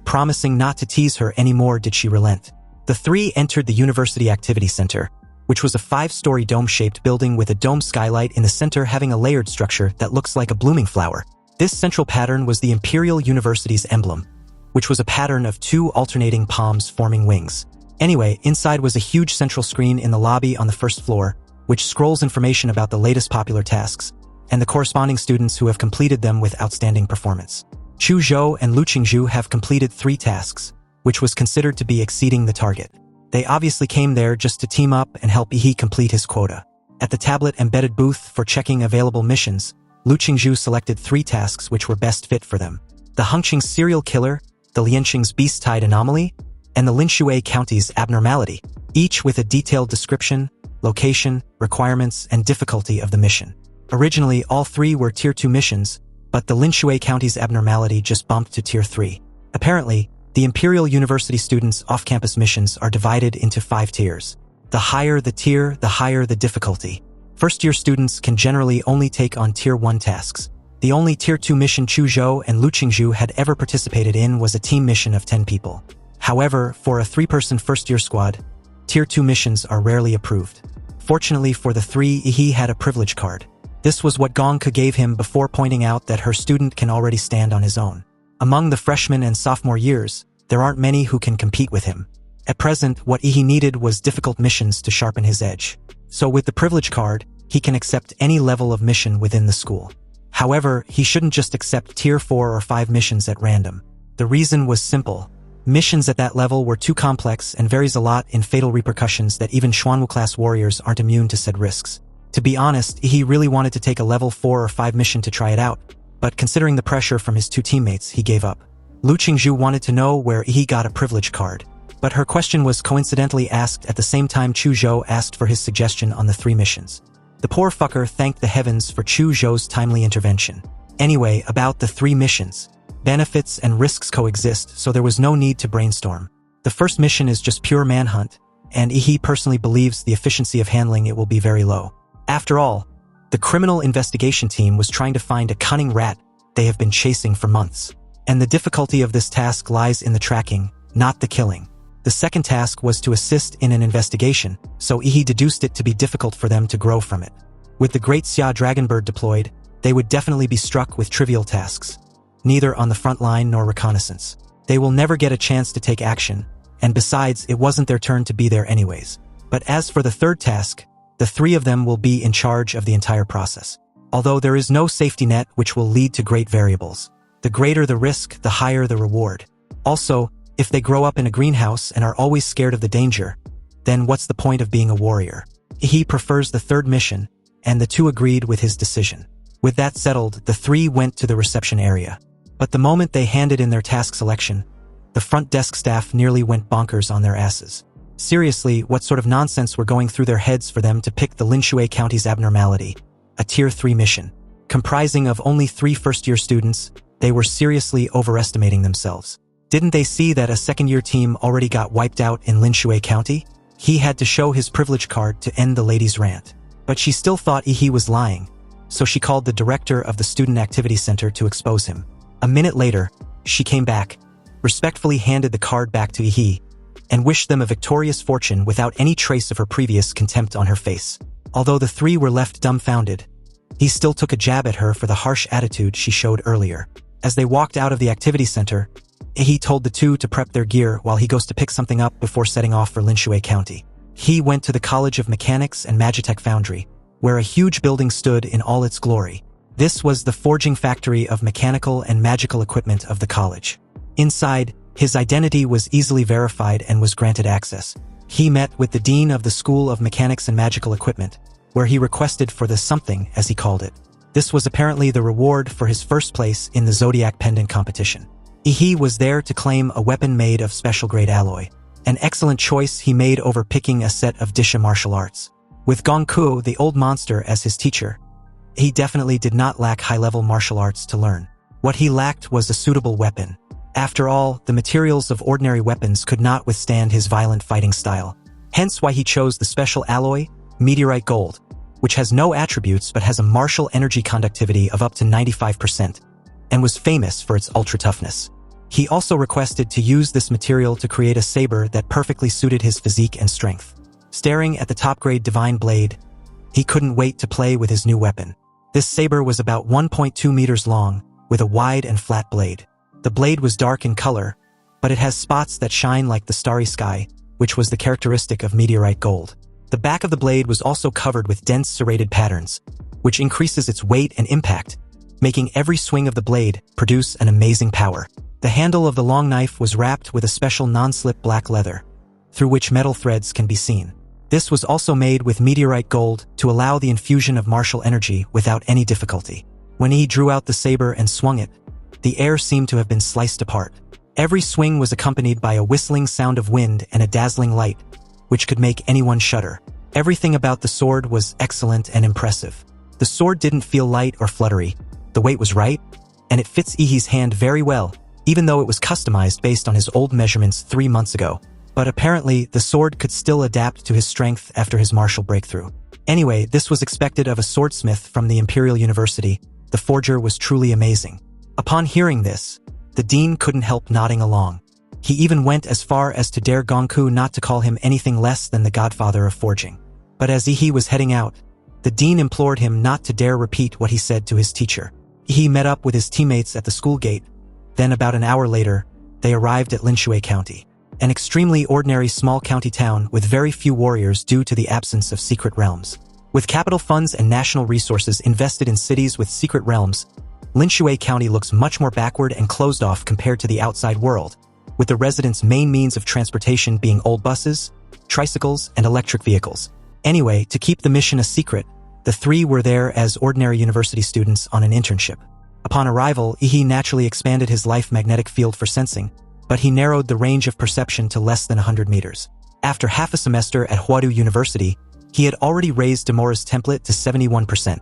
promising not to tease her anymore, did she relent. The three entered the University Activity Center, which was a 5-story dome-shaped building with a dome skylight in the center having a layered structure that looks like a blooming flower. This central pattern was the Imperial University's emblem, which was a pattern of 2 alternating palms forming wings. Anyway, inside was a huge central screen in the lobby on the first floor, which scrolls information about the latest popular tasks, and the corresponding students who have completed them with outstanding performance. Chu Zhou and Lu Qingzhu have completed 3 tasks, which was considered to be exceeding the target. They obviously came there just to team up and help Yihe complete his quota. At the tablet-embedded booth for checking available missions, Lu Qingzhu selected 3 tasks which were best fit for them: the Hengqing serial killer, the Lianqing's beast-tide anomaly, and the Linshui County's abnormality, each with a detailed description, location, requirements, and difficulty of the mission. Originally, all 3 were Tier 2 missions, but the Linshui County's abnormality just bumped to Tier 3. Apparently, the Imperial University students' off-campus missions are divided into 5 tiers. The higher the tier, the higher the difficulty. First-year students can generally only take on Tier 1 tasks. The only Tier 2 mission Chu Zhou and Lu Qingzhu had ever participated in was a team mission of 10 people. However, for a 3-person first-year squad, Tier 2 missions are rarely approved. Fortunately for the 3, Yihe had a privilege card. This was what Gongke gave him before pointing out that her student can already stand on his own. Among the freshman and sophomore years, there aren't many who can compete with him. At present, what Yihe needed was difficult missions to sharpen his edge. So with the privilege card, he can accept any level of mission within the school. However, he shouldn't just accept Tier 4 or 5 missions at random. The reason was simple. Missions at that level were too complex and varies a lot in fatal repercussions that even Xuanwu-class warriors aren't immune to said risks. To be honest, Yihe really wanted to take a level 4 or 5 mission to try it out, but considering the pressure from his 2 teammates, he gave up. Lu Qingzhu wanted to know where Yihe got a privilege card, but her question was coincidentally asked at the same time Chu Zhou asked for his suggestion on the 3 missions. The poor fucker thanked the heavens for Chu Zhou's timely intervention. Anyway, about the 3 missions. Benefits and risks coexist, so there was no need to brainstorm. The first mission is just pure manhunt, and Yihe personally believes the efficiency of handling it will be very low. After all, the criminal investigation team was trying to find a cunning rat they have been chasing for months. And the difficulty of this task lies in the tracking, not the killing. The second task was to assist in an investigation, so Yihe deduced it to be difficult for them to grow from it. With the Great Xia Dragonbird deployed, they would definitely be struck with trivial tasks, neither on the front line nor reconnaissance. They will never get a chance to take action, and besides, it wasn't their turn to be there anyways. But as for the third task, the 3 of them will be in charge of the entire process. Although there is no safety net which will lead to great variables. The greater the risk, the higher the reward. Also, if they grow up in a greenhouse and are always scared of the danger, then what's the point of being a warrior? He prefers the 3rd mission, and the 2 agreed with his decision. With that settled, the 3 went to the reception area. But the moment they handed in their task selection, the front desk staff nearly went bonkers on their asses. Seriously, what sort of nonsense were going through their heads for them to pick the Linshui County's abnormality, a Tier 3 mission, comprising of only 3 first-year students, They were seriously overestimating themselves. Didn't they see that a second-year team already got wiped out in Linshui County? He had to show his privilege card to end the lady's rant. But she still thought he was lying, so she called the director of the Student Activity Center to expose him. A minute later, she came back, respectfully handed the card back to He, and wished them a victorious fortune without any trace of her previous contempt on her face. Although the three were left dumbfounded, he still took a jab at her for the harsh attitude she showed earlier. As they walked out of the activity center, he told the two to prep their gear while he goes to pick something up before setting off for Linshui County. He went to the College of Mechanics and Magitech Foundry, where a huge building stood in all its glory. This was the forging factory of mechanical and magical equipment of the college. Inside, his identity was easily verified and was granted access. He met with the dean of the School of Mechanics and Magical Equipment, where he requested for the something, as he called it. This was apparently the reward for his first place in the Zodiac Pendant competition. He was there to claim a weapon made of special-grade alloy. An excellent choice he made over picking a set of Disha martial arts. With Gongku, the old monster, as his teacher, he definitely did not lack high-level martial arts to learn. What he lacked was a suitable weapon. After all, the materials of ordinary weapons could not withstand his violent fighting style. Hence why he chose the special alloy, meteorite gold, which has no attributes but has a martial energy conductivity of up to 95%, and was famous for its ultra-toughness. He also requested to use this material to create a saber that perfectly suited his physique and strength. Staring at the top-grade divine blade, he couldn't wait to play with his new weapon. This saber was about 1.2 meters long, with a wide and flat blade. The blade was dark in color, but it has spots that shine like the starry sky, which was the characteristic of meteorite gold. The back of the blade was also covered with dense serrated patterns, which increases its weight and impact, making every swing of the blade produce an amazing power. The handle of the long knife was wrapped with a special non-slip black leather, through which metal threads can be seen. This was also made with meteorite gold to allow the infusion of martial energy without any difficulty. When he drew out the saber and swung it, the air seemed to have been sliced apart. Every swing was accompanied by a whistling sound of wind and a dazzling light, which could make anyone shudder. Everything about the sword was excellent and impressive. The sword didn't feel light or fluttery. The weight was right, and it fits Ihi's hand very well, even though it was customized based on his old measurements 3 months ago. But apparently, the sword could still adapt to his strength after his martial breakthrough. Anyway, this was expected of a swordsmith from the Imperial University. The forger was truly amazing. Upon hearing this, the dean couldn't help nodding along. He even went as far as to dare Gongku not to call him anything less than the godfather of forging. But as Ihi was heading out, the dean implored him not to dare repeat what he said to his teacher. He met up with his teammates at the school gate. Then about an hour later, they arrived at Linshui County, an extremely ordinary small county town with very few warriors due to the absence of secret realms. With capital funds and national resources invested in cities with secret realms, Linshui County looks much more backward and closed off compared to the outside world, with the residents' main means of transportation being old buses, tricycles, and electric vehicles. Anyway, to keep the mission a secret, the three were there as ordinary university students on an internship. Upon arrival, Ihi naturally expanded his life magnetic field for sensing, but he narrowed the range of perception to less than 100 meters. After half a semester at Huadu University, he had already raised Demora's template to 71%,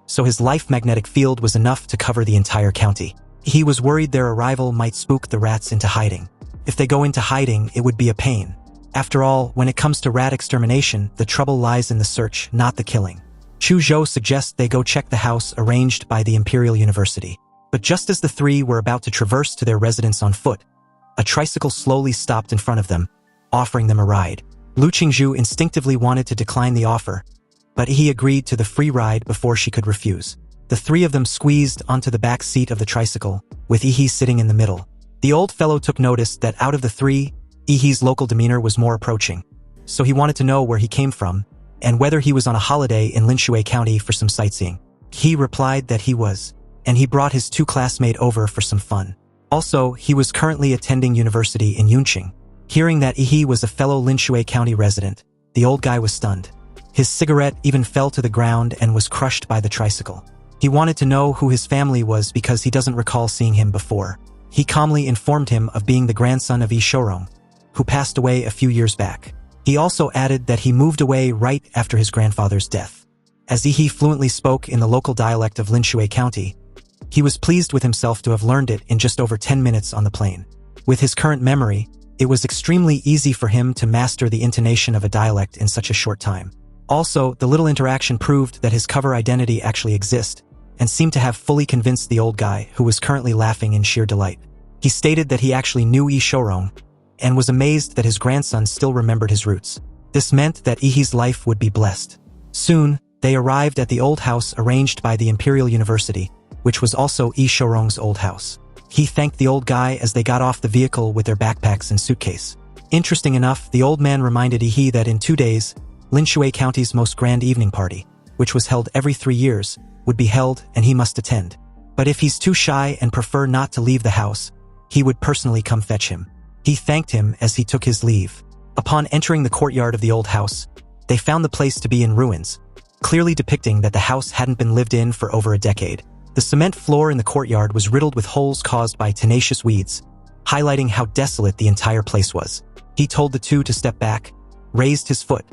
so his life magnetic field was enough to cover the entire county. He was worried their arrival might spook the rats into hiding. If they go into hiding, it would be a pain. After all, when it comes to rat extermination, the trouble lies in the search, not the killing. Chu Zhou suggests they go check the house arranged by the Imperial University. But just as the three were about to traverse to their residence on foot, a tricycle slowly stopped in front of them, offering them a ride. Lu Qingzhu instinctively wanted to decline the offer, but he agreed to the free ride before she could refuse. The three of them squeezed onto the back seat of the tricycle, with Ihi sitting in the middle. The old fellow took notice that out of the three, Ihi's local demeanor was more approaching, so he wanted to know where he came from, and whether he was on a holiday in Linshui County for some sightseeing. He replied that he was, and he brought his two classmates over for some fun. Also, he was currently attending university in Yunqing. Hearing that Ihi was a fellow Linshui County resident, the old guy was stunned. His cigarette even fell to the ground and was crushed by the tricycle. He wanted to know who his family was because he doesn't recall seeing him before. He calmly informed him of being the grandson of Yi Shourong, who passed away a few years back. He also added that he moved away right after his grandfather's death. As Ihi fluently spoke in the local dialect of Linshui County, He was pleased with himself to have learned it in just over 10 minutes on the plane. With his current memory, it was extremely easy for him to master the intonation of a dialect in such a short time. Also, the little interaction proved that his cover identity actually exists, and seemed to have fully convinced the old guy, who was currently laughing in sheer delight. He stated that he actually knew Shorong, and was amazed that his grandson still remembered his roots. This meant that Ihi's life would be blessed. Soon, they arrived at the old house arranged by the Imperial University, which was also Shorong's old house. He thanked the old guy as they got off the vehicle with their backpacks and suitcase. Interesting enough, the old man reminded Ihi that in 2 days, Linshui County's most grand evening party, which was held every 3 years, would be held and he must attend. But if he's too shy and prefer not to leave the house, he would personally come fetch him. He thanked him as he took his leave. Upon entering the courtyard of the old house, they found the place to be in ruins, clearly depicting that the house hadn't been lived in for over a decade. The cement floor in the courtyard was riddled with holes caused by tenacious weeds, highlighting how desolate the entire place was. He told the two to step back, raised his foot,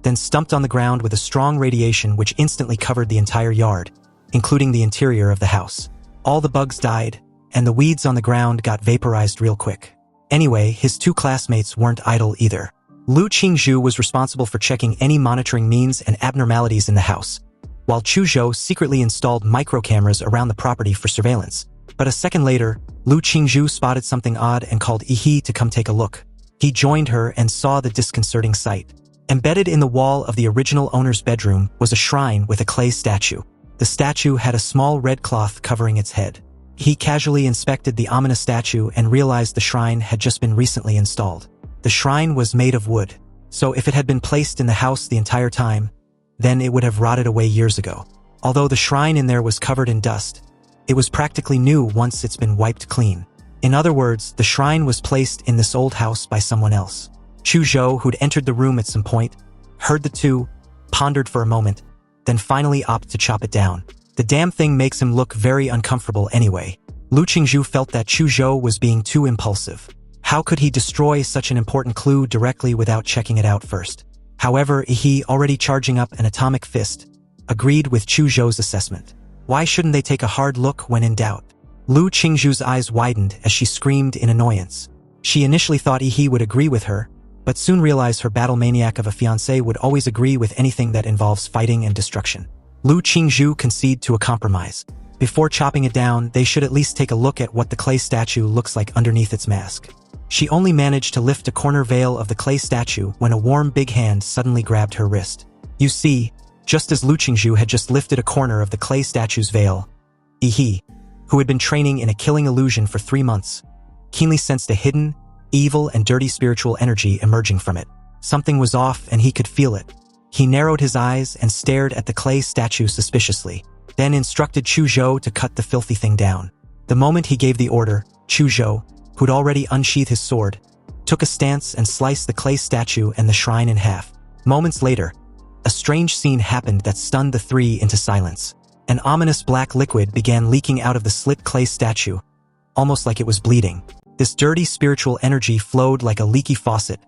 then stumped on the ground with a strong radiation which instantly covered the entire yard, including the interior of the house. All the bugs died, and the weeds on the ground got vaporized real quick. Anyway, his two classmates weren't idle either. Lu Qingzhu was responsible for checking any monitoring means and abnormalities in the house, while Chu Zhou secretly installed microcameras around the property for surveillance. But a second later, Lu Qingzhu spotted something odd and called Ihi to come take a look. He joined her and saw the disconcerting sight. Embedded in the wall of the original owner's bedroom was a shrine with a clay statue. The statue had a small red cloth covering its head. He casually inspected the ominous statue and realized the shrine had just been recently installed. The shrine was made of wood, so if it had been placed in the house the entire time, then it would have rotted away years ago. Although the shrine in there was covered in dust, it was practically new once it's been wiped clean. In other words, the shrine was placed in this old house by someone else. Chu Zhou, who'd entered the room at some point, heard the two, pondered for a moment, then finally opted to chop it down. The damn thing makes him look very uncomfortable anyway. Lu Qingzhu felt that Chu Zhou was being too impulsive. How could he destroy such an important clue directly without checking it out first? However, Ihi, already charging up an atomic fist, agreed with Chu Zhou's assessment. Why shouldn't they take a hard look when in doubt? Lu Qingzhu's eyes widened as she screamed in annoyance. She initially thought Ihi would agree with her, but soon realized her battle maniac of a fiancé would always agree with anything that involves fighting and destruction. Lu Qingzhu conceded to a compromise. Before chopping it down, they should at least take a look at what the clay statue looks like underneath its mask. She only managed to lift a corner veil of the clay statue when a warm big hand suddenly grabbed her wrist. You see, just as Lu Qingzhu had just lifted a corner of the clay statue's veil, Ihi, who had been training in a killing illusion for 3 months, keenly sensed a hidden, evil and dirty spiritual energy emerging from it. Something was off and he could feel it. He narrowed his eyes and stared at the clay statue suspiciously, then instructed Chu Zhou to cut the filthy thing down. The moment he gave the order, Chu Zhou, who'd already unsheathed his sword, took a stance and sliced the clay statue and the shrine in half. Moments later, a strange scene happened that stunned the three into silence. An ominous black liquid began leaking out of the slit clay statue, almost like it was bleeding. This dirty spiritual energy flowed like a leaky faucet,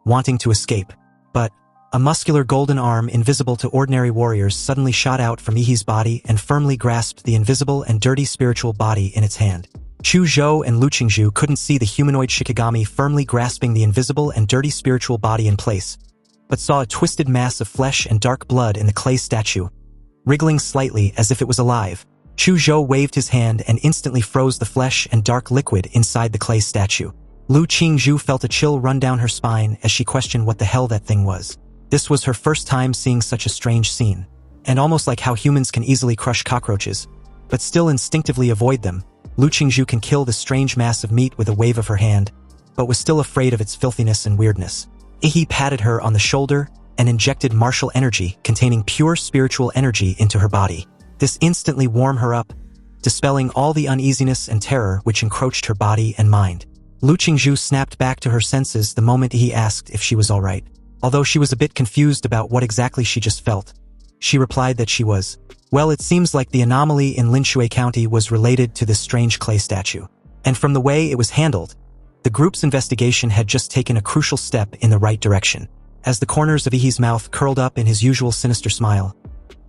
wanting to escape. But a muscular golden arm invisible to ordinary warriors suddenly shot out from Ihi's body and firmly grasped the invisible and dirty spiritual body in its hand. Chu Zhou and Lu Qingzhu couldn't see the humanoid Shikigami firmly grasping the invisible and dirty spiritual body in place, but saw a twisted mass of flesh and dark blood in the clay statue, wriggling slightly as if it was alive. Chu Zhou waved his hand and instantly froze the flesh and dark liquid inside the clay statue. Lu Qingzhu felt a chill run down her spine as she questioned what the hell that thing was. This was her first time seeing such a strange scene, and almost like how humans can easily crush cockroaches, but still instinctively avoid them, Lu Qingzhu can kill the strange mass of meat with a wave of her hand, but was still afraid of its filthiness and weirdness. Ihi patted her on the shoulder and injected martial energy containing pure spiritual energy into her body. This instantly warmed her up, dispelling all the uneasiness and terror which encroached her body and mind. Lu Qingzhu snapped back to her senses the moment he asked if she was all right. Although she was a bit confused about what exactly she just felt, she replied that she was. Well, it seems like the anomaly in Linshui County was related to this strange clay statue. And from the way it was handled, the group's investigation had just taken a crucial step in the right direction. As the corners of Ihi's mouth curled up in his usual sinister smile,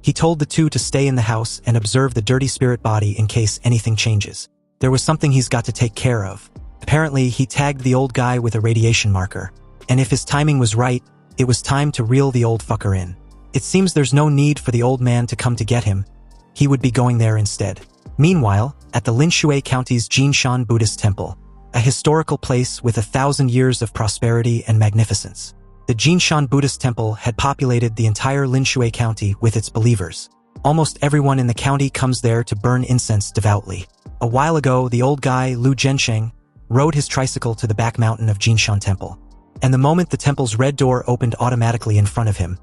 He told the two to stay in the house and observe the dirty spirit body in case anything changes. There was something he's got to take care of. Apparently, he tagged the old guy with a radiation marker. And if his timing was right, it was time to reel the old fucker in. It seems there's no need for the old man to come to get him. He would be going there instead. Meanwhile, at the Linshui County's Jinshan Buddhist Temple, a historical place with 1,000 years of prosperity and magnificence, the Jinshan Buddhist Temple had populated the entire Linshui County with its believers. Almost everyone in the county comes there to burn incense devoutly. A while ago, the old guy, Lu Zhensheng, rode his tricycle to the back mountain of Jinshan Temple. And the moment the temple's red door opened automatically in front of him,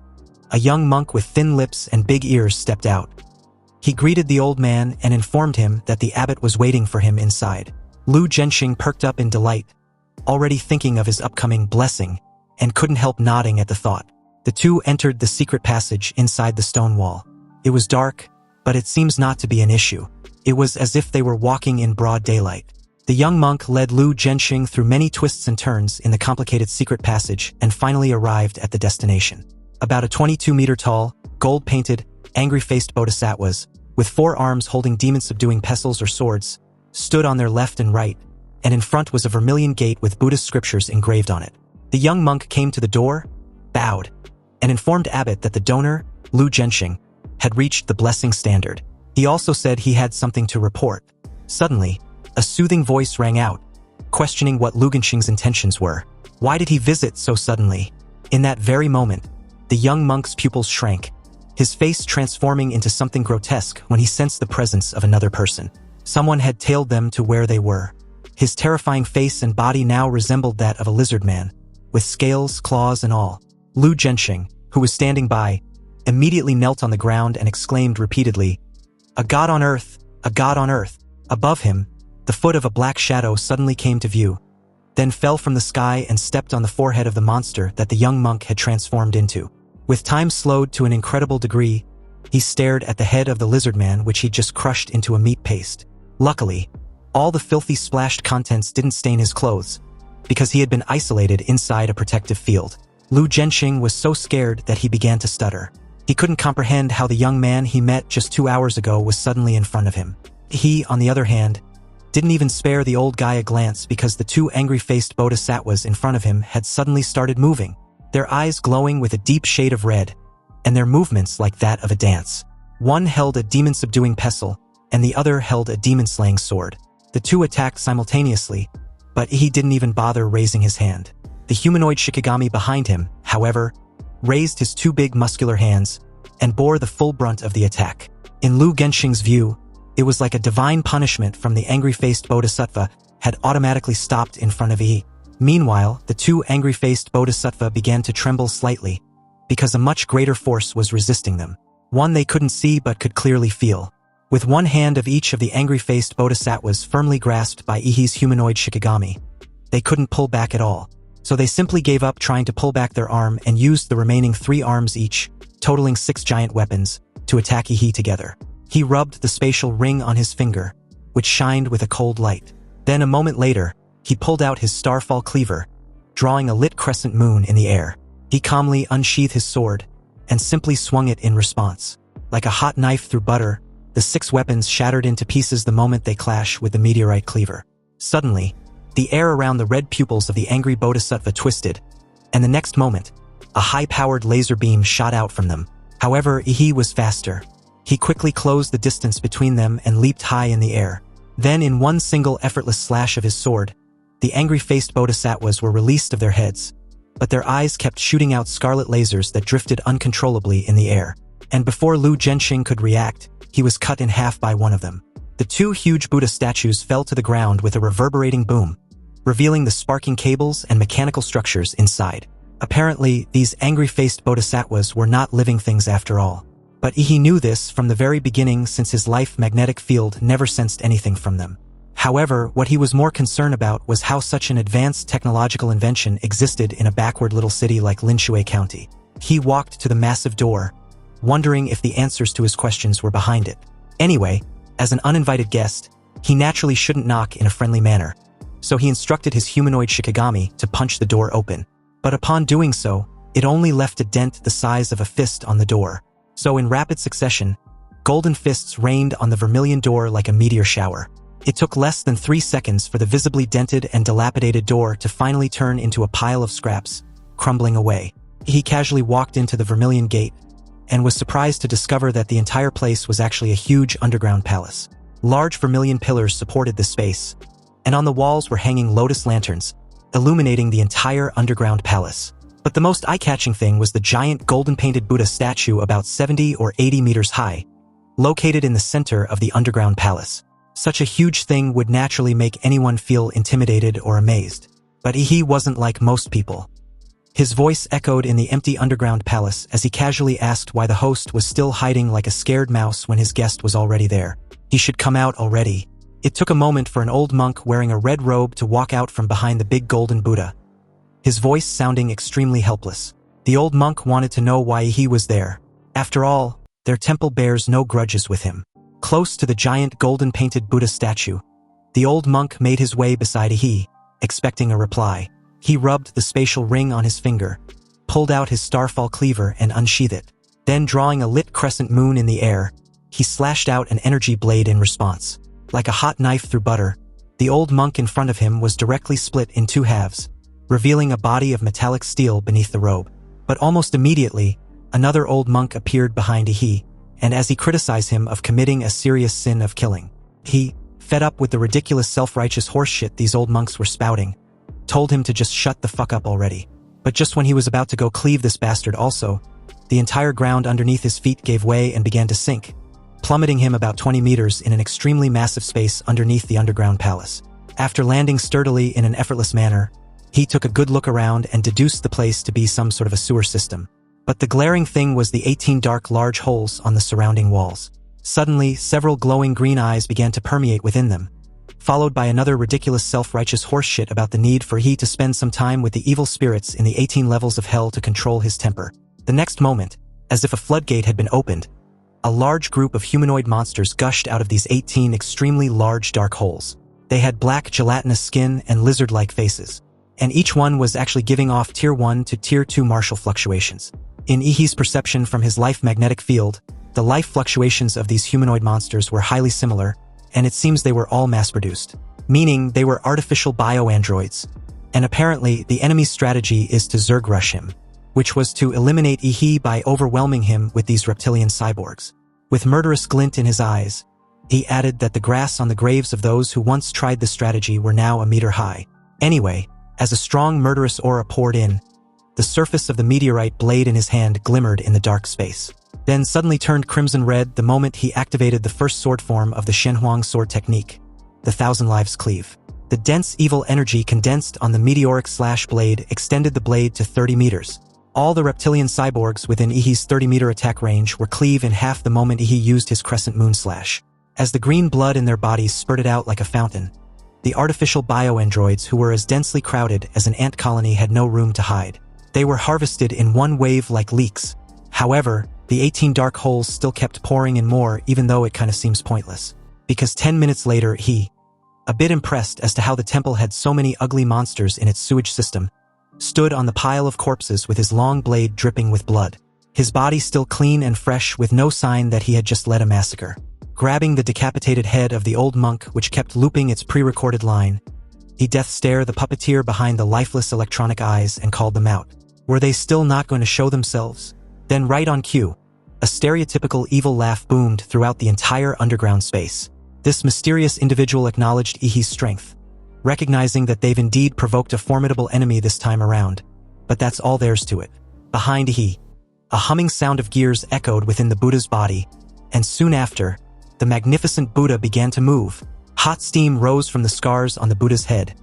a young monk with thin lips and big ears stepped out. He greeted the old man and informed him that the abbot was waiting for him inside. Lu Zhensheng perked up in delight, already thinking of his upcoming blessing, and couldn't help nodding at the thought. The two entered the secret passage inside the stone wall. It was dark, but it seems not to be an issue. It was as if they were walking in broad daylight. The young monk led Lu Zhensheng through many twists and turns in the complicated secret passage and finally arrived at the destination. About a 22-meter-tall, gold-painted, angry-faced bodhisattvas, with 4 arms holding demon-subduing pestles or swords, stood on their left and right, and in front was a vermilion gate with Buddhist scriptures engraved on it. The young monk came to the door, bowed, and informed abbot that the donor, Lu Zhensheng, had reached the blessing standard. He also said he had something to report. Suddenly, a soothing voice rang out, questioning what Lu Zhensheng's intentions were. Why did he visit so suddenly? In that very moment, the young monk's pupils shrank, his face transforming into something grotesque when he sensed the presence of another person. Someone had tailed them to where they were. His terrifying face and body now resembled that of a lizard man, with scales, claws, and all. Lu Zhensheng, who was standing by, immediately knelt on the ground and exclaimed repeatedly, "A god on earth! A god on earth!" Above him, the foot of a black shadow suddenly came to view, then fell from the sky and stepped on the forehead of the monster that the young monk had transformed into. With time slowed to an incredible degree, he stared at the head of the lizard man which he'd just crushed into a meat paste. Luckily, all the filthy splashed contents didn't stain his clothes, because he had been isolated inside a protective field. Lu Zhensheng was so scared that he began to stutter. He couldn't comprehend how the young man he met just 2 hours ago was suddenly in front of him. He, on the other hand, didn't even spare the old guy a glance because the 2 angry-faced bodhisattvas in front of him had suddenly started moving, their eyes glowing with a deep shade of red, and their movements like that of a dance. One held a demon-subduing pestle, and the other held a demon-slaying sword. The 2 attacked simultaneously, but he didn't even bother raising his hand. The humanoid Shikigami behind him, however, raised his 2 big muscular hands and bore the full brunt of the attack. In Lu Zhensheng's view, it was like a divine punishment from the angry-faced bodhisattva had automatically stopped in front of he. Meanwhile, the 2 angry-faced bodhisattva began to tremble slightly, because a much greater force was resisting them. One they couldn't see but could clearly feel. With one hand of each of the angry-faced bodhisattvas firmly grasped by Ihi's humanoid Shikigami, they couldn't pull back at all. So they simply gave up trying to pull back their arm and used the remaining 3 arms each, totaling 6 giant weapons, to attack Ihi together. He rubbed the spatial ring on his finger, which shined with a cold light. Then a moment later, he pulled out his starfall cleaver, drawing a lit crescent moon in the air. He calmly unsheathed his sword, and simply swung it in response. Like a hot knife through butter, the 6 weapons shattered into pieces the moment they clashed with the meteorite cleaver. Suddenly, the air around the red pupils of the angry bodhisattva twisted, and the next moment, a high-powered laser beam shot out from them. However, Ihi was faster. He quickly closed the distance between them and leaped high in the air. Then in one single effortless slash of his sword, the angry-faced bodhisattvas were released of their heads, but their eyes kept shooting out scarlet lasers that drifted uncontrollably in the air. And before Lu Zhensheng could react, he was cut in half by one of them. The 2 huge Buddha statues fell to the ground with a reverberating boom, revealing the sparking cables and mechanical structures inside. Apparently, these angry-faced bodhisattvas were not living things after all. But Ihi knew this from the very beginning since his life magnetic field never sensed anything from them. However, what he was more concerned about was how such an advanced technological invention existed in a backward little city like Linshui County. He walked to the massive door, wondering if the answers to his questions were behind it. Anyway, as an uninvited guest, he naturally shouldn't knock in a friendly manner, so he instructed his humanoid Shikigami to punch the door open. But upon doing so, it only left a dent the size of a fist on the door. So in rapid succession, golden fists rained on the vermilion door like a meteor shower. It took less than 3 seconds for the visibly dented and dilapidated door to finally turn into a pile of scraps, crumbling away. He casually walked into the vermilion gate and was surprised to discover that the entire place was actually a huge underground palace. Large vermilion pillars supported the space, and on the walls were hanging lotus lanterns, illuminating the entire underground palace. But the most eye-catching thing was the giant golden-painted Buddha statue about 70 or 80 meters high, located in the center of the underground palace. Such a huge thing would naturally make anyone feel intimidated or amazed. But he wasn't like most people. His voice echoed in the empty underground palace as he casually asked why the host was still hiding like a scared mouse when his guest was already there. He should come out already. It took a moment for an old monk wearing a red robe to walk out from behind the big golden Buddha, his voice sounding extremely helpless. The old monk wanted to know why he was there. After all, their temple bears no grudges with him. Close to the giant golden-painted Buddha statue, the old monk made his way beside he, expecting a reply. He rubbed the spatial ring on his finger, pulled out his starfall cleaver and unsheathed it. Then, drawing a lit crescent moon in the air, he slashed out an energy blade in response. Like a hot knife through butter, the old monk in front of him was directly split in 2 halves, revealing a body of metallic steel beneath the robe. But almost immediately, another old monk appeared behind he, and as he criticized him of committing a serious sin of killing, he, fed up with the ridiculous self-righteous horseshit these old monks were spouting, told him to just shut the fuck up already. But just when he was about to go cleave this bastard also, the entire ground underneath his feet gave way and began to sink, plummeting him about 20 meters in an extremely massive space underneath the underground palace. After landing sturdily in an effortless manner, he took a good look around and deduced the place to be some sort of a sewer system. But the glaring thing was the 18 dark large holes on the surrounding walls. Suddenly, several glowing green eyes began to permeate within them, followed by another ridiculous self-righteous horseshit about the need for he to spend some time with the evil spirits in the 18 levels of hell to control his temper. The next moment, as if a floodgate had been opened, a large group of humanoid monsters gushed out of these 18 extremely large dark holes. They had black gelatinous skin and lizard-like faces, and each one was actually giving off Tier 1 to Tier 2 martial fluctuations. In Ihi's perception from his life magnetic field, the life fluctuations of these humanoid monsters were highly similar, and it seems they were all mass-produced, meaning they were artificial bio-androids. And apparently, the enemy's strategy is to Zerg rush him, which was to eliminate Ihi by overwhelming him with these reptilian cyborgs. With murderous glint in his eyes, he added that the grass on the graves of those who once tried the strategy were now a meter high. Anyway, as a strong murderous aura poured in, the surface of the meteorite blade in his hand glimmered in the dark space, then suddenly turned crimson red the moment he activated the first sword form of the Shenhuang sword technique, the Thousand Lives Cleave. The dense evil energy condensed on the meteoric slash blade extended the blade to 30 meters. All the reptilian cyborgs within Ihi's 30-meter attack range were cleaved in half the moment Ihi used his crescent moon slash. As the green blood in their bodies spurted out like a fountain, the artificial bio-androids who were as densely crowded as an ant colony had no room to hide. They were harvested in one wave like leaks. However, the 18 dark holes still kept pouring in more, even though it kind of seems pointless. Because 10 minutes later he, a bit impressed as to how the temple had so many ugly monsters in its sewage system, stood on the pile of corpses with his long blade dripping with blood. His body still clean and fresh with no sign that he had just led a massacre. Grabbing the decapitated head of the old monk which kept looping its pre-recorded line, he death stared the puppeteer behind the lifeless electronic eyes and called them out. Were they still not going to show themselves? Then right on cue, a stereotypical evil laugh boomed throughout the entire underground space. This mysterious individual acknowledged Ihi's strength, recognizing that they've indeed provoked a formidable enemy this time around, but that's all there's to it. Behind Ihi, a humming sound of gears echoed within the Buddha's body, and soon after, the magnificent Buddha began to move. Hot steam rose from the scars on the Buddha's head.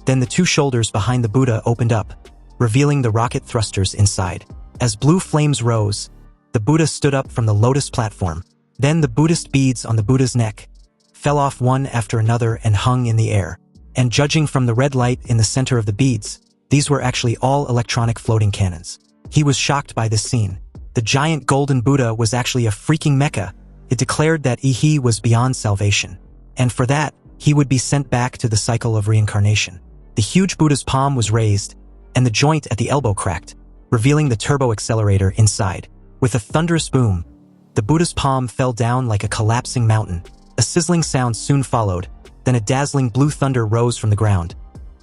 Then the 2 shoulders behind the Buddha opened up, revealing the rocket thrusters inside. As blue flames rose, the Buddha stood up from the lotus platform. Then the Buddhist beads on the Buddha's neck fell off one after another and hung in the air. And judging from the red light in the center of the beads, these were actually all electronic floating cannons. He was shocked by this scene. The giant golden Buddha was actually a freaking mecha. It declared that Ihi was beyond salvation, and for that, he would be sent back to the cycle of reincarnation. The huge Buddha's palm was raised, and the joint at the elbow cracked, revealing the turbo accelerator inside. With a thunderous boom, The Buddha's palm fell down like a collapsing mountain. A sizzling sound soon followed, then a dazzling blue thunder rose from the ground.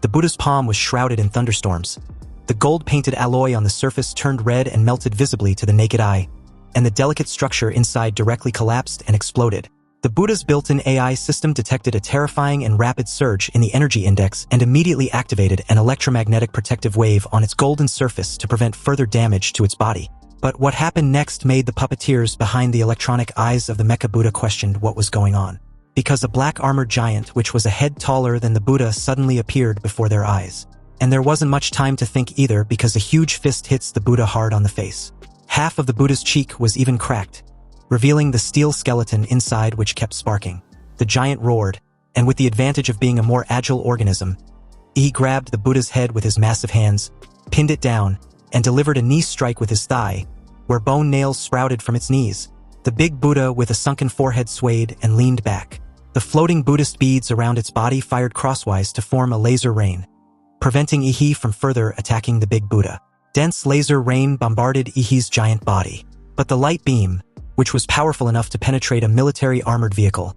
The Buddha's palm was shrouded in thunderstorms. The gold-painted alloy on the surface turned red and melted visibly to the naked eye, and the delicate structure inside directly collapsed and exploded. The Buddha's built-in AI system detected a terrifying and rapid surge in the energy index and immediately activated an electromagnetic protective wave on its golden surface to prevent further damage to its body. But what happened next made the puppeteers behind the electronic eyes of the Mecha Buddha questioned what was going on. Because a black armored giant which was a head taller than the Buddha suddenly appeared before their eyes. And there wasn't much time to think either because a huge fist hits the Buddha hard on the face. Half of the Buddha's cheek was even cracked, revealing the steel skeleton inside which kept sparking. The giant roared, and with the advantage of being a more agile organism, he grabbed the Buddha's head with his massive hands, pinned it down, and delivered a knee strike with his thigh, where bone nails sprouted from its knees. The big Buddha with a sunken forehead swayed and leaned back. The floating Buddhist beads around its body fired crosswise to form a laser rain, preventing Ihi from further attacking the big Buddha. Dense laser rain bombarded Ihi's giant body, but the light beam, which was powerful enough to penetrate a military armored vehicle,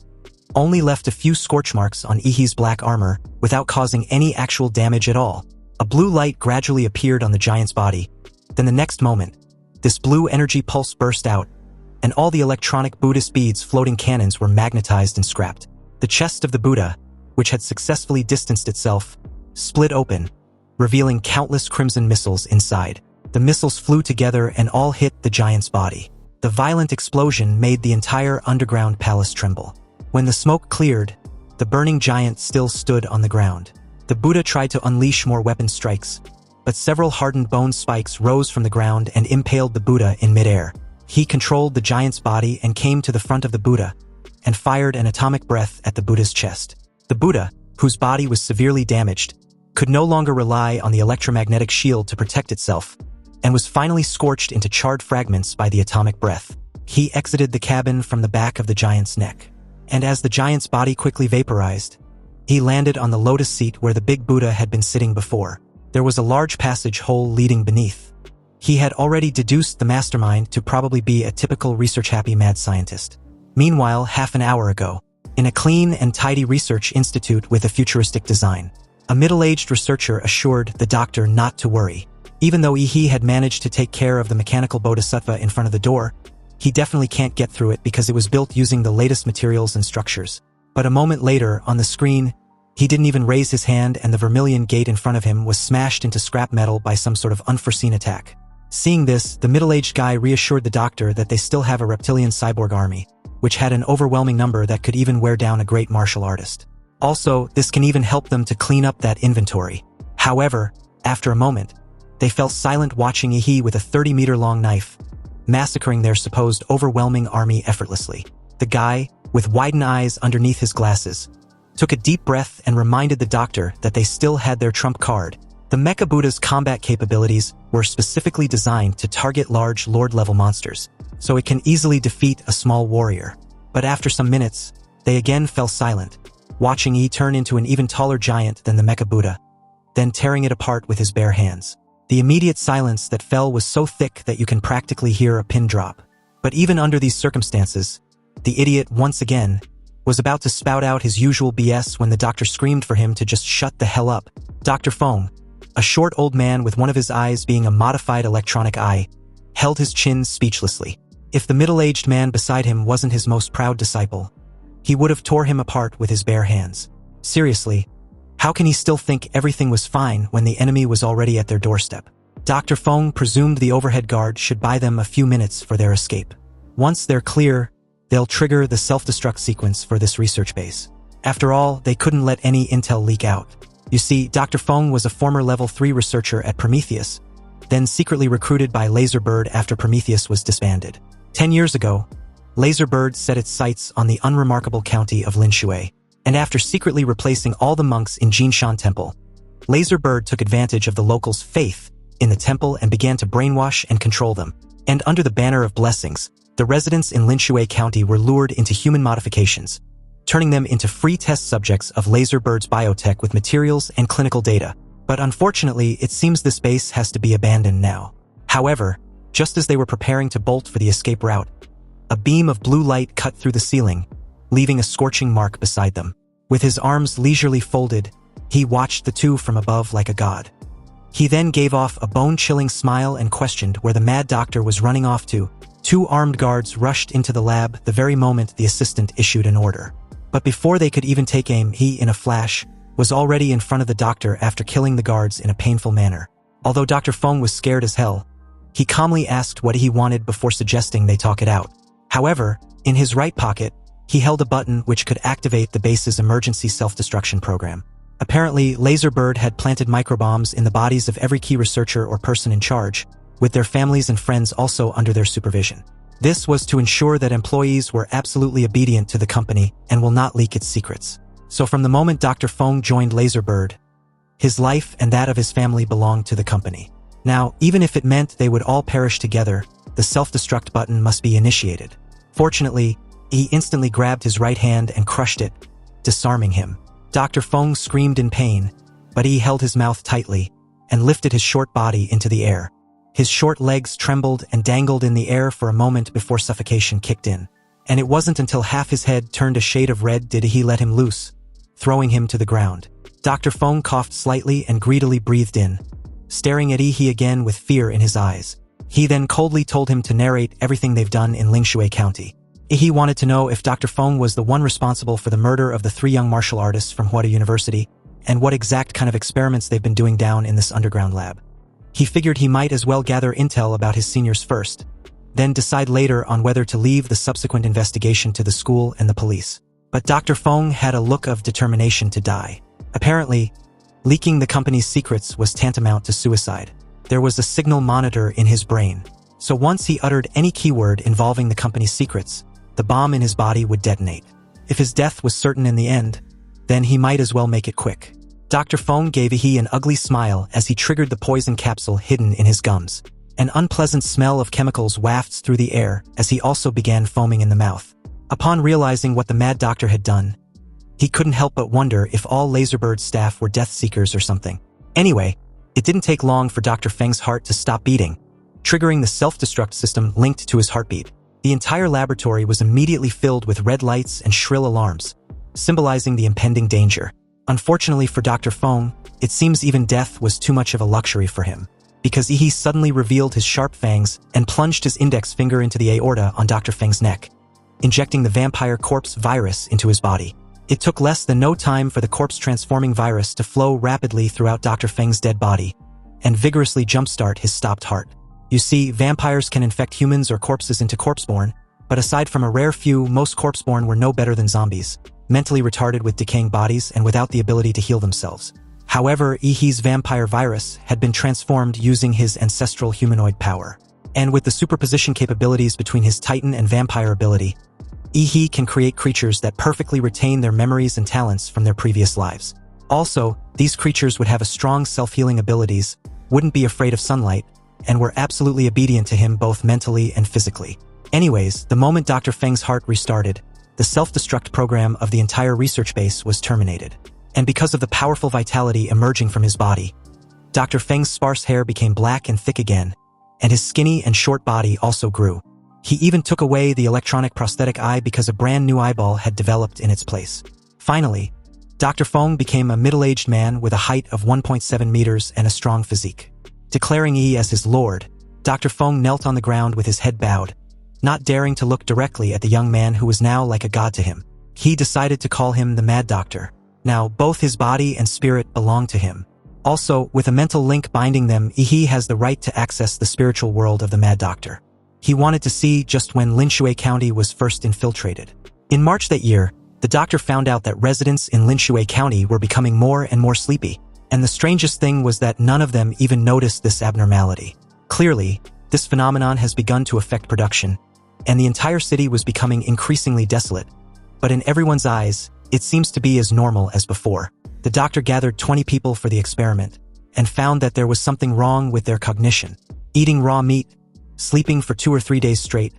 only left a few scorch marks on Ihi's black armor without causing any actual damage at all. A blue light gradually appeared on the giant's body. Then the next moment, this blue energy pulse burst out, and all the electronic Buddhist beads floating cannons were magnetized and scrapped. The chest of the Buddha, which had successfully distanced itself, split open, revealing countless crimson missiles inside. The missiles flew together and all hit the giant's body. The violent explosion made the entire underground palace tremble. When the smoke cleared, the burning giant still stood on the ground. The Buddha tried to unleash more weapon strikes, but several hardened bone spikes rose from the ground and impaled the Buddha in midair. He controlled the giant's body and came to the front of the Buddha and fired an atomic breath at the Buddha's chest. The Buddha, whose body was severely damaged, could no longer rely on the electromagnetic shield to protect itself, and was finally scorched into charred fragments by the atomic breath. He exited the cabin from the back of the giant's neck. And as the giant's body quickly vaporized, he landed on the lotus seat where the big Buddha had been sitting before. There was a large passage hole leading beneath. He had already deduced the mastermind to probably be a typical research-happy mad scientist. Meanwhile, half an hour ago, in a clean and tidy research institute with a futuristic design, a middle-aged researcher assured the doctor not to worry. Even though Ihi had managed to take care of the mechanical bodhisattva in front of the door, he definitely can't get through it because it was built using the latest materials and structures. But a moment later, on the screen, he didn't even raise his hand and the vermilion gate in front of him was smashed into scrap metal by some sort of unforeseen attack. Seeing this, the middle-aged guy reassured the doctor that they still have a reptilian cyborg army, which had an overwhelming number that could even wear down a great martial artist. Also, this can even help them to clean up that inventory. However, after a moment, they fell silent watching Ihi with a 30-meter-long knife, massacring their supposed overwhelming army effortlessly. The guy, with widened eyes underneath his glasses, took a deep breath and reminded the doctor that they still had their trump card. The Mecha Buddha's combat capabilities were specifically designed to target large Lord-level monsters, so it can easily defeat a small warrior. But after some minutes, they again fell silent, watching Yi turn into an even taller giant than the Mecha Buddha, then tearing it apart with his bare hands. The immediate silence that fell was so thick that you can practically hear a pin drop. But even under these circumstances, the idiot, once again, was about to spout out his usual BS when the doctor screamed for him to just shut the hell up. Dr. Fong, a short old man with one of his eyes being a modified electronic eye, held his chin speechlessly. If the middle-aged man beside him wasn't his most proud disciple, he would have tore him apart with his bare hands. Seriously, how can he still think everything was fine when the enemy was already at their doorstep? Dr. Fong presumed the overhead guard should buy them a few minutes for their escape. Once they're clear, they'll trigger the self-destruct sequence for this research base. After all, they couldn't let any intel leak out. You see, Dr. Fong was a former level 3 researcher at Prometheus, then secretly recruited by Laserbird after Prometheus was disbanded. 10 years ago, Laserbird set its sights on the unremarkable county of Linshui, and after secretly replacing all the monks in Jinshan Temple, Laserbird took advantage of the locals' faith in the temple and began to brainwash and control them. And under the banner of blessings, the residents in Linshui County were lured into human modifications, turning them into free test subjects of Laserbird's biotech with materials and clinical data. But unfortunately, it seems this base has to be abandoned now. However, just as they were preparing to bolt for the escape route, A beam of blue light cut through the ceiling, leaving a scorching mark beside them. With his arms leisurely folded, he watched the two from above like a god. He then gave off a bone-chilling smile and questioned where the mad doctor was running off to. Two armed guards rushed into the lab the very moment the assistant issued an order. But before they could even take aim, he, in a flash, was already in front of the doctor after killing the guards in a painful manner. Although Dr. Feng was scared as hell, he calmly asked what he wanted before suggesting they talk it out. However, in his right pocket, he held a button which could activate the base's emergency self-destruction program. Apparently, Laserbird had planted microbombs in the bodies of every key researcher or person in charge, with their families and friends also under their supervision. This was to ensure that employees were absolutely obedient to the company and will not leak its secrets. So from the moment Dr. Feng joined Laserbird, his life and that of his family belonged to the company. Now, even if it meant they would all perish together, the self-destruct button must be initiated. Fortunately, he instantly grabbed his right hand and crushed it, disarming him. Dr. Feng screamed in pain, but he held his mouth tightly and lifted his short body into the air. His short legs trembled and dangled in the air for a moment before suffocation kicked in. And it wasn't until half his head turned a shade of red did he let him loose, throwing him to the ground. Dr. Feng coughed slightly and greedily breathed in, staring at Yi again with fear in his eyes. He then coldly told him to narrate everything they've done in Lingshui County. Yi wanted to know if Dr. Feng was the one responsible for the murder of the 3 young martial artists from Huada University, and what exact kind of experiments they've been doing down in this underground lab. He figured he might as well gather intel about his seniors first, then decide later on whether to leave the subsequent investigation to the school and the police. But Dr. Feng had a look of determination to die. Apparently, leaking the company's secrets was tantamount to suicide. There was a signal monitor in his brain, so once he uttered any keyword involving the company's secrets, the bomb in his body would detonate. If his death was certain in the end, then he might as well make it quick. Dr. Feng gave Yi an ugly smile as he triggered the poison capsule hidden in his gums. An unpleasant smell of chemicals wafts through the air as he also began foaming in the mouth. Upon realizing what the mad doctor had done, he couldn't help but wonder if all Laserbird's staff were death seekers or something. Anyway, it didn't take long for Dr. Feng's heart to stop beating, triggering the self-destruct system linked to his heartbeat. The entire laboratory was immediately filled with red lights and shrill alarms, symbolizing the impending danger. Unfortunately for Dr. Feng, it seems even death was too much of a luxury for him, because Yi suddenly revealed his sharp fangs and plunged his index finger into the aorta on Dr. Feng's neck, injecting the vampire corpse virus into his body. It took less than no time for the corpse-transforming virus to flow rapidly throughout Dr. Feng's dead body and vigorously jumpstart his stopped heart. You see, vampires can infect humans or corpses into corpseborn, but aside from a rare few, most corpseborn were no better than zombies, mentally retarded with decaying bodies and without the ability to heal themselves. However, Yi's vampire virus had been transformed using his ancestral humanoid power. And with the superposition capabilities between his Titan and vampire ability, Yi can create creatures that perfectly retain their memories and talents from their previous lives. Also, these creatures would have a strong self-healing abilities, wouldn't be afraid of sunlight, and were absolutely obedient to him both mentally and physically. Anyways, the moment Dr. Feng's heart restarted, the self-destruct program of the entire research base was terminated. And because of the powerful vitality emerging from his body, Dr. Feng's sparse hair became black and thick again, and his skinny and short body also grew. He even took away the electronic prosthetic eye because a brand new eyeball had developed in its place. Finally, Dr. Feng became a middle-aged man with a height of 1.7 meters and a strong physique. Declaring Yi as his lord, Dr. Feng knelt on the ground with his head bowed, not daring to look directly at the young man who was now like a god to him. He decided to call him the Mad Doctor. Now, both his body and spirit belong to him. Also, with a mental link binding them, Yi has the right to access the spiritual world of the Mad Doctor. He wanted to see just when Lingshui County was first infiltrated. In March that year, the doctor found out that residents in Lingshui County were becoming more and more sleepy, and the strangest thing was that none of them even noticed this abnormality. Clearly, this phenomenon has begun to affect production, and the entire city was becoming increasingly desolate. But in everyone's eyes, it seems to be as normal as before. The doctor gathered 20 people for the experiment, and found that there was something wrong with their cognition. Eating raw meat, sleeping for 2 or 3 days straight,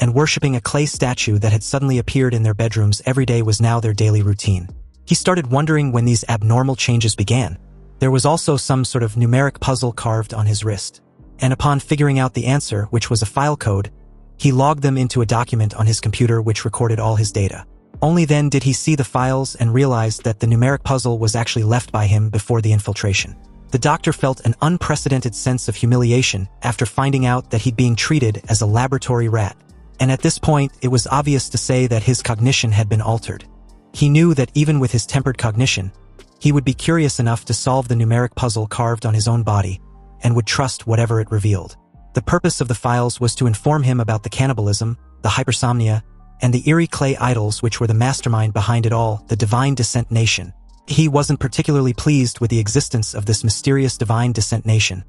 and worshipping a clay statue that had suddenly appeared in their bedrooms every day was now their daily routine. He started wondering when these abnormal changes began. There was also some sort of numeric puzzle carved on his wrist, and upon figuring out the answer, which was a file code, He logged them into a document on his computer which recorded all his data. Only then did he see the files and realized that the numeric puzzle was actually left by him before the infiltration. The doctor felt an unprecedented sense of humiliation after finding out that he'd being treated as a laboratory rat. And at this point, it was obvious to say that his cognition had been altered. He knew that even with his tempered cognition, he would be curious enough to solve the numeric puzzle carved on his own body, and would trust whatever it revealed. The purpose of the files was to inform him about the cannibalism, the hypersomnia, and the eerie clay idols which were the mastermind behind it all, the Divine Descent Nation. He wasn't particularly pleased with the existence of this mysterious Divine Descent Nation,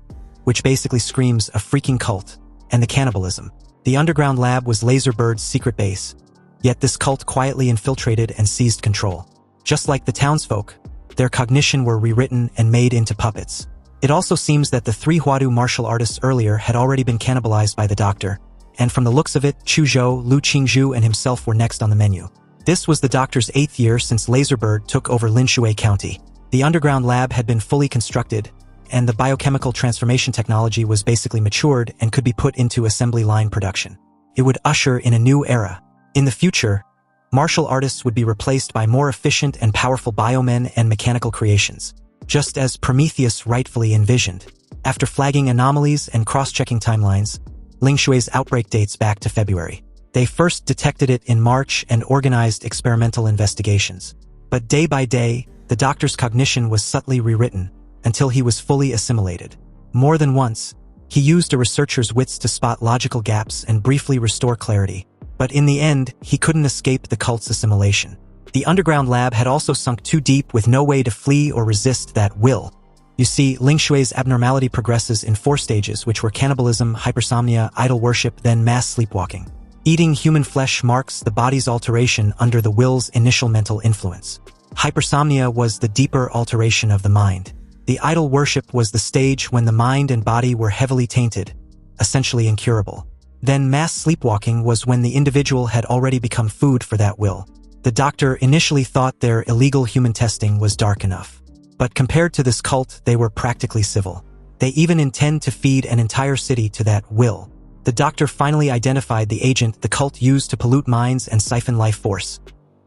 which basically screams a freaking cult, and the cannibalism. The underground lab was Laserbird's secret base, yet this cult quietly infiltrated and seized control. Just like the townsfolk, their cognition were rewritten and made into puppets. It also seems that the 3 Huadu martial artists earlier had already been cannibalized by the doctor, and from the looks of it, Chu Zhou, Lu Qingzhu, and himself were next on the menu. This was the doctor's 8th year since Laserbird took over Linshui County. The underground lab had been fully constructed, and the biochemical transformation technology was basically matured and could be put into assembly line production. It would usher in a new era. In the future, martial artists would be replaced by more efficient and powerful biomen and mechanical creations, just as Prometheus rightfully envisioned. After flagging anomalies and cross-checking timelines, Lingshui's outbreak dates back to February. They first detected it in March and organized experimental investigations. But day by day, the doctor's cognition was subtly rewritten until he was fully assimilated. More than once, he used a researcher's wits to spot logical gaps and briefly restore clarity. But in the end, he couldn't escape the cult's assimilation. The underground lab had also sunk too deep with no way to flee or resist that will. You see, Lingshui's abnormality progresses in 4 stages, which were cannibalism, hypersomnia, idol worship, then mass sleepwalking. Eating human flesh marks the body's alteration under the will's initial mental influence. Hypersomnia was the deeper alteration of the mind. The idol worship was the stage when the mind and body were heavily tainted, essentially incurable. Then mass sleepwalking was when the individual had already become food for that will. The doctor initially thought their illegal human testing was dark enough. But compared to this cult, they were practically civil. They even intend to feed an entire city to that will. The doctor finally identified the agent the cult used to pollute minds and siphon life force.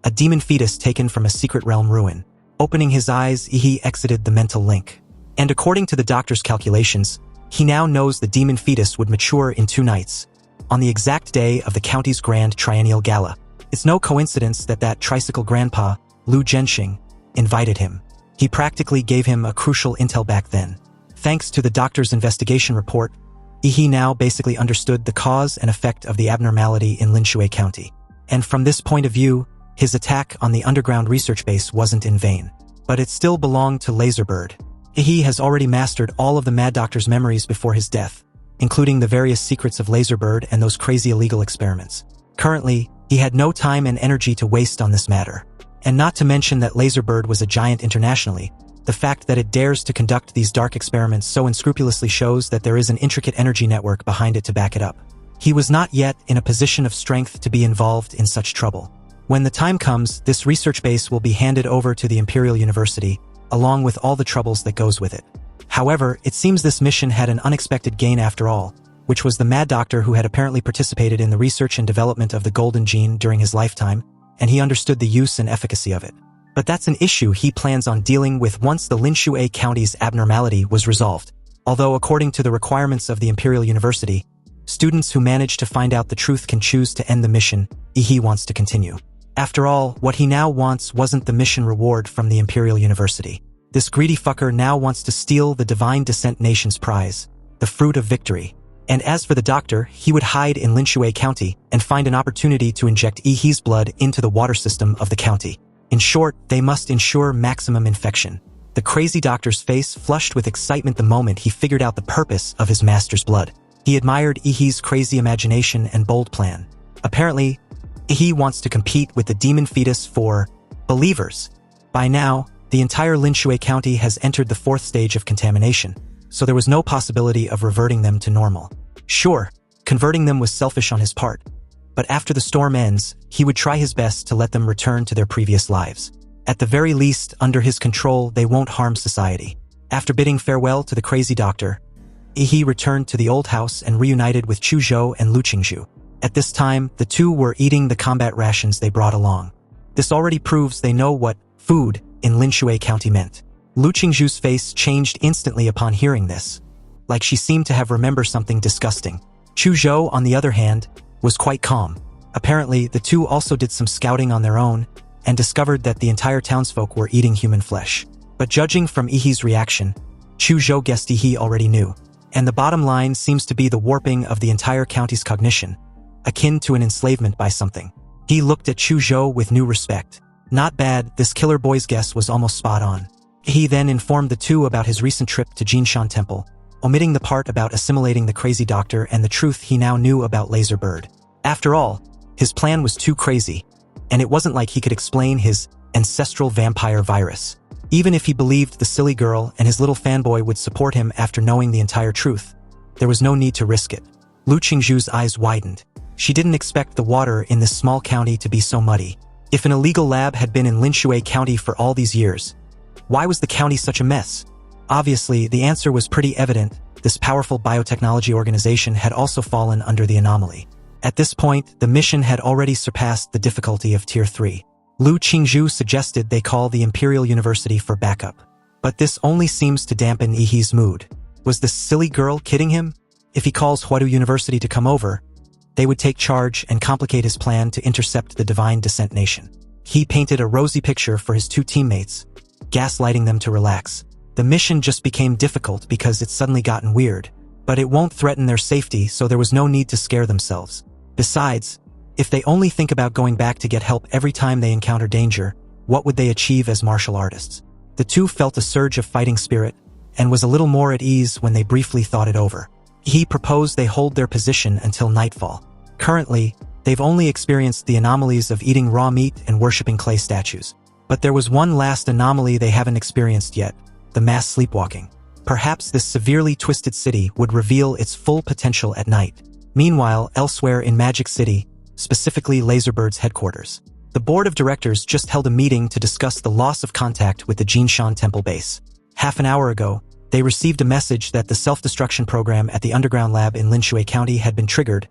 A demon fetus taken from a secret realm ruin. Opening his eyes, he exited the mental link. And according to the doctor's calculations, he now knows the demon fetus would mature in 2 nights, on the exact day of the county's grand triennial gala. It's no coincidence that that tricycle grandpa, Lu Zhenxing, invited him. He practically gave him a crucial intel back then. Thanks to the doctor's investigation report, he now basically understood the cause and effect of the abnormality in Linshui County. And from this point of view, his attack on the underground research base wasn't in vain. But it still belonged to Laserbird. He has already mastered all of the Mad Doctor's memories before his death, including the various secrets of Laserbird and those crazy illegal experiments. Currently, he had no time and energy to waste on this matter. And not to mention that Laserbird was a giant internationally, the fact that it dares to conduct these dark experiments so unscrupulously shows that there is an intricate energy network behind it to back it up. He was not yet in a position of strength to be involved in such trouble. When the time comes, this research base will be handed over to the Imperial University, along with all the troubles that goes with it. However, it seems this mission had an unexpected gain after all, which was the Mad Doctor who had apparently participated in the research and development of the Golden Gene during his lifetime, and he understood the use and efficacy of it. But that's an issue he plans on dealing with once the Linshui County's abnormality was resolved. Although according to the requirements of the Imperial University, students who manage to find out the truth can choose to end the mission, he wants to continue. After all, what he now wants wasn't the mission reward from the Imperial University. This greedy fucker now wants to steal the Divine Descent Nation's prize, the fruit of victory. And as for the doctor, he would hide in Linshui County and find an opportunity to inject He's blood into the water system of the county. In short, they must ensure maximum infection. The crazy doctor's face flushed with excitement the moment he figured out the purpose of his master's blood. He admired He's crazy imagination and bold plan. Apparently, he wants to compete with the demon fetus for believers. By now, the entire Linshui County has entered the 4th stage of contamination, so there was no possibility of reverting them to normal. Sure, converting them was selfish on his part, but after the storm ends, he would try his best to let them return to their previous lives. At the very least, under his control, they won't harm society. After bidding farewell to the crazy doctor, he returned to the old house and reunited with Chu Zhou and Lu Qingzhu. At this time, the two were eating the combat rations they brought along. This already proves they know what food in Linshui County meant. Lu Qingzhu's face changed instantly upon hearing this, like she seemed to have remembered something disgusting. Chu Zhou, on the other hand, was quite calm. Apparently, the two also did some scouting on their own and discovered that the entire townsfolk were eating human flesh. But judging from Yihe's reaction, Chu Zhou guessed Yihe already knew. And the bottom line seems to be the warping of the entire county's cognition, akin to an enslavement by something. He looked at Chu Zhou with new respect. Not bad, this killer boy's guess was almost spot on. He then informed the two about his recent trip to Jinshan Temple, omitting the part about assimilating the crazy doctor and the truth he now knew about Laser Bird. After all, his plan was too crazy, and it wasn't like he could explain his ancestral vampire virus. Even if he believed the silly girl and his little fanboy would support him after knowing the entire truth, there was no need to risk it. Lu Qingzhu's eyes widened. She didn't expect the water in this small county to be so muddy. If an illegal lab had been in Linshui County for all these years, why was the county such a mess? Obviously, the answer was pretty evident. This powerful biotechnology organization had also fallen under the anomaly. At this point, the mission had already surpassed the difficulty of Tier 3. Lu Qingzhu suggested they call the Imperial University for backup. But this only seems to dampen Yihe's mood. Was this silly girl kidding him? If he calls Huadu University to come over, they would take charge and complicate his plan to intercept the Divine Descent Nation. He painted a rosy picture for his two teammates, gaslighting them to relax. The mission just became difficult because it's suddenly gotten weird, but it won't threaten their safety, so there was no need to scare themselves. Besides, if they only think about going back to get help every time they encounter danger, what would they achieve as martial artists? The two felt a surge of fighting spirit and was a little more at ease when they briefly thought it over. He proposed they hold their position until nightfall. Currently, they've only experienced the anomalies of eating raw meat and worshipping clay statues. But there was one last anomaly they haven't experienced yet, the mass sleepwalking. Perhaps this severely twisted city would reveal its full potential at night. Meanwhile, elsewhere in Magic City, specifically Laserbird's headquarters, the board of directors just held a meeting to discuss the loss of contact with the Jinshan Temple base. Half an hour ago, they received a message that the self-destruction program at the underground lab in Linshui County had been triggered,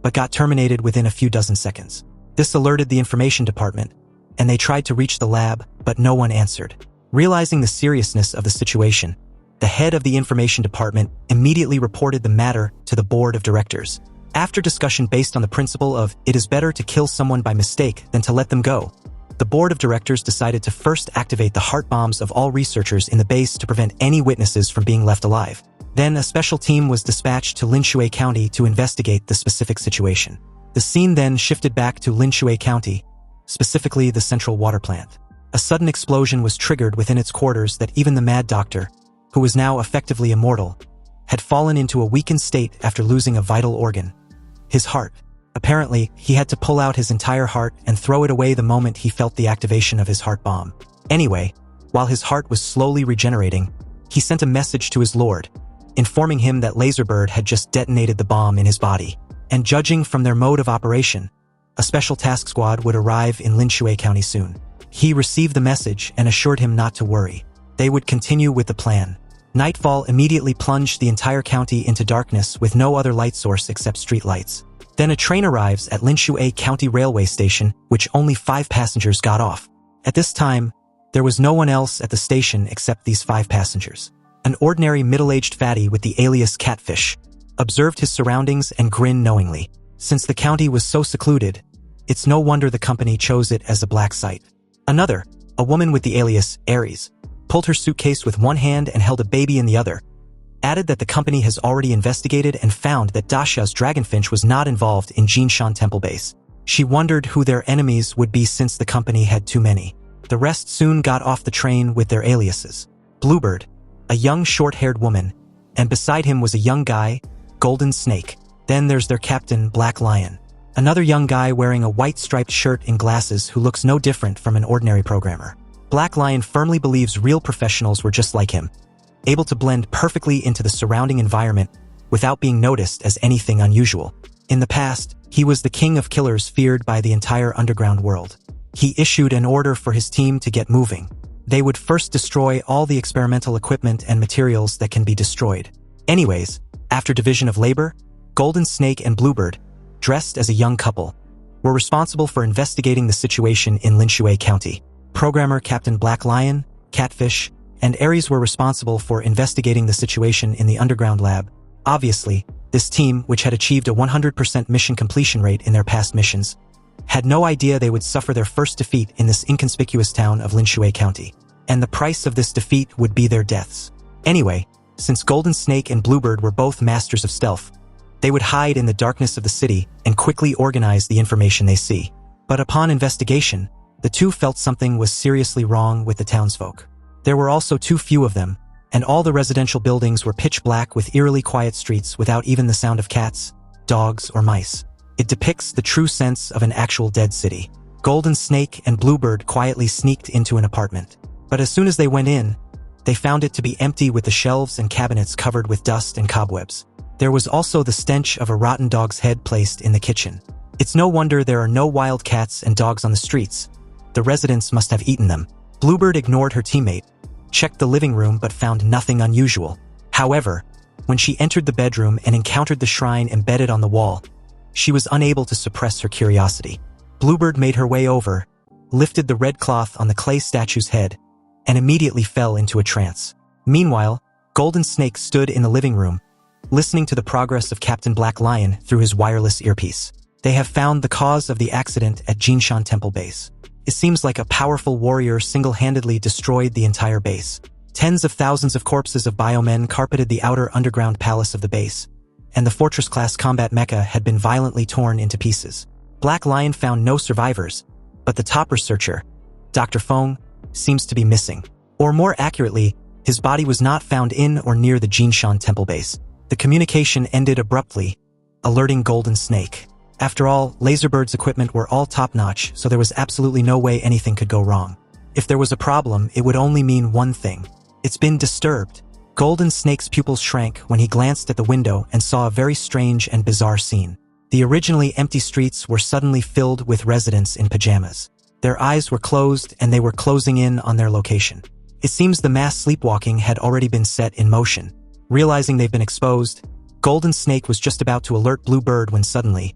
but got terminated within a few dozen seconds. This alerted the information department, and they tried to reach the lab, but no one answered. Realizing the seriousness of the situation, the head of the information department immediately reported the matter to the board of directors. After discussion based on the principle of it is better to kill someone by mistake than to let them go, the board of directors decided to first activate the heart bombs of all researchers in the base to prevent any witnesses from being left alive. Then a special team was dispatched to Linshui County to investigate the specific situation. The scene then shifted back to Linshui County, specifically the central water plant. A sudden explosion was triggered within its quarters that even the Mad Doctor, who was now effectively immortal, had fallen into a weakened state after losing a vital organ, his heart. Apparently, he had to pull out his entire heart and throw it away the moment he felt the activation of his heart bomb. Anyway, while his heart was slowly regenerating, he sent a message to his lord, informing him that Laserbird had just detonated the bomb in his body. And judging from their mode of operation, a special task squad would arrive in Linshui County soon. He received the message and assured him not to worry. They would continue with the plan. Nightfall immediately plunged the entire county into darkness with no other light source except street lights. Then a train arrives at Linshui County Railway Station, which only 5 passengers got off. At this time, there was no one else at the station except these 5 passengers. An ordinary middle-aged fatty with the alias Catfish observed his surroundings and grinned knowingly. Since the county was so secluded, it's no wonder the company chose it as a black site. Another, a woman with the alias Aries, pulled her suitcase with one hand and held a baby in the other, added that the company has already investigated and found that Dasha's Dragonfinch was not involved in Jinshan Temple base. She wondered who their enemies would be since the company had too many. The rest soon got off the train with their aliases. Bluebird, a young short-haired woman, and beside him was a young guy, Golden Snake. Then there's their captain, Black Lion, another young guy wearing a white striped shirt and glasses who looks no different from an ordinary programmer. Black Lion firmly believes real professionals were just like him, able to blend perfectly into the surrounding environment without being noticed as anything unusual. In the past, he was the king of killers feared by the entire underground world. He issued an order for his team to get moving. They would first destroy all the experimental equipment and materials that can be destroyed. Anyways, after division of labor, Golden Snake and Bluebird dressed as a young couple, were responsible for investigating the situation in Linshui County. Programmer Captain Black Lion, Catfish, and Ares were responsible for investigating the situation in the underground lab. Obviously, this team, which had achieved a 100% mission completion rate in their past missions, had no idea they would suffer their first defeat in this inconspicuous town of Linshui County. And the price of this defeat would be their deaths. Anyway, since Golden Snake and Bluebird were both masters of stealth, they would hide in the darkness of the city and quickly organize the information they see. But upon investigation, the two felt something was seriously wrong with the townsfolk. There were also too few of them, and all the residential buildings were pitch black with eerily quiet streets without even the sound of cats, dogs, or mice. It depicts the true sense of an actual dead city. Golden Snake and Bluebird quietly sneaked into an apartment. But as soon as they went in, they found it to be empty with the shelves and cabinets covered with dust and cobwebs. There was also the stench of a rotten dog's head placed in the kitchen. It's no wonder there are no wild cats and dogs on the streets. The residents must have eaten them. Bluebird ignored her teammate, checked the living room but found nothing unusual. However, when she entered the bedroom and encountered the shrine embedded on the wall, she was unable to suppress her curiosity. Bluebird made her way over, lifted the red cloth on the clay statue's head, and immediately fell into a trance. Meanwhile, Golden Snake stood in the living room, listening to the progress of Captain Black Lion through his wireless earpiece. They have found the cause of the accident at Jinshan Temple Base. It seems like a powerful warrior single-handedly destroyed the entire base. Tens of thousands of corpses of biomen carpeted the outer underground palace of the base, and the Fortress-class combat mecha had been violently torn into pieces. Black Lion found no survivors, but the top researcher, Dr. Feng, seems to be missing. Or more accurately, his body was not found in or near the Jinshan Temple Base. The communication ended abruptly, alerting Golden Snake. After all, Laserbird's equipment were all top-notch, so there was absolutely no way anything could go wrong. If there was a problem, it would only mean one thing. It's been disturbed. Golden Snake's pupils shrank when he glanced at the window and saw a very strange and bizarre scene. The originally empty streets were suddenly filled with residents in pajamas. Their eyes were closed and they were closing in on their location. It seems the mass sleepwalking had already been set in motion. Realizing they've been exposed, Golden Snake was just about to alert Bluebird when suddenly,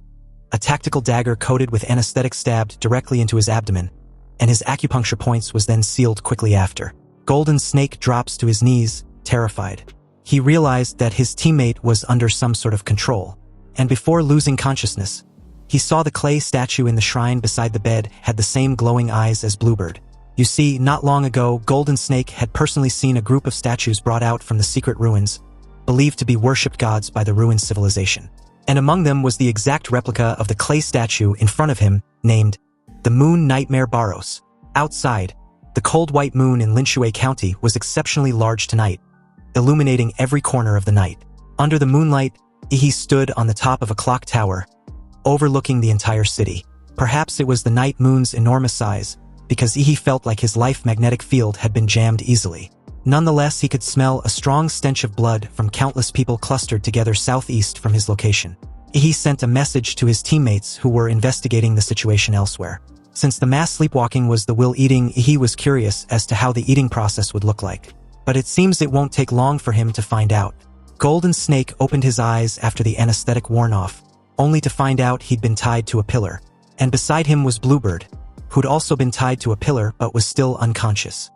a tactical dagger coated with anesthetic stabbed directly into his abdomen, and his acupuncture points was then sealed quickly after. Golden Snake drops to his knees, terrified. He realized that his teammate was under some sort of control, and before losing consciousness, he saw the clay statue in the shrine beside the bed had the same glowing eyes as Bluebird. You see, not long ago, Golden Snake had personally seen a group of statues brought out from the secret ruins, believed to be worshipped gods by the ruined civilization. And among them was the exact replica of the clay statue in front of him, named the Moon Nightmare Barros. Outside, the cold white moon in Linshui County was exceptionally large tonight, illuminating every corner of the night. Under the moonlight, he stood on the top of a clock tower, overlooking the entire city. Perhaps it was the night moon's enormous size, because he felt like his life magnetic field had been jammed easily. Nonetheless, he could smell a strong stench of blood from countless people clustered together southeast from his location. He sent a message to his teammates who were investigating the situation elsewhere. Since the mass sleepwalking was the will eating, he was curious as to how the eating process would look like. But it seems it won't take long for him to find out. Golden Snake opened his eyes after the anesthetic worn off, only to find out he'd been tied to a pillar. And beside him was Bluebird, who'd also been tied to a pillar but was still unconscious.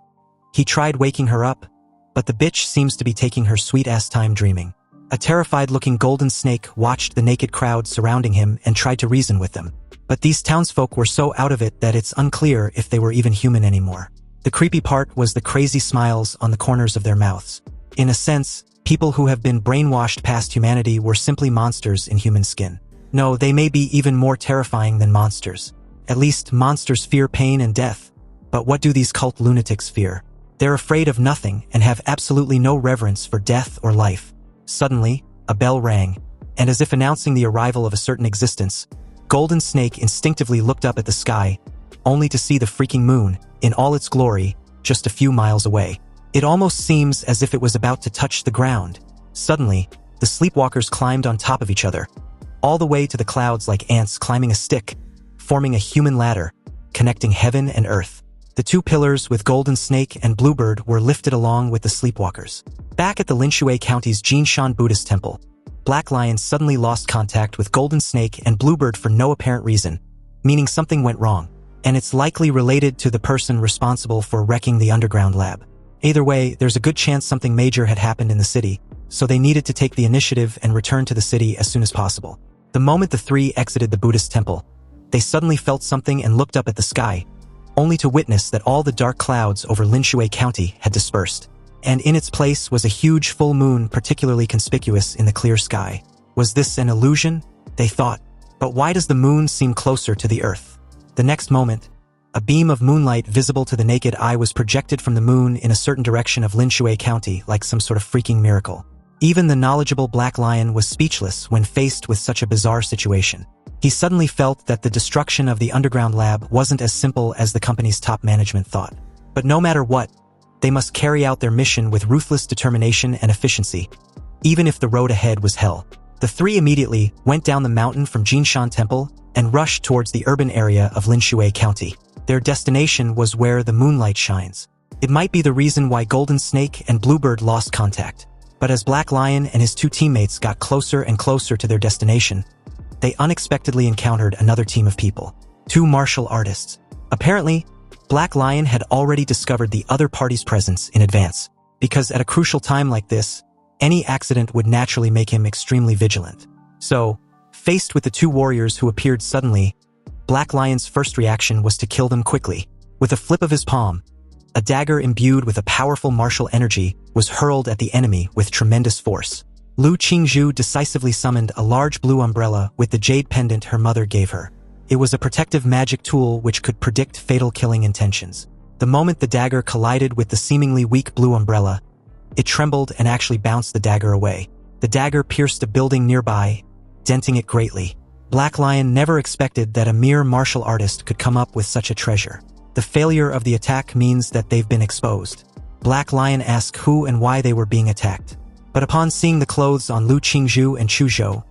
He tried waking her up, but the bitch seems to be taking her sweet-ass time dreaming. A terrified-looking Golden Snake watched the naked crowd surrounding him and tried to reason with them. But these townsfolk were so out of it that it's unclear if they were even human anymore. The creepy part was the crazy smiles on the corners of their mouths. In a sense, people who have been brainwashed past humanity were simply monsters in human skin. No, they may be even more terrifying than monsters. At least monsters fear pain and death. But what do these cult lunatics fear? They're afraid of nothing and have absolutely no reverence for death or life. Suddenly, a bell rang, and as if announcing the arrival of a certain existence, Golden Snake instinctively looked up at the sky, only to see the freaking moon, in all its glory, just a few miles away. It almost seems as if it was about to touch the ground. Suddenly, the sleepwalkers climbed on top of each other, all the way to the clouds like ants climbing a stick, forming a human ladder, connecting heaven and earth. The two pillars with Golden Snake and Bluebird were lifted along with the sleepwalkers. Back at the Linshui County's Jinshan Buddhist Temple, Black Lion suddenly lost contact with Golden Snake and Bluebird for no apparent reason, meaning something went wrong, and it's likely related to the person responsible for wrecking the underground lab. Either way, there's a good chance something major had happened in the city, so they needed to take the initiative and return to the city as soon as possible. The moment the three exited the Buddhist temple, they suddenly felt something and looked up at the sky, only to witness that all the dark clouds over Linshui County had dispersed, and in its place was a huge full moon particularly conspicuous in the clear sky. Was this an illusion? They thought. But why does the moon seem closer to the earth? The next moment, a beam of moonlight visible to the naked eye was projected from the moon in a certain direction of Linshui County like some sort of freaking miracle. Even the knowledgeable Black Lion was speechless when faced with such a bizarre situation. He suddenly felt that the destruction of the underground lab wasn't as simple as the company's top management thought. But no matter what, they must carry out their mission with ruthless determination and efficiency, even if the road ahead was hell. The three immediately went down the mountain from Jinshan Temple and rushed towards the urban area of Linshui County. Their destination was where the moonlight shines. It might be the reason why Golden Snake and Bluebird lost contact. But as Black Lion and his two teammates got closer and closer to their destination, they unexpectedly encountered another team of people. Two martial artists. Apparently, Black Lion had already discovered the other party's presence in advance, because at a crucial time like this, any accident would naturally make him extremely vigilant. So, faced with the two warriors who appeared suddenly, Black Lion's first reaction was to kill them quickly. With a flip of his palm, a dagger imbued with a powerful martial energy was hurled at the enemy with tremendous force. Lu Qingzhu decisively summoned a large blue umbrella with the jade pendant her mother gave her. It was a protective magic tool which could predict fatal killing intentions. The moment the dagger collided with the seemingly weak blue umbrella, it trembled and actually bounced the dagger away. The dagger pierced a building nearby, denting it greatly. Black Lion never expected that a mere martial artist could come up with such a treasure. The failure of the attack means that they've been exposed. Black Lion asked who and why they were being attacked. But upon seeing the clothes on Lu Qingzhu and Chu Zhou,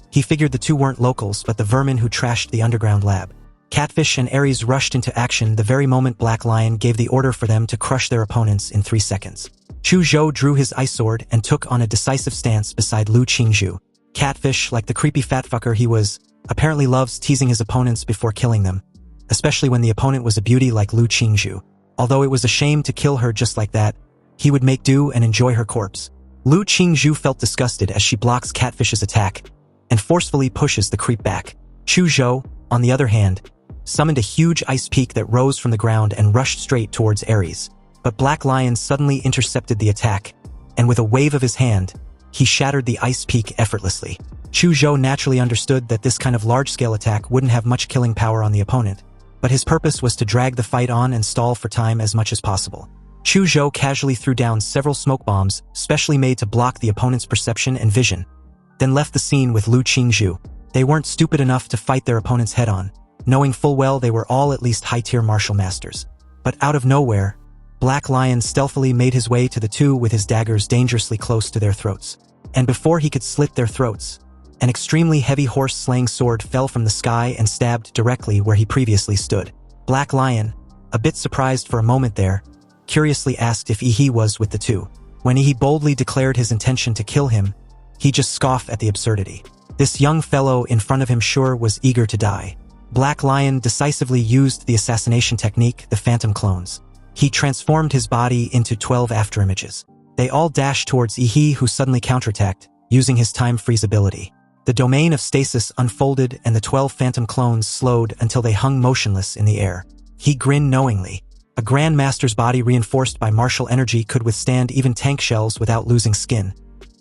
he figured the two weren't locals but the vermin who trashed the underground lab. Catfish and Ares rushed into action the very moment Black Lion gave the order for them to crush their opponents in 3 seconds. Chu Zhou drew his ice sword and took on a decisive stance beside Lu Qingzhu. Catfish, like the creepy fat fucker he was, apparently loves teasing his opponents before killing them, especially when the opponent was a beauty like Lu Qingzhu. Although it was a shame to kill her just like that, he would make do and enjoy her corpse. Lu Qingzhu felt disgusted as she blocks Catfish's attack and forcefully pushes the creep back. Chu Zhou, on the other hand, summoned a huge ice peak that rose from the ground and rushed straight towards Ares. But Black Lion suddenly intercepted the attack, and with a wave of his hand, he shattered the ice peak effortlessly. Chu Zhou naturally understood that this kind of large-scale attack wouldn't have much killing power on the opponent, but his purpose was to drag the fight on and stall for time as much as possible. Chu Zhou casually threw down several smoke bombs, specially made to block the opponent's perception and vision, then left the scene with Lu Qingzhu. They weren't stupid enough to fight their opponents head-on, knowing full well they were all at least high-tier martial masters. But out of nowhere, Black Lion stealthily made his way to the two with his daggers dangerously close to their throats. And before he could slit their throats, an extremely heavy horse-slaying sword fell from the sky and stabbed directly where he previously stood. Black Lion, a bit surprised for a moment there, curiously asked if Yi was with the two. When Yi boldly declared his intention to kill him, he just scoffed at the absurdity. This young fellow in front of him sure was eager to die. Black Lion decisively used the assassination technique, the Phantom Clones. He transformed his body into 12 afterimages. They all dashed towards Yi, who suddenly counterattacked, using his time freeze ability. The domain of stasis unfolded and the 12 Phantom Clones slowed until they hung motionless in the air. He grinned knowingly. A Grandmaster's body reinforced by martial energy could withstand even tank shells without losing skin.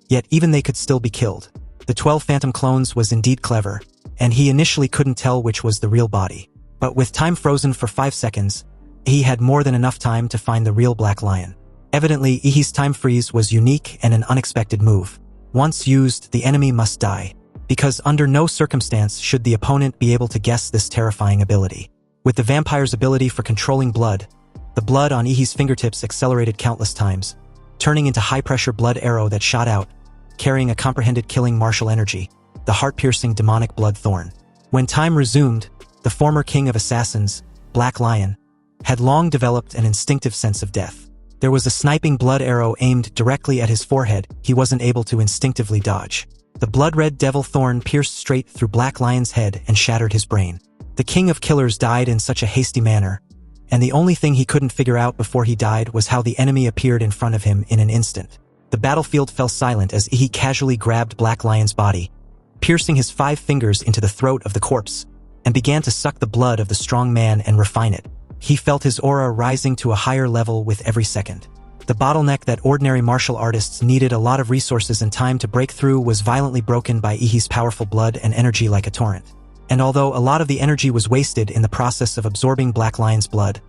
Yet even they could still be killed. The 12 Phantom Clones was indeed clever, and he initially couldn't tell which was the real body. But with time frozen for 5 seconds, he had more than enough time to find the real Black Lion. Evidently, Ihi's time freeze was unique and an unexpected move. Once used, the enemy must die, because under no circumstance should the opponent be able to guess this terrifying ability. With the vampire's ability for controlling blood, the blood on Ihi's fingertips accelerated countless times, turning into high-pressure blood arrow that shot out, carrying a comprehended killing martial energy, the heart-piercing demonic blood thorn. When time resumed, the former king of assassins, Black Lion, had long developed an instinctive sense of death. There was a sniping blood arrow aimed directly at his forehead he wasn't able to instinctively dodge. The blood-red devil thorn pierced straight through Black Lion's head and shattered his brain. The king of killers died in such a hasty manner, and the only thing he couldn't figure out before he died was how the enemy appeared in front of him in an instant. The battlefield fell silent as he casually grabbed Black Lion's body, piercing his 5 fingers into the throat of the corpse, and began to suck the blood of the strong man and refine it. He felt his aura rising to a higher level with every second. The bottleneck that ordinary martial artists needed a lot of resources and time to break through was violently broken by Ihi's powerful blood and energy like a torrent. And although a lot of the energy was wasted in the process of absorbing Black Lion's blood,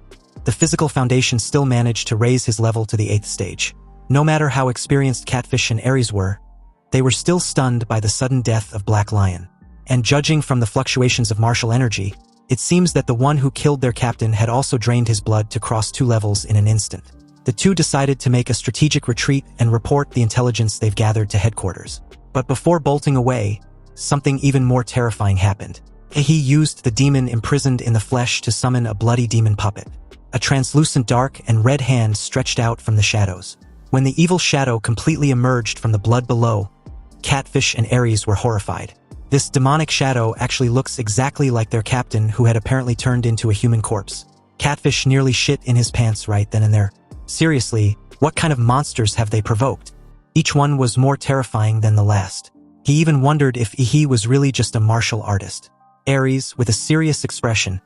the physical foundation still managed to raise his level to the 8th stage. No matter how experienced Catfish and Ares were, they were still stunned by the sudden death of Black Lion. And judging from the fluctuations of martial energy, it seems that the one who killed their captain had also drained his blood to cross 2 levels in an instant. The two decided to make a strategic retreat and report the intelligence they've gathered to headquarters. But before bolting away, something even more terrifying happened. Ihi used the demon imprisoned in the flesh to summon a bloody demon puppet. A translucent dark and red hand stretched out from the shadows. When the evil shadow completely emerged from the blood below, Catfish and Ares were horrified. This demonic shadow actually looks exactly like their captain, who had apparently turned into a human corpse. Catfish nearly shit in his pants right then and there. Seriously, what kind of monsters have they provoked? Each one was more terrifying than the last. He even wondered if Ihi was really just a martial artist. Ares, with a serious expression,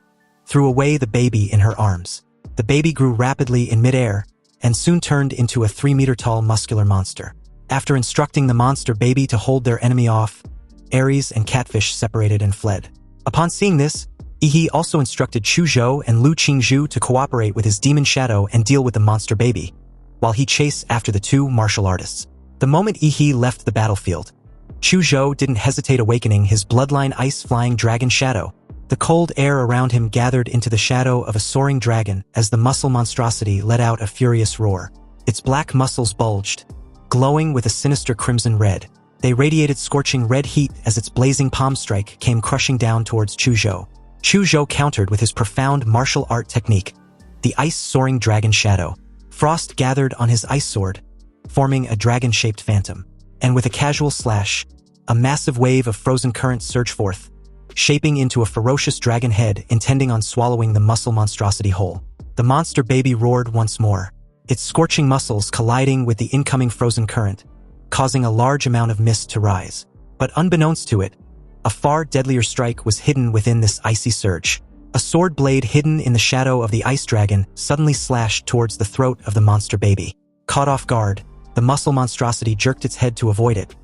threw away the baby in her arms. The baby grew rapidly in midair and soon turned into a 3-meter-tall muscular monster. After instructing the monster baby to hold their enemy off, Ares and Catfish separated and fled. Upon seeing this, Ihi also instructed Chuzhou and Lu Qingzhu to cooperate with his demon shadow and deal with the monster baby, while he chased after the 2 martial artists. The moment Ihi left the battlefield, Chuzhou didn't hesitate awakening his bloodline ice-flying dragon shadow. The cold air around him gathered into the shadow of a soaring dragon as the muscle monstrosity let out a furious roar. Its black muscles bulged, glowing with a sinister crimson red. They radiated scorching red heat as its blazing palm strike came crushing down towards Chuzhou. Chuzhou countered with his profound martial art technique, the ice-soaring dragon shadow. Frost gathered on his ice sword, forming a dragon-shaped phantom. And with a casual slash, a massive wave of frozen current surged forth, shaping into a ferocious dragon head intending on swallowing the muscle monstrosity whole. The monster baby roared once more, its scorching muscles colliding with the incoming frozen current, causing a large amount of mist to rise. But unbeknownst to it, a far deadlier strike was hidden within this icy surge. A sword blade hidden in the shadow of the ice dragon suddenly slashed towards the throat of the monster baby. Caught off guard, the muscle monstrosity jerked its head to avoid it,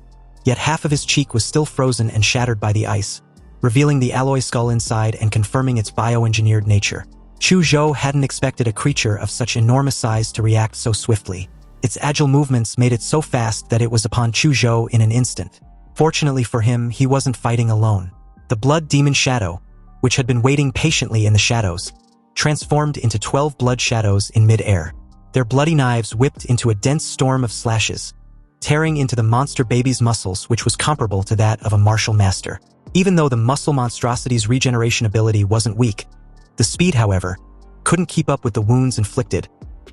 yet half of his cheek was still frozen and shattered by the ice, revealing the alloy skull inside and confirming its bioengineered nature. Chuzhou hadn't expected a creature of such enormous size to react so swiftly. Its agile movements made it so fast that it was upon Chuzhou in an instant. Fortunately for him, he wasn't fighting alone. The blood demon shadow, which had been waiting patiently in the shadows, transformed into 12 blood shadows in mid-air. Their bloody knives whipped into a dense storm of slashes, tearing into the monster baby's muscles, which was comparable to that of a martial master. Even though the muscle monstrosity's regeneration ability wasn't weak, the speed, however, couldn't keep up with the wounds inflicted,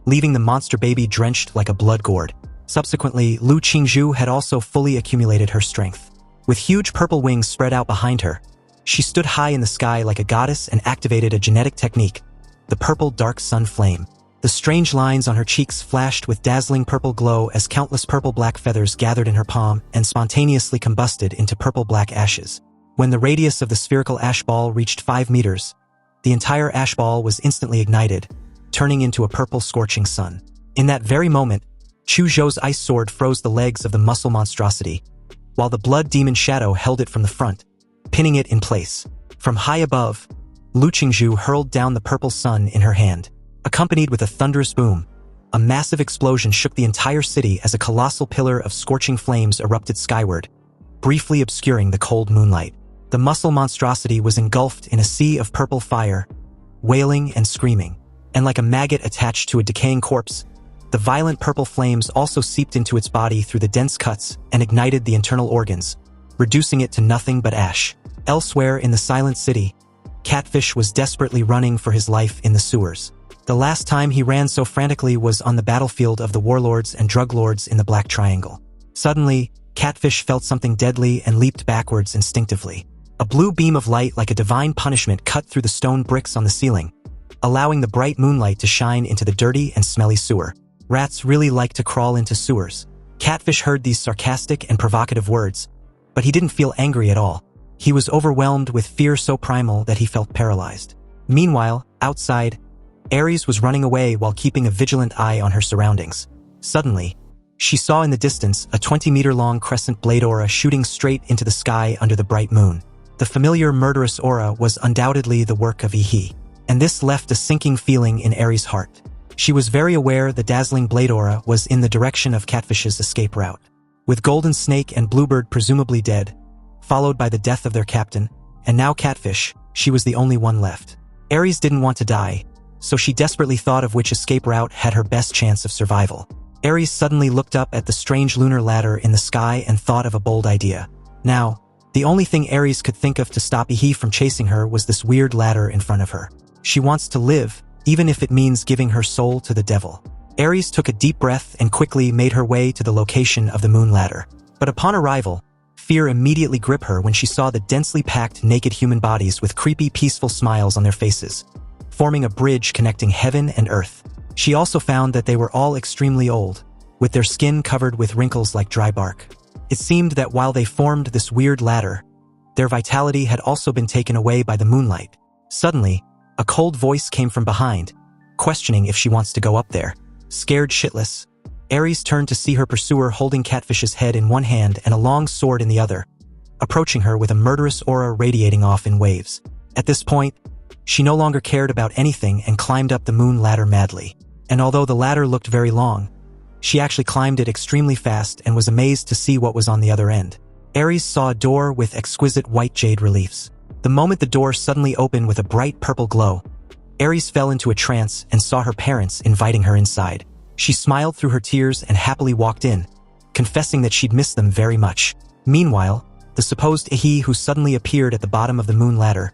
leaving the monster baby drenched like a blood gourd. Subsequently, Lu Qingzhu had also fully accumulated her strength. With huge purple wings spread out behind her, she stood high in the sky like a goddess and activated a genetic technique, the purple dark sun flame. The strange lines on her cheeks flashed with dazzling purple glow as countless purple-black feathers gathered in her palm and spontaneously combusted into purple-black ashes. When the radius of the spherical ash ball reached 5 meters, the entire ash ball was instantly ignited, turning into a purple scorching sun. In that very moment, Chuzhou's ice sword froze the legs of the muscle monstrosity, while the blood demon shadow held it from the front, pinning it in place. From high above, Lu Qingzhu hurled down the purple sun in her hand. Accompanied with a thunderous boom, a massive explosion shook the entire city as a colossal pillar of scorching flames erupted skyward, briefly obscuring the cold moonlight. The muscle monstrosity was engulfed in a sea of purple fire, wailing and screaming. And like a maggot attached to a decaying corpse, the violent purple flames also seeped into its body through the dense cuts and ignited the internal organs, reducing it to nothing but ash. Elsewhere in the silent city, Catfish was desperately running for his life in the sewers. The last time he ran so frantically was on the battlefield of the warlords and drug lords in the Black Triangle. Suddenly, Catfish felt something deadly and leaped backwards instinctively. A blue beam of light like a divine punishment cut through the stone bricks on the ceiling, allowing the bright moonlight to shine into the dirty and smelly sewer. Rats really like to crawl into sewers. Catfish heard these sarcastic and provocative words, but he didn't feel angry at all. He was overwhelmed with fear so primal that he felt paralyzed. Meanwhile, outside, Ares was running away while keeping a vigilant eye on her surroundings. Suddenly, she saw in the distance a 20-meter-long crescent blade aura shooting straight into the sky under the bright moon. The familiar murderous aura was undoubtedly the work of Ihi, and this left a sinking feeling in Ares' heart. She was very aware the dazzling blade aura was in the direction of Catfish's escape route. With Golden Snake and Bluebird presumably dead, followed by the death of their captain, and now Catfish, she was the only one left. Ares didn't want to die, so she desperately thought of which escape route had her best chance of survival. Ares suddenly looked up at the strange lunar ladder in the sky and thought of a bold idea. Now, the only thing Ares could think of to stop Ihi from chasing her was this weird ladder in front of her. She wants to live, even if it means giving her soul to the devil. Ares took a deep breath and quickly made her way to the location of the moon ladder. But upon arrival, fear immediately gripped her when she saw the densely packed naked human bodies with creepy, peaceful smiles on their faces, forming a bridge connecting heaven and earth. She also found that they were all extremely old, with their skin covered with wrinkles like dry bark. It seemed that while they formed this weird ladder, their vitality had also been taken away by the moonlight. Suddenly, a cold voice came from behind, questioning if she wants to go up there. Scared shitless, Ares turned to see her pursuer holding Catfish's head in one hand and a long sword in the other, approaching her with a murderous aura radiating off in waves. At this point, she no longer cared about anything and climbed up the moon ladder madly. And although the ladder looked very long, she actually climbed it extremely fast and was amazed to see what was on the other end. Ares saw a door with exquisite white jade reliefs. The moment the door suddenly opened with a bright purple glow, Ares fell into a trance and saw her parents inviting her inside. She smiled through her tears and happily walked in, confessing that she'd missed them very much. Meanwhile, the supposed Ihi who suddenly appeared at the bottom of the moon ladder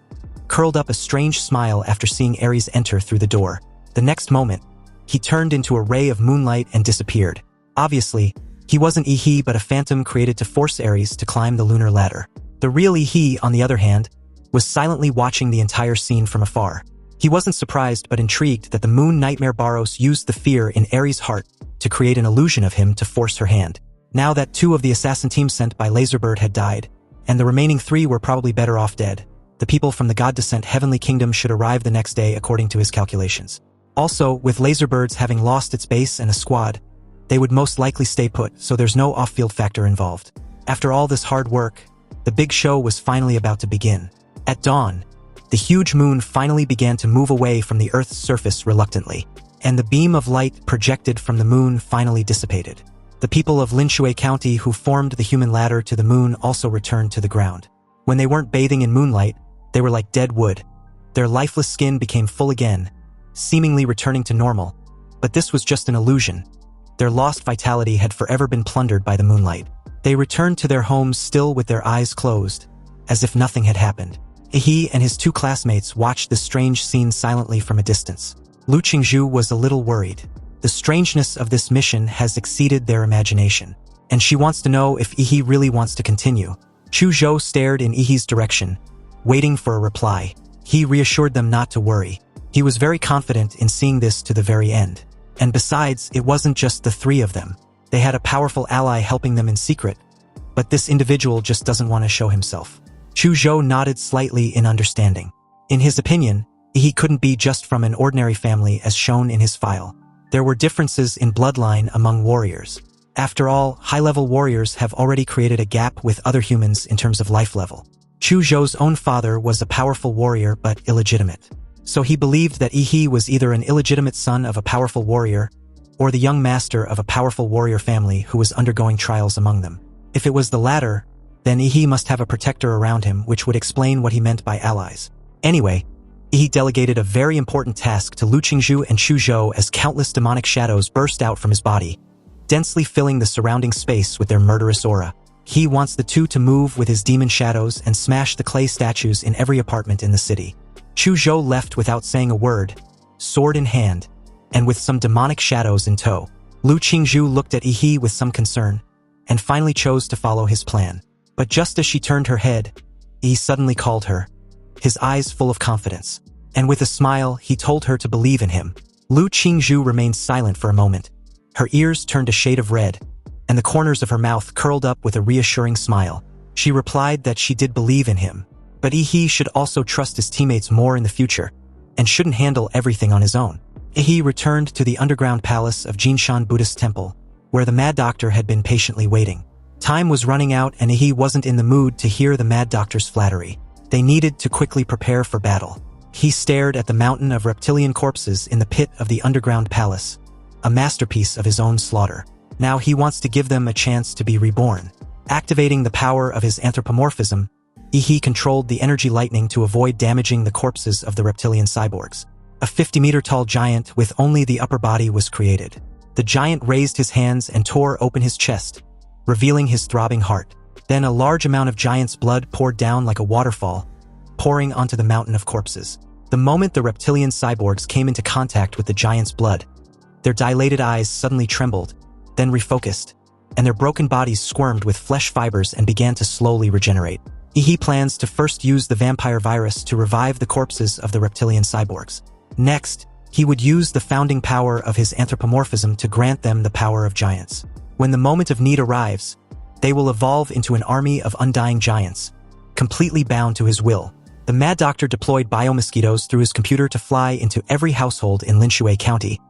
curled up a strange smile after seeing Ares enter through the door. The next moment, he turned into a ray of moonlight and disappeared. Obviously, he wasn't Ihi but a phantom created to force Ares to climb the lunar ladder. The real Ihi, on the other hand, was silently watching the entire scene from afar. He wasn't surprised but intrigued that the moon nightmare Baros used the fear in Ares' heart to create an illusion of him to force her hand. Now that 2 of the assassin team sent by Laserbird had died, and the remaining 3 were probably better off dead, the people from the God-descent Heavenly Kingdom should arrive the next day according to his calculations. Also, with Laserbird's having lost its base and a squad, they would most likely stay put, so there's no off-field factor involved. After all this hard work, the big show was finally about to begin. At dawn, the huge moon finally began to move away from the Earth's surface reluctantly, and the beam of light projected from the moon finally dissipated. The people of Linshui County who formed the human ladder to the moon also returned to the ground. When they weren't bathing in moonlight, they were like dead wood. Their lifeless skin became full again, seemingly returning to normal, but this was just an illusion. Their lost vitality had forever been plundered by the moonlight. They returned to their homes still with their eyes closed, as if nothing had happened. He and his 2 classmates watched this strange scene silently from a distance. Lu Qingzhu was a little worried. The strangeness of this mission has exceeded their imagination, and she wants to know if Ihi really wants to continue. Chu Zhou stared in Ihi's direction, waiting for a reply. He reassured them not to worry. He was very confident in seeing this to the very end. And besides, it wasn't just the 3 of them. They had a powerful ally helping them in secret, but this individual just doesn't want to show himself. Chu Zhou nodded slightly in understanding. In his opinion, he couldn't be just from an ordinary family as shown in his file. There were differences in bloodline among warriors. After all, high-level warriors have already created a gap with other humans in terms of life level. Chu Zhou's own father was a powerful warrior but illegitimate. So he believed that Ihi was either an illegitimate son of a powerful warrior or the young master of a powerful warrior family who was undergoing trials among them. If it was the latter, then Ihi must have a protector around him, which would explain what he meant by allies. Anyway, Ihi delegated a very important task to Lu Qingzhu and Chu Zhou as countless demonic shadows burst out from his body, densely filling the surrounding space with their murderous aura. He wants the 2 to move with his demon shadows and smash the clay statues in every apartment in the city. Chu Zhou left without saying a word, sword in hand, and with some demonic shadows in tow. Lu Qingzhu looked at Ihi with some concern, and finally chose to follow his plan. But just as she turned her head, he suddenly called her, his eyes full of confidence. And with a smile, he told her to believe in him. Lu Qingzhu remained silent for a moment. Her ears turned a shade of red, and the corners of her mouth curled up with a reassuring smile. She replied that she did believe in him, but he should also trust his teammates more in the future, and shouldn't handle everything on his own. He returned to the underground palace of Jinshan Buddhist Temple, where the Mad Doctor had been patiently waiting. Time was running out and he wasn't in the mood to hear the Mad Doctor's flattery. They needed to quickly prepare for battle. He stared at the mountain of reptilian corpses in the pit of the underground palace, a masterpiece of his own slaughter. Now he wants to give them a chance to be reborn. Activating the power of his anthropomorphism, he controlled the energy lightning to avoid damaging the corpses of the reptilian cyborgs. A 50-meter-tall giant with only the upper body was created. The giant raised his hands and tore open his chest, revealing his throbbing heart. Then a large amount of giant's blood poured down like a waterfall, pouring onto the mountain of corpses. The moment the reptilian cyborgs came into contact with the giant's blood, their dilated eyes suddenly trembled, then refocused, and their broken bodies squirmed with flesh fibers and began to slowly regenerate. He plans to first use the vampire virus to revive the corpses of the reptilian cyborgs. Next, he would use the founding power of his anthropomorphism to grant them the power of giants. When the moment of need arrives, they will evolve into an army of undying giants, completely bound to his will. The Mad Doctor deployed biomosquitoes through his computer to fly into every household in Linshui County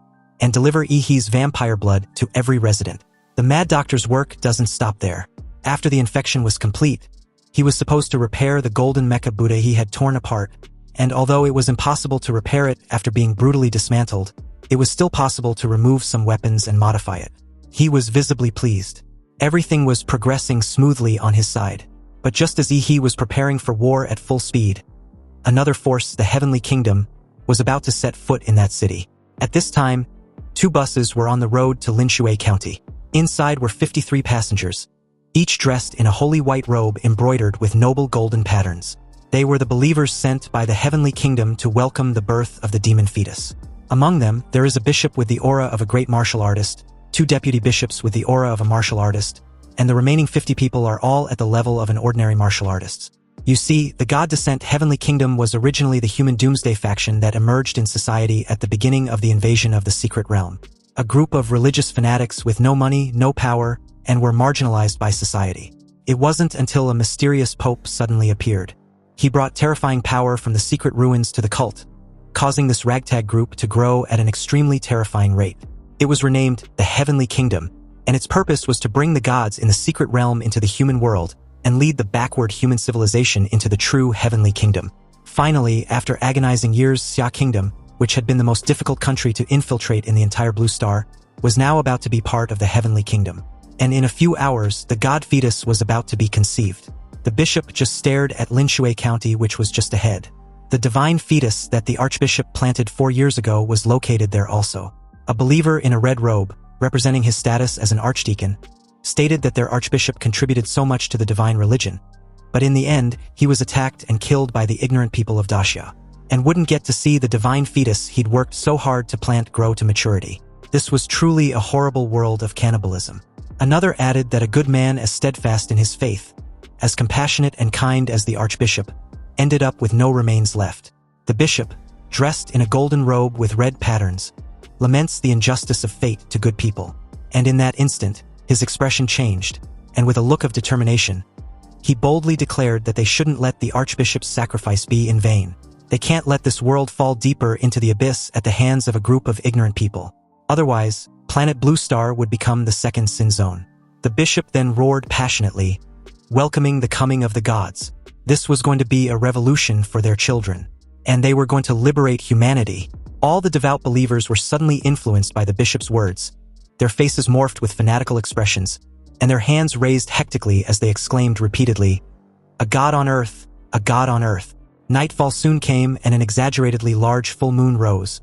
and deliver Ihi's vampire blood to every resident. The Mad Doctor's work doesn't stop there. After the infection was complete, he was supposed to repair the golden mecha Buddha he had torn apart, and although it was impossible to repair it after being brutally dismantled, it was still possible to remove some weapons and modify it. He was visibly pleased. Everything was progressing smoothly on his side. But just as Ihi was preparing for war at full speed, another force, the Heavenly Kingdom, was about to set foot in that city. At this time, 2 buses were on the road to Linshui County. Inside were 53 passengers, each dressed in a holy white robe embroidered with noble golden patterns. They were the believers sent by the Heavenly Kingdom to welcome the birth of the demon fetus. Among them, there is a bishop with the aura of a great martial artist, 2 deputy bishops with the aura of a martial artist, and the remaining 50 people are all at the level of an ordinary martial artist. You see, the God Descent Heavenly Kingdom was originally the human doomsday faction that emerged in society at the beginning of the invasion of the Secret Realm. A group of religious fanatics with no money, no power, and were marginalized by society. It wasn't until a mysterious pope suddenly appeared. He brought terrifying power from the secret ruins to the cult, causing this ragtag group to grow at an extremely terrifying rate. It was renamed the Heavenly Kingdom, and its purpose was to bring the gods in the secret realm into the human world and lead the backward human civilization into the true Heavenly Kingdom. Finally, after agonizing years, Xia Kingdom, which had been the most difficult country to infiltrate in the entire Blue Star, was now about to be part of the Heavenly Kingdom. And in a few hours, the god fetus was about to be conceived. The bishop just stared at Linshui County, which was just ahead. The divine fetus that the archbishop planted 4 years ago was located there also. A believer in a red robe, representing his status as an archdeacon, stated that their archbishop contributed so much to the divine religion, but in the end, he was attacked and killed by the ignorant people of Daxia, and wouldn't get to see the divine fetus he'd worked so hard to plant grow to maturity. This was truly a horrible world of cannibalism. Another added that a good man as steadfast in his faith, as compassionate and kind as the archbishop, ended up with no remains left. The bishop, dressed in a golden robe with red patterns, laments the injustice of fate to good people. And in that instant, his expression changed, and with a look of determination, he boldly declared that they shouldn't let the archbishop's sacrifice be in vain. They can't let this world fall deeper into the abyss at the hands of a group of ignorant people. Otherwise, planet Blue Star would become the second sin zone. The bishop then roared passionately, welcoming the coming of the gods. This was going to be a revolution for their children, and they were going to liberate humanity. All the devout believers were suddenly influenced by the bishop's words. Their faces morphed with fanatical expressions, and their hands raised hectically as they exclaimed repeatedly, "A god on earth, a god on earth." Nightfall soon came and an exaggeratedly large full moon rose,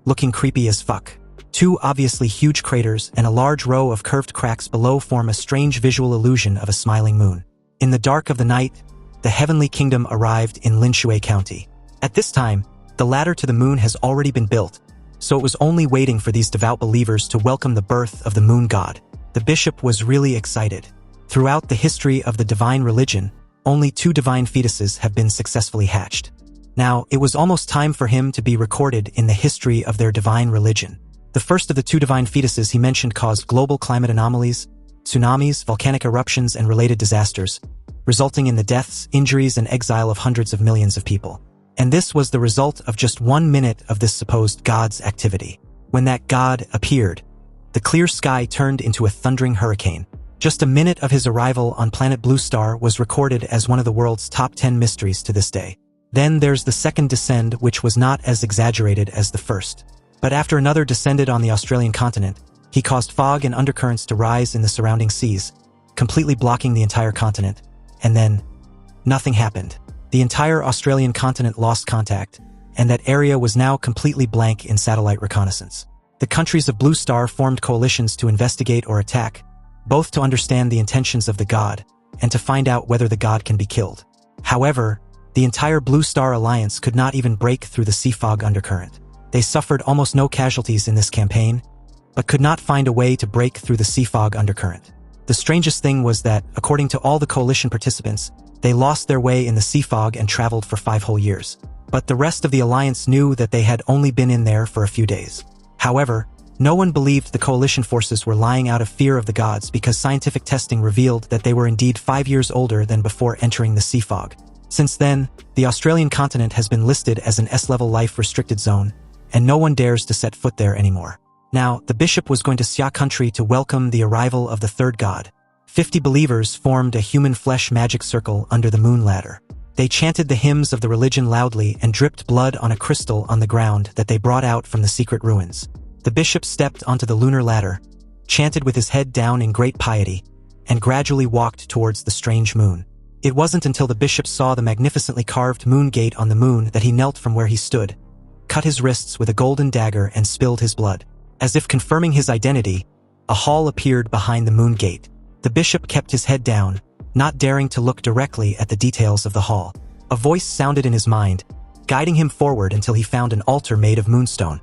looking creepy as fuck. 2 obviously huge craters and a large row of curved cracks below form a strange visual illusion of a smiling moon. In the dark of the night, the Heavenly Kingdom arrived in Linshui County. At this time, the ladder to the moon has already been built, so it was only waiting for these devout believers to welcome the birth of the moon god. The bishop was really excited. Throughout the history of the divine religion, only 2 divine fetuses have been successfully hatched. Now, it was almost time for him to be recorded in the history of their divine religion. The first of the 2 divine fetuses he mentioned caused global climate anomalies, tsunamis, volcanic eruptions, and related disasters, resulting in the deaths, injuries, and exile of hundreds of millions of people. And this was the result of just 1 minute of this supposed god's activity. When that god appeared, the clear sky turned into a thundering hurricane. Just a minute of his arrival on planet Blue Star was recorded as one of the world's top 10 mysteries to this day. Then there's the second descent, which was not as exaggerated as the first. But after another descended on the Australian continent, he caused fog and undercurrents to rise in the surrounding seas, completely blocking the entire continent. And then, nothing happened. The entire Australian continent lost contact, and that area was now completely blank in satellite reconnaissance. The countries of Blue Star formed coalitions to investigate or attack, both to understand the intentions of the god, and to find out whether the god can be killed. However, the entire Blue Star Alliance could not even break through the sea fog undercurrent. They suffered almost no casualties in this campaign, but could not find a way to break through the sea fog undercurrent. The strangest thing was that, according to all the coalition participants, they lost their way in the sea fog and traveled for 5 whole years. But the rest of the alliance knew that they had only been in there for a few days. However, no one believed the coalition forces were lying out of fear of the gods because scientific testing revealed that they were indeed 5 years older than before entering the sea fog. Since then, the Australian continent has been listed as an S-level life-restricted zone, and no one dares to set foot there anymore. Now, the bishop was going to Xia country to welcome the arrival of the third god. 50 believers formed a human flesh magic circle under the moon ladder. They chanted the hymns of the religion loudly and dripped blood on a crystal on the ground that they brought out from the secret ruins. The bishop stepped onto the lunar ladder, chanted with his head down in great piety, and gradually walked towards the strange moon. It wasn't until the bishop saw the magnificently carved moon gate on the moon that he knelt from where he stood, cut his wrists with a golden dagger, and spilled his blood. As if confirming his identity, a hall appeared behind the moon gate. The bishop kept his head down, not daring to look directly at the details of the hall. A voice sounded in his mind, guiding him forward until he found an altar made of moonstone,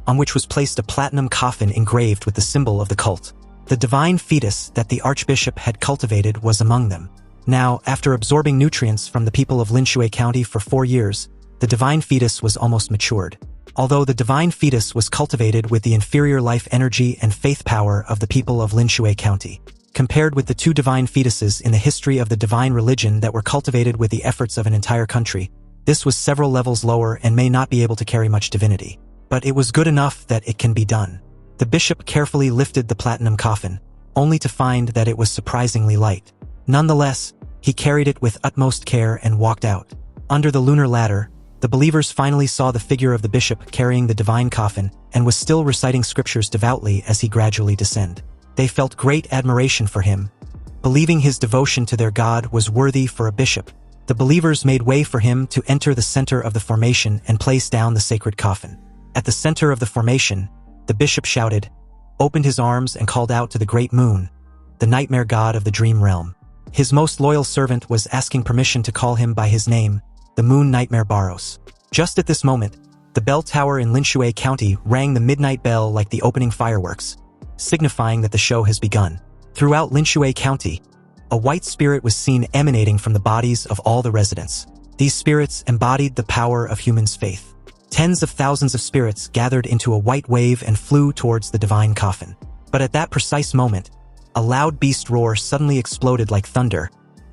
on which was placed a platinum coffin engraved with the symbol of the cult. The divine fetus that the archbishop had cultivated was among them. Now, after absorbing nutrients from the people of Linshui County for 4 years, the divine fetus was almost matured. Although the divine fetus was cultivated with the inferior life energy and faith power of the people of Linshui County, compared with the 2 divine fetuses in the history of the divine religion that were cultivated with the efforts of an entire country, this was several levels lower and may not be able to carry much divinity. But it was good enough that it can be done. The bishop carefully lifted the platinum coffin, only to find that it was surprisingly light. Nonetheless, he carried it with utmost care and walked out. Under the lunar ladder, the believers finally saw the figure of the bishop carrying the divine coffin and was still reciting scriptures devoutly as he gradually descended. They felt great admiration for him, believing his devotion to their god was worthy for a bishop. The believers made way for him to enter the center of the formation and place down the sacred coffin. At the center of the formation, the bishop shouted, opened his arms, and called out to the great moon, the nightmare god of the dream realm. His most loyal servant was asking permission to call him by his name, the moon nightmare Baros. Just at this moment, the bell tower in Linshui County rang the midnight bell like the opening fireworks, signifying that the show has begun. Throughout Linshui County, a white spirit was seen emanating from the bodies of all the residents. These spirits embodied the power of humans' faith. Tens of thousands of spirits gathered into a white wave and flew towards the divine coffin. But at that precise moment, a loud beast roar suddenly exploded like thunder,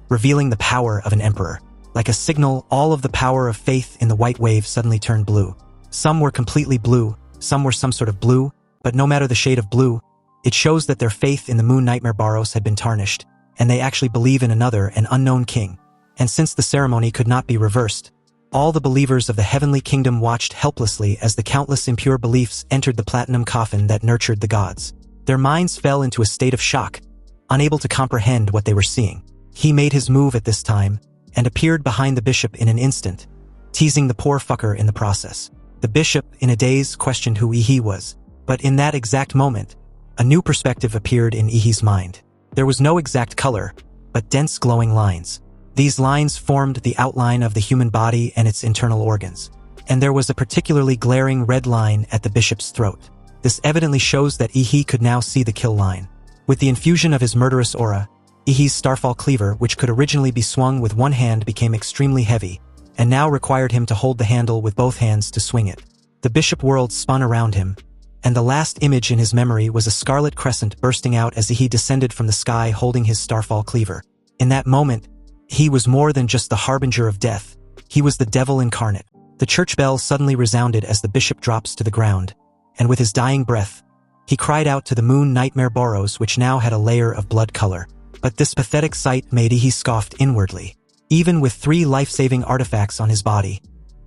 revealing the power of an emperor. Like a signal, all of the power of faith in the white wave suddenly turned blue. Some were completely blue, some were some sort of blue, but no matter the shade of blue, it shows that their faith in the moon nightmare Baros had been tarnished, and they actually believe in another, an unknown king. And since the ceremony could not be reversed, all the believers of the heavenly kingdom watched helplessly as the countless impure beliefs entered the platinum coffin that nurtured the gods. Their minds fell into a state of shock, unable to comprehend what they were seeing. He made his move at this time, and appeared behind the bishop in an instant, teasing the poor fucker in the process. The bishop, in a daze, questioned who Ihi was. But in that exact moment, a new perspective appeared in Ihi's mind. There was no exact color, but dense glowing lines. These lines formed the outline of the human body and its internal organs. And there was a particularly glaring red line at the bishop's throat. This evidently shows that Ihi could now see the kill line. With the infusion of his murderous aura, Ihi's starfall cleaver, which could originally be swung with one hand, became extremely heavy, and now required him to hold the handle with both hands to swing it. The bishop world spun around him, and the last image in his memory was a scarlet crescent bursting out as Ihi descended from the sky holding his starfall cleaver. In that moment, he was more than just the harbinger of death. He was the devil incarnate. The church bell suddenly resounded as the bishop drops to the ground, and with his dying breath, he cried out to the moon nightmare Boros, which now had a layer of blood color. But this pathetic sight made Ihi scoffed inwardly. Even with 3 life-saving artifacts on his body,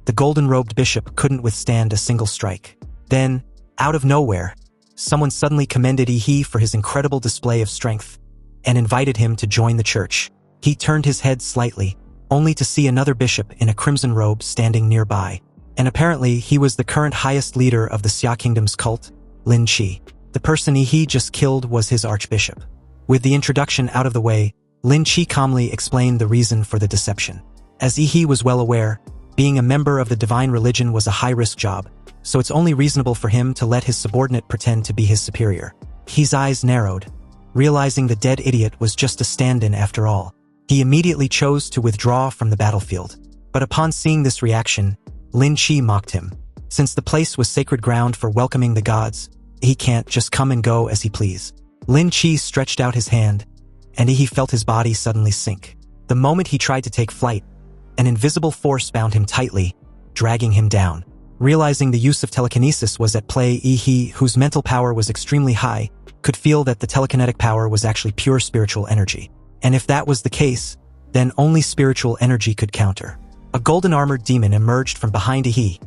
the golden-robed bishop couldn't withstand a single strike. Then, out of nowhere, someone suddenly commended Ihi for his incredible display of strength and invited him to join the church. He turned his head slightly, only to see another bishop in a crimson robe standing nearby. And apparently he was the current highest leader of the Xia Kingdom's cult, Lin Qi. The person Ihi just killed was his archbishop. With the introduction out of the way, Lin Qi calmly explained the reason for the deception. As Ihi was well aware, being a member of the divine religion was a high-risk job, so it's only reasonable for him to let his subordinate pretend to be his superior. Ihi's eyes narrowed, realizing the dead idiot was just a stand-in after all. He immediately chose to withdraw from the battlefield. But upon seeing this reaction, Lin Qi mocked him. Since the place was sacred ground for welcoming the gods, he can't just come and go as he please. Lin Qi stretched out his hand, and Ihi felt his body suddenly sink. The moment he tried to take flight, an invisible force bound him tightly, dragging him down. Realizing the use of telekinesis was at play, Ihi, whose mental power was extremely high, could feel that the telekinetic power was actually pure spiritual energy. And if that was the case, then only spiritual energy could counter. A golden-armored demon emerged from behind Ihi,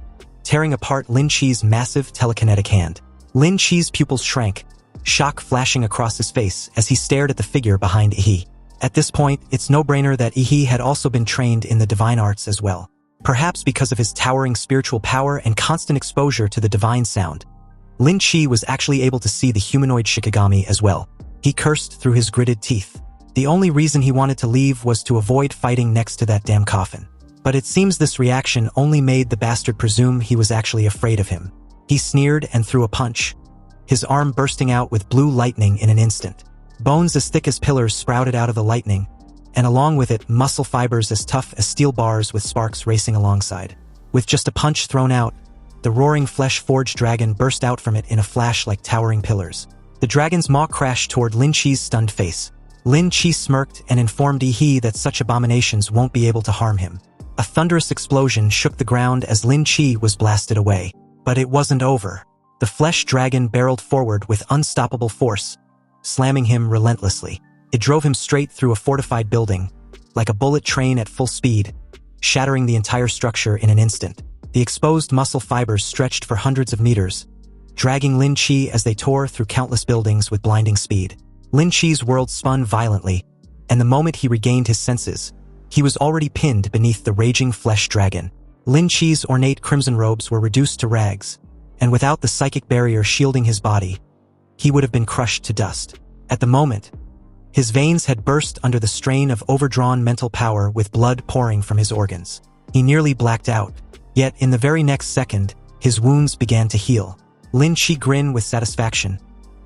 tearing apart Lin Qi's massive telekinetic hand. Lin Qi's pupils shrank, shock flashing across his face as he stared at the figure behind Ihi. At this point, it's no-brainer that Ihi had also been trained in the divine arts as well. Perhaps because of his towering spiritual power and constant exposure to the divine sound, Lin Qi was actually able to see the humanoid Shikigami as well. He cursed through his gritted teeth. The only reason he wanted to leave was to avoid fighting next to that damn coffin. But it seems this reaction only made the bastard presume he was actually afraid of him. He sneered and threw a punch, his arm bursting out with blue lightning in an instant. Bones as thick as pillars sprouted out of the lightning, and along with it, muscle fibers as tough as steel bars with sparks racing alongside. With just a punch thrown out, the roaring flesh-forged dragon burst out from it in a flash like towering pillars. The dragon's maw crashed toward Lin Qi's stunned face. Lin Qi smirked and informed Ihi that such abominations won't be able to harm him. A thunderous explosion shook the ground as Lin Qi was blasted away. But it wasn't over. The flesh dragon barreled forward with unstoppable force, slamming him relentlessly. It drove him straight through a fortified building, like a bullet train at full speed, shattering the entire structure in an instant. The exposed muscle fibers stretched for hundreds of meters, dragging Lin Qi as they tore through countless buildings with blinding speed. Lin Qi's world spun violently, and the moment he regained his senses, he was already pinned beneath the raging flesh dragon. Lin Qi's ornate crimson robes were reduced to rags, and without the psychic barrier shielding his body, he would have been crushed to dust. At the moment, his veins had burst under the strain of overdrawn mental power with blood pouring from his organs. He nearly blacked out, yet in the very next second, his wounds began to heal. Lin Qi grinned with satisfaction,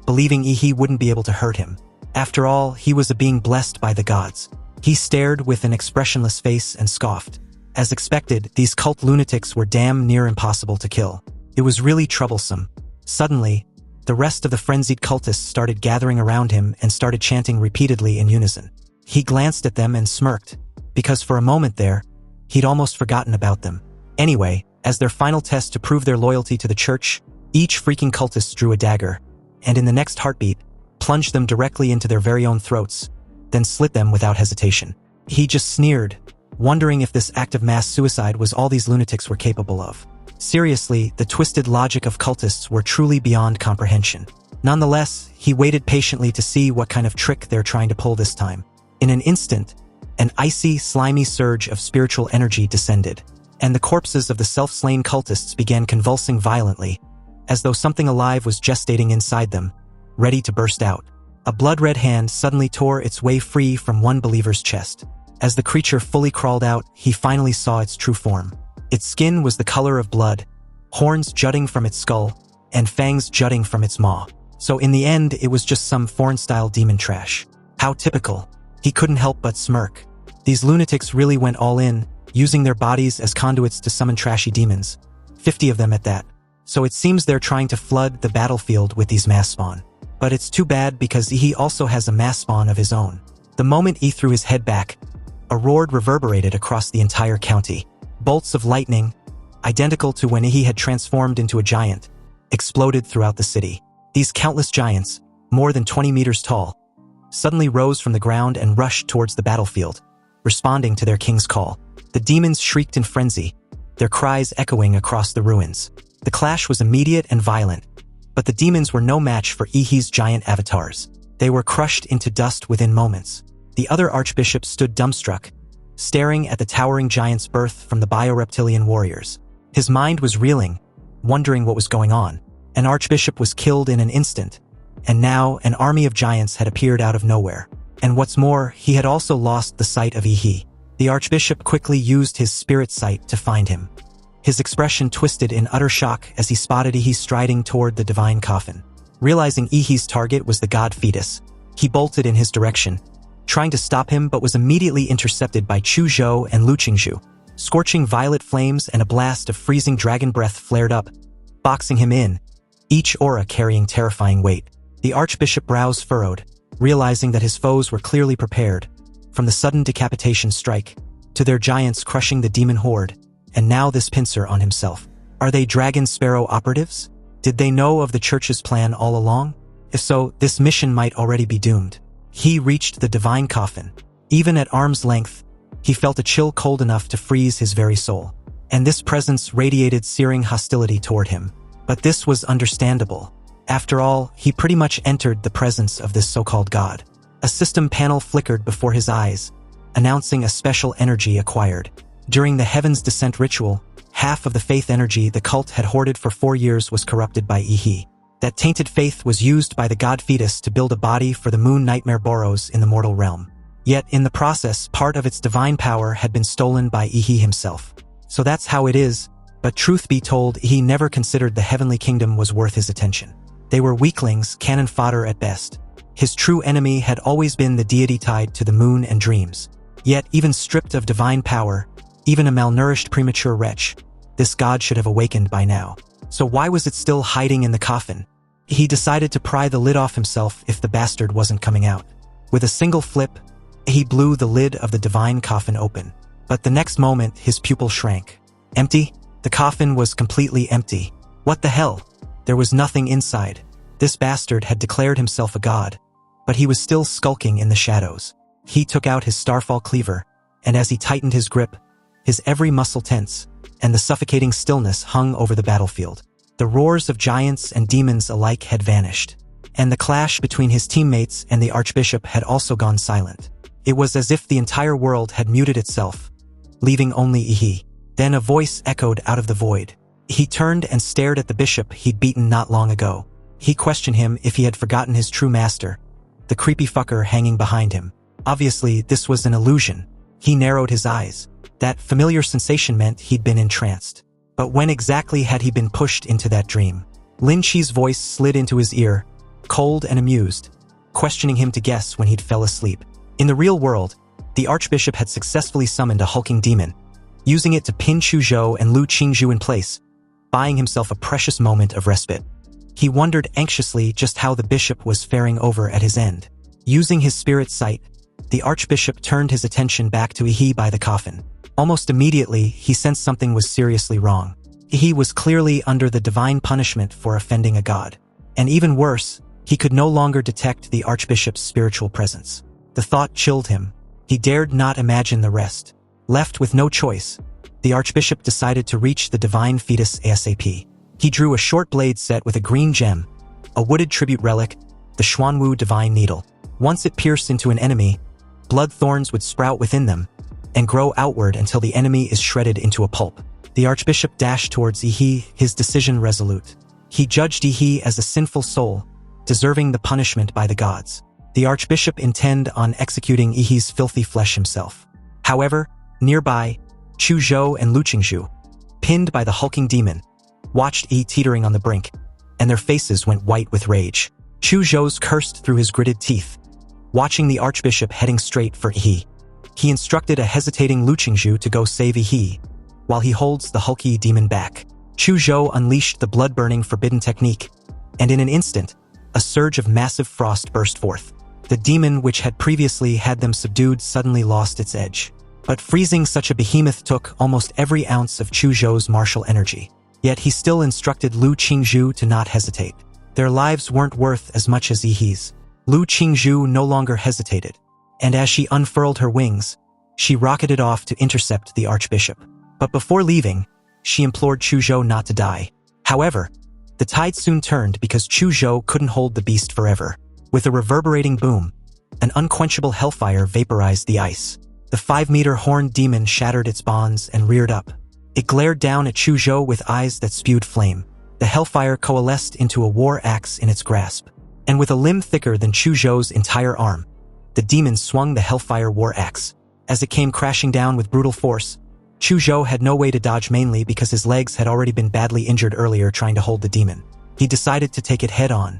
believing Ihi wouldn't be able to hurt him. After all, he was a being blessed by the gods. He stared with an expressionless face and scoffed. As expected, these cult lunatics were damn near impossible to kill. It was really troublesome. Suddenly, the rest of the frenzied cultists started gathering around him and started chanting repeatedly in unison. He glanced at them and smirked, because for a moment there, he'd almost forgotten about them. Anyway, as their final test to prove their loyalty to the church, each freaking cultist drew a dagger, and in the next heartbeat, plunged them directly into their very own throats, then slit them without hesitation. He just sneered, wondering if this act of mass suicide was all these lunatics were capable of. Seriously, the twisted logic of cultists were truly beyond comprehension. Nonetheless, he waited patiently to see what kind of trick they're trying to pull this time. In an instant, an icy, slimy surge of spiritual energy descended, and the corpses of the self-slain cultists began convulsing violently, as though something alive was gestating inside them, ready to burst out. A blood-red hand suddenly tore its way free from one believer's chest. As the creature fully crawled out, he finally saw its true form. Its skin was the color of blood, horns jutting from its skull, and fangs jutting from its maw. So in the end, it was just some foreign-style demon trash. How typical. He couldn't help but smirk. These lunatics really went all in, using their bodies as conduits to summon trashy demons. 50 of them at that. So it seems they're trying to flood the battlefield with these mass spawn. But it's too bad because he also has a mass spawn of his own. The moment he threw his head back, a roar reverberated across the entire county. Bolts of lightning, identical to when he had transformed into a giant, exploded throughout the city. These countless giants, more than 20 meters tall, suddenly rose from the ground and rushed towards the battlefield, responding to their king's call. The demons shrieked in frenzy, their cries echoing across the ruins. The clash was immediate and violent, but the demons were no match for Ihi's giant avatars. They were crushed into dust within moments. The other archbishop stood dumbstruck, staring at the towering giant's birth from the bioreptilian warriors. His mind was reeling, wondering what was going on. An archbishop was killed in an instant, and now an army of giants had appeared out of nowhere. And what's more, he had also lost the sight of Ihi. The archbishop quickly used his spirit sight to find him. His expression twisted in utter shock as he spotted Ihi striding toward the divine coffin. Realizing Ihi's target was the god fetus, he bolted in his direction, trying to stop him but was immediately intercepted by Chu Zhou and Lu Qingzhu. Scorching violet flames and a blast of freezing dragon breath flared up, boxing him in, each aura carrying terrifying weight. The archbishop brows furrowed, realizing that his foes were clearly prepared, from the sudden decapitation strike, to their giants crushing the demon horde, and now this pincer on himself. Are they Dragon Sparrow operatives? Did they know of the church's plan all along? If so, this mission might already be doomed. He reached the divine coffin. Even at arm's length, he felt a chill cold enough to freeze his very soul. And this presence radiated searing hostility toward him. But this was understandable. After all, he pretty much entered the presence of this so-called god. A system panel flickered before his eyes, announcing a special energy acquired. During the Heaven's Descent ritual, half of the faith energy the cult had hoarded for 4 years was corrupted by Ihi. That tainted faith was used by the god fetus to build a body for the moon nightmare Boros in the mortal realm. Yet, in the process, part of its divine power had been stolen by Ihi himself. So that's how it is, but truth be told, he never considered the heavenly kingdom was worth his attention. They were weaklings, cannon fodder at best. His true enemy had always been the deity tied to the moon and dreams. Yet, even stripped of divine power, even a malnourished premature wretch, this god should have awakened by now. So why was it still hiding in the coffin? He decided to pry the lid off himself if the bastard wasn't coming out. With a single flip, he blew the lid of the divine coffin open. But the next moment, his pupil shrank. Empty? The coffin was completely empty. What the hell? There was nothing inside. This bastard had declared himself a god, but he was still skulking in the shadows. He took out his starfall cleaver, and as he tightened his grip, his every muscle tense, and the suffocating stillness hung over the battlefield. The roars of giants and demons alike had vanished, and the clash between his teammates and the archbishop had also gone silent. It was as if the entire world had muted itself, leaving only Ihi. Then a voice echoed out of the void. He turned and stared at the bishop he'd beaten not long ago. He questioned him if he had forgotten his true master, the creepy fucker hanging behind him. Obviously, this was an illusion. He narrowed his eyes. That familiar sensation meant he'd been entranced. But when exactly had he been pushed into that dream? Lin Chi's voice slid into his ear, cold and amused, questioning him to guess when he'd fell asleep. In the real world, the archbishop had successfully summoned a hulking demon, using it to pin Chu Zhou and Lu Qingzhu in place, buying himself a precious moment of respite. He wondered anxiously just how the bishop was faring over at his end. Using his spirit sight, the archbishop turned his attention back to Ihi by the coffin. Almost immediately, he sensed something was seriously wrong. Ihi was clearly under the divine punishment for offending a god. And even worse, he could no longer detect the archbishop's spiritual presence. The thought chilled him. He dared not imagine the rest. Left with no choice, the archbishop decided to reach the divine fetus ASAP. He drew a short blade set with a green gem, a wooded tribute relic, the Xuanwu divine needle. Once it pierced into an enemy, blood thorns would sprout within them and grow outward until the enemy is shredded into a pulp. The archbishop dashed towards Ihi, his decision resolute. He judged Ihi as a sinful soul, deserving the punishment by the gods. The archbishop intended on executing Ihi's filthy flesh himself. However, nearby, Chu Zhou and Lu Qingzhu, pinned by the hulking demon, watched Ihi teetering on the brink, and their faces went white with rage. Chu Zhou's cursed through his gritted teeth, watching the archbishop heading straight for He. He instructed a hesitating Lu Qingzhu to go save He, while he holds the hulky demon back. Chu Zhou unleashed the blood-burning forbidden technique, and in an instant, a surge of massive frost burst forth. The demon which had previously had them subdued suddenly lost its edge. But freezing such a behemoth took almost every ounce of Chu Zhou's martial energy. Yet he still instructed Lu Qingzhu to not hesitate. Their lives weren't worth as much as Yihe's. Lu Qingzhu no longer hesitated, and as she unfurled her wings, she rocketed off to intercept the archbishop. But before leaving, she implored Chu Zhou not to die. However, the tide soon turned because Chu Zhou couldn't hold the beast forever. With a reverberating boom, an unquenchable hellfire vaporized the ice. The 5-meter horned demon shattered its bonds and reared up. It glared down at Chu Zhou with eyes that spewed flame. The hellfire coalesced into a war axe in its grasp. And with a limb thicker than Chu Zhou's entire arm, the demon swung the hellfire war axe. As it came crashing down with brutal force, Chu Zhou had no way to dodge, mainly because his legs had already been badly injured earlier trying to hold the demon. He decided to take it head-on.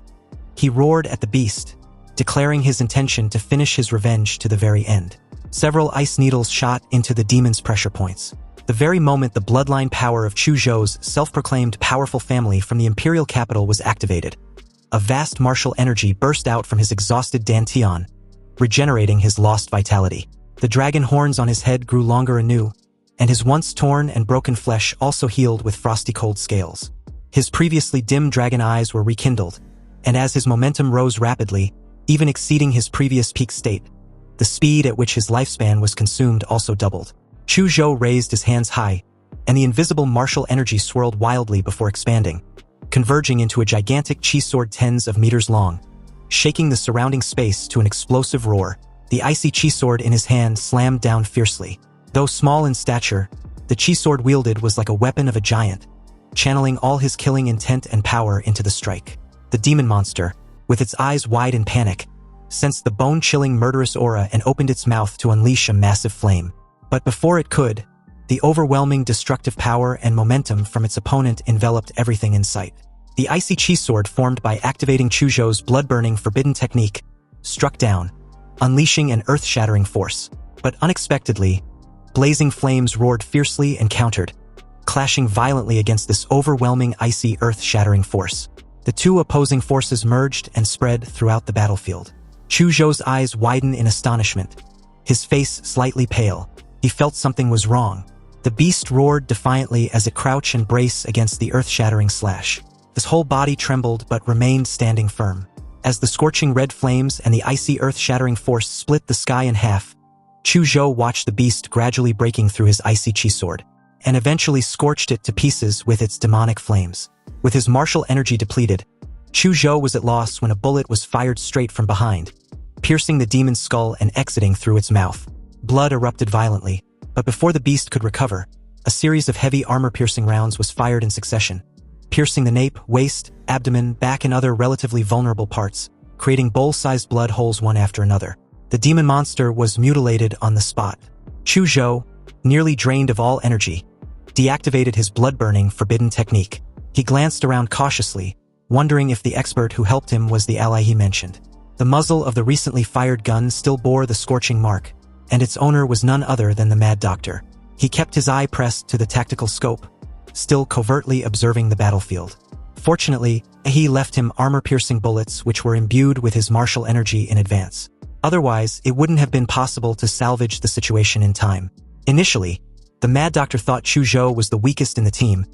He roared at the beast, declaring his intention to finish his revenge to the very end. Several ice needles shot into the demon's pressure points. The very moment the bloodline power of Chu Zhou's self-proclaimed powerful family from the imperial capital was activated, a vast martial energy burst out from his exhausted dantian, regenerating his lost vitality. The dragon horns on his head grew longer anew, and his once torn and broken flesh also healed with frosty cold scales. His previously dim dragon eyes were rekindled, and as his momentum rose rapidly, even exceeding his previous peak state, the speed at which his lifespan was consumed also doubled. Chu Zhou raised his hands high, and the invisible martial energy swirled wildly before expanding, converging into a gigantic chi sword tens of meters long, shaking the surrounding space to an explosive roar. The icy chi sword in his hand slammed down fiercely. Though small in stature, the chi sword wielded was like a weapon of a giant, channeling all his killing intent and power into the strike. The demon monster, with its eyes wide in panic, sensed the bone-chilling murderous aura and opened its mouth to unleash a massive flame. But before it could, the overwhelming destructive power and momentum from its opponent enveloped everything in sight. The icy chi sword, formed by activating Chu Zhou's blood-burning forbidden technique, struck down, unleashing an earth-shattering force. But unexpectedly, blazing flames roared fiercely and countered, clashing violently against this overwhelming icy earth-shattering force. The two opposing forces merged and spread throughout the battlefield. Chu Zhou's eyes widened in astonishment, his face slightly pale. He felt something was wrong. The beast roared defiantly as it crouched and braced against the earth-shattering slash. His whole body trembled but remained standing firm. As the scorching red flames and the icy earth-shattering force split the sky in half, Chu Zhou watched the beast gradually breaking through his icy chi sword, and eventually scorched it to pieces with its demonic flames. With his martial energy depleted, Chu Zhou was at loss when a bullet was fired straight from behind, piercing the demon's skull and exiting through its mouth. Blood erupted violently, but before the beast could recover, a series of heavy armor-piercing rounds was fired in succession, piercing the nape, waist, abdomen, back and other relatively vulnerable parts, creating bowl-sized blood holes one after another. The demon monster was mutilated on the spot. Chu Zhou, nearly drained of all energy, deactivated his blood-burning forbidden technique. He glanced around cautiously, wondering if the expert who helped him was the ally he mentioned. The muzzle of the recently fired gun still bore the scorching mark, and its owner was none other than the Mad Doctor. He kept his eye pressed to the tactical scope, still covertly observing the battlefield. Fortunately, he left him armor-piercing bullets which were imbued with his martial energy in advance. Otherwise, it wouldn't have been possible to salvage the situation in time. Initially, the Mad Doctor thought Chu Zhou was the weakest in the team,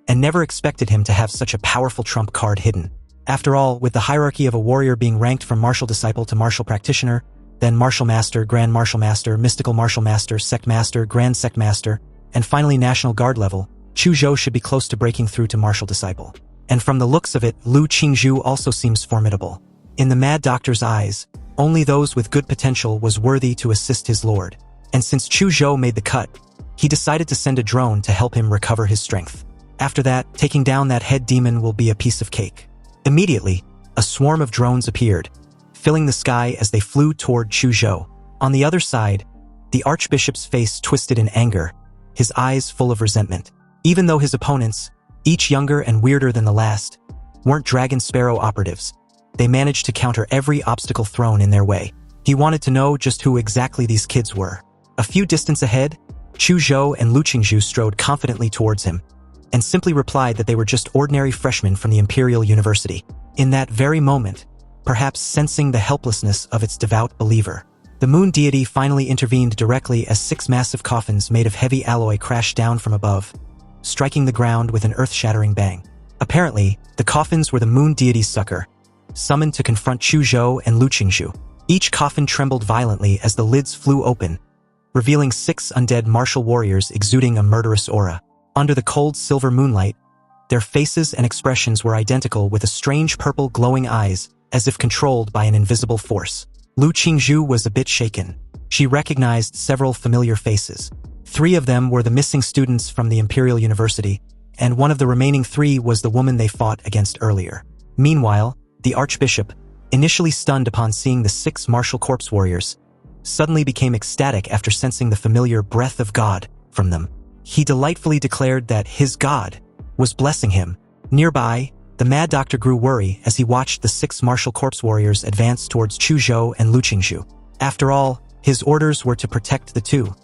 and never expected him to have such a powerful trump card hidden. After all, with the hierarchy of a warrior being ranked from martial disciple to martial practitioner, then martial master, grand martial master, mystical martial master, sect master, grand sect master, and finally National Guard level, Chu Zhou should be close to breaking through to martial disciple. And from the looks of it, Lu Qingzhu also seems formidable. In the Mad Doctor's eyes, only those with good potential was worthy to assist his lord. And since Chu Zhou made the cut, he decided to send a drone to help him recover his strength. After that, taking down that head demon will be a piece of cake. Immediately, a swarm of drones appeared, filling the sky as they flew toward Chu Zhou. On the other side, the archbishop's face twisted in anger, his eyes full of resentment. Even though his opponents, each younger and weirder than the last, weren't Dragon Sparrow operatives, they managed to counter every obstacle thrown in their way. He wanted to know just who exactly these kids were. A few distance ahead, Chu Zhou and Lu Qingzhu strode confidently towards him, and simply replied that they were just ordinary freshmen from the Imperial University. In that very moment, perhaps sensing the helplessness of its devout believer, the moon deity finally intervened directly as 6 massive coffins made of heavy alloy crashed down from above, striking the ground with an earth-shattering bang. Apparently, the coffins were the moon deity's succor, summoned to confront Chu Zhou and Lu Qingzhu. Each coffin trembled violently as the lids flew open, revealing 6 undead martial warriors exuding a murderous aura. Under the cold silver moonlight, their faces and expressions were identical, with a strange purple glowing eyes, as if controlled by an invisible force. Lu Qingzhu was a bit shaken. She recognized several familiar faces. 3 of them were the missing students from the Imperial University, and one of the remaining 3 was the woman they fought against earlier. Meanwhile, the Archbishop, initially stunned upon seeing the 6 martial corpse warriors, suddenly became ecstatic after sensing the familiar breath of God from them. He delightfully declared that his God was blessing him. Nearby, the Mad Doctor grew worried as he watched the 6 martial corpse warriors advance towards Chu Zhou and Lu Qingzhu. After all, his orders were to protect the 2,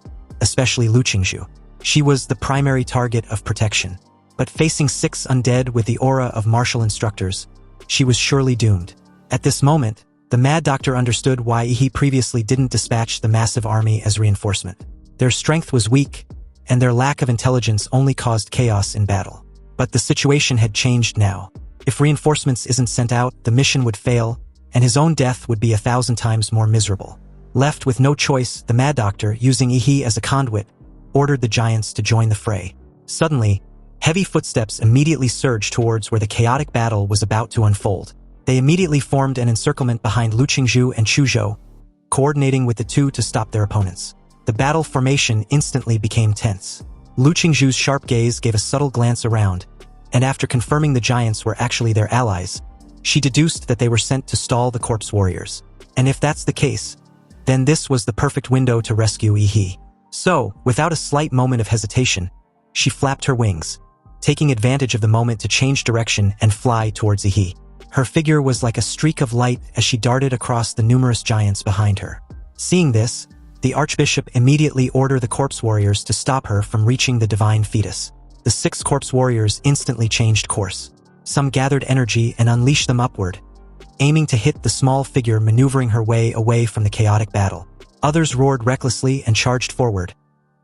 especially Lu Qingzhu. She was the primary target of protection. But facing 6 undead with the aura of martial instructors, she was surely doomed. At this moment, the Mad Doctor understood why he previously didn't dispatch the massive army as reinforcement. Their strength was weak, and their lack of intelligence only caused chaos in battle. But the situation had changed now. If reinforcements isn't sent out, the mission would fail, and his own death would be 1,000 times more miserable. Left with no choice, the Mad Doctor, using Yi as a conduit, ordered the giants to join the fray. Suddenly, heavy footsteps immediately surged towards where the chaotic battle was about to unfold. They immediately formed an encirclement behind Lu Qingzhu and Chu Zhou, coordinating with the 2 to stop their opponents. The battle formation instantly became tense. Lu Qingzhu's sharp gaze gave a subtle glance around, and after confirming the giants were actually their allies, she deduced that they were sent to stall the corpse warriors. And if that's the case, then this was the perfect window to rescue Yi. So, without a slight moment of hesitation, she flapped her wings, taking advantage of the moment to change direction and fly towards Yi. Her figure was like a streak of light as she darted across the numerous giants behind her. Seeing this, the Archbishop immediately ordered the corpse warriors to stop her from reaching the divine fetus. The 6 corpse warriors instantly changed course. Some gathered energy and unleashed them upward, aiming to hit the small figure maneuvering her way away from the chaotic battle. Others roared recklessly and charged forward,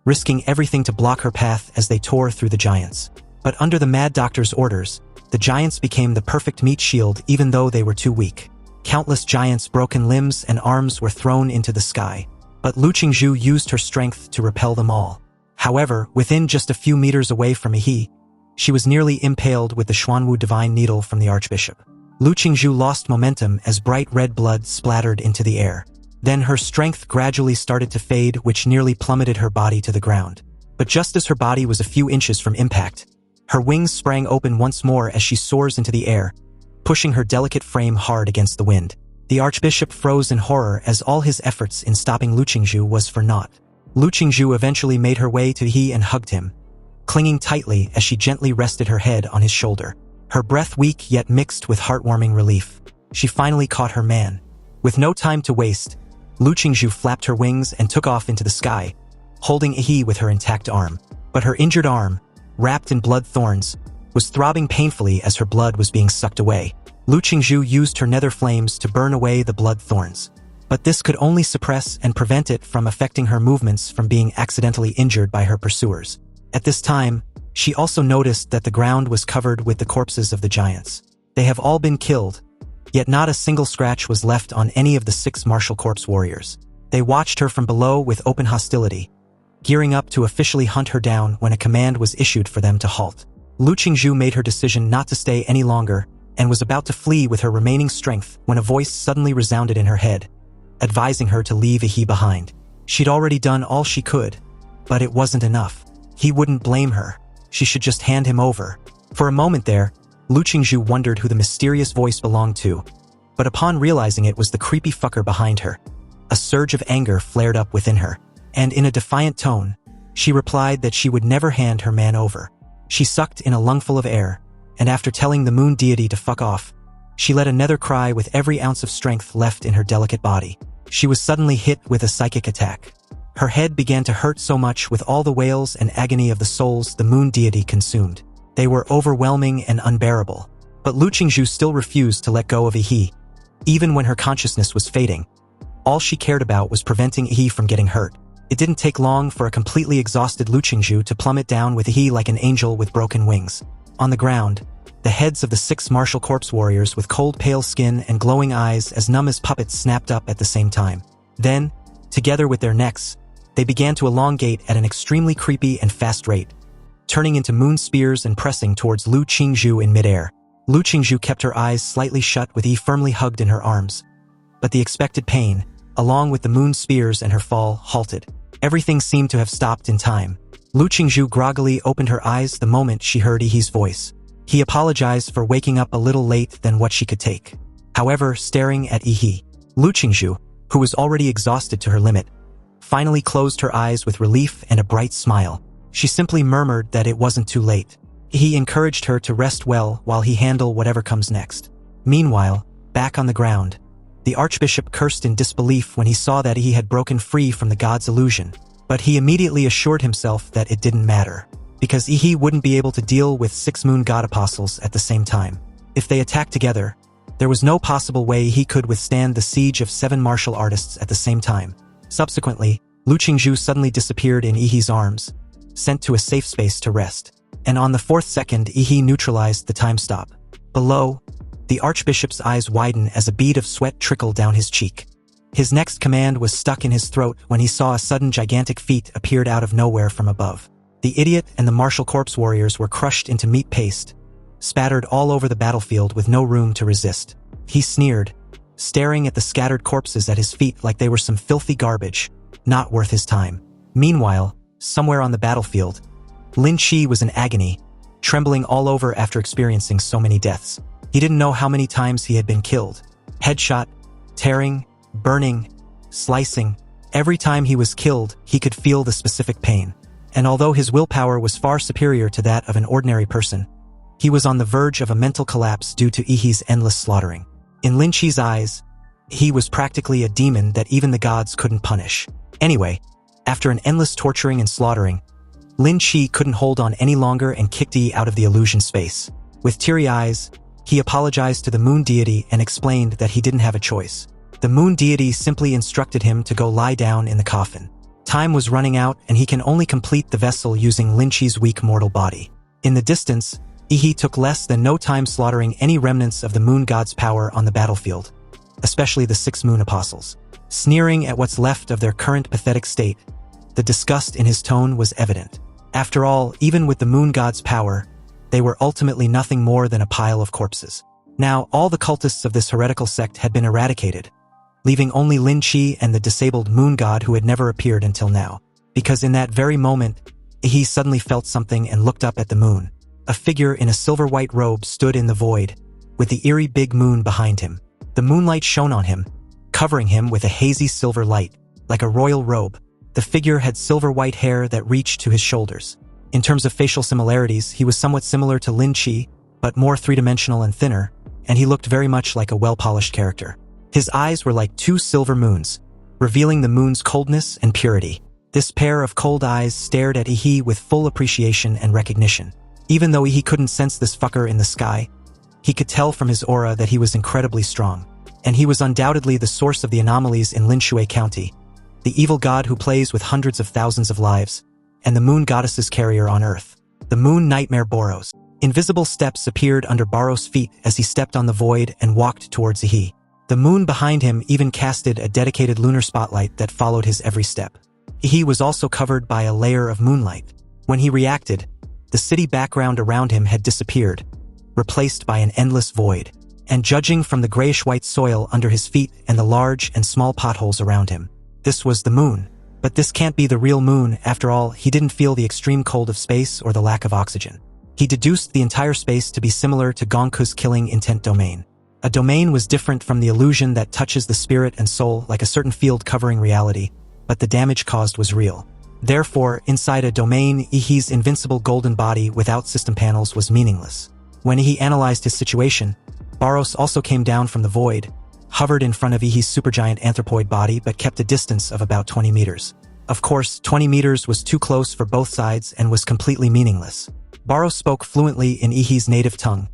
risking everything to block her path as they tore through the giants. But under the Mad Doctor's orders, the giants became the perfect meat shield even though they were too weak. Countless giants' broken limbs and arms were thrown into the sky, but Lu Qingzhu used her strength to repel them all. However, within just a few meters away from Yi, she was nearly impaled with the Xuanwu divine needle from the Archbishop. Lu Qingzhu lost momentum as bright red blood splattered into the air. Then her strength gradually started to fade, which nearly plummeted her body to the ground. But just as her body was a few inches from impact, her wings sprang open once more as she soars into the air, pushing her delicate frame hard against the wind. The Archbishop froze in horror as all his efforts in stopping Lu Qingzhu was for naught. Lu Qingzhu eventually made her way to Yi and hugged him, clinging tightly as she gently rested her head on his shoulder. Her breath weak yet mixed with heartwarming relief. She finally caught her man. With no time to waste, Lu Qingzhu flapped her wings and took off into the sky, holding Yi with her intact arm. But her injured arm, wrapped in blood thorns, was throbbing painfully as her blood was being sucked away. Lu Qingzhu used her nether flames to burn away the blood thorns, but this could only suppress and prevent it from affecting her movements from being accidentally injured by her pursuers. At this time, she also noticed that the ground was covered with the corpses of the giants. They have all been killed, yet not a single scratch was left on any of the 6 martial corpse warriors. They watched her from below with open hostility, gearing up to officially hunt her down when a command was issued for them to halt. Lu Qingzhu made her decision not to stay any longer and was about to flee with her remaining strength when a voice suddenly resounded in her head, advising her to leave Yi behind. She'd already done all she could, but it wasn't enough. He wouldn't blame her. She should just hand him over. For a moment there, Lu Qingzhu wondered who the mysterious voice belonged to, but upon realizing it was the creepy fucker behind her, a surge of anger flared up within her, and in a defiant tone, she replied that she would never hand her man over. She sucked in a lungful of air, and after telling the moon deity to fuck off, she let a nether cry with every ounce of strength left in her delicate body. she was suddenly hit with a psychic attack. Her head began to hurt so much with all the wails and agony of the souls the moon deity consumed. They were overwhelming and unbearable. But Lu Qingzhu still refused to let go of Yi. Even when her consciousness was fading, all she cared about was preventing Yi from getting hurt. It didn't take long for a completely exhausted Lu Qingzhu to plummet down with Yi like an angel with broken wings. On the ground, the heads of the 6 martial corpse warriors with cold pale skin and glowing eyes as numb as puppets snapped up at the same time. Then, together with their necks, they began to elongate at an extremely creepy and fast rate, turning into moon spears and pressing towards Lu Qingzhu in midair. Lu Qingzhu kept her eyes slightly shut with Yi firmly hugged in her arms. But the expected pain, along with the moon spears and her fall, halted. Everything seemed to have stopped in time. Lu Qingzhu groggily opened her eyes the moment she heard Yi's voice. He apologized for waking up a little late than what she could take. However, staring at Yi, Lu Qingzhu, who was already exhausted to her limit, finally closed her eyes with relief and a bright smile. She simply murmured that it wasn't too late. He encouraged her to rest well while he handled whatever comes next. Meanwhile, back on the ground, the archbishop cursed in disbelief when he saw that he had broken free from the god's illusion. But he immediately assured himself that it didn't matter, because Yi wouldn't be able to deal with 6 moon god apostles at the same time. If they attacked together, there was no possible way he could withstand the siege of 7 martial artists at the same time. Subsequently, Lu Qingzhu suddenly disappeared in Yi's arms, sent to a safe space to rest. And on the 4th second, Yi neutralized the time stop. Below, the archbishop's eyes widened as a bead of sweat trickled down his cheek. His next command was stuck in his throat when he saw a sudden gigantic feet appeared out of nowhere from above. The idiot and the martial corpse warriors were crushed into meat paste, spattered all over the battlefield with no room to resist. He sneered, staring at the scattered corpses at his feet like they were some filthy garbage, not worth his time. Meanwhile, somewhere on the battlefield, Lin Qi was in agony, trembling all over after experiencing so many deaths. He didn't know how many times he had been killed. Headshot, tearing, burning, slicing. Every time he was killed, he could feel the specific pain. And although his willpower was far superior to that of an ordinary person, he was on the verge of a mental collapse due to Yi's endless slaughtering. In Lin Qi's eyes, he was practically a demon that even the gods couldn't punish. Anyway, after an endless torturing and slaughtering, Lin Qi couldn't hold on any longer and kicked Yi out of the illusion space. With teary eyes, he apologized to the moon deity and explained that he didn't have a choice. The moon deity simply instructed him to go lie down in the coffin. Time was running out and he can only complete the vessel using Lin Qi's weak mortal body. In the distance, Yi took less than no time slaughtering any remnants of the moon god's power on the battlefield, especially the 6 moon apostles. Sneering at what's left of their current pathetic state, the disgust in his tone was evident. After all, even with the moon god's power, they were ultimately nothing more than a pile of corpses. Now, all the cultists of this heretical sect had been eradicated, leaving only Lin Qi and the disabled moon god who had never appeared until now. Because in that very moment, he suddenly felt something and looked up at the moon. A figure in a silver-white robe stood in the void, with the eerie big moon behind him. The moonlight shone on him, covering him with a hazy silver light, like a royal robe. The figure had silver-white hair that reached to his shoulders. In terms of facial similarities, he was somewhat similar to Lin Qi, but more three-dimensional and thinner, and he looked very much like a well-polished character. His eyes were like 2 silver moons, revealing the moon's coldness and purity. This pair of cold eyes stared at Yi with full appreciation and recognition. Even though Yi couldn't sense this fucker in the sky, he could tell from his aura that he was incredibly strong. And he was undoubtedly the source of the anomalies in Linshui County, the evil god who plays with hundreds of thousands of lives, and the moon goddess's carrier on Earth, the moon nightmare Boros. Invisible steps appeared under Boros' feet as he stepped on the void and walked towards Yi. The moon behind him even casted a dedicated lunar spotlight that followed his every step. Yi was also covered by a layer of moonlight. When he reacted, the city background around him had disappeared, replaced by an endless void. And judging from the grayish-white soil under his feet and the large and small potholes around him, this was the moon. But this can't be the real moon. After all, he didn't feel the extreme cold of space or the lack of oxygen. He deduced the entire space to be similar to Gongku's killing intent domain. A domain was different from the illusion that touches the spirit and soul like a certain field covering reality, but the damage caused was real. Therefore, inside a domain, Yi's invincible golden body without system panels was meaningless. When he analyzed his situation, Boros also came down from the void, hovered in front of Ihi's supergiant anthropoid body but kept a distance of about 20 meters. Of course, 20 meters was too close for both sides and was completely meaningless. Barros spoke fluently in Ihi's native tongue,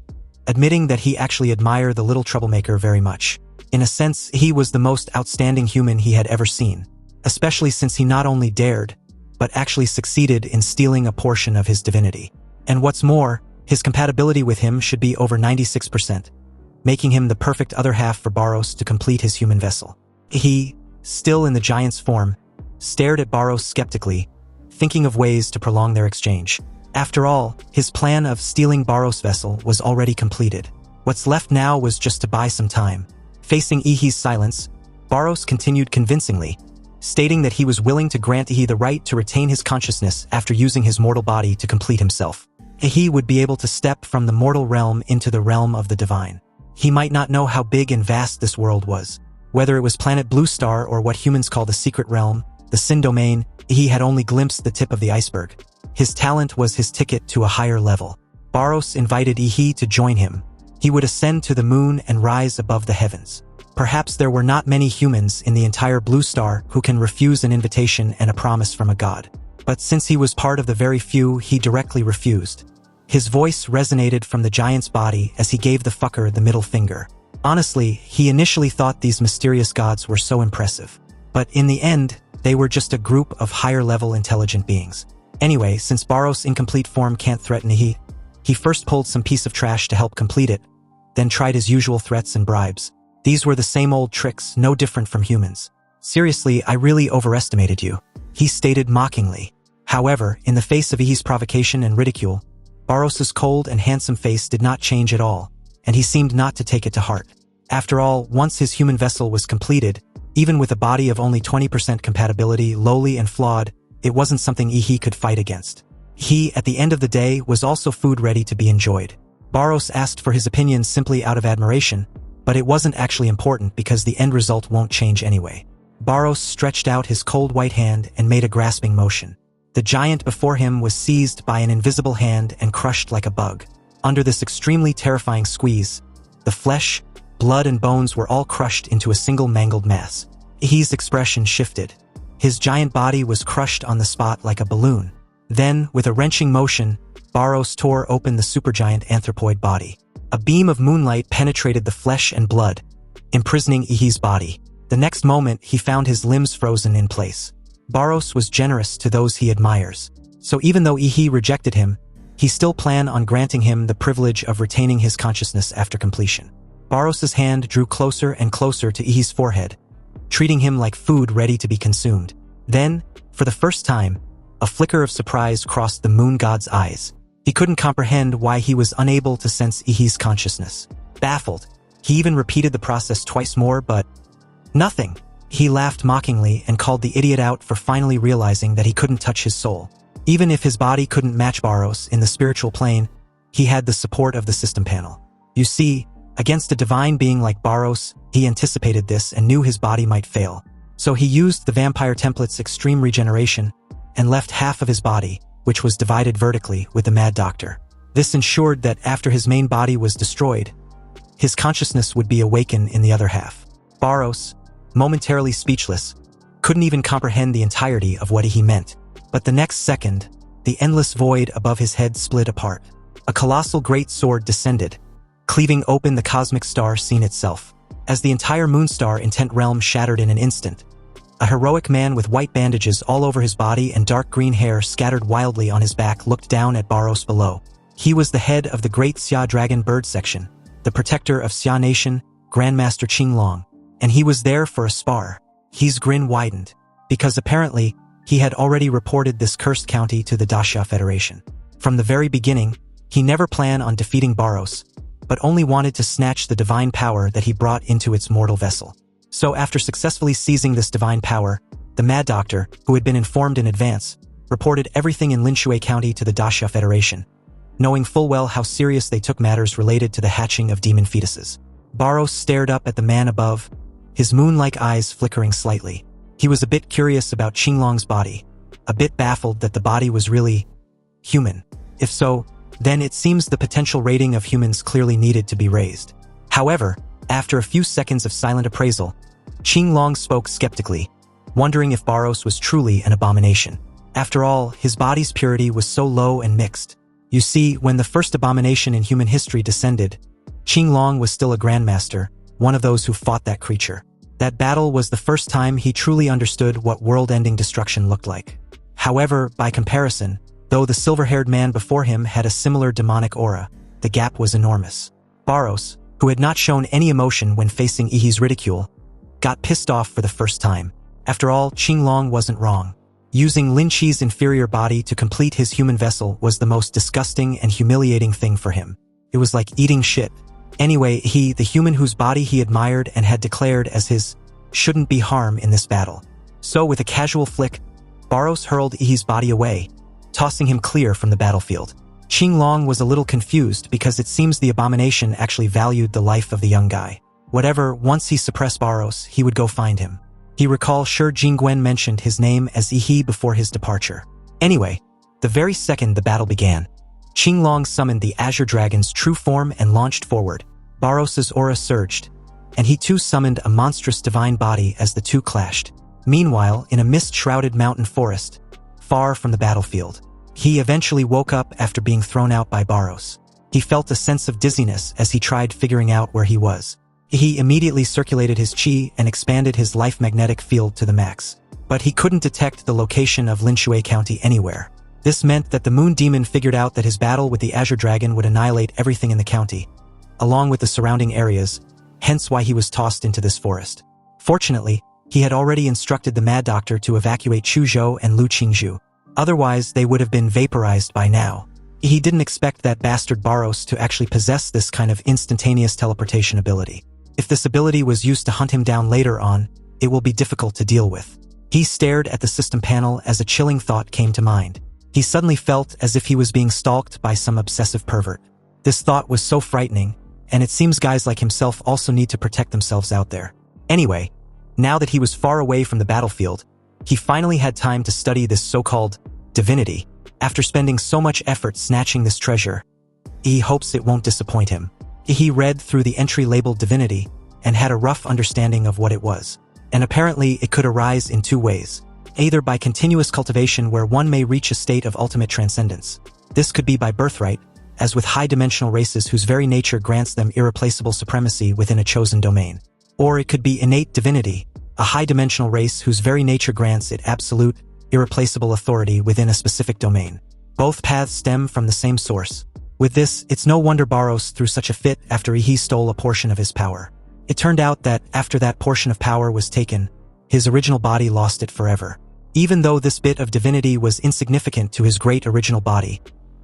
admitting that he actually admired the little troublemaker very much. In a sense, he was the most outstanding human he had ever seen, especially since he not only dared, but actually succeeded in stealing a portion of his divinity. And what's more, his compatibility with him should be over 96%, making him the perfect other half for Barros to complete his human vessel. He, still in the giant's form, stared at Barros skeptically, thinking of ways to prolong their exchange. After all, his plan of stealing Barros' vessel was already completed. What's left now was just to buy some time. Facing Ihi's silence, Barros continued convincingly, stating that he was willing to grant Ihi the right to retain his consciousness after using his mortal body to complete himself. Ihi would be able to step from the mortal realm into the realm of the divine. He might not know how big and vast this world was. Whether it was planet Blue Star or what humans call the secret realm, the Sin domain, Ihi had only glimpsed the tip of the iceberg. His talent was his ticket to a higher level. Barros invited Ihi to join him. He would ascend to the moon and rise above the heavens. Perhaps there were not many humans in the entire Blue Star who can refuse an invitation and a promise from a god. But since he was part of the very few, he directly refused. His voice resonated from the giant's body as he gave the fucker the middle finger. Honestly, he initially thought these mysterious gods were so impressive. But in the end, they were just a group of higher-level intelligent beings. Anyway, since Barros' incomplete form can't threaten Ihi, he first pulled some piece of trash to help complete it, then tried his usual threats and bribes. These were the same old tricks, no different from humans. Seriously, I really overestimated you, he stated mockingly. However, in the face of Ihi's provocation and ridicule, Barros' cold and handsome face did not change at all, and he seemed not to take it to heart. After all, once his human vessel was completed, even with a body of only 20% compatibility, lowly and flawed, it wasn't something Ihi could fight against. He, at the end of the day, was also food ready to be enjoyed. Barros asked for his opinion simply out of admiration, but it wasn't actually important because the end result won't change anyway. Barros stretched out his cold white hand and made a grasping motion. The giant before him was seized by an invisible hand and crushed like a bug. Under this extremely terrifying squeeze, the flesh, blood and bones were all crushed into a single mangled mass. Ihi's expression shifted. His giant body was crushed on the spot like a balloon. Then, with a wrenching motion, Barros tore open the supergiant anthropoid body. A beam of moonlight penetrated the flesh and blood, imprisoning Ihi's body. The next moment, he found his limbs frozen in place. Barros was generous to those he admires. So even though Ihi rejected him, he still planned on granting him the privilege of retaining his consciousness after completion. Barros' hand drew closer and closer to Ihi's forehead, treating him like food ready to be consumed. Then, for the first time, a flicker of surprise crossed the moon god's eyes. He couldn't comprehend why he was unable to sense Ihi's consciousness. Baffled, he even repeated the process twice more, but nothing. He laughed mockingly and called the idiot out for finally realizing that he couldn't touch his soul. Even if his body couldn't match Barros in the spiritual plane, he had the support of the system panel. You see, against a divine being like Barros, he anticipated this and knew his body might fail. So he used the vampire template's extreme regeneration and left half of his body, which was divided vertically, with the Mad Doctor. This ensured that after his main body was destroyed, his consciousness would be awakened in the other half. Barros, momentarily speechless, couldn't even comprehend the entirety of what he meant. But the next second, the endless void above his head split apart. A colossal great sword descended, cleaving open the cosmic star scene itself. As the entire Moonstar intent realm shattered in an instant, a heroic man with white bandages all over his body and dark green hair scattered wildly on his back looked down at Barros below. He was the head of the Great Xia Dragon Bird Section, the protector of Xia Nation, Grandmaster Qinglong, and he was there for a spar. His grin widened, because apparently, he had already reported this cursed county to the Daxia Federation. From the very beginning, he never planned on defeating Barros, but only wanted to snatch the divine power that he brought into its mortal vessel. So after successfully seizing this divine power, the Mad Doctor, who had been informed in advance, reported everything in Linshui County to the Daxia Federation, knowing full well how serious they took matters related to the hatching of demon fetuses. Barros stared up at the man above, his moon-like eyes flickering slightly. He was a bit curious about Qinglong's body, a bit baffled that the body was really human. If so, then it seems the potential rating of humans clearly needed to be raised. However, After a few seconds of silent appraisal, Qinglong spoke skeptically, wondering if Barros was truly an abomination. After all, his body's purity was so low and mixed. You see, when the first abomination in human history descended, Qinglong was still a grandmaster, one of those who fought that creature. That battle was the first time he truly understood what world-ending destruction looked like. However, by comparison, though the silver-haired man before him had a similar demonic aura, the gap was enormous. Barros, who had not shown any emotion when facing Ihi's ridicule, got pissed off for the first time. After all, Qinglong wasn't wrong. Using Lin Chi's inferior body to complete his human vessel was the most disgusting and humiliating thing for him. It was like eating shit. Anyway, he, the human whose body he admired and had declared as his, shouldn't be harm in this battle. So with a casual flick, Barros hurled Ihi's body away, tossing him clear from the battlefield. Qinglong was a little confused because it seems the abomination actually valued the life of the young guy. Whatever, once he suppressed Barros, he would go find him. He recalled Shi Jingguan mentioned his name as Ihi before his departure. Anyway, the very second the battle began, Qinglong summoned the Azure Dragon's true form and launched forward. Barros's aura surged, and he too summoned a monstrous divine body as the two clashed. Meanwhile, in a mist-shrouded mountain forest, far from the battlefield, he eventually woke up after being thrown out by Barros. He felt a sense of dizziness as he tried figuring out where he was. He immediately circulated his chi and expanded his life magnetic field to the max. But he couldn't detect the location of Linshui County anywhere. This meant that the Moon Demon figured out that his battle with the Azure Dragon would annihilate everything in the county, along with the surrounding areas, hence why he was tossed into this forest. Fortunately, he had already instructed the Mad Doctor to evacuate Chuzhou and Lu Qingzhu. Otherwise, they would have been vaporized by now. He didn't expect that bastard Barros to actually possess this kind of instantaneous teleportation ability. If this ability was used to hunt him down later on, it will be difficult to deal with. He stared at the system panel as a chilling thought came to mind. He suddenly felt as if he was being stalked by some obsessive pervert. This thought was so frightening, and it seems guys like himself also need to protect themselves out there. Anyway, now that he was far away from the battlefield, he finally had time to study this so-called divinity. After spending so much effort snatching this treasure, he hopes it won't disappoint him. He read through the entry labeled divinity and had a rough understanding of what it was. And apparently it could arise in two ways. Either by continuous cultivation where one may reach a state of ultimate transcendence. This could be by birthright, as with high-dimensional races whose very nature grants them irreplaceable supremacy within a chosen domain. Or it could be innate divinity, a high-dimensional race whose very nature grants it absolute, irreplaceable authority within a specific domain. Both paths stem from the same source. With this, it's no wonder Barros threw such a fit after he stole a portion of his power. It turned out that, after that portion of power was taken, his original body lost it forever. Even though this bit of divinity was insignificant to his great original body,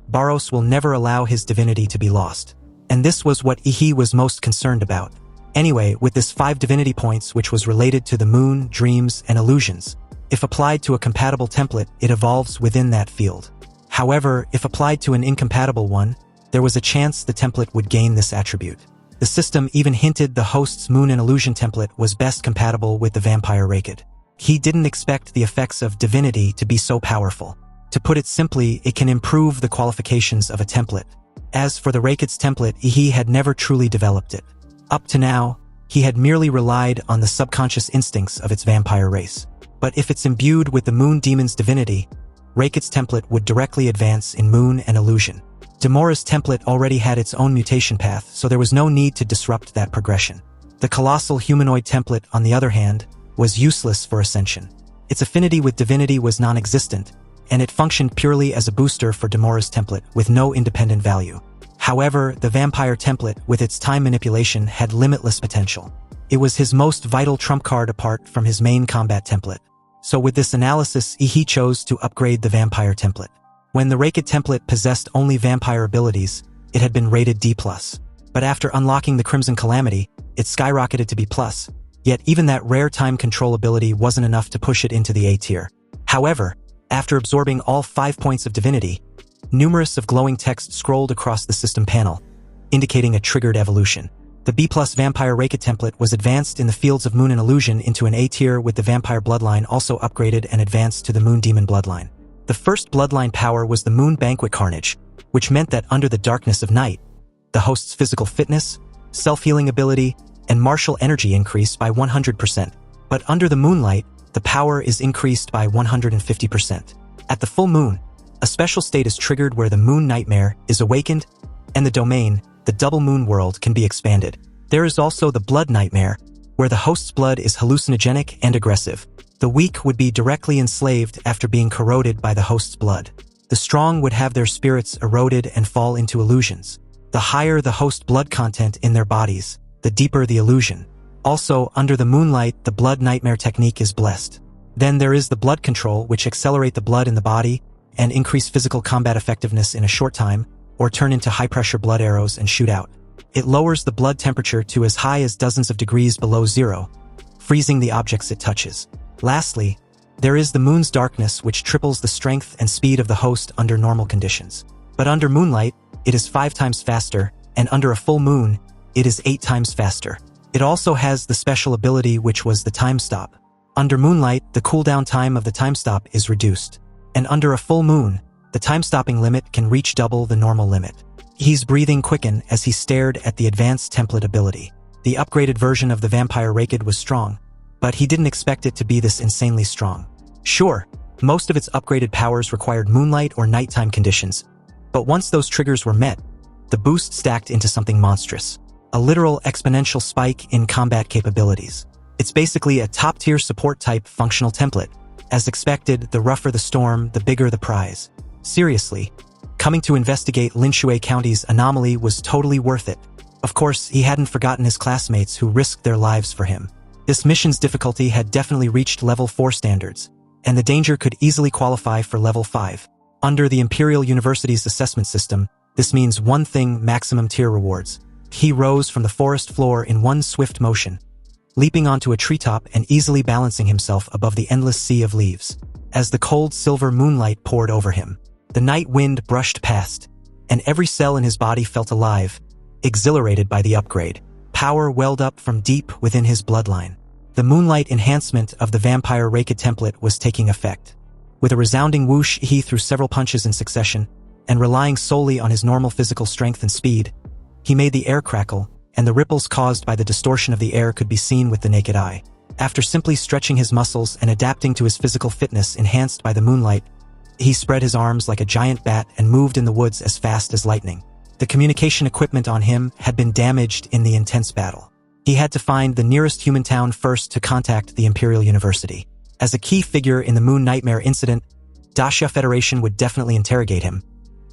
Barros will never allow his divinity to be lost. And this was what Ihi was most concerned about. Anyway, with this 5 divinity points which was related to the moon, dreams, and illusions, if applied to a compatible template, it evolves within that field. However, if applied to an incompatible one, there was a chance the template would gain this attribute. The system even hinted the host's moon and illusion template was best compatible with the vampire Raked. He didn't expect the effects of divinity to be so powerful. To put it simply, it can improve the qualifications of a template. As for the Raked's template, he had never truly developed it. Up to now, he had merely relied on the subconscious instincts of its vampire race. But if it's imbued with the Moon Demon's divinity, Raked's template would directly advance in moon and illusion. Demora's template already had its own mutation path, so there was no need to disrupt that progression. The colossal humanoid template, on the other hand, was useless for ascension. Its affinity with divinity was non-existent, and it functioned purely as a booster for Demora's template with no independent value. However, the vampire template, with its time manipulation, had limitless potential. It was his most vital trump card apart from his main combat template. So with this analysis, he chose to upgrade the vampire template. When the Raked template possessed only vampire abilities, it had been rated D+. But after unlocking the Crimson Calamity, it skyrocketed to B+. Yet even that rare time control ability wasn't enough to push it into the A tier. However, after absorbing all 5 points of divinity, numerous of glowing text scrolled across the system panel, indicating a triggered evolution. The B+ Vampire Raked template was advanced in the fields of Moon and Illusion into an A tier, with the Vampire Bloodline also upgraded and advanced to the Moon Demon Bloodline. The first Bloodline power was the Moon Banquet Carnage, which meant that under the darkness of night, the host's physical fitness, self-healing ability, and martial energy increase by 100%. But under the moonlight, the power is increased by 150%. At the full moon, a special state is triggered where the moon nightmare is awakened, and the domain, the double moon world, can be expanded. There is also the blood nightmare, where the host's blood is hallucinogenic and aggressive. The weak would be directly enslaved after being corroded by the host's blood. The strong would have their spirits eroded and fall into illusions. The higher the host blood content in their bodies, the deeper the illusion. Also, under the moonlight, the blood nightmare technique is blessed. Then there is the blood control, which accelerate the blood in the body and increase physical combat effectiveness in a short time, or turn into high-pressure blood arrows and shoot out. It lowers the blood temperature to as high as dozens of degrees below zero, freezing the objects it touches. Lastly, there is the moon's darkness, which triples the strength and speed of the host under normal conditions. But under moonlight, it is 5 times faster, and under a full moon, it is 8 times faster. It also has the special ability, which was the time stop. Under moonlight, the cooldown time of the time stop is reduced. And under a full moon, the time-stopping limit can reach double the normal limit. He's breathing quicken as he stared at the advanced template ability. The upgraded version of the vampire Raked was strong, but he didn't expect it to be this insanely strong. Sure, most of its upgraded powers required moonlight or nighttime conditions, but once those triggers were met, the boost stacked into something monstrous. A literal exponential spike in combat capabilities. It's basically a top-tier support-type functional template. As expected, the rougher the storm, the bigger the prize. Seriously, coming to investigate Linshui County's anomaly was totally worth it. Of course, he hadn't forgotten his classmates who risked their lives for him. This mission's difficulty had definitely reached level 4 standards, and the danger could easily qualify for level 5. Under the Imperial University's assessment system, this means one thing: maximum tier rewards. He rose from the forest floor in one swift motion, leaping onto a treetop and easily balancing himself above the endless sea of leaves. As the cold silver moonlight poured over him, the night wind brushed past, and every cell in his body felt alive, exhilarated by the upgrade. Power welled up from deep within his bloodline. The moonlight enhancement of the vampire Raked template was taking effect. With a resounding whoosh, he threw several punches in succession, and relying solely on his normal physical strength and speed, he made the air crackle, and the ripples caused by the distortion of the air could be seen with the naked eye. After simply stretching his muscles and adapting to his physical fitness enhanced by the moonlight, he spread his arms like a giant bat and moved in the woods as fast as lightning. The communication equipment on him had been damaged in the intense battle. He had to find the nearest human town first to contact the Imperial University. As a key figure in the Moon Nightmare incident, Dacia Federation would definitely interrogate him,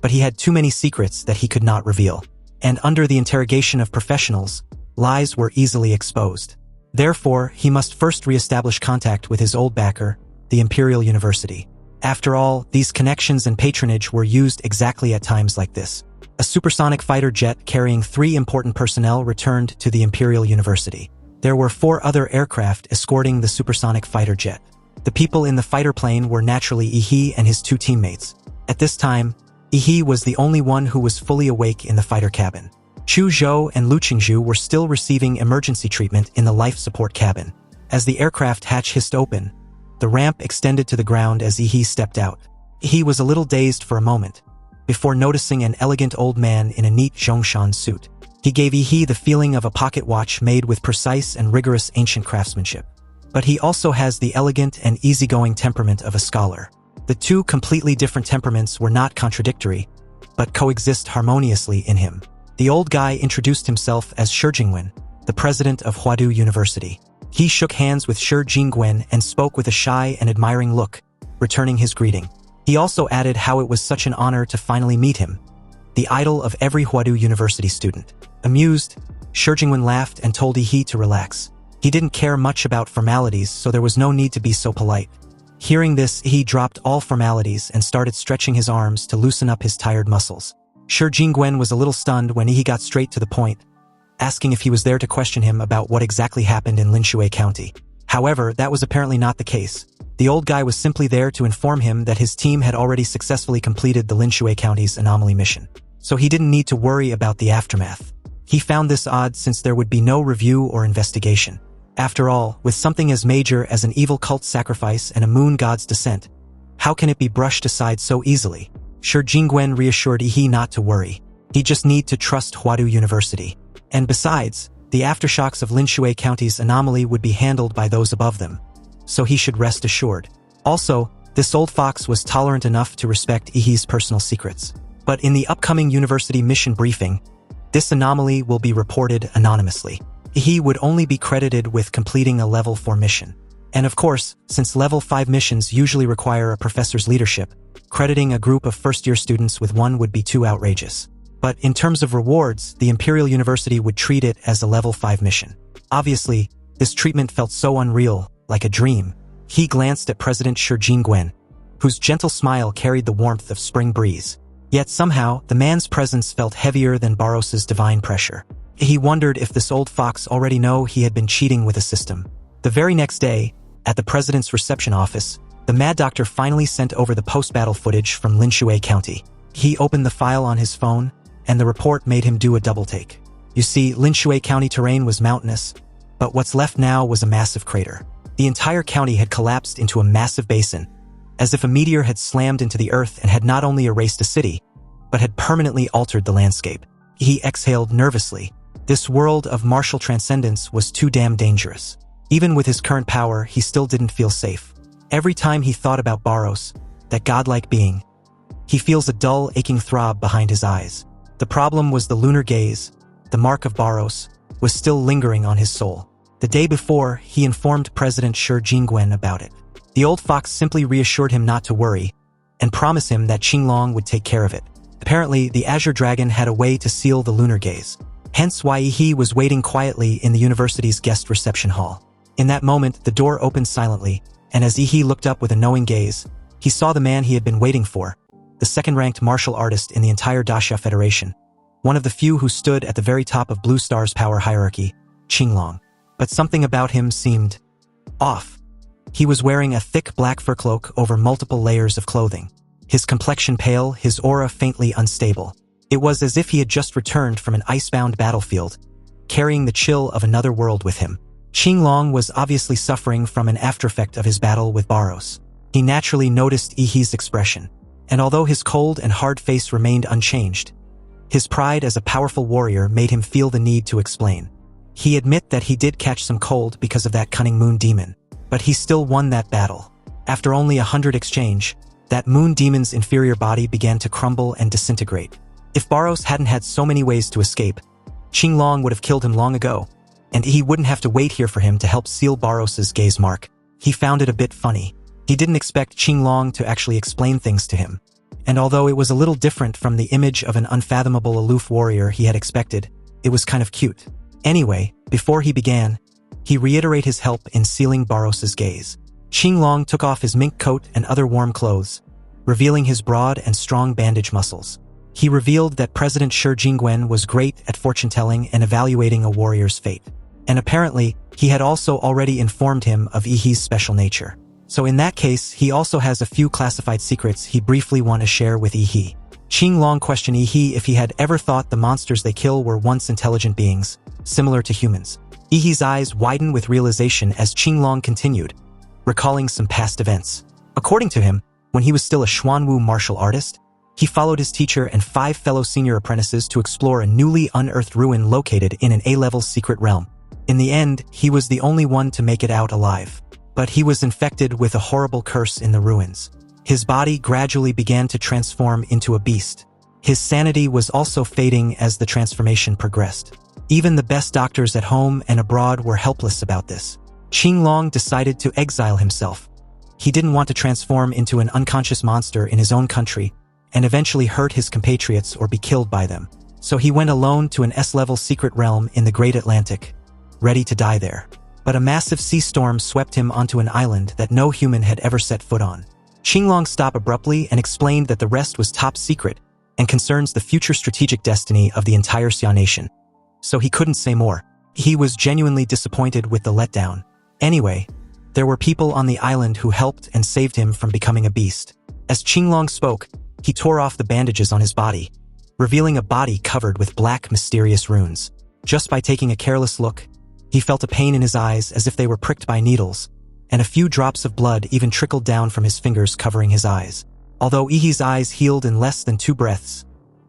but he had too many secrets that he could not reveal. And under the interrogation of professionals, lies were easily exposed. Therefore, he must first re-establish contact with his old backer, the Imperial University. After all, these connections and patronage were used exactly at times like this. A supersonic fighter jet carrying 3 important personnel returned to the Imperial University. There were 4 other aircraft escorting the supersonic fighter jet. The people in the fighter plane were naturally Ihi and his 2 teammates. At this time, Ihi was the only one who was fully awake in the fighter cabin. Chu Zhou and Lu Qingzhu were still receiving emergency treatment in the life support cabin. As the aircraft hatch hissed open, the ramp extended to the ground as Ihi stepped out. He was a little dazed for a moment, before noticing an elegant old man in a neat Zhongshan suit. He gave Ihi the feeling of a pocket watch made with precise and rigorous ancient craftsmanship. But he also has the elegant and easygoing temperament of a scholar. The 2 completely different temperaments were not contradictory, but coexist harmoniously in him. The old guy introduced himself as Shi Jingwen, the president of Huadu University. He shook hands with Shi Jingwen and spoke with a shy and admiring look, returning his greeting. He also added how it was such an honor to finally meet him, the idol of every Huadu University student. Amused, Shi Jingwen laughed and told Ihi to relax. He didn't care much about formalities, so there was no need to be so polite. Hearing this, he dropped all formalities and started stretching his arms to loosen up his tired muscles. Shi Jingwen was a little stunned when he got straight to the point, asking if he was there to question him about what exactly happened in Linshui County. However, that was apparently not the case. The old guy was simply there to inform him that his team had already successfully completed the Linshui County's anomaly mission, so he didn't need to worry about the aftermath. He found this odd since there would be no review or investigation. After all, with something as major as an evil cult sacrifice and a moon god's descent, how can it be brushed aside so easily? Shi Jingwen reassured Ihi not to worry. He just need to trust Huadu University. And besides, The aftershocks of Lin Shui County's anomaly would be handled by those above them, so he should rest assured. Also, this old fox was tolerant enough to respect Ihi's personal secrets. But in the upcoming university mission briefing, this anomaly will be reported anonymously. Ihi would only be credited with completing a level 4 mission. And of course, since level 5 missions usually require a professor's leadership, crediting a group of first-year students with one would be too outrageous. But in terms of rewards, the Imperial University would treat it as a level 5 mission. Obviously, this treatment felt so unreal, like a dream. He glanced at President Shi Jingwen, whose gentle smile carried the warmth of spring breeze. Yet somehow, the man's presence felt heavier than Barros's divine pressure. He wondered if this old fox already knew he had been cheating with a system. The very next day, at the president's reception office, the Mad Doctor finally sent over the post-battle footage from Lin Shui County. He opened the file on his phone, and the report made him do a double-take. You see, Lin Shui County terrain was mountainous, but what's left now was a massive crater. The entire county had collapsed into a massive basin, as if a meteor had slammed into the earth and had not only erased a city, but had permanently altered the landscape. He exhaled nervously. This world of martial transcendence was too damn dangerous. Even with his current power, he still didn't feel safe. Every time he thought about Barros, that godlike being, he feels a dull, aching throb behind his eyes. The problem was the lunar gaze, the mark of Barros, was still lingering on his soul. The day before, he informed President Shi Jingwen about it. The old fox simply reassured him not to worry, and promised him that Qinglong would take care of it. Apparently, the Azure Dragon had a way to seal the lunar gaze. Hence why he was waiting quietly in the university's guest reception hall. In that moment, the door opened silently, and as Ihi looked up with a knowing gaze, he saw the man he had been waiting for, the second-ranked martial artist in the entire Daxia Federation, one of the few who stood at the very top of Blue Star's power hierarchy, Qinglong. But something about him seemed off. He was wearing a thick black fur cloak over multiple layers of clothing. His complexion pale, his aura faintly unstable. It was as if he had just returned from an icebound battlefield, carrying the chill of another world with him. Qinglong was obviously suffering from an aftereffect of his battle with Barros. He naturally noticed Ihi's expression, and although his cold and hard face remained unchanged, his pride as a powerful warrior made him feel the need to explain. He admitted that he did catch some cold because of that cunning moon demon, but he still won that battle. After only 100 exchange, that moon demon's inferior body began to crumble and disintegrate. If Barros hadn't had so many ways to escape, Qinglong would have killed him long ago, and he wouldn't have to wait here for him to help seal Barros's gaze mark. He found it a bit funny. He didn't expect Qinglong to actually explain things to him, and although it was a little different from the image of an unfathomable aloof warrior he had expected, it was kind of cute. Anyway, before he began, he reiterated his help in sealing Barros's gaze. Qinglong took off his mink coat and other warm clothes, revealing his broad and strong bandage muscles. He revealed that President Shi Jingwen was great at fortune-telling and evaluating a warrior's fate. And apparently, he had also already informed him of Ihi's special nature. So in that case, he also has a few classified secrets he briefly want to share with Ihi. Qinglong questioned Ihi if he had ever thought the monsters they kill were once intelligent beings, similar to humans. Ihi's eyes widened with realization as Qinglong continued, recalling some past events. According to him, when he was still a Xuanwu martial artist, he followed his teacher and 5 fellow senior apprentices to explore a newly unearthed ruin located in an A-level secret realm. In the end, he was the only one to make it out alive. But he was infected with a horrible curse in the ruins. His body gradually began to transform into a beast. His sanity was also fading as the transformation progressed. Even the best doctors at home and abroad were helpless about this. Qinglong decided to exile himself. He didn't want to transform into an unconscious monster in his own country and eventually hurt his compatriots or be killed by them. So he went alone to an S-level secret realm in the Great Atlantic, ready to die there. But a massive sea storm swept him onto an island that no human had ever set foot on. Qinglong stopped abruptly and explained that the rest was top secret and concerns the future strategic destiny of the entire Xia nation. So he couldn't say more. He was genuinely disappointed with the letdown. Anyway, there were people on the island who helped and saved him from becoming a beast. As Qinglong spoke, he tore off the bandages on his body, revealing a body covered with black, mysterious runes. Just by taking a careless look, he felt a pain in his eyes as if they were pricked by needles, and a few drops of blood even trickled down from his fingers covering his eyes. Although Ihi's eyes healed in less than 2 breaths,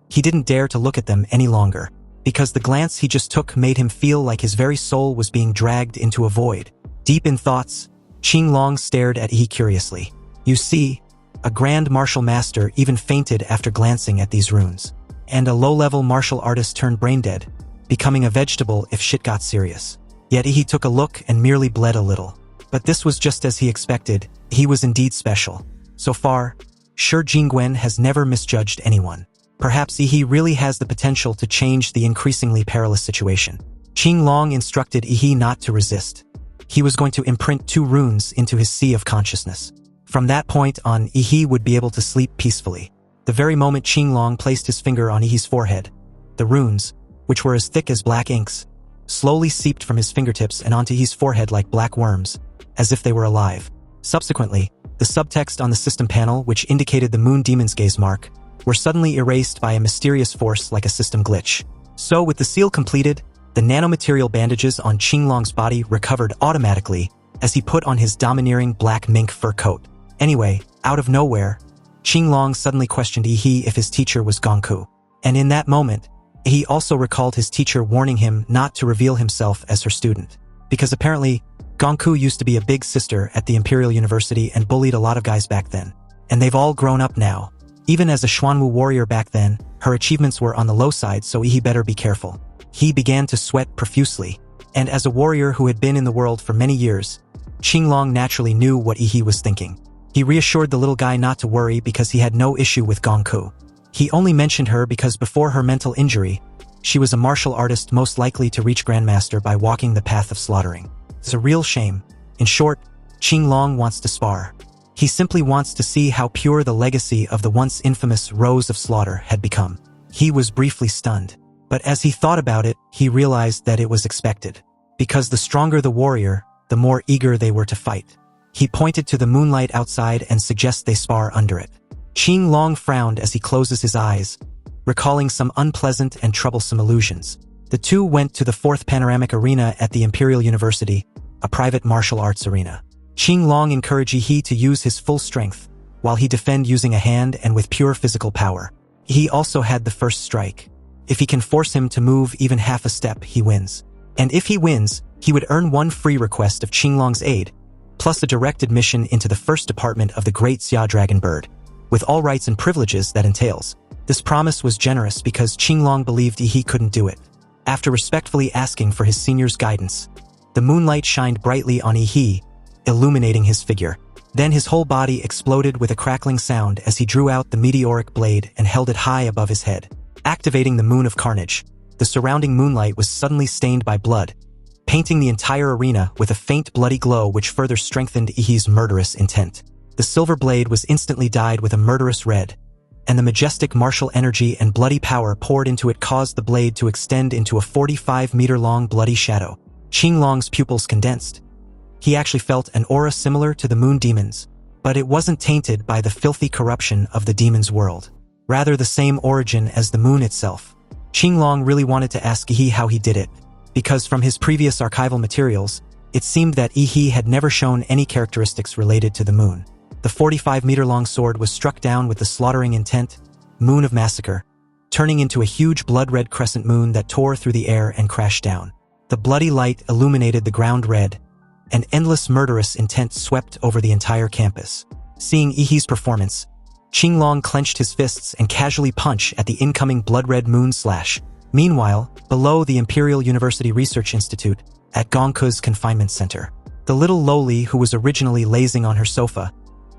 he didn't dare to look at them any longer. because the glance he just took made him feel like his very soul was being dragged into a void. Deep in thoughts, Qinglong stared at Yi curiously. You see, a grand martial master even fainted after glancing at these runes. And a low-level martial artist turned brain-dead, becoming a vegetable if shit got serious. Yet he took a look and merely bled a little. But this was just as he expected. He was indeed special. So far, Shi Jingwen has never misjudged anyone. Perhaps Yi really has the potential to change the increasingly perilous situation. Qinglong instructed Yi not to resist. He was going to imprint 2 runes into his sea of consciousness. From that point on, Yi would be able to sleep peacefully. The very moment Qinglong placed his finger on Yi's forehead, the runes, which were as thick as black inks, slowly seeped from his fingertips and onto Yi's forehead like black worms, as if they were alive. Subsequently, the subtext on the system panel, which indicated the Moon Demon's Gaze mark, were suddenly erased by a mysterious force like a system glitch. So with the seal completed, the nanomaterial bandages on Qinglong's body recovered automatically as he put on his domineering black mink fur coat. Anyway, out of nowhere, Qinglong suddenly questioned Yi if his teacher was Gongku. And in that moment, he also recalled his teacher warning him not to reveal himself as her student. Because apparently, Gongku used to be a big sister at the Imperial University and bullied a lot of guys back then. And they've all grown up now. Even as a Xuanwu warrior back then, her achievements were on the low side, so Yi better be careful. He began to sweat profusely. And as a warrior who had been in the world for many years, Qinglong naturally knew what Yi was thinking. He reassured the little guy not to worry because he had no issue with Gongku. He only mentioned her because before her mental injury, she was a martial artist most likely to reach Grandmaster by walking the path of slaughtering. It's a real shame. In short, Qinglong wants to spar. He simply wants to see how pure the legacy of the once infamous Rose of Slaughter had become. He was briefly stunned. But as he thought about it, he realized that it was expected. Because the stronger the warrior, the more eager they were to fight. He pointed to the moonlight outside and suggested they spar under it. Qinglong frowned as he closes his eyes, recalling some unpleasant and troublesome illusions. The two went to the 4th Panoramic Arena at the Imperial University, a private martial arts arena. Qinglong encouraged Yi to use his full strength, while he defended using a hand and with pure physical power. He also had the first strike. If he can force him to move even half a step, he wins. And if he wins, he would earn 1 free request of Qinglong's aid, plus a direct admission into the first department of the Great Xia Dragon Bird, with all rights and privileges that entails. This promise was generous because Qinglong believed Yi couldn't do it. After respectfully asking for his senior's guidance, the moonlight shined brightly on Yi, illuminating his figure. Then his whole body exploded with a crackling sound as he drew out the meteoric blade and held it high above his head. Activating the Moon of Carnage, the surrounding moonlight was suddenly stained by blood, painting the entire arena with a faint bloody glow which further strengthened Yi's murderous intent. The silver blade was instantly dyed with a murderous red, and the majestic martial energy and bloody power poured into it caused the blade to extend into a 45-meter-long bloody shadow. Qinglong's pupils condensed. He actually felt an aura similar to the moon demons, but it wasn't tainted by the filthy corruption of the demon's world. Rather the same origin as the moon itself. Qinglong really wanted to ask Yi how he did it, because from his previous archival materials, it seemed that Yi had never shown any characteristics related to the moon. The 45-meter-long sword was struck down with the slaughtering intent, Moon of Massacre, turning into a huge blood-red crescent moon that tore through the air and crashed down. The bloody light illuminated the ground red, and endless murderous intent swept over the entire campus. Seeing Yi's performance, Qinglong clenched his fists and casually punched at the incoming blood-red moon slash. Meanwhile, below the Imperial University Research Institute, at Gongku's confinement center, the little lowly who was originally lazing on her sofa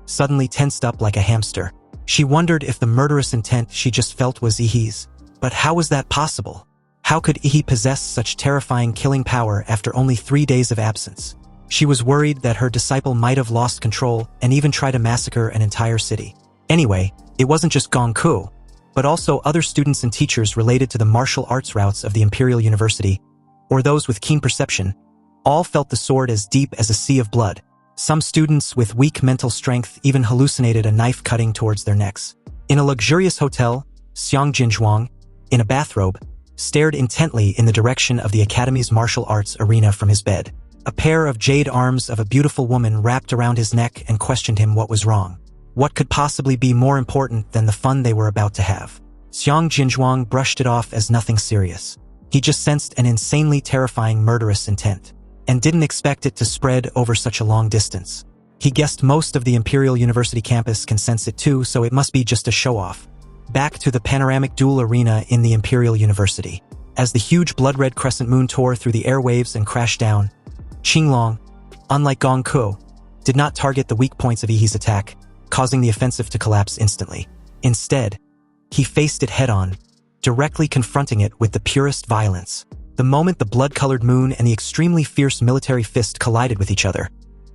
suddenly tensed up like a hamster. She wondered if the murderous intent she just felt was Yi's. But how was that possible? How could Yi possess such terrifying killing power after only 3 days of absence? She was worried that her disciple might have lost control and even tried to massacre an entire city. Anyway, it wasn't just Gongku, but also other students and teachers related to the martial arts routes of the Imperial University, or those with keen perception, all felt the sword as deep as a sea of blood. Some students with weak mental strength even hallucinated a knife cutting towards their necks. In a luxurious hotel, Xiang Jinzhuang, in a bathrobe, stared intently in the direction of the Academy's martial arts arena from his bed. A pair of jade arms of a beautiful woman wrapped around his neck and questioned him what was wrong. What could possibly be more important than the fun they were about to have? Xiang Jinzhuang brushed it off as nothing serious. He just sensed an insanely terrifying murderous intent, and didn't expect it to spread over such a long distance. He guessed most of the Imperial University campus can sense it too, so it must be just a show-off. Back to the panoramic duel arena in the Imperial University. As the huge blood-red crescent moon tore through the airwaves and crashed down, Qinglong, unlike Gong Ku, did not target the weak points of Yihee's attack, causing the offensive to collapse instantly. Instead, he faced it head-on, directly confronting it with the purest violence. The moment the blood-colored moon and the extremely fierce military fist collided with each other,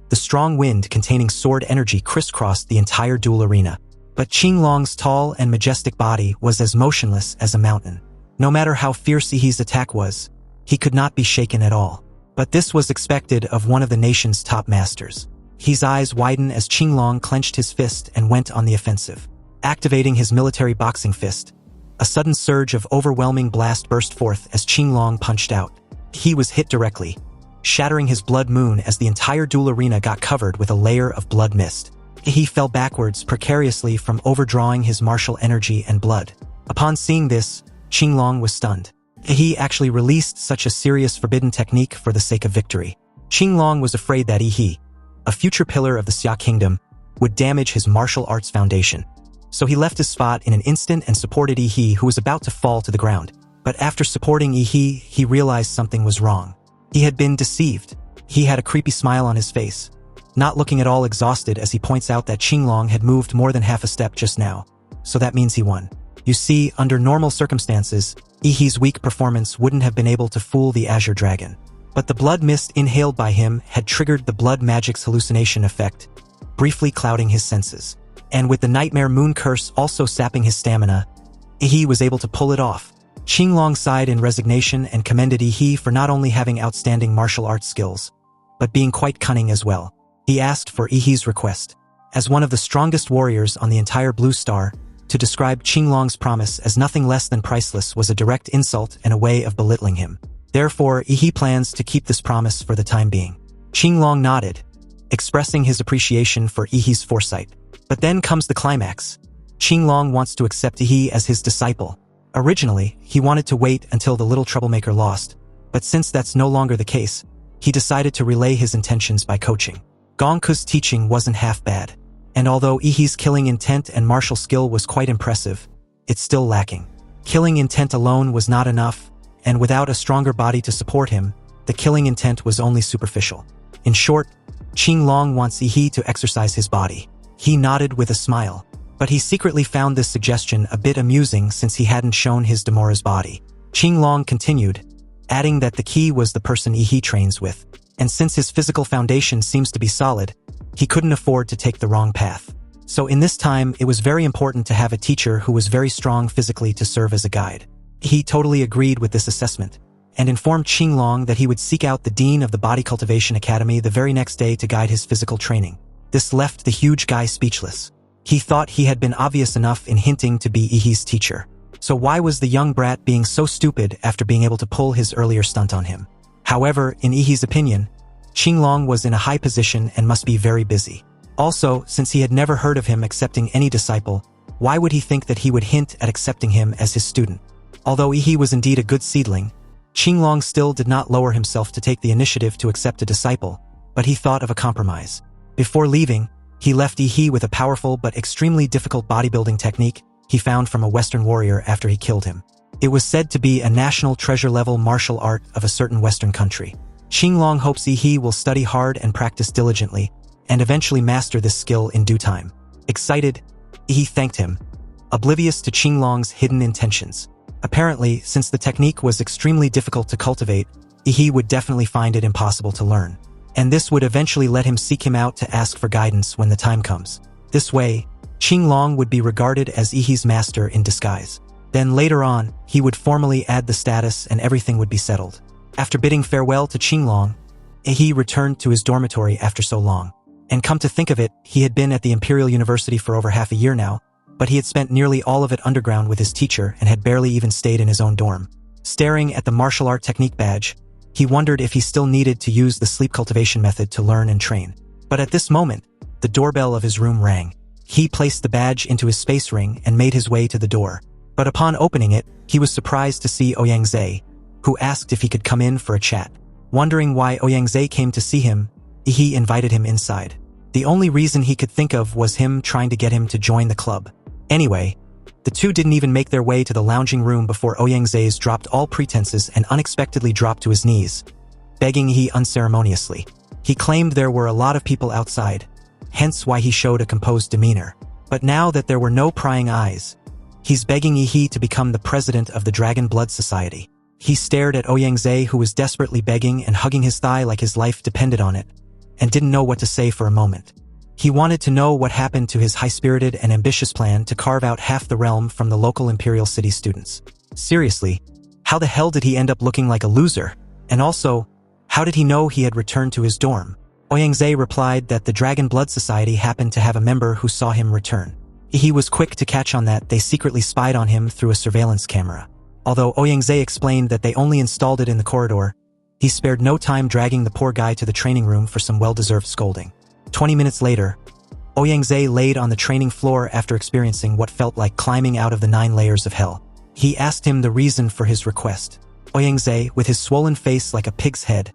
the strong wind containing sword energy crisscrossed the entire duel arena. But Qinglong's tall and majestic body was as motionless as a mountain. No matter how fierce Yihee's attack was, he could not be shaken at all. But this was expected of one of the nation's top masters. His eyes widened as Qinglong clenched his fist and went on the offensive. Activating his military boxing fist, a sudden surge of overwhelming blast burst forth as Qinglong punched out. He was hit directly, shattering his blood moon as the entire duel arena got covered with a layer of blood mist. He fell backwards precariously from overdrawing his martial energy and blood. Upon seeing this, Qinglong was stunned. He actually released such a serious forbidden technique for the sake of victory. Qinglong was afraid that Yihee, a future pillar of the Xia Kingdom, would damage his martial arts foundation. So he left his spot in an instant and supported Yihee, who was about to fall to the ground. But after supporting Yihee, he realized something was wrong. He had been deceived. He had a creepy smile on his face, not looking at all exhausted as he points out that Qinglong had moved more than half a step just now. So that means he won. You see, under normal circumstances, Yihee's weak performance wouldn't have been able to fool the Azure Dragon. But the blood mist inhaled by him had triggered the blood magic's hallucination effect, briefly clouding his senses. And with the nightmare moon curse also sapping his stamina, Yihee was able to pull it off. Qinglong sighed in resignation and commended Yihee for not only having outstanding martial arts skills, but being quite cunning as well. He asked for Yihee's request, as one of the strongest warriors on the entire Blue Star, to describe Qinglong's promise as nothing less than priceless was a direct insult and a way of belittling him. Therefore, Yihee plans to keep this promise for the time being. Qinglong nodded, expressing his appreciation for Yihee's foresight. But then comes the climax. Qinglong wants to accept Yihee as his disciple. Originally, he wanted to wait until the little troublemaker lost, but since that's no longer the case, he decided to relay his intentions by coaching. Gong Ku's teaching wasn't half bad, and although Yihee's killing intent and martial skill was quite impressive, it's still lacking. Killing intent alone was not enough, and without a stronger body to support him, the killing intent was only superficial. In short, Qinglong wants Yihee to exercise his body. He nodded with a smile, but he secretly found this suggestion a bit amusing since he hadn't shown his Demora's body. Qinglong continued, adding that the key was the person Yihee trains with, and since his physical foundation seems to be solid, he couldn't afford to take the wrong path. So in this time, it was very important to have a teacher who was very strong physically to serve as a guide. He totally agreed with this assessment, and informed Qinglong that he would seek out the dean of the Body Cultivation Academy the very next day to guide his physical training. This left the huge guy speechless. He thought he had been obvious enough in hinting to be Yihee's teacher. So why was the young brat being so stupid after being able to pull his earlier stunt on him? However, in Yihee's opinion, Qinglong was in a high position and must be very busy. Also, since he had never heard of him accepting any disciple, why would he think that he would hint at accepting him as his student? Although Yihee was indeed a good seedling, Qinglong still did not lower himself to take the initiative to accept a disciple, but he thought of a compromise. Before leaving, he left Yihee with a powerful but extremely difficult bodybuilding technique he found from a Western warrior after he killed him. It was said to be a national treasure-level martial art of a certain Western country. Qinglong hopes Yihee will study hard and practice diligently, and eventually master this skill in due time. Excited, Yihee thanked him, oblivious to Qinglong's hidden intentions. Apparently, since the technique was extremely difficult to cultivate, Yihee would definitely find it impossible to learn. And this would eventually let him seek him out to ask for guidance when the time comes. This way, Qinglong would be regarded as Yihee's master in disguise. Then later on, he would formally add the status and everything would be settled. After bidding farewell to Qinglong, Yihee returned to his dormitory after so long. And come to think of it, he had been at the Imperial University for over half a year now, but he had spent nearly all of it underground with his teacher and had barely even stayed in his own dorm. Staring at the martial art technique badge, he wondered if he still needed to use the sleep cultivation method to learn and train. But at this moment, the doorbell of his room rang. He placed the badge into his space ring and made his way to the door. But upon opening it, he was surprised to see Ouyang Zhe, who asked if he could come in for a chat. Wondering why Ouyangze came to see him, he invited him inside. The only reason he could think of was him trying to get him to join the club. Anyway, the two didn't even make their way to the lounging room before Ouyangze's dropped all pretenses and unexpectedly dropped to his knees, begging he unceremoniously. He claimed there were a lot of people outside, hence why he showed a composed demeanor. But now that there were no prying eyes, he's begging he to become the president of the Dragon Blood Society. He stared at Ouyangze, who was desperately begging and hugging his thigh like his life depended on it, and didn't know what to say for a moment. He wanted to know what happened to his high-spirited and ambitious plan to carve out half the realm from the local Imperial City students. Seriously, how the hell did he end up looking like a loser? And also, how did he know he had returned to his dorm? Ouyangze replied that the Dragon Blood Society happened to have a member who saw him return. He was quick to catch on that they secretly spied on him through a surveillance camera. Although Ouyangze explained that they only installed it in the corridor, he spared no time dragging the poor guy to the training room for some well-deserved scolding. 20 minutes later, Ouyangze laid on the training floor after experiencing what felt like climbing out of the 9 layers of hell. He asked him the reason for his request. Ouyangze, with his swollen face like a pig's head,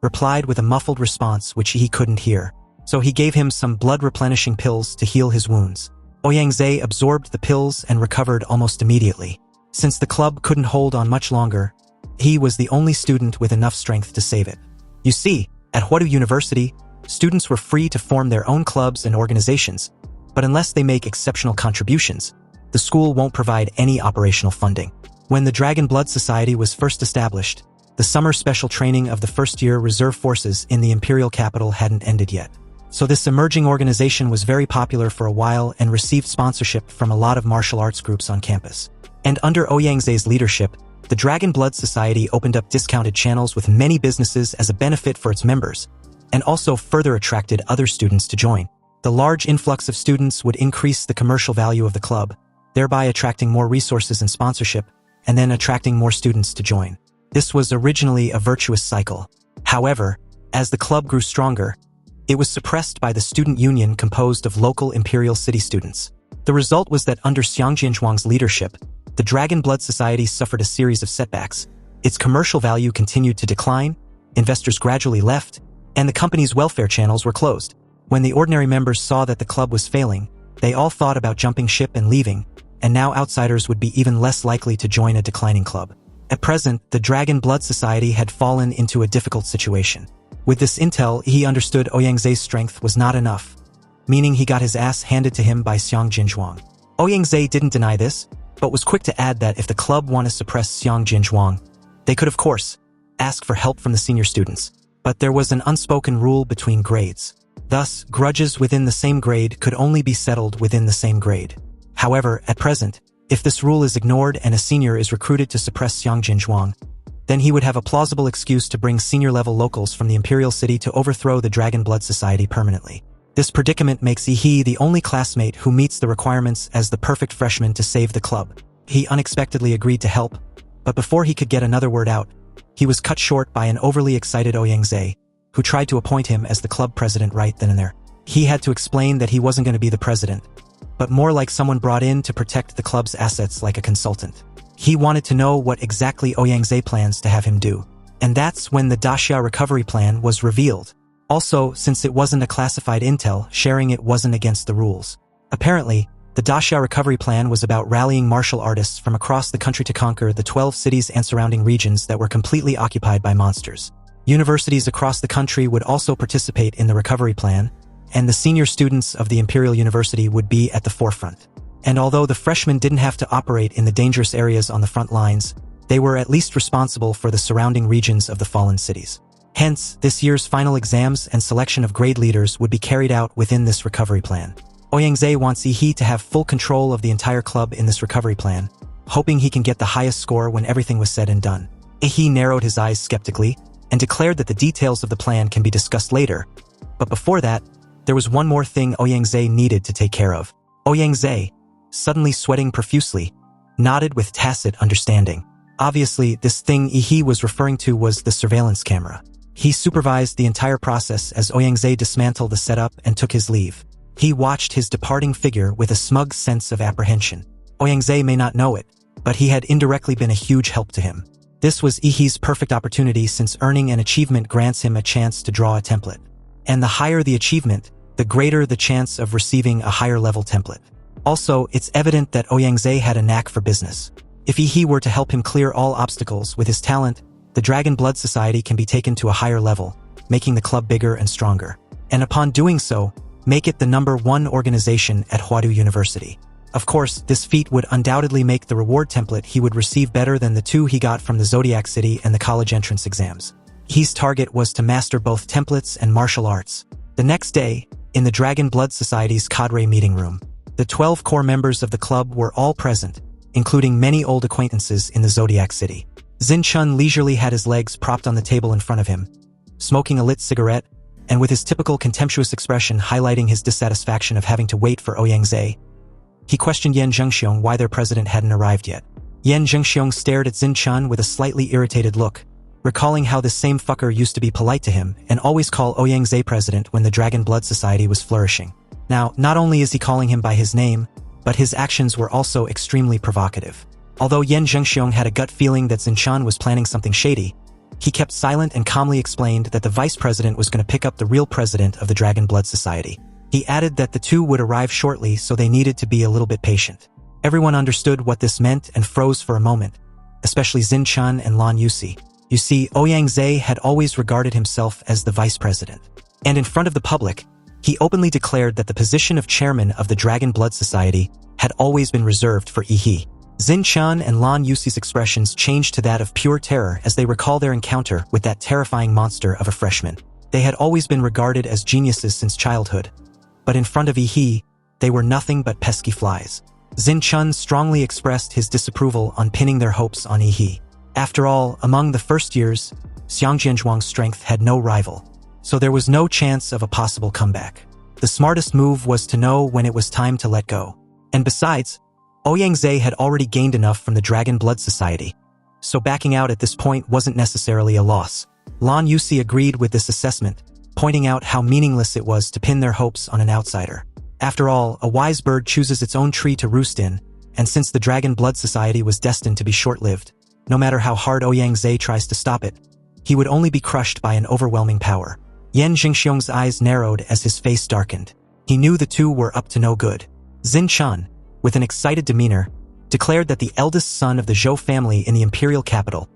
replied with a muffled response which he couldn't hear. So he gave him some blood-replenishing pills to heal his wounds. Ouyangze absorbed the pills and recovered almost immediately. Since the club couldn't hold on much longer, he was the only student with enough strength to save it. You see, at Huadu University, students were free to form their own clubs and organizations, but unless they make exceptional contributions, the school won't provide any operational funding. When the Dragon Blood Society was first established, the summer special training of the first-year reserve forces in the imperial capital hadn't ended yet. So this emerging organization was very popular for a while and received sponsorship from a lot of martial arts groups on campus. And under Ouyangze's leadership, the Dragon Blood Society opened up discounted channels with many businesses as a benefit for its members, and also further attracted other students to join. The large influx of students would increase the commercial value of the club, thereby attracting more resources and sponsorship, and then attracting more students to join. This was originally a virtuous cycle. However, as the club grew stronger, it was suppressed by the student union composed of local Imperial City students. The result was that under Xiang Jinzhuang's leadership, the Dragon Blood Society suffered a series of setbacks. Its commercial value continued to decline, investors gradually left, and the company's welfare channels were closed. When the ordinary members saw that the club was failing, they all thought about jumping ship and leaving, and now outsiders would be even less likely to join a declining club. At present, the Dragon Blood Society had fallen into a difficult situation. With this intel, he understood Ouyangze's strength was not enough, meaning he got his ass handed to him by Xiang Jinzhuang. Ouyangze didn't deny this, but was quick to add that if the club wanted to suppress Xiang Jinzhuang, they could of course ask for help from the senior students. But there was an unspoken rule between grades. Thus, grudges within the same grade could only be settled within the same grade. However, at present, if this rule is ignored and a senior is recruited to suppress Xiang Jinzhuang, then he would have a plausible excuse to bring senior-level locals from the Imperial City to overthrow the Dragon Blood Society permanently. This predicament makes he the only classmate who meets the requirements as the perfect freshman to save the club. He unexpectedly agreed to help, but before he could get another word out, he was cut short by an overly excited Ouyangze, who tried to appoint him as the club president right then and there. He had to explain that he wasn't going to be the president, but more like someone brought in to protect the club's assets like a consultant. He wanted to know what exactly Ouyangze plans to have him do. And that's when the Daxia recovery plan was revealed. Also, since it wasn't a classified intel, sharing it wasn't against the rules. Apparently, the Daxia recovery plan was about rallying martial artists from across the country to conquer the 12 cities and surrounding regions that were completely occupied by monsters. Universities across the country would also participate in the recovery plan, and the senior students of the Imperial University would be at the forefront. And although the freshmen didn't have to operate in the dangerous areas on the front lines, they were at least responsible for the surrounding regions of the fallen cities. Hence, this year's final exams and selection of grade leaders would be carried out within this recovery plan. Ouyangze wants he to have full control of the entire club in this recovery plan, hoping he can get the highest score when everything was said and done. He narrowed his eyes skeptically and declared that the details of the plan can be discussed later. But before that, there was one more thing Ouyangze needed to take care of. Ouyangze, suddenly sweating profusely, nodded with tacit understanding. Obviously, this thing he was referring to was the surveillance camera. He supervised the entire process as Ouyangze dismantled the setup and took his leave. He watched his departing figure with a smug sense of apprehension. Ouyangze may not know it, but he had indirectly been a huge help to him. This was Ihi's perfect opportunity since earning an achievement grants him a chance to draw a template. And the higher the achievement, the greater the chance of receiving a higher level template. Also, it's evident that Ouyangze had a knack for business. If Ihi were to help him clear all obstacles with his talent, the Dragon Blood Society can be taken to a higher level, making the club bigger and stronger. And upon doing so, make it the #1 organization at Huadu University. Of course, this feat would undoubtedly make the reward template he would receive better than the 2 he got from the Zodiac City and the college entrance exams. His target was to master both templates and martial arts. The next day, in the Dragon Blood Society's cadre meeting room, the 12 core members of the club were all present, including many old acquaintances in the Zodiac City. Xinchun leisurely had his legs propped on the table in front of him, smoking a lit cigarette, and with his typical contemptuous expression highlighting his dissatisfaction of having to wait for Ouyangze, he questioned Yan Zhengxiong why their president hadn't arrived yet. Yan Zhengxiong stared at Xinchun with a slightly irritated look, recalling how this same fucker used to be polite to him and always call Ouyangze president when the Dragon Blood Society was flourishing. Now, not only is he calling him by his name, but his actions were also extremely provocative. Although Yan Zhengxiong had a gut feeling that Xinchun was planning something shady, he kept silent and calmly explained that the vice president was going to pick up the real president of the Dragon Blood Society. He added that the 2 would arrive shortly, so they needed to be a little bit patient. Everyone understood what this meant and froze for a moment, especially Xinchun and Lan Yusi. You see, Ouyangze had always regarded himself as the vice president. And in front of the public, he openly declared that the position of chairman of the Dragon Blood Society had always been reserved for Ihi. Xinchun and Lan Yusi's expressions changed to that of pure terror as they recall their encounter with that terrifying monster of a freshman. They had always been regarded as geniuses since childhood, but in front of Ihi, they were nothing but pesky flies. Xinchun strongly expressed his disapproval on pinning their hopes on Ihi. After all, among the first years, Xiang Jianzhuang's strength had no rival, so there was no chance of a possible comeback. The smartest move was to know when it was time to let go. And besides, Ouyangze had already gained enough from the Dragon Blood Society, so backing out at this point wasn't necessarily a loss. Lan Yusi agreed with this assessment, pointing out how meaningless it was to pin their hopes on an outsider. After all, a wise bird chooses its own tree to roost in, and since the Dragon Blood Society was destined to be short-lived, no matter how hard Ouyangze tries to stop it, he would only be crushed by an overwhelming power. Yan Zhengxiong's eyes narrowed as his face darkened. He knew the 2 were up to no good. Xinchun, with an excited demeanor, declared that the eldest son of the Zhou family in the imperial capital,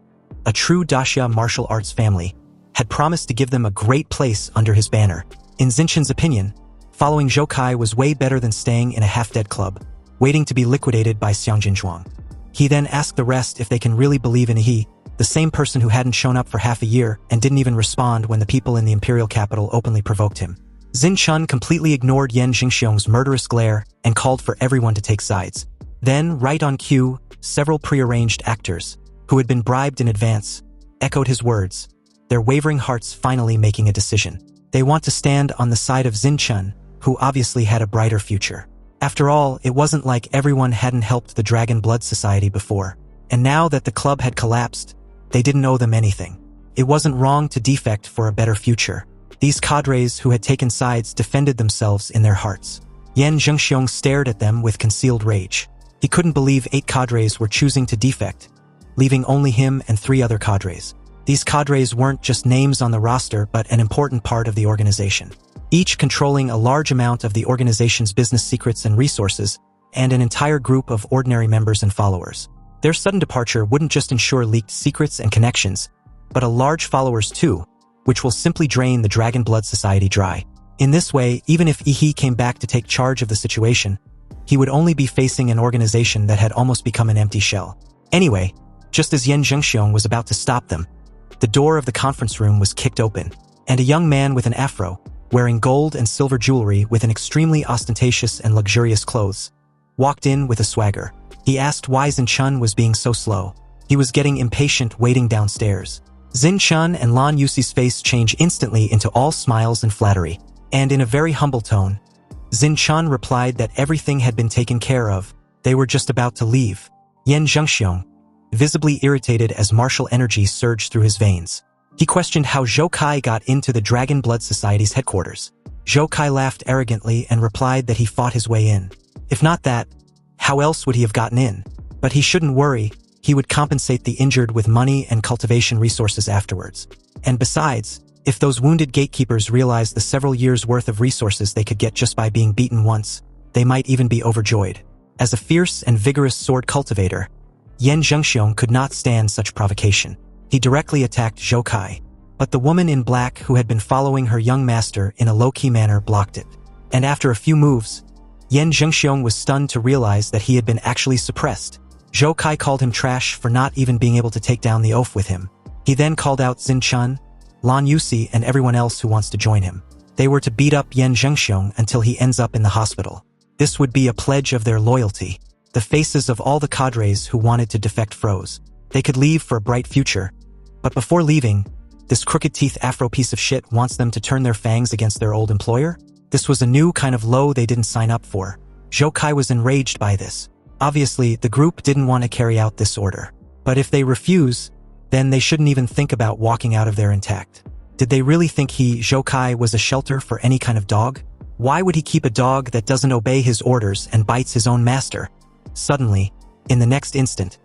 a true Daxia martial arts family, had promised to give them a great place under his banner. In Xinchun's opinion, following Zhou Kai was way better than staying in a half-dead club, waiting to be liquidated by Xiang Jinzhuang. He then asked the rest if they can really believe in He, the same person who hadn't shown up for half a year and didn't even respond when the people in the imperial capital openly provoked him. Xinchun completely ignored Yan Zhengxiong's murderous glare and called for everyone to take sides. Then, right on cue, several prearranged actors, who had been bribed in advance, echoed his words, their wavering hearts finally making a decision. They want to stand on the side of Xinchun, who obviously had a brighter future. After all, it wasn't like everyone hadn't helped the Dragon Blood Society before, and now that the club had collapsed, they didn't owe them anything. It wasn't wrong to defect for a better future. These cadres who had taken sides defended themselves in their hearts. Yan Zhengxiong stared at them with concealed rage. He couldn't believe 8 cadres were choosing to defect, leaving only him and 3 other cadres. These cadres weren't just names on the roster but an important part of the organization, each controlling a large amount of the organization's business secrets and resources, and an entire group of ordinary members and followers. Their sudden departure wouldn't just ensure leaked secrets and connections, but a large followers too, which will simply drain the Dragon Blood Society dry. In this way, even if Ihi came back to take charge of the situation, he would only be facing an organization that had almost become an empty shell. Anyway, just as Yan Zhengxiong was about to stop them, the door of the conference room was kicked open, and a young man with an afro, wearing gold and silver jewelry with an extremely ostentatious and luxurious clothes, walked in with a swagger. He asked why Xinchun was being so slow. He was getting impatient waiting downstairs. Xinchun and Lan Yusi's face changed instantly into all smiles and flattery, and in a very humble tone, Xinchun replied that everything had been taken care of, they were just about to leave. Yan Zhengxiong, visibly irritated as martial energy surged through his veins. He questioned how Zhou Kai got into the Dragon Blood Society's headquarters. Zhou Kai laughed arrogantly and replied that he fought his way in. If not that, how else would he have gotten in? But he shouldn't worry, he would compensate the injured with money and cultivation resources afterwards. And besides, if those wounded gatekeepers realized the several years' worth of resources they could get just by being beaten once, they might even be overjoyed. As a fierce and vigorous sword cultivator, Yan Zhengxiong could not stand such provocation. He directly attacked Zhou Kai, but the woman in black who had been following her young master in a low-key manner blocked it. And after a few moves, Yan Zhengxiong was stunned to realize that he had been actually suppressed. Zhou Kai called him trash for not even being able to take down the oaf with him. He then called out Xin Chun, Lan Yusi, and everyone else who wants to join him. They were to beat up Yan Zhengxiong until he ends up in the hospital. This would be a pledge of their loyalty. The faces of all the cadres who wanted to defect froze. They could leave for a bright future. But before leaving, this crooked teeth Afro piece of shit wants them to turn their fangs against their old employer? This was a new kind of low they didn't sign up for. Zhou Kai was enraged by this. Obviously, the group didn't want to carry out this order. But if they refuse, then they shouldn't even think about walking out of there intact. Did they really think Zhou Kai was a shelter for any kind of dog? Why would he keep a dog that doesn't obey his orders and bites his own master? Suddenly, in the next instant,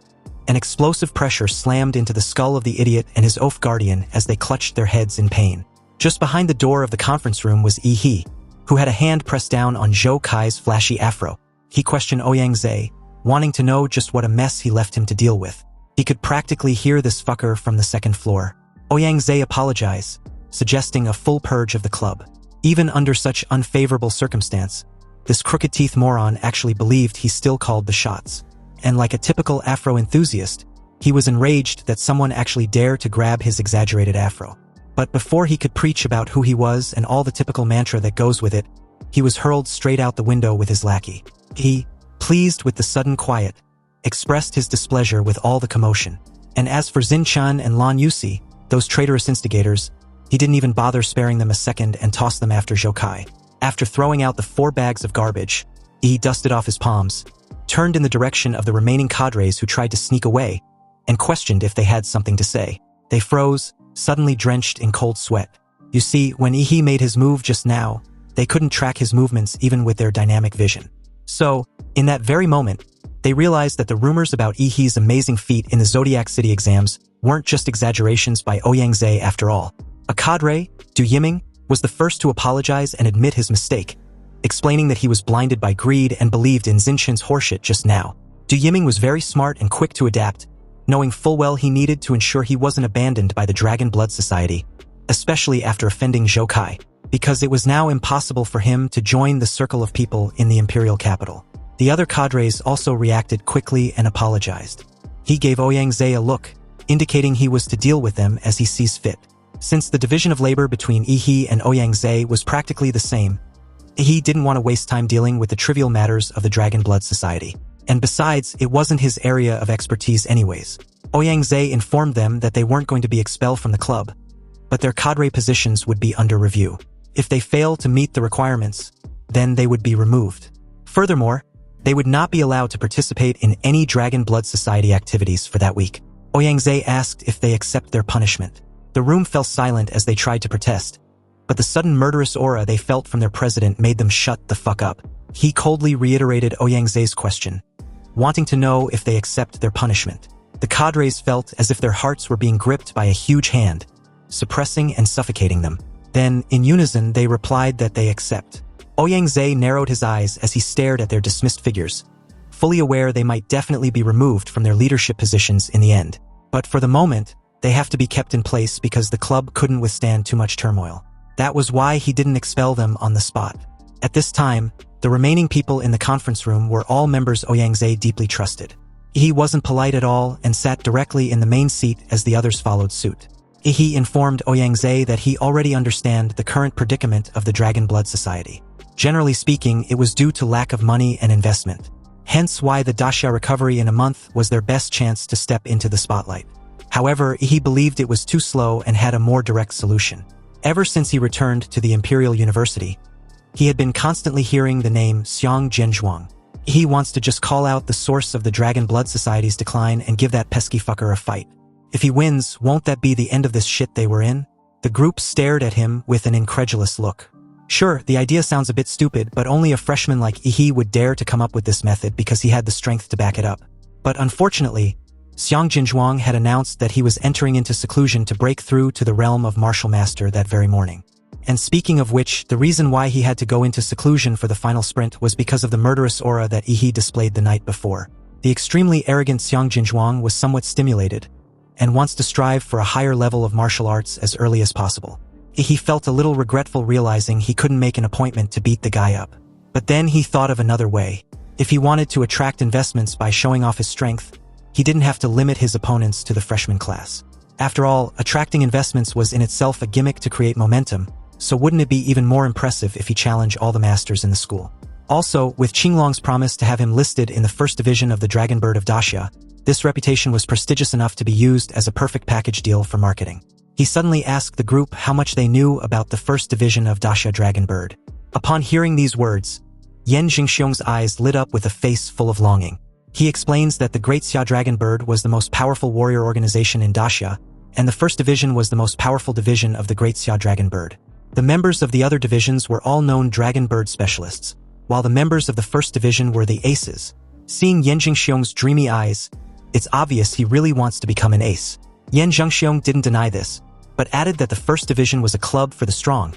an explosive pressure slammed into the skull of the idiot and his oaf guardian as they clutched their heads in pain. Just behind the door of the conference room was Yi, who had a hand pressed down on Zhou Kai's flashy afro. He questioned Ouyang, wanting to know just what a mess he left him to deal with. He could practically hear this fucker from the second floor. Ouyang apologized, suggesting a full purge of the club. Even under such unfavorable circumstance, this crooked teeth moron actually believed he still called the shots. And like a typical afro enthusiast, he was enraged that someone actually dared to grab his exaggerated afro. But before he could preach about who he was and all the typical mantra that goes with it, he was hurled straight out the window with his lackey. He, pleased with the sudden quiet, expressed his displeasure with all the commotion. And as for Xin Chan and Lan Yusi, those traitorous instigators, he didn't even bother sparing them a second and tossed them after Zhou Kai. After throwing out the 4 bags of garbage, he dusted off his palms, turned in the direction of the remaining cadres who tried to sneak away, and questioned if they had something to say. They froze, suddenly drenched in cold sweat. You see, when Yi made his move just now, they couldn't track his movements even with their dynamic vision. So, in that very moment, they realized that the rumors about Yi's amazing feat in the Zodiac City exams weren't just exaggerations by Ouyang after all. A cadre, Du Yiming, was the first to apologize and admit his mistake, explaining that he was blinded by greed and believed in Zinchen's horseshit just now. Du Yiming was very smart and quick to adapt, knowing full well he needed to ensure he wasn't abandoned by the Dragon Blood Society, especially after offending Zhou Kai, because it was now impossible for him to join the circle of people in the imperial capital. The other cadres also reacted quickly and apologized. He gave Ouyang a look, indicating he was to deal with them as he sees fit. Since the division of labor between Yi and Ouyang was practically the same, Yi didn't want to waste time dealing with the trivial matters of the Dragon Blood Society. And besides, it wasn't his area of expertise anyways. Ouyang informed them that they weren't going to be expelled from the club, but their cadre positions would be under review. If they failed to meet the requirements, then they would be removed. Furthermore, they would not be allowed to participate in any Dragon Blood Society activities for that week. Ouyang asked if they accept their punishment. The room fell silent as they tried to protest, but the sudden murderous aura they felt from their president made them shut the fuck up. He coldly reiterated Ouyang question, wanting to know if they accept their punishment. The cadres felt as if their hearts were being gripped by a huge hand, suppressing and suffocating them. Then, in unison, they replied that they accept. Ouyang narrowed his eyes as he stared at their dismissed figures, fully aware they might definitely be removed from their leadership positions in the end. But for the moment, they have to be kept in place because the club couldn't withstand too much turmoil. That was why he didn't expel them on the spot. At this time, the remaining people in the conference room were all members Ouyang deeply trusted. He wasn't polite at all and sat directly in the main seat as the others followed suit. He informed Ouyang that he already understand the current predicament of the Dragon Blood Society. Generally speaking, it was due to lack of money and investment. Hence why the Daxia recovery in a month was their best chance to step into the spotlight. However, he believed it was too slow and had a more direct solution. Ever since he returned to the Imperial University, he had been constantly hearing the name Xiang Zhenzhuang. He wants to just call out the source of the Dragon Blood Society's decline and give that pesky fucker a fight. If he wins, won't that be the end of this shit they were in? The group stared at him with an incredulous look. Sure, the idea sounds a bit stupid, but only a freshman like Yi would dare to come up with this method because he had the strength to back it up. But unfortunately, Xiang Jinzhuang had announced that he was entering into seclusion to break through to the realm of Martial Master that very morning. And speaking of which, the reason why he had to go into seclusion for the final sprint was because of the murderous aura that Yi displayed the night before. The extremely arrogant Xiang Jinzhuang was somewhat stimulated, and wants to strive for a higher level of martial arts as early as possible. He felt a little regretful realizing he couldn't make an appointment to beat the guy up. But then he thought of another way. If he wanted to attract investments by showing off his strength, he didn't have to limit his opponents to the freshman class. After all, attracting investments was in itself a gimmick to create momentum, so wouldn't it be even more impressive if he challenged all the masters in the school? Also, with Qinglong's promise to have him listed in the first division of the Dragon Bird of Daxia, this reputation was prestigious enough to be used as a perfect package deal for marketing. He suddenly asked the group how much they knew about the first division of Daxia Dragon Bird. Upon hearing these words, Yan Jingxiong's eyes lit up with a face full of longing. He explains that the Great Xia Dragon Bird was the most powerful warrior organization in Daxia, and the first division was the most powerful division of the Great Xia Dragon Bird. The members of the other divisions were all known Dragon Bird specialists, while the members of the first division were the aces. Seeing Yan Jingxiong's dreamy eyes, it's obvious he really wants to become an ace. Yan Jingxiong didn't deny this, but added that the first division was a club for the strong,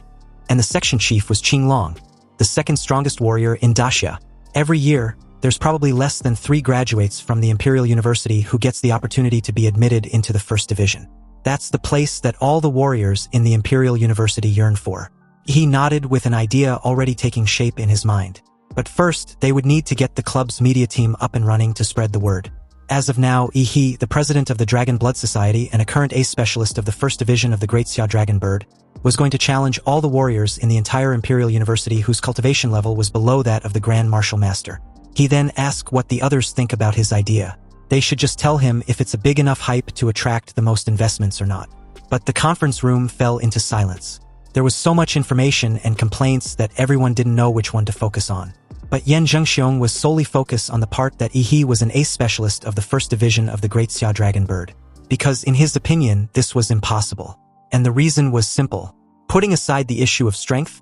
and the section chief was Qinglong, the second strongest warrior in Daxia. Every year, there's probably less than 3 graduates from the Imperial University who gets the opportunity to be admitted into the first division. That's the place that all the warriors in the Imperial University yearn for. He nodded with an idea already taking shape in his mind. But first, they would need to get the club's media team up and running to spread the word. As of now, Yi, the president of the Dragon Blood Society and a current ace specialist of the first division of the Great Xia Dragon Bird, was going to challenge all the warriors in the entire Imperial University whose cultivation level was below that of the Grand Martial Master. He then asked what the others think about his idea. They should just tell him if it's a big enough hype to attract the most investments or not. But the conference room fell into silence. There was so much information and complaints that everyone didn't know which one to focus on. But Yan Jingxiong was solely focused on the part that Yi was an ace specialist of the first division of the Great Xia Dragon Bird. Because in his opinion, this was impossible. And the reason was simple. Putting aside the issue of strength,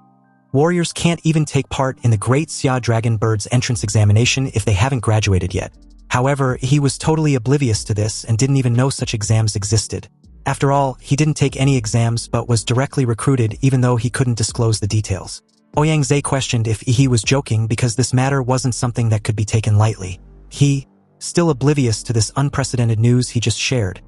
warriors can't even take part in the Great Xia Dragon Bird's entrance examination if they haven't graduated yet. However, he was totally oblivious to this and didn't even know such exams existed. After all, he didn't take any exams but was directly recruited even though he couldn't disclose the details. Ouyang questioned if Yi was joking because this matter wasn't something that could be taken lightly. He, still oblivious to this unprecedented news he just shared,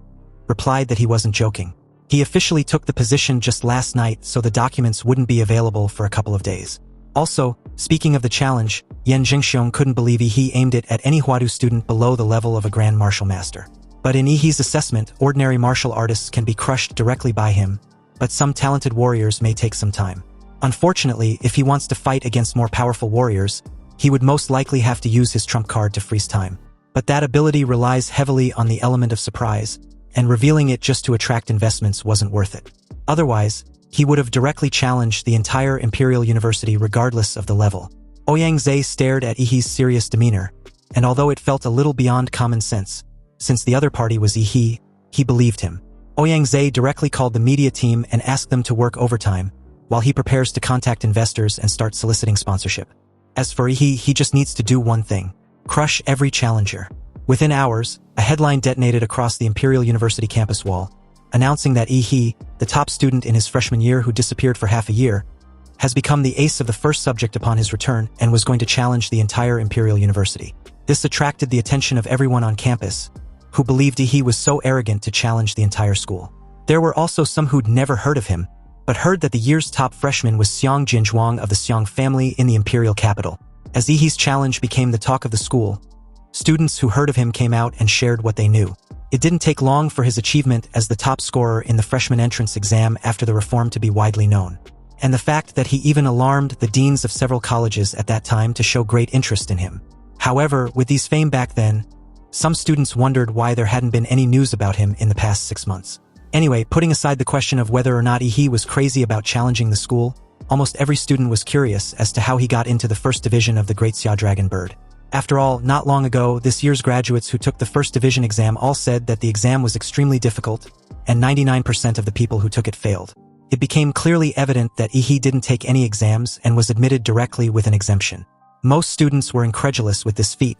replied that he wasn't joking. He officially took the position just last night so the documents wouldn't be available for a couple of days. Also, speaking of the challenge, Yan Jingxiong couldn't believe Yi aimed it at any Huadu student below the level of a Grand Martial Master. But in Yi's assessment, ordinary martial artists can be crushed directly by him, but some talented warriors may take some time. Unfortunately, if he wants to fight against more powerful warriors, he would most likely have to use his trump card to freeze time. But that ability relies heavily on the element of surprise, and revealing it just to attract investments wasn't worth it. Otherwise, he would have directly challenged the entire Imperial University regardless of the level. Ouyang stared at Yi's serious demeanor, and although it felt a little beyond common sense, since the other party was Yi, he believed him. Ouyang directly called the media team and asked them to work overtime, while he prepares to contact investors and start soliciting sponsorship. As for Yi, he just needs to do one thing: crush every challenger. Within hours, a headline detonated across the Imperial University campus wall, announcing that Yi, the top student in his freshman year who disappeared for half a year, has become the ace of the first subject upon his return and was going to challenge the entire Imperial University. This attracted the attention of everyone on campus, who believed Yi was so arrogant to challenge the entire school. There were also some who'd never heard of him, but heard that the year's top freshman was Xiang Jinzhuang of the Xiang family in the imperial capital. As Yi's challenge became the talk of the school, students who heard of him came out and shared what they knew. It didn't take long for his achievement as the top scorer in the freshman entrance exam after the reform to be widely known. And the fact that he even alarmed the deans of several colleges at that time to show great interest in him. However, with Yi's fame back then, some students wondered why there hadn't been any news about him in the past 6 months. Anyway, putting aside the question of whether or not Yi was crazy about challenging the school, almost every student was curious as to how he got into the first division of the Great Xia Dragon Bird. After all, not long ago, this year's graduates who took the first division exam all said that the exam was extremely difficult, and 99% of the people who took it failed. It became clearly evident that Yi didn't take any exams and was admitted directly with an exemption. Most students were incredulous with this feat,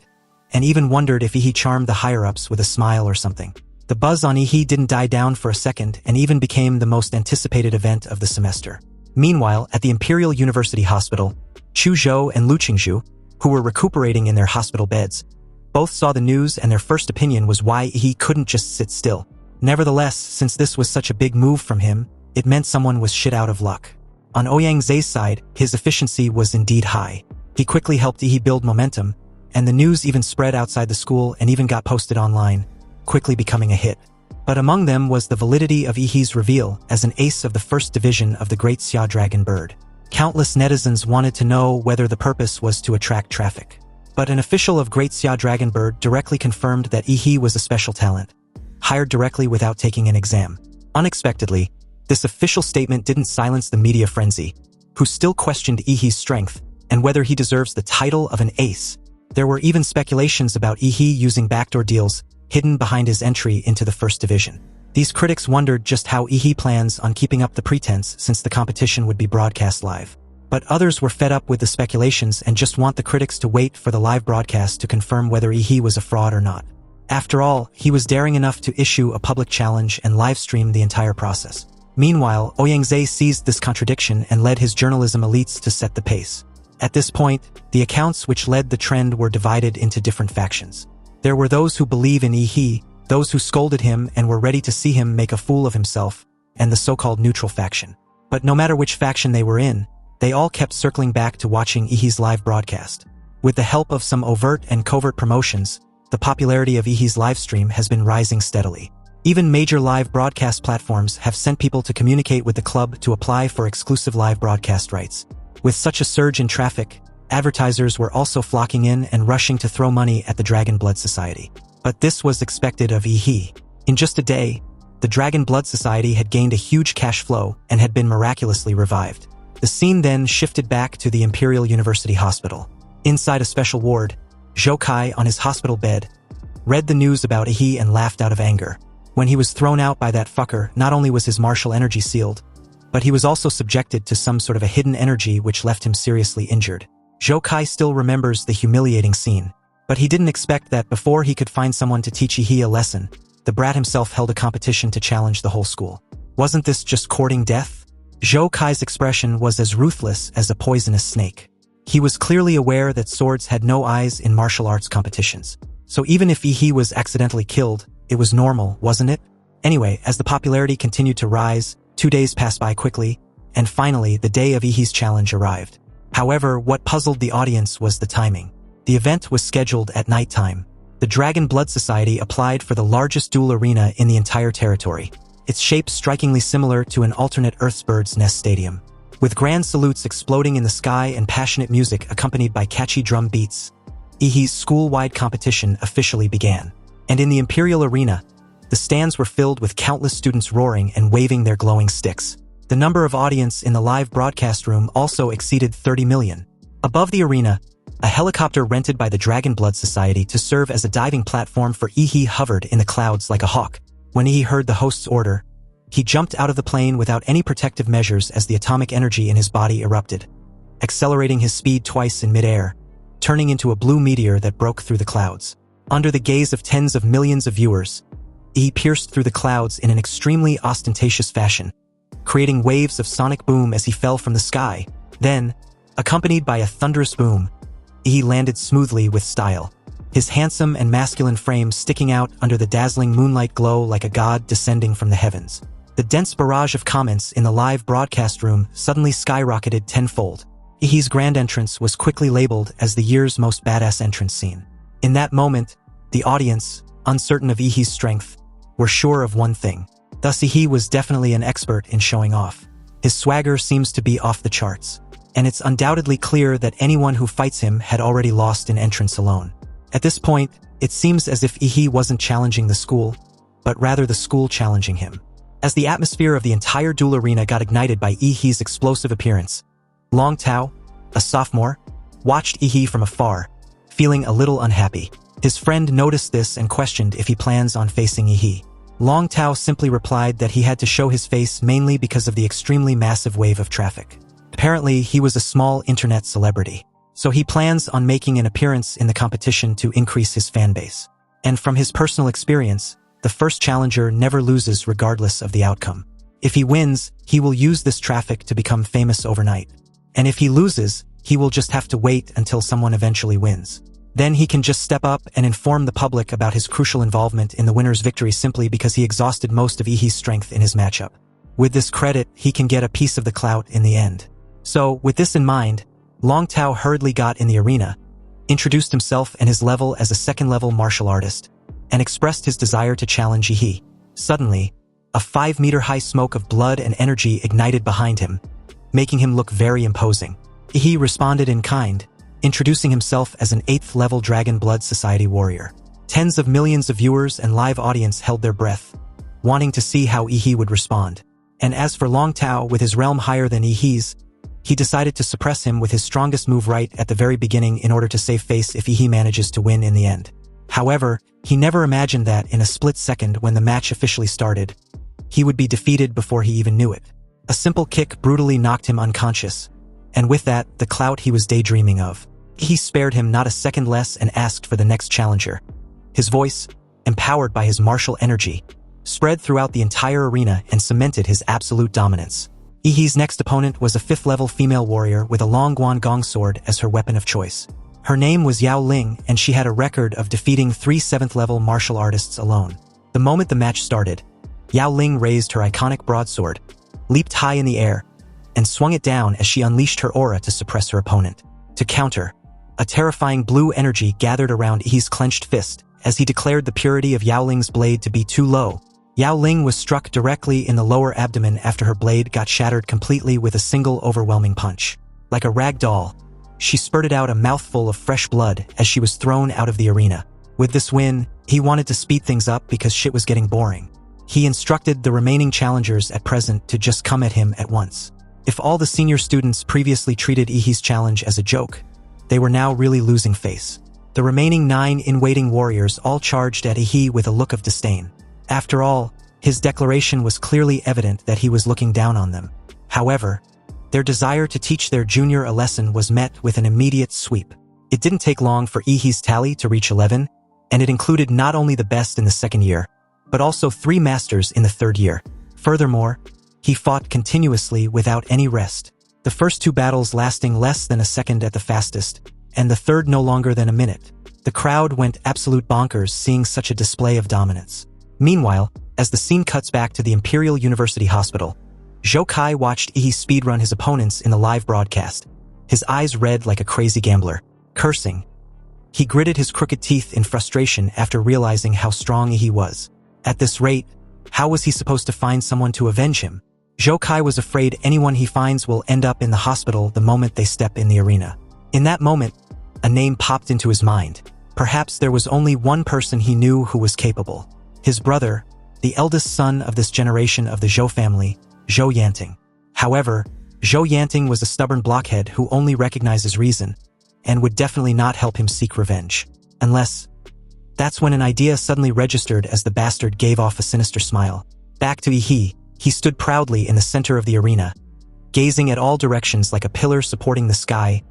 and even wondered if Ihi charmed the higher-ups with a smile or something. The buzz on Ihi didn't die down for a second and even became the most anticipated event of the semester. Meanwhile, at the Imperial University Hospital, Chu Zhou and Lu Qingzhu, who were recuperating in their hospital beds, both saw the news and their first opinion was why he couldn't just sit still. Nevertheless, since this was such a big move from him, it meant someone was shit out of luck. On Ouyang-Zhe's side, his efficiency was indeed high. He quickly helped Ihi build momentum, and the news even spread outside the school and even got posted online, quickly becoming a hit. But among them was the validity of Ihi's reveal as an ace of the first division of the Great Xia Dragon Bird. Countless netizens wanted to know whether the purpose was to attract traffic. But an official of Great Xia Dragon Bird directly confirmed that Ihi was a special talent, hired directly without taking an exam. Unexpectedly, this official statement didn't silence the media frenzy, who still questioned Ihi's strength and whether he deserves the title of an ace. There were even speculations about Ihi using backdoor deals hidden behind his entry into the first division. These critics wondered just how Ihi plans on keeping up the pretense since the competition would be broadcast live. But others were fed up with the speculations and just want the critics to wait for the live broadcast to confirm whether Ihi was a fraud or not. After all, he was daring enough to issue a public challenge and live-stream the entire process. Meanwhile, Ouyang-Zhe seized this contradiction and led his journalism elites to set the pace. At this point, the accounts which led the trend were divided into different factions. There were those who believe in Ihi, those who scolded him and were ready to see him make a fool of himself, and the so-called neutral faction. But no matter which faction they were in, they all kept circling back to watching Ihi's live broadcast. With the help of some overt and covert promotions, the popularity of Ihi's livestream has been rising steadily. Even major live broadcast platforms have sent people to communicate with the club to apply for exclusive live broadcast rights. With such a surge in traffic, advertisers were also flocking in and rushing to throw money at the Dragon Blood Society. But this was expected of Ihi. In just a day, the Dragon Blood Society had gained a huge cash flow and had been miraculously revived. The scene then shifted back to the Imperial University Hospital. Inside a special ward, Zhou Kai, on his hospital bed, read the news about Ihi and laughed out of anger. When he was thrown out by that fucker, not only was his martial energy sealed, but he was also subjected to some sort of a hidden energy which left him seriously injured. Zhou Kai still remembers the humiliating scene, but he didn't expect that before he could find someone to teach Ihi a lesson, the brat himself held a competition to challenge the whole school. Wasn't this just courting death? Zhou Kai's expression was as ruthless as a poisonous snake. He was clearly aware that swords had no eyes in martial arts competitions. So even if Ihi was accidentally killed, it was normal, wasn't it? Anyway, as the popularity continued to rise, 2 days passed by quickly, and finally the day of Ihi's challenge arrived. However, what puzzled the audience was the timing. The event was scheduled at nighttime. The Dragon Blood Society applied for the largest duel arena in the entire territory, its shape strikingly similar to an alternate Earth's Bird's Nest Stadium. With grand salutes exploding in the sky and passionate music accompanied by catchy drum beats, Ihi's school-wide competition officially began. And in the Imperial Arena, the stands were filled with countless students roaring and waving their glowing sticks. The number of audience in the live broadcast room also exceeded 30 million. Above the arena, a helicopter rented by the Dragon Blood Society to serve as a diving platform for Ihi hovered in the clouds like a hawk. When Ihi heard the host's order, he jumped out of the plane without any protective measures as the atomic energy in his body erupted, accelerating his speed twice in midair, turning into a blue meteor that broke through the clouds. Under the gaze of tens of millions of viewers, Ihi pierced through the clouds in an extremely ostentatious fashion, creating waves of sonic boom as he fell from the sky. Then, accompanied by a thunderous boom, Ihi landed smoothly with style, his handsome and masculine frame sticking out under the dazzling moonlight glow like a god descending from the heavens. The dense barrage of comments in the live broadcast room suddenly skyrocketed tenfold. Ihi's grand entrance was quickly labeled as the year's most badass entrance scene. In that moment, the audience, uncertain of Ihi's strength, were sure of one thing. Thus Ihi was definitely an expert in showing off. His swagger seems to be off the charts, and it's undoubtedly clear that anyone who fights him had already lost in entrance alone. At this point, it seems as if Ihi wasn't challenging the school, but rather the school challenging him. As the atmosphere of the entire duel arena got ignited by Ihi's explosive appearance, Long Tao, a sophomore, watched Ihi from afar, feeling a little unhappy. His friend noticed this and questioned if he plans on facing Ihi. Long Tao simply replied that he had to show his face mainly because of the extremely massive wave of traffic. Apparently, he was a small internet celebrity. so he plans on making an appearance in the competition to increase his fan base. And from his personal experience, the first challenger never loses regardless of the outcome. If he wins, he will use this traffic to become famous overnight. And if he loses, he will just have to wait until someone eventually wins. Then he can just step up and inform the public about his crucial involvement in the winner's victory simply because he exhausted most of Ihi's strength in his matchup. With this credit, he can get a piece of the clout in the end. So, with this in mind, Long Tao hurriedly got in the arena, introduced himself and his level as a second-level martial artist, and expressed his desire to challenge Ihi. Suddenly, a 5-meter-high smoke of blood and energy ignited behind him, making him look very imposing. Ihi responded in kind, introducing himself as an 8th-level Dragon Blood Society warrior. Tens of millions of viewers and live audience held their breath, wanting to see how Ihi would respond. And as for Long Tao, with his realm higher than Ihi's, he decided to suppress him with his strongest move right at the very beginning in order to save face if Ihi manages to win in the end. However, he never imagined that in a split second when the match officially started, he would be defeated before he even knew it. A simple kick brutally knocked him unconscious, and with that, the clout he was daydreaming of. He spared him not a second less and asked for the next challenger. His voice, empowered by his martial energy, spread throughout the entire arena and cemented his absolute dominance. Ihi's next opponent was a 5th-level female warrior with a long Guangong sword as her weapon of choice. Her name was Yao Ling, and she had a record of defeating 3 7th-level martial artists alone. The moment the match started, Yao Ling raised her iconic broadsword, leaped high in the air, and swung it down as she unleashed her aura to suppress her opponent. To counter, a terrifying blue energy gathered around Ihi's clenched fist as he declared the purity of Yao Ling's blade to be too low. Yao Ling was struck directly in the lower abdomen after her blade got shattered completely with a single overwhelming punch. Like a rag doll, she spurted out a mouthful of fresh blood as she was thrown out of the arena. With this win, he wanted to speed things up because shit was getting boring. He instructed the remaining challengers at present to just come at him at once. If all the senior students previously treated Ihi's challenge as a joke, they were now really losing face. The remaining 9 in-waiting warriors all charged at Ihi with a look of disdain. After all, his declaration was clearly evident that he was looking down on them. However, their desire to teach their junior a lesson was met with an immediate sweep. It didn't take long for Ihi's tally to reach 11, and it included not only the best in the 2nd year, but also 3 masters in the 3rd year. Furthermore, he fought continuously without any rest, the first 2 battles lasting less than a second at the fastest, and the 3rd no longer than a minute. The crowd went absolute bonkers seeing such a display of dominance. Meanwhile, as the scene cuts back to the Imperial University Hospital, Zhou Kai watched Ihi speedrun his opponents in the live broadcast, his eyes red like a crazy gambler. Cursing, he gritted his crooked teeth in frustration after realizing how strong Ihi was. At this rate, how was he supposed to find someone to avenge him? Zhou Kai was afraid anyone he finds will end up in the hospital the moment they step in the arena. In that moment, a name popped into his mind. Perhaps there was only one person he knew who was capable. His brother, the eldest son of this generation of the Zhou family, Zhou Yanting. However, Zhou Yanting was a stubborn blockhead who only recognizes reason, and would definitely not help him seek revenge. Unless... That's when an idea suddenly registered as the bastard gave off a sinister smile. Back to Ihi, he stood proudly in the center of the arena, gazing at all directions like a pillar supporting the sky,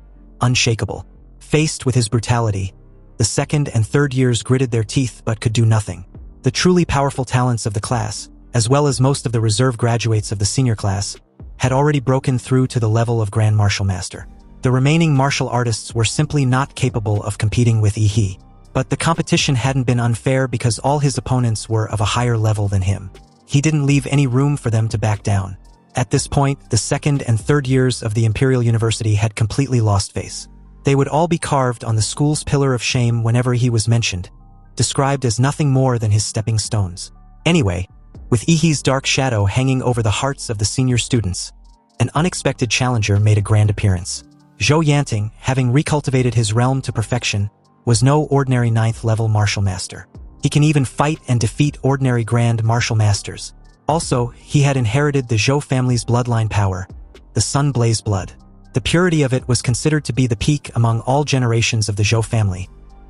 unshakable. Faced with his brutality, the 2nd and 3rd years gritted their teeth but could do nothing. The truly powerful talents of the class, as well as most of the reserve graduates of the senior class, had already broken through to the level of Grand Martial Master. The remaining martial artists were simply not capable of competing with Ihi. But the competition hadn't been unfair because all his opponents were of a higher level than him. He didn't leave any room for them to back down. At this point, the 2nd and 3rd years of the Imperial University had completely lost face. They would all be carved on the school's pillar of shame whenever he was mentioned, described as nothing more than his stepping stones. Anyway, with Ihi's dark shadow hanging over the hearts of the senior students, an unexpected challenger made a grand appearance. Zhou Yanting, having recultivated his realm to perfection, was no ordinary 9th-level martial master. He can even fight and defeat ordinary grand martial masters. Also, he had inherited the Zhou family's bloodline power, the Sun Blaze blood. The purity of it was considered to be the peak among all generations of the Zhou family,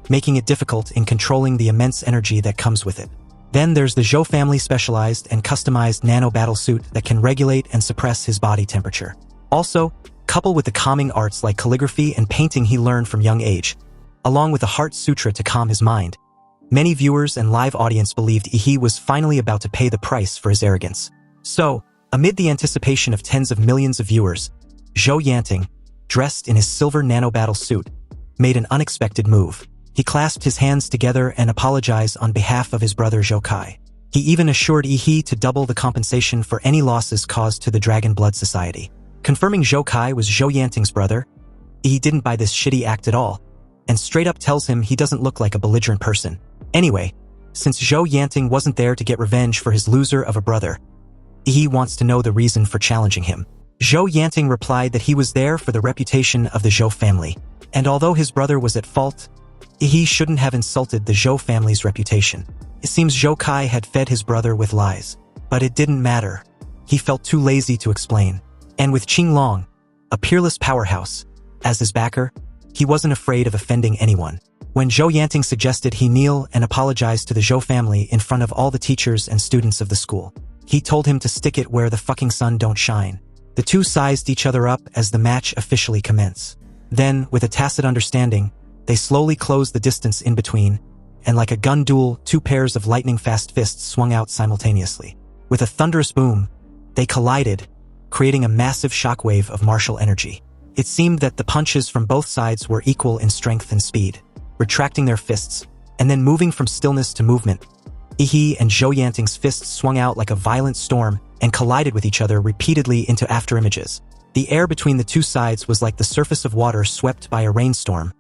making it difficult in controlling the immense energy that comes with it. Then there's the Zhou family specialized and customized nano battlesuit that can regulate and suppress his body temperature. Also, coupled with the calming arts like calligraphy and painting he learned from young age, along with a heart sutra to calm his mind. Many viewers and live audience believed he was finally about to pay the price for his arrogance. So, amid the anticipation of tens of millions of viewers, Zhou Yanting, dressed in his silver nanobattle suit, made an unexpected move. He clasped his hands together and apologized on behalf of his brother Zhou Kai. He even assured Yi to double the compensation for any losses caused to the Dragon Blood Society. Confirming Zhou Kai was Zhou Yanting's brother, Yi didn't buy this shitty act at all, and straight up tells him he doesn't look like a belligerent person. Anyway, since Zhou Yanting wasn't there to get revenge for his loser of a brother, Yi wants to know the reason for challenging him. Zhou Yanting replied that he was there for the reputation of the Zhou family, and although his brother was at fault, he shouldn't have insulted the Zhou family's reputation. It seems Zhou Kai had fed his brother with lies, but it didn't matter. He felt too lazy to explain. And with Qing Long, a peerless powerhouse, as his backer, he wasn't afraid of offending anyone. When Zhou Yanting suggested he kneel and apologize to the Zhou family in front of all the teachers and students of the school, he told him to stick it where the fucking sun don't shine. The two sized each other up as the match officially commenced. Then, with a tacit understanding, they slowly closed the distance in between, and like a gun duel, two pairs of lightning-fast fists swung out simultaneously. With a thunderous boom, they collided, creating a massive shockwave of martial energy. It seemed that the punches from both sides were equal in strength and speed, retracting their fists, and then moving from stillness to movement. Yi and Zhou Yanting's fists swung out like a violent storm and collided with each other repeatedly into afterimages. The air between the two sides was like the surface of water swept by a rainstorm,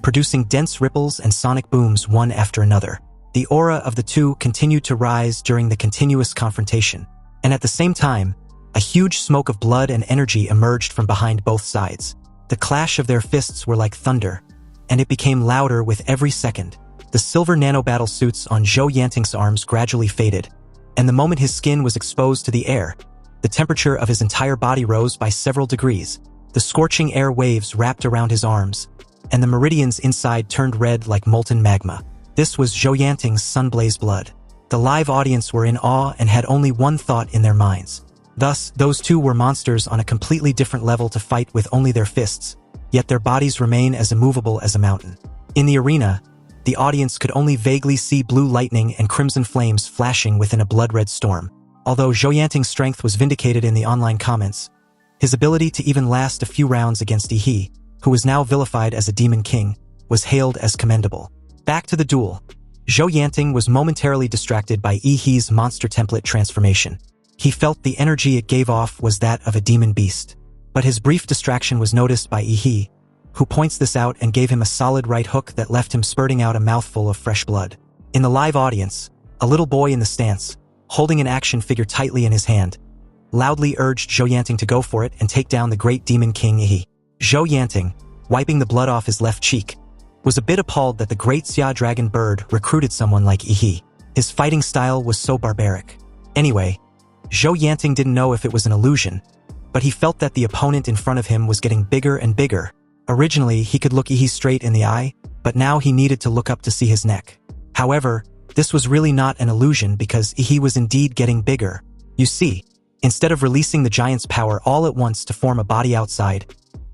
producing dense ripples and sonic booms one after another. The aura of the two continued to rise during the continuous confrontation, and at the same time, a huge smoke of blood and energy emerged from behind both sides. The clash of their fists were like thunder, and it became louder with every second. The silver nanobattle suits on Zhou Yanting's arms gradually faded, and the moment his skin was exposed to the air, the temperature of his entire body rose by several degrees. The scorching air waves wrapped around his arms, and the meridians inside turned red like molten magma. This was Zhou Yanting's sun-blazed blood. The live audience were in awe and had only one thought in their minds. Thus, those two were monsters on a completely different level to fight with only their fists, yet their bodies remain as immovable as a mountain. In the arena, the audience could only vaguely see blue lightning and crimson flames flashing within a blood-red storm. Although Zhou Yanting's strength was vindicated in the online comments, his ability to even last a few rounds against Yi, who was now vilified as a demon king, was hailed as commendable. Back to the duel. Zhou Yanting was momentarily distracted by Yi's monster template transformation. He felt the energy it gave off was that of a demon beast. But his brief distraction was noticed by Yi, who points this out and gave him a solid right hook that left him spurting out a mouthful of fresh blood. In the live audience, a little boy in the stance, holding an action figure tightly in his hand, loudly urged Zhou Yanting to go for it and take down the great demon king Yi. Zhou Yanting, wiping the blood off his left cheek, was a bit appalled that the great Xia dragon bird recruited someone like Yi. His fighting style was so barbaric. Anyway, Zhou Yanting didn't know if it was an illusion, but he felt that the opponent in front of him was getting bigger and bigger. Originally, he could look Yi straight in the eye, but now he needed to look up to see his neck. However, this was really not an illusion because Yi was indeed getting bigger. You see, instead of releasing the giant's power all at once to form a body outside,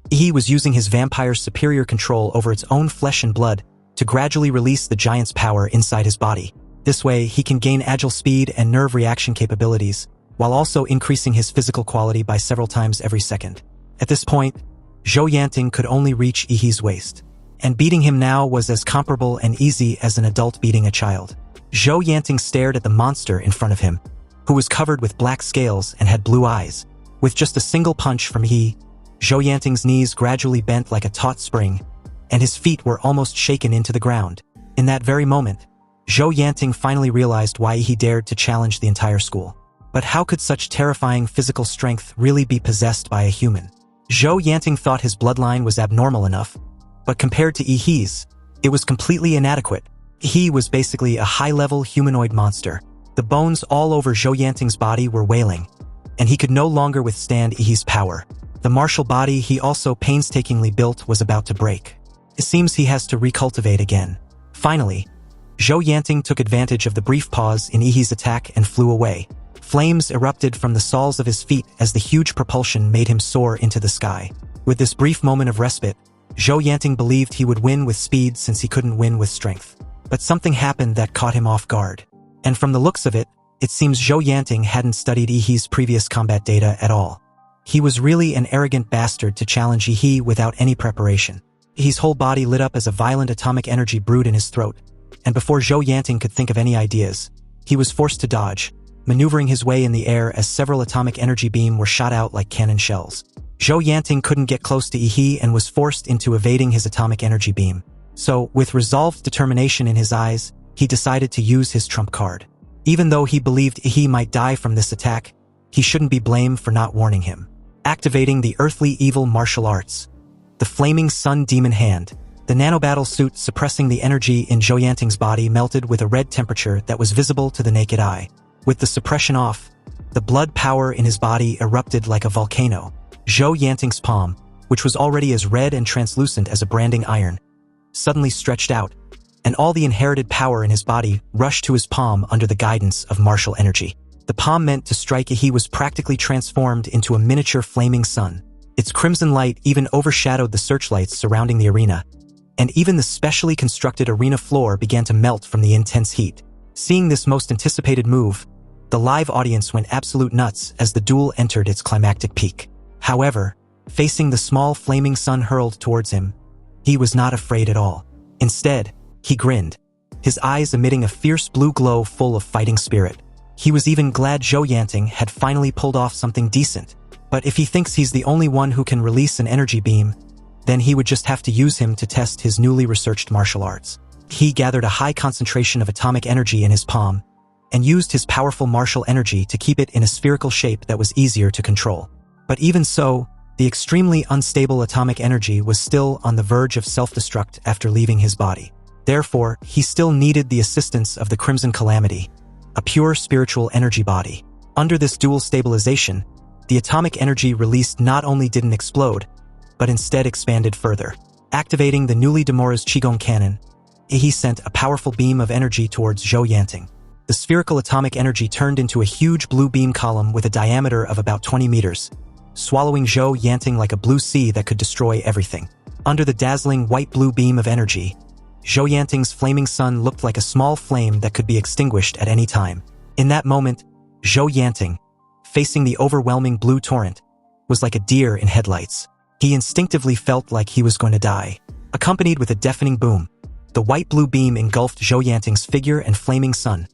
Yi was using his vampire's superior control over its own flesh and blood to gradually release the giant's power inside his body. This way, he can gain agile speed and nerve reaction capabilities, while also increasing his physical quality by several times every second. At this point, Zhou Yanting could only reach Yi's waist, and beating him now was as comparable and easy as an adult beating a child. Zhou Yanting stared at the monster in front of him, who was covered with black scales and had blue eyes. With just a single punch from Yi, Zhou Yanting's knees gradually bent like a taut spring, and his feet were almost shaken into the ground. In that very moment, Zhou Yanting finally realized why he dared to challenge the entire school. But how could such terrifying physical strength really be possessed by a human? Zhou Yanting thought his bloodline was abnormal enough, but compared to Yi's, it was completely inadequate. Yi was basically a high-level humanoid monster. The bones all over Zhou Yanting's body were wailing, and he could no longer withstand Yi's power. The martial body he also painstakingly built was about to break. It seems he has to recultivate again. Finally, Zhou Yanting took advantage of the brief pause in Yi's attack and flew away. Flames erupted from the soles of his feet as the huge propulsion made him soar into the sky. With this brief moment of respite, Zhou Yanting believed he would win with speed since he couldn't win with strength. But something happened that caught him off guard. And from the looks of it, it seems Zhou Yanting hadn't studied Yihe's previous combat data at all. He was really an arrogant bastard to challenge Yihe without any preparation. Yihe's whole body lit up as a violent atomic energy brewed in his throat, and before Zhou Yanting could think of any ideas, he was forced to dodge, maneuvering his way in the air as several atomic energy beams were shot out like cannon shells. Zhou Yanting couldn't get close to Yihe and was forced into evading his atomic energy beam. So, with resolved determination in his eyes, he decided to use his trump card. Even though he believed Yihe might die from this attack, he shouldn't be blamed for not warning him. Activating the earthly evil martial arts. The Flaming Sun Demon Hand. The nanobattle suit suppressing the energy in Zhou Yanting's body melted with a red temperature that was visible to the naked eye. With the suppression off, the blood power in his body erupted like a volcano. Zhou Yanting's palm, which was already as red and translucent as a branding iron, suddenly stretched out, and all the inherited power in his body rushed to his palm under the guidance of martial energy. The palm meant to strike Yihe was practically transformed into a miniature flaming sun. Its crimson light even overshadowed the searchlights surrounding the arena, and even the specially constructed arena floor began to melt from the intense heat. Seeing this most anticipated move, the live audience went absolute nuts as the duel entered its climactic peak. However, facing the small flaming sun hurled towards him, he was not afraid at all. Instead, he grinned, his eyes emitting a fierce blue glow full of fighting spirit. He was even glad Zhou Yanting had finally pulled off something decent. But if he thinks he's the only one who can release an energy beam, then he would just have to use him to test his newly researched martial arts. He gathered a high concentration of atomic energy in his palm, and used his powerful martial energy to keep it in a spherical shape that was easier to control. But even so, the extremely unstable atomic energy was still on the verge of self-destruct after leaving his body. Therefore, he still needed the assistance of the Crimson Calamity, a pure spiritual energy body. Under this dual stabilization, the atomic energy released not only didn't explode, but instead expanded further. Activating the newly demorized Qigong cannon, Yihe sent a powerful beam of energy towards Zhou Yanting. The spherical atomic energy turned into a huge blue beam column with a diameter of about 20 meters, swallowing Zhou Yanting like a blue sea that could destroy everything. Under the dazzling white-blue beam of energy, Zhou Yanting's flaming sun looked like a small flame that could be extinguished at any time. In that moment, Zhou Yanting, facing the overwhelming blue torrent, was like a deer in headlights. He instinctively felt like he was going to die. Accompanied with a deafening boom, the white-blue beam engulfed Zhou Yanting's figure and flaming sun,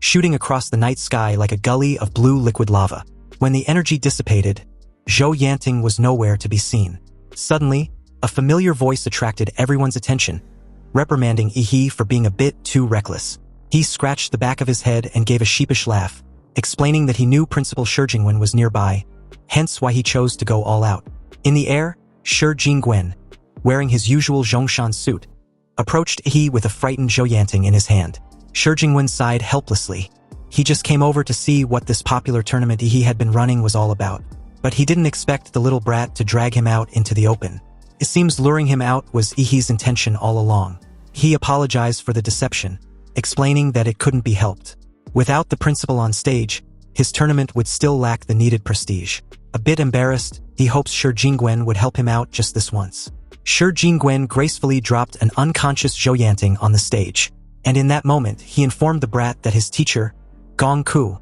shooting across the night sky like a gully of blue liquid lava. When the energy dissipated, Zhou Yanting was nowhere to be seen. Suddenly, a familiar voice attracted everyone's attention, reprimanding Yihe for being a bit too reckless. He scratched the back of his head and gave a sheepish laugh, explaining that he knew Principal Shi Jingwen was nearby, hence why he chose to go all out. In the air, Shi Jingwen, wearing his usual Zhongshan suit, approached Yihe with a frightened Zhou Yanting in his hand. Shi Jingwen sighed helplessly. He just came over to see what this popular tournament Yihe had been running was all about. But he didn't expect the little brat to drag him out into the open. It seems luring him out was Yihe's intention all along. He apologized for the deception, explaining that it couldn't be helped. Without the principal on stage, his tournament would still lack the needed prestige. A bit embarrassed, he hopes Shi Jingwen would help him out just this once. Shi Jingwen gracefully dropped an unconscious Zhou Yanting on the stage, and in that moment he informed the brat that his teacher, Gong Ku,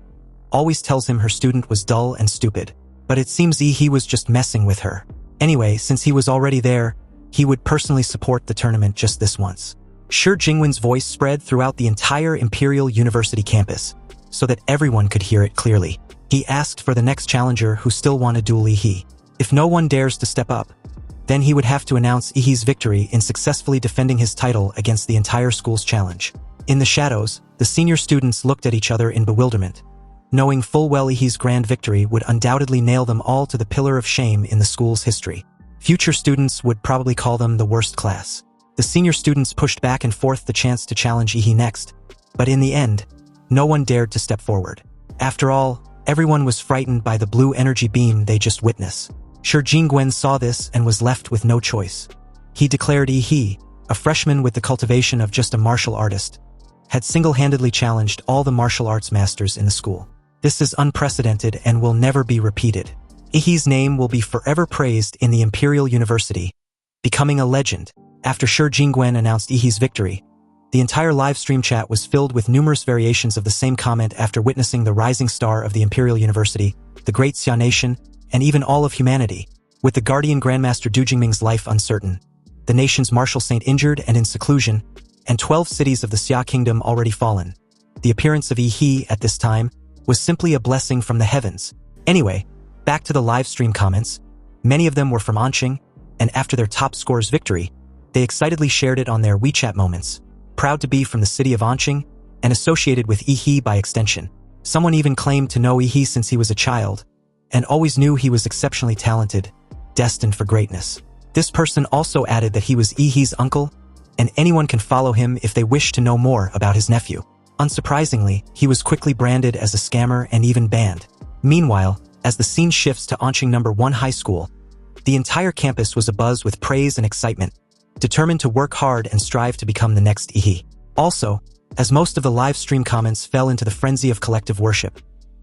always tells him her student was dull and stupid. But it seems Yihe was just messing with her. Anyway, since he was already there, he would personally support the tournament just this once. Shi Jingwen's voice spread throughout the entire Imperial University campus, so that everyone could hear it clearly. He asked for the next challenger who still wanted to duel Yihe. If no one dares to step up, then he would have to announce Yihe's victory in successfully defending his title against the entire school's challenge. In the shadows, the senior students looked at each other in bewilderment, knowing full well Yihe's grand victory would undoubtedly nail them all to the pillar of shame in the school's history. Future students would probably call them the worst class. The senior students pushed back and forth the chance to challenge Yihe next, but in the end, no one dared to step forward. After all, everyone was frightened by the blue energy beam they just witnessed. Shi Jingwen saw this and was left with no choice. He declared Yihe, a freshman with the cultivation of just a martial artist, had single-handedly challenged all the martial arts masters in the school. This is unprecedented and will never be repeated. Ihi's name will be forever praised in the Imperial University, becoming a legend. After Shi Jingwen announced Ihi's victory, the entire live stream chat was filled with numerous variations of the same comment after witnessing the rising star of the Imperial University, the Great Xia Nation, and even all of humanity. With the Guardian Grandmaster Du Jingming's life uncertain, the nation's martial saint injured and in seclusion, and 12 cities of the Xia Kingdom already fallen, the appearance of Ihi at this time was simply a blessing from the heavens. Anyway, back to the live stream comments. Many of them were from Anqing, and after their top scorer's victory, they excitedly shared it on their WeChat moments, proud to be from the city of Anqing and associated with Ihi by extension. Someone even claimed to know Ihi since he was a child, and always knew he was exceptionally talented, destined for greatness. This person also added that he was Ihi's uncle, and anyone can follow him if they wish to know more about his nephew. Unsurprisingly, he was quickly branded as a scammer and even banned. Meanwhile, as the scene shifts to Anqing No. 1 High School, the entire campus was abuzz with praise and excitement, determined to work hard and strive to become the next Ihi. Also, as most of the live stream comments fell into the frenzy of collective worship,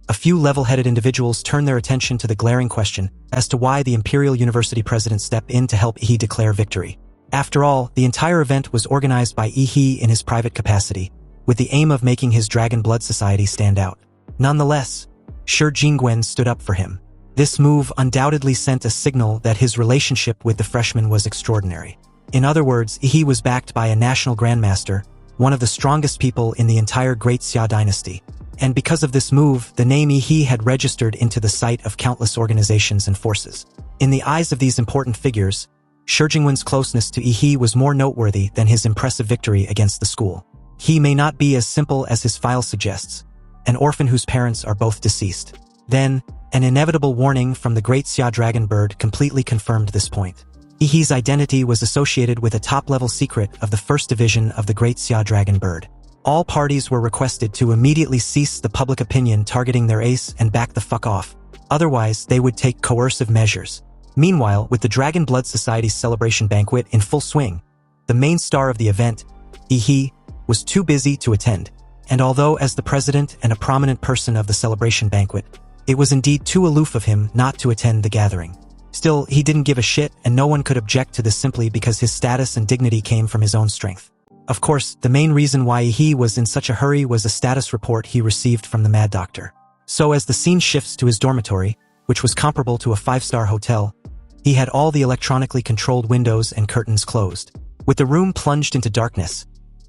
a few level-headed individuals turned their attention to the glaring question as to why the Imperial University president stepped in to help Ihi declare victory. After all, the entire event was organized by Ihi in his private capacity, with the aim of making his Dragon Blood Society stand out. Nonetheless, Shi Jingwen stood up for him. This move undoubtedly sent a signal that his relationship with the freshman was extraordinary. In other words, Ihi was backed by a national grandmaster, one of the strongest people in the entire Great Xia dynasty. And because of this move, the name Ihi had registered into the sight of countless organizations and forces. In the eyes of these important figures, Shi Jingwen's closeness to Ihi was more noteworthy than his impressive victory against the school. He may not be as simple as his file suggests, an orphan whose parents are both deceased. Then, an inevitable warning from the Great Xia Dragon Bird completely confirmed this point. Ihi's identity was associated with a top-level secret of the First Division of the Great Xia Dragon Bird. All parties were requested to immediately cease the public opinion targeting their ace and back the fuck off. Otherwise, they would take coercive measures. Meanwhile, with the Dragon Blood Society's celebration banquet in full swing, the main star of the event, Ihi, was too busy to attend. And although as the president and a prominent person of the celebration banquet, it was indeed too aloof of him not to attend the gathering. Still, he didn't give a shit, and no one could object to this simply because his status and dignity came from his own strength. Of course, the main reason why he was in such a hurry was a status report he received from the Mad Doctor. So as the scene shifts to his dormitory, which was comparable to a 5-star hotel, he had all the electronically controlled windows and curtains closed. With the room plunged into darkness,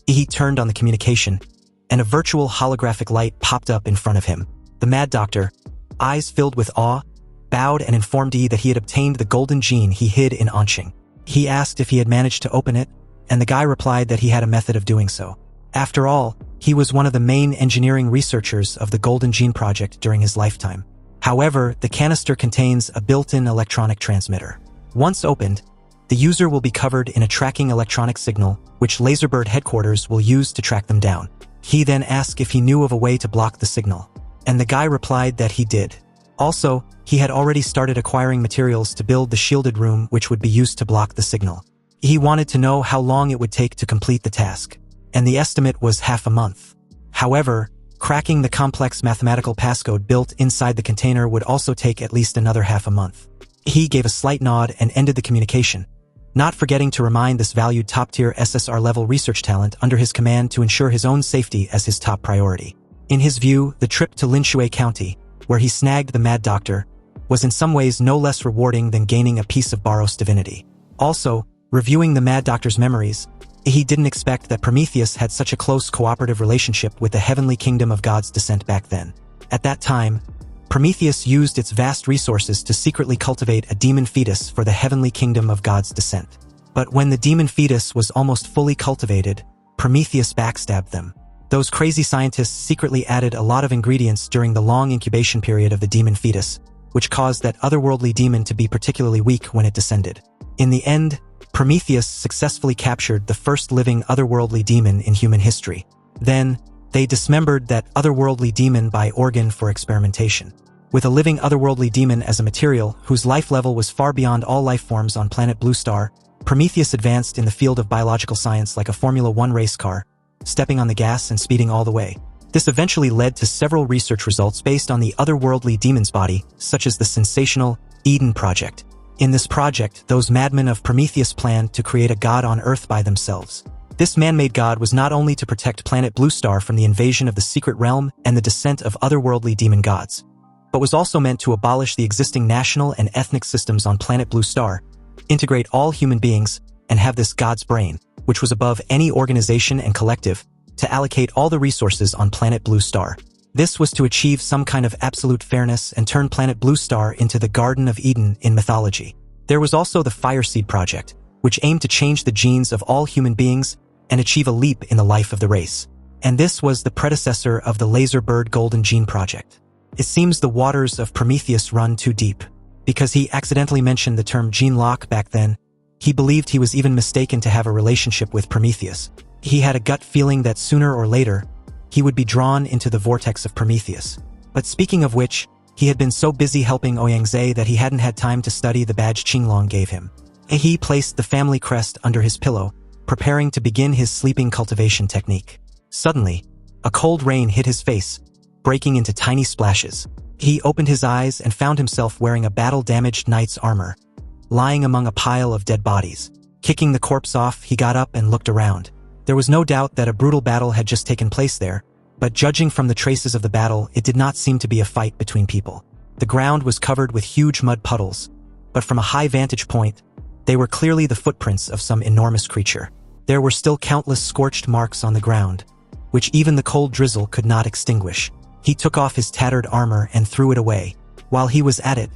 he turned on the communication, and a virtual holographic light popped up in front of him. The Mad Doctor, eyes filled with awe, bowed and informed Yi that he had obtained the golden gene he hid in Anqing. He asked if he had managed to open it, and the guy replied that he had a method of doing so. After all, he was one of the main engineering researchers of the Golden Gene Project during his lifetime. However, the canister contains a built-in electronic transmitter. Once opened, the user will be covered in a tracking electronic signal, which Laserbird headquarters will use to track them down. He then asked if he knew of a way to block the signal, and the guy replied that he did. Also, he had already started acquiring materials to build the shielded room which would be used to block the signal. He wanted to know how long it would take to complete the task, and the estimate was half a month. However, cracking the complex mathematical passcode built inside the container would also take at least another half a month. He gave a slight nod and ended the communication, not forgetting to remind this valued top-tier SSR-level research talent under his command to ensure his own safety as his top priority. In his view, the trip to Linshui County, where he snagged the Mad Doctor, was in some ways no less rewarding than gaining a piece of Baros divinity. Also, reviewing the Mad Doctor's memories, he didn't expect that Prometheus had such a close cooperative relationship with the heavenly kingdom of God's descent back then. At that time, Prometheus used its vast resources to secretly cultivate a demon fetus for the heavenly kingdom of God's descent. But when the demon fetus was almost fully cultivated, Prometheus backstabbed them. Those crazy scientists secretly added a lot of ingredients during the long incubation period of the demon fetus, which caused that otherworldly demon to be particularly weak when it descended. In the end, Prometheus successfully captured the first living otherworldly demon in human history. Then, they dismembered that otherworldly demon by organ for experimentation. With a living otherworldly demon as a material whose life level was far beyond all life forms on planet Blue Star, Prometheus advanced in the field of biological science like a Formula 1 race car, stepping on the gas and speeding all the way. This eventually led to several research results based on the otherworldly demon's body, such as the sensational, Eden Project. In this project, those madmen of Prometheus planned to create a god on Earth by themselves. This man-made god was not only to protect planet Bluestar from the invasion of the secret realm and the descent of otherworldly demon gods, but was also meant to abolish the existing national and ethnic systems on planet Bluestar, integrate all human beings, and have this god's brain, which was above any organization and collective, to allocate all the resources on planet Bluestar. This was to achieve some kind of absolute fairness and turn planet Bluestar into the Garden of Eden in mythology. There was also the Fireseed Project, which aimed to change the genes of all human beings and achieve a leap in the life of the race. And this was the predecessor of the Laserbird Golden Gene Project. It seems the waters of Prometheus run too deep. Because he accidentally mentioned the term gene lock back then, he believed he was even mistaken to have a relationship with Prometheus. He had a gut feeling that sooner or later, he would be drawn into the vortex of Prometheus. But speaking of which, he had been so busy helping Ouyangze that he hadn't had time to study the badge Qinglong gave him. He placed the family crest under his pillow, preparing to begin his sleeping cultivation technique. Suddenly, a cold rain hit his face, breaking into tiny splashes. He opened his eyes and found himself wearing a battle-damaged knight's armor, lying among a pile of dead bodies. Kicking the corpse off, he got up and looked around. There was no doubt that a brutal battle had just taken place there, but judging from the traces of the battle, it did not seem to be a fight between people. The ground was covered with huge mud puddles, but from a high vantage point, they were clearly the footprints of some enormous creature. There were still countless scorched marks on the ground, which even the cold drizzle could not extinguish. He took off his tattered armor and threw it away. While he was at it,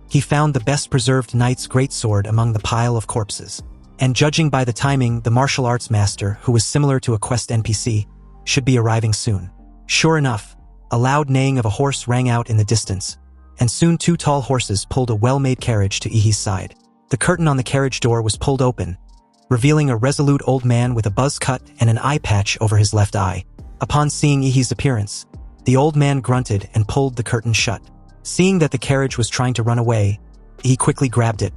he found the best-preserved knight's greatsword among the pile of corpses. And judging by the timing, the martial arts master, who was similar to a quest NPC, should be arriving soon. Sure enough, a loud neighing of a horse rang out in the distance, and soon two tall horses pulled a well-made carriage to Ihi's side. The curtain on the carriage door was pulled open, revealing a resolute old man with a buzz cut and an eye patch over his left eye. Upon seeing Ihi's appearance, the old man grunted and pulled the curtain shut. Seeing that the carriage was trying to run away, he quickly grabbed it,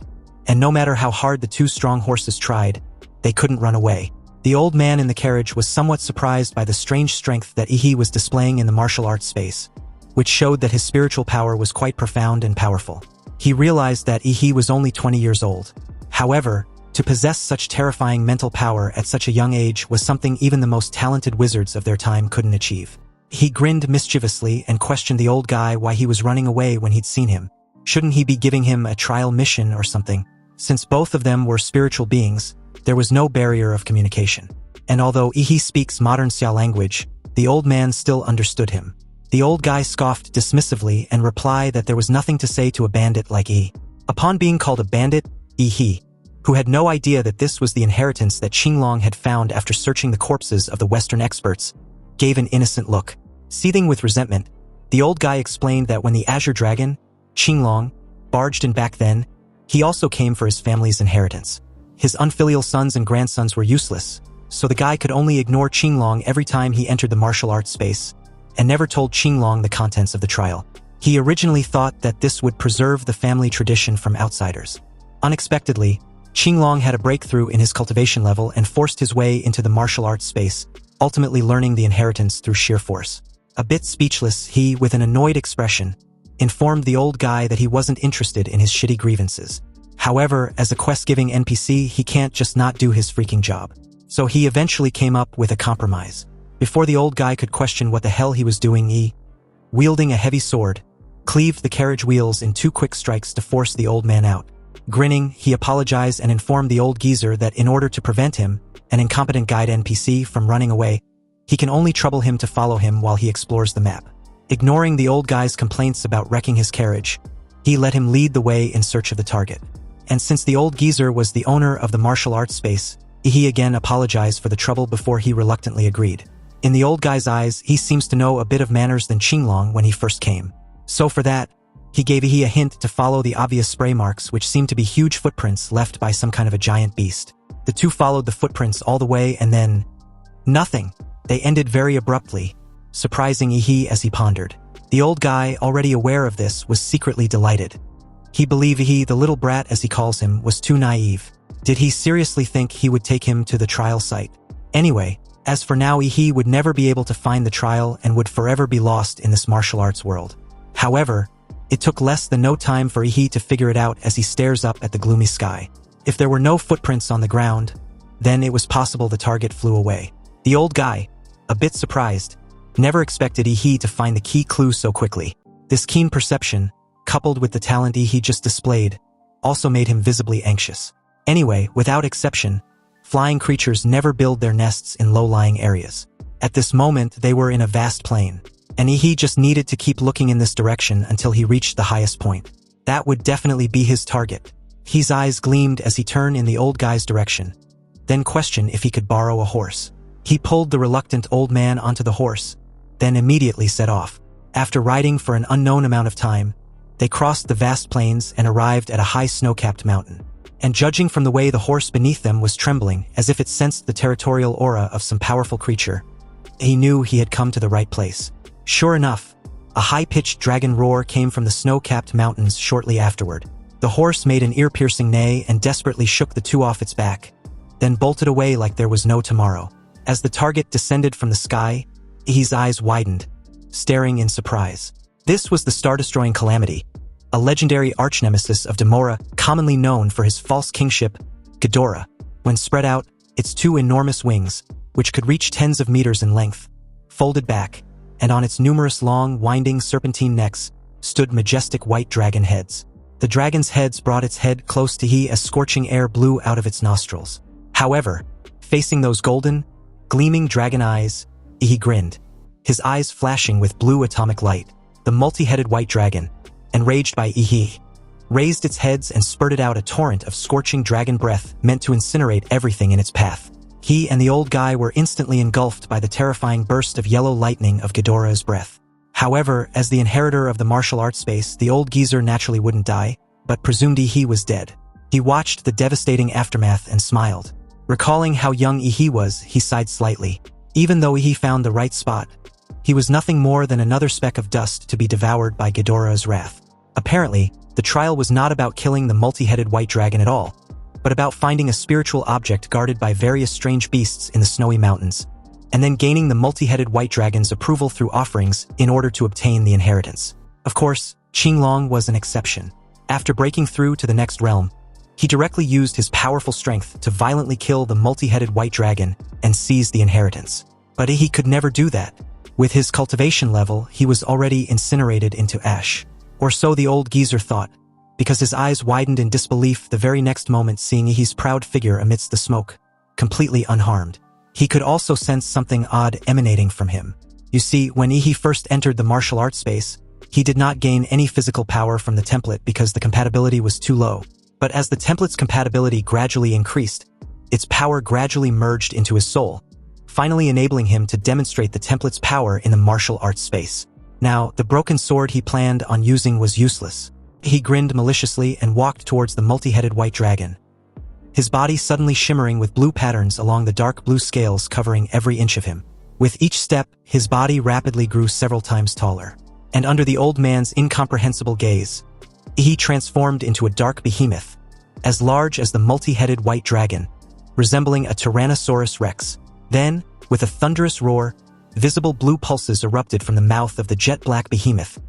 and no matter how hard the two strong horses tried, they couldn't run away. The old man in the carriage was somewhat surprised by the strange strength that Ihi was displaying in the martial arts space, which showed that his spiritual power was quite profound and powerful. He realized that Ihi was only 20 years old. However, to possess such terrifying mental power at such a young age was something even the most talented wizards of their time couldn't achieve. He grinned mischievously and questioned the old guy why he was running away when he'd seen him. Shouldn't he be giving him a trial mission or something? Since both of them were spiritual beings, there was no barrier of communication. And although Ihi speaks modern Xia language, the old man still understood him. The old guy scoffed dismissively and replied that there was nothing to say to a bandit like Ihi. Upon being called a bandit, Ihi, who had no idea that this was the inheritance that Qinglong had found after searching the corpses of the Western experts, gave an innocent look. Seething with resentment, the old guy explained that when the Azure Dragon, Qinglong, barged in back then, he also came for his family's inheritance. His unfilial sons and grandsons were useless, so the guy could only ignore Qinglong every time he entered the martial arts space, and never told Qinglong the contents of the trial. He originally thought that this would preserve the family tradition from outsiders. Unexpectedly, Qinglong had a breakthrough in his cultivation level and forced his way into the martial arts space, ultimately learning the inheritance through sheer force. A bit speechless, he, with an annoyed expression, informed the old guy that he wasn't interested in his shitty grievances. However, as a quest-giving NPC, he can't just not do his freaking job. So he eventually came up with a compromise. Before the old guy could question what the hell he was doing, he, wielding a heavy sword, cleaved the carriage wheels in 2 quick strikes to force the old man out. Grinning, he apologized and informed the old geezer that in order to prevent him, an incompetent guide NPC, from running away, he can only trouble him to follow him while he explores the map. Ignoring the old guy's complaints about wrecking his carriage, he let him lead the way in search of the target. And since the old geezer was the owner of the martial arts space, he again apologized for the trouble before he reluctantly agreed. In the old guy's eyes, he seems to know a bit of manners than Qinglong when he first came. So for that, he gave Ihi a hint to follow the obvious spray marks, which seemed to be huge footprints left by some kind of a giant beast. The two followed the footprints all the way and then... nothing. They ended very abruptly, surprising Ihi as he pondered. The old guy, already aware of this, was secretly delighted. He believed Ihi, the little brat as he calls him, was too naive. Did he seriously think he would take him to the trial site? Anyway, as for now, Ihi would never be able to find the trial and would forever be lost in this martial arts world. However, It took less than no time for Ihi to figure it out as he stares up at the gloomy sky. If there were no footprints on the ground, then it was possible the target flew away. The old guy, a bit surprised, never expected Ihi to find the key clue so quickly. This keen perception, coupled with the talent Ihi just displayed, also made him visibly anxious. Anyway, without exception, flying creatures never build their nests in low-lying areas. At this moment, they were in a vast plain, and Ihi just needed to keep looking in this direction until he reached the highest point. That would definitely be his target. His eyes gleamed as he turned in the old guy's direction, then questioned if he could borrow a horse. He pulled the reluctant old man onto the horse, then immediately set off. After riding for an unknown amount of time, they crossed the vast plains and arrived at a high snow-capped mountain. And judging from the way the horse beneath them was trembling as if it sensed the territorial aura of some powerful creature, he knew he had come to the right place. Sure enough, a high-pitched dragon roar came from the snow-capped mountains shortly afterward. The horse made an ear-piercing neigh and desperately shook the two off its back, then bolted away like there was no tomorrow. As the target descended from the sky, his eyes widened, staring in surprise. This was the star-destroying Calamity, a legendary arch-nemesis of Demora, commonly known for his false kingship, Ghidorah. When spread out, its two enormous wings, which could reach tens of meters in length, folded back, and on its numerous long, winding serpentine necks stood majestic white dragon heads. The dragon's heads brought its head close to He as scorching air blew out of its nostrils. However, facing those golden, gleaming dragon eyes, He grinned, his eyes flashing with blue atomic light. The multi-headed white dragon, enraged by Ihi, raised its heads and spurted out a torrent of scorching dragon breath meant to incinerate everything in its path. He and the old guy were instantly engulfed by the terrifying burst of yellow lightning of Ghidorah's breath. However, as the inheritor of the martial arts space, the old geezer naturally wouldn't die, but presumed Ihi was dead. He watched the devastating aftermath and smiled. Recalling how young Ihi was, he sighed slightly. Even though Ihi found the right spot, he was nothing more than another speck of dust to be devoured by Ghidorah's wrath. Apparently, the trial was not about killing the multi-headed white dragon at all, but about finding a spiritual object guarded by various strange beasts in the snowy mountains, and then gaining the multi-headed white dragon's approval through offerings in order to obtain the inheritance. Of course, Qinglong was an exception. After breaking through to the next realm, he directly used his powerful strength to violently kill the multi-headed white dragon and seize the inheritance. But he could never do that. With his cultivation level, he was already incinerated into ash. Or so the old geezer thought, because his eyes widened in disbelief the very next moment seeing Ihi's proud figure amidst the smoke, completely unharmed. He could also sense something odd emanating from him. You see, when Ihi first entered the martial arts space, he did not gain any physical power from the template because the compatibility was too low. But as the template's compatibility gradually increased, its power gradually merged into his soul, finally enabling him to demonstrate the template's power in the martial arts space. Now, the broken sword he planned on using was useless. He grinned maliciously and walked towards the multi-headed white dragon, his body suddenly shimmering with blue patterns along the dark blue scales covering every inch of him. With each step, his body rapidly grew several times taller, and under the old man's incomprehensible gaze, he transformed into a dark behemoth, as large as the multi-headed white dragon, resembling a Tyrannosaurus Rex. Then, with a thunderous roar, visible blue pulses erupted from the mouth of the jet-black behemoth,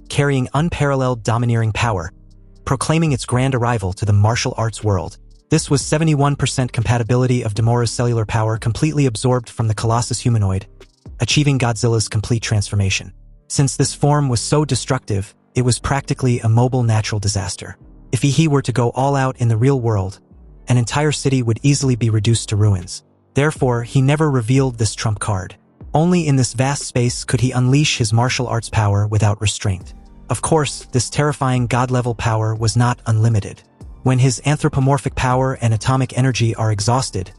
carrying unparalleled domineering power, proclaiming its grand arrival to the martial arts world. This was 71% compatibility of Demora's cellular power completely absorbed from the Colossus humanoid, achieving Godzilla's complete transformation. Since this form was so destructive, it was practically a mobile natural disaster. If he were to go all out in the real world, an entire city would easily be reduced to ruins. Therefore, he never revealed this trump card. Only in this vast space could he unleash his martial arts power without restraint. Of course, this terrifying god-level power was not unlimited. When his anthropomorphic power and atomic energy are exhausted,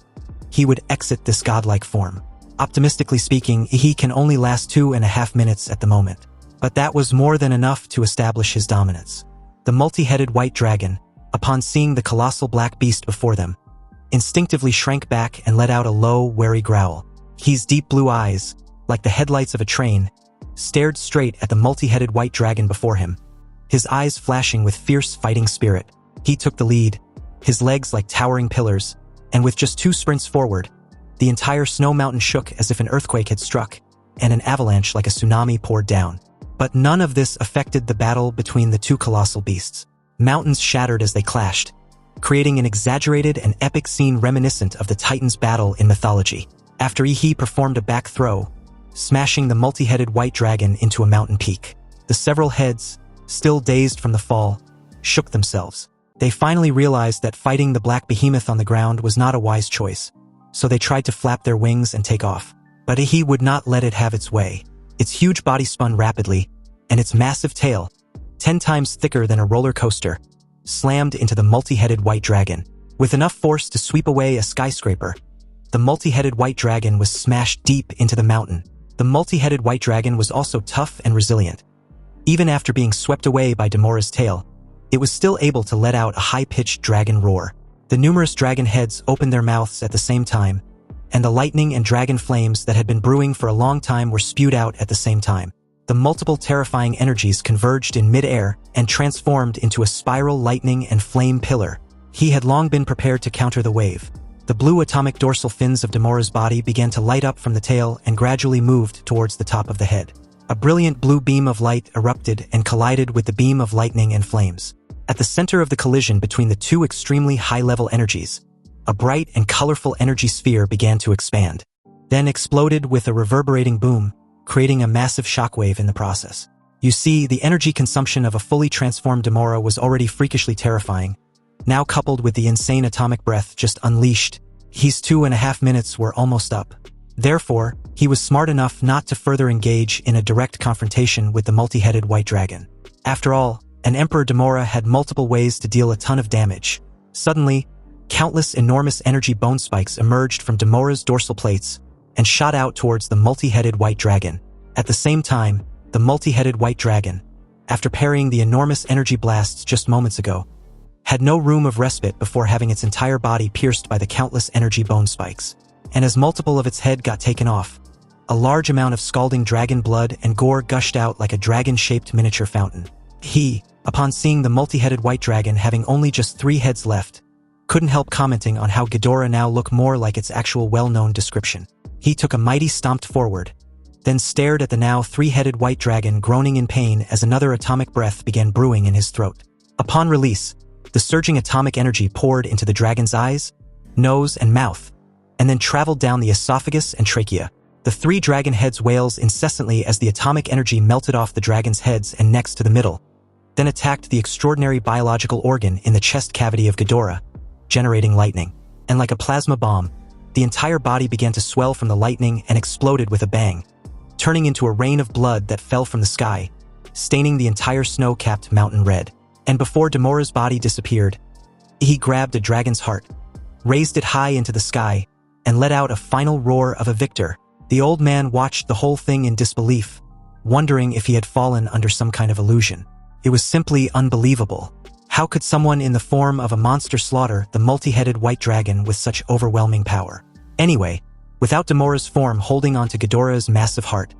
he would exit this godlike form. Optimistically speaking, he can only last 2.5 minutes at the moment. But that was more than enough to establish his dominance. The multi-headed white dragon, upon seeing the colossal black beast before them, instinctively shrank back and let out a low, wary growl. His deep blue eyes, like the headlights of a train, stared straight at the multi-headed white dragon before him, his eyes flashing with fierce fighting spirit. He took the lead, his legs like towering pillars, and with just 2 sprints forward, the entire snow mountain shook as if an earthquake had struck, and an avalanche like a tsunami poured down. But none of this affected the battle between the two colossal beasts. Mountains shattered as they clashed, creating an exaggerated and epic scene reminiscent of the Titans' battle in mythology. After Ihi performed a back throw, smashing the multi-headed white dragon into a mountain peak. The several heads, still dazed from the fall, shook themselves. They finally realized that fighting the black behemoth on the ground was not a wise choice, so they tried to flap their wings and take off. But Ihi would not let it have its way. Its huge body spun rapidly, and its massive tail, 10 times thicker than a roller coaster, slammed into the multi-headed white dragon. With enough force to sweep away a skyscraper, the multi-headed white dragon was smashed deep into the mountain. The multi-headed white dragon was also tough and resilient. Even after being swept away by Demora's tail, it was still able to let out a high-pitched dragon roar. The numerous dragon heads opened their mouths at the same time, and the lightning and dragon flames that had been brewing for a long time were spewed out at the same time. The multiple terrifying energies converged in mid-air and transformed into a spiral lightning and flame pillar. He had long been prepared to counter the wave. The blue atomic dorsal fins of Demora's body began to light up from the tail and gradually moved towards the top of the head. A brilliant blue beam of light erupted and collided with the beam of lightning and flames. At the center of the collision between the two extremely high-level energies, a bright and colorful energy sphere began to expand, then exploded with a reverberating boom, creating a massive shockwave in the process. You see, the energy consumption of a fully transformed Demora was already freakishly terrifying. Now coupled with the insane atomic breath just unleashed, his 2.5 minutes were almost up. Therefore, he was smart enough not to further engage in a direct confrontation with the multi-headed white dragon. After all, an Emperor Demora had multiple ways to deal a ton of damage. Suddenly, countless enormous energy bone spikes emerged from Demora's dorsal plates and shot out towards the multi-headed white dragon. At the same time, the multi-headed white dragon, after parrying the enormous energy blasts just moments ago, had no room of respite before having its entire body pierced by the countless energy bone spikes. And as multiple of its head got taken off, a large amount of scalding dragon blood and gore gushed out like a dragon-shaped miniature fountain. He, upon seeing the multi-headed white dragon having only just 3 heads left, couldn't help commenting on how Ghidorah now looked more like its actual well-known description. He took a mighty stomp forward, then stared at the now 3-headed white dragon groaning in pain as another atomic breath began brewing in his throat. Upon release, the surging atomic energy poured into the dragon's eyes, nose, and mouth, and then traveled down the esophagus and trachea. The 3 dragon heads wailed incessantly as the atomic energy melted off the dragon's heads and necks to the middle, then attacked the extraordinary biological organ in the chest cavity of Ghidorah, generating lightning. And like a plasma bomb, the entire body began to swell from the lightning and exploded with a bang, turning into a rain of blood that fell from the sky, staining the entire snow-capped mountain red. And before Demora's body disappeared, he grabbed a dragon's heart, raised it high into the sky, and let out a final roar of a victor. The old man watched the whole thing in disbelief, wondering if he had fallen under some kind of illusion. It was simply unbelievable. How could someone in the form of a monster slaughter the multi-headed white dragon with such overwhelming power? Anyway, without Demora's form holding onto Ghidorah's massive heart,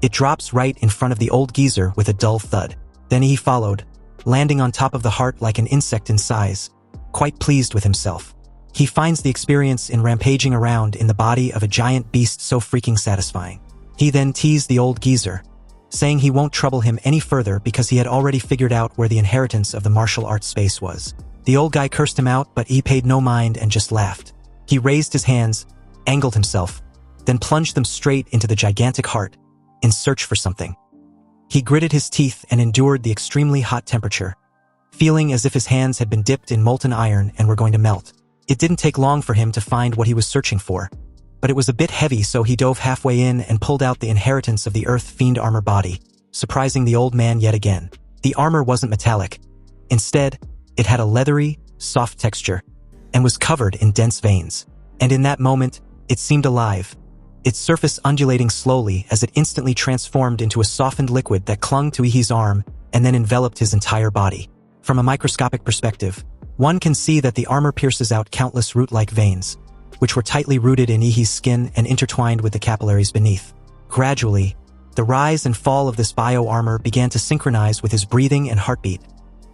it drops right in front of the old geezer with a dull thud. Then he followed, landing on top of the heart like an insect in size, quite pleased with himself. He finds the experience in rampaging around in the body of a giant beast so freaking satisfying. He then teased the old geezer, saying he won't trouble him any further because he had already figured out where the inheritance of the martial arts space was. The old guy cursed him out, but he paid no mind and just laughed. He raised his hands, angled himself, then plunged them straight into the gigantic heart, in search for something. He gritted his teeth and endured the extremely hot temperature, feeling as if his hands had been dipped in molten iron and were going to melt. It didn't take long for him to find what he was searching for, but it was a bit heavy, so he dove halfway in and pulled out the inheritance of the Earth Fiend armor body, surprising the old man yet again. The armor wasn't metallic. Instead, it had a leathery, soft texture, and was covered in dense veins. And in that moment, it seemed alive, its surface undulating slowly as it instantly transformed into a softened liquid that clung to Ihi's arm and then enveloped his entire body. From a microscopic perspective, one can see that the armor pierces out countless root-like veins, which were tightly rooted in Ihi's skin and intertwined with the capillaries beneath. Gradually, the rise and fall of this bio-armor began to synchronize with his breathing and heartbeat,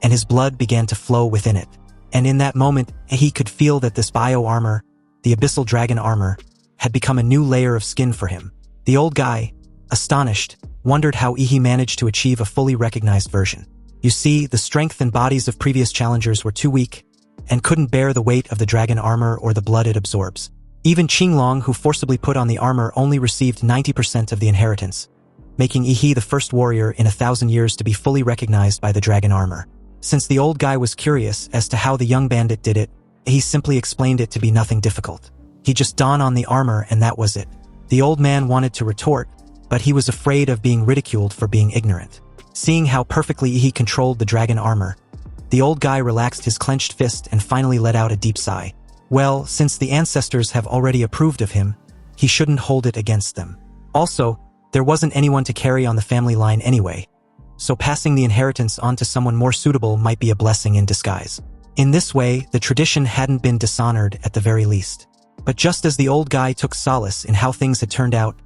and his blood began to flow within it. And in that moment, he could feel that this bio-armor, the abyssal dragon armor, had become a new layer of skin for him. The old guy, astonished, wondered how Ihi managed to achieve a fully recognized version. You see, the strength and bodies of previous challengers were too weak and couldn't bear the weight of the dragon armor or the blood it absorbs. Even Qinglong, who forcibly put on the armor, only received 90% of the inheritance, making Ihi the first warrior in 1,000 years to be fully recognized by the dragon armor. Since the old guy was curious as to how the young bandit did it, he simply explained it to be nothing difficult. He just donned on the armor and that was it. The old man wanted to retort, but he was afraid of being ridiculed for being ignorant. Seeing how perfectly Ihi controlled the dragon armor, the old guy relaxed his clenched fist and finally let out a deep sigh. Well, since the ancestors have already approved of him, he shouldn't hold it against them. Also, there wasn't anyone to carry on the family line anyway, so passing the inheritance on to someone more suitable might be a blessing in disguise. In this way, the tradition hadn't been dishonored at the very least. But just as the old guy took solace in how things had turned out,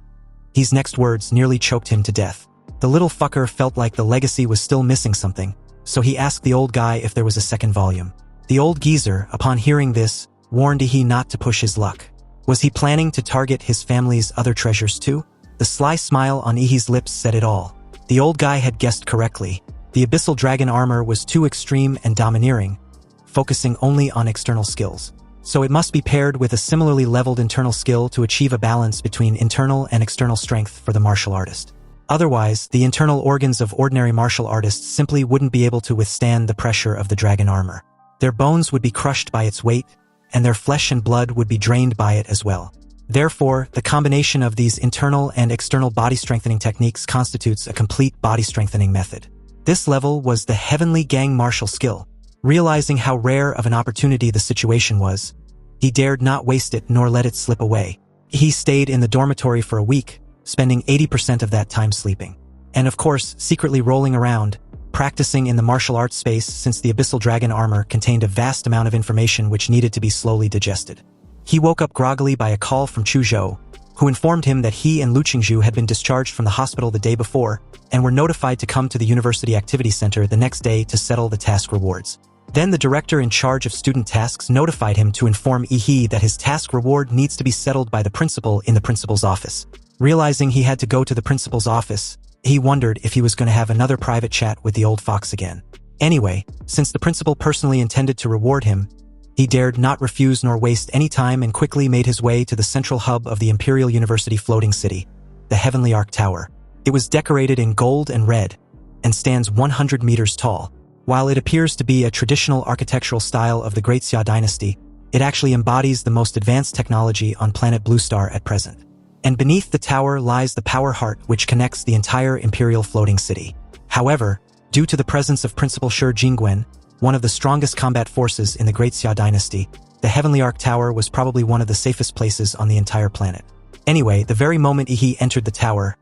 his next words nearly choked him to death. The little fucker felt like the legacy was still missing something, so he asked the old guy if there was a second volume. The old geezer, upon hearing this, warned Ihi not to push his luck. Was he planning to target his family's other treasures too? The sly smile on Ihi's lips said it all. The old guy had guessed correctly. The abyssal dragon armor was too extreme and domineering, focusing only on external skills. So it must be paired with a similarly leveled internal skill to achieve a balance between internal and external strength for the martial artist. Otherwise, the internal organs of ordinary martial artists simply wouldn't be able to withstand the pressure of the dragon armor. Their bones would be crushed by its weight, and their flesh and blood would be drained by it as well. Therefore, the combination of these internal and external body strengthening techniques constitutes a complete body strengthening method. This level was the heavenly gang martial skill. Realizing how rare of an opportunity the situation was, he dared not waste it nor let it slip away. He stayed in the dormitory for a week, spending 80% of that time sleeping. And of course, secretly rolling around, practicing in the martial arts space since the abyssal dragon armor contained a vast amount of information which needed to be slowly digested. He woke up groggily by a call from Chuzhou, who informed him that he and Lu Qingzhu had been discharged from the hospital the day before and were notified to come to the University Activity Center the next day to settle the task rewards. Then the director in charge of student tasks notified him to inform Ihi that his task reward needs to be settled by the principal in the principal's office. Realizing he had to go to the principal's office, he wondered if he was going to have another private chat with the old fox again. Anyway, since the principal personally intended to reward him, he dared not refuse nor waste any time and quickly made his way to the central hub of the Imperial University floating city, the Heavenly Arc Tower. It was decorated in gold and red, and stands 100 meters tall. While it appears to be a traditional architectural style of the Great Xia dynasty, it actually embodies the most advanced technology on planet Blue Star at present. And beneath the tower lies the power heart which connects the entire Imperial floating city. However, due to the presence of Principal Shi Jingguan, one of the strongest combat forces in the Great Xia dynasty, the Heavenly Arc Tower was probably one of the safest places on the entire planet. Anyway, the very moment Ihi entered the tower,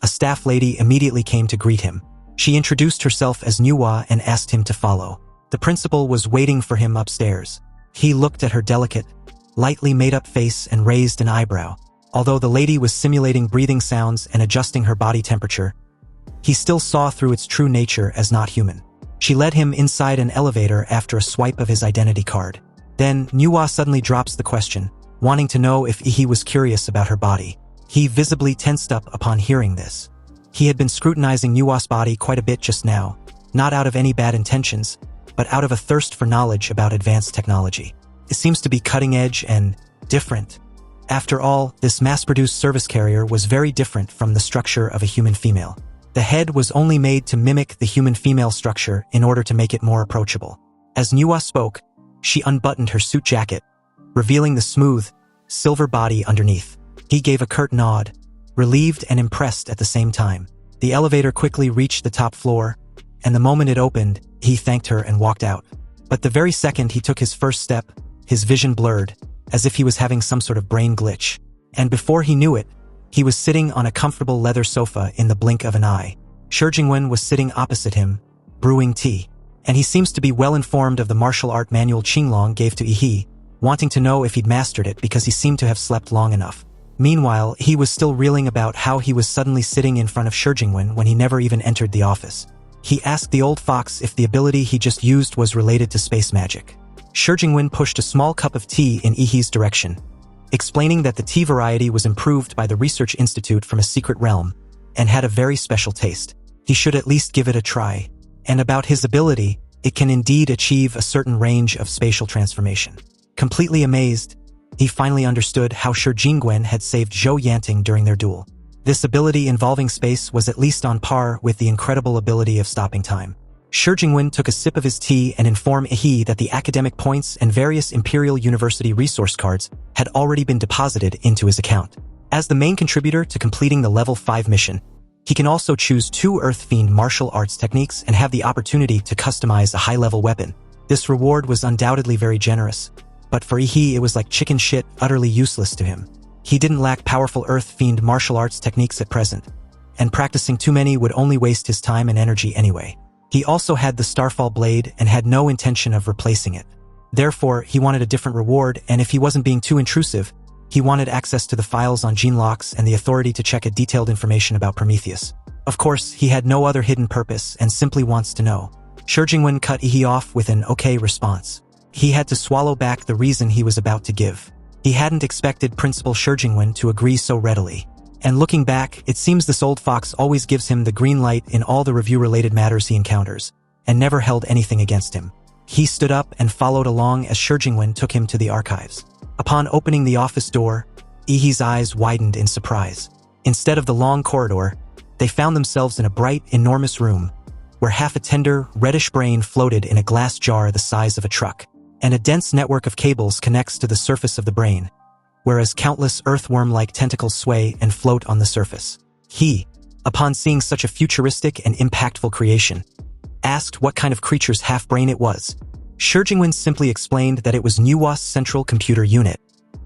a staff lady immediately came to greet him. She introduced herself as Nuwa and asked him to follow. The principal was waiting for him upstairs. He looked at her delicate, lightly made-up face and raised an eyebrow. Although the lady was simulating breathing sounds and adjusting her body temperature, he still saw through its true nature as not human. She led him inside an elevator after a swipe of his identity card. Then, Nuwa suddenly drops the question, wanting to know if Ihi was curious about her body. He visibly tensed up upon hearing this. He had been scrutinizing Nuwa's body quite a bit just now, not out of any bad intentions, but out of a thirst for knowledge about advanced technology. It seems to be cutting-edge and different. After all, this mass-produced service carrier was very different from the structure of a human female. The head was only made to mimic the human female structure in order to make it more approachable. As Nuwa spoke, she unbuttoned her suit jacket, revealing the smooth, silver body underneath. He gave a curt nod, relieved and impressed at the same time. The elevator quickly reached the top floor, and the moment it opened, he thanked her and walked out. But the very second he took his first step, his vision blurred, as if he was having some sort of brain glitch. And before he knew it, he was sitting on a comfortable leather sofa in the blink of an eye. Shi Jingwen was sitting opposite him, brewing tea. And he seems to be well informed of the martial art manual Qinglong gave to Ihi, wanting to know if he'd mastered it because he seemed to have slept long enough. Meanwhile, he was still reeling about how he was suddenly sitting in front of Shi Jingwen when he never even entered the office. He asked the old fox if the ability he just used was related to space magic. Shi Jingwen pushed a small cup of tea in Ihi's direction, explaining that the tea variety was improved by the research institute from a secret realm, and had a very special taste. He should at least give it a try. And about his ability, it can indeed achieve a certain range of spatial transformation. Completely amazed, he finally understood how Shi Jingwen had saved Zhou Yanting during their duel. This ability involving space was at least on par with the incredible ability of stopping time. Shi Jingwen took a sip of his tea and informed he that the academic points and various Imperial University resource cards had already been deposited into his account. As the main contributor to completing the level 5 mission, he can also choose 2 Earth Fiend martial arts techniques and have the opportunity to customize a high-level weapon. This reward was undoubtedly very generous, but for it was like chicken shit, utterly useless to him. He didn't lack powerful Earth Fiend martial arts techniques at present, and practicing too many would only waste his time and energy anyway. He also had the Starfall Blade and had no intention of replacing it. Therefore, he wanted a different reward, and if he wasn't being too intrusive, he wanted access to the files on Gene Locks and the authority to check detailed information about Prometheus. Of course, he had no other hidden purpose and simply wants to know. Shi Jingwen cut he off with an okay response. He had to swallow back the reason he was about to give. He hadn't expected Principal Shi Jingwen to agree so readily. And looking back, it seems this old fox always gives him the green light in all the review-related matters he encounters, and never held anything against him. He stood up and followed along as Shi Jingwen took him to the archives. Upon opening the office door, Ihi's eyes widened in surprise. Instead of the long corridor, they found themselves in a bright, enormous room, where half a tender, reddish brain floated in a glass jar the size of a truck, and a dense network of cables connects to the surface of the brain, whereas countless earthworm-like tentacles sway and float on the surface. He, upon seeing such a futuristic and impactful creation, asked what kind of creature's half-brain it was. Shi Jingwen simply explained that it was Nuwa's central computer unit,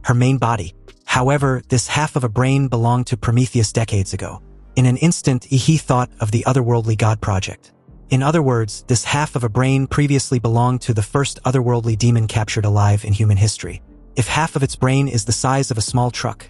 her main body. However, this half of a brain belonged to Prometheus decades ago. In an instant, he thought of the otherworldly god project. In other words, this half of a brain previously belonged to the first otherworldly demon captured alive in human history. If half of its brain is the size of a small truck,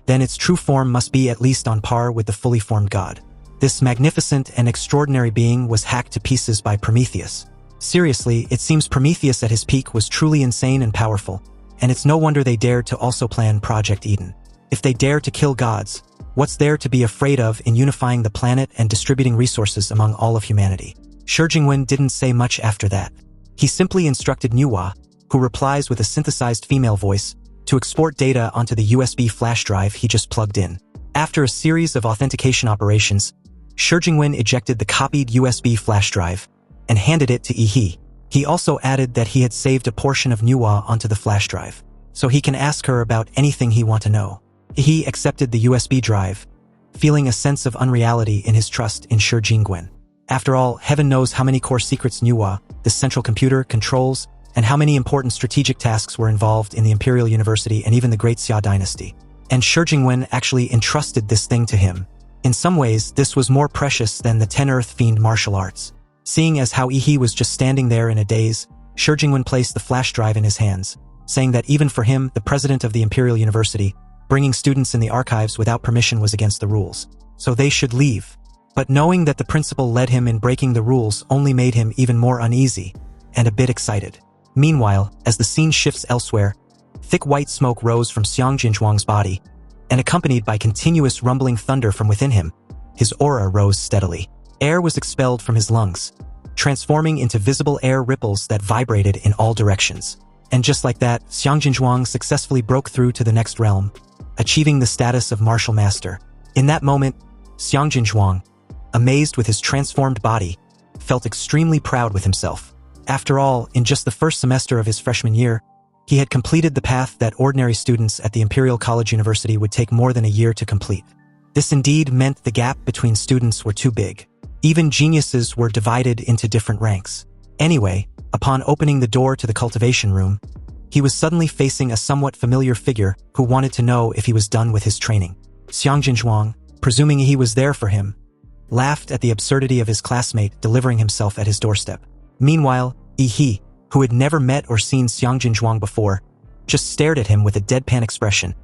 then its true form must be at least on par with the fully formed god. This magnificent and extraordinary being was hacked to pieces by Prometheus. Seriously, it seems Prometheus at his peak was truly insane and powerful, and it's no wonder they dared to also plan Project Eden. If they dare to kill gods, what's there to be afraid of in unifying the planet and distributing resources among all of humanity? Shi Jingwen didn't say much after that. He simply instructed Nuwa, who replies with a synthesized female voice, to export data onto the USB flash drive he just plugged in. After a series of authentication operations, Shi Jingwen ejected the copied USB flash drive and handed it to Ihi. He also added that he had saved a portion of Nuwa onto the flash drive, so he can ask her about anything he wants to know. Ihi accepted the USB drive, feeling a sense of unreality in his trust in Shi Jingwen. After all, heaven knows how many core secrets Nuwa, the central computer, controls, and how many important strategic tasks were involved in the Imperial University and even the Great Xia dynasty. And Shi Jingwen actually entrusted this thing to him. In some ways, this was more precious than the 10 Earth Fiend martial arts. Seeing as how Ihi was just standing there in a daze, Shi Jingwen placed the flash drive in his hands, saying that even for him, the president of the Imperial University, bringing students in the archives without permission was against the rules. So they should leave. But knowing that the principal led him in breaking the rules only made him even more uneasy and a bit excited. Meanwhile, as the scene shifts elsewhere, thick white smoke rose from Xiang Jinzhuang's body, and accompanied by continuous rumbling thunder from within him, his aura rose steadily. Air was expelled from his lungs, transforming into visible air ripples that vibrated in all directions. And just like that, Xiang Jinzhuang successfully broke through to the next realm, achieving the status of martial master. In that moment, Xiang Jinzhuang, amazed with his transformed body, felt extremely proud with himself. After all, in just the first semester of his freshman year, he had completed the path that ordinary students at the Imperial College University would take more than a year to complete. This indeed meant the gap between students were too big. Even geniuses were divided into different ranks. Anyway, upon opening the door to the cultivation room, he was suddenly facing a somewhat familiar figure who wanted to know if he was done with his training. Xiang Jinzhuang, presuming he was there for him, laughed at the absurdity of his classmate delivering himself at his doorstep. Meanwhile, Ihi, who had never met or seen Xiang Jinzhuang before, just stared at him with a deadpan expression,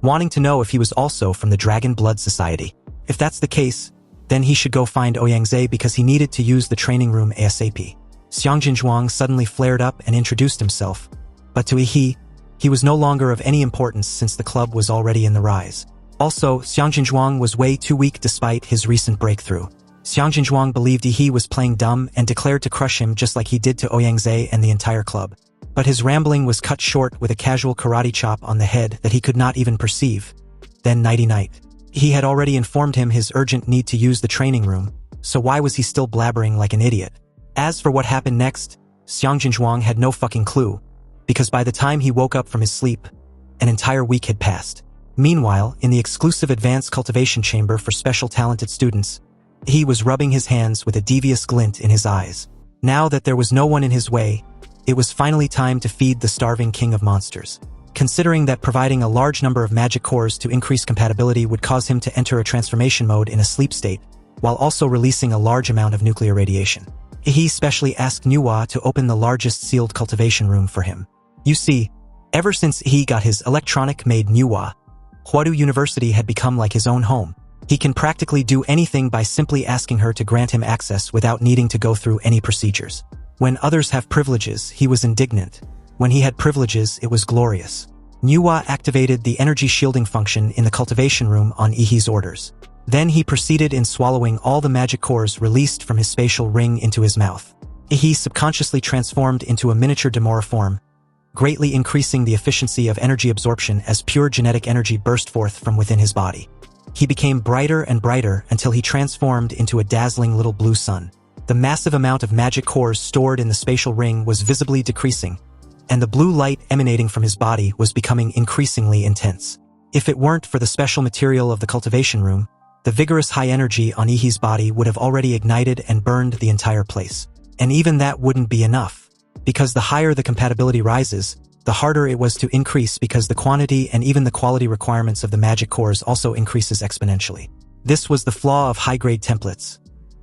wanting to know if he was also from the Dragon Blood Society. If that's the case, then he should go find Ouyangze because he needed to use the training room ASAP. Xiang Jinzhuang suddenly flared up and introduced himself, but to Ihi, he was no longer of any importance since the club was already in the rise. Also, Xiang Jinzhuang was way too weak despite his recent breakthrough. Xiang Jinzhuang believed he was playing dumb and declared to crush him just like he did to Ouyangze and the entire club. But his rambling was cut short with a casual karate chop on the head that he could not even perceive. Then nighty-night. He had already informed him his urgent need to use the training room, so why was he still blabbering like an idiot? As for what happened next, Xiang Jinzhuang had no fucking clue, because by the time he woke up from his sleep, an entire week had passed. Meanwhile, in the exclusive advanced cultivation chamber for special talented students, he was rubbing his hands with a devious glint in his eyes. Now that there was no one in his way, it was finally time to feed the starving king of monsters. Considering that providing a large number of magic cores to increase compatibility would cause him to enter a transformation mode in a sleep state, while also releasing a large amount of nuclear radiation. He specially asked Nuwa to open the largest sealed cultivation room for him. You see, ever since he got his electronic-made Nuwa, Huadu University had become like his own home. He can practically do anything by simply asking her to grant him access without needing to go through any procedures. When others have privileges, he was indignant. When he had privileges, it was glorious. Nuwa activated the energy shielding function in the cultivation room on Ihi's orders. Then he proceeded in swallowing all the magic cores released from his spatial ring into his mouth. Ihi subconsciously transformed into a miniature Demora form, greatly increasing the efficiency of energy absorption as pure genetic energy burst forth from within his body. He became brighter and brighter until he transformed into a dazzling little blue sun. The massive amount of magic cores stored in the spatial ring was visibly decreasing, and the blue light emanating from his body was becoming increasingly intense. If it weren't for the special material of the cultivation room, the vigorous high energy on Ihi's body would have already ignited and burned the entire place. And even that wouldn't be enough, because the higher the compatibility rises, the harder it was to increase because the quantity and even the quality requirements of the magic cores also increases exponentially. This was the flaw of high-grade templates.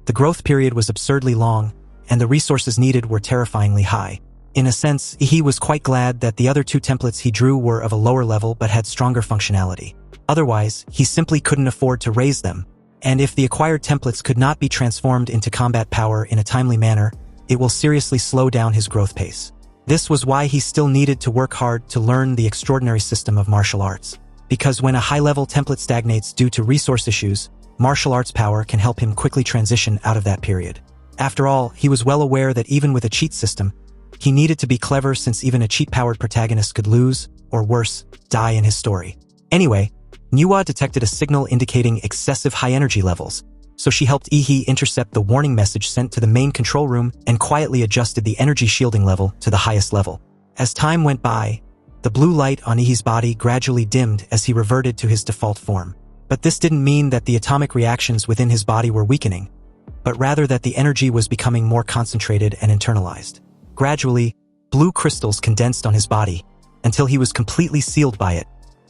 The growth period was absurdly long, and the resources needed were terrifyingly high. In a sense, he was quite glad that the other two templates he drew were of a lower level but had stronger functionality. Otherwise, he simply couldn't afford to raise them, and if the acquired templates could not be transformed into combat power in a timely manner, it will seriously slow down his growth pace. This was why he still needed to work hard to learn the extraordinary system of martial arts. Because when a high-level template stagnates due to resource issues, martial arts power can help him quickly transition out of that period. After all, he was well aware that even with a cheat system, he needed to be clever since even a cheat-powered protagonist could lose, or worse, die in his story. Anyway, Nuwa detected a signal indicating excessive high energy levels, so she helped Ihi intercept the warning message sent to the main control room and quietly adjusted the energy shielding level to the highest level. As time went by, the blue light on Ihi's body gradually dimmed as he reverted to his default form. But this didn't mean that the atomic reactions within his body were weakening, but rather that the energy was becoming more concentrated and internalized. Gradually, blue crystals condensed on his body until he was completely sealed by it,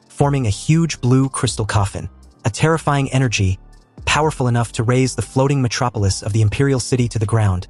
forming a huge blue crystal coffin. A terrifying energy, powerful enough to raise the floating metropolis of the imperial city to the ground,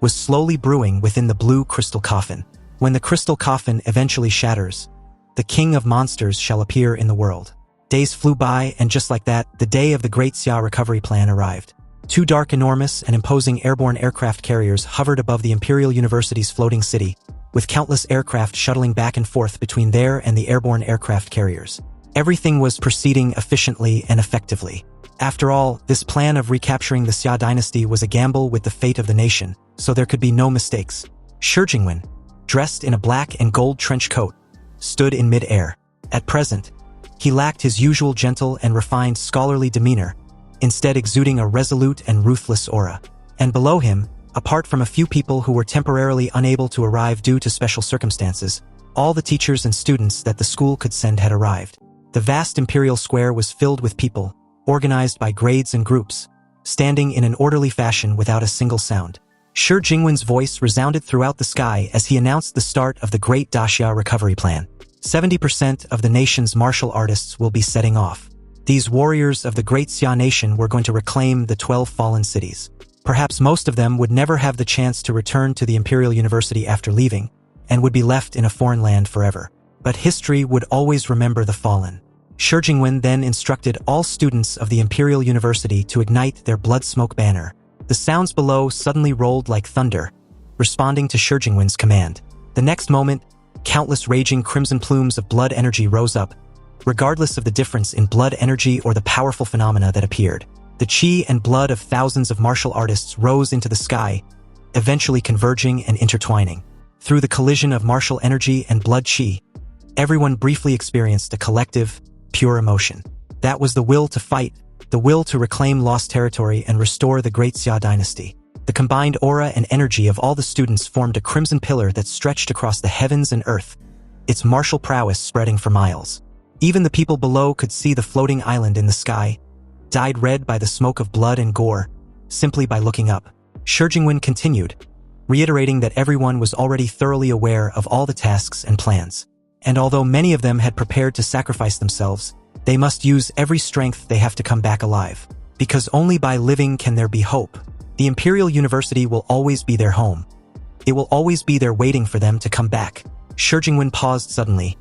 was slowly brewing within the blue crystal coffin. When the crystal coffin eventually shatters, the king of monsters shall appear in the world. Days flew by, and just like that, the day of the Great Xia recovery plan arrived. Two dark, enormous, and imposing airborne aircraft carriers hovered above the Imperial University's floating city, with countless aircraft shuttling back and forth between there and the airborne aircraft carriers. Everything was proceeding efficiently and effectively. After all, this plan of recapturing the Xia dynasty was a gamble with the fate of the nation, so there could be no mistakes. Shi Jingwen, dressed in a black and gold trench coat, stood in mid-air. At present, he lacked his usual gentle and refined scholarly demeanor, instead exuding a resolute and ruthless aura. And below him, apart from a few people who were temporarily unable to arrive due to special circumstances, all the teachers and students that the school could send had arrived. The vast imperial square was filled with people, organized by grades and groups, standing in an orderly fashion without a single sound. Shi Jingwen's voice resounded throughout the sky as he announced the start of the Great Daxia recovery plan. 70% of the nation's martial artists will be setting off. These warriors of the Great Xia nation were going to reclaim the 12 fallen cities. Perhaps most of them would never have the chance to return to the Imperial University after leaving, and would be left in a foreign land forever. But history would always remember the fallen. Shi Jingwen then instructed all students of the Imperial University to ignite their blood smoke banner. The sounds below suddenly rolled like thunder, responding to Shi Jingwen's command. The next moment, countless raging crimson plumes of blood energy rose up, regardless of the difference in blood energy or the powerful phenomena that appeared. The chi and blood of thousands of martial artists rose into the sky, eventually converging and intertwining. Through the collision of martial energy and blood chi, everyone briefly experienced a collective, pure emotion. That was the will to fight, the will to reclaim lost territory and restore the Great Xia dynasty. The combined aura and energy of all the students formed a crimson pillar that stretched across the heavens and earth, its martial prowess spreading for miles. Even the people below could see the floating island in the sky, dyed red by the smoke of blood and gore, simply by looking up. Shi Jingwen continued, reiterating that everyone was already thoroughly aware of all the tasks and plans. And although many of them had prepared to sacrifice themselves, they must use every strength they have to come back alive. Because only by living can there be hope. The Imperial University will always be their home. It will always be there waiting for them to come back. Shi Jingwen paused suddenly,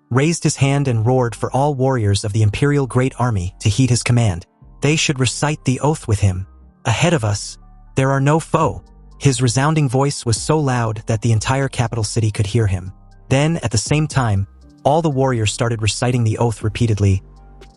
raised his hand and roared for all warriors of the Imperial Great Army to heed his command. They should recite the oath with him. Ahead of us, there are no foe. His resounding voice was so loud that the entire capital city could hear him. Then, at the same time, all the warriors started reciting the oath repeatedly.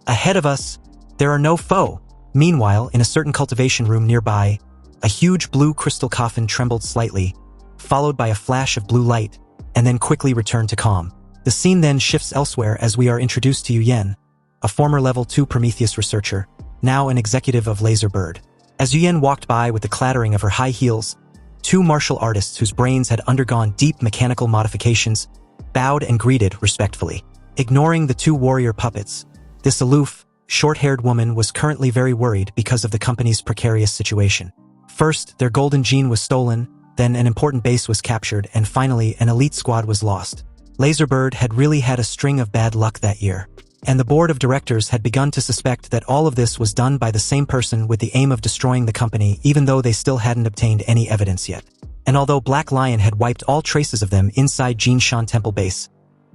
Ahead of us, there are no foe. Meanwhile, in a certain cultivation room nearby, a huge blue crystal coffin trembled slightly, followed by a flash of blue light, and then quickly returned to calm. The scene then shifts elsewhere as we are introduced to Yu Yan, a former Level 2 Prometheus researcher, now an executive of Laserbird. As Yu Yan walked by with the clattering of her high heels, two martial artists whose brains had undergone deep mechanical modifications bowed and greeted respectfully. Ignoring the two warrior puppets, this aloof, short-haired woman was currently very worried because of the company's precarious situation. First, their golden gene was stolen, then an important base was captured, and finally an elite squad was lost. Laserbird had really had a string of bad luck that year, and the board of directors had begun to suspect that all of this was done by the same person with the aim of destroying the company, even though they still hadn't obtained any evidence yet. And although Black Lion had wiped all traces of them inside Jinshan Temple base,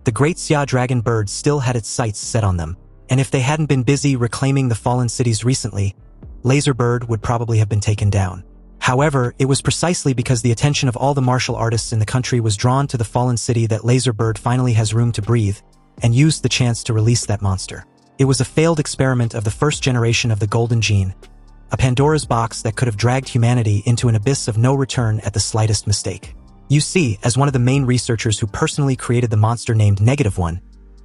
the Great Xia Dragon Bird still had its sights set on them. And if they hadn't been busy reclaiming the fallen cities recently, Laserbird would probably have been taken down. However, it was precisely because the attention of all the martial artists in the country was drawn to the fallen city that Laserbird finally has room to breathe, and used the chance to release that monster. It was a failed experiment of the first generation of the Golden Gene, a Pandora's box that could have dragged humanity into an abyss of no return at the slightest mistake. You see, as one of the main researchers who personally created the monster named -1,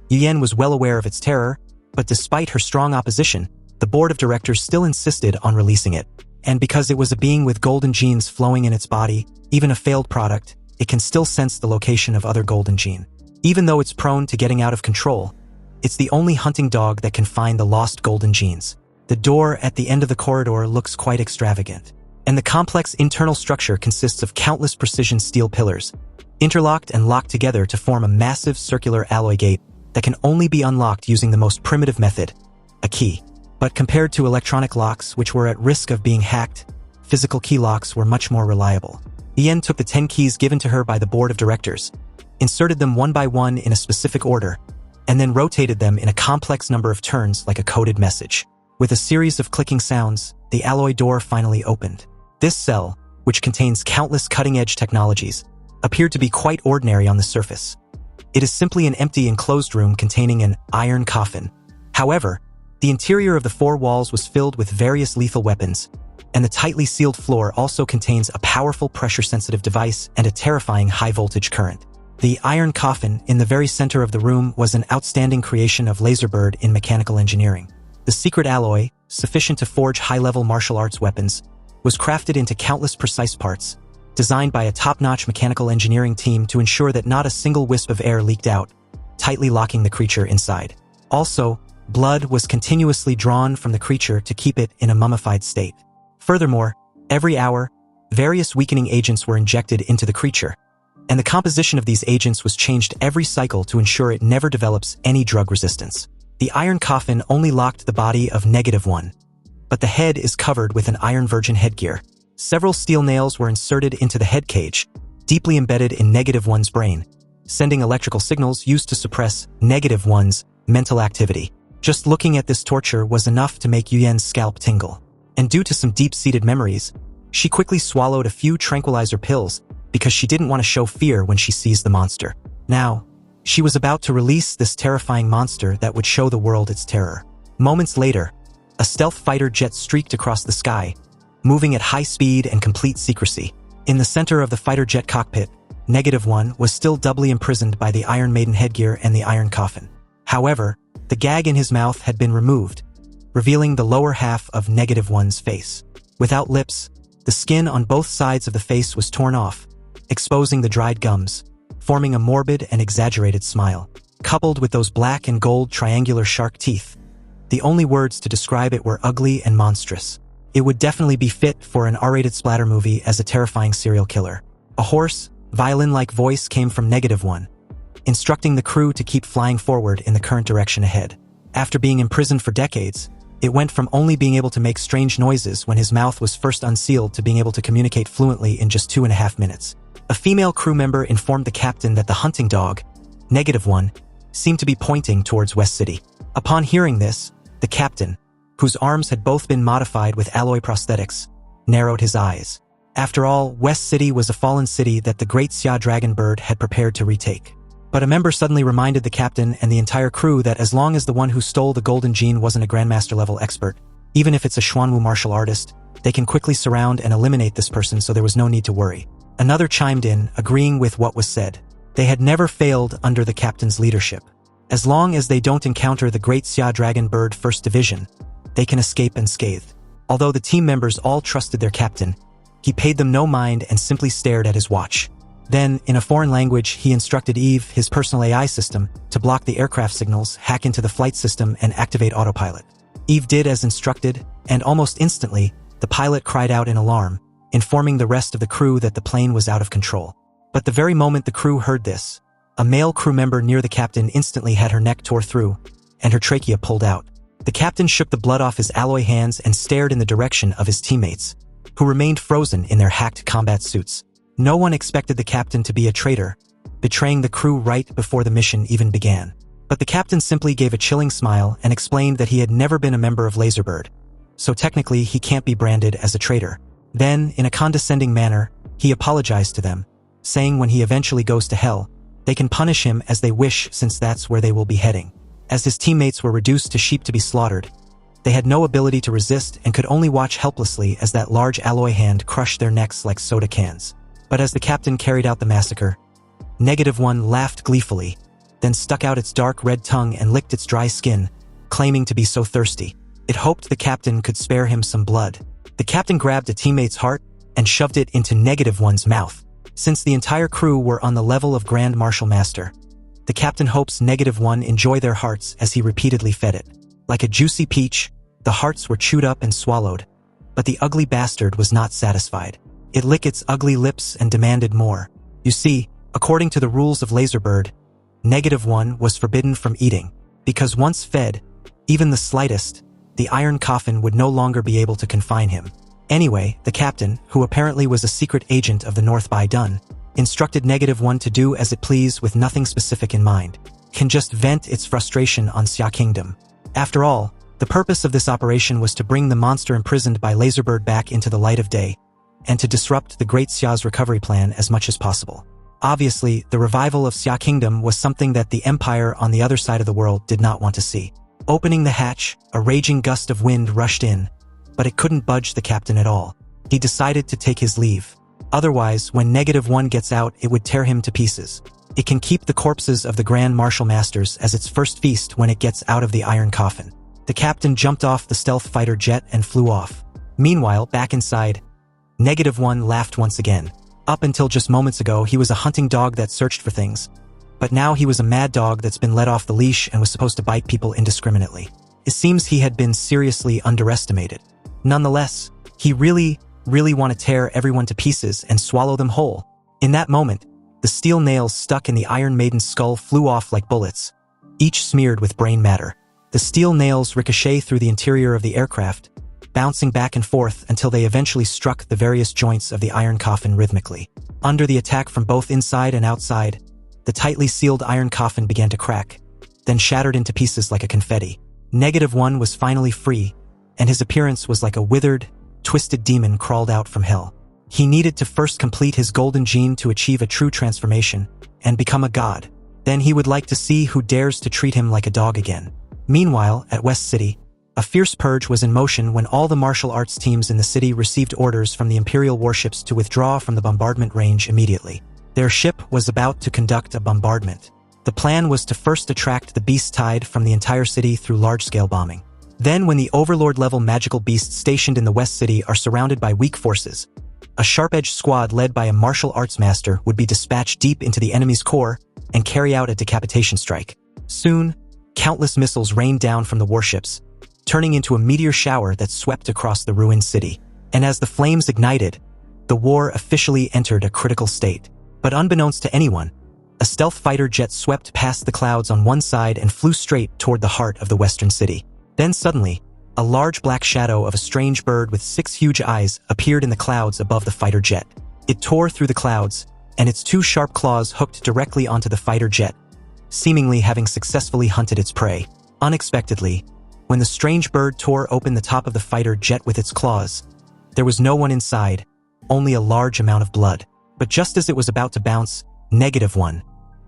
Yu Yan was well aware of its terror, but despite her strong opposition, the board of directors still insisted on releasing it. And because it was a being with golden genes flowing in its body, even a failed product, it can still sense the location of other golden gene. Even though it's prone to getting out of control, it's the only hunting dog that can find the lost golden genes. The door at the end of the corridor looks quite extravagant, and the complex internal structure consists of countless precision steel pillars, interlocked and locked together to form a massive circular alloy gate that can only be unlocked using the most primitive method, a key. But compared to electronic locks, which were at risk of being hacked, physical key locks were much more reliable. Yen took the 10 keys given to her by the board of directors, inserted them one by one in a specific order, and then rotated them in a complex number of turns like a coded message. With a series of clicking sounds, the alloy door finally opened. This cell, which contains countless cutting-edge technologies, appeared to be quite ordinary on the surface. It is simply an empty enclosed room containing an iron coffin. However, the interior of the four walls was filled with various lethal weapons, and the tightly sealed floor also contains a powerful pressure-sensitive device and a terrifying high-voltage current. The iron coffin in the very center of the room was an outstanding creation of Laserbird in mechanical engineering. The secret alloy, sufficient to forge high-level martial arts weapons, was crafted into countless precise parts, designed by a top-notch mechanical engineering team to ensure that not a single wisp of air leaked out, tightly locking the creature inside. Also, blood was continuously drawn from the creature to keep it in a mummified state. Furthermore, every hour, various weakening agents were injected into the creature, and the composition of these agents was changed every cycle to ensure it never develops any drug resistance. The iron coffin only locked the body of -1, but the head is covered with an iron virgin headgear. Several steel nails were inserted into the head cage, deeply embedded in -1's brain, sending electrical signals used to suppress -1's mental activity. Just looking at this torture was enough to make Yu Yan's scalp tingle. And due to some deep-seated memories, she quickly swallowed a few tranquilizer pills because she didn't want to show fear when she sees the monster. Now, She was about to release this terrifying monster that would show the world its terror. Moments later, a stealth fighter jet streaked across the sky, moving at high speed and complete secrecy. In the center of the fighter jet cockpit, -1 was still doubly imprisoned by the Iron Maiden headgear and the iron coffin. However, the gag in his mouth had been removed, revealing the lower half of -1's face. Without lips, the skin on both sides of the face was torn off, exposing the dried gums, forming a morbid and exaggerated smile. Coupled with those black and gold triangular shark teeth, the only words to describe it were ugly and monstrous. It would definitely be fit for an R-rated splatter movie as a terrifying serial killer. A hoarse, violin-like voice came from -1, instructing the crew to keep flying forward in the current direction ahead. After being imprisoned for decades, it went from only being able to make strange noises when his mouth was first unsealed to being able to communicate fluently in just 2.5 minutes. A female crew member informed the captain that the hunting dog, -1, seemed to be pointing towards West City. Upon hearing this, the captain, whose arms had both been modified with alloy prosthetics, narrowed his eyes. After all, West City was a fallen city that the great Xia dragon bird had prepared to retake. But a member suddenly reminded the captain and the entire crew that as long as the one who stole the golden gene wasn't a grandmaster-level expert, even if it's a Xuanwu martial artist, they can quickly surround and eliminate this person, so there was no need to worry. Another chimed in, agreeing with what was said. They had never failed under the captain's leadership. As long as they don't encounter the great Xia dragon bird First Division, they can escape unscathed. Although the team members all trusted their captain, he paid them no mind and simply stared at his watch. Then, in a foreign language, he instructed Eve, his personal AI system, to block the aircraft signals, hack into the flight system, and activate autopilot. Eve did as instructed, and almost instantly, the pilot cried out in alarm, informing the rest of the crew that the plane was out of control. But the very moment the crew heard this, a male crew member near the captain instantly had her neck tore through, and her trachea pulled out. The captain shook the blood off his alloy hands and stared in the direction of his teammates, who remained frozen in their hacked combat suits. No one expected the captain to be a traitor, betraying the crew right before the mission even began. But the captain simply gave a chilling smile and explained that he had never been a member of Laserbird, so technically he can't be branded as a traitor. Then, in a condescending manner, he apologized to them, saying when he eventually goes to hell, they can punish him as they wish since that's where they will be heading. As his teammates were reduced to sheep to be slaughtered, they had no ability to resist and could only watch helplessly as that large alloy hand crushed their necks like soda cans. But as the captain carried out the massacre, -1 laughed gleefully, then stuck out its dark red tongue and licked its dry skin, claiming to be so thirsty. It hoped the captain could spare him some blood. The captain grabbed a teammate's heart and shoved it into -1's mouth. Since the entire crew were on the level of Grand Marshal Master, the captain hopes -1 enjoy their hearts as he repeatedly fed it. Like a juicy peach, the hearts were chewed up and swallowed, but the ugly bastard was not satisfied. It licked its ugly lips and demanded more. You see, according to the rules of Laserbird, -1 was forbidden from eating, because once fed, even the slightest, the iron coffin would no longer be able to confine him. Anyway, the captain, who apparently was a secret agent of the North by Dun, instructed -1 to do as it pleased with nothing specific in mind, can just vent its frustration on Xia Kingdom. After all, the purpose of this operation was to bring the monster imprisoned by Laserbird back into the light of day, and to disrupt the Great Xia's recovery plan as much as possible. Obviously, the revival of Xia Kingdom was something that the Empire on the other side of the world did not want to see. Opening the hatch, a raging gust of wind rushed in, but it couldn't budge the captain at all. He decided to take his leave. Otherwise, when -1 gets out, it would tear him to pieces. It can keep the corpses of the Grand Marshal Masters as its first feast when it gets out of the iron coffin. The captain jumped off the stealth fighter jet and flew off. Meanwhile, back inside, -1 laughed once again. Up until just moments ago, he was a hunting dog that searched for things. But now he was a mad dog that's been let off the leash and was supposed to bite people indiscriminately. It seems he had been seriously underestimated. Nonetheless, he really want to tear everyone to pieces and swallow them whole. In that moment, the steel nails stuck in the Iron Maiden's skull flew off like bullets, each smeared with brain matter. The steel nails ricochet through the interior of the aircraft, bouncing back and forth until they eventually struck the various joints of the iron coffin rhythmically. Under the attack from both inside and outside, the tightly sealed iron coffin began to crack, then shattered into pieces like a confetti. -1 was finally free, and his appearance was like a withered, twisted demon crawled out from hell. He needed to first complete his golden gene to achieve a true transformation and become a god. Then he would like to see who dares to treat him like a dog again. Meanwhile, at West City, a fierce purge was in motion when all the martial arts teams in the city received orders from the Imperial warships to withdraw from the bombardment range immediately. Their ship was about to conduct a bombardment. The plan was to first attract the beast tide from the entire city through large-scale bombing. Then, when the overlord-level magical beasts stationed in the West City are surrounded by weak forces, a sharp-edged squad led by a martial arts master would be dispatched deep into the enemy's core and carry out a decapitation strike. Soon, countless missiles rained down from the warships, turning into a meteor shower that swept across the ruined city. And as the flames ignited, the war officially entered a critical state. But unbeknownst to anyone, a stealth fighter jet swept past the clouds on one side and flew straight toward the heart of the western city. Then suddenly, a large black shadow of a strange bird with 6 huge eyes appeared in the clouds above the fighter jet. It tore through the clouds, and its 2 sharp claws hooked directly onto the fighter jet, seemingly having successfully hunted its prey. Unexpectedly, when the strange bird tore open the top of the fighter jet with its claws, there was no one inside, only a large amount of blood. But just as it was about to bounce, -1,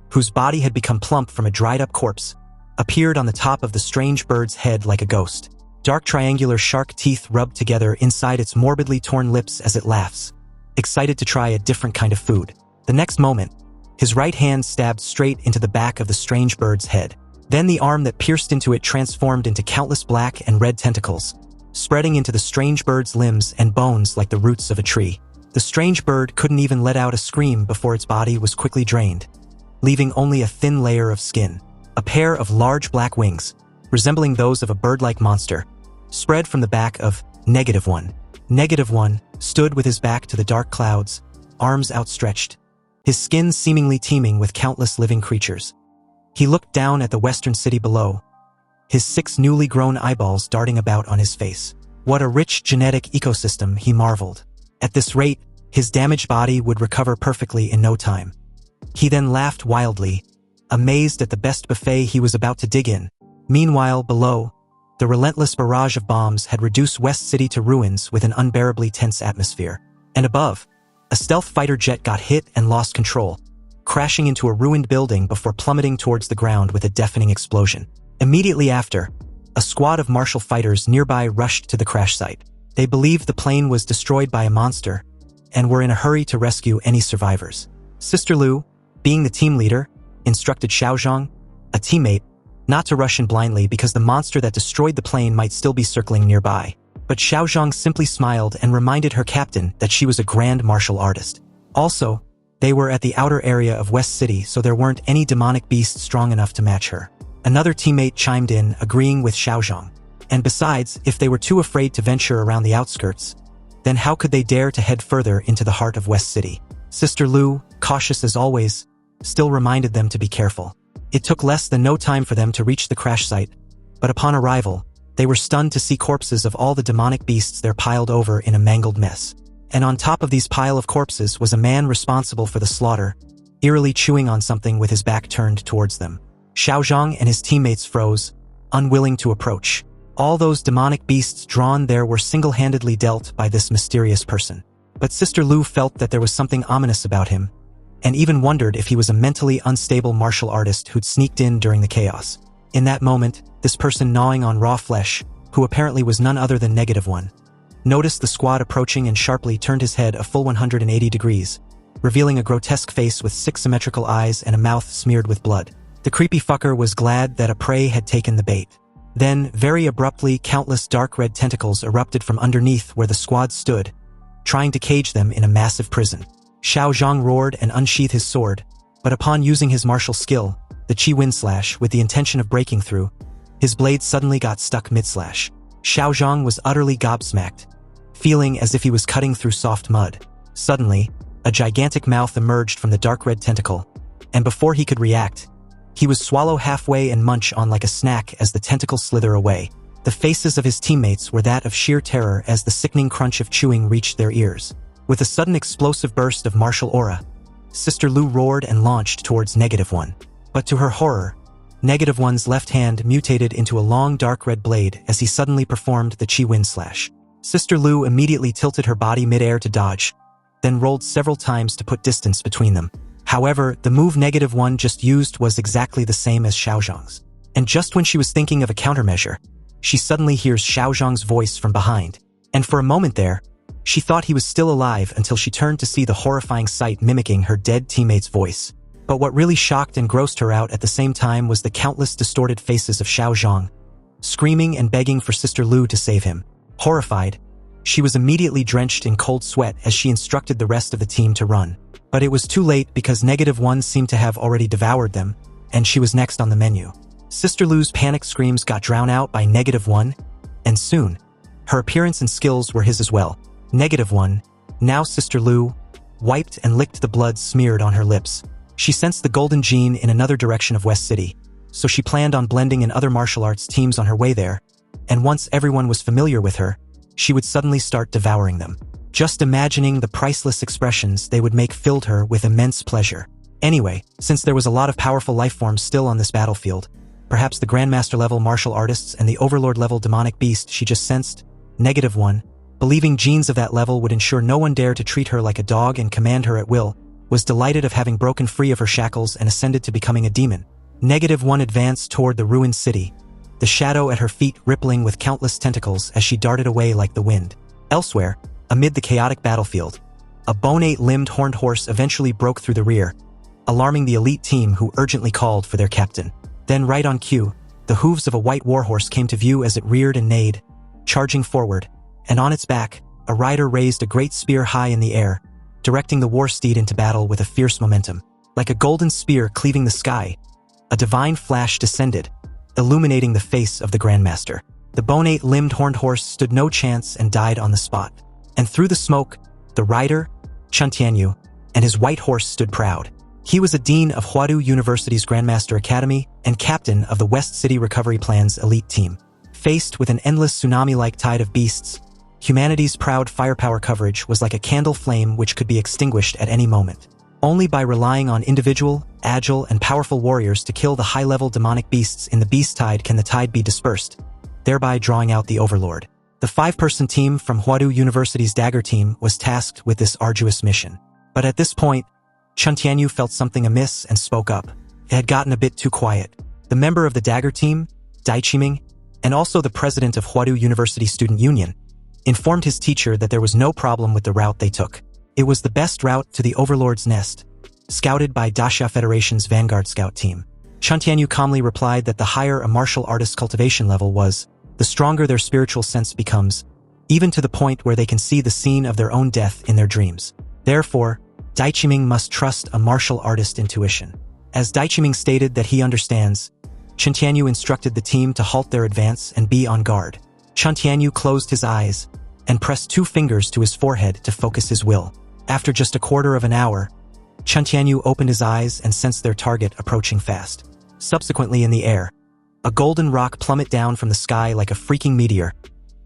whose body had become plump from a dried-up corpse, appeared on the top of the strange bird's head like a ghost. Dark triangular shark teeth rubbed together inside its morbidly torn lips as it laughs, excited to try a different kind of food. The next moment, his right hand stabbed straight into the back of the strange bird's head. Then the arm that pierced into it transformed into countless black and red tentacles, spreading into the strange bird's limbs and bones like the roots of a tree. The strange bird couldn't even let out a scream before its body was quickly drained, leaving only a thin layer of skin. A pair of large black wings, resembling those of a bird-like monster, spread from the back of -1. -1 stood with his back to the dark clouds, arms outstretched, his skin seemingly teeming with countless living creatures. He looked down at the western city below, his 6 newly grown eyeballs darting about on his face. What a rich genetic ecosystem, he marveled. At this rate, his damaged body would recover perfectly in no time. He then laughed wildly, amazed at the best buffet he was about to dig in. Meanwhile, below, the relentless barrage of bombs had reduced West City to ruins with an unbearably tense atmosphere. And above, a stealth fighter jet got hit and lost control, crashing into a ruined building before plummeting towards the ground with a deafening explosion. Immediately after, a squad of martial fighters nearby rushed to the crash site. They believed the plane was destroyed by a monster and were in a hurry to rescue any survivors. Sister Lu, being the team leader, instructed Xiaozhang, a teammate, not to rush in blindly because the monster that destroyed the plane might still be circling nearby. But Xiaozhang simply smiled and reminded her captain that she was a grand martial artist. Also, they were at the outer area of West City, so there weren't any demonic beasts strong enough to match her. Another teammate chimed in, agreeing with Xiaozhang. And besides, if they were too afraid to venture around the outskirts, then how could they dare to head further into the heart of West City? Sister Lu, cautious as always, still reminded them to be careful. It took less than no time for them to reach the crash site, but upon arrival, they were stunned to see corpses of all the demonic beasts there piled over in a mangled mess. And on top of these pile of corpses was a man responsible for the slaughter, eerily chewing on something with his back turned towards them. Xiaozhang and his teammates froze, unwilling to approach. All those demonic beasts drawn there were single-handedly dealt by this mysterious person. But Sister Lu felt that there was something ominous about him, and even wondered if he was a mentally unstable martial artist who'd sneaked in during the chaos. In that moment, this person gnawing on raw flesh, who apparently was none other than -1, noticed the squad approaching and sharply turned his head a full 180 degrees, revealing a grotesque face with 6 symmetrical eyes and a mouth smeared with blood. The creepy fucker was glad that a prey had taken the bait. Then, very abruptly, countless dark red tentacles erupted from underneath where the squad stood, trying to cage them in a massive prison. Xiaozhang roared and unsheathed his sword, but upon using his martial skill, the Qi Wind Slash, with the intention of breaking through, his blade suddenly got stuck mid-slash. Xiaozhang was utterly gobsmacked, feeling as if he was cutting through soft mud. Suddenly, a gigantic mouth emerged from the dark red tentacle, and before he could react, he was swallow halfway and munch on like a snack as the tentacle slither away. The faces of his teammates were that of sheer terror as the sickening crunch of chewing reached their ears. With a sudden explosive burst of martial aura, Sister Lu roared and launched towards -1. But to her horror, -1's left hand mutated into a long dark red blade as he suddenly performed the Qi Wind Slash. Sister Lu immediately tilted her body mid-air to dodge, then rolled several times to put distance between them. However, the move -1 just used was exactly the same as Xiaozhang's. And just when she was thinking of a countermeasure, she suddenly hears Xiaozhang's voice from behind. And for a moment there, she thought he was still alive until she turned to see the horrifying sight mimicking her dead teammate's voice. But what really shocked and grossed her out at the same time was the countless distorted faces of Xiaozhang, screaming and begging for Sister Lu to save him. Horrified, she was immediately drenched in cold sweat as she instructed the rest of the team to run. But it was too late because -1 seemed to have already devoured them, and she was next on the menu. Sister Lu's panic screams got drowned out by -1, and soon, her appearance and skills were his as well. -1, now Sister Lu, wiped and licked the blood smeared on her lips. She sensed the golden gene in another direction of West City, so she planned on blending in other martial arts teams on her way there, and once everyone was familiar with her, she would suddenly start devouring them. Just imagining the priceless expressions they would make filled her with immense pleasure. Anyway, since there was a lot of powerful life forms still on this battlefield, perhaps the Grandmaster-level martial artists and the Overlord-level demonic beast she just sensed, -1, believing genes of that level would ensure no one dare to treat her like a dog and command her at will, was delighted of having broken free of her shackles and ascended to becoming a demon. -1 advanced toward the ruined city, the shadow at her feet rippling with countless tentacles as she darted away like the wind. Elsewhere, amid the chaotic battlefield, a bone 8-limbed horned horse eventually broke through the rear, alarming the elite team who urgently called for their captain. Then right on cue, the hooves of a white warhorse came to view as it reared and neighed, charging forward, and on its back, a rider raised a great spear high in the air, directing the war steed into battle with a fierce momentum. Like a golden spear cleaving the sky, a divine flash descended, illuminating the face of the Grandmaster. The bone 8-limbed horned horse stood no chance and died on the spot. And through the smoke, the rider, Chen Tianyu, and his white horse stood proud. He was a dean of Huadu University's Grandmaster Academy and captain of the West City Recovery Plan's elite team. Faced with an endless tsunami-like tide of beasts, humanity's proud firepower coverage was like a candle flame which could be extinguished at any moment. Only by relying on individual, agile, and powerful warriors to kill the high-level demonic beasts in the beast tide can the tide be dispersed, thereby drawing out the Overlord. The 5-person team from Huadu University's Dagger team was tasked with this arduous mission. But at this point, Chen Tianyu felt something amiss and spoke up. It had gotten a bit too quiet. The member of the Dagger team, Dai Qiming, and also the president of Huadu University Student Union, informed his teacher that there was no problem with the route they took. It was the best route to the Overlord's nest, scouted by Daxia Federation's Vanguard Scout team. Chen Tianyu calmly replied that the higher a martial artist's cultivation level was, the stronger their spiritual sense becomes, even to the point where they can see the scene of their own death in their dreams. Therefore, Dai Qiming must trust a martial artist intuition. As Dai Qiming stated that he understands, Chen Tianyu instructed the team to halt their advance and be on guard. Chen Tianyu closed his eyes and pressed 2 fingers to his forehead to focus his will. After just a quarter of an hour, Chen Tianyu opened his eyes and sensed their target approaching fast. Subsequently in the air, a golden rock plummeted down from the sky like a freaking meteor,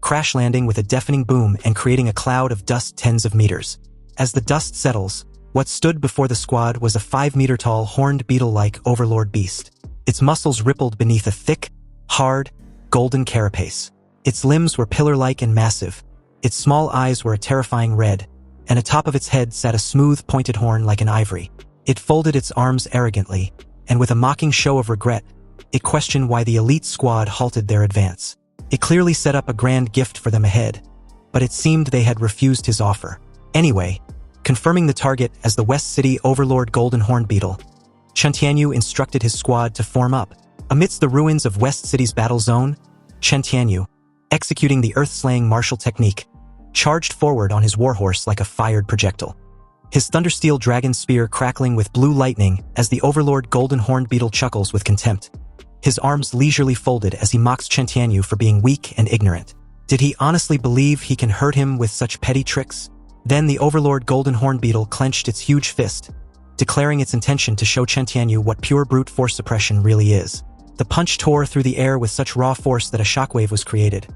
crash landing with a deafening boom and creating a cloud of dust tens of meters. As the dust settles, what stood before the squad was a 5-meter-tall horned beetle-like overlord beast. Its muscles rippled beneath a thick, hard, golden carapace. Its limbs were pillar-like and massive. Its small eyes were a terrifying red, and atop of its head sat a smooth, pointed horn like an ivory. It folded its arms arrogantly, and with a mocking show of regret, it questioned why the elite squad halted their advance. It clearly set up a grand gift for them ahead, but it seemed they had refused his offer. Anyway, confirming the target as the West City Overlord Golden Horned Beetle, Chen Tianyu instructed his squad to form up. Amidst the ruins of West City's battle zone, Chen Tianyu, executing the earth-slaying martial technique, charged forward on his warhorse like a fired projectile. His thundersteel dragon spear crackling with blue lightning as the Overlord Golden Horned Beetle chuckles with contempt. His arms leisurely folded as he mocks Chen Tianyu for being weak and ignorant. Did he honestly believe he can hurt him with such petty tricks? Then the Overlord Golden Horned Beetle clenched its huge fist, declaring its intention to show Chen Tianyu what pure brute force suppression really is. The punch tore through the air with such raw force that a shockwave was created,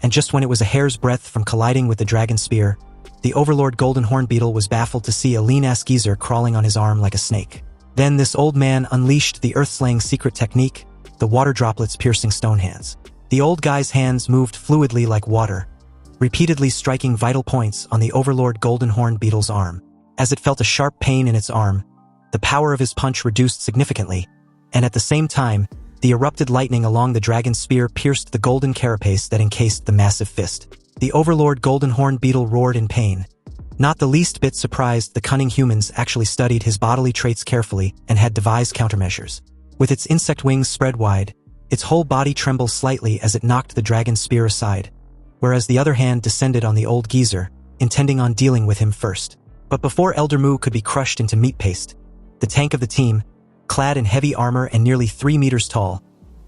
and just when it was a hair's breadth from colliding with the dragon spear, the Overlord Golden Horned Beetle was baffled to see a lean-ass geezer crawling on his arm like a snake. Then this old man unleashed the earth-slaying secret technique, the water droplets piercing stone hands. The old guy's hands moved fluidly like water, repeatedly striking vital points on the Overlord Golden Horned Beetle's arm. As it felt a sharp pain in its arm, the power of his punch reduced significantly, and at the same time, the erupted lightning along the dragon's spear pierced the golden carapace that encased the massive fist. The overlord golden horned beetle roared in pain. Not the least bit surprised, the cunning humans actually studied his bodily traits carefully and had devised countermeasures. With its insect wings spread wide, its whole body trembled slightly as it knocked the dragon's spear aside, whereas the other hand descended on the old geezer, intending on dealing with him first. But before Elder Mu could be crushed into meat paste, the tank of the team, clad in heavy armor and nearly 3 meters tall,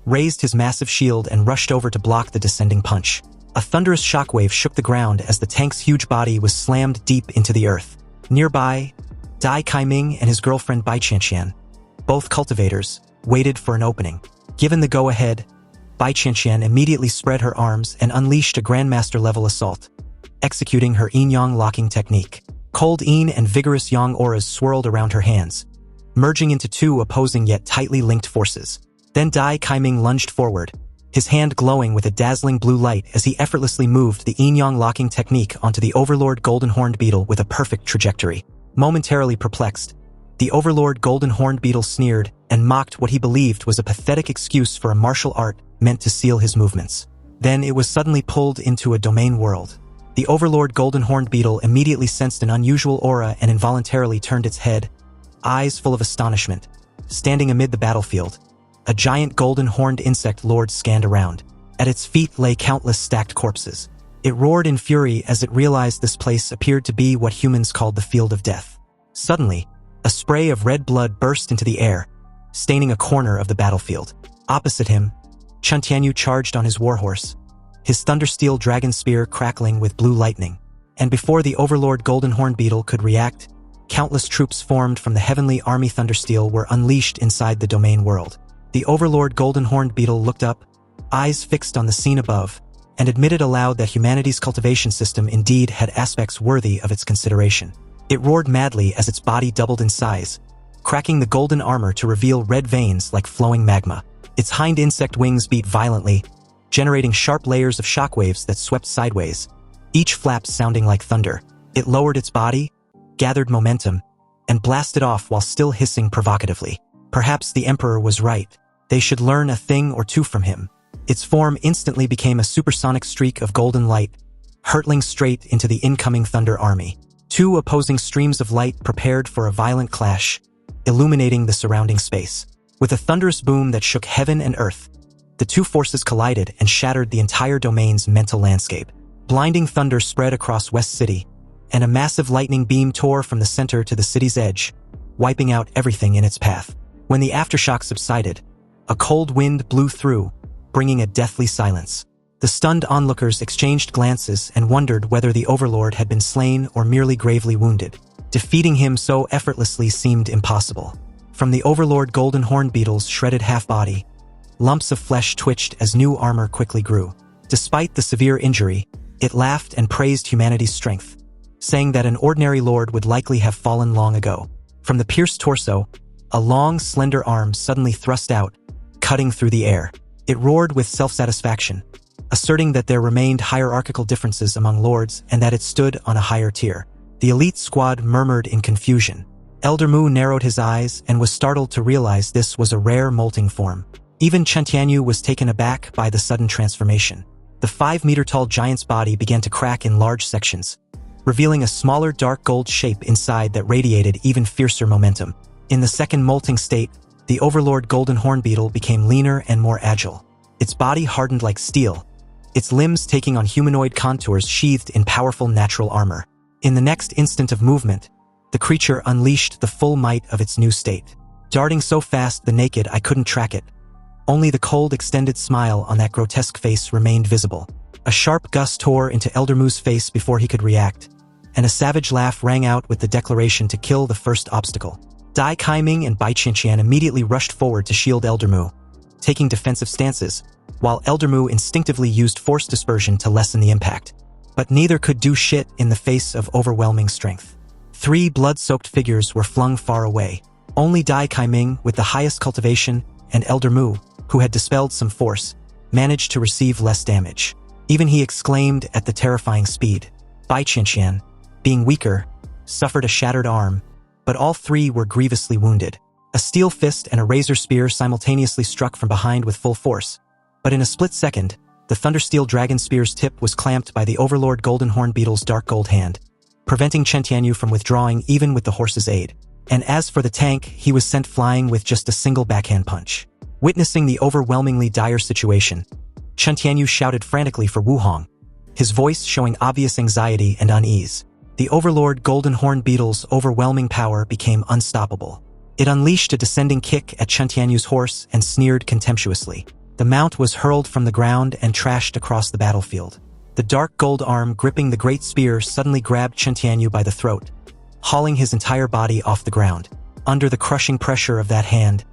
raised his massive shield and rushed over to block the descending punch. A thunderous shockwave shook the ground as the tank's huge body was slammed deep into the earth. Nearby, Dai Kaiming and his girlfriend Bai Qianqian, both cultivators, waited for an opening. Given the go-ahead, Bai Qianqian immediately spread her arms and unleashed a Grandmaster-level assault, executing her yin-yang locking technique. Cold yin and vigorous yang auras swirled around her hands, merging into two opposing yet tightly linked forces. Then Dai Kaiming lunged forward, his hand glowing with a dazzling blue light as he effortlessly moved the yin-yang locking technique onto the overlord golden horned beetle with a perfect trajectory. Momentarily perplexed, the overlord golden horned beetle sneered and mocked what he believed was a pathetic excuse for a martial art meant to seal his movements. Then it was suddenly pulled into a domain world. The overlord golden horned beetle immediately sensed an unusual aura and involuntarily turned its head, eyes full of astonishment. Standing amid the battlefield, a giant golden horned insect lord scanned around. At its feet lay countless stacked corpses. It roared in fury as it realized this place appeared to be what humans called the field of death. Suddenly, a spray of red blood burst into the air, staining a corner of the battlefield. Opposite him, Chun Tianyu charged on his warhorse, his thundersteel dragon spear crackling with blue lightning. And before the overlord golden horned beetle could react, countless troops formed from the heavenly army thundersteel were unleashed inside the domain world. The overlord golden horned beetle looked up, eyes fixed on the scene above, and admitted aloud that humanity's cultivation system indeed had aspects worthy of its consideration. It roared madly as its body doubled in size, cracking the golden armor to reveal red veins like flowing magma. Its hind insect wings beat violently, generating sharp layers of shockwaves that swept sideways, each flap sounding like thunder. It lowered its body, gathered momentum, and blasted off while still hissing provocatively. Perhaps the Emperor was right. They should learn a thing or two from him. Its form instantly became a supersonic streak of golden light, hurtling straight into the incoming thunder army. Two opposing streams of light prepared for a violent clash, illuminating the surrounding space. With a thunderous boom that shook heaven and earth, the two forces collided and shattered the entire domain's mental landscape. Blinding thunder spread across West City, and a massive lightning beam tore from the center to the city's edge, wiping out everything in its path. When the aftershock subsided, a cold wind blew through, bringing a deathly silence. The stunned onlookers exchanged glances and wondered whether the overlord had been slain or merely gravely wounded. Defeating him so effortlessly seemed impossible. From the overlord golden horned beetle's shredded half-body, lumps of flesh twitched as new armor quickly grew. Despite the severe injury, it laughed and praised humanity's strength, saying that an ordinary lord would likely have fallen long ago. From the pierced torso, a long, slender arm suddenly thrust out, cutting through the air. It roared with self-satisfaction, asserting that there remained hierarchical differences among lords and that it stood on a higher tier. The elite squad murmured in confusion. Elder Mu narrowed his eyes and was startled to realize this was a rare molting form. Even Chun Tianyu was taken aback by the sudden transformation. The 5-meter-tall giant's body began to crack in large sections, revealing a smaller dark gold shape inside that radiated even fiercer momentum. In the second molting state, the overlord golden horn beetle became leaner and more agile. Its body hardened like steel, its limbs taking on humanoid contours sheathed in powerful natural armor. In the next instant of movement, the creature unleashed the full might of its new state. Darting so fast the naked eye couldn't track it. Only the cold extended smile on that grotesque face remained visible. A sharp gust tore into Elder Mu's face before he could react, and a savage laugh rang out with the declaration to kill the first obstacle. Dai Kaiming and Bai Qianqian immediately rushed forward to shield Elder Mu, taking defensive stances, while Elder Mu instinctively used force dispersion to lessen the impact. But neither could do shit in the face of overwhelming strength. 3 blood-soaked figures were flung far away. Only Dai Kaiming, with the highest cultivation, and Elder Mu, who had dispelled some force, managed to receive less damage. Even he exclaimed at the terrifying speed. Bai Qianqian, being weaker, suffered a shattered arm, but all three were grievously wounded. A steel fist and a razor spear simultaneously struck from behind with full force. But in a split second, the Thundersteel Dragon Spear's tip was clamped by the Overlord Golden Horn Beetle's dark gold hand, preventing Chen Tianyu from withdrawing even with the horse's aid. And as for the tank, he was sent flying with just a single backhand punch. Witnessing the overwhelmingly dire situation, Chen Tianyu shouted frantically for Wu Hong, his voice showing obvious anxiety and unease. The Overlord Golden Horn Beetle's overwhelming power became unstoppable. It unleashed a descending kick at Chen Tianyu's horse and sneered contemptuously. The mount was hurled from the ground and trashed across the battlefield. The dark gold arm gripping the great spear suddenly grabbed Chen Tianyu by the throat, hauling his entire body off the ground. Under the crushing pressure of that hand,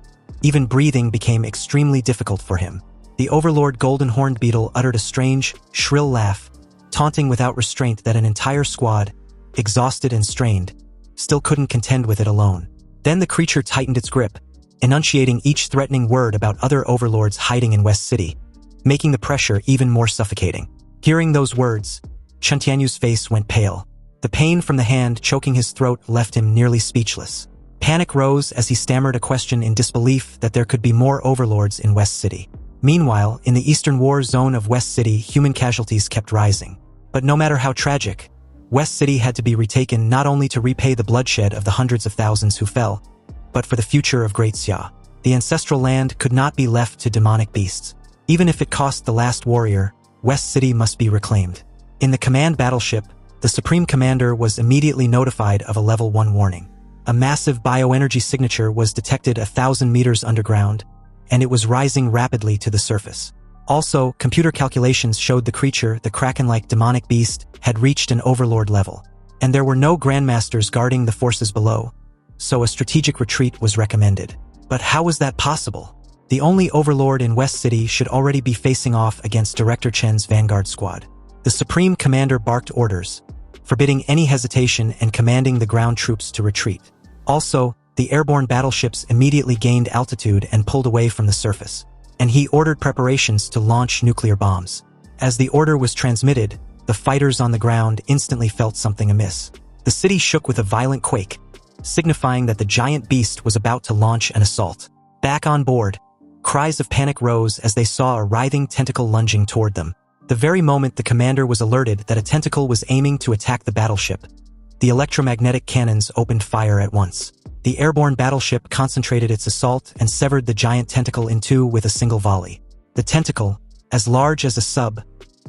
even breathing became extremely difficult for him. The Overlord Golden Horned Beetle uttered a strange, shrill laugh, taunting without restraint that an entire squad, exhausted and strained, still couldn't contend with it alone. Then the creature tightened its grip, enunciating each threatening word about other overlords hiding in West City, making the pressure even more suffocating. Hearing those words, Chen Tianyu's face went pale. The pain from the hand choking his throat left him nearly speechless. Panic rose as he stammered a question in disbelief that there could be more overlords in West City. Meanwhile, in the eastern war zone of West City, human casualties kept rising. But no matter how tragic, West City had to be retaken not only to repay the bloodshed of the hundreds of thousands who fell, but for the future of Great Xia. The ancestral land could not be left to demonic beasts. Even if it cost the last warrior, West City must be reclaimed. In the command battleship, the Supreme Commander was immediately notified of a Level 1 warning. A massive bioenergy signature was detected 1,000 meters underground, and it was rising rapidly to the surface. Also, computer calculations showed the creature, the kraken-like demonic beast, had reached an overlord level. And there were no grandmasters guarding the forces below, so a strategic retreat was recommended. But how was that possible? The only overlord in West City should already be facing off against Director Chen's vanguard squad. The Supreme Commander barked orders, forbidding any hesitation and commanding the ground troops to retreat. Also, the airborne battleships immediately gained altitude and pulled away from the surface, and he ordered preparations to launch nuclear bombs. As the order was transmitted, the fighters on the ground instantly felt something amiss. The city shook with a violent quake, signifying that the giant beast was about to launch an assault. Back on board, cries of panic rose as they saw a writhing tentacle lunging toward them. The very moment the commander was alerted that a tentacle was aiming to attack the battleship, the electromagnetic cannons opened fire at once. The airborne battleship concentrated its assault and severed the giant tentacle in two with a single volley. The tentacle, as large as a sub,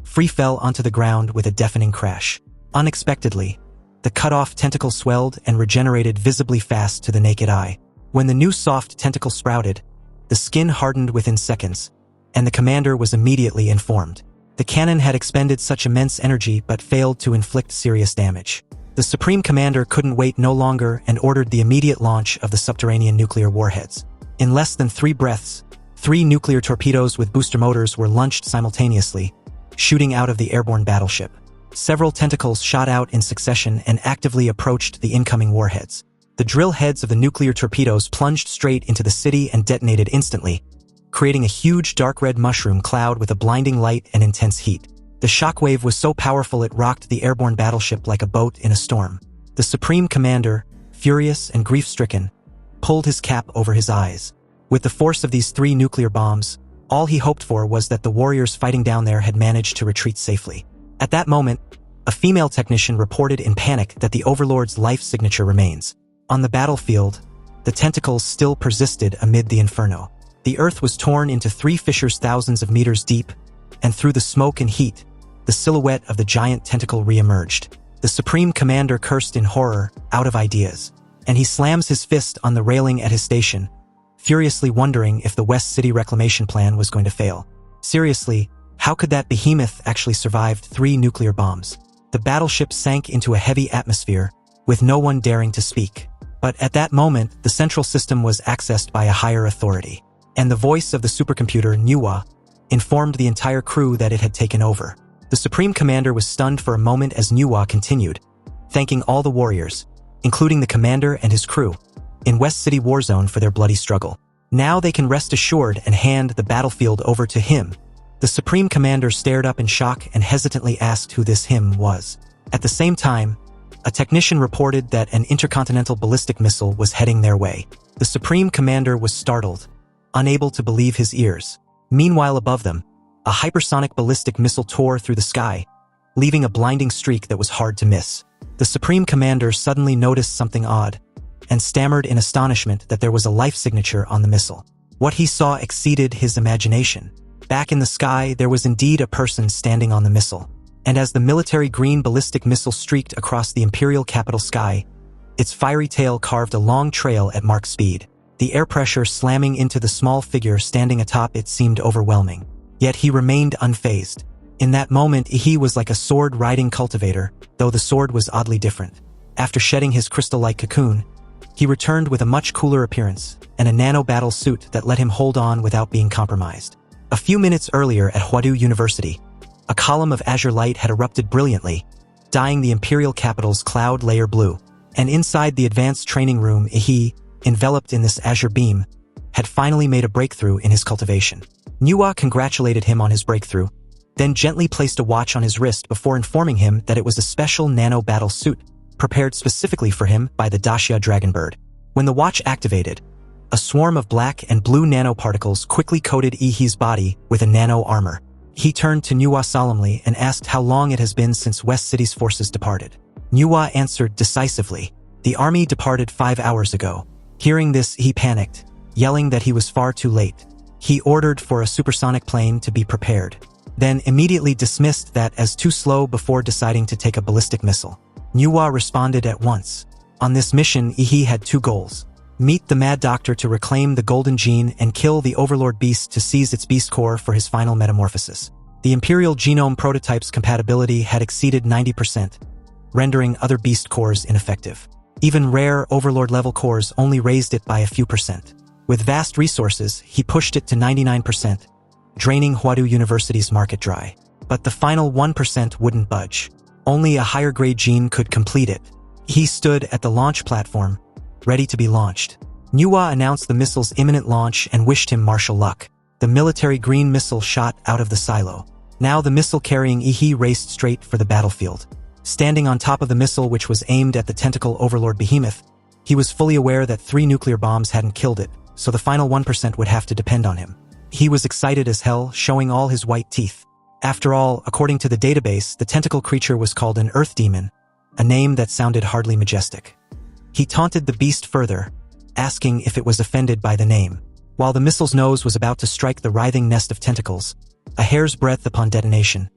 free fell onto the ground with a deafening crash. Unexpectedly, the cut-off tentacle swelled and regenerated visibly fast to the naked eye. When the new soft tentacle sprouted, the skin hardened within seconds, and the commander was immediately informed. The cannon had expended such immense energy but failed to inflict serious damage. The Supreme Commander couldn't wait no longer and ordered the immediate launch of the subterranean nuclear warheads. In less than 3 breaths, 3 nuclear torpedoes with booster motors were launched simultaneously, shooting out of the airborne battleship. Several tentacles shot out in succession and actively approached the incoming warheads. The drill heads of the nuclear torpedoes plunged straight into the city and detonated instantly, creating a huge dark red mushroom cloud with a blinding light and intense heat. The shockwave was so powerful it rocked the airborne battleship like a boat in a storm. The Supreme Commander, furious and grief-stricken, pulled his cap over his eyes. With the force of these 3 nuclear bombs, all he hoped for was that the warriors fighting down there had managed to retreat safely. At that moment, a female technician reported in panic that the Overlord's life signature remains. On the battlefield, the tentacles still persisted amid the inferno. The earth was torn into 3 fissures thousands of meters deep, and through the smoke and heat, the silhouette of the giant tentacle re-emerged. The Supreme Commander cursed in horror, out of ideas, and he slams his fist on the railing at his station, furiously wondering if the West City reclamation plan was going to fail. Seriously, how could that behemoth actually survive 3 nuclear bombs? The battleship sank into a heavy atmosphere, with no one daring to speak. But at that moment, the central system was accessed by a higher authority, and the voice of the supercomputer, Manhwa, informed the entire crew that it had taken over. The Supreme Commander was stunned for a moment as Manhwa continued, thanking all the warriors, including the commander and his crew, in West City Warzone for their bloody struggle. Now they can rest assured and hand the battlefield over to him. The Supreme Commander stared up in shock and hesitantly asked who this him was. At the same time, A technician reported that an intercontinental ballistic missile was heading their way. The Supreme Commander was startled, unable to believe his ears. Meanwhile, above them, a hypersonic ballistic missile tore through the sky, leaving a blinding streak that was hard to miss. The Supreme Commander suddenly noticed something odd, and stammered in astonishment that there was a life signature on the missile. What he saw exceeded his imagination. Back in the sky, there was indeed a person standing on the missile. And as the military green ballistic missile streaked across the Imperial capital sky, its fiery tail carved a long trail at Mach speed. The air pressure slamming into the small figure standing atop it seemed overwhelming. Yet he remained unfazed. In that moment, he was like a sword-riding cultivator, though the sword was oddly different. After shedding his crystal-like cocoon, he returned with a much cooler appearance and a nano-battle suit that let him hold on without being compromised. A few minutes earlier at Hwadu University, a column of azure light had erupted brilliantly, dyeing the Imperial capital's cloud layer blue. And inside the advanced training room, he, enveloped in this azure beam, had finally made a breakthrough in his cultivation. Manhwa congratulated him on his breakthrough, then gently placed a watch on his wrist before informing him that it was a special nano-battle suit, prepared specifically for him by the Dacia Dragonbird. When the watch activated, a swarm of black and blue nanoparticles quickly coated Ihi's body with a nano-armor. He turned to Manhwa solemnly and asked how long it has been since West City's forces departed. Manhwa answered decisively, "The army departed 5 hours ago." Hearing this, he panicked, yelling that he was far too late. He ordered for a supersonic plane to be prepared, then immediately dismissed that as too slow before deciding to take a ballistic missile. Manhwa responded at once. On this mission, Ihi had 2 goals. Meet the Mad Doctor to reclaim the Golden Gene and kill the Overlord Beast to seize its beast core for his final metamorphosis. The Imperial genome prototype's compatibility had exceeded 90%, rendering other beast cores ineffective. Even rare Overlord-level cores only raised it by a few percent. With vast resources, he pushed it to 99%, draining Hwadu University's market dry. But the final 1% wouldn't budge. Only a higher-grade gene could complete it. He stood at the launch platform, ready to be launched. Manhwa announced the missile's imminent launch and wished him martial luck. The military green missile shot out of the silo. Now the missile carrying Ihi raced straight for the battlefield. Standing on top of the missile, which was aimed at the tentacle overlord behemoth, he was fully aware that 3 nuclear bombs hadn't killed it, so the final 1% would have to depend on him. He was excited as hell, showing all his white teeth. After all, according to the database, the tentacle creature was called an Earth Demon, a name that sounded hardly majestic. He taunted the beast further, asking if it was offended by the name. While the missile's nose was about to strike the writhing nest of tentacles, a hair's breadth upon detonation,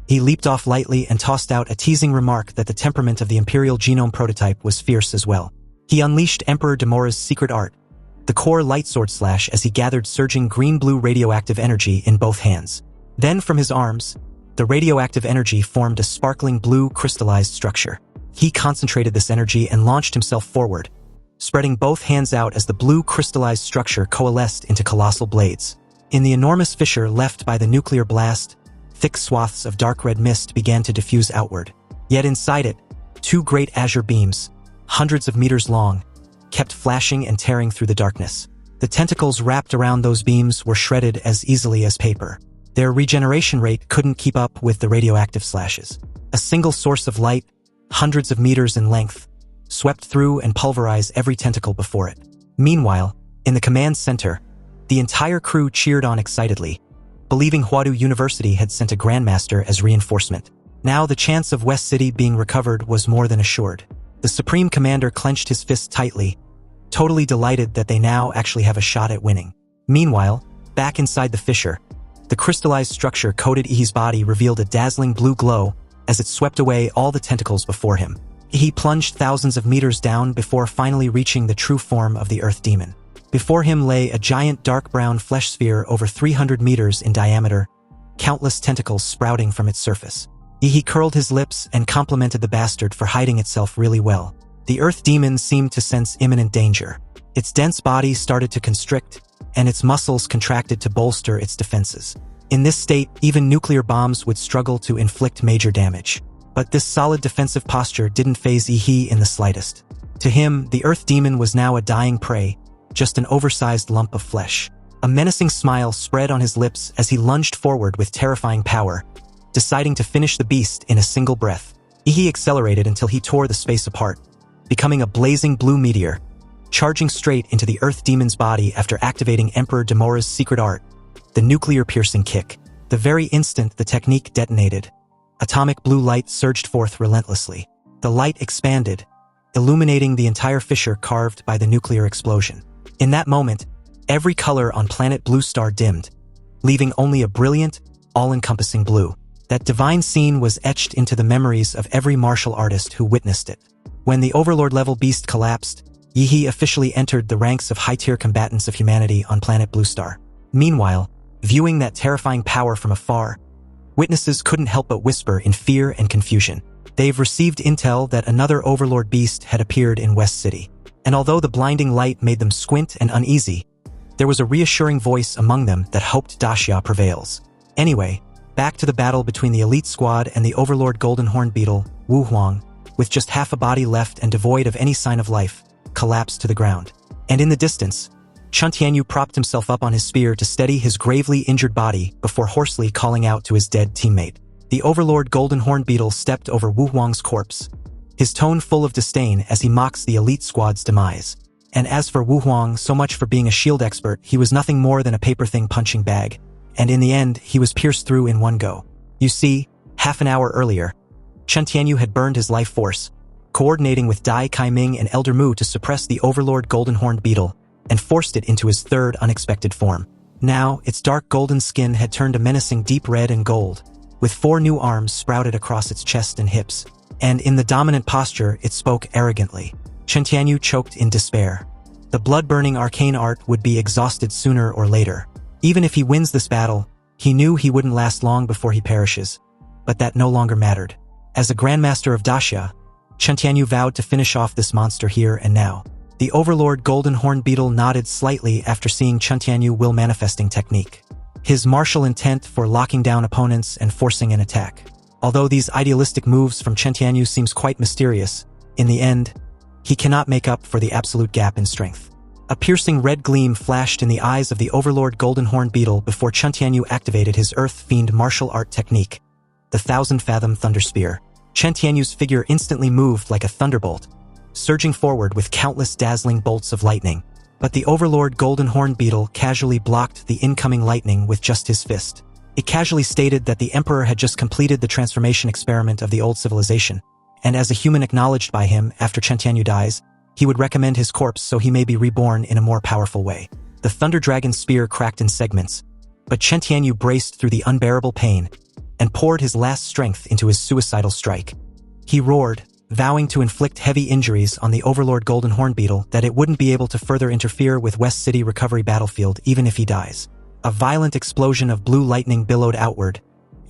he leaped off lightly and tossed out a teasing remark that the temperament of the Imperial genome prototype was fierce as well. He unleashed Emperor Demora's secret art, the core lightsword slash, as he gathered surging green-blue radioactive energy in both hands. Then from his arms, the radioactive energy formed a sparkling blue crystallized structure. He concentrated this energy and launched himself forward, spreading both hands out as the blue crystallized structure coalesced into colossal blades. In the enormous fissure left by the nuclear blast, thick swaths of dark red mist began to diffuse outward. Yet inside it, 2 great azure beams, hundreds of meters long, kept flashing and tearing through the darkness. The tentacles wrapped around those beams were shredded as easily as paper. Their regeneration rate couldn't keep up with the radioactive slashes. A single source of light, hundreds of meters in length, swept through and pulverized every tentacle before it. Meanwhile, in the command center, the entire crew cheered on excitedly, believing Hwadu University had sent a Grandmaster as reinforcement. Now the chance of West City being recovered was more than assured. The Supreme Commander clenched his fists tightly, totally delighted that they now actually have a shot at winning. Meanwhile, back inside the fissure, the crystallized structure coated Ihi's body revealed a dazzling blue glow as it swept away all the tentacles before him. He plunged thousands of meters down before finally reaching the true form of the Earth Demon. Before him lay a giant dark brown flesh sphere over 300 meters in diameter, countless tentacles sprouting from its surface. Ihi curled his lips and complimented the bastard for hiding itself really well. The Earth Demon seemed to sense imminent danger. Its dense body started to constrict, and its muscles contracted to bolster its defenses. In this state, even nuclear bombs would struggle to inflict major damage. But this solid defensive posture didn't faze Ihi in the slightest. To him, the Earth Demon was now a dying prey, just an oversized lump of flesh. A menacing smile spread on his lips as he lunged forward with terrifying power, deciding to finish the beast in a single breath. He accelerated until he tore the space apart, becoming a blazing blue meteor, charging straight into the Earth Demon's body after activating Emperor Demora's secret art, the nuclear-piercing kick. The very instant the technique detonated, atomic blue light surged forth relentlessly. The light expanded, illuminating the entire fissure carved by the nuclear explosion. In that moment, every color on planet Blue Star dimmed, leaving only a brilliant, all-encompassing blue. That divine scene was etched into the memories of every martial artist who witnessed it. When the Overlord-level beast collapsed, Yi officially entered the ranks of high-tier combatants of humanity on planet Blue Star. Meanwhile, viewing that terrifying power from afar, witnesses couldn't help but whisper in fear and confusion. They've received intel that another Overlord beast had appeared in West City. And although the blinding light made them squint and uneasy, there was a reassuring voice among them that hoped Daxia prevails. Anyway, back to the battle between the elite squad and the Overlord Golden Horned Beetle, Wu Huang, with just half a body left and devoid of any sign of life, collapsed to the ground. And in the distance, Chen Tianyu propped himself up on his spear to steady his gravely injured body before hoarsely calling out to his dead teammate. The Overlord Golden Horned Beetle stepped over Wu Huang's corpse, his tone full of disdain as he mocks the elite squad's demise. And as for Wu Huang, so much for being a shield expert, he was nothing more than a paper-thin punching bag. And in the end, he was pierced through in one go. You see, half an hour earlier, Chen Tianyu had burned his life force, coordinating with Dai Kaiming and Elder Mu to suppress the Overlord Golden Horned Beetle, and forced it into his third unexpected form. Now, its dark golden skin had turned a menacing deep red and gold, with 4 new arms sprouted across its chest and hips. And in the dominant posture, it spoke arrogantly. Chen Tianyu choked in despair. The blood-burning arcane art would be exhausted sooner or later. Even if he wins this battle, he knew he wouldn't last long before he perishes. But that no longer mattered. As a Grandmaster of Daxia, Chen Tianyu vowed to finish off this monster here and now. The Overlord Golden Horned Beetle nodded slightly after seeing Chen Tianyu will manifesting technique. His martial intent for locking down opponents and forcing an attack. Although these idealistic moves from Chen Tianyu seems quite mysterious, in the end, he cannot make up for the absolute gap in strength. A piercing red gleam flashed in the eyes of the Overlord Golden Horned Beetle before Chen Tianyu activated his Earth Fiend martial art technique, the 1,000-fathom Thunder Spear. Chen Tianyu's figure instantly moved like a thunderbolt, surging forward with countless dazzling bolts of lightning. But the Overlord Golden Horned Beetle casually blocked the incoming lightning with just his fist. It casually stated that the Emperor had just completed the transformation experiment of the old civilization, and as a human acknowledged by him after Chen Tianyu dies, he would recommend his corpse so he may be reborn in a more powerful way. The Thunder Dragon's spear cracked in segments, but Chen Tianyu braced through the unbearable pain and poured his last strength into his suicidal strike. He roared, vowing to inflict heavy injuries on the Overlord Golden Horned Beetle that it wouldn't be able to further interfere with West City recovery battlefield even if he dies. A violent explosion of blue lightning billowed outward,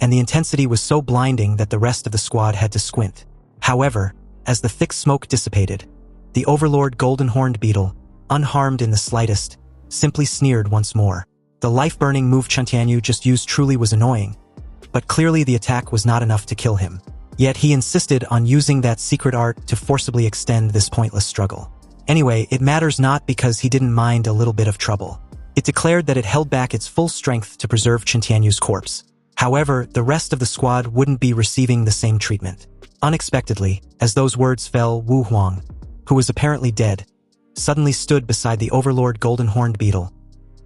and the intensity was so blinding that the rest of the squad had to squint. However, as the thick smoke dissipated, the Overlord Golden Horned Beetle, unharmed in the slightest, simply sneered once more. The life-burning move Chen Tianyu just used truly was annoying, but clearly the attack was not enough to kill him. Yet he insisted on using that secret art to forcibly extend this pointless struggle. Anyway, it matters not because he didn't mind a little bit of trouble. It declared that it held back its full strength to preserve Chen Tianyu's corpse. However, the rest of the squad wouldn't be receiving the same treatment. Unexpectedly, as those words fell, Wu Huang, who was apparently dead, suddenly stood beside the Overlord Golden Horned Beetle,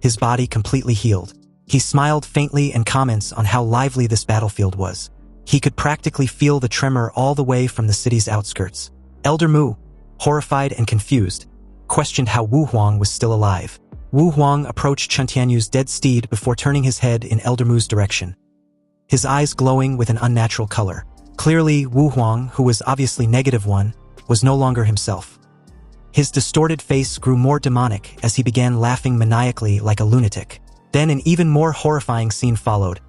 his body completely healed. He smiled faintly and comments on how lively this battlefield was. He could practically feel the tremor all the way from the city's outskirts. Elder Mu, horrified and confused, questioned how Wu Huang was still alive. Wu Huang approached Chen Tianyu's dead steed before turning his head in Elder Mu's direction, his eyes glowing with an unnatural color. Clearly, Wu Huang, who was obviously -1, was no longer himself. His distorted face grew more demonic as he began laughing maniacally like a lunatic. Then an even more horrifying scene followed.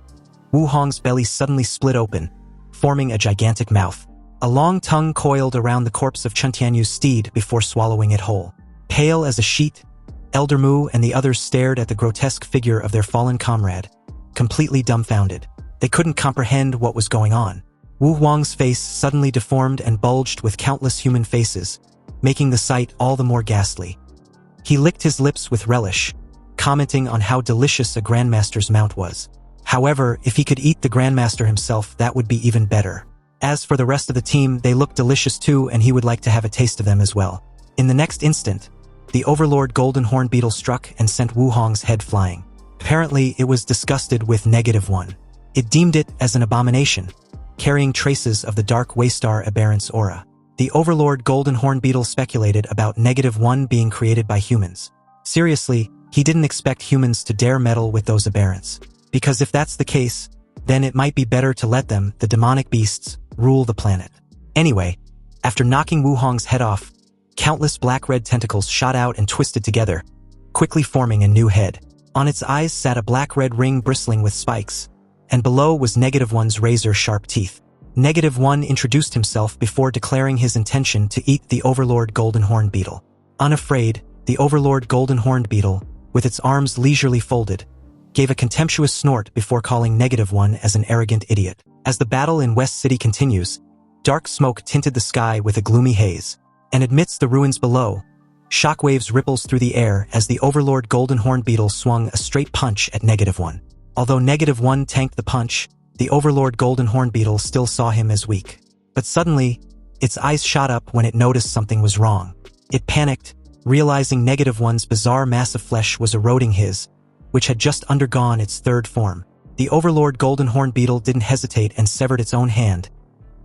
Wu Huang's belly suddenly split open, forming a gigantic mouth. A long tongue coiled around the corpse of Chen Tianyu's steed before swallowing it whole. Pale as a sheet, Elder Mu and the others stared at the grotesque figure of their fallen comrade, completely dumbfounded. They couldn't comprehend what was going on. Wu Huang's face suddenly deformed and bulged with countless human faces, making the sight all the more ghastly. He licked his lips with relish, commenting on how delicious a Grandmaster's mount was. However, if he could eat the Grandmaster himself, that would be even better. As for the rest of the team, they looked delicious too, and he would like to have a taste of them as well. In the next instant, the overlord golden horn beetle struck and sent Wuhong's head flying. Apparently, it was disgusted with -1. It deemed it as an abomination, carrying traces of the dark Waystar aberrance aura. The overlord golden horn beetle speculated about -1 being created by humans. Seriously, he didn't expect humans to dare meddle with those aberrants. Because if that's the case, then it might be better to let them, the demonic beasts, rule the planet. Anyway, after knocking Wuhong's head off, countless black-red tentacles shot out and twisted together, quickly forming a new head. On its eyes sat a black-red ring bristling with spikes, and below was -1's razor-sharp teeth. -1 introduced himself before declaring his intention to eat the overlord golden horn beetle. Unafraid, the overlord golden horned beetle, with its arms leisurely folded, gave a contemptuous snort before calling -1 as an arrogant idiot. As the battle in West City continues, dark smoke tinted the sky with a gloomy haze, and amidst the ruins below, shockwaves ripples through the air as the overlord golden horned beetle swung a straight punch at -1. Although -1 tanked the punch, the overlord golden horn beetle still saw him as weak. But suddenly, its eyes shot up when it noticed something was wrong. It panicked, realizing -1's bizarre mass of flesh was eroding his, which had just undergone its third form. The overlord golden horn beetle didn't hesitate and severed its own hand.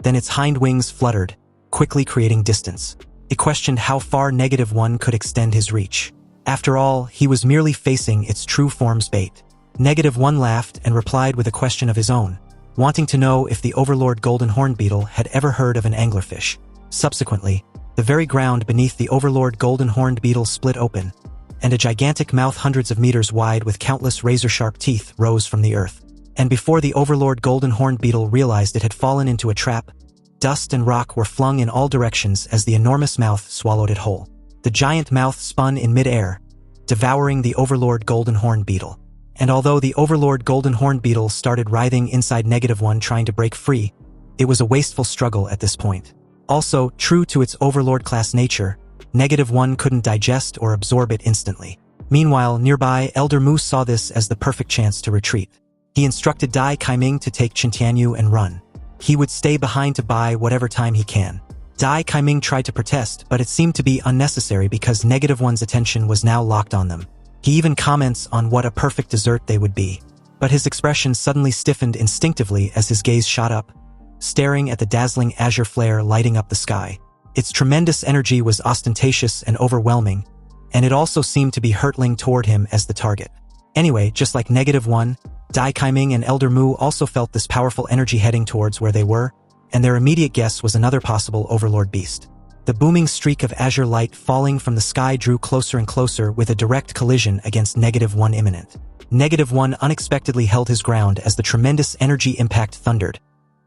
Then its hind wings fluttered, quickly creating distance. It questioned how far -1 could extend his reach. After all, he was merely facing its true form's bait. -1 laughed and replied with a question of his own, wanting to know if the overlord golden horn beetle had ever heard of an anglerfish. Subsequently, the very ground beneath the overlord golden horned beetle split open, and a gigantic mouth hundreds of meters wide with countless razor-sharp teeth rose from the earth. And before the overlord golden horned beetle realized it had fallen into a trap, dust and rock were flung in all directions as the enormous mouth swallowed it whole. The giant mouth spun in mid-air, devouring the overlord golden horned beetle. And although the overlord golden horned beetle started writhing inside -1 trying to break free, it was a wasteful struggle at this point. Also, true to its overlord-class nature, -1 couldn't digest or absorb it instantly. Meanwhile, nearby, Elder Mu saw this as the perfect chance to retreat. He instructed Dai Kaiming to take Qintianyu and run. He would stay behind to buy whatever time he can. Dai Kaiming tried to protest, but it seemed to be unnecessary because -1's attention was now locked on them. He even comments on what a perfect dessert they would be. But his expression suddenly stiffened instinctively as his gaze shot up, staring at the dazzling azure flare lighting up the sky. Its tremendous energy was ostentatious and overwhelming, and it also seemed to be hurtling toward him as the target. Anyway, just like -1, Dai Kaiming and Elder Mu also felt this powerful energy heading towards where they were, and their immediate guess was another possible overlord beast. The booming streak of azure light falling from the sky drew closer and closer with a direct collision against -1 imminent. -1 unexpectedly held his ground as the tremendous energy impact thundered,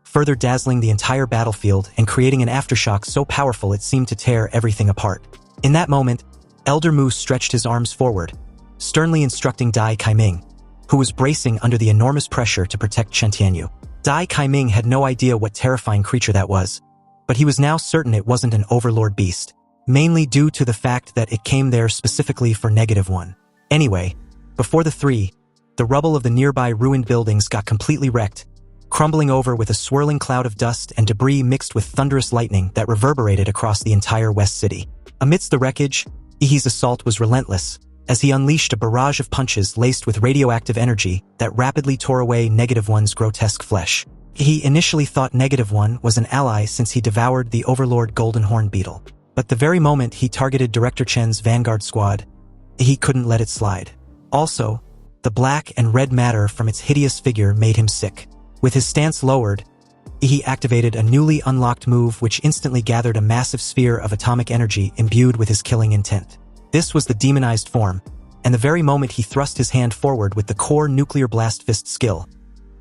further dazzling the entire battlefield and creating an aftershock so powerful it seemed to tear everything apart. In that moment, Elder Mu stretched his arms forward, sternly instructing Dai Kaiming, who was bracing under the enormous pressure to protect Qintianyu. Dai Kaiming had no idea what terrifying creature that was, but he was now certain it wasn't an overlord beast, mainly due to the fact that it came there specifically for -1. Anyway, before the three, the rubble of the nearby ruined buildings got completely wrecked, crumbling over with a swirling cloud of dust and debris mixed with thunderous lightning that reverberated across the entire West City. Amidst the wreckage, Ihi's assault was relentless, as he unleashed a barrage of punches laced with radioactive energy that rapidly tore away -1's grotesque flesh. He initially thought -1 was an ally since he devoured the overlord golden horn beetle. But the very moment he targeted Director Chen's vanguard squad, he couldn't let it slide. Also, the black and red matter from its hideous figure made him sick. With his stance lowered, he activated a newly unlocked move which instantly gathered a massive sphere of atomic energy imbued with his killing intent. This was the demonized form, and the very moment he thrust his hand forward with the core nuclear blast fist skill,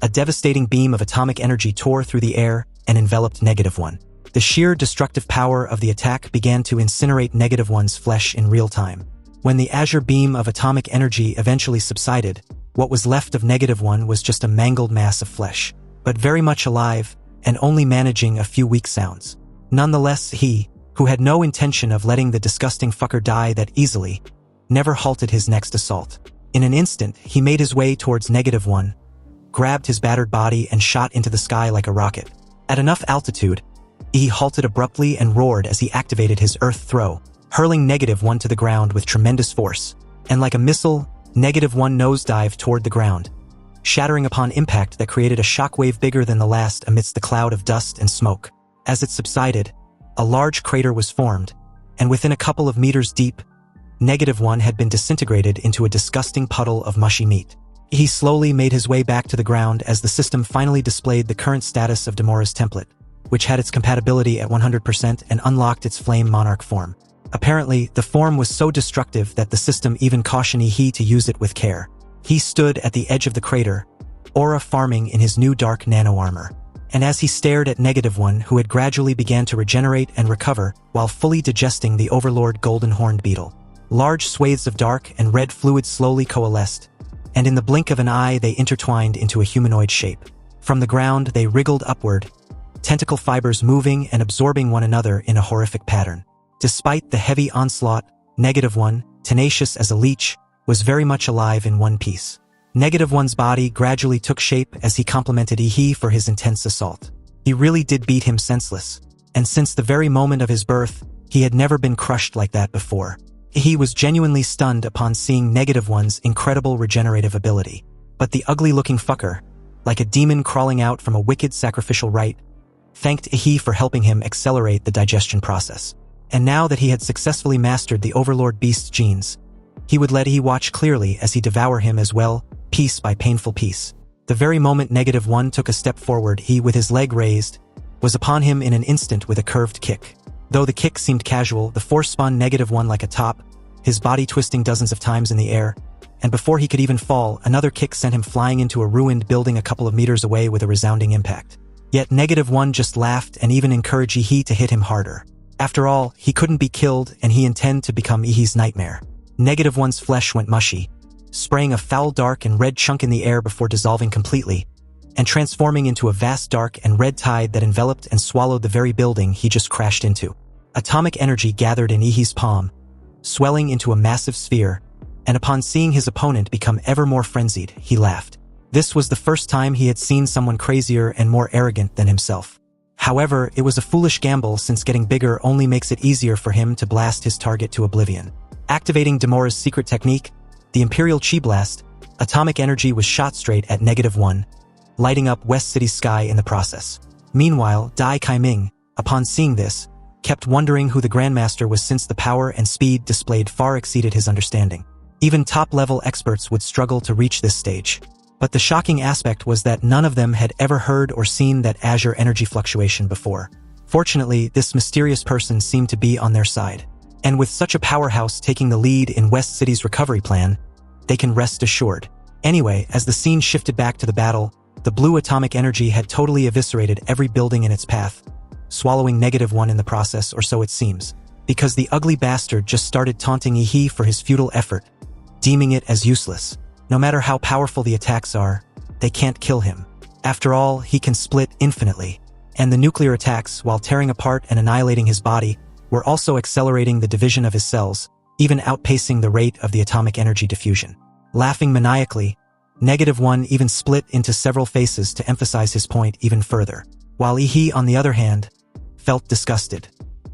a devastating beam of atomic energy tore through the air and enveloped -1. The sheer destructive power of the attack began to incinerate -1's flesh in real time. When the azure beam of atomic energy eventually subsided, what was left of -1 was just a mangled mass of flesh, but very much alive and only managing a few weak sounds. Nonetheless, he, who had no intention of letting the disgusting fucker die that easily, never halted his next assault. In an instant, he made his way towards -1, grabbed his battered body and shot into the sky like a rocket. At enough altitude, he halted abruptly and roared as he activated his Earth throw, hurling -1 to the ground with tremendous force. And like a missile, -1 nosedived toward the ground, shattering upon impact that created a shockwave bigger than the last amidst the cloud of dust and smoke. As it subsided, a large crater was formed, and within a couple of meters deep, -1 had been disintegrated into a disgusting puddle of mushy meat. He slowly made his way back to the ground as the system finally displayed the current status of Demora's template, which had its compatibility at 100% and unlocked its flame monarch form. Apparently, the form was so destructive that the system even cautioned he to use it with care. He stood at the edge of the crater, aura farming in his new dark nano armor. And as he stared at -1, who had gradually began to regenerate and recover while fully digesting the overlord golden horned beetle, large swathes of dark and red fluid slowly coalesced, and in the blink of an eye they intertwined into a humanoid shape. From the ground they wriggled upward, tentacle fibers moving and absorbing one another in a horrific pattern. Despite the heavy onslaught, -1, tenacious as a leech, was very much alive in one piece. -1's body gradually took shape as he complimented He for his intense assault. He really did beat him senseless, and since the very moment of his birth, he had never been crushed like that before. He was genuinely stunned upon seeing -1's incredible regenerative ability. But the ugly-looking fucker, like a demon crawling out from a wicked sacrificial rite, thanked He for helping him accelerate the digestion process. And now that he had successfully mastered the overlord beast's genes, he would let He watch clearly as he devour him as well, piece by painful piece. The very moment -1 took a step forward, he, with his leg raised, was upon him in an instant with a curved kick. Though the kick seemed casual, the force spun -1 like a top, his body twisting dozens of times in the air, and before he could even fall, another kick sent him flying into a ruined building a couple of meters away with a resounding impact. Yet -1 just laughed and even encouraged He to hit him harder. After all, he couldn't be killed and he intended to become He's nightmare. -1's flesh went mushy, spraying a foul dark and red chunk in the air before dissolving completely, and transforming into a vast dark and red tide that enveloped and swallowed the very building he just crashed into. Atomic energy gathered in He's palm, swelling into a massive sphere, and upon seeing his opponent become ever more frenzied, he laughed. This was the first time he had seen someone crazier and more arrogant than himself. However, it was a foolish gamble since getting bigger only makes it easier for him to blast his target to oblivion. Activating Demora's secret technique, the Imperial Chi Blast, atomic energy was shot straight at -1, lighting up West City's sky in the process. Meanwhile, Dai Kaiming, upon seeing this, kept wondering who the Grandmaster was since the power and speed displayed far exceeded his understanding. Even top-level experts would struggle to reach this stage. But the shocking aspect was that none of them had ever heard or seen that azure energy fluctuation before. Fortunately, this mysterious person seemed to be on their side. And with such a powerhouse taking the lead in West City's recovery plan, they can rest assured. Anyway, as the scene shifted back to the battle, the blue atomic energy had totally eviscerated every building in its path, swallowing -1 in the process, or so it seems, because the ugly bastard just started taunting He for his futile effort, deeming it as useless. No matter how powerful the attacks are, they can't kill him. After all, he can split infinitely. And the nuclear attacks, while tearing apart and annihilating his body, were also accelerating the division of his cells, even outpacing the rate of the atomic energy diffusion. Laughing maniacally, -1 even split into several faces to emphasize his point even further, while He, on the other hand, felt disgusted.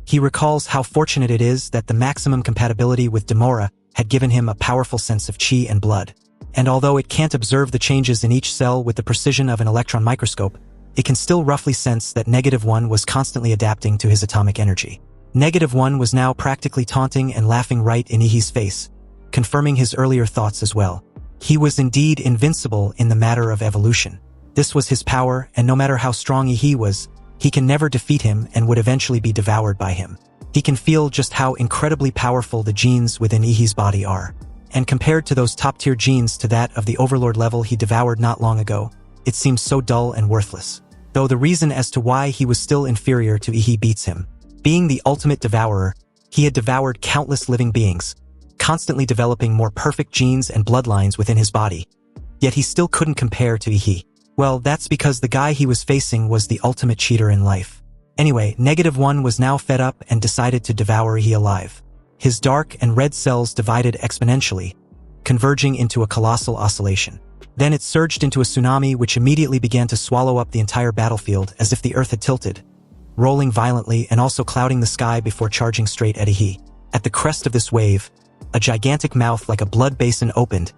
He recalls how fortunate it is that the maximum compatibility with Demora had given him a powerful sense of chi and blood. And although it can't observe the changes in each cell with the precision of an electron microscope, it can still roughly sense that -1 was constantly adapting to his atomic energy. -1 was now practically taunting and laughing right in He's face, confirming his earlier thoughts as well. He was indeed invincible in the matter of evolution. This was his power, and no matter how strong He was, he can never defeat him and would eventually be devoured by him. He can feel just how incredibly powerful the genes within He's body are. And compared to those top-tier genes to that of the overlord level he devoured not long ago, it seems so dull and worthless. Though the reason as to why he was still inferior to He beats him. Being the ultimate devourer, he had devoured countless living beings, constantly developing more perfect genes and bloodlines within his body. Yet he still couldn't compare to He. Well, that's because the guy he was facing was the ultimate cheater in life. Anyway, -1 was now fed up and decided to devour He alive. His dark and red cells divided exponentially, converging into a colossal oscillation. Then it surged into a tsunami which immediately began to swallow up the entire battlefield as if the earth had tilted, rolling violently and also clouding the sky before charging straight at Ihi. At the crest of this wave, a gigantic mouth like a blood basin opened,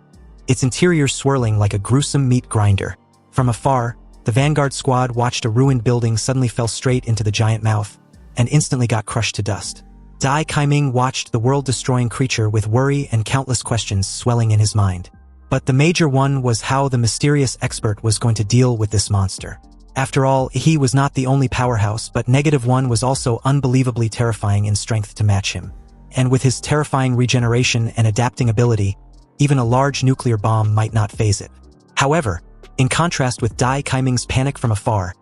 its interior swirling like a gruesome meat grinder. From afar, the vanguard squad watched a ruined building suddenly fell straight into the giant mouth, and instantly got crushed to dust. Dai Kaiming watched the world-destroying creature with worry and countless questions swelling in his mind. But the major one was how the mysterious expert was going to deal with this monster. After all, he was not the only powerhouse, but -1 was also unbelievably terrifying in strength to match him. And with his terrifying regeneration and adapting ability, even a large nuclear bomb might not faze it. However, in contrast with Dai Kaiming's panic from afar,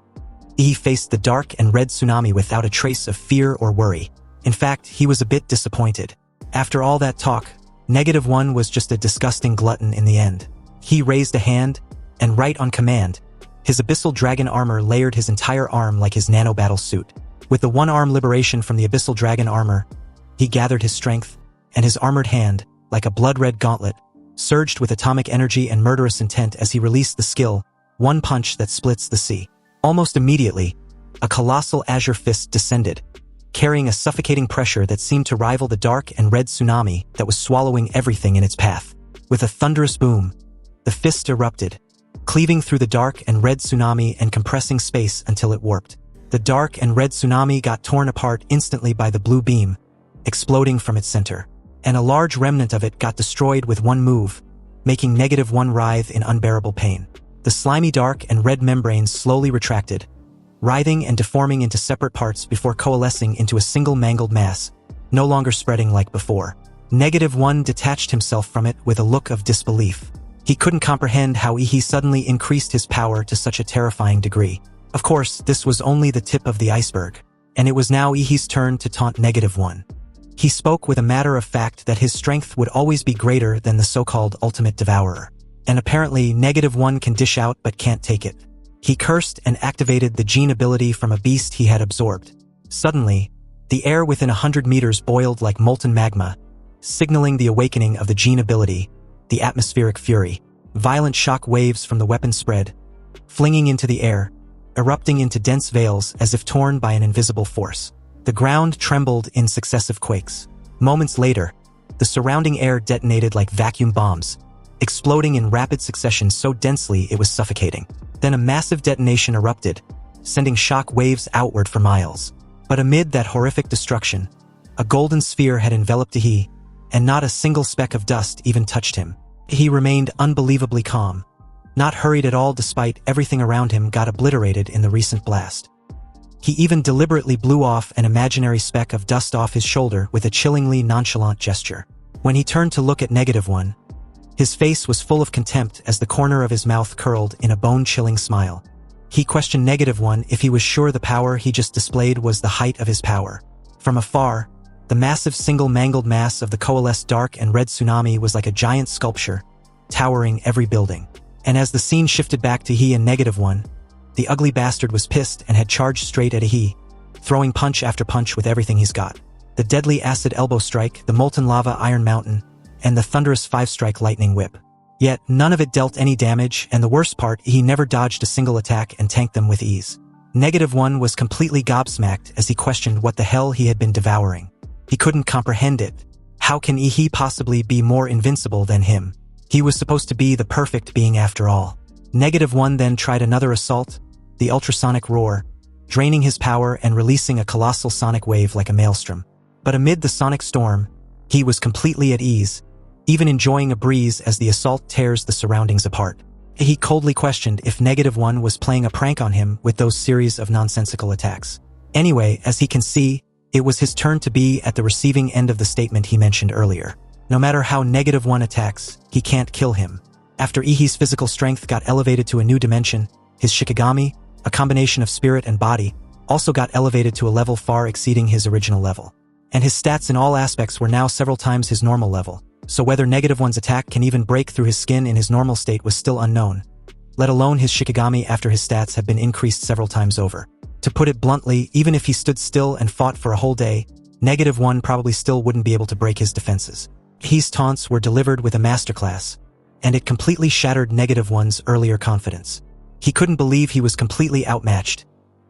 he faced the dark and red tsunami without a trace of fear or worry. In fact, he was a bit disappointed. After all that talk, -1 was just a disgusting glutton in the end. He raised a hand, and right on command, his abyssal dragon armor layered his entire arm like his nano-battle suit. With the one-arm liberation from the abyssal dragon armor, he gathered his strength, and his armored hand, like a blood-red gauntlet, surged with atomic energy and murderous intent as he released the skill, one punch that splits the sea. Almost immediately, a colossal azure fist descended, carrying a suffocating pressure that seemed to rival the dark and red tsunami that was swallowing everything in its path. With a thunderous boom, the fist erupted, cleaving through the dark and red tsunami and compressing space until it warped. The dark and red tsunami got torn apart instantly by the blue beam, exploding from its center, and a large remnant of it got destroyed with one move, making -1 writhe in unbearable pain. The slimy dark and red membranes slowly retracted, writhing and deforming into separate parts before coalescing into a single mangled mass, no longer spreading like before. -1 detached himself from it with a look of disbelief. He couldn't comprehend how he suddenly increased his power to such a terrifying degree. Of course, this was only the tip of the iceberg, and it was now Ihi's turn to taunt -1. He spoke with a matter of fact that his strength would always be greater than the so-called ultimate devourer. And apparently -1 can dish out but can't take it. He cursed and activated the gene ability from a beast he had absorbed. Suddenly, the air within 100 meters boiled like molten magma, signaling the awakening of the gene ability, the atmospheric fury. Violent shock waves from the weapon spread, flinging into the air, erupting into dense veils as if torn by an invisible force. The ground trembled in successive quakes. Moments later, the surrounding air detonated like vacuum bombs, exploding in rapid succession so densely it was suffocating. Then a massive detonation erupted, sending shock waves outward for miles. But amid that horrific destruction, a golden sphere had enveloped Ihi, and not a single speck of dust even touched him. He remained unbelievably calm, not hurried at all despite everything around him got obliterated in the recent blast. He even deliberately blew off an imaginary speck of dust off his shoulder with a chillingly nonchalant gesture. When he turned to look at -1, his face was full of contempt as the corner of his mouth curled in a bone-chilling smile. He questioned -1 if he was sure the power he just displayed was the height of his power. From afar, the massive single mangled mass of the coalesced dark and red tsunami was like a giant sculpture, towering every building. And as the scene shifted back to he and -1, the ugly bastard was pissed and had charged straight at he, throwing punch after punch with everything he's got. The deadly acid elbow strike, the molten lava iron mountain, and the thunderous 5-strike lightning whip. Yet, none of it dealt any damage, and the worst part, he never dodged a single attack and tanked them with ease. -1 was completely gobsmacked as he questioned what the hell he had been devouring. He couldn't comprehend it. How can he possibly be more invincible than him? He was supposed to be the perfect being after all. -1 then tried another assault, the ultrasonic roar, draining his power and releasing a colossal sonic wave like a maelstrom. But amid the sonic storm, he was completely at ease, even enjoying a breeze as the assault tears the surroundings apart. He coldly questioned if -1 was playing a prank on him with those series of nonsensical attacks. Anyway, as he can see, it was his turn to be at the receiving end of the statement he mentioned earlier. No matter how -1 attacks, he can't kill him. After Ihi's physical strength got elevated to a new dimension, his Shikigami, a combination of spirit and body, also got elevated to a level far exceeding his original level. And his stats in all aspects were now several times his normal level, so whether -1's attack can even break through his skin in his normal state was still unknown, let alone his Shikigami after his stats had been increased several times over. To put it bluntly, even if he stood still and fought for a whole day, -1 probably still wouldn't be able to break his defenses. His taunts were delivered with a masterclass, and it completely shattered -1's earlier confidence. He couldn't believe he was completely outmatched,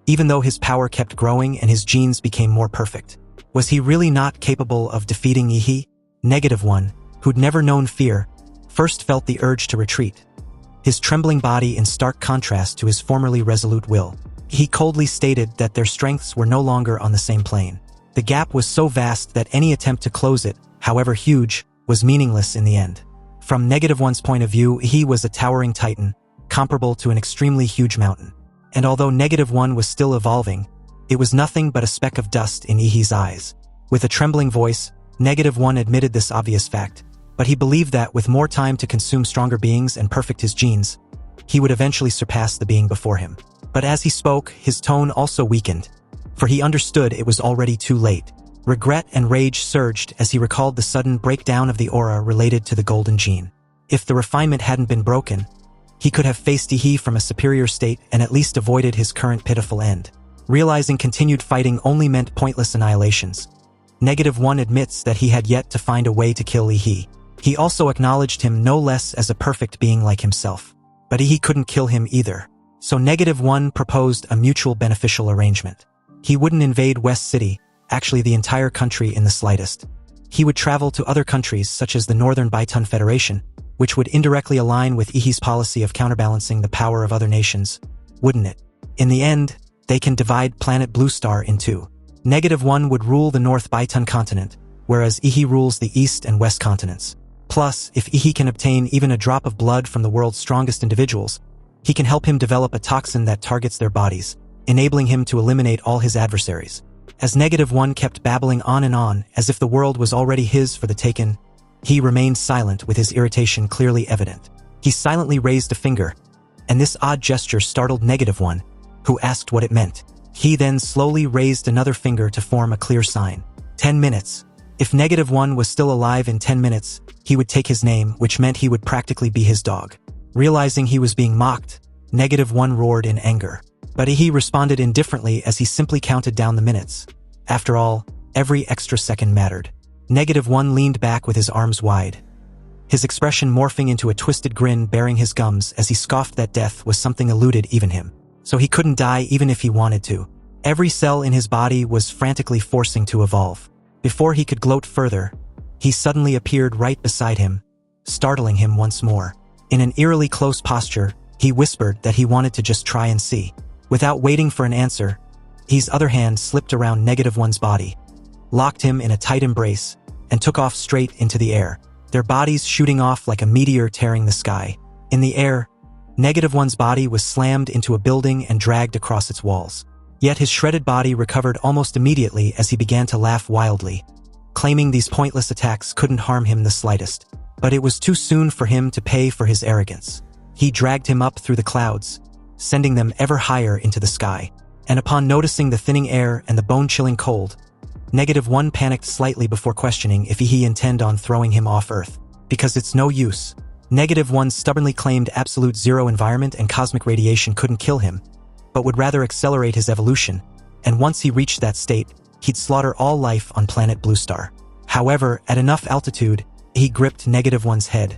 even though his power kept growing and his genes became more perfect. Was he really not capable of defeating Ihi? -1, who'd never known fear, first felt the urge to retreat, his trembling body in stark contrast to his formerly resolute will. He coldly stated that their strengths were no longer on the same plane. The gap was so vast that any attempt to close it, however huge, was meaningless in the end. From -1's point of view, he was a towering titan, comparable to an extremely huge mountain. And although -1 was still evolving, it was nothing but a speck of dust in Ihi's eyes. With a trembling voice, -1 admitted this obvious fact, but he believed that with more time to consume stronger beings and perfect his genes, he would eventually surpass the being before him. But as he spoke, his tone also weakened, for he understood it was already too late. Regret and rage surged as he recalled the sudden breakdown of the aura related to the golden gene. If the refinement hadn't been broken, he could have faced Ihi from a superior state and at least avoided his current pitiful end. Realizing continued fighting only meant pointless annihilations, -1 admits that he had yet to find a way to kill Ihi. He also acknowledged him no less as a perfect being like himself. But Ihi couldn't kill him either. So -1 proposed a mutual beneficial arrangement. He wouldn't invade West City, actually the entire country in the slightest. He would travel to other countries such as the Northern Baitun Federation, which would indirectly align with Ihi's policy of counterbalancing the power of other nations, wouldn't it? In the end, they can divide planet Blue Star in two. -1 would rule the North Baitun continent, whereas Ihi rules the East and West continents. Plus, if Ihi can obtain even a drop of blood from the world's strongest individuals, he can help him develop a toxin that targets their bodies, enabling him to eliminate all his adversaries. As -1 kept babbling on and on, as if the world was already his for the taking, he remained silent with his irritation clearly evident. He silently raised a finger, and this odd gesture startled -1, who asked what it meant. He then slowly raised another finger to form a clear sign. 10 minutes. If -1 was still alive in 10 minutes, he would take his name, which meant he would practically be his dog. Realizing he was being mocked, -1 roared in anger. But he responded indifferently as he simply counted down the minutes. After all, every extra second mattered. -1 leaned back with his arms wide, his expression morphing into a twisted grin bearing his gums as he scoffed that death was something eluded even him. So he couldn't die even if he wanted to. Every cell in his body was frantically forcing to evolve. Before he could gloat further, he suddenly appeared right beside him, startling him once more. In an eerily close posture, he whispered that he wanted to just try and see. Without waiting for an answer, his other hand slipped around -1's body, locked him in a tight embrace, and took off straight into the air, their bodies shooting off like a meteor tearing the sky. In the air, -1's body was slammed into a building and dragged across its walls. Yet his shredded body recovered almost immediately as he began to laugh wildly, claiming these pointless attacks couldn't harm him the slightest. But it was too soon for him to pay for his arrogance. He dragged him up through the clouds, sending them ever higher into the sky. And upon noticing the thinning air and the bone-chilling cold, -1 panicked slightly before questioning if he intended on throwing him off Earth. Because it's no use. -1 stubbornly claimed absolute zero environment and cosmic radiation couldn't kill him, but would rather accelerate his evolution, and once he reached that state, he'd slaughter all life on planet Blue Star. However, at enough altitude, he gripped -1's head,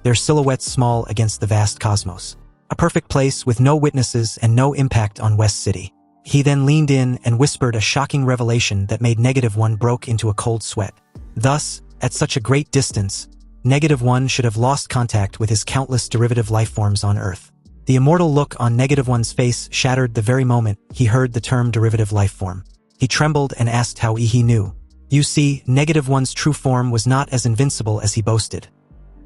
their silhouettes small against the vast cosmos. A perfect place with no witnesses and no impact on West City. He then leaned in and whispered a shocking revelation that made -1 broke into a cold sweat. Thus, at such a great distance, -1 should have lost contact with his countless derivative lifeforms on Earth. The immortal look on -1's face shattered the very moment he heard the term derivative lifeform. He trembled and asked how he knew. You see, -1's true form was not as invincible as he boasted.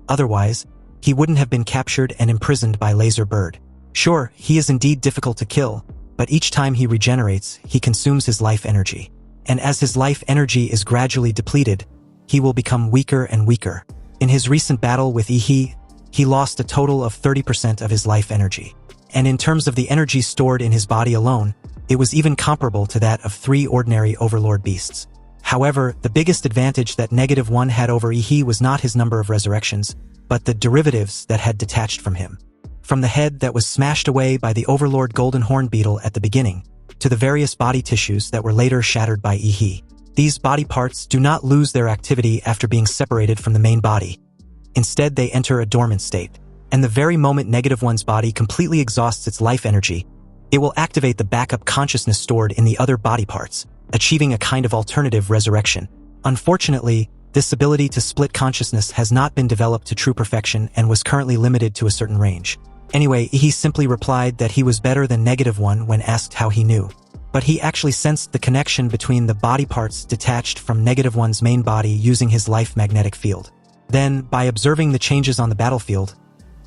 Otherwise, he wouldn't have been captured and imprisoned by Laser Bird. Sure, he is indeed difficult to kill, but each time he regenerates, he consumes his life energy. And as his life energy is gradually depleted, he will become weaker and weaker. In his recent battle with Ihi, he lost a total of 30% of his life energy. And in terms of the energy stored in his body alone, it was even comparable to that of 3 ordinary overlord beasts. However, the biggest advantage that -1 had over Ihi was not his number of resurrections, but the derivatives that had detached from him. From the head that was smashed away by the overlord golden horn beetle at the beginning, to the various body tissues that were later shattered by Ihi. These body parts do not lose their activity after being separated from the main body. Instead, they enter a dormant state. And the very moment Negative One's body completely exhausts its life energy, it will activate the backup consciousness stored in the other body parts, achieving a kind of alternative resurrection. Unfortunately, this ability to split consciousness has not been developed to true perfection and was currently limited to a certain range. Anyway, he simply replied that he was better than Negative One when asked how he knew. But he actually sensed the connection between the body parts detached from Negative One's main body using his life magnetic field. Then, by observing the changes on the battlefield,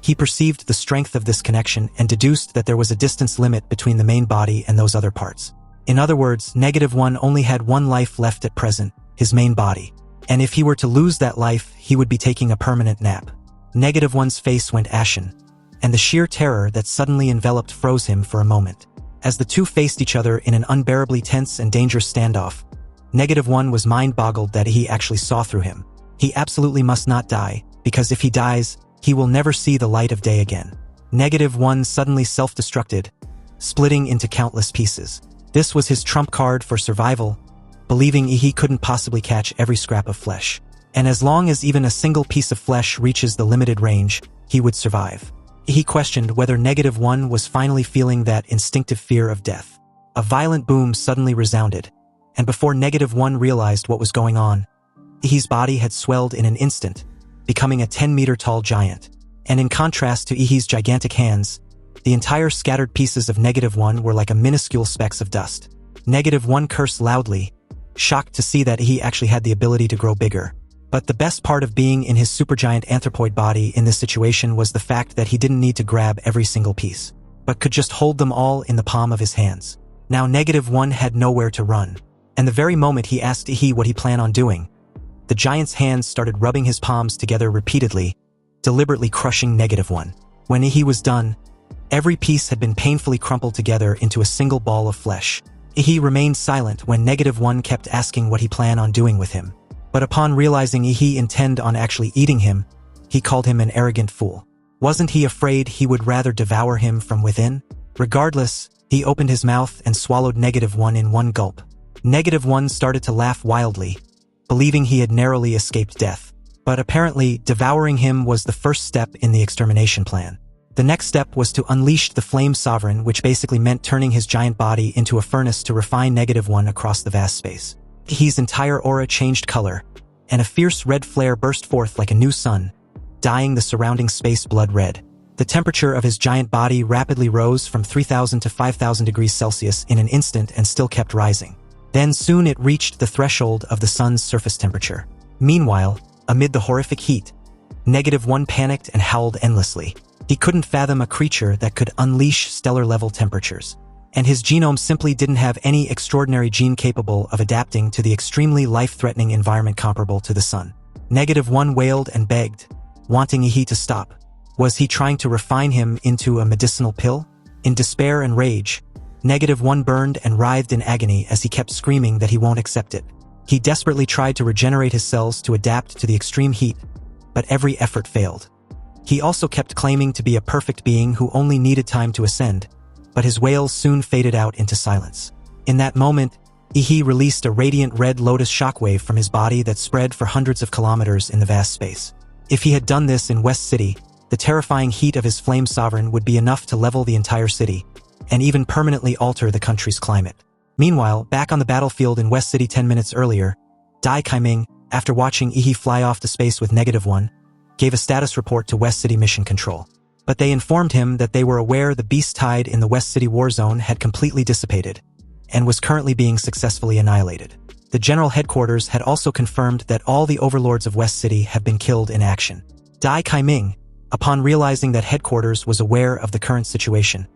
he perceived the strength of this connection and deduced that there was a distance limit between the main body and those other parts. In other words, Negative One only had one life left at present, his main body. And if he were to lose that life, he would be taking a permanent nap. Negative One's face went ashen, and the sheer terror that suddenly enveloped froze him for a moment. As the two faced each other in an unbearably tense and dangerous standoff, Negative One was mind-boggled that he actually saw through him. He absolutely must not die, because if he dies, he will never see the light of day again. Negative One suddenly self-destructed, splitting into countless pieces. This was his trump card for survival, believing he couldn't possibly catch every scrap of flesh. And as long as even a single piece of flesh reaches the limited range, he would survive. He questioned whether Negative One was finally feeling that instinctive fear of death. A violent boom suddenly resounded, and before Negative One realized what was going on, his body had swelled in an instant, becoming a 10-meter-tall giant. And in contrast to Ihi's gigantic hands, the entire scattered pieces of Negative One were like a minuscule specks of dust. Negative One cursed loudly, shocked to see that he actually had the ability to grow bigger. But the best part of being in his supergiant anthropoid body in this situation was the fact that he didn't need to grab every single piece, but could just hold them all in the palm of his hands. Now Negative One had nowhere to run, and the very moment he asked Ihi what he planned on doing, the giant's hands started rubbing his palms together repeatedly, deliberately crushing Negative One. When Ihi was done, every piece had been painfully crumpled together into a single ball of flesh. Ihi remained silent when Negative One kept asking what he planned on doing with him. But upon realizing Ihi intended on actually eating him, he called him an arrogant fool. Wasn't he afraid he would rather devour him from within? Regardless, he opened his mouth and swallowed Negative One in one gulp. Negative One started to laugh wildly, believing he had narrowly escaped death. But apparently, devouring him was the first step in the extermination plan. The next step was to unleash the Flame Sovereign, which basically meant turning his giant body into a furnace to refine Negative One across the vast space. His entire aura changed color, and a fierce red flare burst forth like a new sun, dyeing the surrounding space blood red. The temperature of his giant body rapidly rose from 3,000 to 5,000 degrees Celsius in an instant and still kept rising. Then soon it reached the threshold of the sun's surface temperature. Meanwhile, amid the horrific heat, Negative One panicked and howled endlessly. He couldn't fathom a creature that could unleash stellar-level temperatures, and his genome simply didn't have any extraordinary gene capable of adapting to the extremely life-threatening environment comparable to the sun. Negative One wailed and begged, wanting Ihi to stop. Was he trying to refine him into a medicinal pill? In despair and rage, Negative One burned and writhed in agony as he kept screaming that he won't accept it. He desperately tried to regenerate his cells to adapt to the extreme heat, but every effort failed. He also kept claiming to be a perfect being who only needed time to ascend, but his wails soon faded out into silence. In that moment, Ihi released a radiant red lotus shockwave from his body that spread for hundreds of kilometers in the vast space. If he had done this in West City, the terrifying heat of his Flame Sovereign would be enough to level the entire city, and even permanently alter the country's climate. Meanwhile, back on the battlefield in West City 10 minutes earlier, Dai Kaiming, after watching Ihi fly off to space with Negative One, gave a status report to West City Mission Control. But they informed him that they were aware the beast tide in the West City war zone had completely dissipated, and was currently being successfully annihilated. The general headquarters had also confirmed that all the overlords of West City have been killed in action. Dai Kaiming, upon realizing that headquarters was aware of the current situation,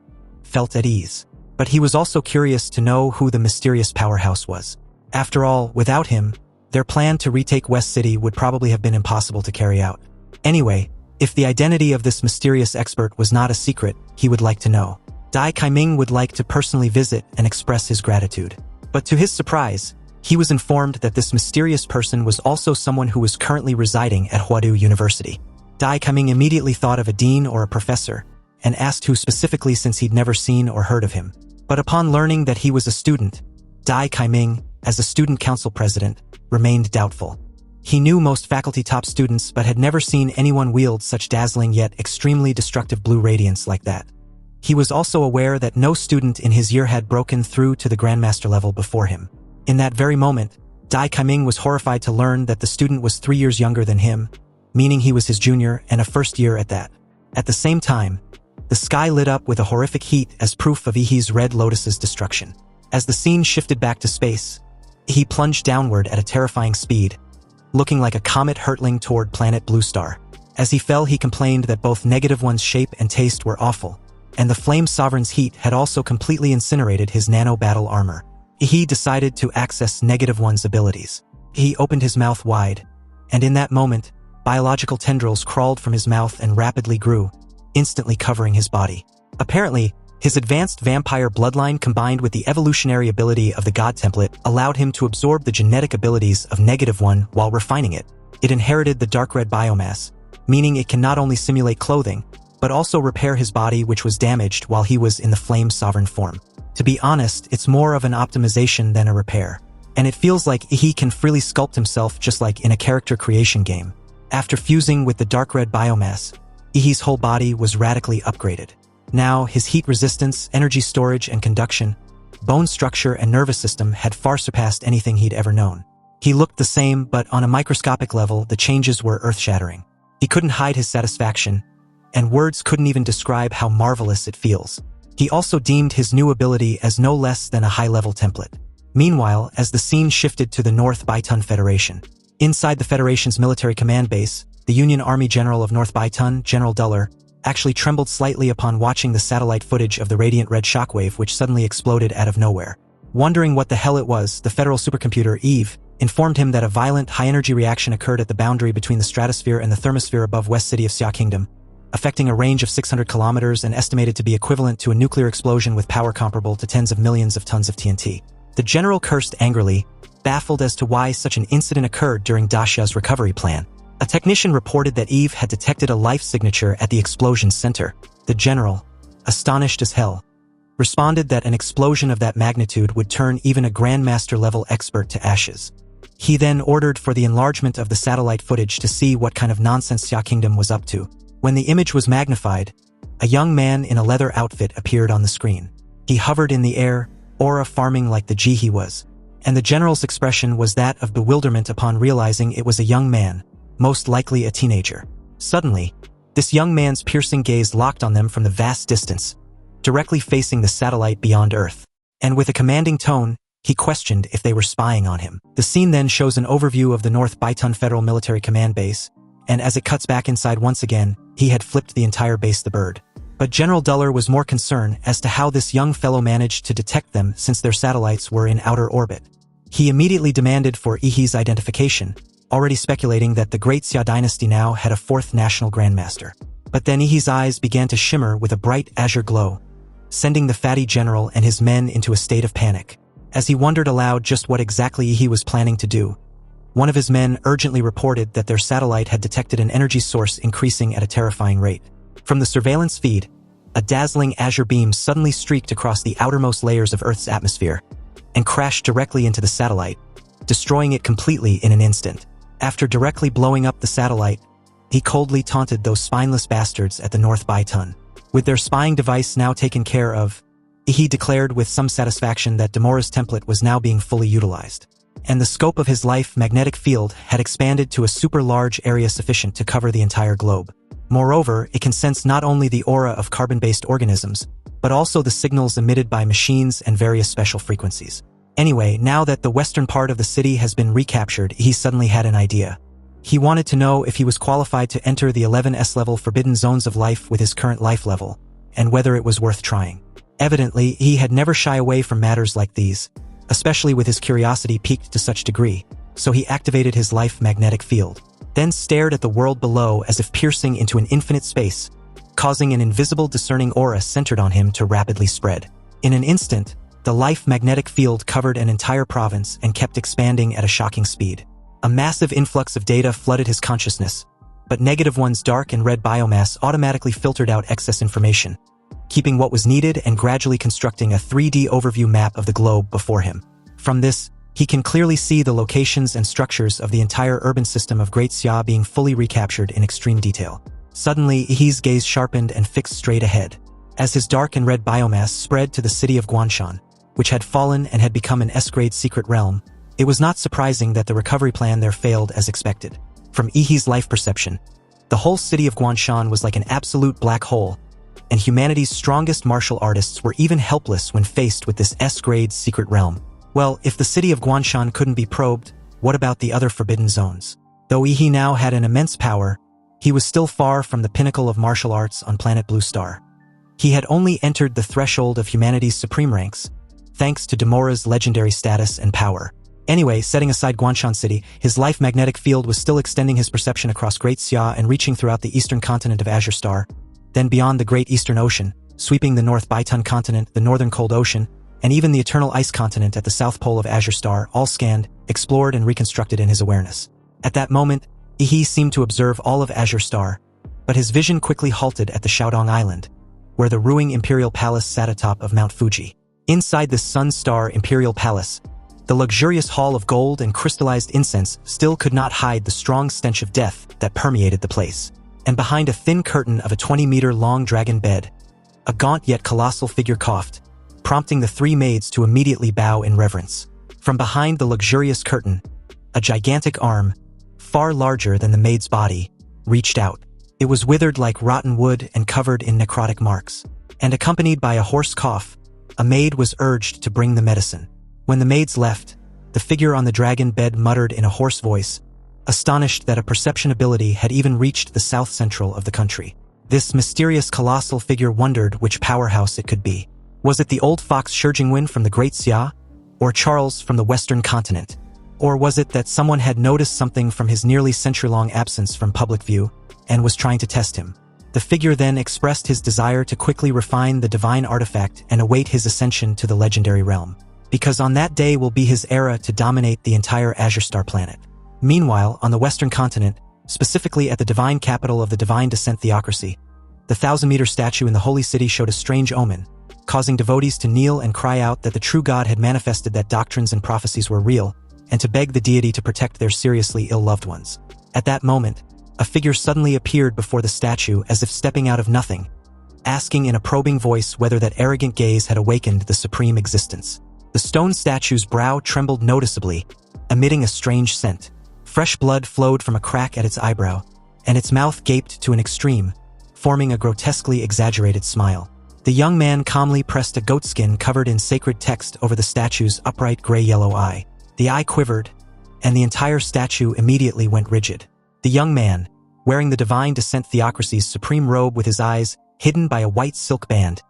felt at ease. But he was also curious to know who the mysterious powerhouse was. After all, without him, their plan to retake West City would probably have been impossible to carry out. Anyway, if the identity of this mysterious expert was not a secret, he would like to know. Dai Kaiming would like to personally visit and express his gratitude. But to his surprise, he was informed that this mysterious person was also someone who was currently residing at Huadu University. Dai Kaiming immediately thought of a dean or a professor, and asked who specifically since he'd never seen or heard of him. But upon learning that he was a student, Dai Kaiming, as a student council president, remained doubtful. He knew most faculty top students but had never seen anyone wield such dazzling yet extremely destructive blue radiance like that. He was also aware that no student in his year had broken through to the Grandmaster level before him. In that very moment, Dai Kaiming was horrified to learn that the student was 3 years younger than him, meaning he was his junior and a first year at that. At the same time, the sky lit up with a horrific heat as proof of Ihi's Red Lotus's destruction. As the scene shifted back to space, he plunged downward at a terrifying speed, looking like a comet hurtling toward planet Blue Star. As he fell, he complained that both Negative One's shape and taste were awful, and the Flame Sovereign's heat had also completely incinerated his nano-battle armor. He decided to access Negative One's abilities. He opened his mouth wide, and in that moment, biological tendrils crawled from his mouth and rapidly grew, instantly covering his body. Apparently, his advanced vampire bloodline combined with the evolutionary ability of the God Template allowed him to absorb the genetic abilities of Negative One while refining it. It inherited the dark red biomass, meaning it can not only simulate clothing, but also repair his body which was damaged while he was in the Flame Sovereign form. To be honest, it's more of an optimization than a repair. And it feels like he can freely sculpt himself just like in a character creation game. After fusing with the dark red biomass, Ihi's whole body was radically upgraded. Now, his heat resistance, energy storage and conduction, bone structure and nervous system had far surpassed anything he'd ever known. He looked the same, but on a microscopic level, the changes were earth-shattering. He couldn't hide his satisfaction, and words couldn't even describe how marvelous it feels. He also deemed his new ability as no less than a high-level template. Meanwhile, as the scene shifted to the North Baitun Federation, inside the Federation's military command base, the Union Army General of North Baitun, General Duller, actually trembled slightly upon watching the satellite footage of the radiant red shockwave which suddenly exploded out of nowhere. Wondering what the hell it was, the federal supercomputer, Eve, informed him that a violent, high-energy reaction occurred at the boundary between the stratosphere and the thermosphere above West City of Xia Kingdom, affecting a range of 600 kilometers and estimated to be equivalent to a nuclear explosion with power comparable to tens of millions of tons of TNT. The general cursed angrily, baffled as to why such an incident occurred during Daxia's recovery plan. A technician reported that Eve had detected a life signature at the explosion's center. The general, astonished as hell, responded that an explosion of that magnitude would turn even a Grandmaster-level expert to ashes. He then ordered for the enlargement of the satellite footage to see what kind of nonsense Xia Kingdom was up to. When the image was magnified, a young man in a leather outfit appeared on the screen. He hovered in the air, aura farming like the G he was, and the general's expression was that of bewilderment upon realizing it was a young man, most likely a teenager. Suddenly, this young man's piercing gaze locked on them from the vast distance, directly facing the satellite beyond Earth. And with a commanding tone, he questioned if they were spying on him. The scene then shows an overview of the North Baitun Federal Military Command Base, and as it cuts back inside once again, he had flipped the entire base the bird. But General Duller was more concerned as to how this young fellow managed to detect them since their satellites were in outer orbit. He immediately demanded for Ihi's identification, already speculating that the Great Xia dynasty now had a fourth national grandmaster. But then Ihi's eyes began to shimmer with a bright azure glow, sending the fatty general and his men into a state of panic. As he wondered aloud just what exactly Ihi was planning to do, one of his men urgently reported that their satellite had detected an energy source increasing at a terrifying rate. From the surveillance feed, a dazzling azure beam suddenly streaked across the outermost layers of Earth's atmosphere and crashed directly into the satellite, destroying it completely in an instant. After directly blowing up the satellite, he coldly taunted those spineless bastards at the North Baitun. With their spying device now taken care of, he declared with some satisfaction that Demora's template was now being fully utilized, and the scope of his life magnetic field had expanded to a super large area sufficient to cover the entire globe. Moreover, it can sense not only the aura of carbon-based organisms, but also the signals emitted by machines and various special frequencies. Anyway, now that the western part of the city has been recaptured, he suddenly had an idea. He wanted to know if he was qualified to enter the 11S level forbidden zones of life with his current life level, and whether it was worth trying. Evidently, he had never shy away from matters like these, especially with his curiosity piqued to such degree, so he activated his life magnetic field, then stared at the world below as if piercing into an infinite space, causing an invisible discerning aura centered on him to rapidly spread. In an instant, the life magnetic field covered an entire province and kept expanding at a shocking speed. A massive influx of data flooded his consciousness, but -1's dark and red biomass automatically filtered out excess information, keeping what was needed and gradually constructing a 3D overview map of the globe before him. From this, He can clearly see the locations and structures of the entire urban system of Great Xia being fully recaptured in extreme detail. Suddenly, Yihee's gaze sharpened and fixed straight ahead, as his dark and red biomass spread to the city of Guanshan, which had fallen and had become an S-grade secret realm. It was not surprising that the recovery plan there failed as expected. From Yihee's life perception, the whole city of Guanshan was like an absolute black hole, and humanity's strongest martial artists were even helpless when faced with this S-grade secret realm. Well, if the city of Guanshan couldn't be probed, what about the other forbidden zones? Though Yihee now had an immense power, he was still far from the pinnacle of martial arts on planet Blue Star. He had only entered the threshold of humanity's supreme ranks, thanks to Demora's legendary status and power. Anyway, setting aside Guanshan City, his life magnetic field was still extending his perception across Great Xia and reaching throughout the eastern continent of Azure Star, then beyond the Great Eastern Ocean, sweeping the North Baitun continent, the Northern Cold Ocean, and even the Eternal Ice continent at the south pole of Azure Star, all scanned, explored, and reconstructed in his awareness. At that moment, Yihee seemed to observe all of Azure Star, but his vision quickly halted at the Showdown Island, where the ruling Imperial Palace sat atop of Mount Fuji. Inside this Sun Star Imperial Palace, the luxurious hall of gold and crystallized incense still could not hide the strong stench of death that permeated the place. And behind a thin curtain of a 20-meter-long dragon bed, a gaunt yet colossal figure coughed, prompting the three maids to immediately bow in reverence. From behind the luxurious curtain, a gigantic arm, far larger than the maid's body, reached out. It was withered like rotten wood and covered in necrotic marks. And accompanied by a hoarse cough, a maid was urged to bring the medicine. When the maids left, the figure on the dragon bed muttered in a hoarse voice, astonished that a perception ability had even reached the south central of the country. This mysterious colossal figure wondered which powerhouse it could be. Was it the old fox Shijingwen from the Great Xia? Or Charles from the western continent? Or was it that someone had noticed something from his nearly century-long absence from public view and was trying to test him? The figure then expressed his desire to quickly refine the divine artifact and await his ascension to the legendary realm, because on that day will be his era to dominate the entire Azure Star planet. Meanwhile, on the western continent, specifically at the divine capital of the Divine Descent Theocracy, the 1,000-meter statue in the holy city showed a strange omen, causing devotees to kneel and cry out that the true God had manifested, that doctrines and prophecies were real, and to beg the deity to protect their seriously ill loved ones. At that moment, a figure suddenly appeared before the statue as if stepping out of nothing, asking in a probing voice whether that arrogant gaze had awakened the supreme existence. The stone statue's brow trembled noticeably, emitting a strange scent. Fresh blood flowed from a crack at its eyebrow, and its mouth gaped to an extreme, forming a grotesquely exaggerated smile. The young man calmly pressed a goatskin covered in sacred text over the statue's upright gray-yellow eye. The eye quivered, and the entire statue immediately went rigid. The young man, wearing the Divine Descent Theocracy's supreme robe with his eyes hidden by a white silk band,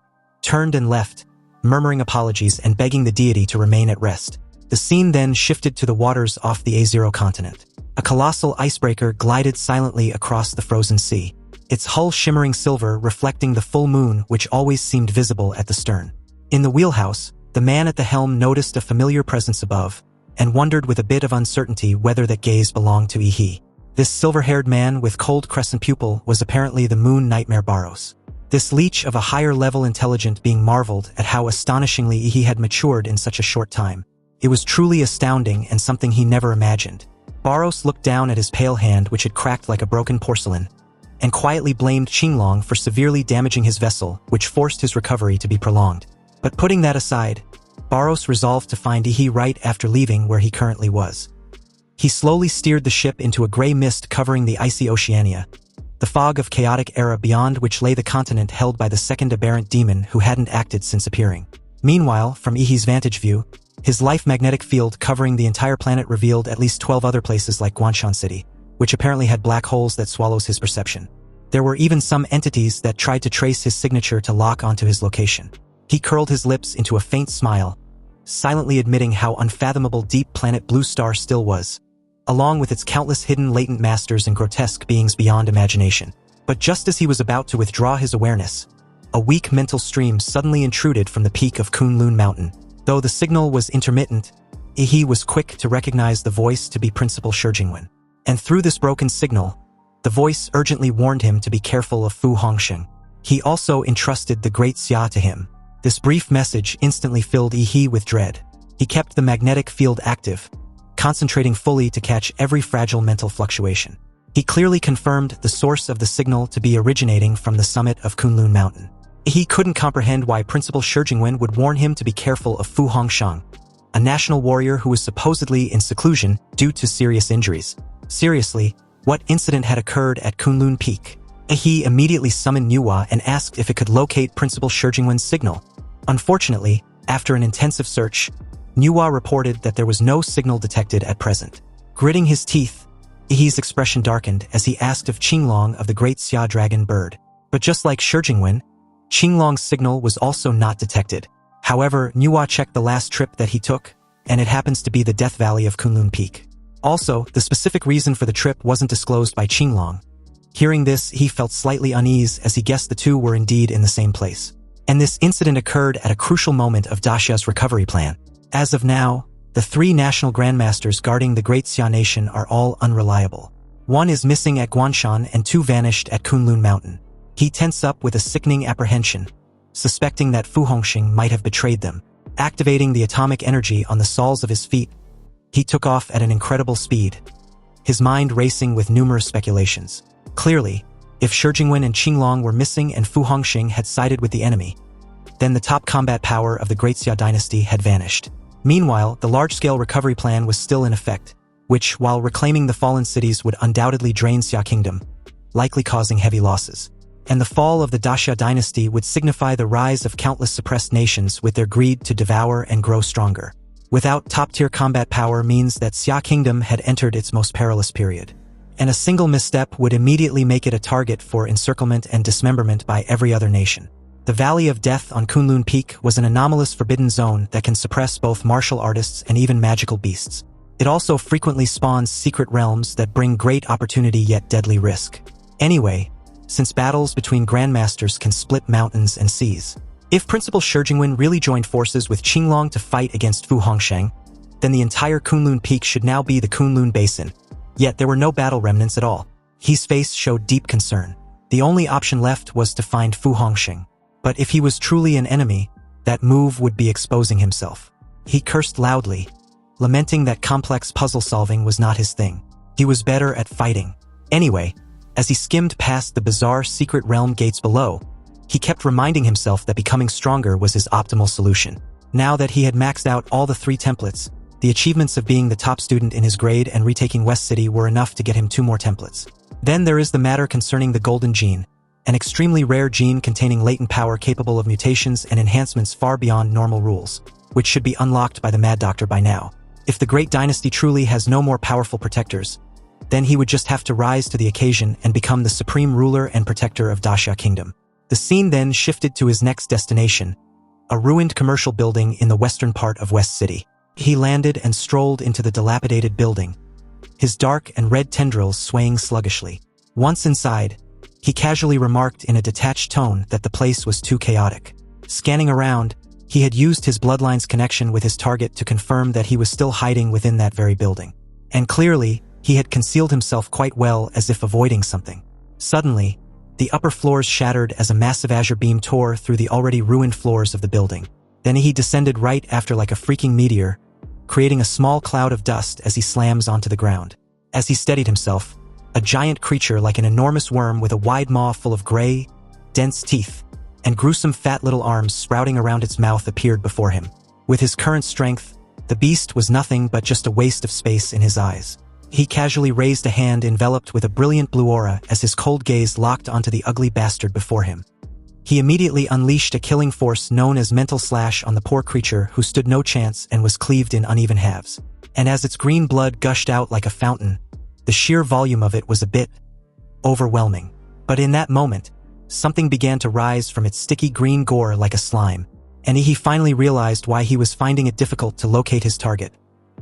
turned and left, murmuring apologies and begging the deity to remain at rest. The scene then shifted to the waters off the A0 continent. A colossal icebreaker glided silently across the frozen sea, its hull shimmering silver reflecting the full moon which always seemed visible at the stern. In the wheelhouse, the man at the helm noticed a familiar presence above, and wondered with a bit of uncertainty whether that gaze belonged to Yihee. This silver-haired man with cold crescent pupil was apparently the Moon Nightmare Barros. This leech of a higher-level intelligent being marveled at how astonishingly Yihee had matured in such a short time. It was truly astounding and something he never imagined. Barros looked down at his pale hand which had cracked like a broken porcelain, and quietly blamed Qinglong for severely damaging his vessel, which forced his recovery to be prolonged. But putting that aside, Barros resolved to find Yihee right after leaving where he currently was. He slowly steered the ship into a gray mist covering the icy Oceania, the fog of chaotic era beyond which lay the continent held by the second aberrant demon who hadn't acted since appearing. Meanwhile, from Yihee's vantage view, his life magnetic field covering the entire planet revealed at least 12 other places like Guanshan City, which apparently had black holes that swallows his perception. There were even some entities that tried to trace his signature to lock onto his location. He curled his lips into a faint smile, silently admitting how unfathomable deep planet Blue Star still was, along with its countless hidden latent masters and grotesque beings beyond imagination. But just as he was about to withdraw his awareness, a weak mental stream suddenly intruded from the peak of Kunlun Mountain. Though the signal was intermittent, Yihee was quick to recognize the voice to be Principal Shijingwen. And through this broken signal, the voice urgently warned him to be careful of Fu Hongsheng. He also entrusted the Great Xia to him. This brief message instantly filled Yihee with dread. He kept the magnetic field active, concentrating fully to catch every fragile mental fluctuation. He clearly confirmed the source of the signal to be originating from the summit of Kunlun Mountain. He couldn't comprehend why Principal Shi Jingwen would warn him to be careful of Fu Hongxiang, a national warrior who was supposedly in seclusion due to serious injuries. Seriously, what incident had occurred at Kunlun Peak? He immediately summoned Nuwa and asked if it could locate Principal Shi Jingwen's signal. Unfortunately, after an intensive search, Nuwa reported that there was no signal detected at present. Gritting his teeth, He's expression darkened as he asked of Qinglong of the great Xia dragon bird. But just like Shi Jingwen, Qinglong's signal was also not detected. However, Nuwa checked the last trip that he took, and it happens to be the Death Valley of Kunlun Peak. Also, the specific reason for the trip wasn't disclosed by Qinglong. Hearing this, he felt slightly uneasy as he guessed the two were indeed in the same place. And this incident occurred at a crucial moment of Daxia's recovery plan. As of now, the three national grandmasters guarding the Great Xia Nation are all unreliable. One is missing at Guanshan and two vanished at Kunlun Mountain. He tense up with a sickening apprehension, suspecting that Fu Hongxing might have betrayed them. Activating the atomic energy on the soles of his feet, he took off at an incredible speed, his mind racing with numerous speculations. Clearly, if Shi Jingwen and Qinglong were missing and Fu Hongxing had sided with the enemy, then the top combat power of the Great Xia dynasty had vanished. Meanwhile, the large-scale recovery plan was still in effect, which, while reclaiming the fallen cities, would undoubtedly drain Xia Kingdom, likely causing heavy losses. And the fall of the Daxia dynasty would signify the rise of countless suppressed nations with their greed to devour and grow stronger. Without top-tier combat power means that Xia Kingdom had entered its most perilous period. And a single misstep would immediately make it a target for encirclement and dismemberment by every other nation. The Valley of Death on Kunlun Peak was an anomalous forbidden zone that can suppress both martial artists and even magical beasts. It also frequently spawns secret realms that bring great opportunity yet deadly risk. Anyway, since battles between grandmasters can split mountains and seas, if Principal Shi Jingwen really joined forces with Qinglong to fight against Fu Hongxiang, then the entire Kunlun Peak should now be the Kunlun Basin. Yet there were no battle remnants at all. His face showed deep concern. The only option left was to find Fu Hongxing. But if he was truly an enemy, that move would be exposing himself. He cursed loudly, lamenting that complex puzzle solving was not his thing. He was better at fighting. Anyway, as he skimmed past the bizarre secret realm gates below, he kept reminding himself that becoming stronger was his optimal solution. Now that he had maxed out all the 3 templates, the achievements of being the top student in his grade and retaking West City were enough to get him 2 more templates. Then there is the matter concerning the Golden Gene, an extremely rare gene containing latent power capable of mutations and enhancements far beyond normal rules, which should be unlocked by the Mad Doctor by now. If the Great Dynasty truly has no more powerful protectors, then he would just have to rise to the occasion and become the supreme ruler and protector of Daxia Kingdom. The scene then shifted to his next destination, a ruined commercial building in the western part of West City. He landed and strolled into the dilapidated building, his dark and red tendrils swaying sluggishly. Once inside, he casually remarked in a detached tone that the place was too chaotic. Scanning around, he had used his bloodline's connection with his target to confirm that he was still hiding within that very building. And clearly, he had concealed himself quite well, as if avoiding something. Suddenly, the upper floors shattered as a massive azure beam tore through the already ruined floors of the building. Then he descended right after like a freaking meteor, creating a small cloud of dust as he slams onto the ground. As he steadied himself, a giant creature like an enormous worm with a wide maw full of gray, dense teeth, and gruesome fat little arms sprouting around its mouth appeared before him. With his current strength, the beast was nothing but just a waste of space in his eyes. He casually raised a hand enveloped with a brilliant blue aura as his cold gaze locked onto the ugly bastard before him. He immediately unleashed a killing force known as Mental Slash on the poor creature who stood no chance and was cleaved in uneven halves. And as its green blood gushed out like a fountain, the sheer volume of it was a bit overwhelming. But in that moment, something began to rise from its sticky green gore like a slime, and he finally realized why he was finding it difficult to locate his target,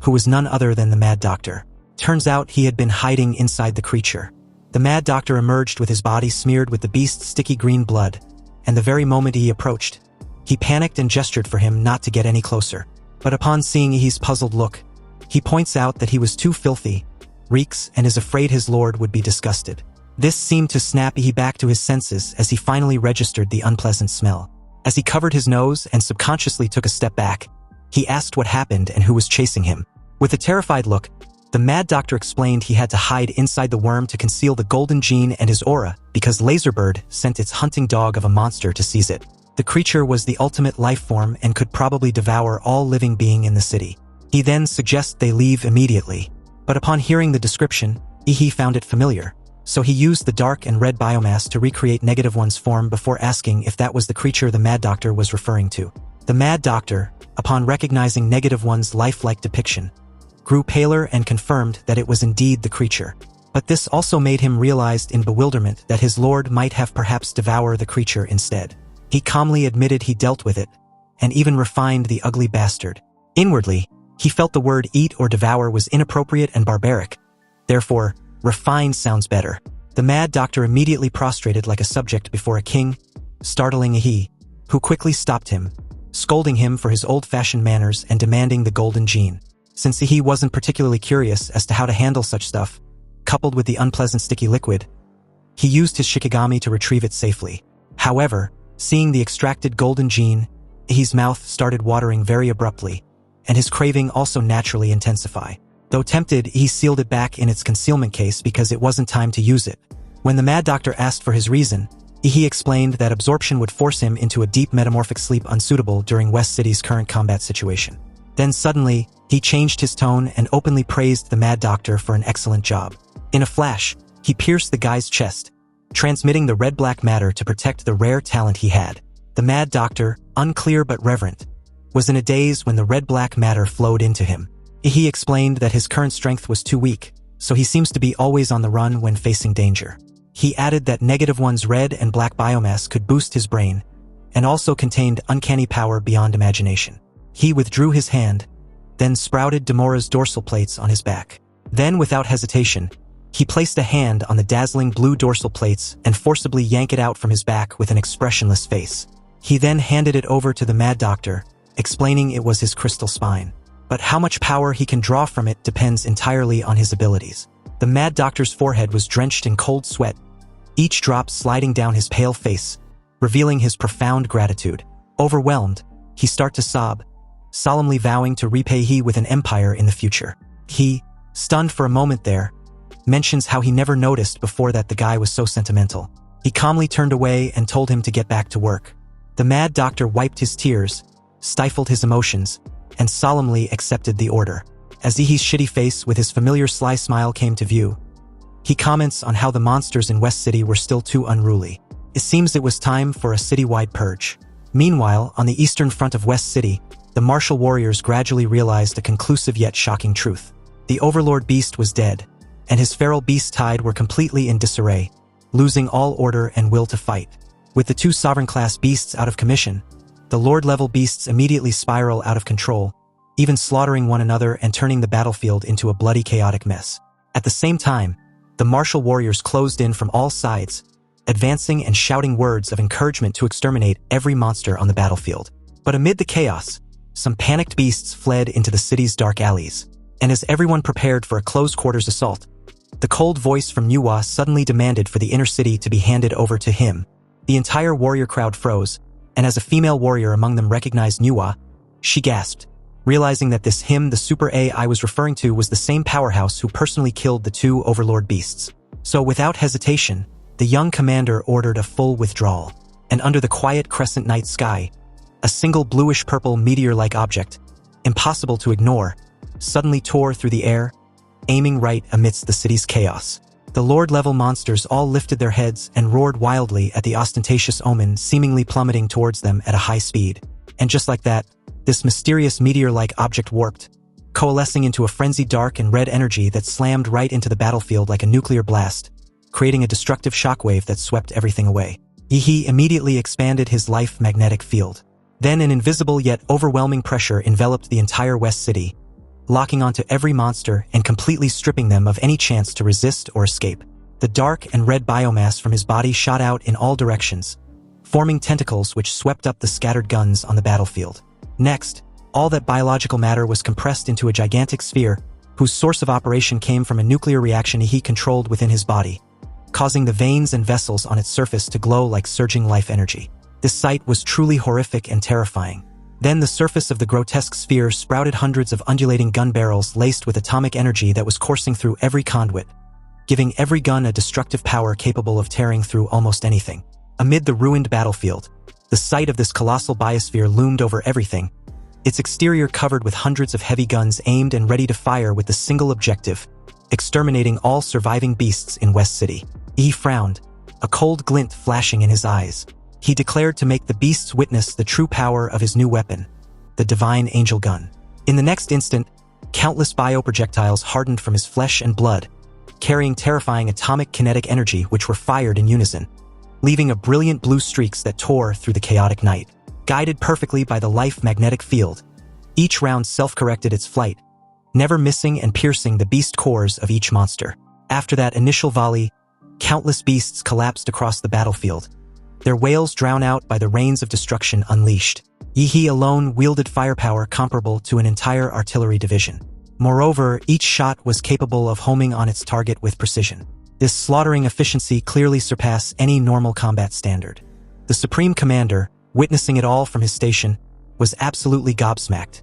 who was none other than the Mad Doctor. Turns out he had been hiding inside the creature. The Mad Doctor emerged with his body smeared with the beast's sticky green blood, and the very moment he approached, he panicked and gestured for him not to get any closer. But upon seeing Ihi's puzzled look, he points out that he was too filthy, reeks, and is afraid his lord would be disgusted. This seemed to snap Ihi back to his senses as he finally registered the unpleasant smell. As he covered his nose and subconsciously took a step back, He asked what happened and who was chasing him. With a terrified look, the Mad Doctor explained he had to hide inside the worm to conceal the golden gene and his aura because Laserbird sent its hunting dog of a monster to seize it. The creature was the ultimate life form and could probably devour all living being in the city. He then suggests they leave immediately, but upon hearing the description, he found it familiar. So he used the dark and red biomass to recreate Negative One's form before asking if that was the creature the Mad Doctor was referring to. The Mad Doctor, upon recognizing Negative One's lifelike depiction, grew paler and confirmed that it was indeed the creature. But this also made him realize in bewilderment that his lord might have perhaps devoured the creature instead. He calmly admitted he dealt with it, and even refined the ugly bastard. Inwardly, he felt the word eat or devour was inappropriate and barbaric. Therefore, refined sounds better. The Mad Doctor immediately prostrated like a subject before a king, startling he, who quickly stopped him, scolding him for his old-fashioned manners and demanding the golden gene. Since he wasn't particularly curious as to how to handle such stuff, coupled with the unpleasant sticky liquid, he used his Shikigami to retrieve it safely. However, seeing the extracted golden gene, his mouth started watering very abruptly, and his craving also naturally intensified. Though tempted, he sealed it back in its concealment case because it wasn't time to use it. When the Mad Doctor asked for his reason, he explained that absorption would force him into a deep metamorphic sleep unsuitable during West City's current combat situation. Then suddenly, he changed his tone and openly praised the Mad Doctor for an excellent job. In a flash, he pierced the guy's chest, transmitting the red-black matter to protect the rare talent he had. The Mad Doctor, unclear but reverent, was in a daze when the red-black matter flowed into him. He explained that his current strength was too weak, so he seems to be always on the run when facing danger. He added that Negative One's red and black biomass could boost his brain, and also contained uncanny power beyond imagination. He withdrew his hand, then sprouted Demora's dorsal plates on his back. Then, without hesitation, he placed a hand on the dazzling blue dorsal plates and forcibly yanked it out from his back with an expressionless face. He then handed it over to the Mad Doctor, explaining it was his crystal spine. But how much power he can draw from it depends entirely on his abilities. The Mad Doctor's forehead was drenched in cold sweat, each drop sliding down his pale face, revealing his profound gratitude. Overwhelmed, he started to sob, solemnly vowing to repay he with an empire in the future. He, stunned for a moment there, mentions how he never noticed before that the guy was so sentimental. He calmly turned away and told him to get back to work. The Mad Doctor wiped his tears, stifled his emotions, and solemnly accepted the order. As Ihi's shitty face with his familiar sly smile came to view, he comments on how the monsters in West City were still too unruly. It seems it was time for a citywide purge. Meanwhile, on the eastern front of West City, the martial warriors gradually realized a conclusive yet shocking truth. The overlord beast was dead, and his feral beast tide were completely in disarray, losing all order and will to fight. With the two sovereign-class beasts out of commission, the lord-level beasts immediately spiral out of control, even slaughtering one another and turning the battlefield into a bloody chaotic mess. At the same time, the martial warriors closed in from all sides, advancing and shouting words of encouragement to exterminate every monster on the battlefield. But amid the chaos, some panicked beasts fled into the city's dark alleys. And as everyone prepared for a close-quarters assault, the cold voice from Manhwa suddenly demanded for the inner city to be handed over to him. The entire warrior crowd froze, and as a female warrior among them recognized Manhwa, she gasped, realizing that this him the Super AI was referring to was the same powerhouse who personally killed the two overlord beasts. So without hesitation, the young commander ordered a full withdrawal, and under the quiet crescent night sky, a single bluish-purple meteor-like object, impossible to ignore, suddenly tore through the air, aiming right amidst the city's chaos. The lord-level monsters all lifted their heads and roared wildly at the ostentatious omen seemingly plummeting towards them at a high speed. And just like that, this mysterious meteor-like object warped, coalescing into a frenzied dark and red energy that slammed right into the battlefield like a nuclear blast, creating a destructive shockwave that swept everything away. He immediately expanded his life magnetic field. Then an invisible yet overwhelming pressure enveloped the entire West City, locking onto every monster and completely stripping them of any chance to resist or escape. The dark and red biomass from his body shot out in all directions, forming tentacles which swept up the scattered guns on the battlefield. Next, all that biological matter was compressed into a gigantic sphere whose source of operation came from a nuclear reaction he controlled within his body, causing the veins and vessels on its surface to glow like surging life energy. This sight was truly horrific and terrifying. Then the surface of the grotesque sphere sprouted hundreds of undulating gun barrels laced with atomic energy that was coursing through every conduit, giving every gun a destructive power capable of tearing through almost anything. Amid the ruined battlefield, the sight of this colossal biosphere loomed over everything, its exterior covered with hundreds of heavy guns aimed and ready to fire with the single objective, exterminating all surviving beasts in West City. He frowned, a cold glint flashing in his eyes. He declared to make the beasts witness the true power of his new weapon, the divine angel gun. In the next instant, countless bioprojectiles hardened from his flesh and blood, carrying terrifying atomic kinetic energy which were fired in unison, leaving a brilliant blue streaks that tore through the chaotic night. Guided perfectly by the life magnetic field, each round self-corrected its flight, never missing and piercing the beast cores of each monster. After that initial volley, countless beasts collapsed across the battlefield, their wails drowned out by the rains of destruction unleashed. Yi alone wielded firepower comparable to an entire artillery division. Moreover, each shot was capable of homing on its target with precision. This slaughtering efficiency clearly surpassed any normal combat standard. The Supreme Commander, witnessing it all from his station, was absolutely gobsmacked,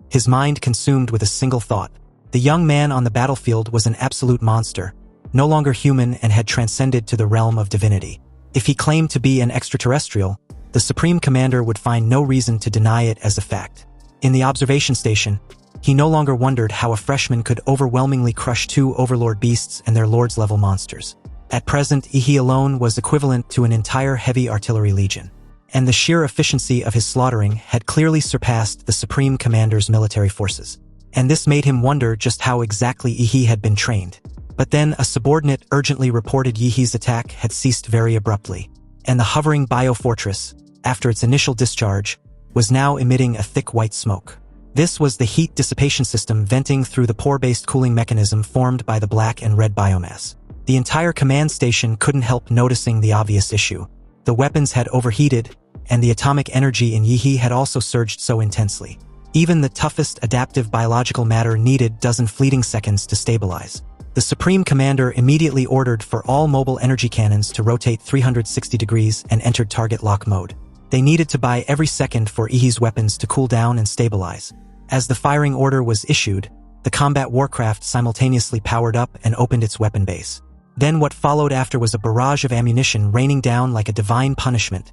his mind consumed with a single thought. The young man on the battlefield was an absolute monster, no longer human and had transcended to the realm of divinity. If he claimed to be an extraterrestrial, the Supreme Commander would find no reason to deny it as a fact. In the observation station, he no longer wondered how a freshman could overwhelmingly crush two overlord beasts and their lords-level monsters. At present, Yi alone was equivalent to an entire heavy artillery legion, and the sheer efficiency of his slaughtering had clearly surpassed the Supreme Commander's military forces. And this made him wonder just how exactly Yi had been trained. But then a subordinate urgently reported Yi's attack had ceased very abruptly, and the hovering biofortress, after its initial discharge, was now emitting a thick white smoke. This was the heat dissipation system venting through the pore-based cooling mechanism formed by the black and red biomass. The entire command station couldn't help noticing the obvious issue. The weapons had overheated, and the atomic energy in Yi had also surged so intensely. Even the toughest adaptive biological matter needed dozen fleeting seconds to stabilize. The Supreme Commander immediately ordered for all mobile energy cannons to rotate 360 degrees and entered target lock mode. They needed to buy every second for Yi's weapons to cool down and stabilize. As the firing order was issued, the combat warcraft simultaneously powered up and opened its weapon base. Then what followed after was a barrage of ammunition raining down like a divine punishment,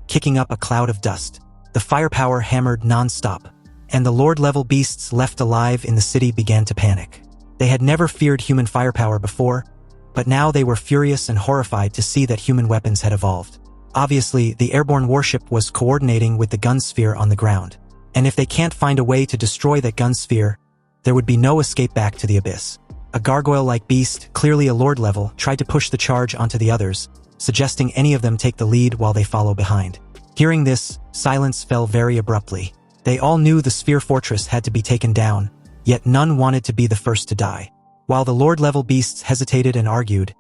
kicking up a cloud of dust. The firepower hammered non-stop, and the Lord-level beasts left alive in the city began to panic. They had never feared human firepower before, but now they were furious and horrified to see that human weapons had evolved. Obviously, the airborne warship was coordinating with the gun sphere on the ground, and if they can't find a way to destroy that gun sphere, there would be no escape back to the abyss. A gargoyle-like beast, clearly a lord level, tried to push the charge onto the others, suggesting any of them take the lead while they follow behind. Hearing this, silence fell very abruptly. They all knew the sphere fortress had to be taken down, yet none wanted to be the first to die. While the lord-level beasts hesitated and argued,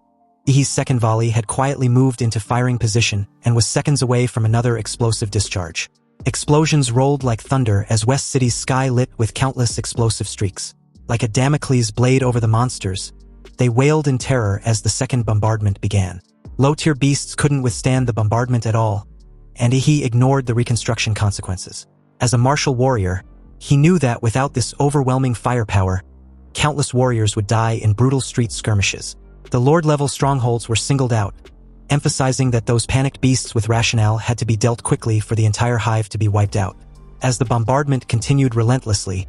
Yi's second volley had quietly moved into firing position and was seconds away from another explosive discharge. Explosions rolled like thunder as West City's sky lit with countless explosive streaks. Like a Damocles blade over the monsters, they wailed in terror as the second bombardment began. Low-tier beasts couldn't withstand the bombardment at all, and Yi ignored the reconstruction consequences. As a martial warrior, he knew that without this overwhelming firepower, countless warriors would die in brutal street skirmishes. The lord-level strongholds were singled out, emphasizing that those panicked beasts with rationale had to be dealt quickly for the entire hive to be wiped out. As the bombardment continued relentlessly,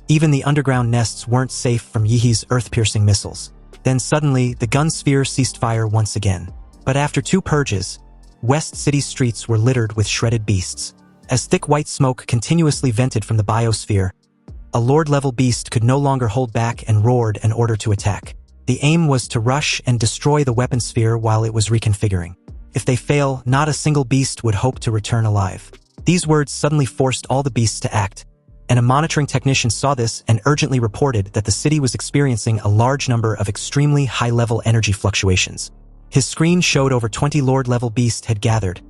even the underground nests weren't safe from Yi's earth-piercing missiles. Then suddenly, the gun sphere ceased fire once again. But after 2 purges, West City's streets were littered with shredded beasts. As thick white smoke continuously vented from the biosphere, a lord-level beast could no longer hold back and roared in order to attack. The aim was to rush and destroy the weapon sphere while it was reconfiguring. If they fail, not a single beast would hope to return alive. These words suddenly forced all the beasts to act, and a monitoring technician saw this and urgently reported that the city was experiencing a large number of extremely high-level energy fluctuations. His screen showed over 20 lord-level beasts had gathered,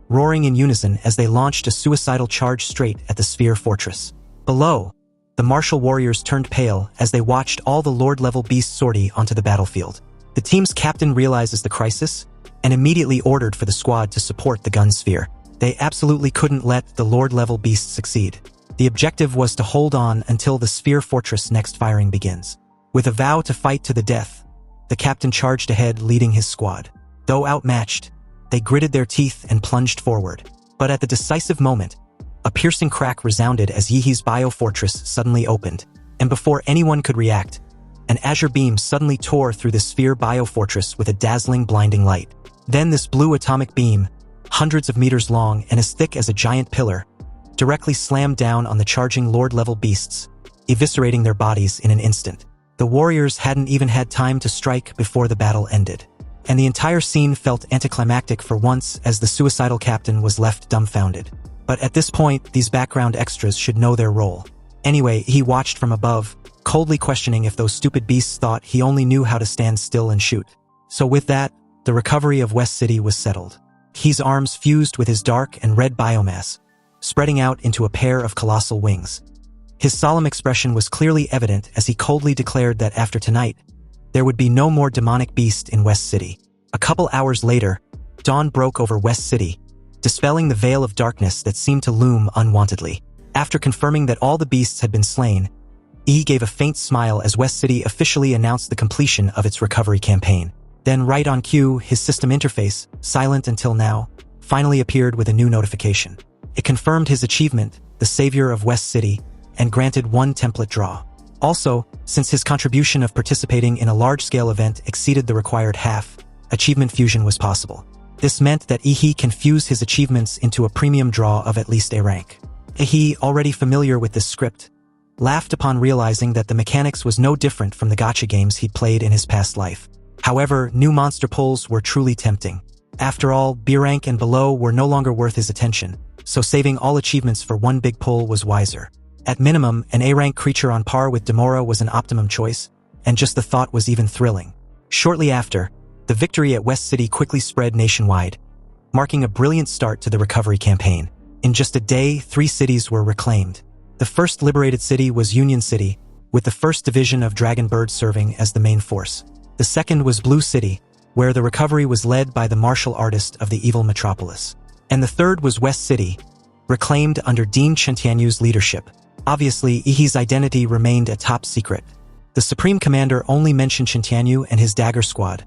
roaring in unison as they launched a suicidal charge straight at the sphere fortress. Below, the martial warriors turned pale as they watched all the lord-level beasts sortie onto the battlefield. The team's captain realizes the crisis and immediately ordered for the squad to support the gun sphere. They absolutely couldn't let the Lord-level beast succeed. The objective was to hold on until the Sphere Fortress next firing begins. With a vow to fight to the death, the captain charged ahead leading his squad. Though outmatched, they gritted their teeth and plunged forward. But at the decisive moment, a piercing crack resounded as Yihi's biofortress suddenly opened, and before anyone could react, an azure beam suddenly tore through the sphere biofortress with a dazzling, blinding light. Then this blue atomic beam, hundreds of meters long and as thick as a giant pillar, directly slammed down on the charging Lord-level beasts, eviscerating their bodies in an instant. The warriors hadn't even had time to strike before the battle ended, and the entire scene felt anticlimactic for once as the suicidal captain was left dumbfounded. But at this point, these background extras should know their role. Anyway, he watched from above, coldly questioning if those stupid beasts thought he only knew how to stand still and shoot. So with that, the recovery of West City was settled. He's arms fused with his dark and red biomass, spreading out into a pair of colossal wings. His solemn expression was clearly evident as he coldly declared that after tonight, there would be no more demonic beast in West City. A couple hours later, dawn broke over West City, dispelling the veil of darkness that seemed to loom unwantedly. After confirming that all the beasts had been slain, E gave a faint smile as West City officially announced the completion of its recovery campaign. Then right on cue, his system interface, silent until now, finally appeared with a new notification. It confirmed his achievement, the savior of West City, and granted one template draw. Also, since his contribution of participating in a large-scale event exceeded the required half, achievement fusion was possible. This meant that Ihi can fuse his achievements into a premium draw of at least A rank. Ihi, already familiar with this script, laughed upon realizing that the mechanics was no different from the gacha games he'd played in his past life. However, new monster pulls were truly tempting. After all, B rank and below were no longer worth his attention, so saving all achievements for one big pull was wiser. At minimum, an A-rank creature on par with Demora was an optimum choice, and just the thought was even thrilling. Shortly after, the victory at West City quickly spread nationwide, marking a brilliant start to the recovery campaign. In just a day, 3 cities were reclaimed. The first liberated city was Union City, with the 1st Division of Dragonbird serving as the main force. The second was Blue City, where the recovery was led by the martial artist of the evil metropolis. And the third was West City, reclaimed under Dean Chintianyu's leadership. Obviously, Ihi's identity remained a top secret. The Supreme Commander only mentioned Chintianyu and his Dagger Squad,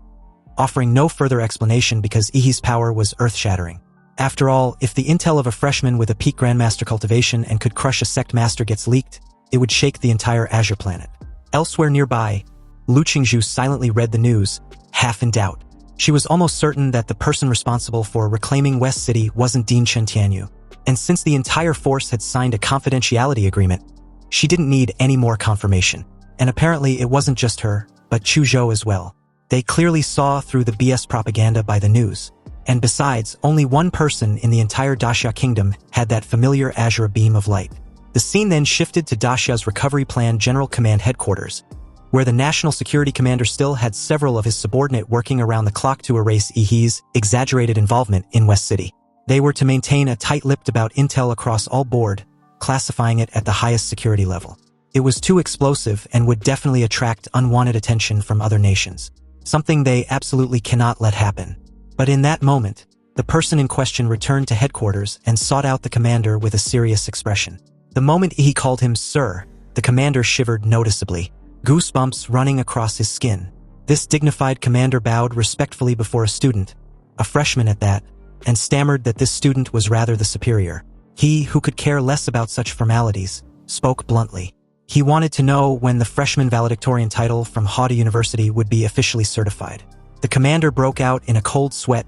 offering no further explanation because Ihi's power was earth-shattering. After all, if the intel of a freshman with a peak Grandmaster cultivation and could crush a sect master gets leaked, it would shake the entire Azure planet. Elsewhere nearby, Lu Qingzhu silently read the news, half in doubt. She was almost certain that the person responsible for reclaiming West City wasn't Dean Chintianyu. And since the entire force had signed a confidentiality agreement, she didn't need any more confirmation. And apparently it wasn't just her, but Chu Zhou as well. They clearly saw through the BS propaganda by the news. And besides, only one person in the entire Daxia kingdom had that familiar azure beam of light. The scene then shifted to Daxia's Recovery Plan General Command Headquarters, where the National Security Commander still had several of his subordinates working around the clock to erase Ihi's exaggerated involvement in West City. They were to maintain a tight-lipped about intel across all board, classifying it at the highest security level. It was too explosive and would definitely attract unwanted attention from other nations, something they absolutely cannot let happen. But in that moment, the person in question returned to headquarters and sought out the commander with a serious expression. The moment he called him Sir, the commander shivered noticeably, goosebumps running across his skin. This dignified commander bowed respectfully before a student, a freshman at that, and stammered that this student was rather the superior. He, who could care less about such formalities, spoke bluntly. He wanted to know when the freshman valedictorian title from Hada University would be officially certified. The commander broke out in a cold sweat,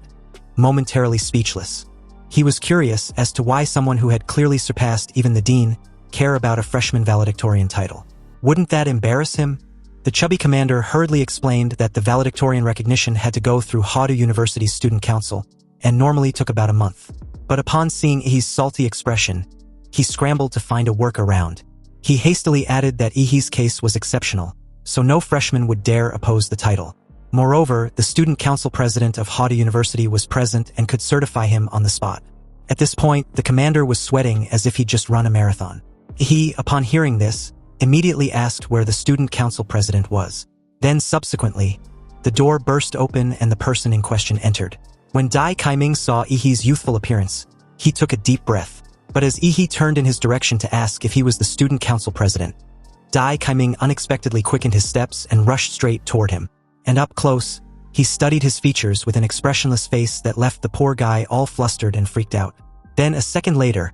momentarily speechless. He was curious as to why someone who had clearly surpassed even the dean care about a freshman valedictorian title. Wouldn't that embarrass him? The chubby commander hurriedly explained that the valedictorian recognition had to go through Hada University's student council, and normally took about a month. But upon seeing Ihi's salty expression, he scrambled to find a workaround. He hastily added that Ihi's case was exceptional, so no freshman would dare oppose the title. Moreover, the student council president of Hada University was present and could certify him on the spot. At this point, the commander was sweating as if he'd just run a marathon. He, upon hearing this, immediately asked where the student council president was. Then subsequently, the door burst open and the person in question entered. When Dai Kaiming saw Ihi's youthful appearance, He took a deep breath. But as Yi turned in his direction to ask if he was the student council president, Dai Kaiming unexpectedly quickened his steps and rushed straight toward him. And up close, he studied his features with an expressionless face that left the poor guy all flustered and freaked out. Then a second later,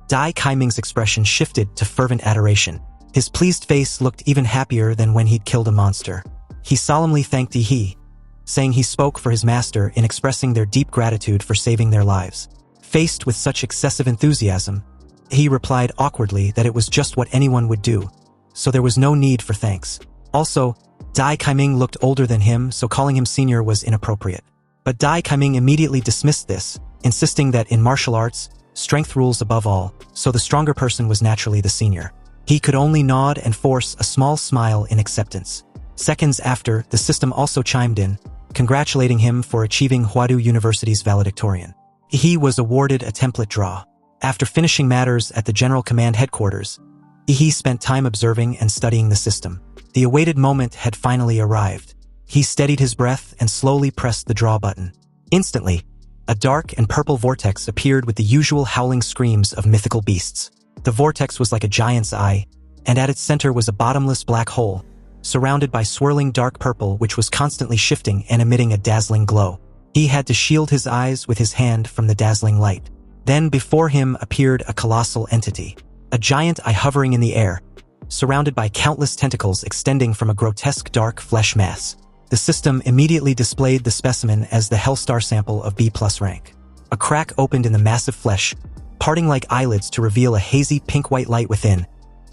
Dai Kaiming's expression shifted to fervent adoration. His pleased face looked even happier than when he'd killed a monster. He solemnly thanked Yi, saying he spoke for his master in expressing their deep gratitude for saving their lives. Faced with such excessive enthusiasm, he replied awkwardly that it was just what anyone would do, so there was no need for thanks. Also, Dai Kaiming looked older than him, so calling him senior was inappropriate. But Dai Kaiming immediately dismissed this, insisting that in martial arts, strength rules above all, so the stronger person was naturally the senior. He could only nod and force a small smile in acceptance. Seconds after, the system also chimed in, congratulating him for achieving Huadu University's valedictorian. He was awarded a template draw. After finishing matters at the General Command Headquarters, He spent time observing and studying the system. The awaited moment had finally arrived. He steadied his breath and slowly pressed the draw button. Instantly, a dark and purple vortex appeared with the usual howling screams of mythical beasts. The vortex was like a giant's eye, and at its center was a bottomless black hole, surrounded by swirling dark purple which was constantly shifting and emitting a dazzling glow. He had to shield his eyes with his hand from the dazzling light. Then before him appeared a colossal entity, a giant eye hovering in the air, surrounded by countless tentacles extending from a grotesque dark flesh mass. The system immediately displayed the specimen as the Hellstar sample of B+ rank. A crack opened in the massive flesh, parting like eyelids to reveal a hazy pink-white light within,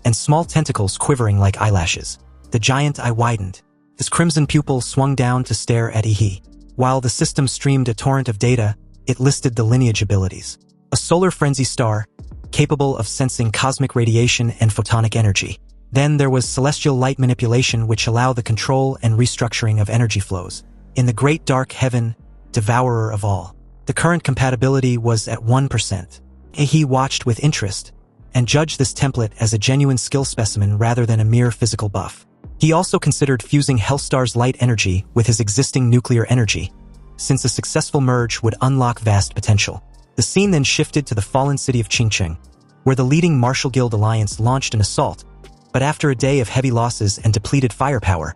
and small tentacles quivering like eyelashes. The giant eye widened. His crimson pupil swung down to stare at Ihi. While the system streamed a torrent of data, it listed the lineage abilities. A solar frenzy star, capable of sensing cosmic radiation and photonic energy. Then there was celestial light manipulation, which allowed the control and restructuring of energy flows. In the great dark heaven, devourer of all, the current compatibility was at 1%. He watched with interest and judged this template as a genuine skill specimen rather than a mere physical buff. He also considered fusing Hellstar's light energy with his existing nuclear energy, since a successful merge would unlock vast potential. The scene then shifted to the fallen city of Qingcheng, where the leading Martial Guild alliance launched an assault, but after a day of heavy losses and depleted firepower,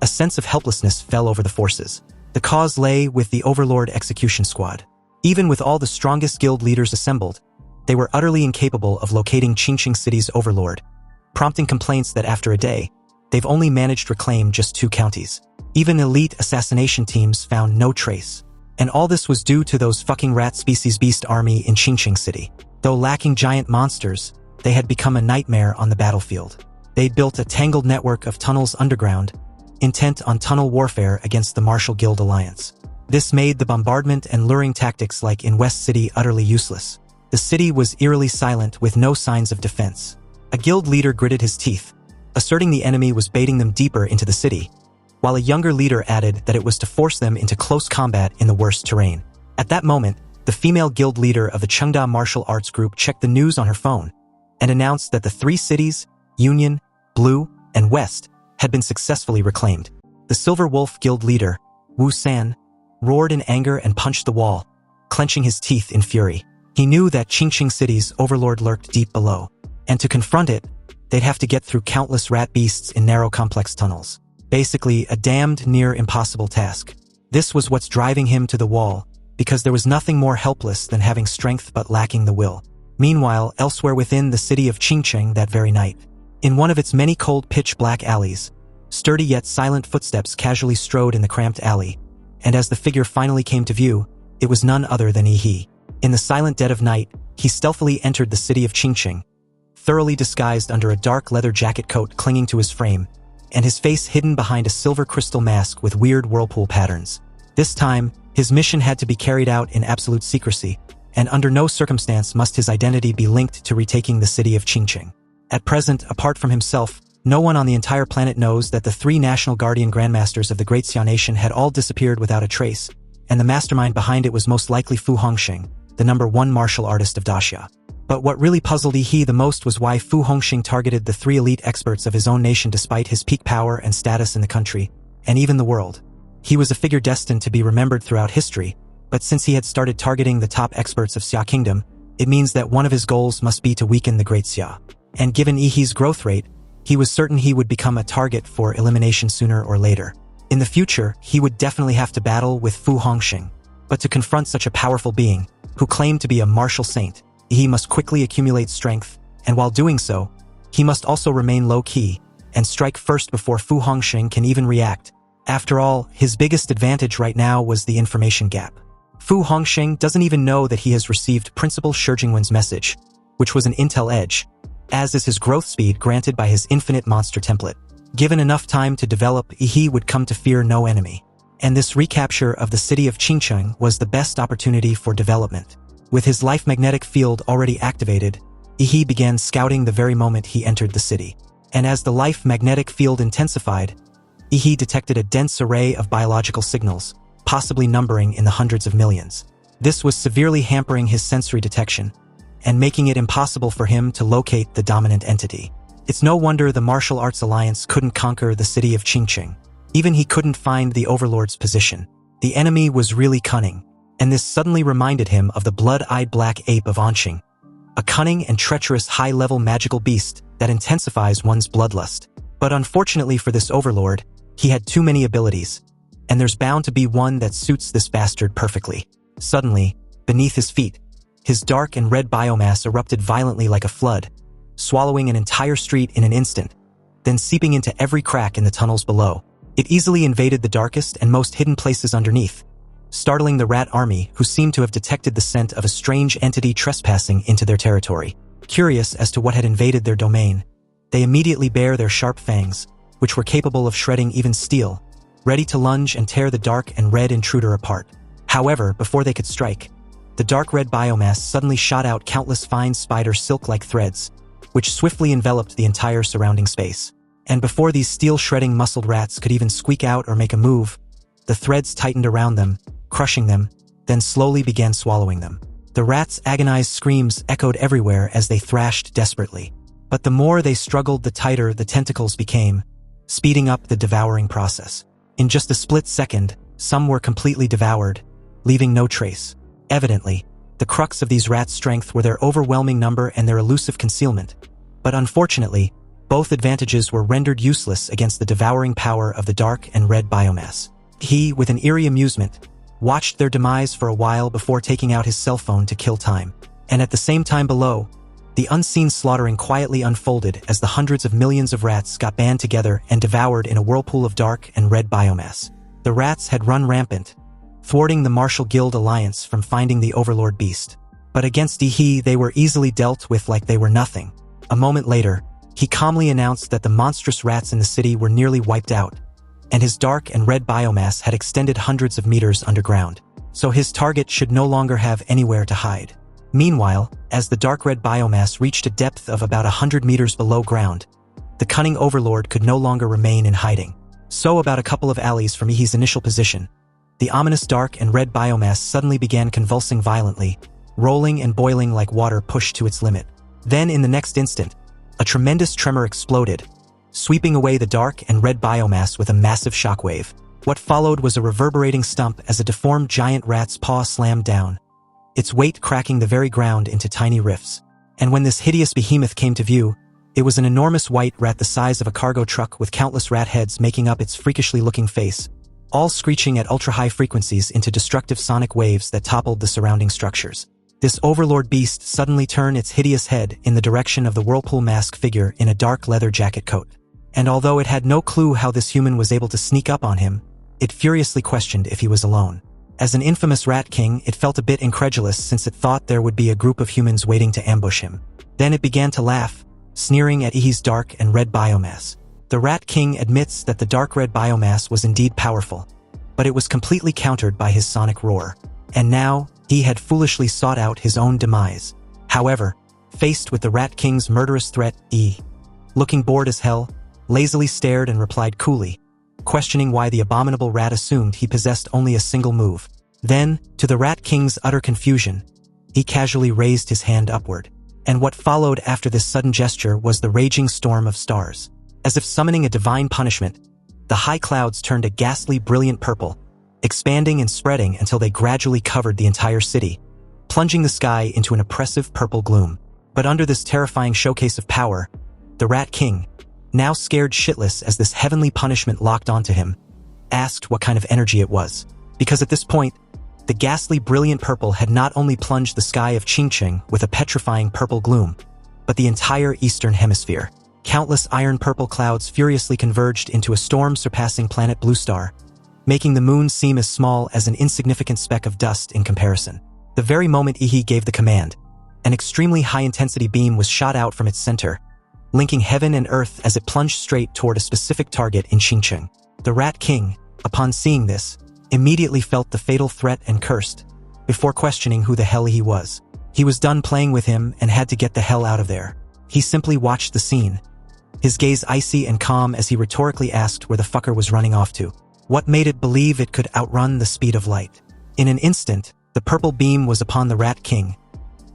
a sense of helplessness fell over the forces. The cause lay with the Overlord execution squad. Even with all the strongest guild leaders assembled, they were utterly incapable of locating Qingcheng City's Overlord, prompting complaints that after a day, they've only managed to reclaim just 2 counties. Even elite assassination teams found no trace. And all this was due to those fucking rat species beast army in Qingcheng City. Though lacking giant monsters, they had become a nightmare on the battlefield. They'd built a tangled network of tunnels underground, intent on tunnel warfare against the Martial Guild alliance. This made the bombardment and luring tactics like in West City utterly useless. The city was eerily silent with no signs of defense. A guild leader gritted his teeth, asserting the enemy was baiting them deeper into the city, while a younger leader added that it was to force them into close combat in the worst terrain. At that moment, the female guild leader of the Chengda Martial Arts Group checked the news on her phone and announced that the 3 cities, Union, Blue, and West, had been successfully reclaimed. The Silver Wolf Guild leader, Wu San, roared in anger and punched the wall, clenching his teeth in fury. He knew that Qingcheng City's overlord lurked deep below, and to confront it, they'd have to get through countless rat beasts in narrow complex tunnels. Basically, a damned near impossible task. This was what's driving him to the wall, because there was nothing more helpless than having strength but lacking the will. Meanwhile, elsewhere within the city of Qingcheng that very night, in one of its many cold pitch-black alleys, sturdy yet silent footsteps casually strode in the cramped alley, and as the figure finally came to view, it was none other than Ihi. In the silent dead of night, he stealthily entered the city of Qingcheng, thoroughly disguised under a dark leather jacket coat clinging to his frame, and his face hidden behind a silver crystal mask with weird whirlpool patterns. This time, his mission had to be carried out in absolute secrecy, and under no circumstance must his identity be linked to retaking the city of Qingcheng. At present, apart from himself, no one on the entire planet knows that the 3 National Guardian Grandmasters of the Great Xia Nation had all disappeared without a trace, and the mastermind behind it was most likely Fu Hongxing, the #1 martial artist of Daxia. But what really puzzled Ihi the most was why Fu Hongxing targeted the 3 elite experts of his own nation despite his peak power and status in the country, and even the world. He was a figure destined to be remembered throughout history, but since he had started targeting the top experts of Xia Kingdom, It means that one of his goals must be to weaken the Great Xia. And given Yihee's growth rate, he was certain he would become a target for elimination sooner or later. In the future, he would definitely have to battle with Fu Hongxing. But to confront such a powerful being, who claimed to be a martial saint, he must quickly accumulate strength, and while doing so, he must also remain low-key and strike first before Fu Hongxing can even react. After all, his biggest advantage right now was the information gap. Fu Hongxing doesn't even know that he has received Principal Shijingwen's message, which was an intel edge, as is his growth speed granted by his infinite monster template. Given enough time to develop, Yihee would come to fear no enemy. And this recapture of the city of Qingcheng was the best opportunity for development. With his life magnetic field already activated, Yihee began scouting the very moment he entered the city. And as the life magnetic field intensified, Yihee detected a dense array of biological signals, possibly numbering in the hundreds of millions. This was severely hampering his sensory detection, and making it impossible for him to locate the dominant entity. It's no wonder the Martial Arts Alliance couldn't conquer the city of Qingcheng. Even he couldn't find the Overlord's position. The enemy was really cunning, and this suddenly reminded him of the blood-eyed black ape of Anqing, a cunning and treacherous high-level magical beast that intensifies one's bloodlust. But unfortunately for this Overlord, he had too many abilities, and there's bound to be one that suits this bastard perfectly. Suddenly, beneath his feet, his dark and red biomass erupted violently like a flood, swallowing an entire street in an instant, then seeping into every crack in the tunnels below. It easily invaded the darkest and most hidden places underneath, startling the rat army, who seemed to have detected the scent of a strange entity trespassing into their territory. Curious as to what had invaded their domain, they immediately bare their sharp fangs, which were capable of shredding even steel, ready to lunge and tear the dark and red intruder apart. However, before they could strike, the dark red biomass suddenly shot out countless fine spider silk-like threads, which swiftly enveloped the entire surrounding space. And before these steel-shredding muscled rats could even squeak out or make a move, the threads tightened around them, crushing them, then slowly began swallowing them. The rats' agonized screams echoed everywhere as they thrashed desperately. But the more they struggled, the tighter the tentacles became, speeding up the devouring process. In just a split second, some were completely devoured, leaving no trace. Evidently, the crux of these rats' strength were their overwhelming number and their elusive concealment. But unfortunately, both advantages were rendered useless against the devouring power of the dark and red biomass. He, with an eerie amusement, watched their demise for a while before taking out his cell phone to kill time. And at the same time below, the unseen slaughtering quietly unfolded as the hundreds of millions of rats got band together and devoured in a whirlpool of dark and red biomass. The rats had run rampant, thwarting the Martial Guild Alliance from finding the Overlord beast. But against Yihee, they were easily dealt with like they were nothing. A moment later, he calmly announced that the monstrous rats in the city were nearly wiped out, and his dark and red biomass had extended hundreds of meters underground, so his target should no longer have anywhere to hide. Meanwhile, as the dark red biomass reached a depth of about 100 meters below ground, the cunning Overlord could no longer remain in hiding. So about a couple of alleys from Yihee's initial position, the ominous dark and red biomass suddenly began convulsing violently, rolling and boiling like water pushed to its limit. Then in the next instant, a tremendous tremor exploded, sweeping away the dark and red biomass with a massive shockwave. What followed was a reverberating stump as a deformed giant rat's paw slammed down, its weight cracking the very ground into tiny rifts. And when this hideous behemoth came to view, it was an enormous white rat the size of a cargo truck with countless rat heads making up its freakishly looking face, all screeching at ultra-high frequencies into destructive sonic waves that toppled the surrounding structures. This Overlord beast suddenly turned its hideous head in the direction of the whirlpool mask figure in a dark leather jacket coat. And although it had no clue how this human was able to sneak up on him, it furiously questioned if he was alone. As an infamous rat king, it felt a bit incredulous since it thought there would be a group of humans waiting to ambush him. Then it began to laugh, sneering at Yihee's dark and red biomass. The Rat King admits that the dark red biomass was indeed powerful, but it was completely countered by his sonic roar. And now, he had foolishly sought out his own demise. However, faced with the Rat King's murderous threat, looking bored as hell, lazily stared and replied coolly, questioning why the abominable rat assumed he possessed only a single move. Then, to the Rat King's utter confusion, he casually raised his hand upward. And what followed after this sudden gesture was the raging storm of stars. As if summoning a divine punishment, the high clouds turned a ghastly brilliant purple, expanding and spreading until they gradually covered the entire city, plunging the sky into an oppressive purple gloom. But under this terrifying showcase of power, the Rat King, now scared shitless as this heavenly punishment locked onto him, asked what kind of energy it was. Because at this point, the ghastly brilliant purple had not only plunged the sky of Qingqing with a petrifying purple gloom, but the entire eastern hemisphere. Countless iron-purple clouds furiously converged into a storm-surpassing planet blue star, making the moon seem as small as an insignificant speck of dust in comparison. The very moment Ihi gave the command, an extremely high-intensity beam was shot out from its center, linking heaven and earth as it plunged straight toward a specific target in Qingqing. The Rat King, upon seeing this, immediately felt the fatal threat and cursed, before questioning who the hell he was. He was done playing with him and had to get the hell out of there. He simply watched the scene, his gaze icy and calm as he rhetorically asked where the fucker was running off to. What made it believe it could outrun the speed of light? In an instant, the purple beam was upon the Rat King,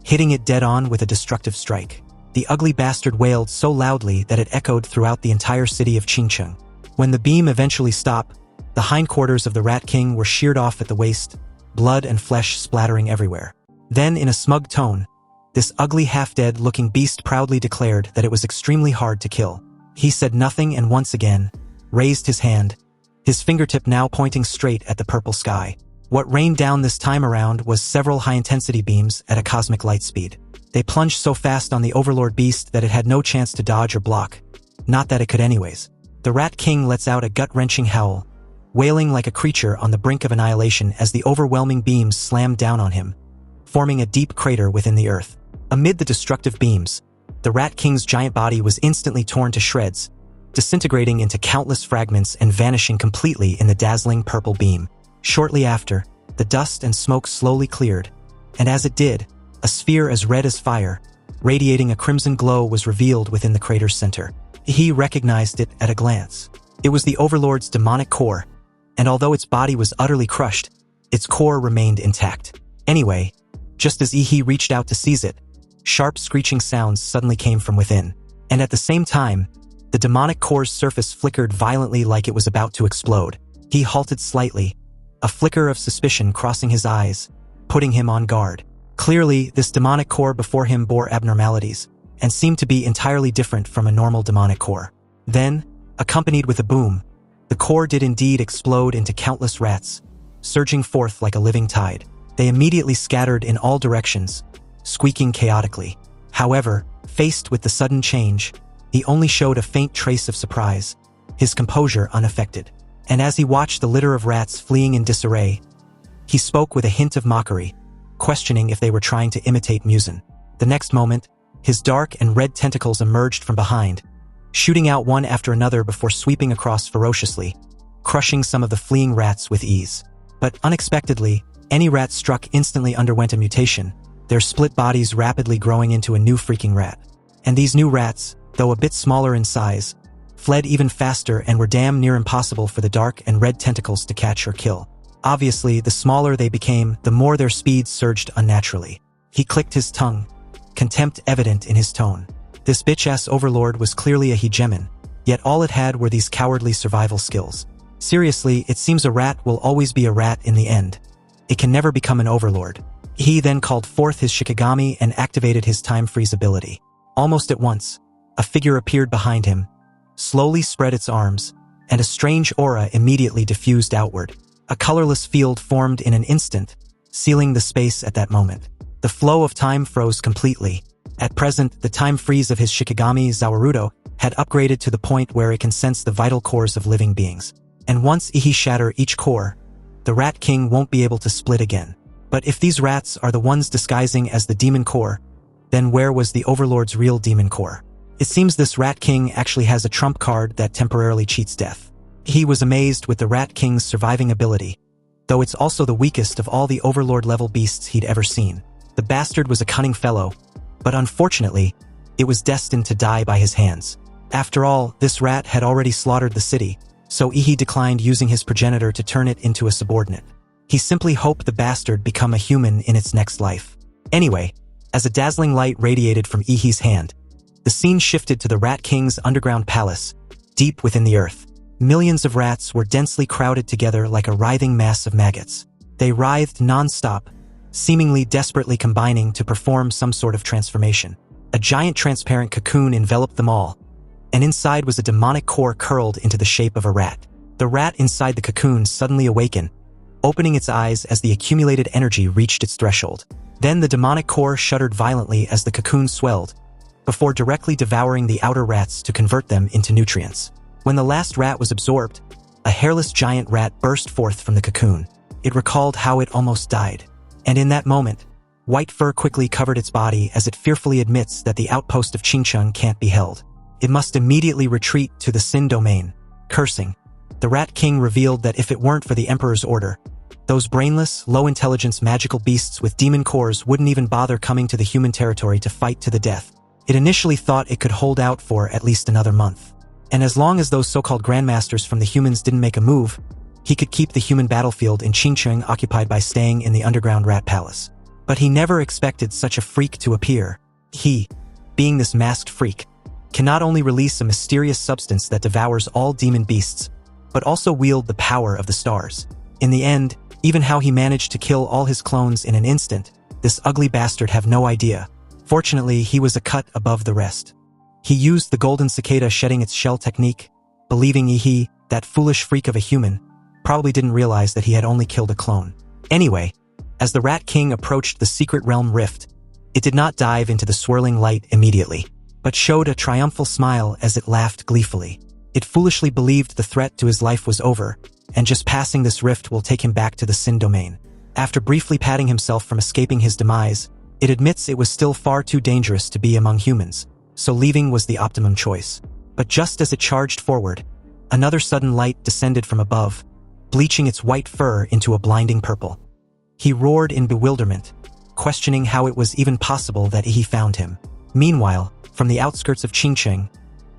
hitting it dead on with a destructive strike. The ugly bastard wailed so loudly that it echoed throughout the entire city of Qingqing. When the beam eventually stopped, the hindquarters of the Rat King were sheared off at the waist, blood and flesh splattering everywhere. Then, in a smug tone, this ugly half-dead looking beast proudly declared that it was extremely hard to kill. He said nothing and once again raised his hand, his fingertip now pointing straight at the purple sky. What rained down this time around was several high-intensity beams at a cosmic light speed. They plunged so fast on the overlord beast that it had no chance to dodge or block. Not that it could anyways. The Rat King lets out a gut-wrenching howl, wailing like a creature on the brink of annihilation as the overwhelming beams slammed down on him, forming a deep crater within the earth. Amid the destructive beams, the Rat King's giant body was instantly torn to shreds, disintegrating into countless fragments and vanishing completely in the dazzling purple beam. Shortly after, the dust and smoke slowly cleared, and as it did, a sphere as red as fire, radiating a crimson glow, was revealed within the crater's center. He recognized it at a glance. It was the Overlord's demonic core, and although its body was utterly crushed, its core remained intact. Anyway, just as Ihi reached out to seize it, sharp screeching sounds suddenly came from within, and at the same time, the demonic core's surface flickered violently like it was about to explode. He halted slightly, a flicker of suspicion crossing his eyes, putting him on guard. Clearly, this demonic core before him bore abnormalities, and seemed to be entirely different from a normal demonic core. Then, accompanied with a boom, the core did indeed explode into countless rats, surging forth like a living tide. They immediately scattered in all directions, squeaking chaotically. However, faced with the sudden change, he only showed a faint trace of surprise, his composure unaffected. And as he watched the litter of rats fleeing in disarray, he spoke with a hint of mockery, questioning if they were trying to imitate Musin. The next moment, his dark and red tentacles emerged from behind, shooting out one after another before sweeping across ferociously, crushing some of the fleeing rats with ease. But unexpectedly, any rat struck instantly underwent a mutation, their split bodies rapidly growing into a new freaking rat. And these new rats, though a bit smaller in size, fled even faster and were damn near impossible for the dark and red tentacles to catch or kill. Obviously, the smaller they became, the more their speed surged unnaturally. He clicked his tongue, contempt evident in his tone. This bitch-ass overlord was clearly a hegemon, yet all it had were these cowardly survival skills. Seriously, it seems a rat will always be a rat in the end. It can never become an overlord. He then called forth his Shikigami and activated his time freeze ability. Almost at once, a figure appeared behind him, slowly spread its arms, and a strange aura immediately diffused outward. A colorless field formed in an instant, sealing the space at that moment. The flow of time froze completely. At present, the time freeze of his Shikigami Zawarudo had upgraded to the point where it can sense the vital cores of living beings. And once Ihi shatter each core, the Rat King won't be able to split again. But if these rats are the ones disguising as the demon core, then where was the Overlord's real demon core? It seems this Rat King actually has a trump card that temporarily cheats death. He was amazed with the Rat King's surviving ability, though it's also the weakest of all the Overlord-level beasts he'd ever seen. The bastard was a cunning fellow, but unfortunately, it was destined to die by his hands. After all, this rat had already slaughtered the city, so Ihi declined using his progenitor to turn it into a subordinate. He simply hoped the bastard become a human in its next life. Anyway, as a dazzling light radiated from Ihi's hand, the scene shifted to the Rat King's underground palace, deep within the earth. Millions of rats were densely crowded together like a writhing mass of maggots. They writhed non-stop, seemingly desperately combining to perform some sort of transformation. A giant transparent cocoon enveloped them all, and inside was a demonic core curled into the shape of a rat. The rat inside the cocoon suddenly awakened, opening its eyes as the accumulated energy reached its threshold. Then the demonic core shuddered violently as the cocoon swelled, before directly devouring the outer rats to convert them into nutrients. When the last rat was absorbed, a hairless giant rat burst forth from the cocoon. It recalled how it almost died. And in that moment, white fur quickly covered its body as it fearfully admits that the outpost of Qingcheng can't be held. It must immediately retreat to the Sin domain. Cursing, the Rat King revealed that if it weren't for the Emperor's order, those brainless, low-intelligence magical beasts with demon cores wouldn't even bother coming to the human territory to fight to the death. It initially thought it could hold out for at least another month. And as long as those so-called grandmasters from the humans didn't make a move, he could keep the human battlefield in Qingcheng occupied by staying in the underground rat palace. But he never expected such a freak to appear. He, being this masked freak, can not only release a mysterious substance that devours all demon beasts, but also wield the power of the stars. In the end, even how he managed to kill all his clones in an instant, this ugly bastard have no idea. Fortunately, he was a cut above the rest. He used the golden cicada shedding its shell technique, believing he, that foolish freak of a human, probably didn't realize that he had only killed a clone. Anyway, as the Rat King approached the secret realm rift, it did not dive into the swirling light immediately, but showed a triumphal smile as it laughed gleefully. It foolishly believed the threat to his life was over, and just passing this rift will take him back to the Sin domain. After briefly patting himself from escaping his demise, it admits it was still far too dangerous to be among humans, so leaving was the optimum choice. But just as it charged forward, another sudden light descended from above, bleaching its white fur into a blinding purple. He roared in bewilderment, questioning how it was even possible that he found him. Meanwhile, from the outskirts of Qingcheng,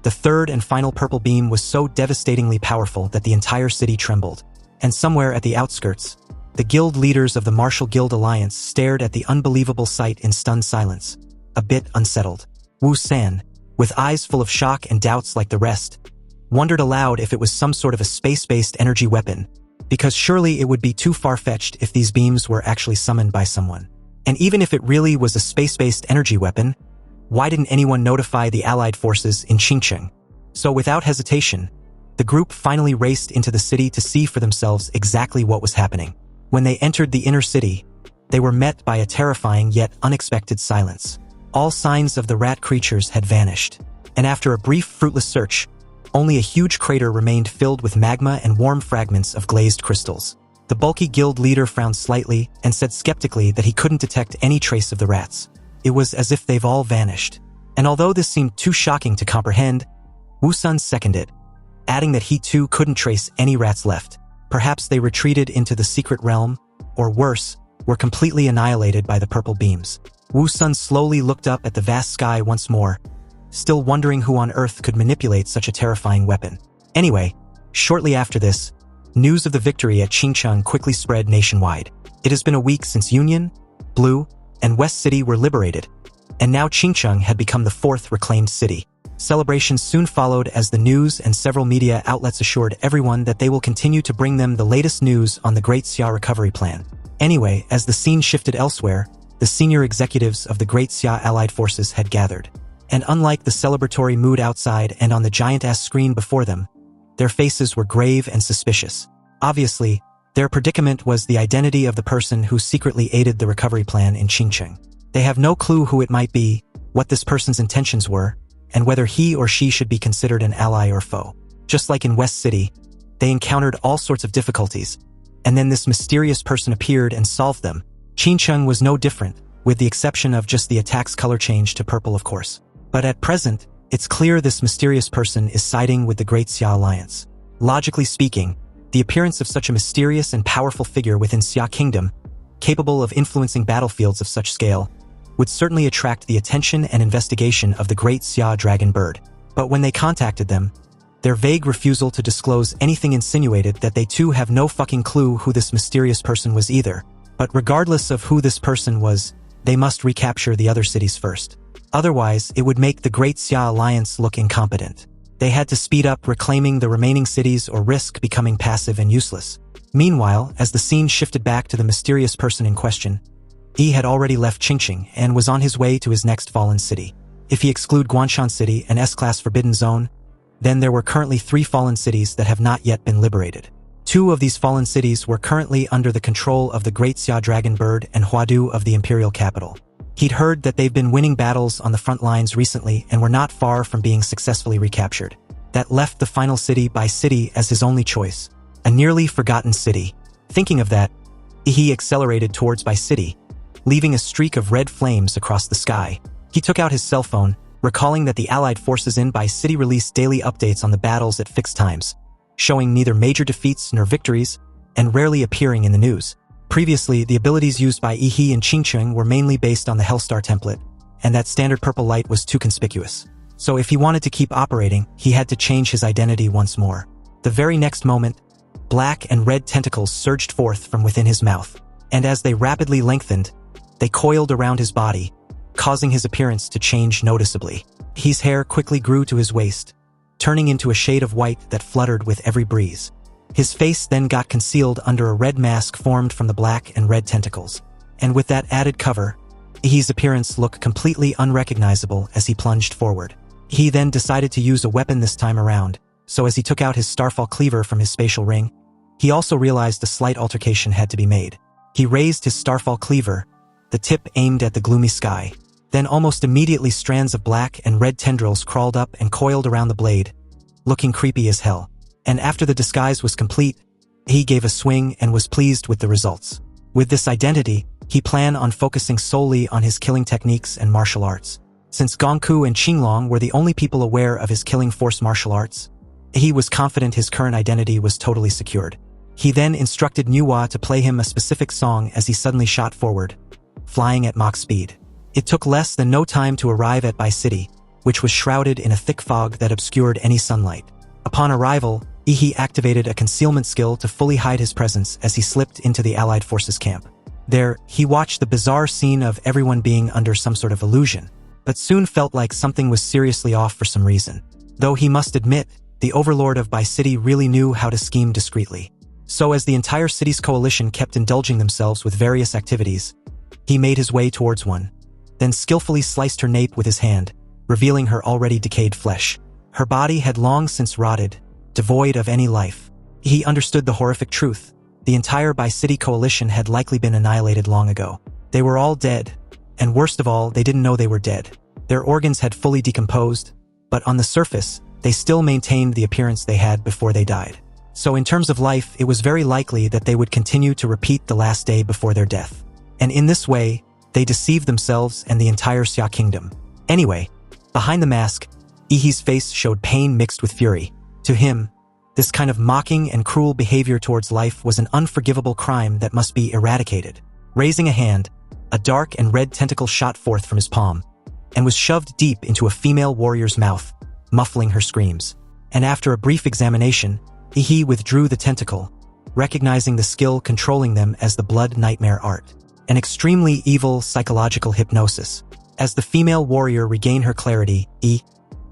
the third and final purple beam was so devastatingly powerful that the entire city trembled. And somewhere at the outskirts, the guild leaders of the Martial Guild Alliance stared at the unbelievable sight in stunned silence, a bit unsettled. Wu San, with eyes full of shock and doubts like the rest, wondered aloud if it was some sort of a space-based energy weapon, because surely it would be too far-fetched if these beams were actually summoned by someone. And even if it really was a space-based energy weapon, why didn't anyone notify the Allied forces in Qingcheng? So without hesitation, the group finally raced into the city to see for themselves exactly what was happening. When they entered the inner city, they were met by a terrifying yet unexpected silence. All signs of the rat creatures had vanished, and after a brief fruitless search, only a huge crater remained filled with magma and warm fragments of glazed crystals. The bulky guild leader frowned slightly and said skeptically that he couldn't detect any trace of the rats. It was as if they've all vanished. And although this seemed too shocking to comprehend, Wu Sun seconded, adding that he too couldn't trace any rats left. Perhaps they retreated into the secret realm, or worse, were completely annihilated by the purple beams. Wu Sun slowly looked up at the vast sky once more, still wondering who on earth could manipulate such a terrifying weapon. Anyway, shortly after this, news of the victory at Qingcheng quickly spread nationwide. It has been a week since Union, Blue, and West City were liberated, and now Qingcheng had become the fourth reclaimed city. Celebrations soon followed as the news and several media outlets assured everyone that they will continue to bring them the latest news on the Great Xia recovery plan. Anyway, as the scene shifted elsewhere, the senior executives of the Great Xia Allied forces had gathered. And unlike the celebratory mood outside and on the giant-ass screen before them, their faces were grave and suspicious. Obviously, their predicament was the identity of the person who secretly aided the recovery plan in Qingcheng. They have no clue who it might be, what this person's intentions were, and whether he or she should be considered an ally or foe. Just like in West City, they encountered all sorts of difficulties, and then this mysterious person appeared and solved them. Qingcheng was no different, with the exception of just the attack's color change to purple, of course. But at present, it's clear this mysterious person is siding with the Great Xia Alliance. Logically speaking, the appearance of such a mysterious and powerful figure within Xia Kingdom, capable of influencing battlefields of such scale, would certainly attract the attention and investigation of the Great Xia Dragon Bird. But when they contacted them, their vague refusal to disclose anything insinuated that they too have no fucking clue who this mysterious person was either. But regardless of who this person was, they must recapture the other cities first. Otherwise, it would make the Great Xia Alliance look incompetent. They had to speed up reclaiming the remaining cities or risk becoming passive and useless. Meanwhile, as the scene shifted back to the mysterious person in question, He had already left Qingqing and was on his way to his next fallen city. If he exclude Guanshan City and S-Class Forbidden Zone, then there were currently 3 fallen cities that have not yet been liberated. 2 of these fallen cities were currently under the control of the Great Xia Dragon Bird and Huadu of the Imperial Capital. He'd heard that they've been winning battles on the front lines recently and were not far from being successfully recaptured. That left the final city by city as his only choice, a nearly forgotten city. Thinking of that, he accelerated towards Bai City, leaving a streak of red flames across the sky. He took out his cell phone, recalling that the Allied forces in Bai City released daily updates on the battles at fixed times, showing neither major defeats nor victories, and rarely appearing in the news. Previously, the abilities used by Yi and Qingqing were mainly based on the Hellstar template, and that standard purple light was too conspicuous. So if he wanted to keep operating, he had to change his identity once more. The very next moment, black and red tentacles surged forth from within his mouth, and as they rapidly lengthened, they coiled around his body, causing his appearance to change noticeably. His hair quickly grew to his waist, turning into a shade of white that fluttered with every breeze. His face then got concealed under a red mask formed from the black and red tentacles, and with that added cover, his appearance looked completely unrecognizable as he plunged forward. He then decided to use a weapon this time around, so as he took out his Starfall Cleaver from his spatial ring, he also realized a slight altercation had to be made. He raised his Starfall Cleaver, the tip aimed at the gloomy sky. Then almost immediately strands of black and red tendrils crawled up and coiled around the blade, looking creepy as hell. And after the disguise was complete, he gave a swing and was pleased with the results. With this identity, he planned on focusing solely on his killing techniques and martial arts. Since Gongku and Qinglong were the only people aware of his killing force martial arts, he was confident his current identity was totally secured. He then instructed Nuwa to play him a specific song as he suddenly shot forward, flying at Mach speed. It took less than no time to arrive at Bai City, which was shrouded in a thick fog that obscured any sunlight. Upon arrival, Yi activated a concealment skill to fully hide his presence as he slipped into the Allied forces camp. There, he watched the bizarre scene of everyone being under some sort of illusion, but soon felt like something was seriously off for some reason. Though he must admit, the overlord of Bai City really knew how to scheme discreetly. So as the entire city's coalition kept indulging themselves with various activities, he made his way towards one, then skillfully sliced her nape with his hand, revealing her already decayed flesh. Her body had long since rotted, devoid of any life. He understood the horrific truth. The entire Bai City coalition had likely been annihilated long ago. They were all dead, and worst of all, they didn't know they were dead. Their organs had fully decomposed, but on the surface, they still maintained the appearance they had before they died. So in terms of life, it was very likely that they would continue to repeat the last day before their death. And in this way, they deceived themselves and the entire Xia kingdom. Anyway, behind the mask, Yi's face showed pain mixed with fury. To him, this kind of mocking and cruel behavior towards life was an unforgivable crime that must be eradicated. Raising a hand, a dark and red tentacle shot forth from his palm, and was shoved deep into a female warrior's mouth, muffling her screams. And after a brief examination, Yi withdrew the tentacle, recognizing the skill controlling them as the blood nightmare art. An extremely evil psychological hypnosis. As the female warrior regained her clarity, Yi,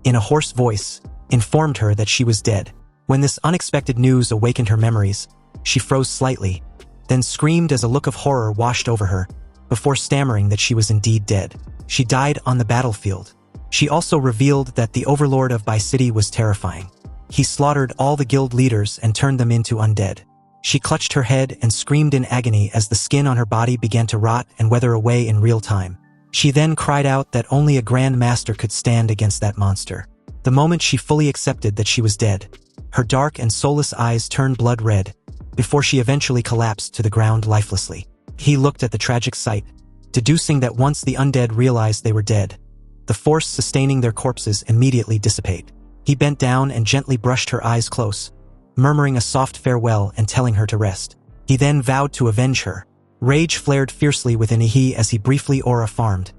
in a hoarse voice, informed her that she was dead. When this unexpected news awakened her memories, she froze slightly, then screamed as a look of horror washed over her, before stammering that she was indeed dead. She died on the battlefield. She also revealed that the overlord of Bai City was terrifying. He slaughtered all the guild leaders and turned them into undead. She clutched her head and screamed in agony as the skin on her body began to rot and wither away in real time. She then cried out that only a Grand Master could stand against that monster. The moment she fully accepted that she was dead, her dark and soulless eyes turned blood red, before she eventually collapsed to the ground lifelessly. He looked at the tragic sight, deducing that once the undead realized they were dead, the force sustaining their corpses immediately dissipate. He bent down and gently brushed her eyes close, murmuring a soft farewell and telling her to rest. He then vowed to avenge her. Rage flared fiercely within Yi as he briefly aura farmed,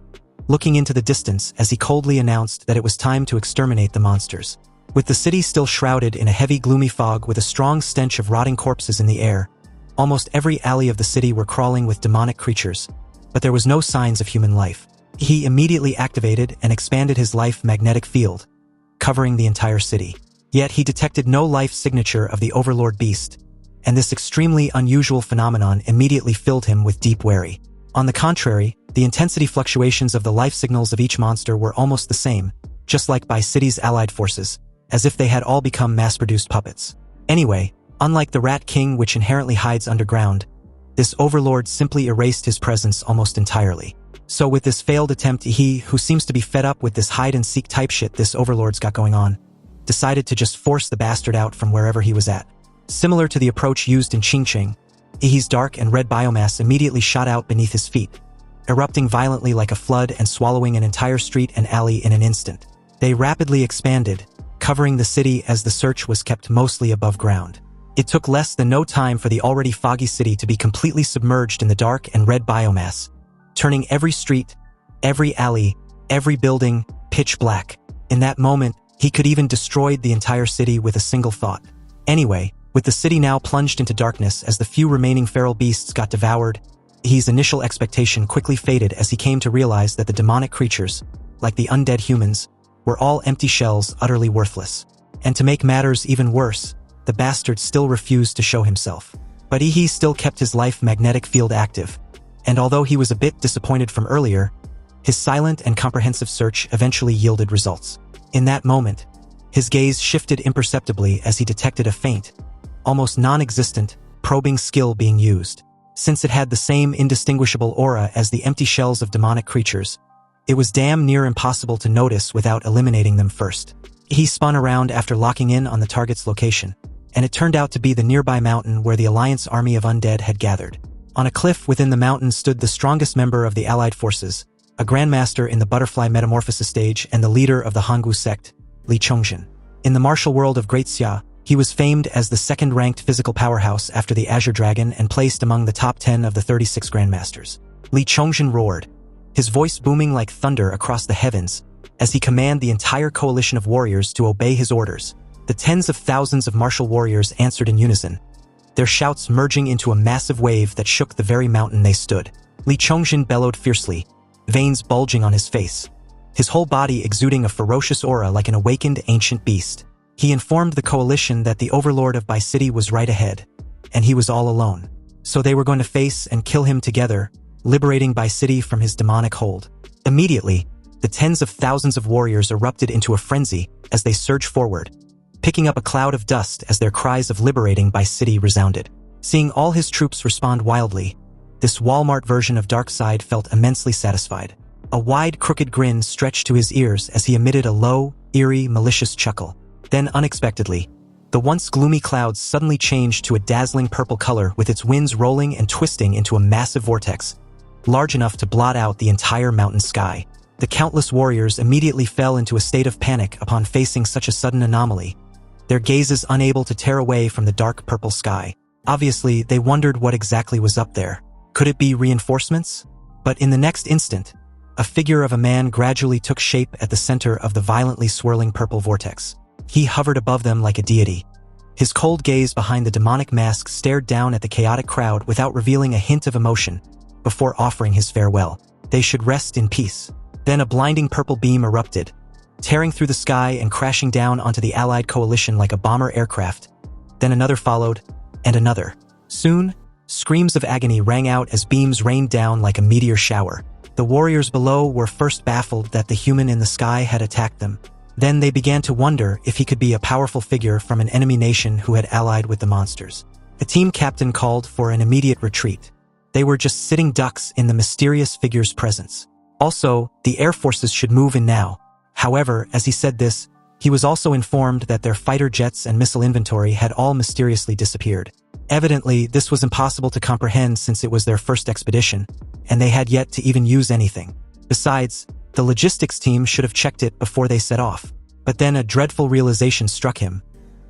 looking into the distance as he coldly announced that it was time to exterminate the monsters. With the city still shrouded in a heavy gloomy fog with a strong stench of rotting corpses in the air, almost every alley of the city were crawling with demonic creatures, but there was no signs of human life. He immediately activated and expanded his life magnetic field, covering the entire city. Yet he detected no life signature of the overlord beast, and this extremely unusual phenomenon immediately filled him with deep worry. On the contrary, the intensity fluctuations of the life signals of each monster were almost the same, just like by City's allied forces, as if they had all become mass-produced puppets. Anyway, unlike the Rat King, which inherently hides underground, this overlord simply erased his presence almost entirely. So with this failed attempt, he, who seems to be fed up with this hide-and-seek type shit this overlord's got going on, decided to just force the bastard out from wherever he was at. Similar to the approach used in Qingqing, Ihi's dark and red biomass immediately shot out beneath his feet, erupting violently like a flood and swallowing an entire street and alley in an instant. They rapidly expanded, covering the city as the search was kept mostly above ground. It took less than no time for the already foggy city to be completely submerged in the dark and red biomass, turning every street, every alley, every building, pitch black. In that moment, he could even destroyed the entire city with a single thought. Anyway, with the city now plunged into darkness as the few remaining feral beasts got devoured, his initial expectation quickly faded as he came to realize that the demonic creatures, like the undead humans, were all empty shells utterly worthless. And to make matters even worse, the bastard still refused to show himself. But Ihi still kept his life magnetic field active, and although he was a bit disappointed from earlier, his silent and comprehensive search eventually yielded results. In that moment, his gaze shifted imperceptibly as he detected a faint, almost non-existent, probing skill being used. Since it had the same indistinguishable aura as the empty shells of demonic creatures, it was damn near impossible to notice without eliminating them first. He spun around after locking in on the target's location, and it turned out to be the nearby mountain where the Alliance army of undead had gathered. On a cliff within the mountain stood the strongest member of the allied forces, a grandmaster in the butterfly metamorphosis stage and the leader of the Hanggu sect, Li Chongzhen. In the martial world of Great Xia, he was famed as the second-ranked physical powerhouse after the Azure Dragon and placed among the top 10 of the 36 grandmasters. Li Chongzhen roared, his voice booming like thunder across the heavens, as he commanded the entire coalition of warriors to obey his orders. The tens of thousands of martial warriors answered in unison, their shouts merging into a massive wave that shook the very mountain they stood. Li Chongzhen bellowed fiercely, veins bulging on his face, his whole body exuding a ferocious aura like an awakened ancient beast. He informed the coalition that the overlord of Bai City was right ahead, and he was all alone. So they were going to face and kill him together, liberating Bai City from his demonic hold. Immediately, the tens of thousands of warriors erupted into a frenzy as they surged forward, picking up a cloud of dust as their cries of liberating Bai City resounded. Seeing all his troops respond wildly, this Walmart version of Darkseid felt immensely satisfied. A wide, crooked grin stretched to his ears as he emitted a low, eerie, malicious chuckle. Then, unexpectedly, the once gloomy clouds suddenly changed to a dazzling purple color with its winds rolling and twisting into a massive vortex, large enough to blot out the entire mountain sky. The countless warriors immediately fell into a state of panic upon facing such a sudden anomaly, their gazes unable to tear away from the dark purple sky. Obviously, they wondered what exactly was up there. Could it be reinforcements? But in the next instant, a figure of a man gradually took shape at the center of the violently swirling purple vortex. He hovered above them like a deity. His cold gaze behind the demonic mask stared down at the chaotic crowd without revealing a hint of emotion, before offering his farewell. They should rest in peace. Then a blinding purple beam erupted, tearing through the sky and crashing down onto the allied coalition like a bomber aircraft. Then another followed, and another. Soon, screams of agony rang out as beams rained down like a meteor shower. The warriors below were first baffled that the human in the sky had attacked them. Then they began to wonder if he could be a powerful figure from an enemy nation who had allied with the monsters. The team captain called for an immediate retreat. They were just sitting ducks in the mysterious figure's presence. Also, the air forces should move in now. However, as he said this, he was also informed that their fighter jets and missile inventory had all mysteriously disappeared. Evidently, this was impossible to comprehend since it was their first expedition, and they had yet to even use anything. Besides, the logistics team should have checked it before they set off. But then a dreadful realization struck him.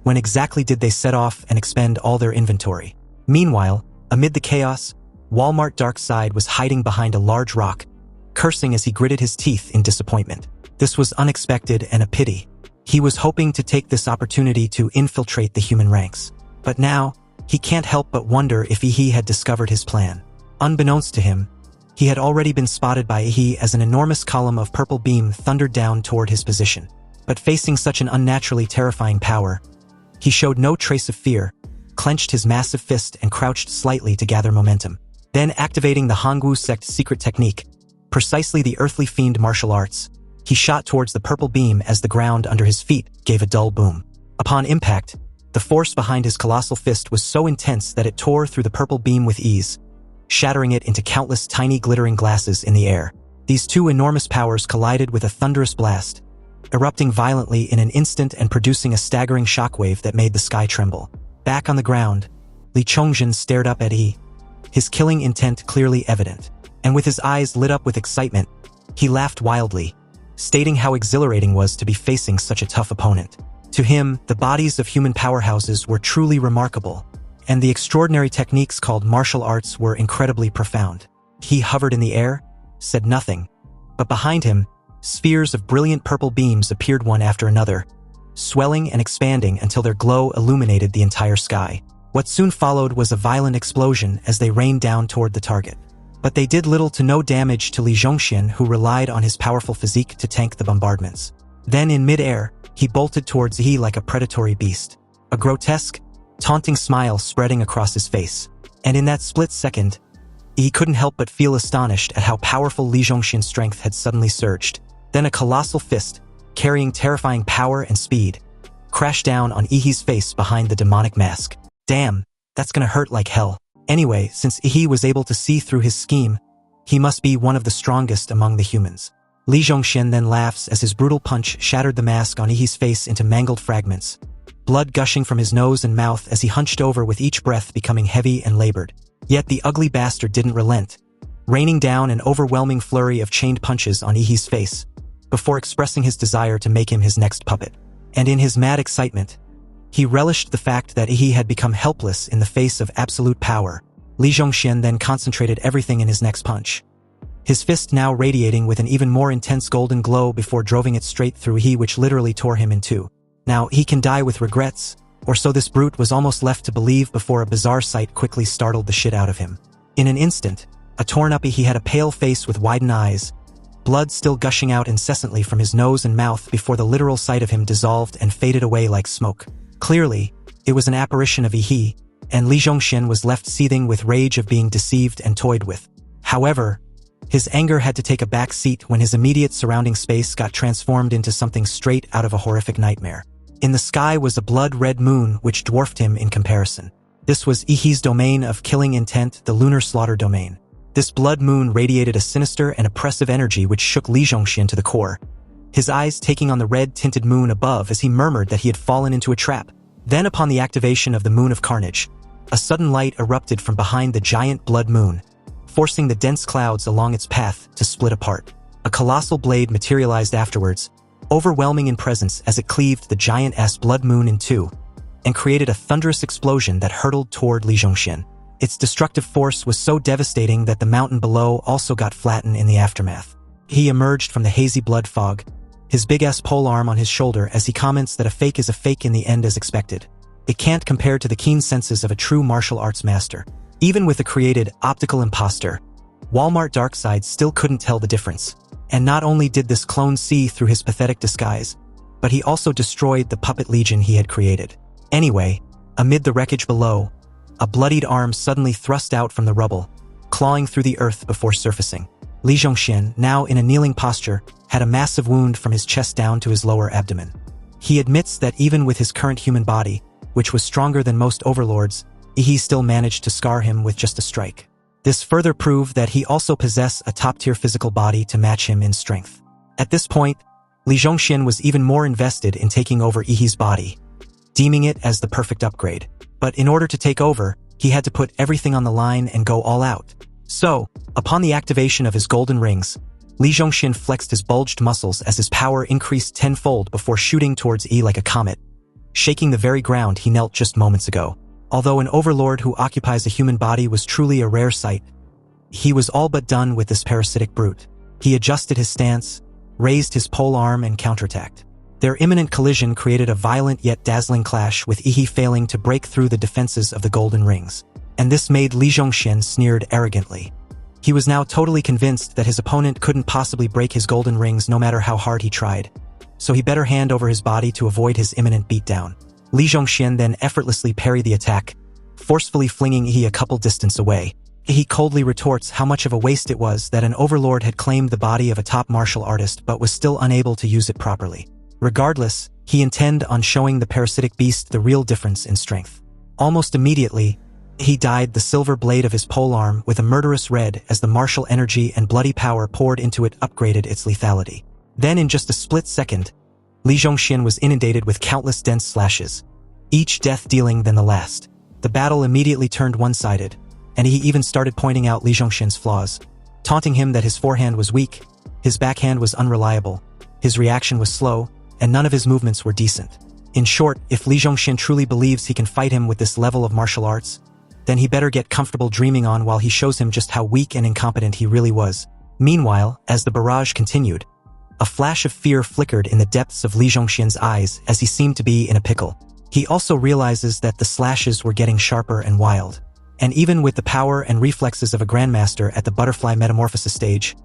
When exactly did they set off and expend all their inventory? Meanwhile, amid the chaos, Walmart Darkseid was hiding behind a large rock, cursing as he gritted his teeth in disappointment. This was unexpected and a pity. He was hoping to take this opportunity to infiltrate the human ranks. But now, he can't help but wonder if Ihi had discovered his plan. Unbeknownst to him, he had already been spotted by Ihi as an enormous column of purple beam thundered down toward his position. But facing such an unnaturally terrifying power, he showed no trace of fear, clenched his massive fist and crouched slightly to gather momentum. Then activating the Hangwu sect secret technique, precisely the earthly fiend martial arts, he shot towards the purple beam as the ground under his feet gave a dull boom. Upon impact, the force behind his colossal fist was so intense that it tore through the purple beam with ease, shattering it into countless tiny glittering glasses in the air. These two enormous powers collided with a thunderous blast, erupting violently in an instant and producing a staggering shockwave that made the sky tremble. Back on the ground, Li Chongjin stared up at Yi, his killing intent clearly evident. And with his eyes lit up with excitement, he laughed wildly, stating how exhilarating was to be facing such a tough opponent. To him, the bodies of human powerhouses were truly remarkable, and the extraordinary techniques called martial arts were incredibly profound. He hovered in the air, said nothing, but behind him, spheres of brilliant purple beams appeared one after another, swelling and expanding until their glow illuminated the entire sky. What soon followed was a violent explosion as they rained down toward the target. But they did little to no damage to Li Zhongxian, who relied on his powerful physique to tank the bombardments. Then in mid-air, he bolted towards Yi like a predatory beast, a grotesque, taunting smile spreading across his face. And in that split second, Yi couldn't help but feel astonished at how powerful Li Zhongxian's strength had suddenly surged. Then a colossal fist, carrying terrifying power and speed, crashed down on Yi's face behind the demonic mask. Damn, that's gonna hurt like hell. Anyway, since Yi was able to see through his scheme, he must be one of the strongest among the humans. Li Zhongxian then laughs as his brutal punch shattered the mask on Yi's face into mangled fragments, blood gushing from his nose and mouth as he hunched over with each breath becoming heavy and labored. Yet the ugly bastard didn't relent, raining down an overwhelming flurry of chained punches on Yi's face, before expressing his desire to make him his next puppet. And in his mad excitement, he relished the fact that Yi had become helpless in the face of absolute power. Li Zhongxian then concentrated everything in his next punch, his fist now radiating with an even more intense golden glow before droving it straight through Yi, which literally tore him in two. Now, he can die with regrets, or so this brute was almost left to believe before a bizarre sight quickly startled the shit out of him. In an instant, a torn-up Yi had a pale face with widened eyes, blood still gushing out incessantly from his nose and mouth before the literal sight of him dissolved and faded away like smoke. Clearly, it was an apparition of Yi, and Li Zhongxian was left seething with rage of being deceived and toyed with. However, his anger had to take a back seat when his immediate surrounding space got transformed into something straight out of a horrific nightmare. In the sky was a blood-red moon which dwarfed him in comparison. This was Yi's domain of killing intent, the lunar slaughter domain. This blood moon radiated a sinister and oppressive energy which shook Li Zhongxian to the core, his eyes taking on the red-tinted moon above as he murmured that he had fallen into a trap. Then upon the activation of the Moon of Carnage, a sudden light erupted from behind the giant blood moon, forcing the dense clouds along its path to split apart. A colossal blade materialized afterwards, overwhelming in presence as it cleaved the giant-ass blood moon in two, and created a thunderous explosion that hurtled toward Li Zhongxian. Its destructive force was so devastating that the mountain below also got flattened in the aftermath. He emerged from the hazy blood fog, his big-ass polearm on his shoulder as he comments that a fake is a fake in the end as expected. It can't compare to the keen senses of a true martial arts master. Even with a created optical imposter, Walmart Darkseid still couldn't tell the difference. And not only did this clone see through his pathetic disguise, but he also destroyed the puppet legion he had created. Anyway, amid the wreckage below, a bloodied arm suddenly thrust out from the rubble, clawing through the earth before surfacing. Li Zhongxian, now in a kneeling posture, had a massive wound from his chest down to his lower abdomen. He admits that even with his current human body, which was stronger than most overlords, he still managed to scar him with just a strike. This further proved that he also possessed a top-tier physical body to match him in strength. At this point, Li Zhongxian was even more invested in taking over Yi's body, deeming it as the perfect upgrade. But in order to take over, he had to put everything on the line and go all out. So, upon the activation of his golden rings, Li Zhongxian flexed his bulged muscles as his power increased tenfold before shooting towards Yi like a comet, shaking the very ground he knelt just moments ago. Although an overlord who occupies a human body was truly a rare sight, he was all but done with this parasitic brute. He adjusted his stance, raised his polearm and counterattacked. Their imminent collision created a violent yet dazzling clash, with Yi failing to break through the defenses of the golden rings. And this made Li Zhongxian sneered arrogantly. He was now totally convinced that his opponent couldn't possibly break his golden rings no matter how hard he tried, so he better hand over his body to avoid his imminent beatdown. Li Zhongxian then effortlessly parried the attack, forcefully flinging Yi a couple distance away. He coldly retorts how much of a waste it was that an overlord had claimed the body of a top martial artist but was still unable to use it properly. Regardless, he intended on showing the parasitic beast the real difference in strength. Almost immediately, he dyed the silver blade of his polearm with a murderous red as the martial energy and bloody power poured into it upgraded its lethality. Then in just a split second, Li Zhongxian was inundated with countless dense slashes, each death-dealing than the last. The battle immediately turned one-sided, and he even started pointing out Li Zhongxian's flaws, taunting him that his forehand was weak, his backhand was unreliable, his reaction was slow, and none of his movements were decent. In short, if Li Zhongxian truly believes he can fight him with this level of martial arts, then he better get comfortable dreaming on while he shows him just how weak and incompetent he really was. Meanwhile, as the barrage continued, a flash of fear flickered in the depths of Li Zhongxian's eyes as he seemed to be in a pickle. He also realizes that the slashes were getting sharper and wild. And even with the power and reflexes of a grandmaster at the butterfly metamorphosis stage,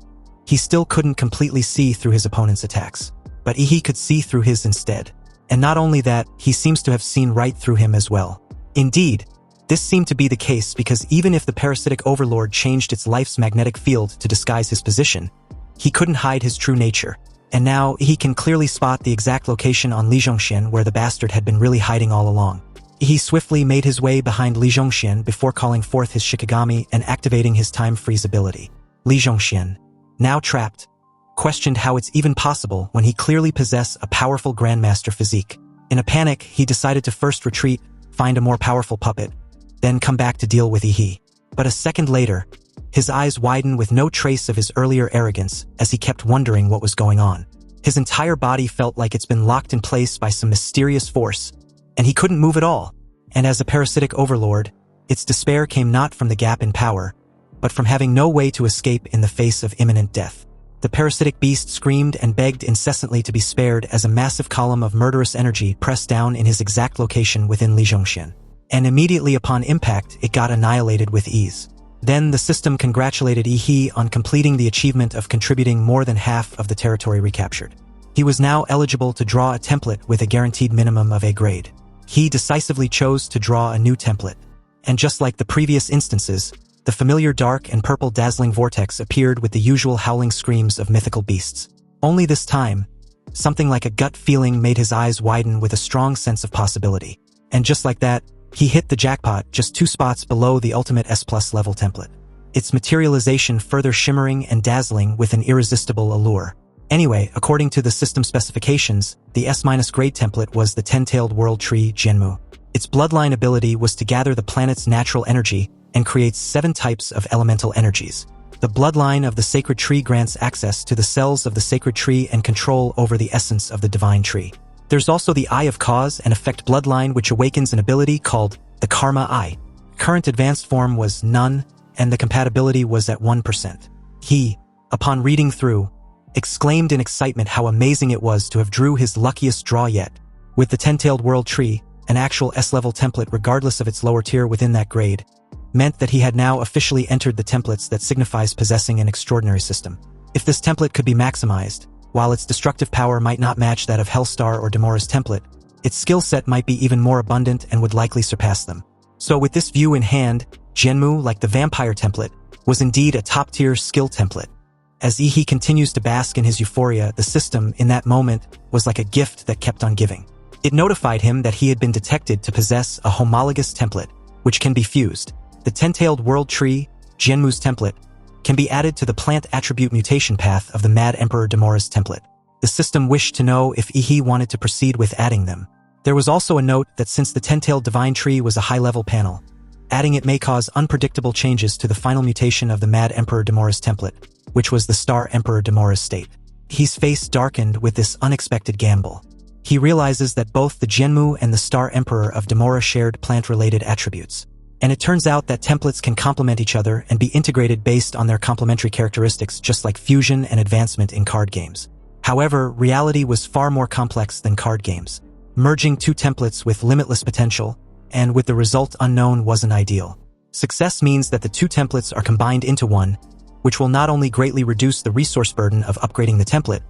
he still couldn't completely see through his opponent's attacks. But he could see through his instead. And not only that, he seems to have seen right through him as well. Indeed, this seemed to be the case because even if the parasitic overlord changed its life's magnetic field to disguise his position, he couldn't hide his true nature. And now he can clearly spot the exact location on Li Zhongxian where the bastard had been really hiding all along. He swiftly made his way behind Li Zhongxian before calling forth his Shikigami and activating his time freeze ability. Li Zhongxian, now trapped, questioned how it's even possible when he clearly possessed a powerful grandmaster physique. In a panic, he decided to first retreat, find a more powerful puppet, then come back to deal with Yi. But a second later, his eyes widened with no trace of his earlier arrogance as he kept wondering what was going on. His entire body felt like it's been locked in place by some mysterious force, and he couldn't move at all. And as a parasitic overlord, its despair came not from the gap in power, but from having no way to escape in the face of imminent death. The parasitic beast screamed and begged incessantly to be spared as a massive column of murderous energy pressed down in his exact location within Li Zhongxian. And immediately upon impact, it got annihilated with ease. Then the system congratulated Yi on completing the achievement of contributing more than half of the territory recaptured. He was now eligible to draw a template with a guaranteed minimum of A grade. He decisively chose to draw a new template. And just like the previous instances, the familiar dark and purple dazzling vortex appeared with the usual howling screams of mythical beasts. Only this time, something like a gut feeling made his eyes widen with a strong sense of possibility. And just like that, he hit the jackpot just 2 spots below the ultimate S+ level template. Its materialization further shimmering and dazzling with an irresistible allure. Anyway, according to the system specifications, the S- grade template was the 10-tailed world tree Zhenmu. Its bloodline ability was to gather the planet's natural energy and creates 7 types of elemental energies. The bloodline of the sacred tree grants access to the cells of the sacred tree and control over the essence of the divine tree. There's also the Eye of Cause and Effect bloodline, which awakens an ability called the Karma Eye. Current advanced form was none, and the compatibility was at 1%. He, upon reading through, exclaimed in excitement how amazing it was to have drew his luckiest draw yet. With the 10-tailed world tree, an actual S-level template regardless of its lower tier within that grade, meant that he had now officially entered the templates that signifies possessing an extraordinary system. If this template could be maximized, while its destructive power might not match that of Hellstar or Demora's template, its skill set might be even more abundant and would likely surpass them. So with this view in hand, Zhenmu, like the vampire template, was indeed a top-tier skill template. As Yi continues to bask in his euphoria, the system, in that moment, was like a gift that kept on giving. It notified him that he had been detected to possess a homologous template, which can be fused. The 10-tailed world tree, Zhenmu's template, can be added to the plant attribute mutation path of the Mad Emperor Demora's template. The system wished to know if Yi wanted to proceed with adding them. There was also a note that since the 10-tailed divine tree was a high-level panel, adding it may cause unpredictable changes to the final mutation of the Mad Emperor Demora's template, which was the Star Emperor Demora's state. His face darkened with this unexpected gamble. He realizes that both the Zhenmu and the Star Emperor of Demora shared plant-related attributes. And it turns out that templates can complement each other and be integrated based on their complementary characteristics, just like fusion and advancement in card games. However, reality was far more complex than card games. Merging 2 templates with limitless potential, and with the result unknown, wasn't ideal. Success means that the 2 templates are combined into one, which will not only greatly reduce the resource burden of upgrading the template,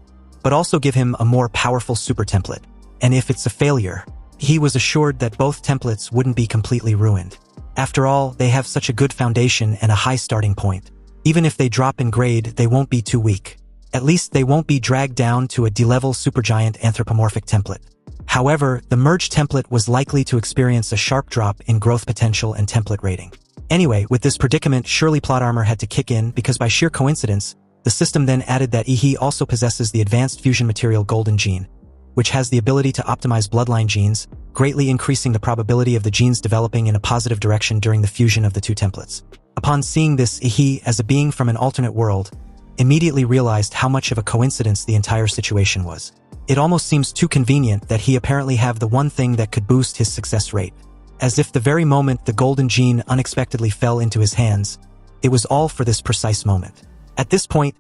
but also give him a more powerful super template. And if it's a failure, he was assured that both templates wouldn't be completely ruined. After all, they have such a good foundation and a high starting point. Even if they drop in grade, they won't be too weak. At least they won't be dragged down to a D-level supergiant anthropomorphic template. However, the merged template was likely to experience a sharp drop in growth potential and template rating. Anyway, with this predicament, surely plot armor had to kick in because by sheer coincidence, the system then added that he also possesses the advanced fusion material golden gene, which has the ability to optimize bloodline genes, greatly increasing the probability of the genes developing in a positive direction during the fusion of the two templates. Upon seeing this, he, as a being from an alternate world, immediately realized how much of a coincidence the entire situation was. It almost seems too convenient that he apparently have the one thing that could boost his success rate. As if the very moment the golden gene unexpectedly fell into his hands, it was all for this precise moment. At this point,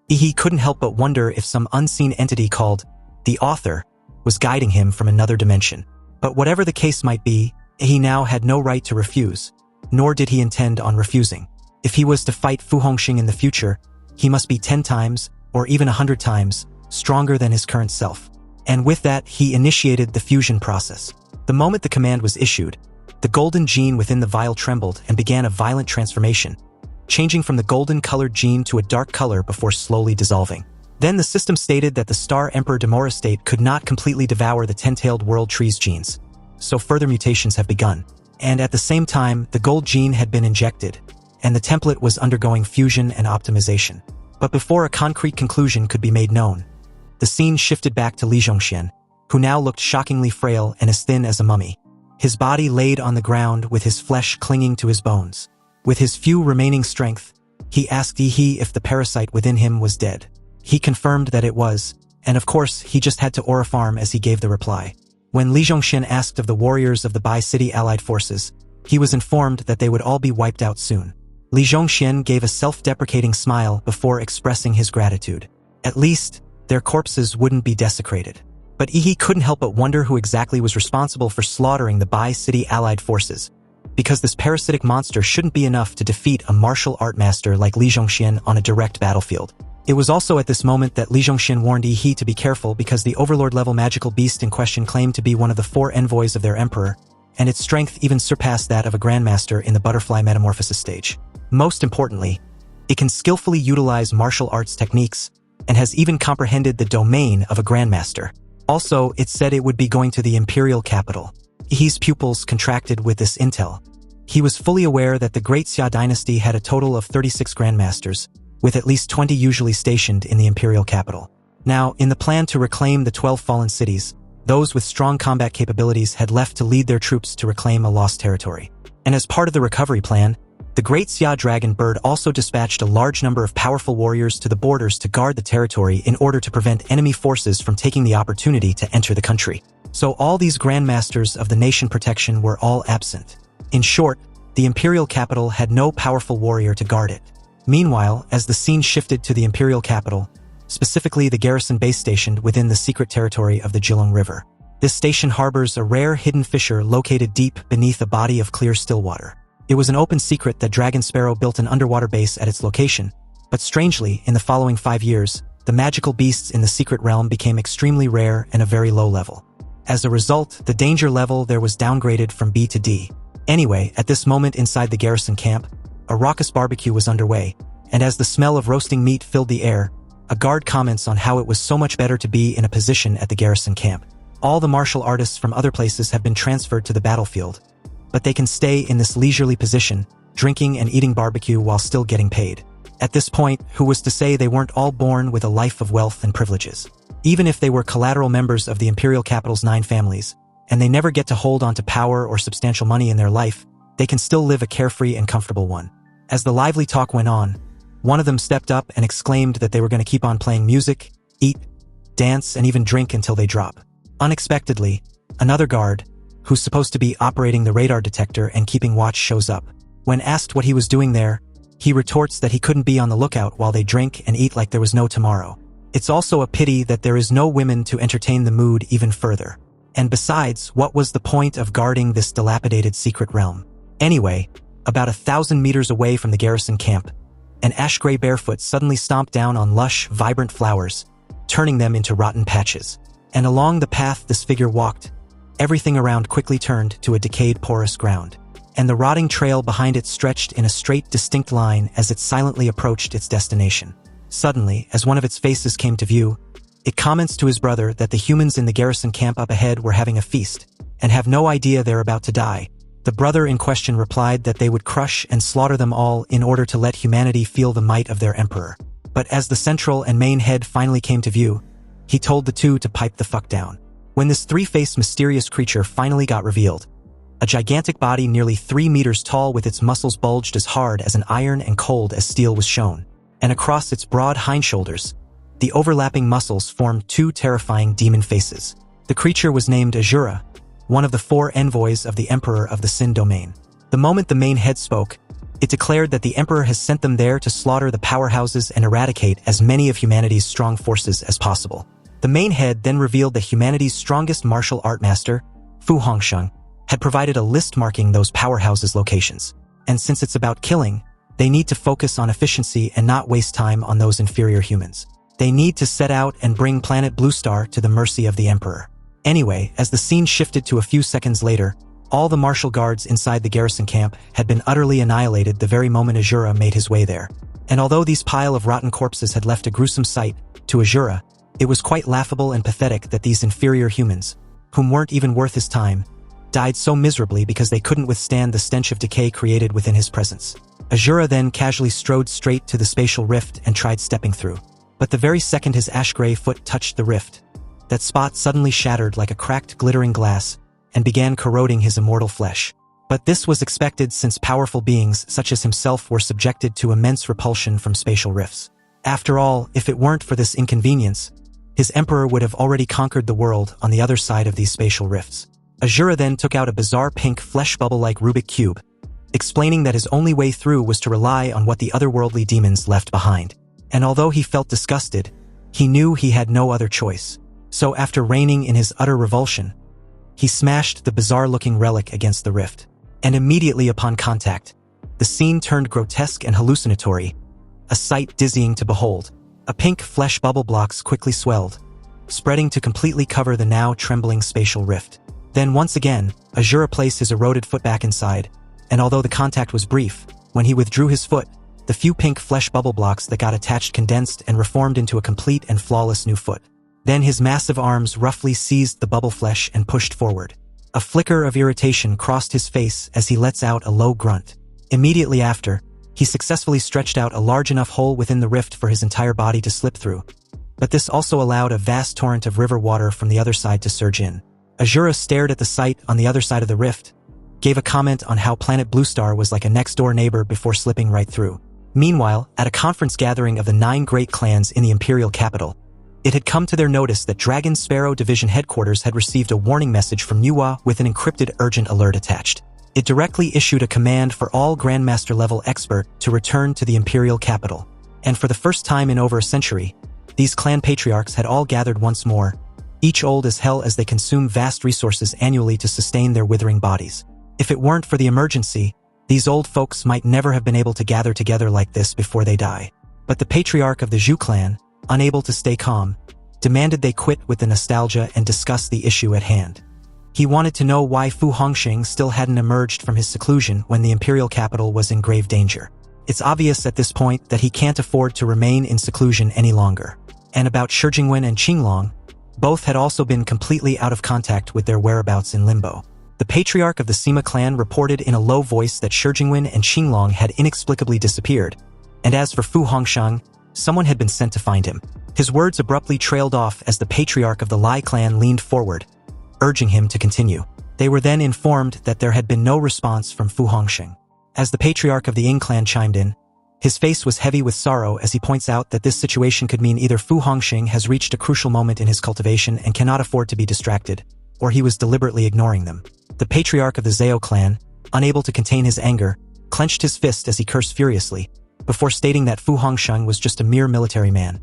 he couldn't help but wonder if some unseen entity called the Author was guiding him from another dimension. But whatever the case might be, he now had no right to refuse, nor did he intend on refusing. If he was to fight Fu Hongxing in the future, he must be 10 times, or even 100 times, stronger than his current self. And with that, he initiated the fusion process. The moment the command was issued, the golden gene within the vial trembled and began a violent transformation, changing from the golden-colored gene to a dark color before slowly dissolving. Then the system stated that the Star Emperor Demora state could not completely devour the 10-tailed world tree's genes, so further mutations have begun. And at the same time, the gold gene had been injected, and the template was undergoing fusion and optimization. But before a concrete conclusion could be made known, the scene shifted back to Li Zhongxian, who now looked shockingly frail and as thin as a mummy. His body laid on the ground with his flesh clinging to his bones. With his few remaining strength, he asked Yi if the parasite within him was dead. He confirmed that it was, and of course he just had to aura farm as he gave the reply. When Li Zhongxian asked of the warriors of the Bi-City allied forces, he was informed that they would all be wiped out soon. Li Zhongxian gave a self-deprecating smile before expressing his gratitude. At least, their corpses wouldn't be desecrated. But Yi couldn't help but wonder who exactly was responsible for slaughtering the Bi-City allied forces, because this parasitic monster shouldn't be enough to defeat a martial art master like Li Zhongxian on a direct battlefield. It was also at this moment that Li Zhongxian warned Yi to be careful because the overlord-level magical beast in question claimed to be one of the 4 envoys of their emperor, and its strength even surpassed that of a grandmaster in the butterfly metamorphosis stage. Most importantly, it can skillfully utilize martial arts techniques, and has even comprehended the domain of a grandmaster. Also, it said it would be going to the imperial capital. Yi's pupils contracted with this intel. He was fully aware that the Great Xia dynasty had a total of 36 grandmasters, with at least 20 usually stationed in the imperial capital. Now, in the plan to reclaim the 12 fallen cities, those with strong combat capabilities had left to lead their troops to reclaim a lost territory. And as part of the recovery plan, the Great Xia Dragon Bird also dispatched a large number of powerful warriors to the borders to guard the territory in order to prevent enemy forces from taking the opportunity to enter the country. So all these grandmasters of the nation protection were all absent. In short, the imperial capital had no powerful warrior to guard it. Meanwhile, as the scene shifted to the imperial capital, specifically the garrison base stationed within the secret territory of the Jilong River. This station harbors a rare hidden fissure located deep beneath a body of clear still water. It was an open secret that Dragon Sparrow built an underwater base at its location, but strangely, in the following 5 years, the magical beasts in the secret realm became extremely rare and a very low level. As a result, the danger level there was downgraded from B to D. Anyway, at this moment inside the garrison camp, a raucous barbecue was underway, and as the smell of roasting meat filled the air, a guard comments on how it was so much better to be in a position at the garrison camp. All the martial artists from other places have been transferred to the battlefield, but they can stay in this leisurely position, drinking and eating barbecue while still getting paid. At this point, who was to say they weren't all born with a life of wealth and privileges? Even if they were collateral members of the imperial capital's 9 families, and they never get to hold on to power or substantial money in their life, they can still live a carefree and comfortable one. As the lively talk went on, one of them stepped up and exclaimed that they were going to keep on playing music, eat, dance, and even drink until they drop. Unexpectedly, another guard, who's supposed to be operating the radar detector and keeping watch, shows up. When asked what he was doing there, he retorts that he couldn't be on the lookout while they drink and eat like there was no tomorrow. It's also a pity that there is no women to entertain the mood even further. And besides, what was the point of guarding this dilapidated secret realm? Anyway, about 1,000 meters away from the garrison camp, an ash-gray barefoot suddenly stomped down on lush, vibrant flowers, turning them into rotten patches. And along the path this figure walked, everything around quickly turned to a decayed, porous ground. and the rotting trail behind it stretched in a straight, distinct line as it silently approached its destination. Suddenly, as one of its faces came to view, it comments to his brother that the humans in the garrison camp up ahead were having a feast, and have no idea they're about to die. The brother in question replied that they would crush and slaughter them all in order to let humanity feel the might of their emperor. But as the central and main head finally came to view, he told the two to pipe the fuck down. When this three-faced mysterious creature finally got revealed, a gigantic body nearly 3 meters tall with its muscles bulged as hard as an iron and cold as steel was shown, and across its broad hind shoulders, the overlapping muscles formed 2 terrifying demon faces. The creature was named Azura, one of the 4 envoys of the Emperor of the Sin Domain. The moment the main head spoke, it declared that the Emperor has sent them there to slaughter the powerhouses and eradicate as many of humanity's strong forces as possible. The main head then revealed that humanity's strongest martial art master, Fu Hongsheng, had provided a list marking those powerhouses' locations. And since it's about killing, they need to focus on efficiency and not waste time on those inferior humans. They need to set out and bring planet Blue Star to the mercy of the Emperor. Anyway, as the scene shifted to a few seconds later, all the martial guards inside the garrison camp had been utterly annihilated the very moment Azura made his way there. And although these pile of rotten corpses had left a gruesome sight, to Azura, it was quite laughable and pathetic that these inferior humans, whom weren't even worth his time, died so miserably because they couldn't withstand the stench of decay created within his presence. Azura then casually strode straight to the spatial rift and tried stepping through. But the very second his ash-gray foot touched the rift, that spot suddenly shattered like a cracked glittering glass and began corroding his immortal flesh. But this was expected since powerful beings such as himself were subjected to immense repulsion from spatial rifts. After all, if it weren't for this inconvenience, his emperor would have already conquered the world on the other side of these spatial rifts. Azura then took out a bizarre pink flesh bubble-like Rubik cube, explaining that his only way through was to rely on what the otherworldly demons left behind. And although he felt disgusted, he knew he had no other choice. So after reigning in his utter revulsion, he smashed the bizarre-looking relic against the rift. And immediately upon contact, the scene turned grotesque and hallucinatory, a sight dizzying to behold. A pink flesh bubble blocks quickly swelled, spreading to completely cover the now trembling spatial rift. Then once again, Azura placed his eroded foot back inside, and although the contact was brief, when he withdrew his foot, the few pink flesh bubble blocks that got attached condensed and reformed into a complete and flawless new foot. Then his massive arms roughly seized the bubble flesh and pushed forward. A flicker of irritation crossed his face as he lets out a low grunt. Immediately after, he successfully stretched out a large enough hole within the rift for his entire body to slip through. But this also allowed a vast torrent of river water from the other side to surge in. Azura stared at the sight on the other side of the rift, gave a comment on how planet Blue Star was like a next-door neighbor before slipping right through. Meanwhile, at a conference gathering of the 9 great clans in the imperial capital, it had come to their notice that Dragon Sparrow Division headquarters had received a warning message from Manhwa with an encrypted urgent alert attached. It directly issued a command for all Grandmaster-level expert to return to the imperial capital. And for the first time in over a century, these clan patriarchs had all gathered once more, each old as hell as they consume vast resources annually to sustain their withering bodies. If it weren't for the emergency, these old folks might never have been able to gather together like this before they die. But the patriarch of the Zhu clan, unable to stay calm, demanded they quit with the nostalgia and discuss the issue at hand. He wanted to know why Fu Hongsheng still hadn't emerged from his seclusion when the imperial capital was in grave danger. It's obvious at this point that he can't afford to remain in seclusion any longer. And about Shi Jingwen and Qinglong, both had also been completely out of contact with their whereabouts in limbo. The patriarch of the Sima clan reported in a low voice that Shi Jingwen and Qinglong had inexplicably disappeared, and as for Fu Hongsheng, someone had been sent to find him. His words abruptly trailed off as the patriarch of the Lai clan leaned forward, urging him to continue. They were then informed that there had been no response from Fu Hongsheng. As the patriarch of the Ying clan chimed in, his face was heavy with sorrow as he points out that this situation could mean either Fu Hongsheng has reached a crucial moment in his cultivation and cannot afford to be distracted, or he was deliberately ignoring them. The patriarch of the Zhao clan, unable to contain his anger, clenched his fist as he cursed furiously, before stating that Fu Hongsheng was just a mere military man.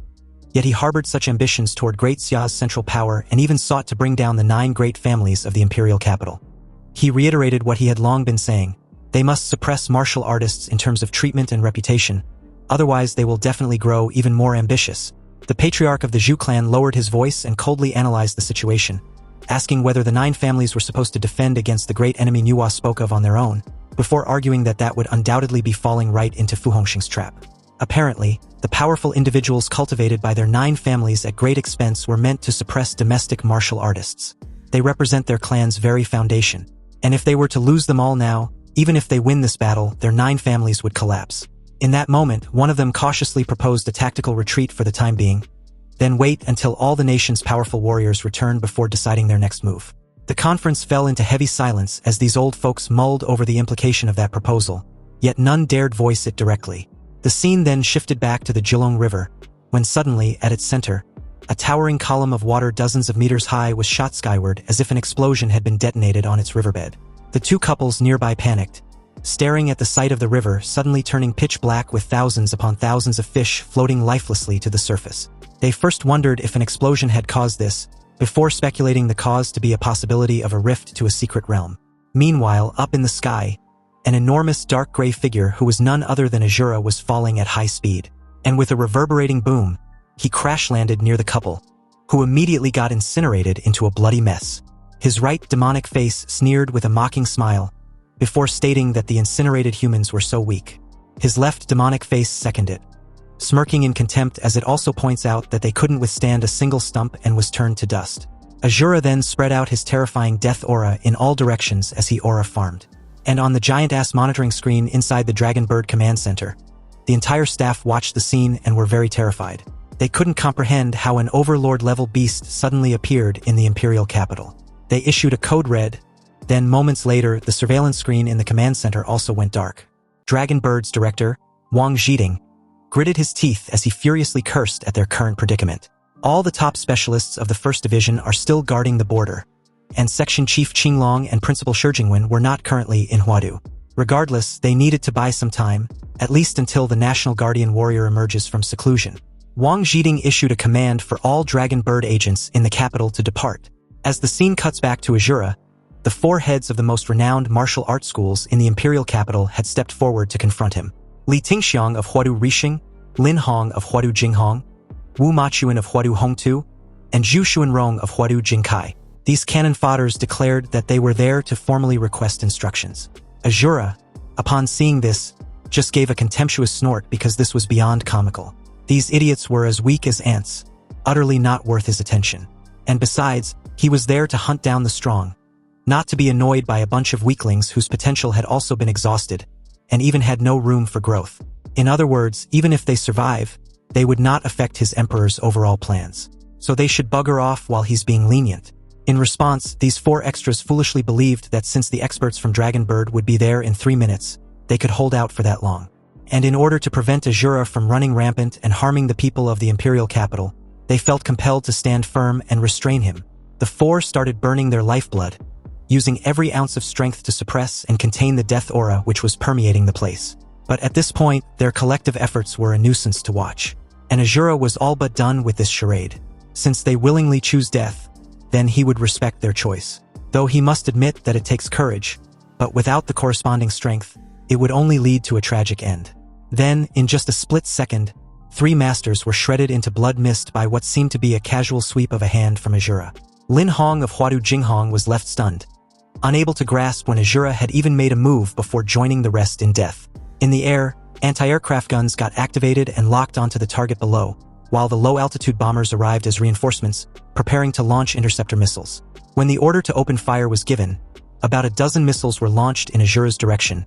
Yet he harbored such ambitions toward Great Xia's central power and even sought to bring down the 9 great families of the imperial capital. He reiterated what he had long been saying: they must suppress martial artists in terms of treatment and reputation, otherwise they will definitely grow even more ambitious. The patriarch of the Zhu clan lowered his voice and coldly analyzed the situation, asking whether the 9 families were supposed to defend against the great enemy Manhwa spoke of on their own, before arguing that that would undoubtedly be falling right into Fu Hongxing's trap. Apparently, the powerful individuals cultivated by their 9 families at great expense were meant to suppress domestic martial artists. They represent their clan's very foundation, and if they were to lose them all now, even if they win this battle, their 9 families would collapse. In that moment, one of them cautiously proposed a tactical retreat for the time being, then wait until all the nation's powerful warriors returned before deciding their next move. The conference fell into heavy silence as these old folks mulled over the implication of that proposal, yet none dared voice it directly. The scene then shifted back to the Jilong River, when suddenly, at its center, a towering column of water dozens of meters high was shot skyward as if an explosion had been detonated on its riverbed. The 2 couples nearby panicked, staring at the sight of the river suddenly turning pitch black with thousands upon thousands of fish floating lifelessly to the surface. They first wondered if an explosion had caused this, before speculating the cause to be a possibility of a rift to a secret realm. Meanwhile, up in the sky, an enormous dark gray figure who was none other than Azura was falling at high speed, and with a reverberating boom, he crash-landed near the couple, who immediately got incinerated into a bloody mess. His right demonic face sneered with a mocking smile, before stating that the incinerated humans were so weak. His left demonic face seconded it, smirking in contempt as it also points out that they couldn't withstand a single stump and was turned to dust. Azura then spread out his terrifying death aura in all directions as he aura farmed. And on the giant-ass monitoring screen inside the Dragon Bird Command Center, the entire staff watched the scene and were very terrified. They couldn't comprehend how an overlord-level beast suddenly appeared in the Imperial capital. They issued a code red, then moments later the surveillance screen in the command center also went dark. Dragon Bird's director, Wang Zhiding, gritted his teeth as he furiously cursed at their current predicament. All the top specialists of the 1st Division are still guarding the border, and Section Chief Qinglong and Principal Shi Jingwen were not currently in Huadu. Regardless, they needed to buy some time, at least until the National Guardian warrior emerges from seclusion. Wang Zhiding issued a command for all Dragon Bird agents in the capital to depart. As the scene cuts back to Azura, the 4 heads of the most renowned martial arts schools in the Imperial capital had stepped forward to confront him. Li Tingxiang of Huadu Rixing, Lin Hong of Huadu Jinghong, Wu Machuan of Huadu Hongtu, and Zhu Xuanrong of Huadu Jingkai. These cannon fodders declared that they were there to formally request instructions. Azura, upon seeing this, just gave a contemptuous snort because this was beyond comical. These idiots were as weak as ants, utterly not worth his attention. And besides, he was there to hunt down the strong, not to be annoyed by a bunch of weaklings whose potential had also been exhausted, and even had no room for growth. In other words, even if they survive, they would not affect his emperor's overall plans. So they should bugger off while he's being lenient. In response, these 4 extras foolishly believed that since the experts from Dragon Bird would be there in 3 minutes, they could hold out for that long. And in order to prevent Azura from running rampant and harming the people of the Imperial capital, they felt compelled to stand firm and restrain him. The 4 started burning their lifeblood, using every ounce of strength to suppress and contain the death aura which was permeating the place. But at this point, their collective efforts were a nuisance to watch. And Azura was all but done with this charade. Since they willingly choose death, then he would respect their choice. Though he must admit that it takes courage, but without the corresponding strength, it would only lead to a tragic end. Then, in just a split second, 3 masters were shredded into blood mist by what seemed to be a casual sweep of a hand from Azura. Lin Hong of Huadu Jinghong was left stunned, unable to grasp when Azura had even made a move before joining the rest in death. In the air, anti-aircraft guns got activated and locked onto the target below, while the low-altitude bombers arrived as reinforcements, preparing to launch interceptor missiles. When the order to open fire was given, about a dozen missiles were launched in Azura's direction,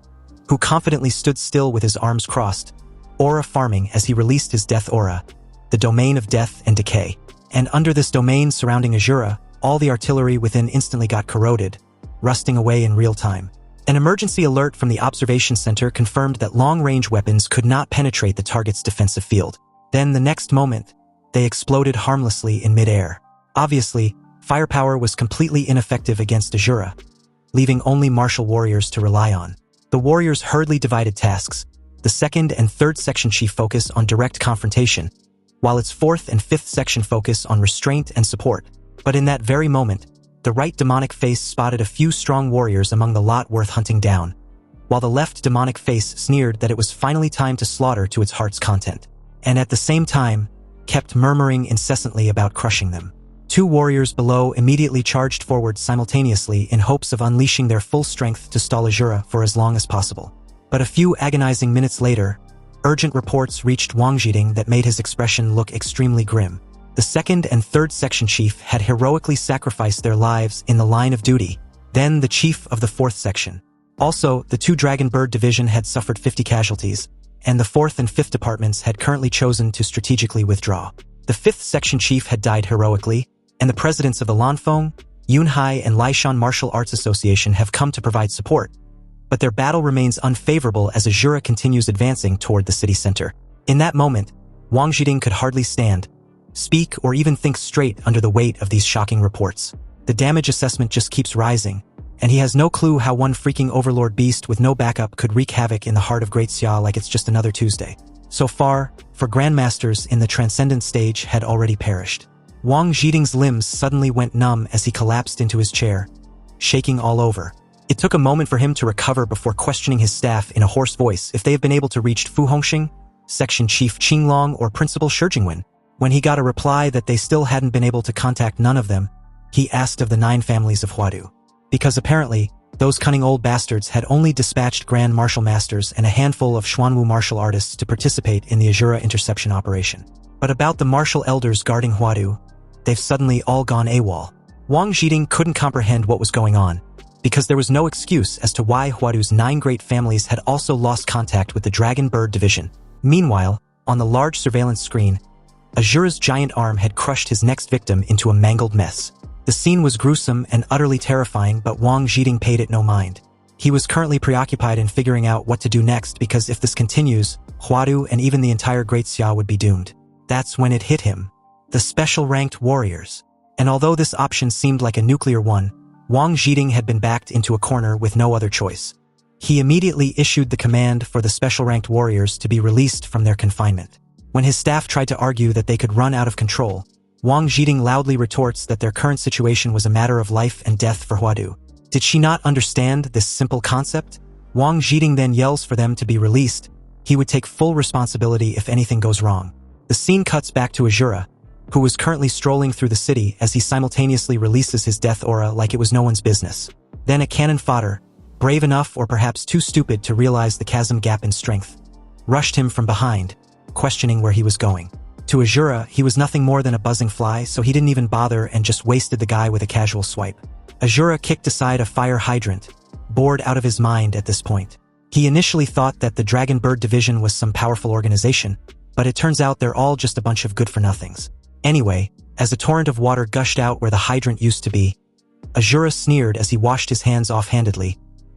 who confidently stood still with his arms crossed, aura farming as he released his death aura, the domain of death and decay. And under this domain surrounding Azura, all the artillery within instantly got corroded, rusting away in real time. An emergency alert from the observation center confirmed that long-range weapons could not penetrate the target's defensive field. Then, the next moment, they exploded harmlessly in mid-air. Obviously, firepower was completely ineffective against Azura, leaving only martial warriors to rely on. The warriors hurriedly divided tasks. The 2nd and 3rd section chief focus on direct confrontation, while its 4th and 5th section focus on restraint and support. But in that very moment, the right demonic face spotted a few strong warriors among the lot worth hunting down, while the left demonic face sneered that it was finally time to slaughter to its heart's content, and at the same time, kept murmuring incessantly about crushing them. two warriors below immediately charged forward simultaneously in hopes of unleashing their full strength to stall Azura for as long as possible. But a few agonizing minutes later, urgent reports reached Wang Jiding that made his expression look extremely grim. The second and third section chief had heroically sacrificed their lives in the line of duty, then the chief of the fourth section. Also, the two Dragon Bird Division had suffered 50 casualties, and the fourth and fifth departments had currently chosen to strategically withdraw. The fifth section chief had died heroically, and the presidents of the Lanfeng, Yunhai, and Laishan Martial Arts Association have come to provide support. But their battle remains unfavorable as Azura continues advancing toward the city center. In that moment, Wang Jiding could hardly stand, speak, or even think straight under the weight of these shocking reports. The damage assessment just keeps rising, and he has no clue how one freaking overlord beast with no backup could wreak havoc in the heart of Great Xia like it's just another Tuesday. So far, for grandmasters in the transcendent stage had already perished. Wang Jiding's limbs suddenly went numb as he collapsed into his chair, shaking all over. It took a moment for him to recover before questioning his staff in a hoarse voice if they have been able to reach Fu Hongxing, Section Chief Qinglong, or Principal Shijingwen. When he got a reply that they still hadn't been able to contact none of them, he asked of the 9 families of Huadu. Because apparently, those cunning old bastards had only dispatched Grand Martial Masters and a handful of Xuanwu martial artists to participate in the Azura interception operation. But about the martial elders guarding Huadu, they've suddenly all gone AWOL. Wang Jiding couldn't comprehend what was going on, because there was no excuse as to why Huadu's 9 great families had also lost contact with the Dragon Bird Division. Meanwhile, on the large surveillance screen, Azura's giant arm had crushed his next victim into a mangled mess. The scene was gruesome and utterly terrifying, but Wang Jiding paid it no mind. He was currently preoccupied in figuring out what to do next because if this continues, Huadu and even the entire Great Xia would be doomed. That's when it hit him. The special-ranked warriors. And although this option seemed like a nuclear one, Wang Jiding had been backed into a corner with no other choice. He immediately issued the command for the special-ranked warriors to be released from their confinement. When his staff tried to argue that they could run out of control, Wang Jiding loudly retorts that their current situation was a matter of life and death for Huadu. Did she not understand this simple concept? Wang Jiding then yells for them to be released. He would take full responsibility if anything goes wrong. The scene cuts back to Azura, who was currently strolling through the city as he simultaneously releases his death aura like it was no one's business. Then a cannon fodder, brave enough or perhaps too stupid to realize the chasm gap in strength, rushed him from behind, questioning where he was going. To Azura, he was nothing more than a buzzing fly, so he didn't even bother and just wasted the guy with a casual swipe. Azura kicked aside a fire hydrant, bored out of his mind at this point. He initially thought that the Dragon Bird Division was some powerful organization, but it turns out they're all just a bunch of good-for-nothings. Anyway, as a torrent of water gushed out where the hydrant used to be, Azura sneered as he washed his hands offhandedly,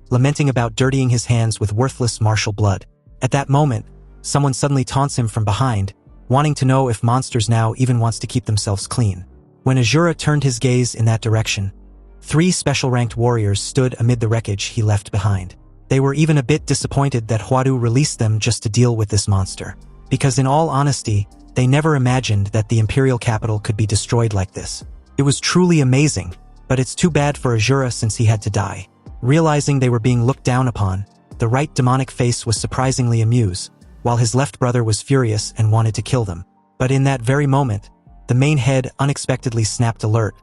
lamenting about dirtying his hands with worthless martial blood. At that moment, someone suddenly taunts him from behind, wanting to know if monsters now even wants to keep themselves clean. When Azura turned his gaze in that direction, 3 special-ranked warriors stood amid the wreckage he left behind. They were even a bit disappointed that Huadu released them just to deal with this monster. Because in all honesty, they never imagined that the imperial capital could be destroyed like this. It was truly amazing, but it's too bad for Azura since he had to die. Realizing they were being looked down upon, the right demonic face was surprisingly amused, while his left brother was furious and wanted to kill them. But in that very moment, the main head unexpectedly snapped alert,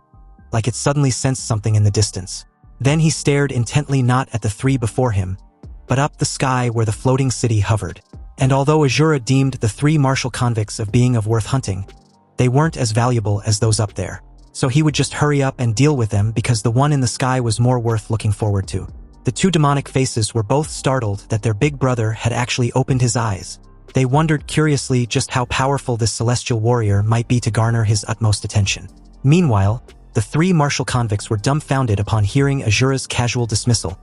like it suddenly sensed something in the distance. Then he stared intently not at the 3 before him, but up the sky where the floating city hovered. And although Azura deemed the 3 martial convicts of being of worth hunting, they weren't as valuable as those up there. So he would just hurry up and deal with them because the one in the sky was more worth looking forward to. The 2 demonic faces were both startled that their big brother had actually opened his eyes. They wondered curiously just how powerful this celestial warrior might be to garner his utmost attention. Meanwhile, the 3 martial convicts were dumbfounded upon hearing Azura's casual dismissal,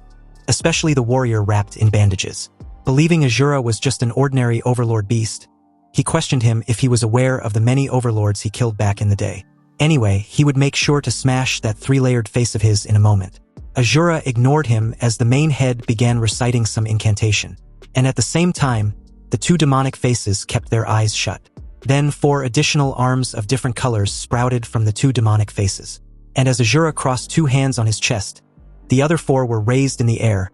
especially the warrior wrapped in bandages. Believing Azura was just an ordinary overlord beast, he questioned him if he was aware of the many overlords he killed back in the day. Anyway, he would make sure to smash that 3-layered face of his in a moment. Azura ignored him as the main head began reciting some incantation, and at the same time, the 2 demonic faces kept their eyes shut. Then 4 additional arms of different colors sprouted from the 2 demonic faces, and as Azura crossed 2 hands on his chest, the other 4 were raised in the air,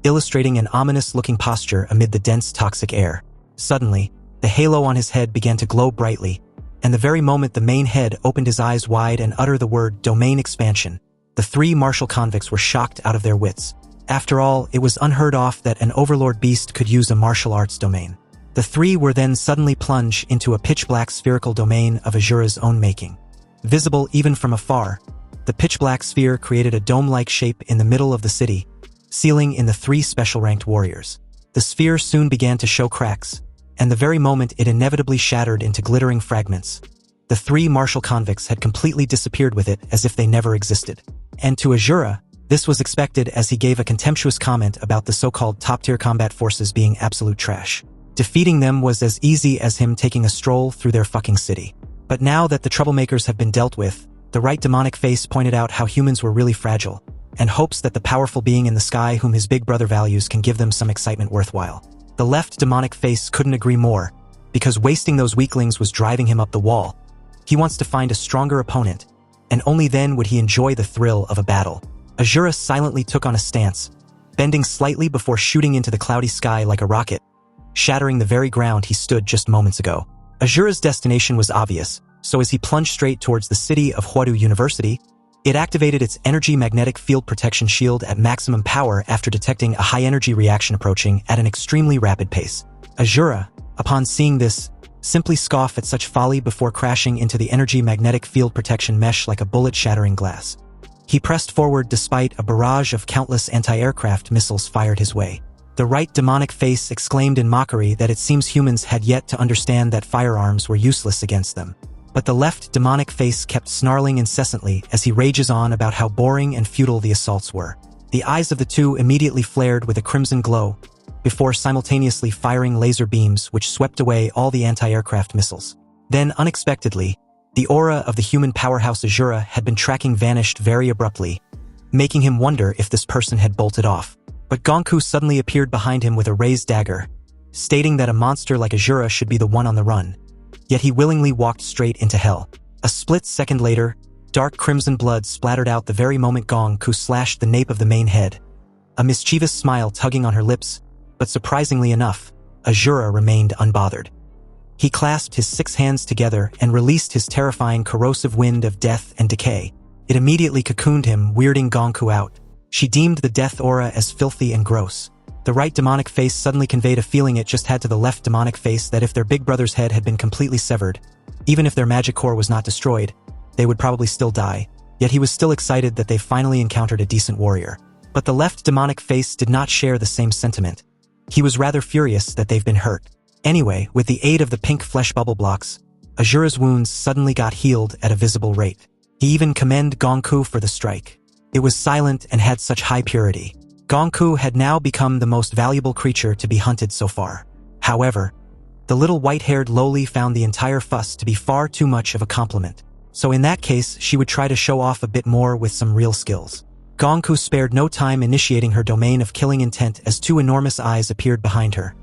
illustrating an ominous-looking posture amid the dense toxic air. Suddenly, the halo on his head began to glow brightly, and the very moment the main head opened his eyes wide and uttered the word domain expansion, the three martial convicts were shocked out of their wits. After all, it was unheard of that an overlord beast could use a martial arts domain. The three were then suddenly plunged into a pitch-black spherical domain of Azura's own making. Visible even from afar, the pitch-black sphere created a dome-like shape in the middle of the city, sealing in the three special-ranked warriors. The sphere soon began to show cracks, and the very moment it inevitably shattered into glittering fragments, the three martial convicts had completely disappeared with it as if they never existed. And to Azura, this was expected as he gave a contemptuous comment about the so-called top-tier combat forces being absolute trash. Defeating them was as easy as him taking a stroll through their fucking city. But now that the troublemakers have been dealt with, the right demonic face pointed out how humans were really fragile, and hopes that the powerful being in the sky whom his big brother values can give them some excitement worthwhile. The left demonic face couldn't agree more, because wasting those weaklings was driving him up the wall. He wants to find a stronger opponent, and only then would he enjoy the thrill of a battle. Azura silently took on a stance, bending slightly before shooting into the cloudy sky like a rocket, shattering the very ground he stood just moments ago. Azura's destination was obvious, so as he plunged straight towards the city of Huadu University, it activated its energy magnetic field protection shield at maximum power after detecting a high-energy reaction approaching at an extremely rapid pace. Azura, upon seeing this, simply scoffed at such folly before crashing into the energy magnetic field protection mesh like a bullet shattering glass. He pressed forward despite a barrage of countless anti-aircraft missiles fired his way. The right demonic face exclaimed in mockery that it seems humans had yet to understand that firearms were useless against them. But the left demonic face kept snarling incessantly as he rages on about how boring and futile the assaults were. The eyes of the two immediately flared with a crimson glow, before simultaneously firing laser beams which swept away all the anti-aircraft missiles. Then, unexpectedly, the aura of the human powerhouse Azura had been tracking vanished very abruptly, making him wonder if this person had bolted off. But Gonku suddenly appeared behind him with a raised dagger, stating that a monster like Azura should be the one on the run. Yet he willingly walked straight into hell. A split second later, dark crimson blood splattered out the very moment Gonku slashed the nape of the main head, a mischievous smile tugging on her lips, but surprisingly enough, Azura remained unbothered. He clasped his 6 hands together and released his terrifying corrosive wind of death and decay. It immediately cocooned him, weirding Gonku out. She deemed the death aura as filthy and gross. The right demonic face suddenly conveyed a feeling it just had to the left demonic face that if their big brother's head had been completely severed, even if their magic core was not destroyed, they would probably still die. Yet he was still excited that they finally encountered a decent warrior. But the left demonic face did not share the same sentiment. He was rather furious that they've been hurt. Anyway, with the aid of the pink flesh bubble blocks, Azura's wounds suddenly got healed at a visible rate. He even commended Gonku for the strike. It was silent and had such high purity. Gonku had now become the most valuable creature to be hunted so far. However, the little white-haired lowly found the entire fuss to be far too much of a compliment. So in that case, she would try to show off a bit more with some real skills. Gonku spared no time initiating her domain of killing intent as 2 enormous eyes appeared behind her,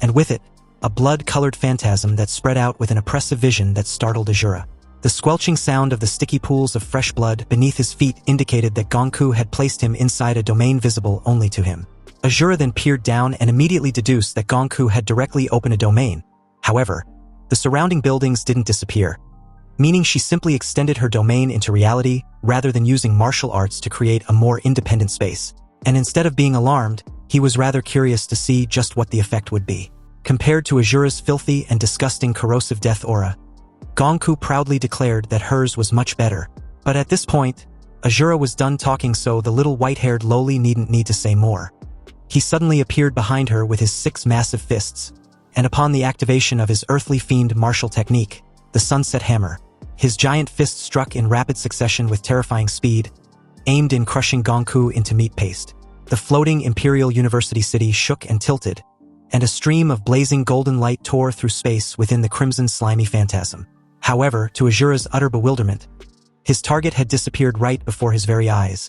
and with it, a blood-colored phantasm that spread out with an oppressive vision that startled Azura. The squelching sound of the sticky pools of fresh blood beneath his feet indicated that Gonku had placed him inside a domain visible only to him. Azura then peered down and immediately deduced that Gonku had directly opened a domain. However, the surrounding buildings didn't disappear, meaning she simply extended her domain into reality rather than using martial arts to create a more independent space. And instead of being alarmed, he was rather curious to see just what the effect would be. Compared to Azura's filthy and disgusting corrosive death aura, Gonku proudly declared that hers was much better. But at this point, Azura was done talking, so the little white-haired lowly needn't need to say more. He suddenly appeared behind her with his 6 massive fists, and upon the activation of his earthly fiend martial technique, the Sunset Hammer, his giant fist struck in rapid succession with terrifying speed, aimed in crushing Gonku into meat paste. The floating Imperial University city shook and tilted, and a stream of blazing golden light tore through space within the crimson slimy phantasm. However, to Azura's utter bewilderment, his target had disappeared right before his very eyes,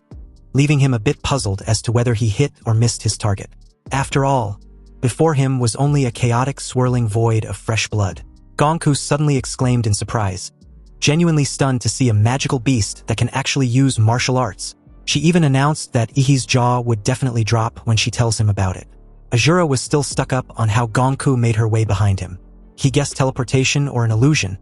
leaving him a bit puzzled as to whether he hit or missed his target. After all, before him was only a chaotic swirling void of fresh blood. Gonku suddenly exclaimed in surprise, genuinely stunned to see a magical beast that can actually use martial arts. She even announced that Ihi's jaw would definitely drop when she tells him about it. Azura was still stuck up on how Gonku made her way behind him. He guessed teleportation or an illusion,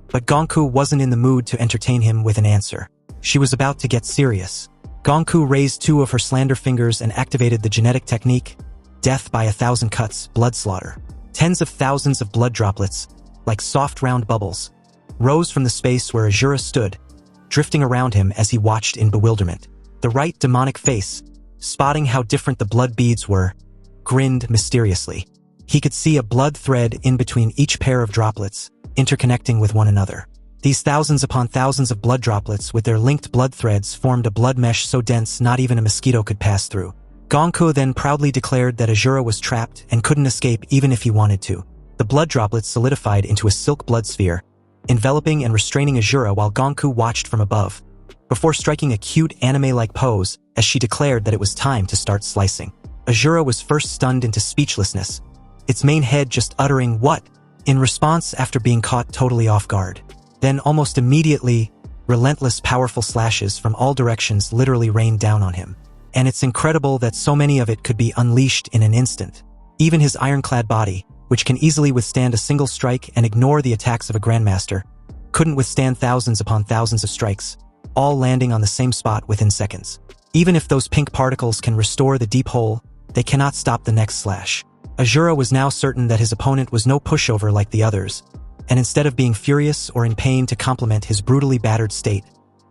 But Gonku wasn't in the mood to entertain him with an answer. She was about to get serious. Gonku raised 2 of her slender fingers and activated the genetic technique, death by 1,000 cuts, blood slaughter. Tens of thousands of blood droplets, like soft round bubbles, rose from the space where Azura stood, drifting around him as he watched in bewilderment. The right demonic face, spotting how different the blood beads were, grinned mysteriously. He could see a blood thread in between each pair of droplets, interconnecting with one another. These thousands upon thousands of blood droplets with their linked blood threads formed a blood mesh so dense not even a mosquito could pass through. Gonku then proudly declared that Azura was trapped and couldn't escape even if he wanted to. The blood droplets solidified into a silk blood sphere, enveloping and restraining Azura while Gonku watched from above, before striking a cute anime-like pose as she declared that it was time to start slicing. Azura was first stunned into speechlessness, its main head just uttering "what?" in response after being caught totally off guard. Then almost immediately, relentless powerful slashes from all directions literally rained down on him. And it's incredible that so many of it could be unleashed in an instant. Even his ironclad body, which can easily withstand a single strike and ignore the attacks of a grandmaster, couldn't withstand thousands upon thousands of strikes, all landing on the same spot within seconds. Even if those pink particles can restore the deep hole, they cannot stop the next slash. Azura was now certain that his opponent was no pushover like the others, and instead of being furious or in pain to complement his brutally battered state,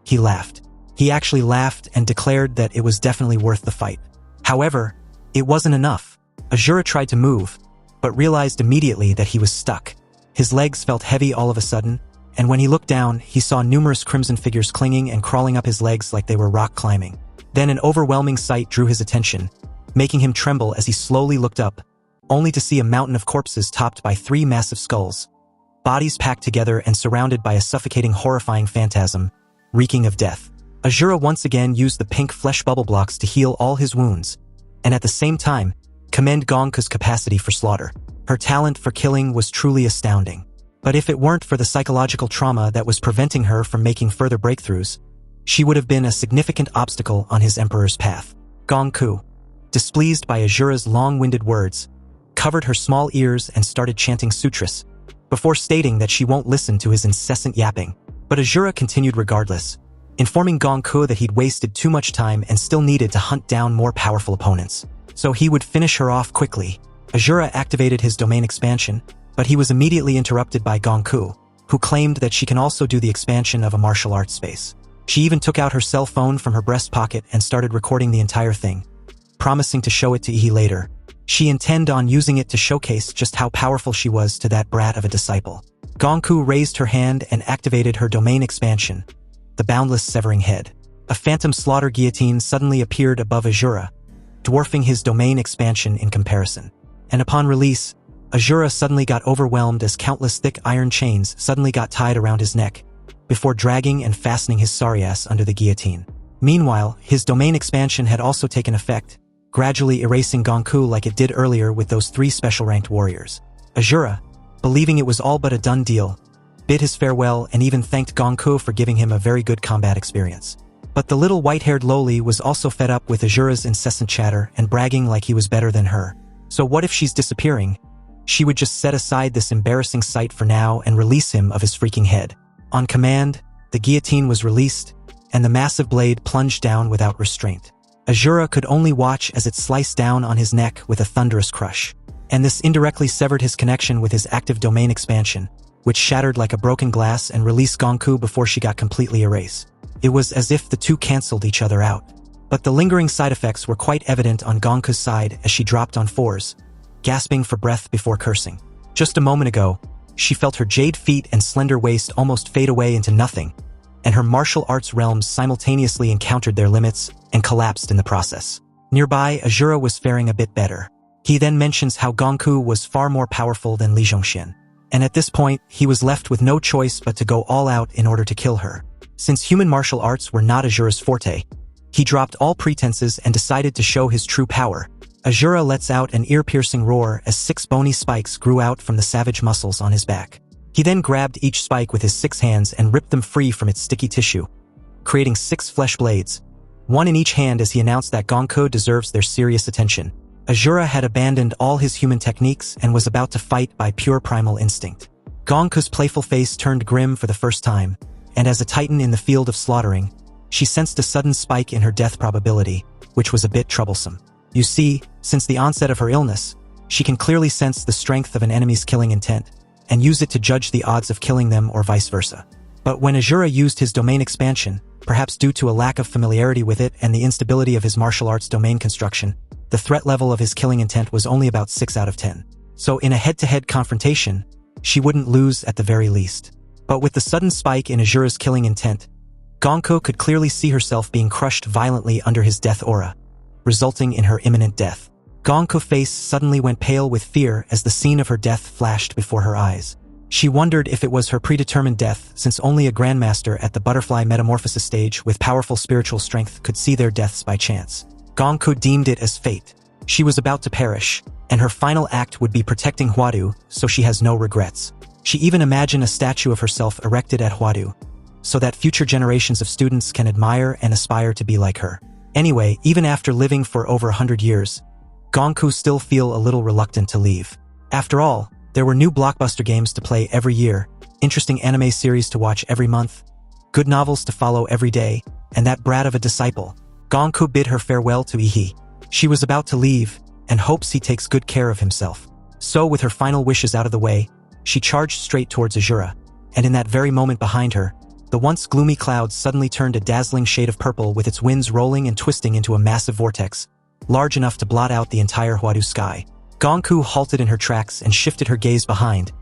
he laughed. He actually laughed and declared that it was definitely worth the fight. However, it wasn't enough. Azura tried to move, but realized immediately that he was stuck. His legs felt heavy all of a sudden, and when he looked down, he saw numerous crimson figures clinging and crawling up his legs like they were rock climbing. Then an overwhelming sight drew his attention, making him tremble as he slowly looked up, only to see a mountain of corpses topped by 3 massive skulls, bodies packed together and surrounded by a suffocating, horrifying phantasm, reeking of death. Azura once again used the pink flesh bubble blocks to heal all his wounds, and at the same time, commend Gonku's capacity for slaughter. Her talent for killing was truly astounding. But if it weren't for the psychological trauma that was preventing her from making further breakthroughs, she would have been a significant obstacle on his emperor's path. Gonku, displeased by Azura's long-winded words, covered her small ears and started chanting sutras, before stating that she won't listen to his incessant yapping. But Azura continued regardless, informing Gonku that he'd wasted too much time and still needed to hunt down more powerful opponents, so he would finish her off quickly. Azura activated his domain expansion, but he was immediately interrupted by Gonku, who claimed that she can also do the expansion of a martial arts space. She even took out her cell phone from her breast pocket and started recording the entire thing, promising to show it to Ihi later. She intended on using it to showcase just how powerful she was to that brat of a disciple. Gonku raised her hand and activated her domain expansion, the boundless severing head. A phantom slaughter guillotine suddenly appeared above Azura, dwarfing his domain expansion in comparison. And upon release, Azura suddenly got overwhelmed as countless thick iron chains suddenly got tied around his neck, before dragging and fastening his sorry ass under the guillotine. Meanwhile, his domain expansion had also taken effect, gradually erasing Gonku like it did earlier with those 3 special-ranked warriors. Azura, believing it was all but a done deal, bid his farewell and even thanked Gonku for giving him a very good combat experience. But the little white-haired loli was also fed up with Azura's incessant chatter and bragging like he was better than her. So what if she's disappearing? She would just set aside this embarrassing sight for now and release him of his freaking head. On command, the guillotine was released, and the massive blade plunged down without restraint. Azura could only watch as it sliced down on his neck with a thunderous crush. And this indirectly severed his connection with his active domain expansion, which shattered like a broken glass and released Gonku before she got completely erased. It was as if the two canceled each other out. But the lingering side effects were quite evident on Gonku's side as she dropped on 4s, gasping for breath before cursing. Just a moment ago, she felt her jade feet and slender waist almost fade away into nothing, and her martial arts realms simultaneously encountered their limits and collapsed in the process. Nearby, Azura was faring a bit better. He then mentions how Gonku was far more powerful than Li Zhongxian, and at this point, he was left with no choice but to go all out in order to kill her. Since human martial arts were not Azura's forte, he dropped all pretenses and decided to show his true power. Azura lets out an ear-piercing roar as 6 bony spikes grew out from the savage muscles on his back. He then grabbed each spike with his 6 hands and ripped them free from its sticky tissue, creating 6 flesh blades, one in each hand as he announced that Gonku deserves their serious attention. Azura had abandoned all his human techniques and was about to fight by pure primal instinct. Gonku's playful face turned grim for the first time, and as a titan in the field of slaughtering, she sensed a sudden spike in her death probability, which was a bit troublesome. You see, since the onset of her illness, she can clearly sense the strength of an enemy's killing intent, and use it to judge the odds of killing them or vice versa. But when Azura used his domain expansion, perhaps due to a lack of familiarity with it and the instability of his martial arts domain construction, the threat level of his killing intent was only about 6 out of 10. So in a head-to-head confrontation, she wouldn't lose at the very least. But with the sudden spike in Azura's killing intent, Gonku could clearly see herself being crushed violently under his death aura, resulting in her imminent death. Gonku's face suddenly went pale with fear as the scene of her death flashed before her eyes. She wondered if it was her predetermined death, since only a grandmaster at the butterfly metamorphosis stage with powerful spiritual strength could see their deaths by chance. Gonku deemed it as fate. She was about to perish, and her final act would be protecting Huadu, so she has no regrets. She even imagined a statue of herself erected at Huadu, so that future generations of students can admire and aspire to be like her. Anyway, even after living for over 100 years, Gonku still feel a little reluctant to leave. After all, there were new blockbuster games to play every year, interesting anime series to watch every month, good novels to follow every day, and that brat of a disciple. Gonku bid her farewell to Ihi. She was about to leave, and hopes he takes good care of himself. So with her final wishes out of the way, she charged straight towards Azura, and in that very moment behind her, the once gloomy clouds suddenly turned a dazzling shade of purple with its winds rolling and twisting into a massive vortex, large enough to blot out the entire Huadu sky. Gonku halted in her tracks and shifted her gaze behind,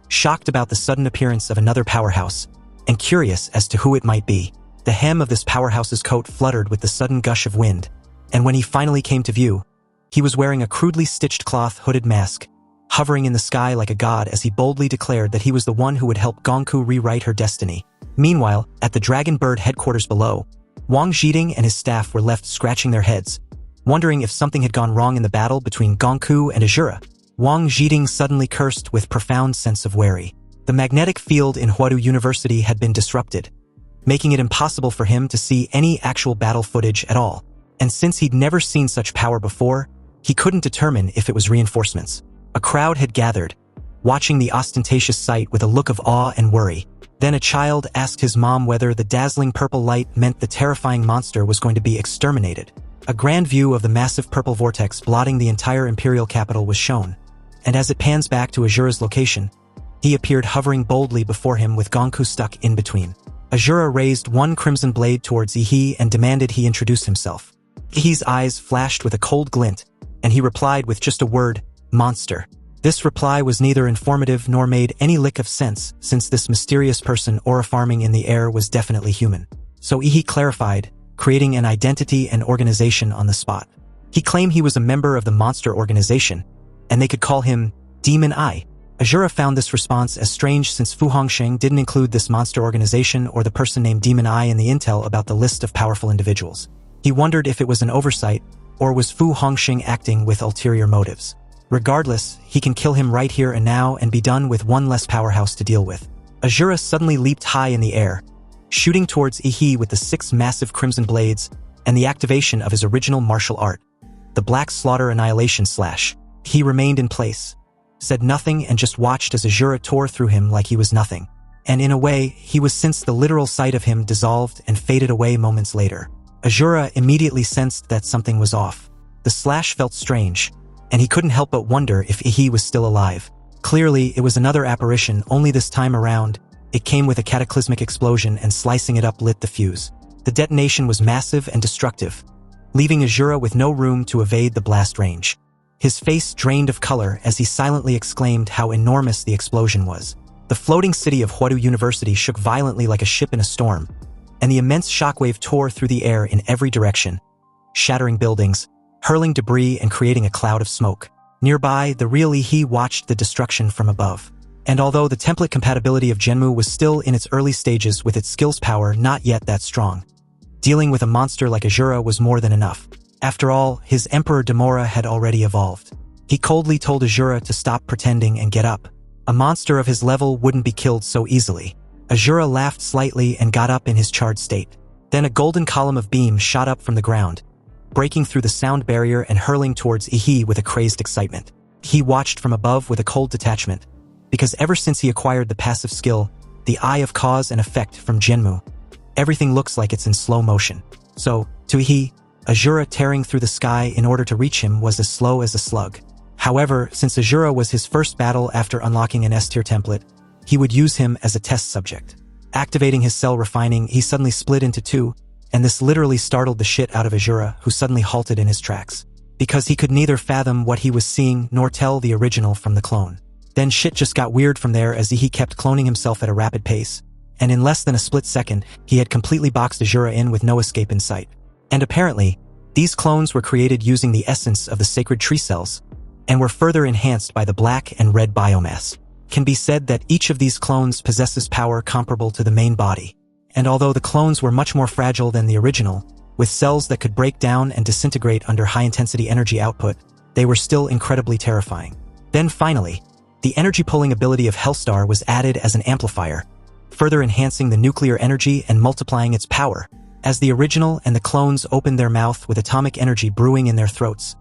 shocked about the sudden appearance of another powerhouse, and curious as to who it might be. The hem of this powerhouse's coat fluttered with the sudden gush of wind, and when he finally came to view, he was wearing a crudely stitched cloth hooded mask, hovering in the sky like a god as he boldly declared that he was the one who would help Gonku rewrite her destiny. Meanwhile, at the Dragon Bird headquarters below, Wang Zhiding and his staff were left scratching their heads, wondering if something had gone wrong in the battle between Gonku and Azura. Wang Zhiding suddenly cursed with profound sense of worry. The magnetic field in Huadu University had been disrupted, making it impossible for him to see any actual battle footage at all. And since he'd never seen such power before, he couldn't determine if it was reinforcements. A crowd had gathered, watching the ostentatious sight with a look of awe and worry. Then a child asked his mom whether the dazzling purple light meant the terrifying monster was going to be exterminated. A grand view of the massive purple vortex blotting the entire imperial capital was shown, and as it pans back to Azura's location, he appeared hovering boldly before him with Gonku stuck in between. Azura raised one crimson blade towards Ihi and demanded he introduce himself. Ihi's eyes flashed with a cold glint, and he replied with just a word, "Monster." This reply was neither informative nor made any lick of sense, since this mysterious person aura farming in the air was definitely human. So Ihi clarified, creating an identity and organization on the spot. He claimed he was a member of the monster organization, and they could call him Demon Eye. Azura found this response as strange since Fu Hongsheng didn't include this monster organization or the person named Demon Eye in the intel about the list of powerful individuals. He wondered if it was an oversight, or was Fu Hongsheng acting with ulterior motives. Regardless, he can kill him right here and now and be done with one less powerhouse to deal with. Azura suddenly leaped high in the air, shooting towards Ihi with the 6 massive crimson blades and the activation of his original martial art, the Black Slaughter Annihilation Slash. He remained in place, said nothing, and just watched as Azura tore through him like he was nothing. And in a way, he was, since the literal sight of him dissolved and faded away moments later. Azura immediately sensed that something was off. The slash felt strange, and he couldn't help but wonder if Ihi was still alive. Clearly, it was another apparition, only this time around, it came with a cataclysmic explosion and slicing it up lit the fuse. The detonation was massive and destructive, leaving Azura with no room to evade the blast range. His face drained of color as he silently exclaimed how enormous the explosion was. The floating city of Huadu University shook violently like a ship in a storm, and the immense shockwave tore through the air in every direction, shattering buildings, hurling debris and creating a cloud of smoke. Nearby, the real Ihi watched the destruction from above. And although the template compatibility of Genmu was still in its early stages with its skills power not yet that strong, dealing with a monster like Azura was more than enough. After all, his Emperor Demora had already evolved. He coldly told Azura to stop pretending and get up. A monster of his level wouldn't be killed so easily. Azura laughed slightly and got up in his charred state. Then a golden column of beam shot up from the ground, breaking through the sound barrier and hurling towards Ihi with a crazed excitement. He watched from above with a cold detachment, because ever since he acquired the passive skill, the Eye of Cause and Effect from Genmu, everything looks like it's in slow motion. So, to he, Azura tearing through the sky in order to reach him was as slow as a slug. However, since Azura was his first battle after unlocking an S-tier template, he would use him as a test subject. Activating his cell refining, he suddenly split into two, and this literally startled the shit out of Azura, who suddenly halted in his tracks, because he could neither fathom what he was seeing nor tell the original from the clone. Then shit just got weird from there as he kept cloning himself at a rapid pace, and in less than a split second, he had completely boxed Azura in with no escape in sight. And apparently, these clones were created using the essence of the sacred tree cells, and were further enhanced by the black and red biomass. Can be said that each of these clones possesses power comparable to the main body, and although the clones were much more fragile than the original, with cells that could break down and disintegrate under high-intensity energy output, they were still incredibly terrifying. Then finally, the energy-pulling ability of Hellstar was added as an amplifier, further enhancing the nuclear energy and multiplying its power. As the original and the clones opened their mouth with atomic energy brewing in their throats,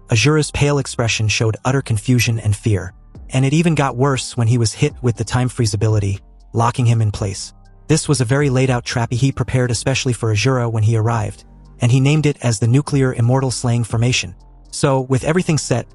Azura's pale expression showed utter confusion and fear, and it even got worse when he was hit with the time freeze ability, locking him in place. This was a very laid-out trap he prepared especially for Azura when he arrived, and he named it as the Nuclear Immortal Slaying Formation. So, with everything set,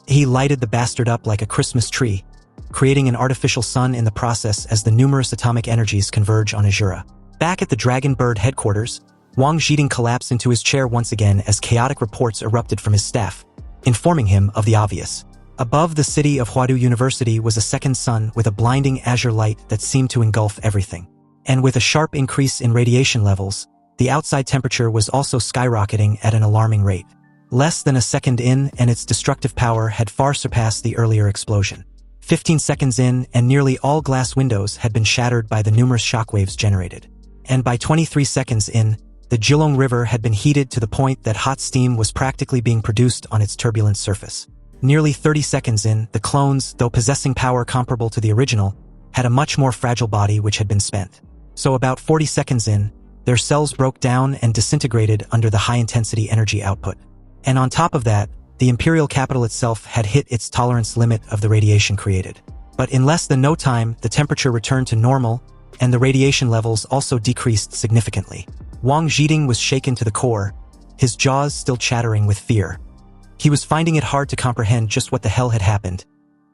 he lighted the bastard up like a Christmas tree, creating an artificial sun in the process as the numerous atomic energies converge on Azura. Back at the Dragon Bird headquarters, Wang Zhiding collapsed into his chair once again as chaotic reports erupted from his staff, informing him of the obvious. Above the city of Huadu University was a second sun with a blinding azure light that seemed to engulf everything. And with a sharp increase in radiation levels, the outside temperature was also skyrocketing at an alarming rate. Less than a second in, and its destructive power had far surpassed the earlier explosion. 15 seconds in, and nearly all glass windows had been shattered by the numerous shockwaves generated. And by 23 seconds in, the Jilong River had been heated to the point that hot steam was practically being produced on its turbulent surface. Nearly 30 seconds in, the clones, though possessing power comparable to the original, had a much more fragile body which had been spent. So about 40 seconds in, their cells broke down and disintegrated under the high-intensity energy output. And on top of that, the Imperial capital itself had hit its tolerance limit of the radiation created. But in less than no time, the temperature returned to normal, and the radiation levels also decreased significantly. Wang Zhiding was shaken to the core, his jaws still chattering with fear. He was finding it hard to comprehend just what the hell had happened,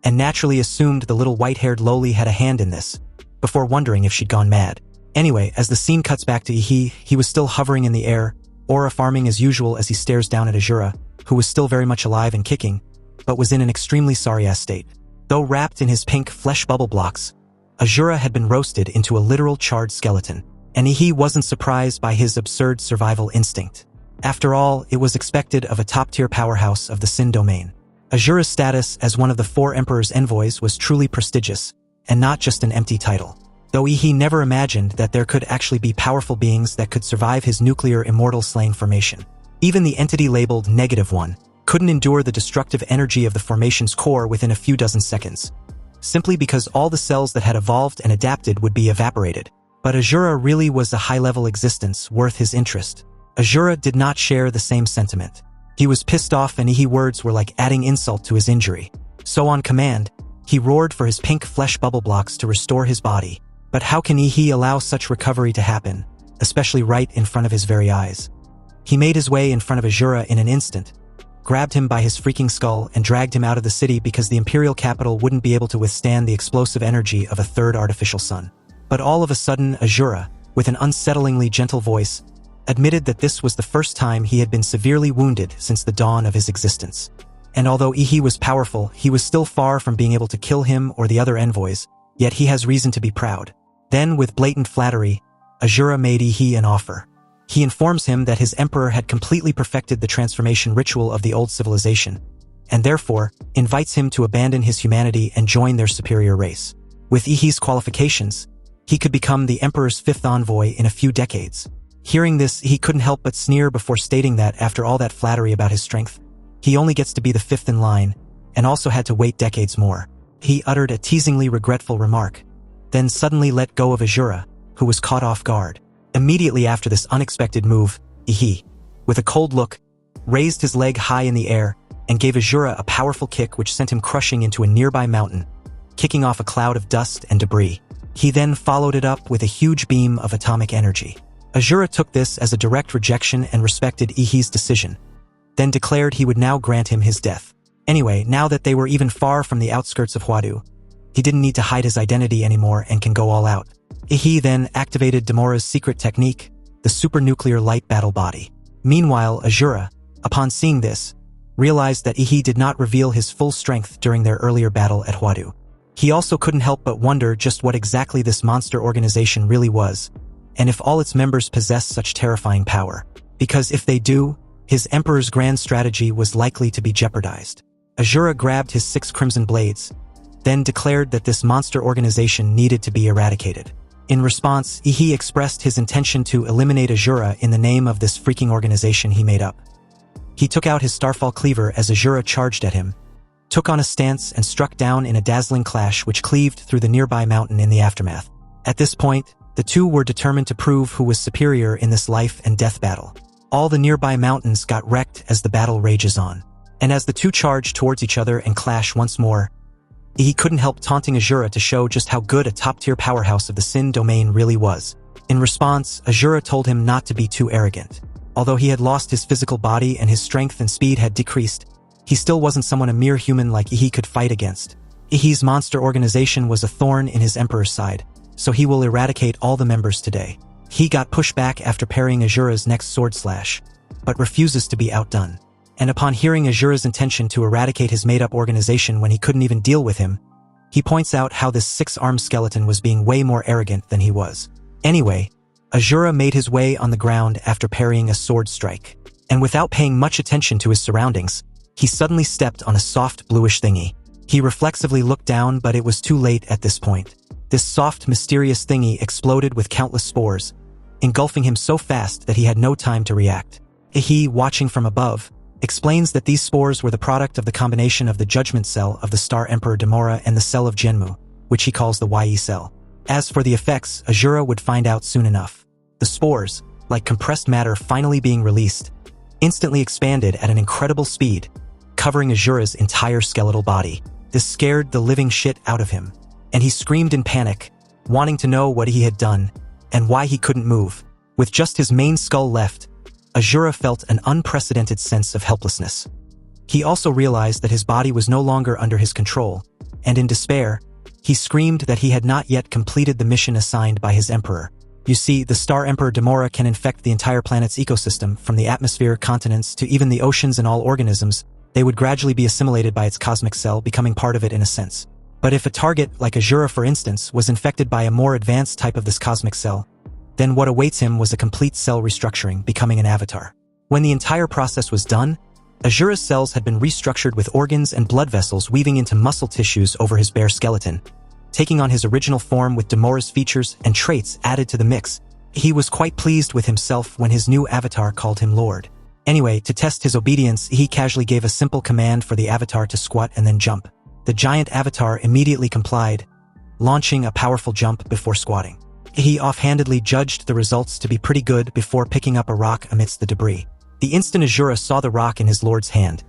and naturally assumed the little white-haired loli had a hand in this, before wondering if she'd gone mad. Anyway, as the scene cuts back to he was still hovering in the air, aura farming as usual as he stares down at Azura, who was still very much alive and kicking, but was in an extremely sorry-ass state. Though wrapped in his pink flesh bubble blocks, Azura had been roasted into a literal charred skeleton, and he wasn't surprised by his absurd survival instinct. After all, it was expected of a top-tier powerhouse of the Sin domain. Azura's status as one of the 4 Emperor's envoys was truly prestigious, and not just an empty title. Though he never imagined that there could actually be powerful beings that could survive his nuclear immortal slaying formation. Even the entity labeled -1 couldn't endure the destructive energy of the formation's core within a few dozen seconds, simply because all the cells that had evolved and adapted would be evaporated. But Azura really was a high-level existence worth his interest. Azura did not share the same sentiment. He was pissed off, and words were like adding insult to his injury. So on command, he roared for his pink flesh bubble blocks to restore his body. But how can he allow such recovery to happen, especially right in front of his very eyes? He made his way in front of Azura in an instant, grabbed him by his freaking skull and dragged him out of the city because the Imperial capital wouldn't be able to withstand the explosive energy of a third artificial sun. But all of a sudden, Azura, with an unsettlingly gentle voice, admitted that this was the first time he had been severely wounded since the dawn of his existence. And although he was powerful, he was still far from being able to kill him or the other envoys, yet he has reason to be proud. Then, with blatant flattery, Azura made an offer. He informs him that his emperor had completely perfected the transformation ritual of the old civilization, and therefore invites him to abandon his humanity and join their superior race. With his qualifications, he could become the emperor's 5th envoy in a few decades. Hearing this, he couldn't help but sneer before stating that after all that flattery about his strength, he only gets to be the 5th in line, and also had to wait decades more. He uttered a teasingly regretful remark, then suddenly let go of Azura, who was caught off guard. Immediately after this unexpected move, he, with a cold look, raised his leg high in the air and gave Azura a powerful kick which sent him crushing into a nearby mountain, kicking off a cloud of dust and debris. He then followed it up with a huge beam of atomic energy. Azura took this as a direct rejection and respected Ihi's decision, then declared he would now grant him his death. Anyway, now that they were even far from the outskirts of Huadu, he didn't need to hide his identity anymore and can go all out. Ihi then activated Demora's secret technique, the supernuclear light battle body. Meanwhile, Azura, upon seeing this, realized that Ihi did not reveal his full strength during their earlier battle at Huadu. He also couldn't help but wonder just what exactly this monster organization really was, and if all its members possess such terrifying power. Because if they do, his Emperor's grand strategy was likely to be jeopardized. Azura grabbed his 6 crimson blades, then declared that this monster organization needed to be eradicated. In response, Ihi expressed his intention to eliminate Azura in the name of this freaking organization he made up. He took out his Starfall Cleaver as Azura charged at him, took on a stance and struck down in a dazzling clash which cleaved through the nearby mountain in the aftermath. At this point, the two were determined to prove who was superior in this life and death battle. All the nearby mountains got wrecked as the battle rages on. And as the two charge towards each other and clash once more, he couldn't help taunting Azura to show just how good a top-tier powerhouse of the Sin domain really was. In response, Azura told him not to be too arrogant. Although he had lost his physical body and his strength and speed had decreased, he still wasn't someone a mere human like Ihi could fight against. Ihi's monster organization was a thorn in his Emperor's side, so he will eradicate all the members today. He got pushed back after parrying Azura's next sword slash, but refuses to be outdone. And upon hearing Azura's intention to eradicate his made-up organization when he couldn't even deal with him, he points out how this 6-armed skeleton was being way more arrogant than he was. Anyway, Azura made his way on the ground after parrying a sword strike, and without paying much attention to his surroundings, he suddenly stepped on a soft bluish thingy. He reflexively looked down, but it was too late at this point. This soft, mysterious thingy exploded with countless spores, engulfing him so fast that he had no time to react. Ihi, watching from above, explains that these spores were the product of the combination of the Judgment Cell of the Star Emperor Demora and the Cell of Genmu, which he calls the Yi Cell. As for the effects, Azura would find out soon enough. The spores, like compressed matter finally being released, instantly expanded at an incredible speed, covering Azura's entire skeletal body. This scared the living shit out of him, and he screamed in panic, wanting to know what he had done and why he couldn't move. With just his main skull left, Azura felt an unprecedented sense of helplessness. He also realized that his body was no longer under his control, and in despair, he screamed that he had not yet completed the mission assigned by his Emperor. You see, the Star Emperor Demora can infect the entire planet's ecosystem, from the atmosphere, continents, to even the oceans and all organisms. They would gradually be assimilated by its cosmic cell, becoming part of it in a sense. But if a target, like Azura for instance, was infected by a more advanced type of this cosmic cell, then what awaits him was a complete cell restructuring, becoming an avatar. When the entire process was done, Azura's cells had been restructured with organs and blood vessels weaving into muscle tissues over his bare skeleton, taking on his original form with Demora's features and traits added to the mix. He was quite pleased with himself when his new avatar called him Lord. Anyway, to test his obedience, he casually gave a simple command for the avatar to squat and then jump. The giant avatar immediately complied, launching a powerful jump before squatting. He offhandedly judged the results to be pretty good before picking up a rock amidst the debris. The instant Azura saw the rock in his lord's hand,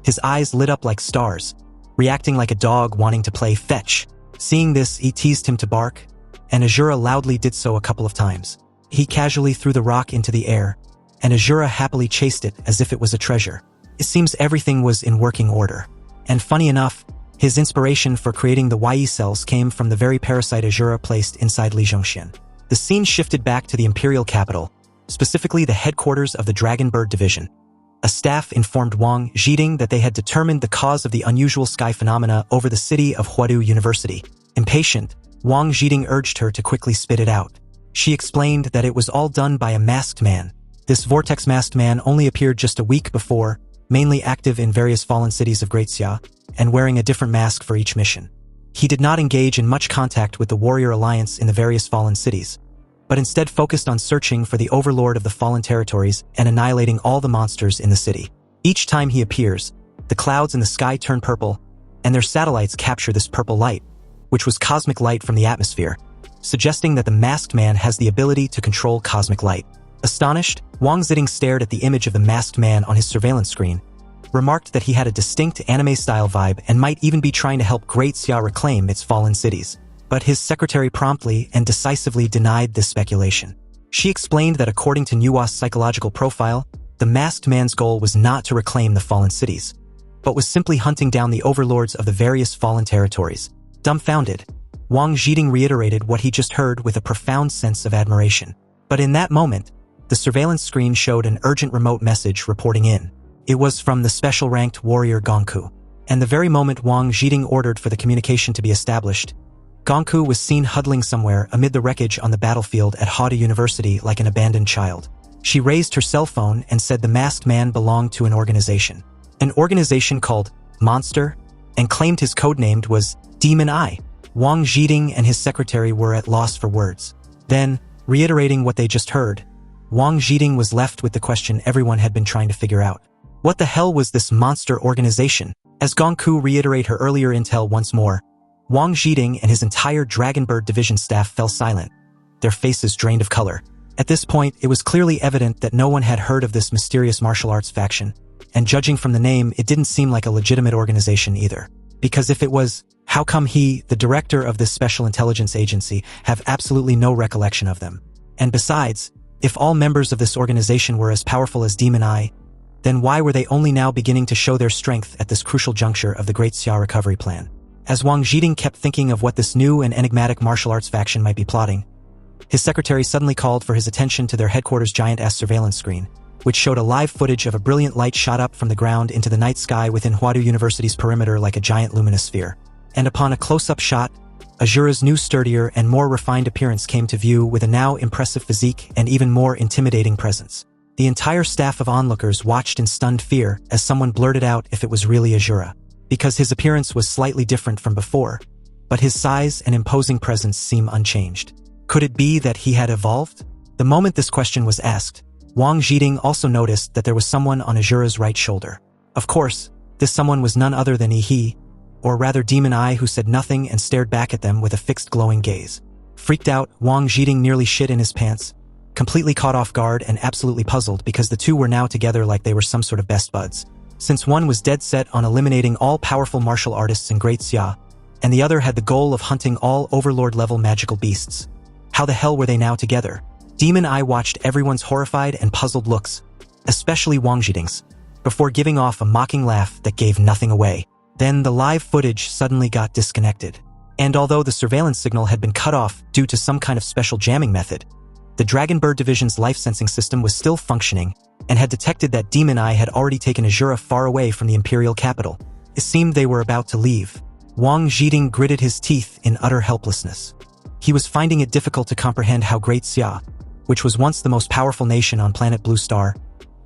his eyes lit up like stars, reacting like a dog wanting to play fetch. Seeing this, he teased him to bark, and Azura loudly did so a couple of times. He casually threw the rock into the air, and Azura happily chased it as if it was a treasure. It seems everything was in working order. And funny enough, his inspiration for creating the Yi cells came from the very parasite Azura placed inside Li Zhongxian. The scene shifted back to the imperial capital, specifically the headquarters of the Dragonbird Division. A staff informed Wang Zhiding that they had determined the cause of the unusual sky phenomena over the city of Huadu University. Impatient, Wang Zhiding urged her to quickly spit it out. She explained that it was all done by a masked man. This vortex masked man only appeared just a week before, mainly active in various fallen cities of Great Xia, and wearing a different mask for each mission. He did not engage in much contact with the warrior alliance in the various fallen cities, but instead focused on searching for the overlord of the fallen territories and annihilating all the monsters in the city. Each time he appears, the clouds in the sky turn purple, and their satellites capture this purple light, which was cosmic light from the atmosphere, suggesting that the masked man has the ability to control cosmic light. Astonished, Wang Zhiding stared at the image of the masked man on his surveillance screen, remarked that he had a distinct anime-style vibe and might even be trying to help Great Xia reclaim its fallen cities. But his secretary promptly and decisively denied this speculation. She explained that according to Nuwa's psychological profile, the masked man's goal was not to reclaim the fallen cities, but was simply hunting down the overlords of the various fallen territories. Dumbfounded, Wang Zhiding reiterated what he just heard with a profound sense of admiration. But in that moment, the surveillance screen showed an urgent remote message reporting in. It was from the special-ranked warrior Gongku. And the very moment Wang Zhiding ordered for the communication to be established, Gongku was seen huddling somewhere amid the wreckage on the battlefield at Hada University like an abandoned child. She raised her cell phone and said the masked man belonged to an organization called Monster, and claimed his codenamed was Demon Eye. Wang Zhiding and his secretary were at loss for words. Then, reiterating what they just heard, Wang Zhiding was left with the question everyone had been trying to figure out. What the hell was this monster organization? As Gongku reiterated her earlier intel once more, Wang Zhiding and his entire Dragonbird division staff fell silent, their faces drained of color. At this point, it was clearly evident that no one had heard of this mysterious martial arts faction, and judging from the name, it didn't seem like a legitimate organization either. Because if it was, how come he, the director of this special intelligence agency, have absolutely no recollection of them? And besides, if all members of this organization were as powerful as Demon Eye, then why were they only now beginning to show their strength at this crucial juncture of the Great Xia recovery plan? As Wang Zhiding kept thinking of what this new and enigmatic martial arts faction might be plotting, his secretary suddenly called for his attention to their headquarters' giant-ass surveillance screen, which showed a live footage of a brilliant light shot up from the ground into the night sky within Hwadu University's perimeter like a giant luminous sphere. And upon a close-up shot, Azura's new sturdier and more refined appearance came to view with a now impressive physique and even more intimidating presence. The entire staff of onlookers watched in stunned fear as someone blurted out if it was really Azura, because his appearance was slightly different from before, but his size and imposing presence seemed unchanged. Could it be that he had evolved? The moment this question was asked, Wang Zhiding also noticed that there was someone on Azura's right shoulder. Of course, this someone was none other than he, or rather Demon Eye, who said nothing and stared back at them with a fixed glowing gaze. Freaked out, Wang Zhiding nearly shit in his pants, completely caught off guard and absolutely puzzled because the two were now together like they were some sort of best buds. Since one was dead set on eliminating all powerful martial artists in Great Xia, and the other had the goal of hunting all overlord-level magical beasts. How the hell were they now together? Demon Eye watched everyone's horrified and puzzled looks, especially Wang Zhiding's, before giving off a mocking laugh that gave nothing away. Then the live footage suddenly got disconnected. And although the surveillance signal had been cut off due to some kind of special jamming method, the Dragonbird division's life-sensing system was still functioning and had detected that Demon Eye had already taken Azura far away from the imperial capital. It seemed they were about to leave. Wang Zhiding gritted his teeth in utter helplessness. He was finding it difficult to comprehend how Great Xia, which was once the most powerful nation on planet Blue Star,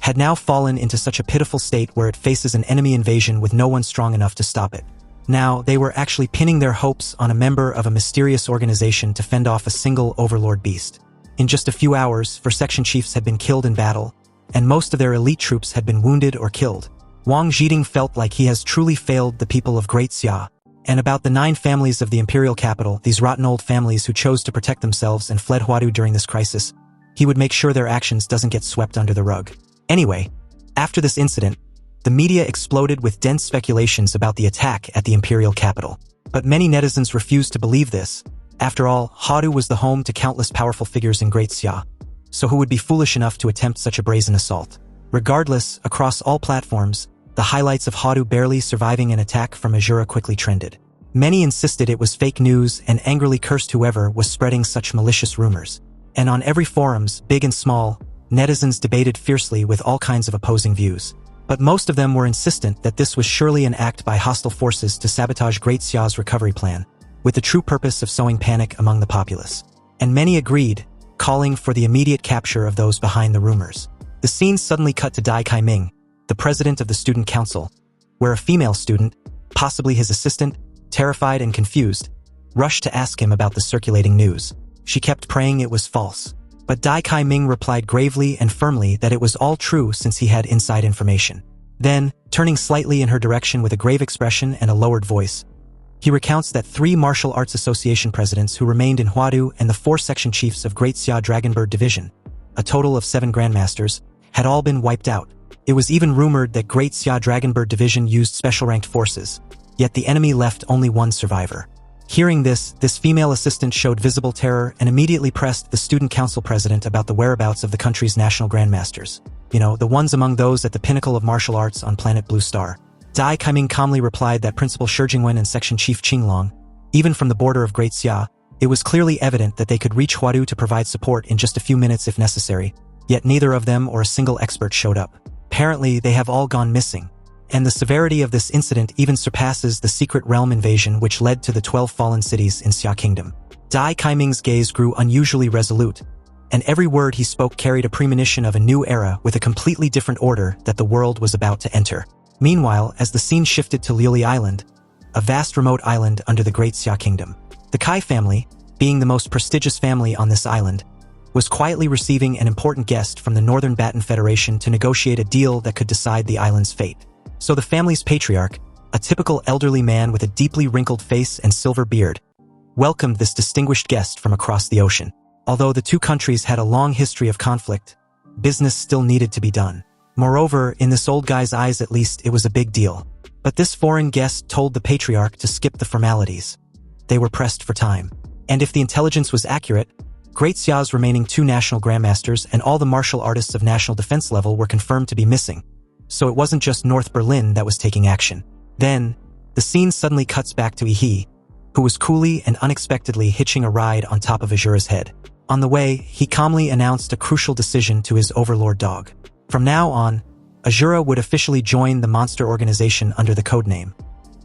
had now fallen into such a pitiful state where it faces an enemy invasion with no one strong enough to stop it. Now, they were actually pinning their hopes on a member of a mysterious organization to fend off a single overlord beast. In just a few hours, 4 section chiefs had been killed in battle, and most of their elite troops had been wounded or killed. Wang Zhiding felt like he has truly failed the people of Great Xia. And about the 9 families of the imperial capital, these rotten old families who chose to protect themselves and fled Huadu during this crisis, he would make sure their actions doesn't get swept under the rug. Anyway, after this incident, the media exploded with dense speculations about the attack at the imperial capital. But many netizens refused to believe this. After all, Huadu was the home to countless powerful figures in Great Xia, so who would be foolish enough to attempt such a brazen assault? Regardless, across all platforms, the highlights of Huadu barely surviving an attack from Azura quickly trended. Many insisted it was fake news and angrily cursed whoever was spreading such malicious rumors. And on every forums, big and small, netizens debated fiercely with all kinds of opposing views. But most of them were insistent that this was surely an act by hostile forces to sabotage Great Xia's recovery plan, with the true purpose of sowing panic among the populace. And many agreed, calling for the immediate capture of those behind the rumors. The scene suddenly cut to Dai Kaiming, the president of the student council, where a female student, possibly his assistant, terrified and confused, rushed to ask him about the circulating news. She kept praying it was false. But Dai Kaiming replied gravely and firmly that it was all true since he had inside information. Then, turning slightly in her direction with a grave expression and a lowered voice, he recounts that 3 martial arts association presidents who remained in Huadu and the 4 section chiefs of Great Xia Dragonbird Division, a total of 7 grandmasters, had all been wiped out. It was even rumored that Great Xia Dragonbird Division used special-ranked forces, yet the enemy left only one survivor. Hearing this female assistant showed visible terror and immediately pressed the student council president about the whereabouts of the country's national grandmasters. The ones among those at the pinnacle of martial arts on planet Blue Star. Dai Kaiming calmly replied that Principal Shi Jingwen and Section Chief Qinglong, even from the border of Great Xia, it was clearly evident that they could reach Huadu to provide support in just a few minutes if necessary, yet neither of them or a single expert showed up. Apparently, they have all gone missing. And the severity of this incident even surpasses the secret realm invasion which led to the 12 fallen cities in Xia Kingdom. Dai Kaiming's gaze grew unusually resolute, and every word he spoke carried a premonition of a new era with a completely different order that the world was about to enter. Meanwhile, as the scene shifted to Liuli Island, a vast remote island under the Great Xia Kingdom, the Kai family, being the most prestigious family on this island, was quietly receiving an important guest from the Northern Baton Federation to negotiate a deal that could decide the island's fate. So the family's patriarch, a typical elderly man with a deeply wrinkled face and silver beard, welcomed this distinguished guest from across the ocean. Although the two countries had a long history of conflict, business still needed to be done. Moreover, in this old guy's eyes at least, it was a big deal. But this foreign guest told the patriarch to skip the formalities. They were pressed for time. And if the intelligence was accurate, Great Xia's remaining 2 national grandmasters and all the martial artists of national defense level were confirmed to be missing. So it wasn't just North Berlin that was taking action. Then, the scene suddenly cuts back to Yi, who was coolly and unexpectedly hitching a ride on top of Azura's head. On the way, he calmly announced a crucial decision to his overlord dog. From now on, Azura would officially join the monster organization under the codename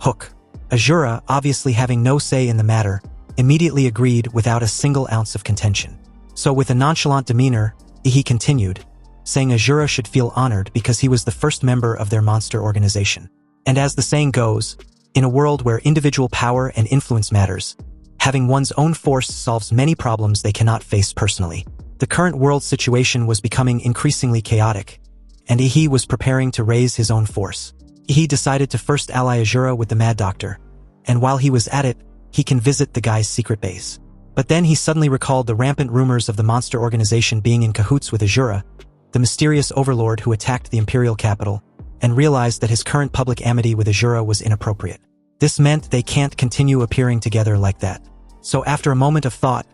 Hook. Azura, obviously having no say in the matter, immediately agreed without a single ounce of contention. So with a nonchalant demeanor, he continued, saying Azura should feel honored because he was the first member of their monster organization. And as the saying goes, in a world where individual power and influence matters, having one's own force solves many problems they cannot face personally. The current world situation was becoming increasingly chaotic, and Ihi was preparing to raise his own force. Ihi decided to first ally Azura with the Mad Doctor, and while he was at it, he can visit the guy's secret base. But then he suddenly recalled the rampant rumors of the monster organization being in cahoots with Azura, the mysterious overlord who attacked the imperial capital, and realized that his current public amity with Azura was inappropriate. This meant they can't continue appearing together like that. So after a moment of thought,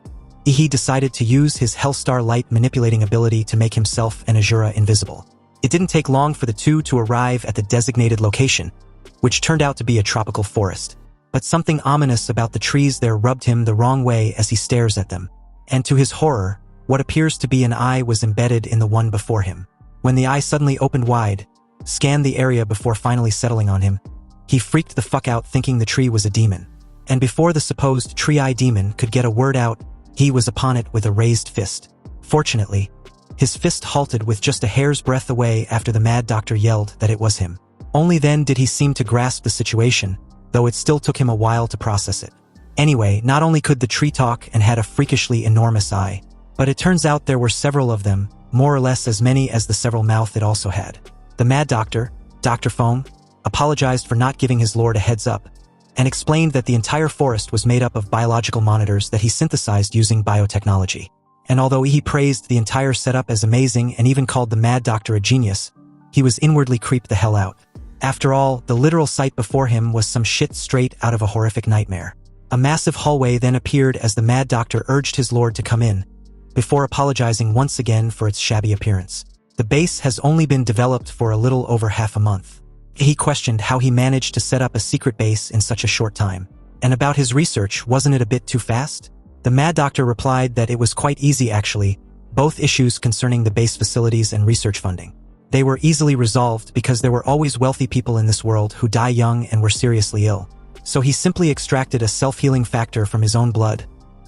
Ihi decided to use his Hellstar Light manipulating ability to make himself and Azura invisible. It didn't take long for the two to arrive at the designated location, which turned out to be a tropical forest. But something ominous about the trees there rubbed him the wrong way as he stares at them. And to his horror, what appears to be an eye was embedded in the one before him. When the eye suddenly opened wide, scanned the area before finally settling on him, he freaked the fuck out thinking the tree was a demon. And before the supposed tree-eye demon could get a word out, he was upon it with a raised fist. Fortunately, his fist halted with just a hair's breadth away after the Mad Doctor yelled that it was him. Only then did he seem to grasp the situation, though it still took him a while to process it. Anyway, not only could the tree talk and had a freakishly enormous eye, but it turns out there were several of them, more or less as many as the several mouth it also had. The Mad Doctor, Dr. Foam, apologized for not giving his lord a heads up, and explained that the entire forest was made up of biological monitors that he synthesized using biotechnology. And although he praised the entire setup as amazing and even called the Mad Doctor a genius, he was inwardly creeped the hell out. After all, the literal sight before him was some shit straight out of a horrific nightmare. A massive hallway then appeared as the Mad Doctor urged his lord to come in, before apologizing once again for its shabby appearance. The base has only been developed for a little over half a month. He questioned how he managed to set up a secret base in such a short time. And about his research, wasn't it a bit too fast? The Mad Doctor replied that it was quite easy actually, both issues concerning the base facilities and research funding. They were easily resolved because there were always wealthy people in this world who die young and were seriously ill. So he simply extracted a self-healing factor from his own blood,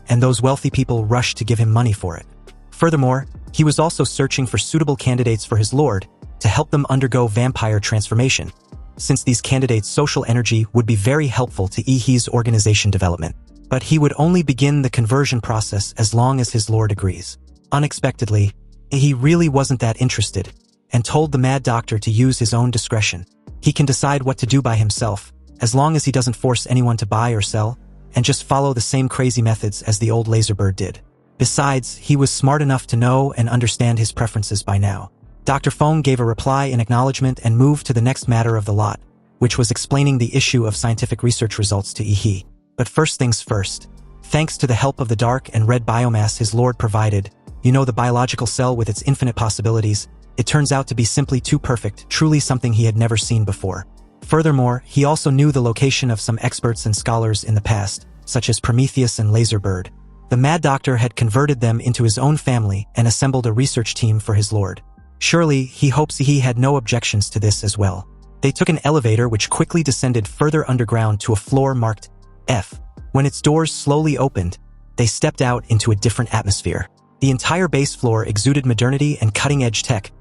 and those wealthy people rushed to give him money for it. Furthermore, he was also searching for suitable candidates for his lord to help them undergo vampire transformation, since these candidates' social energy would be very helpful to Ihi's organization development. But he would only begin the conversion process as long as his lord agrees. Unexpectedly, Ihi really wasn't that interested, and told the Mad Doctor to use his own discretion. He can decide what to do by himself, as long as he doesn't force anyone to buy or sell, and just follow the same crazy methods as the old laserbird did. Besides, he was smart enough to know and understand his preferences by now. Dr. Fong gave a reply in acknowledgement and moved to the next matter of the lot, which was explaining the issue of scientific research results to Yi. But first things first. Thanks to the help of the dark and red biomass his lord provided, the biological cell with its infinite possibilities, it turns out to be simply too perfect, truly something he had never seen before. Furthermore, he also knew the location of some experts and scholars in the past, such as Prometheus and Laserbird. The Mad Doctor had converted them into his own family and assembled a research team for his lord. Surely, he hopes he had no objections to this as well. They took an elevator which quickly descended further underground to a floor marked F. When its doors slowly opened, they stepped out into a different atmosphere. The entire base floor exuded modernity and cutting-edge tech,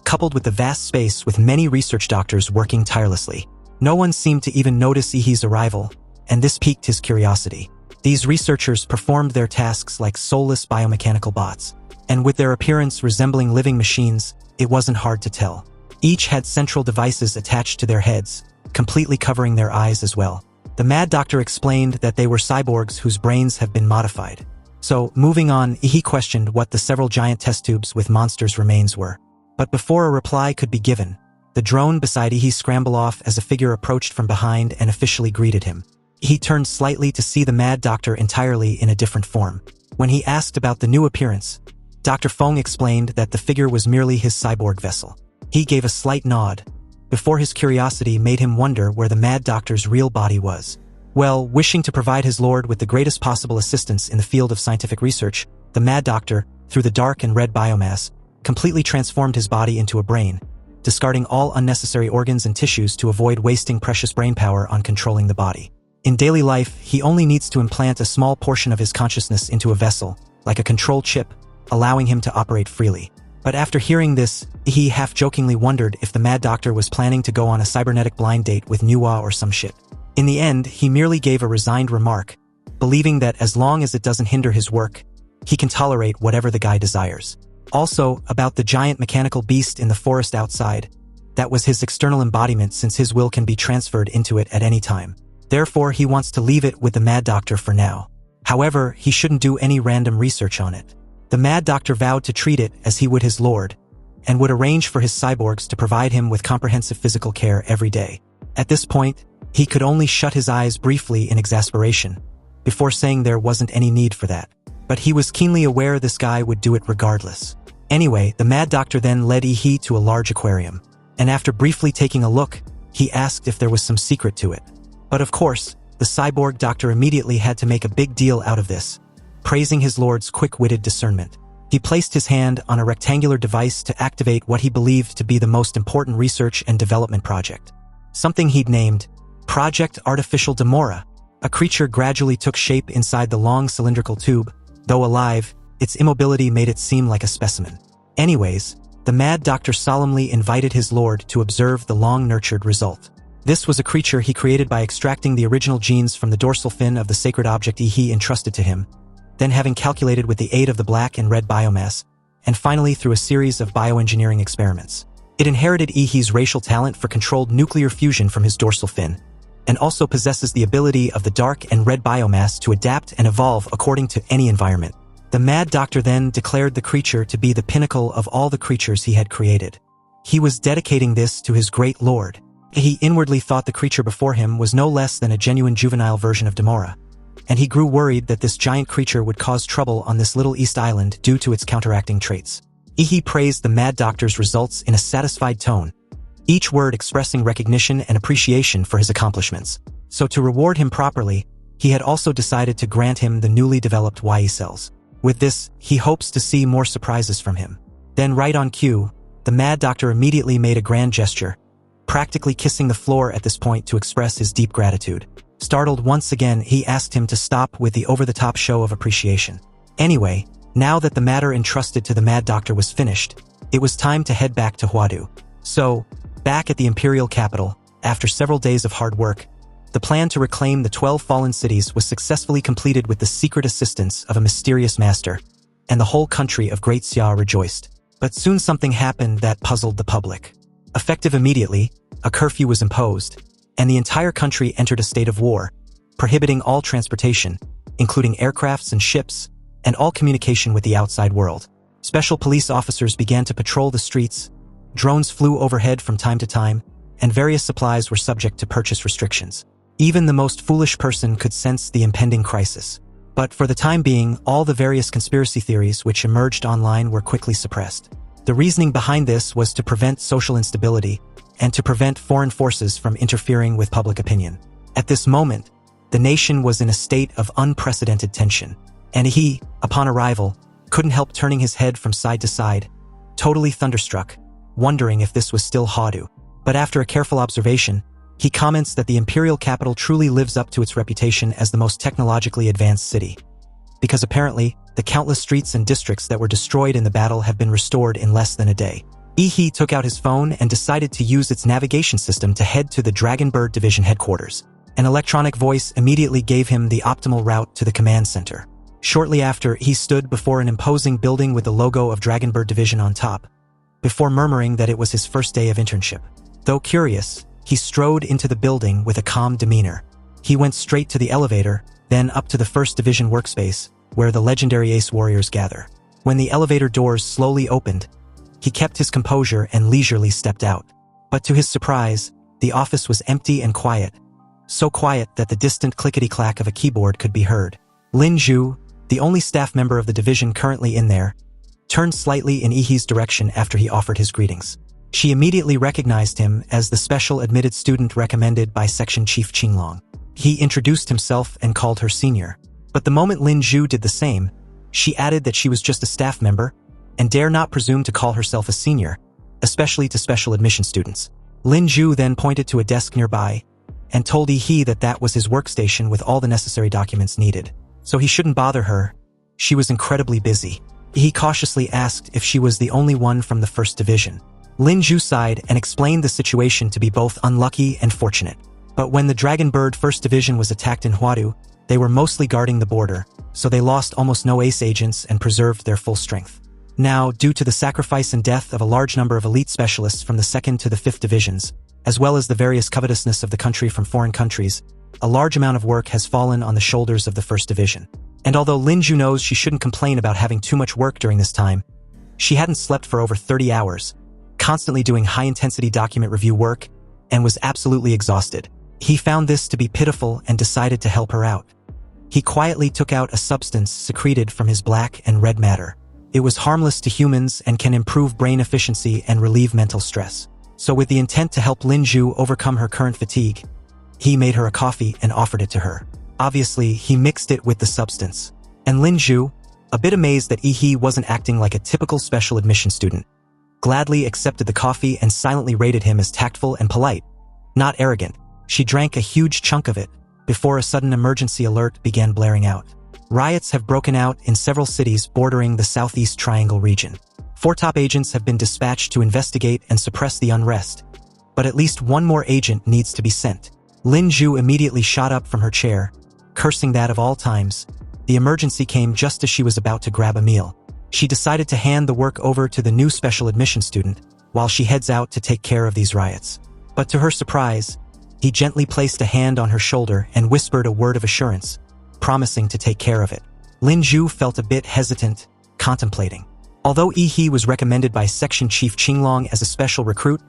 coupled with the vast space with many research doctors working tirelessly. No one seemed to even notice Yi's arrival, and this piqued his curiosity. These researchers performed their tasks like soulless biomechanical bots, and with their appearance resembling living machines, it wasn't hard to tell. Each had central devices attached to their heads, completely covering their eyes as well. The Mad Doctor explained that they were cyborgs whose brains have been modified. So, moving on, Yi questioned what the several giant test tubes with monsters' remains were. But before a reply could be given, the drone beside Yi scrambled off as a figure approached from behind and officially greeted him. He turned slightly to see the Mad Doctor entirely in a different form. When he asked about the new appearance, Dr. Fong explained that the figure was merely his cyborg vessel. He gave a slight nod, before his curiosity made him wonder where the Mad Doctor's real body was. Well, wishing to provide his lord with the greatest possible assistance in the field of scientific research, the Mad Doctor, through the dark and red biomass, completely transformed his body into a brain, discarding all unnecessary organs and tissues to avoid wasting precious brainpower on controlling the body. In daily life, he only needs to implant a small portion of his consciousness into a vessel, like a control chip, allowing him to operate freely. But after hearing this, he half-jokingly wondered if the Mad Doctor was planning to go on a cybernetic blind date with Manhwa or some shit. In the end, he merely gave a resigned remark, believing that as long as it doesn't hinder his work, he can tolerate whatever the guy desires. Also, about the giant mechanical beast in the forest outside, that was his external embodiment since his will can be transferred into it at any time. Therefore, he wants to leave it with the Mad Doctor for now. However, he shouldn't do any random research on it. The Mad Doctor vowed to treat it as he would his lord, and would arrange for his cyborgs to provide him with comprehensive physical care every day. At this point, he could only shut his eyes briefly in exasperation, before saying there wasn't any need for that. But he was keenly aware this guy would do it regardless. Anyway, the Mad Doctor then led Yi to a large aquarium, and after briefly taking a look, he asked if there was some secret to it. But of course, the cyborg doctor immediately had to make a big deal out of this, praising his lord's quick-witted discernment. He placed his hand on a rectangular device to activate what he believed to be the most important research and development project. Something he'd named Project Artificial Demora. A creature gradually took shape inside the long cylindrical tube. Though alive, its immobility made it seem like a specimen. Anyways, the Mad Doctor solemnly invited his lord to observe the long-nurtured result. This was a creature he created by extracting the original genes from the dorsal fin of the sacred object he entrusted to him, then having calculated with the aid of the black and red biomass, and finally through a series of bioengineering experiments. It inherited Yi's racial talent for controlled nuclear fusion from his dorsal fin, and also possesses the ability of the dark and red biomass to adapt and evolve according to any environment. The Mad Doctor then declared the creature to be the pinnacle of all the creatures he had created. He was dedicating this to his great lord. He inwardly thought the creature before him was no less than a genuine juvenile version of Demora, and he grew worried that this giant creature would cause trouble on this little East Island due to its counteracting traits. Yi praised the Mad Doctor's results in a satisfied tone, each word expressing recognition and appreciation for his accomplishments. So to reward him properly, he had also decided to grant him the newly developed Yi cells. With this, he hopes to see more surprises from him. Then right on cue, the Mad Doctor immediately made a grand gesture, practically kissing the floor at this point to express his deep gratitude. Startled once again, he asked him to stop with the over-the-top show of appreciation. Anyway, now that the matter entrusted to the Mad Doctor was finished, it was time to head back to Huadu. So, back at the imperial capital, after several days of hard work, the plan to reclaim the 12 fallen cities was successfully completed with the secret assistance of a mysterious master, and the whole country of Great Xia rejoiced. But soon something happened that puzzled the public. Effective immediately, a curfew was imposed, and the entire country entered a state of war, prohibiting all transportation, including aircrafts and ships, and all communication with the outside world. Special police officers began to patrol the streets, Drones flew overhead from time to time, and various supplies were subject to purchase restrictions. Even the most foolish person could sense the impending crisis. But for the time being, all the various conspiracy theories which emerged online were quickly suppressed. The reasoning behind this was to prevent social instability and to prevent foreign forces from interfering with public opinion. At this moment, the nation was in a state of unprecedented tension, and he, upon arrival, couldn't help turning his head from side to side, totally thunderstruck, wondering if this was still Hodu. But after a careful observation, he comments that the imperial capital truly lives up to its reputation as the most technologically advanced city. Because apparently, the countless streets and districts that were destroyed in the battle have been restored in less than a day. He took out his phone and decided to use its navigation system to head to the Dragonbird Division headquarters. An electronic voice immediately gave him the optimal route to the command center. Shortly after, he stood before an imposing building with the logo of Dragonbird Division on top, before murmuring that it was his first day of internship. Though curious, he strode into the building with a calm demeanor. He went straight to the elevator, then up to the 1st Division workspace, where the legendary Ace Warriors gather. When the elevator doors slowly opened, he kept his composure and leisurely stepped out. But to his surprise, the office was empty and quiet, so quiet that the distant clickety-clack of a keyboard could be heard. Lin Zhu, the only staff member of the division currently in there, turned slightly in Ihi's direction after he offered his greetings. She immediately recognized him as the special admitted student recommended by Section Chief Qinglong. He introduced himself and called her senior. But the moment Lin Zhu did the same, she added that she was just a staff member and dare not presume to call herself a senior, especially to special admission students. Lin Zhu then pointed to a desk nearby and told Ihi that that was his workstation with all the necessary documents needed. So he shouldn't bother her. She was incredibly busy. He cautiously asked if she was the only one from the 1st Division. Lin Zhu sighed and explained the situation to be both unlucky and fortunate. But when the Dragonbird 1st Division was attacked in Huadu, they were mostly guarding the border, so they lost almost no ace agents and preserved their full strength. Now, due to the sacrifice and death of a large number of elite specialists from the 2nd to the 5th Divisions, as well as the various covetousness of the country from foreign countries, a large amount of work has fallen on the shoulders of the 1st Division. And although Lin Zhu knows she shouldn't complain about having too much work during this time, she hadn't slept for over 30 hours, constantly doing high-intensity document review work, and was absolutely exhausted. He found this to be pitiful and decided to help her out. He quietly took out a substance secreted from his black and red matter. It was harmless to humans and can improve brain efficiency and relieve mental stress. So with the intent to help Lin Zhu overcome her current fatigue, he made her a coffee and offered it to her. Obviously, he mixed it with the substance. And Lin Zhu, a bit amazed that Ihi wasn't acting like a typical special admission student, gladly accepted the coffee and silently rated him as tactful and polite, not arrogant. She drank a huge chunk of it before a sudden emergency alert began blaring out. Riots have broken out in several cities bordering the Southeast Triangle region. 4 top agents have been dispatched to investigate and suppress the unrest, but at least one more agent needs to be sent. Lin Zhu immediately shot up from her chair, cursing that of all times. The emergency came just as she was about to grab a meal. She decided to hand the work over to the new special admission student while she heads out to take care of these riots. But to her surprise, he gently placed a hand on her shoulder and whispered a word of assurance, promising to take care of it. Lin Zhu felt a bit hesitant, contemplating. Although Ihi was recommended by Section Chief Qinglong as a special recruit,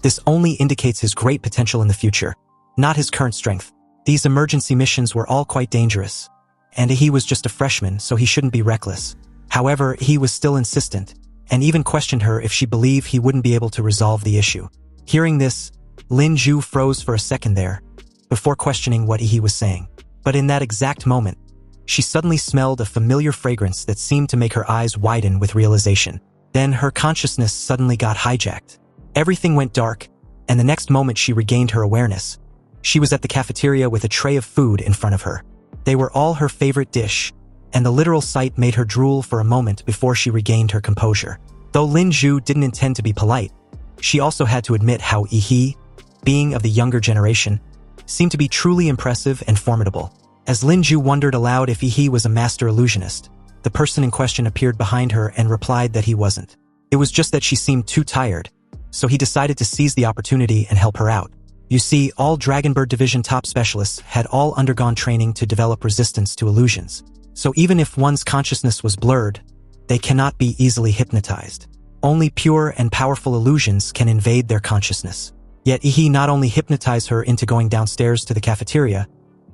this only indicates his great potential in the future, not his current strength. These emergency missions were all quite dangerous, and Ihi was just a freshman, so he shouldn't be reckless. However, he was still insistent, and even questioned her if she believed he wouldn't be able to resolve the issue. Hearing this, Lin Zhu froze for a second there, before questioning what Ihi was saying. But in that exact moment, she suddenly smelled a familiar fragrance that seemed to make her eyes widen with realization. Then her consciousness suddenly got hijacked. Everything went dark, and the next moment she regained her awareness. She was at the cafeteria with a tray of food in front of her. They were all her favorite dish, and the literal sight made her drool for a moment before she regained her composure. Though Lin Zhu didn't intend to be polite, she also had to admit how Ihi, being of the younger generation, seemed to be truly impressive and formidable. As Lin Zhu wondered aloud if Ihi was a master illusionist, the person in question appeared behind her and replied that he wasn't. It was just that she seemed too tired, so he decided to seize the opportunity and help her out. You see, all Dragonbird Division top specialists had all undergone training to develop resistance to illusions. So even if one's consciousness was blurred, they cannot be easily hypnotized. Only pure and powerful illusions can invade their consciousness. Yet he not only hypnotize her into going downstairs to the cafeteria,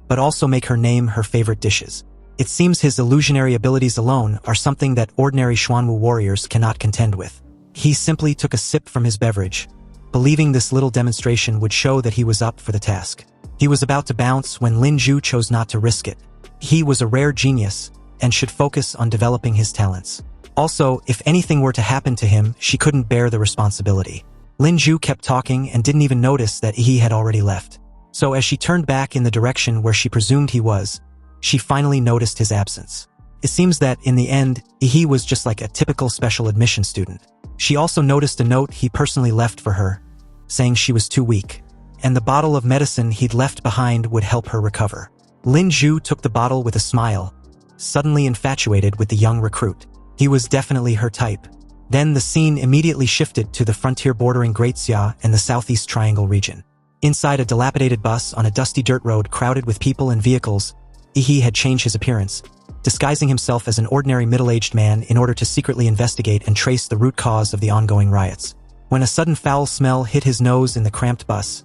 but also make her name her favorite dishes. It seems his illusionary abilities alone are something that ordinary Xuanwu warriors cannot contend with. He simply took a sip from his beverage, believing this little demonstration would show that he was up for the task. He was about to bounce when Lin Zhu chose not to risk it. He was a rare genius and should focus on developing his talents. Also, if anything were to happen to him, she couldn't bear the responsibility. Lin Zhu kept talking and didn't even notice that he had already left. So as she turned back in the direction where she presumed he was, she finally noticed his absence. It seems that, in the end, he was just like a typical special admission student. She also noticed a note he personally left for her, saying she was too weak, and the bottle of medicine he'd left behind would help her recover. Lin Zhu took the bottle with a smile, suddenly infatuated with the young recruit. He was definitely her type. Then the scene immediately shifted to the frontier bordering Great Xia and the Southeast Triangle region. Inside a dilapidated bus on a dusty dirt road crowded with people and vehicles, He had changed his appearance, disguising himself as an ordinary middle-aged man in order to secretly investigate and trace the root cause of the ongoing riots. When a sudden foul smell hit his nose in the cramped bus,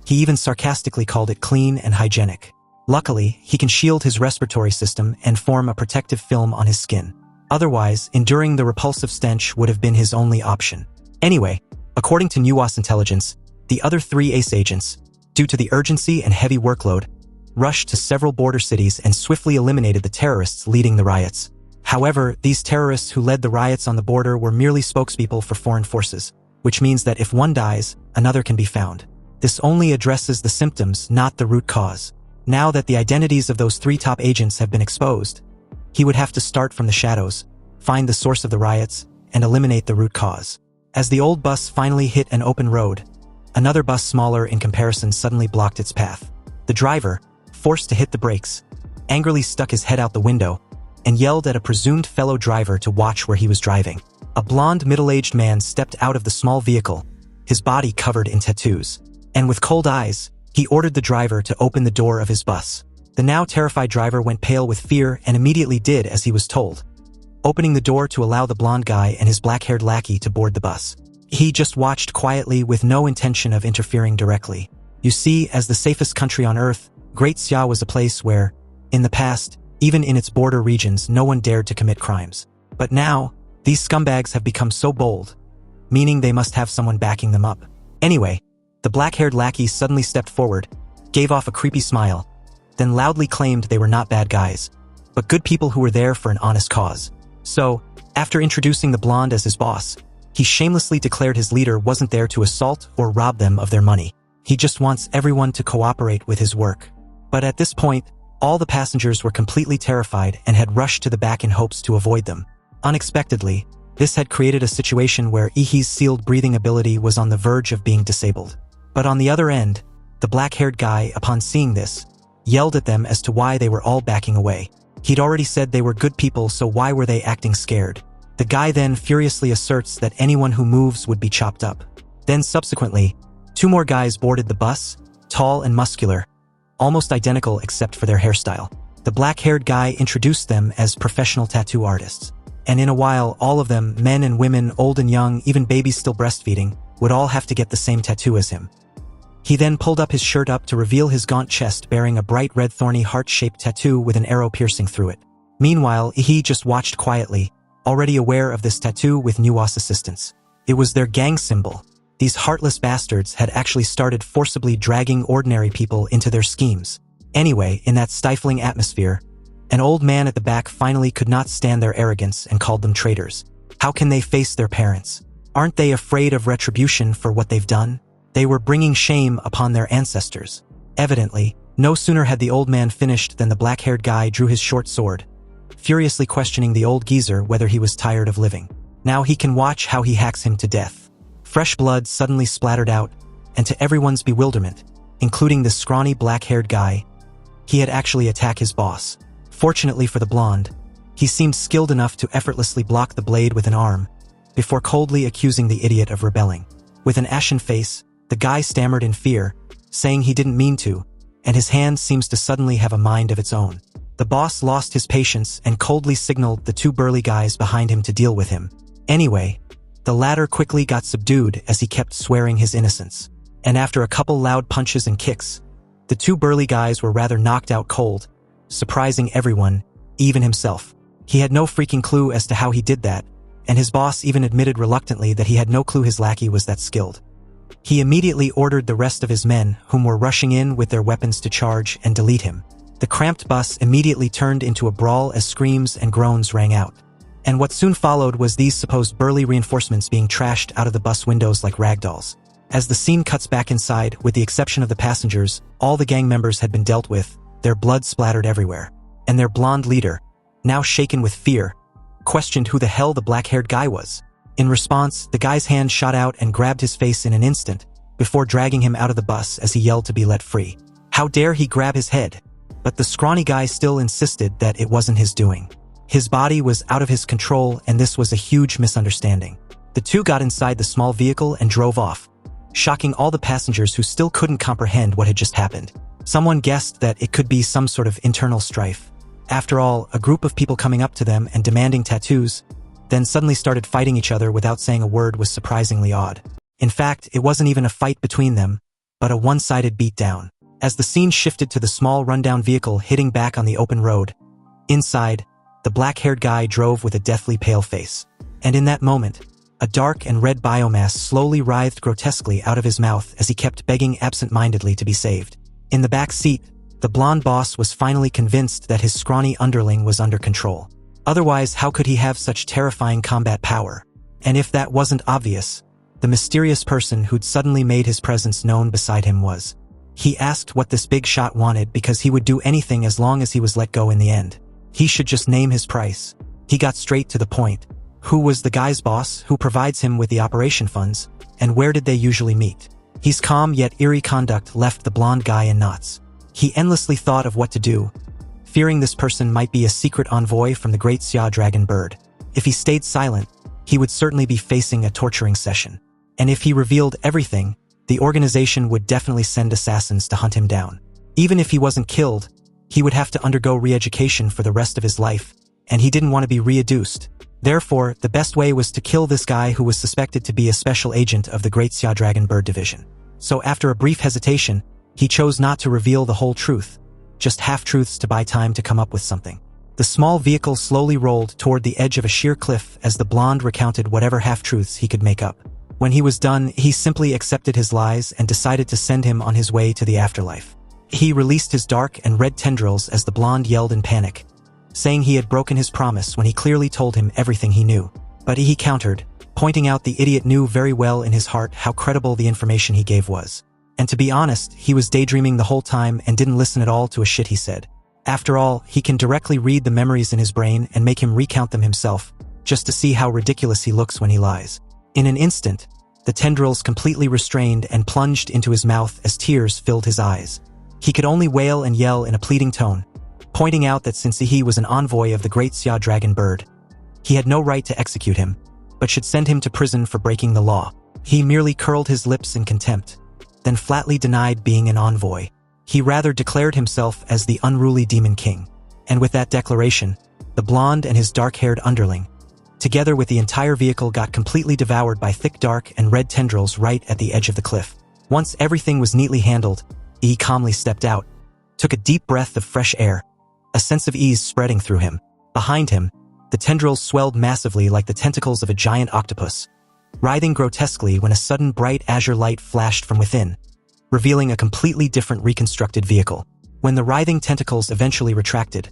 he even sarcastically called it clean and hygienic. Luckily, he can shield his respiratory system and form a protective film on his skin. Otherwise, enduring the repulsive stench would have been his only option. Anyway, according to Nuwa's intelligence, the other 3 ace agents, due to the urgency and heavy workload, rushed to several border cities and swiftly eliminated the terrorists leading the riots. However, these terrorists who led the riots on the border were merely spokespeople for foreign forces, which means that if one dies, another can be found. This only addresses the symptoms, not the root cause. Now that the identities of those 3 top agents have been exposed, he would have to start from the shadows, find the source of the riots, and eliminate the root cause. As the old bus finally hit an open road, another bus smaller in comparison suddenly blocked its path. The driver, forced to hit the brakes, angrily stuck his head out the window and yelled at a presumed fellow driver to watch where he was driving. A blonde middle-aged man stepped out of the small vehicle, his body covered in tattoos, and with cold eyes, he ordered the driver to open the door of his bus. The now terrified driver went pale with fear and immediately did as he was told, opening the door to allow the blonde guy and his black-haired lackey to board the bus. He just watched quietly with no intention of interfering directly. You see, as the safest country on Earth, Great Xia was a place where, in the past, even in its border regions, no one dared to commit crimes. But now, these scumbags have become so bold, meaning they must have someone backing them up. Anyway, the black-haired lackey suddenly stepped forward, gave off a creepy smile, then loudly claimed they were not bad guys, but good people who were there for an honest cause. So, after introducing the blonde as his boss, he shamelessly declared his leader wasn't there to assault or rob them of their money. He just wants everyone to cooperate with his work. But at this point, all the passengers were completely terrified and had rushed to the back in hopes to avoid them. Unexpectedly, this had created a situation where Ihi's sealed breathing ability was on the verge of being disabled. But on the other end, the black-haired guy, upon seeing this, yelled at them as to why they were all backing away. He'd already said they were good people, so why were they acting scared? The guy then furiously asserts that anyone who moves would be chopped up. Then subsequently, 2 more guys boarded the bus, tall and muscular, almost identical except for their hairstyle. The black-haired guy introduced them as professional tattoo artists. And in a while, all of them, men and women, old and young, even babies still breastfeeding, would all have to get the same tattoo as him. He then pulled up his shirt up to reveal his gaunt chest bearing a bright red thorny heart-shaped tattoo with an arrow piercing through it. Meanwhile, he just watched quietly, already aware of this tattoo with Nuwa's assistance. It was their gang symbol. These heartless bastards had actually started forcibly dragging ordinary people into their schemes. Anyway, in that stifling atmosphere, an old man at the back finally could not stand their arrogance and called them traitors. How can they face their parents? Aren't they afraid of retribution for what they've done? They were bringing shame upon their ancestors. Evidently, no sooner had the old man finished than the black-haired guy drew his short sword, furiously questioning the old geezer whether he was tired of living. Now he can watch how he hacks him to death. Fresh blood suddenly splattered out, and to everyone's bewilderment, including the scrawny black-haired guy, he had actually attacked his boss. Fortunately for the blonde, he seemed skilled enough to effortlessly block the blade with an arm, before coldly accusing the idiot of rebelling. With an ashen face, the guy stammered in fear, saying he didn't mean to, and his hand seems to suddenly have a mind of its own. The boss lost his patience and coldly signaled the 2 burly guys behind him to deal with him. Anyway, The latter quickly got subdued as he kept swearing his innocence. And after a couple loud punches and kicks, the two burly guys were rather knocked out cold, surprising everyone, even himself. He had no freaking clue as to how he did that, and his boss even admitted reluctantly that he had no clue his lackey was that skilled. He immediately ordered the rest of his men, whom were rushing in with their weapons, to charge and delete him. The cramped bus immediately turned into a brawl as screams and groans rang out. And what soon followed was these supposed burly reinforcements being trashed out of the bus windows like ragdolls. As the scene cuts back inside, with the exception of the passengers, all the gang members had been dealt with, their blood splattered everywhere. And their blonde leader, now shaken with fear, questioned who the hell the black-haired guy was. In response, the guy's hand shot out and grabbed his face in an instant, before dragging him out of the bus as he yelled to be let free. How dare he grab his head? But the scrawny guy still insisted that it wasn't his doing. His body was out of his control, and this was a huge misunderstanding. The two got inside the small vehicle and drove off, shocking all the passengers who still couldn't comprehend what had just happened. Someone guessed that it could be some sort of internal strife. After all, a group of people coming up to them and demanding tattoos, then suddenly started fighting each other without saying a word was surprisingly odd. In fact, it wasn't even a fight between them, but a one-sided beatdown. As the scene shifted to the small rundown vehicle hitting back on the open road, inside, the black-haired guy drove with a deathly pale face. And in that moment, a dark and red biomass slowly writhed grotesquely out of his mouth as he kept begging absent-mindedly to be saved. In the back seat, the blonde boss was finally convinced that his scrawny underling was under control. Otherwise, how could he have such terrifying combat power? And if that wasn't obvious, the mysterious person who'd suddenly made his presence known beside him was. He asked what this big shot wanted because he would do anything as long as he was let go in the end. He should just name his price. He got straight to the point. Who was the guy's boss, who provides him with the operation funds, and where did they usually meet? His calm yet eerie conduct left the blonde guy in knots. He endlessly thought of what to do, fearing this person might be a secret envoy from the great Xia dragon bird. If he stayed silent, he would certainly be facing a torturing session. And if he revealed everything, the organization would definitely send assassins to hunt him down. Even if he wasn't killed, he would have to undergo re-education for the rest of his life, and he didn't want to be re-educed. Therefore, the best way was to kill this guy who was suspected to be a special agent of the Great Xia Dragon Bird Division. So after a brief hesitation, he chose not to reveal the whole truth, just half-truths to buy time to come up with something. The small vehicle slowly rolled toward the edge of a sheer cliff as the blonde recounted whatever half-truths he could make up. When he was done, he simply accepted his lies and decided to send him on his way to the afterlife. He released his dark and red tendrils as the blonde yelled in panic, saying he had broken his promise when he clearly told him everything he knew. But he countered, pointing out the idiot knew very well in his heart how credible the information he gave was. And to be honest, he was daydreaming the whole time and didn't listen at all to a shit he said. After all, he can directly read the memories in his brain and make him recount them himself, just to see how ridiculous he looks when he lies. In an instant, the tendrils completely restrained and plunged into his mouth as tears filled his eyes. He could only wail and yell in a pleading tone, pointing out that since he was an envoy of the great Xia Dragon Bird, he had no right to execute him, but should send him to prison for breaking the law. He merely curled his lips in contempt, then flatly denied being an envoy. He rather declared himself as the unruly Demon King. And with that declaration, the blonde and his dark-haired underling, together with the entire vehicle, got completely devoured by thick dark and red tendrils right at the edge of the cliff. Once everything was neatly handled, he calmly stepped out, took a deep breath of fresh air, a sense of ease spreading through him. Behind him, the tendrils swelled massively like the tentacles of a giant octopus, writhing grotesquely when a sudden bright azure light flashed from within, revealing a completely different reconstructed vehicle. When the writhing tentacles eventually retracted,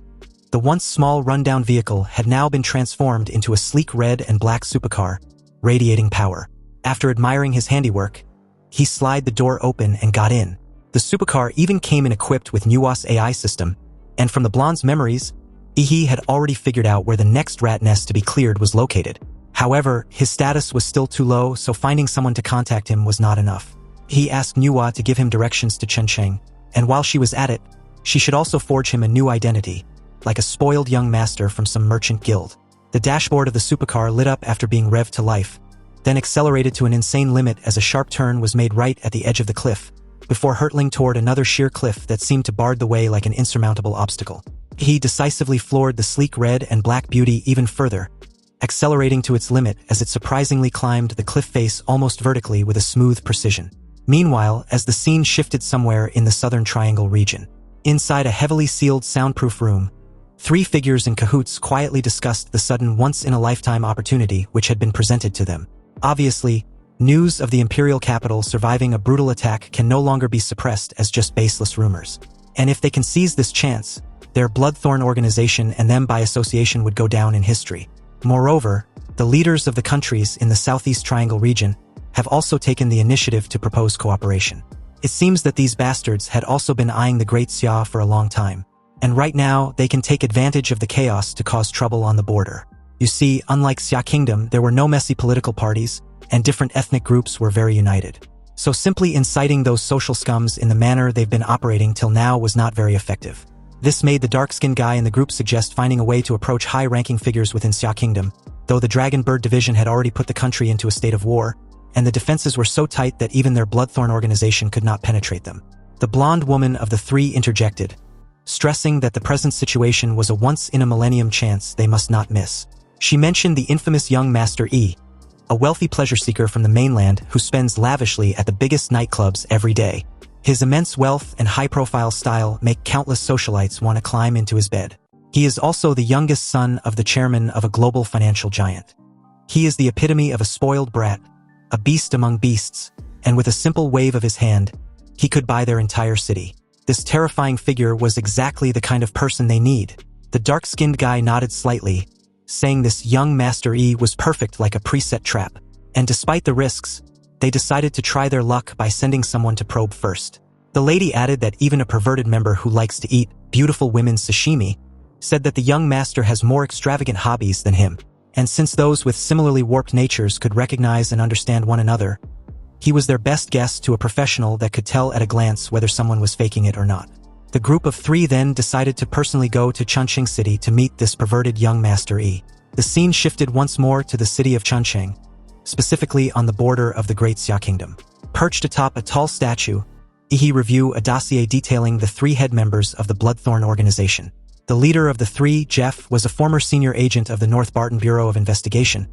the once small rundown vehicle had now been transformed into a sleek red and black supercar, radiating power. After admiring his handiwork, he slid the door open and got in. The supercar even came in equipped with Nuwa's AI system, and from the blonde's memories, he had already figured out where the next rat nest to be cleared was located. However, his status was still too low, so finding someone to contact him was not enough. He asked Nuwa to give him directions to Chencheng, and while she was at it, she should also forge him a new identity, like a spoiled young master from some merchant guild. The dashboard of the supercar lit up after being revved to life, then accelerated to an insane limit as a sharp turn was made right at the edge of the cliff, before hurtling toward another sheer cliff that seemed to bar the way like an insurmountable obstacle. He decisively floored the sleek red and black beauty even further, accelerating to its limit as it surprisingly climbed the cliff face almost vertically with a smooth precision. Meanwhile, as the scene shifted somewhere in the Southern Triangle region, inside a heavily sealed soundproof room, three figures in cahoots quietly discussed the sudden once-in-a-lifetime opportunity which had been presented to them. Obviously, news of the imperial capital surviving a brutal attack can no longer be suppressed as just baseless rumors. And if they can seize this chance, their Bloodthorn organization and them by association would go down in history. Moreover, the leaders of the countries in the Southeast Triangle region have also taken the initiative to propose cooperation. It seems that these bastards had also been eyeing the Great Xia for a long time, and right now they can take advantage of the chaos to cause trouble on the border. You see, unlike Xia Kingdom, there were no messy political parties, and different ethnic groups were very united. So simply inciting those social scums in the manner they've been operating till now was not very effective. This made the dark-skinned guy in the group suggest finding a way to approach high-ranking figures within Xia Kingdom, though the Dragon Bird Division had already put the country into a state of war, and the defenses were so tight that even their Bloodthorn organization could not penetrate them. The blonde woman of the three interjected, stressing that the present situation was a once-in-a-millennium chance they must not miss. She mentioned the infamous young Master E, a wealthy pleasure seeker from the mainland who spends lavishly at the biggest nightclubs every day. His immense wealth and high-profile style make countless socialites want to climb into his bed. He is also the youngest son of the chairman of a global financial giant. He is the epitome of a spoiled brat, a beast among beasts, and with a simple wave of his hand, he could buy their entire city. This terrifying figure was exactly the kind of person they need. The dark-skinned guy nodded slightly, saying this young Master E was perfect like a preset trap. And despite the risks, they decided to try their luck by sending someone to probe first. The lady added that even a perverted member who likes to eat beautiful women's sashimi said that the young master has more extravagant hobbies than him, and since those with similarly warped natures could recognize and understand one another, he was their best guess to a professional that could tell at a glance whether someone was faking it or not. The group of three then decided to personally go to Chunching City to meet this perverted young Master E. The scene shifted once more to the city of Chunching, specifically on the border of the Great Xia Kingdom. Perched atop a tall statue, he reviewed a dossier detailing the three head members of the Bloodthorn organization. The leader of the three, Jeff, was a former senior agent of the North Barton Bureau of Investigation,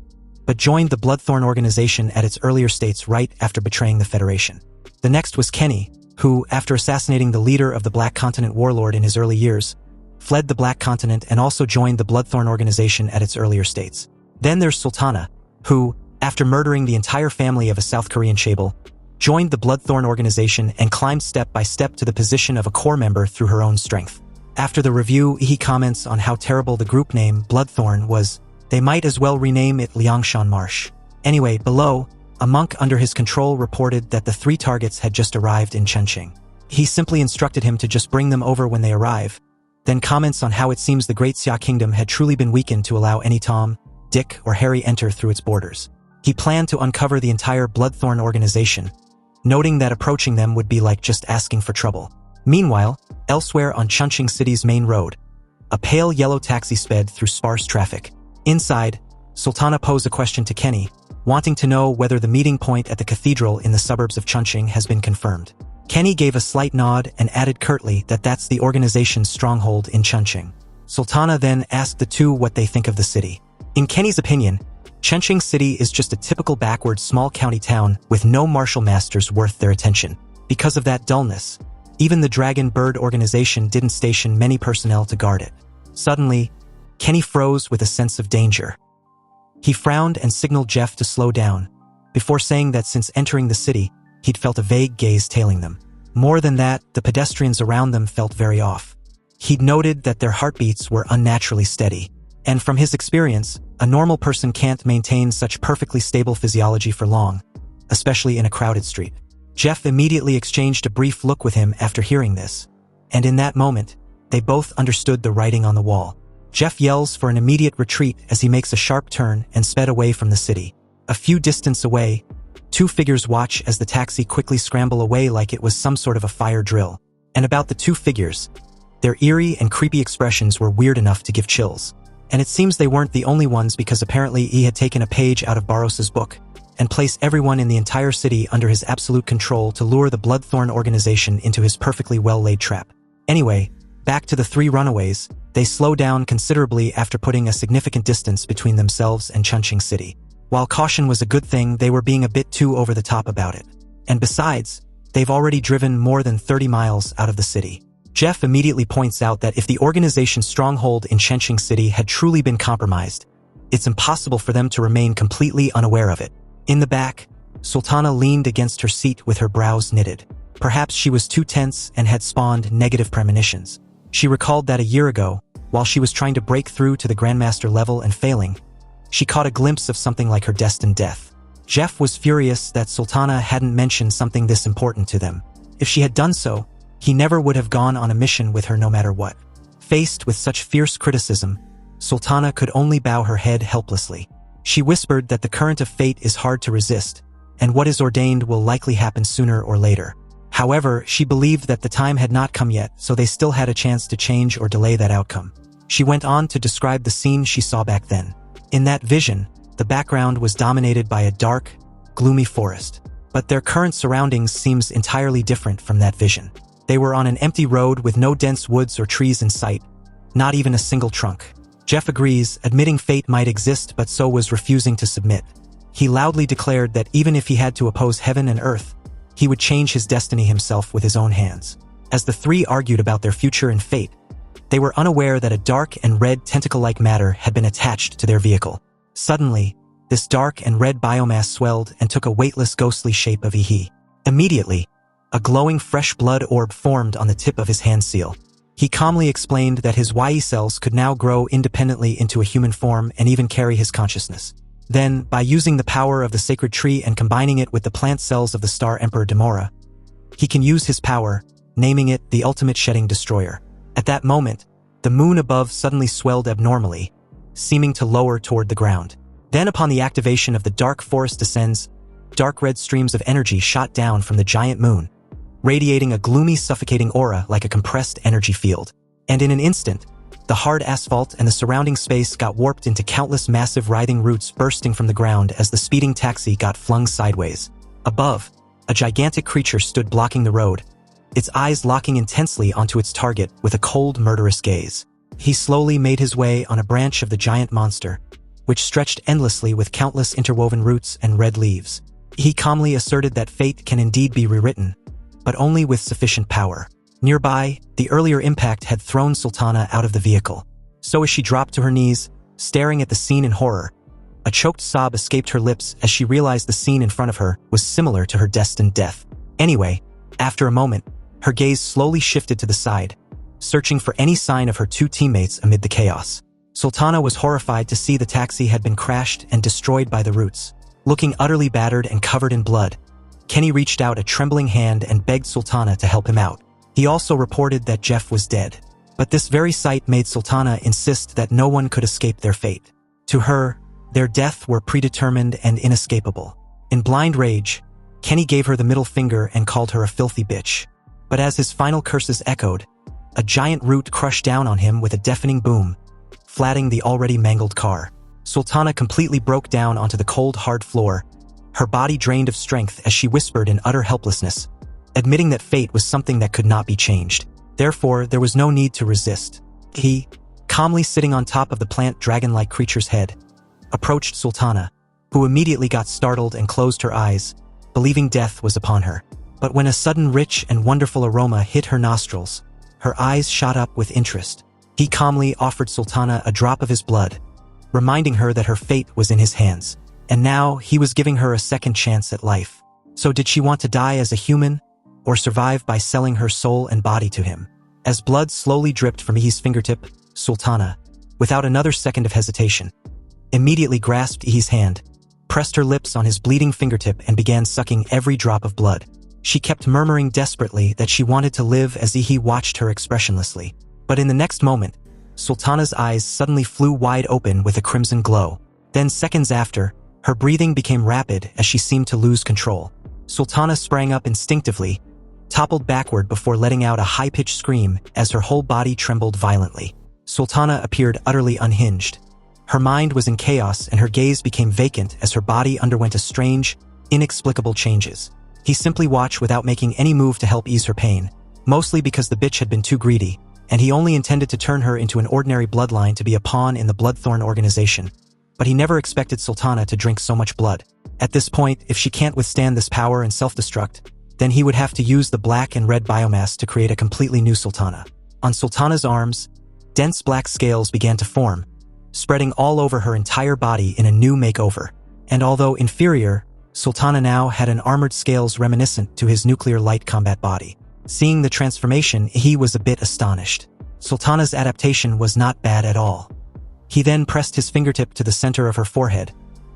but joined the Bloodthorn organization at its earlier states right after betraying the Federation. The next was Kenny, who, after assassinating the leader of the Black Continent warlord in his early years, fled the Black Continent and also joined the Bloodthorn organization at its earlier states. Then there's Sultana, who, after murdering the entire family of a South Korean chaebol, joined the Bloodthorn organization and climbed step by step to the position of a core member through her own strength. After the review, he comments on how terrible the group name, Bloodthorn, was. They might as well rename it Liangshan Marsh. Anyway, below, a monk under his control reported that the three targets had just arrived in Chunching. He simply instructed him to just bring them over when they arrive, then comments on how it seems the Great Xia Kingdom had truly been weakened to allow any Tom, Dick, or Harry enter through its borders. He planned to uncover the entire Bloodthorn organization, noting that approaching them would be like just asking for trouble. Meanwhile, elsewhere on Chunching City's main road, a pale yellow taxi sped through sparse traffic. Inside, Sultana posed a question to Kenny, wanting to know whether the meeting point at the cathedral in the suburbs of Chunching has been confirmed. Kenny gave a slight nod and added curtly that that's the organization's stronghold in Chunching. Sultana then asked the two what they think of the city. In Kenny's opinion, Chunching City is just a typical backward small county town with no martial masters worth their attention. Because of that dullness, even the Dragon Bird organization didn't station many personnel to guard it. Suddenly, Kenny froze with a sense of danger. He frowned and signaled Jeff to slow down, before saying that since entering the city, he'd felt a vague gaze tailing them. More than that, the pedestrians around them felt very off. He'd noted that their heartbeats were unnaturally steady, and from his experience, a normal person can't maintain such perfectly stable physiology for long, especially in a crowded street. Jeff immediately exchanged a brief look with him after hearing this, and in that moment, they both understood the writing on the wall. Jeff yells for an immediate retreat as he makes a sharp turn and sped away from the city. A few distance away, two figures watch as the taxi quickly scramble away like it was some sort of a fire drill. And about the two figures, their eerie and creepy expressions were weird enough to give chills. And it seems they weren't the only ones because apparently he had taken a page out of Barros's book and placed everyone in the entire city under his absolute control to lure the Bloodthorn organization into his perfectly well-laid trap. Anyway, Back to the three runaways, they slow down considerably after putting a significant distance between themselves and Chunqing City. While caution was a good thing, they were being a bit too over the top about it. And besides, they've already driven more than 30 miles out of the city. Jeff immediately points out that if the organization's stronghold in Chunqing City had truly been compromised, it's impossible for them to remain completely unaware of it. In the back, Sultana leaned against her seat with her brows knitted. Perhaps she was too tense and had spawned negative premonitions. She recalled that a year ago, while she was trying to break through to the Grandmaster level and failing, she caught a glimpse of something like her destined death. Jeff was furious that Sultana hadn't mentioned something this important to them. If she had done so, he never would have gone on a mission with her no matter what. Faced with such fierce criticism, Sultana could only bow her head helplessly. She whispered that the current of fate is hard to resist, and what is ordained will likely happen sooner or later. However, she believed that the time had not come yet, so they still had a chance to change or delay that outcome. She went on to describe the scene she saw back then. In that vision, the background was dominated by a dark, gloomy forest. But their current surroundings seems entirely different from that vision. They were on an empty road with no dense woods or trees in sight, not even a single trunk. Jeff agrees, admitting fate might exist, but so was refusing to submit. He loudly declared that even if he had to oppose heaven and earth, he would change his destiny himself with his own hands. As the three argued about their future and fate, they were unaware that a dark and red tentacle-like matter had been attached to their vehicle. Suddenly, this dark and red biomass swelled and took a weightless ghostly shape of Ihi. Immediately, a glowing fresh blood orb formed on the tip of his hand seal. He calmly explained that his Yi cells could now grow independently into a human form and even carry his consciousness. Then, by using the power of the sacred tree and combining it with the plant cells of the Star Emperor Demora, he can use his power, naming it the Ultimate Shedding Destroyer. At that moment, the moon above suddenly swelled abnormally, seeming to lower toward the ground. Then upon the activation of the dark forest descends, dark red streams of energy shot down from the giant moon, radiating a gloomy, suffocating aura like a compressed energy field. And in an instant, the hard asphalt and the surrounding space got warped into countless massive writhing roots bursting from the ground as the speeding taxi got flung sideways. Above, a gigantic creature stood blocking the road, its eyes locking intensely onto its target with a cold, murderous gaze. He slowly made his way on a branch of the giant monster, which stretched endlessly with countless interwoven roots and red leaves. He calmly asserted that fate can indeed be rewritten, but only with sufficient power. Nearby, the earlier impact had thrown Sultana out of the vehicle. So as she dropped to her knees, staring at the scene in horror, a choked sob escaped her lips as she realized the scene in front of her was similar to her destined death. Anyway, after a moment, her gaze slowly shifted to the side, searching for any sign of her two teammates amid the chaos. Sultana was horrified to see the taxi had been crashed and destroyed by the roots. Looking utterly battered and covered in blood, Kenny reached out a trembling hand and begged Sultana to help him out. He also reported that Jeff was dead. But this very sight made Sultana insist that no one could escape their fate. To her, their death were predetermined and inescapable. In blind rage, Kenny gave her the middle finger and called her a filthy bitch. But as his final curses echoed, a giant root crushed down on him with a deafening boom, flattening the already mangled car. Sultana completely broke down onto the cold, hard floor, her body drained of strength as she whispered in utter helplessness, admitting that fate was something that could not be changed. Therefore, there was no need to resist. He, calmly sitting on top of the plant dragon-like creature's head, approached Sultana, who immediately got startled and closed her eyes, believing death was upon her. But when a sudden rich and wonderful aroma hit her nostrils, her eyes shot up with interest. He calmly offered Sultana a drop of his blood, reminding her that her fate was in his hands. And now he was giving her a second chance at life. So did she want to die as a human, or survive by selling her soul and body to him? As blood slowly dripped from Ihi's fingertip, Sultana, without another second of hesitation, immediately grasped Ihi's hand, pressed her lips on his bleeding fingertip and began sucking every drop of blood. She kept murmuring desperately that she wanted to live as Ihi watched her expressionlessly. But in the next moment, Sultana's eyes suddenly flew wide open with a crimson glow. Then seconds after, her breathing became rapid as she seemed to lose control. Sultana sprang up instinctively, toppled backward before letting out a high-pitched scream as her whole body trembled violently. Sultana appeared utterly unhinged. Her mind was in chaos and her gaze became vacant as her body underwent a strange, inexplicable changes. He simply watched without making any move to help ease her pain, mostly because the bitch had been too greedy, and he only intended to turn her into an ordinary bloodline to be a pawn in the Bloodthorn organization. But he never expected Sultana to drink so much blood. At this point, if she can't withstand this power and self-destruct, then he would have to use the black and red biomass to create a completely new Sultana. On Sultana's arms, dense black scales began to form, spreading all over her entire body in a new makeover. And although inferior, Sultana now had an armored scales reminiscent to his nuclear light combat body. Seeing the transformation, he was a bit astonished. Sultana's adaptation was not bad at all. He then pressed his fingertip to the center of her forehead,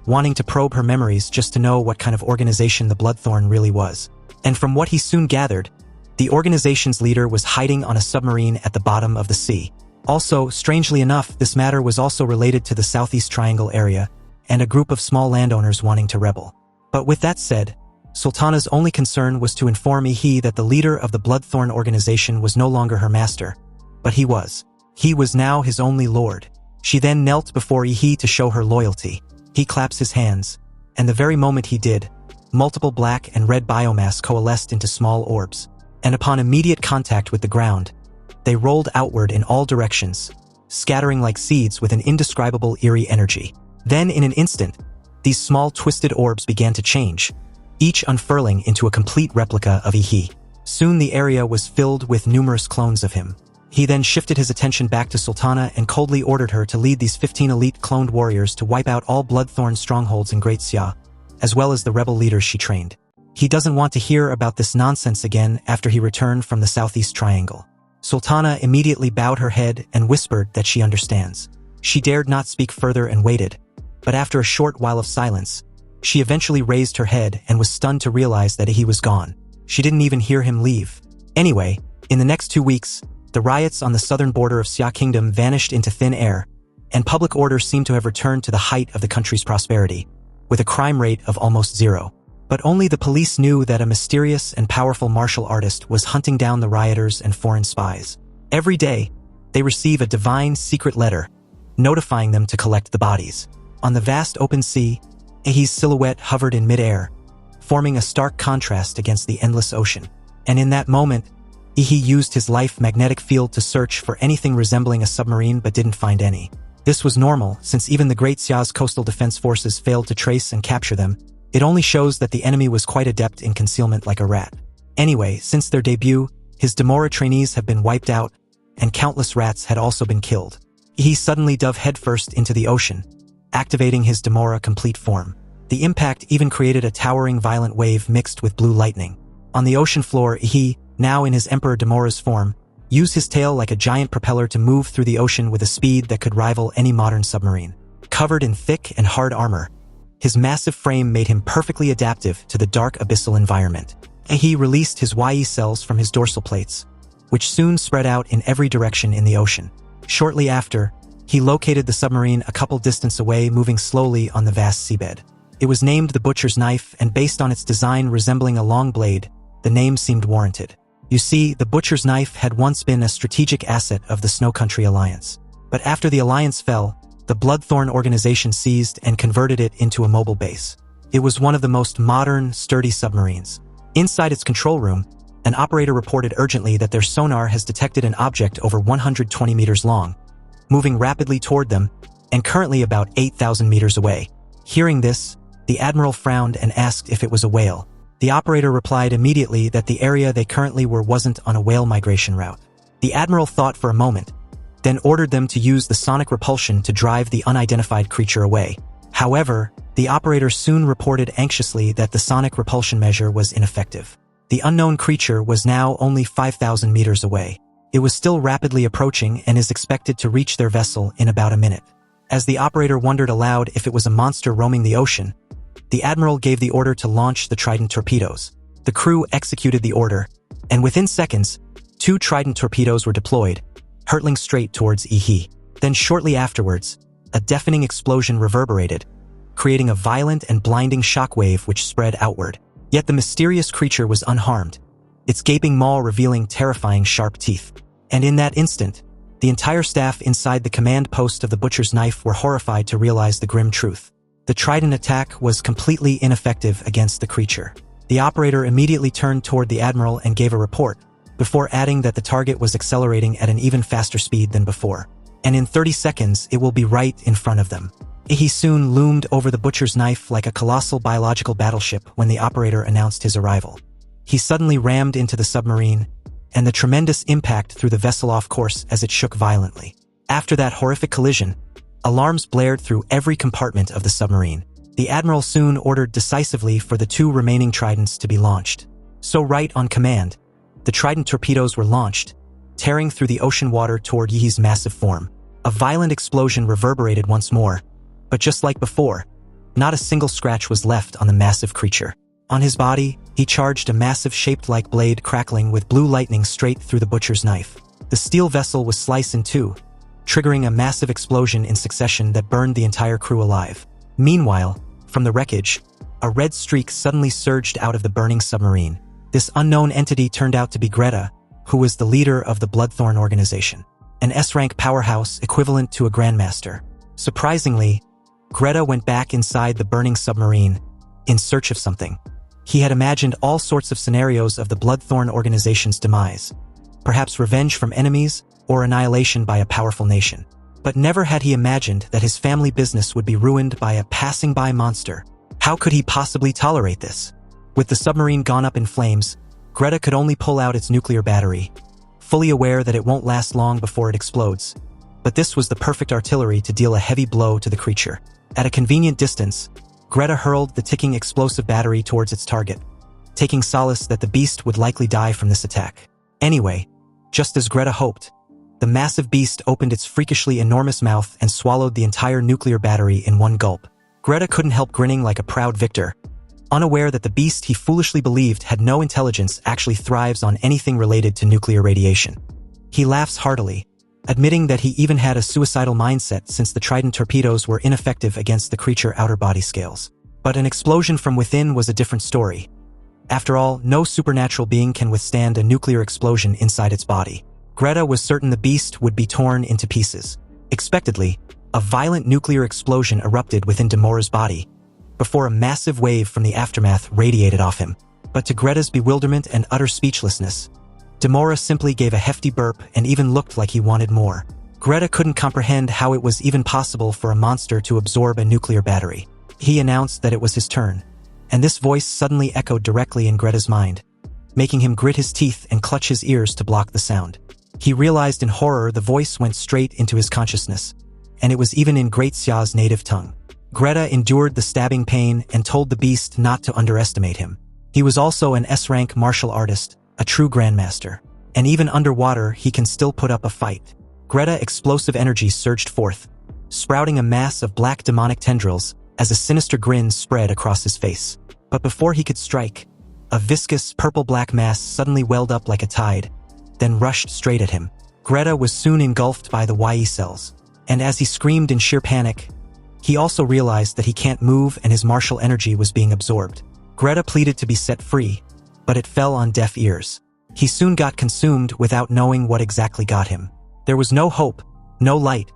wanting to probe her memories just to know what kind of organization the Bloodthorn really was. And from what he soon gathered, the organization's leader was hiding on a submarine at the bottom of the sea. Also, strangely enough, this matter was also related to the Southeast Triangle area and a group of small landowners wanting to rebel. But with that said, Sultana's only concern was to inform Ihi that the leader of the Bloodthorn organization was no longer her master, but he was. He was now his only lord. She then knelt before Ihi to show her loyalty. He claps his hands, and the very moment he did, multiple black and red biomass coalesced into small orbs, and upon immediate contact with the ground, they rolled outward in all directions, scattering like seeds with an indescribable eerie energy. Then in an instant, these small twisted orbs began to change, each unfurling into a complete replica of Ihi. Soon the area was filled with numerous clones of him. He then shifted his attention back to Sultana and coldly ordered her to lead these 15 elite cloned warriors to wipe out all Bloodthorn strongholds in Great Xia, as well as the rebel leaders she trained. He doesn't want to hear about this nonsense again after he returned from the Southeast Triangle. Sultana immediately bowed her head and whispered that she understands. She dared not speak further and waited, but after a short while of silence, she eventually raised her head and was stunned to realize that he was gone. She didn't even hear him leave. Anyway, in the next 2 weeks, the riots on the southern border of Xia Kingdom vanished into thin air, and public order seemed to have returned to the height of the country's prosperity, with a crime rate of almost zero. But only the police knew that a mysterious and powerful martial artist was hunting down the rioters and foreign spies. Every day, they receive a divine secret letter, notifying them to collect the bodies. On the vast open sea, Ihi's silhouette hovered in midair, forming a stark contrast against the endless ocean. And in that moment, Ihi used his life magnetic field to search for anything resembling a submarine but didn't find any. This was normal, since even the Great Xia's coastal defense forces failed to trace and capture them. It only shows that the enemy was quite adept in concealment like a rat. Anyway, since their debut, his Demora trainees have been wiped out, and countless rats had also been killed. He suddenly dove headfirst into the ocean, activating his Demora complete form. The impact even created a towering violent wave mixed with blue lightning. On the ocean floor, he, now in his Emperor Demora's form, used his tail like a giant propeller to move through the ocean with a speed that could rival any modern submarine. Covered in thick and hard armor, his massive frame made him perfectly adaptive to the dark abyssal environment. He released his YE cells from his dorsal plates, which soon spread out in every direction in the ocean. Shortly after, he located the submarine a couple distance away, moving slowly on the vast seabed. It was named the Butcher's Knife, and based on its design resembling a long blade, the name seemed warranted. You see, the Butcher's Knife had once been a strategic asset of the Snow Country Alliance. But after the alliance fell, the Bloodthorn organization seized and converted it into a mobile base. It was one of the most modern, sturdy submarines. Inside its control room, an operator reported urgently that their sonar has detected an object over 120 meters long, moving rapidly toward them, and currently about 8,000 meters away. Hearing this, the admiral frowned and asked if it was a whale. The operator replied immediately that the area they currently were wasn't on a whale migration route. The admiral thought for a moment, then ordered them to use the sonic repulsion to drive the unidentified creature away. However, the operator soon reported anxiously that the sonic repulsion measure was ineffective. The unknown creature was now only 5,000 meters away. It was still rapidly approaching and is expected to reach their vessel in about a minute. As the operator wondered aloud if it was a monster roaming the ocean, the admiral gave the order to launch the Trident torpedoes. The crew executed the order, and within seconds, 2 Trident torpedoes were deployed, hurtling straight towards Ihi. Then shortly afterwards, a deafening explosion reverberated, creating a violent and blinding shockwave which spread outward. Yet the mysterious creature was unharmed, its gaping maw revealing terrifying sharp teeth. And in that instant, the entire staff inside the command post of the Butcher's Knife were horrified to realize the grim truth. The Trident attack was completely ineffective against the creature. The operator immediately turned toward the admiral and gave a report, before adding that the target was accelerating at an even faster speed than before. And in 30 seconds, it will be right in front of them. He soon loomed over the butcher's knife like a colossal biological battleship when the operator announced his arrival. He suddenly rammed into the submarine, and the tremendous impact threw the vessel off course as it shook violently. After that horrific collision, alarms blared through every compartment of the submarine. The admiral soon ordered decisively for the 2 remaining tridents to be launched. So right on command, the trident torpedoes were launched, tearing through the ocean water toward Yi's massive form. A violent explosion reverberated once more, but just like before, not a single scratch was left on the massive creature. On his body, he charged a massive shaped-like blade crackling with blue lightning straight through the butcher's knife. The steel vessel was sliced in two, triggering a massive explosion in succession that burned the entire crew alive. Meanwhile, from the wreckage, a red streak suddenly surged out of the burning submarine. This unknown entity turned out to be Greta, who was the leader of the Bloodthorn organization, an S-rank powerhouse equivalent to a Grandmaster. Surprisingly, Greta went back inside the burning submarine in search of something. He had imagined all sorts of scenarios of the Bloodthorn organization's demise, perhaps revenge from enemies or annihilation by a powerful nation. But never had he imagined that his family business would be ruined by a passing-by monster. How could he possibly tolerate this? With the submarine gone up in flames, Greta could only pull out its nuclear battery, fully aware that it won't last long before it explodes. But this was the perfect artillery to deal a heavy blow to the creature. At a convenient distance, Greta hurled the ticking explosive battery towards its target, taking solace that the beast would likely die from this attack. Anyway, just as Greta hoped, the massive beast opened its freakishly enormous mouth and swallowed the entire nuclear battery in one gulp. Greta couldn't help grinning like a proud victor, unaware that the beast he foolishly believed had no intelligence actually thrives on anything related to nuclear radiation. He laughs heartily, admitting that he even had a suicidal mindset since the Trident torpedoes were ineffective against the creature's outer body scales. But an explosion from within was a different story. After all, no supernatural being can withstand a nuclear explosion inside its body. Greta was certain the beast would be torn into pieces. Expectedly, a violent nuclear explosion erupted within Demora's body, before a massive wave from the aftermath radiated off him. But to Greta's bewilderment and utter speechlessness, Demora simply gave a hefty burp and even looked like he wanted more. Greta couldn't comprehend how it was even possible for a monster to absorb a nuclear battery. He announced that it was his turn, and this voice suddenly echoed directly in Greta's mind, making him grit his teeth and clutch his ears to block the sound. He realized in horror the voice went straight into his consciousness, and it was even in Great Xia's native tongue. Greta endured the stabbing pain and told the beast not to underestimate him. He was also an S-rank martial artist, a true grandmaster, and even underwater he can still put up a fight. Greta's explosive energy surged forth, sprouting a mass of black demonic tendrils as a sinister grin spread across his face. But before he could strike, a viscous purple-black mass suddenly welled up like a tide, then rushed straight at him. Greta was soon engulfed by the YE cells, and as he screamed in sheer panic, he also realized that he can't move and his martial energy was being absorbed. Greta pleaded to be set free, but it fell on deaf ears. He soon got consumed without knowing what exactly got him. There was no hope, no light,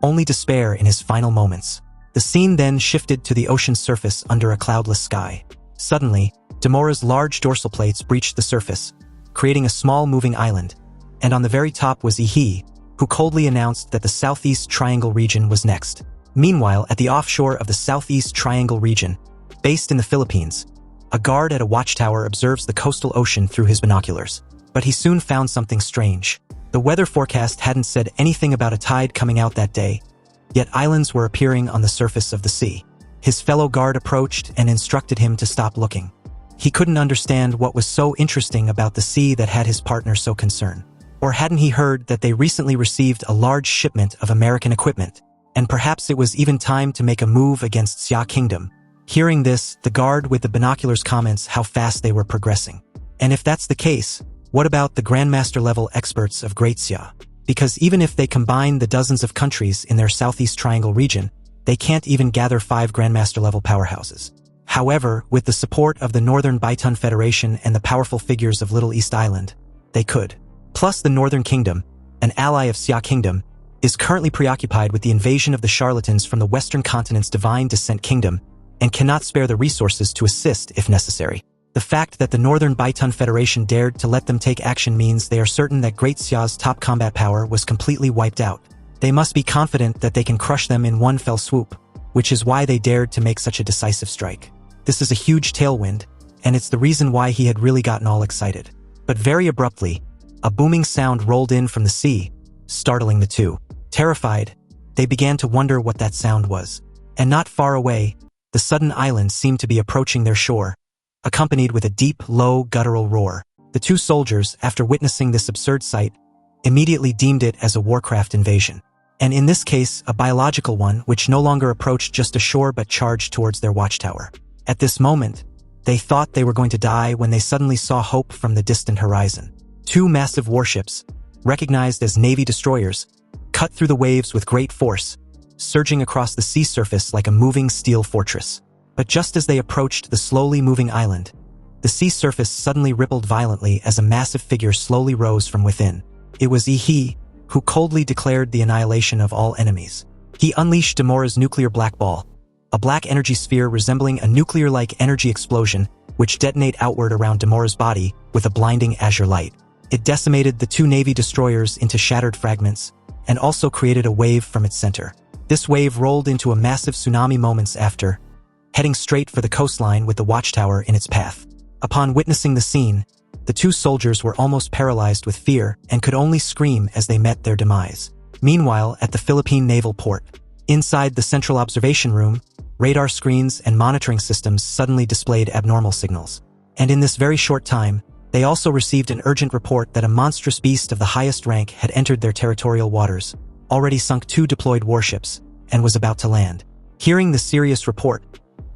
only despair in his final moments. The scene then shifted to the ocean's surface under a cloudless sky. Suddenly, Demora's large dorsal plates breached the surface, creating a small moving island, and on the very top was Ihi, who coldly announced that the Southeast Triangle region was next. Meanwhile, at the offshore of the Southeast Triangle region, based in the Philippines, a guard at a watchtower observes the coastal ocean through his binoculars. But he soon found something strange. The weather forecast hadn't said anything about a tide coming out that day, yet islands were appearing on the surface of the sea. His fellow guard approached and instructed him to stop looking. He couldn't understand what was so interesting about the sea that had his partner so concerned. Or hadn't he heard that they recently received a large shipment of American equipment, and perhaps it was even time to make a move against Xia Kingdom? Hearing this, the guard with the binoculars comments how fast they were progressing. And if that's the case, what about the Grandmaster-level experts of Great Xia? Because even if they combine the dozens of countries in their Southeast Triangle region, they can't even gather 5 Grandmaster-level powerhouses. However, with the support of the Northern Baitun Federation and the powerful figures of Little East Island, they could. Plus, the Northern Kingdom, an ally of Xia Kingdom, is currently preoccupied with the invasion of the charlatans from the Western continent's Divine Descent Kingdom and cannot spare the resources to assist if necessary. The fact that the Northern Baitun Federation dared to let them take action means they are certain that Great Xia's top combat power was completely wiped out. They must be confident that they can crush them in one fell swoop, which is why they dared to make such a decisive strike. This is a huge tailwind, and it's the reason why he had really gotten all excited. But very abruptly, a booming sound rolled in from the sea, startling the two. Terrified, they began to wonder what that sound was. And not far away, the sudden island seemed to be approaching their shore, accompanied with a deep, low, guttural roar. The two soldiers, after witnessing this absurd sight, immediately deemed it as a warcraft invasion. And in this case, a biological one which no longer approached just ashore but charged towards their watchtower. At this moment, they thought they were going to die when they suddenly saw hope from the distant horizon. Two massive warships, recognized as Navy destroyers, cut through the waves with great force, surging across the sea surface like a moving steel fortress. But just as they approached the slowly moving island, the sea surface suddenly rippled violently as a massive figure slowly rose from within. It was Yi, who coldly declared the annihilation of all enemies. He unleashed Demora's nuclear black ball, a black energy sphere resembling a nuclear-like energy explosion which detonate outward around Demora's body with a blinding azure light. It decimated the two Navy destroyers into shattered fragments and also created a wave from its center. This wave rolled into a massive tsunami moments after, heading straight for the coastline with the watchtower in its path. Upon witnessing the scene, the two soldiers were almost paralyzed with fear and could only scream as they met their demise. Meanwhile, at the Philippine naval port, inside the central observation room, radar screens and monitoring systems suddenly displayed abnormal signals. And in this very short time, they also received an urgent report that a monstrous beast of the highest rank had entered their territorial waters, already sunk two deployed warships, and was about to land. Hearing the serious report,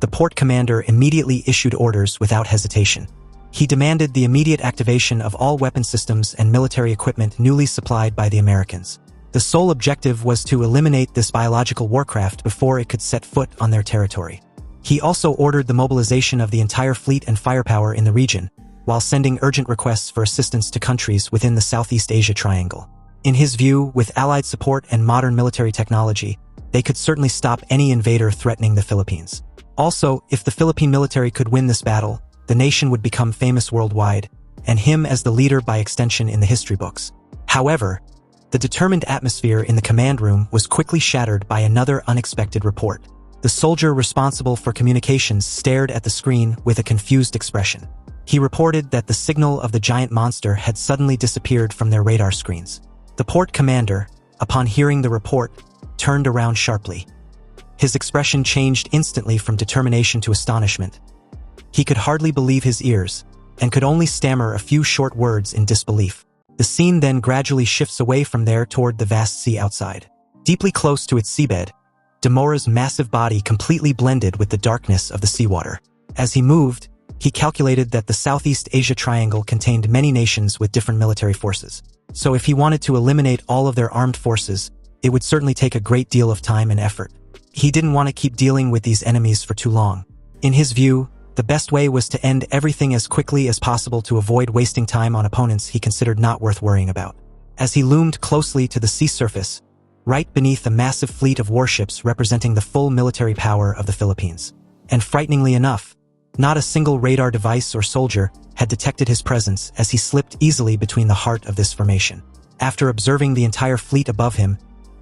the port commander immediately issued orders without hesitation. He demanded the immediate activation of all weapon systems and military equipment newly supplied by the Americans. The sole objective was to eliminate this biological warcraft before it could set foot on their territory. He also ordered the mobilization of the entire fleet and firepower in the region, while sending urgent requests for assistance to countries within the Southeast Asia Triangle. In his view, with Allied support and modern military technology, they could certainly stop any invader threatening the Philippines. Also, if the Philippine military could win this battle, the nation would become famous worldwide, and him as the leader by extension in the history books. However, the determined atmosphere in the command room was quickly shattered by another unexpected report. The soldier responsible for communications stared at the screen with a confused expression. He reported that the signal of the giant monster had suddenly disappeared from their radar screens. The port commander, upon hearing the report, turned around sharply. His expression changed instantly from determination to astonishment. He could hardly believe his ears, and could only stammer a few short words in disbelief. The scene then gradually shifts away from there toward the vast sea outside. Deeply close to its seabed, Demora's massive body completely blended with the darkness of the seawater. As he moved, he calculated that the Southeast Asia Triangle contained many nations with different military forces. So if he wanted to eliminate all of their armed forces, it would certainly take a great deal of time and effort. He didn't want to keep dealing with these enemies for too long. In his view, the best way was to end everything as quickly as possible to avoid wasting time on opponents he considered not worth worrying about. As he loomed closely to the sea surface, right beneath a massive fleet of warships representing the full military power of the Philippines. And frighteningly enough, not a single radar device or soldier had detected his presence as he slipped easily between the heart of this formation. After observing the entire fleet above him,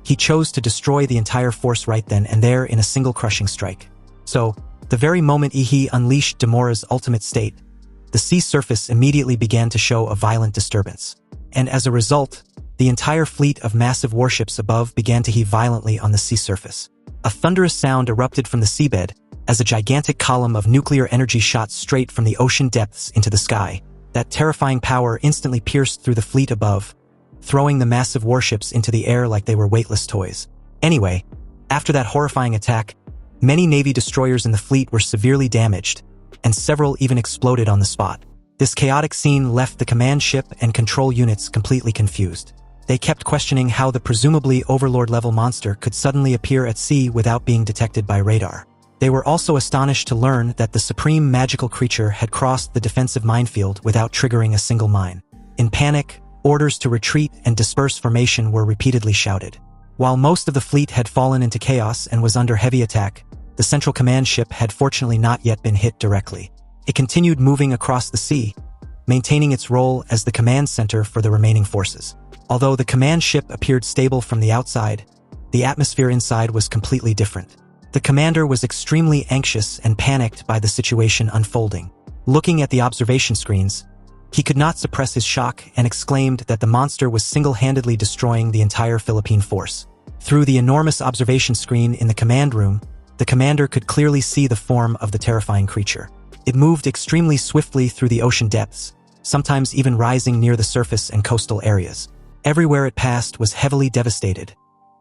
he chose to destroy the entire force right then and there in a single crushing strike. So, the very moment Ihi unleashed Demora's ultimate state, the sea surface immediately began to show a violent disturbance. And as a result, the entire fleet of massive warships above began to heave violently on the sea surface. A thunderous sound erupted from the seabed as a gigantic column of nuclear energy shot straight from the ocean depths into the sky. That terrifying power instantly pierced through the fleet above, throwing the massive warships into the air like they were weightless toys. Anyway, after that horrifying attack, many Navy destroyers in the fleet were severely damaged, and several even exploded on the spot. This chaotic scene left the command ship and control units completely confused. They kept questioning how the presumably overlord-level monster could suddenly appear at sea without being detected by radar. They were also astonished to learn that the supreme magical creature had crossed the defensive minefield without triggering a single mine. In panic, orders to retreat and disperse formation were repeatedly shouted. While most of the fleet had fallen into chaos and was under heavy attack, the central command ship had fortunately not yet been hit directly. It continued moving across the sea, maintaining its role as the command center for the remaining forces. Although the command ship appeared stable from the outside, the atmosphere inside was completely different. The commander was extremely anxious and panicked by the situation unfolding. Looking at the observation screens, he could not suppress his shock and exclaimed that the monster was single-handedly destroying the entire Philippine force. Through the enormous observation screen in the command room, the commander could clearly see the form of the terrifying creature. It moved extremely swiftly through the ocean depths, sometimes even rising near the surface and coastal areas. Everywhere it passed was heavily devastated,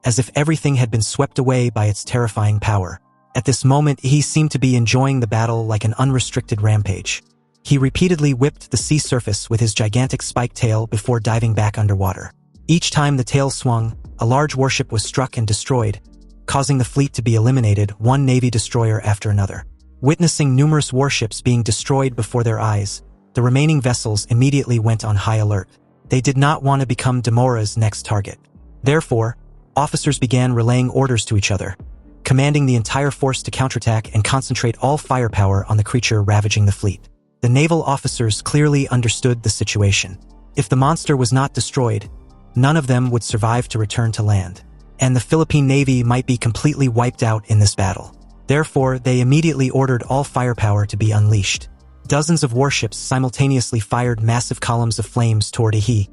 as if everything had been swept away by its terrifying power. At this moment, he seemed to be enjoying the battle like an unrestricted rampage. He repeatedly whipped the sea surface with his gigantic spike tail before diving back underwater. Each time the tail swung, a large warship was struck and destroyed, causing the fleet to be eliminated, one Navy destroyer after another. Witnessing numerous warships being destroyed before their eyes, the remaining vessels immediately went on high alert. They did not want to become Demora's next target. Therefore, officers began relaying orders to each other, commanding the entire force to counterattack and concentrate all firepower on the creature ravaging the fleet. The naval officers clearly understood the situation. If the monster was not destroyed, none of them would survive to return to land, and the Philippine Navy might be completely wiped out in this battle. Therefore, they immediately ordered all firepower to be unleashed. Dozens of warships simultaneously fired massive columns of flames toward Ihi,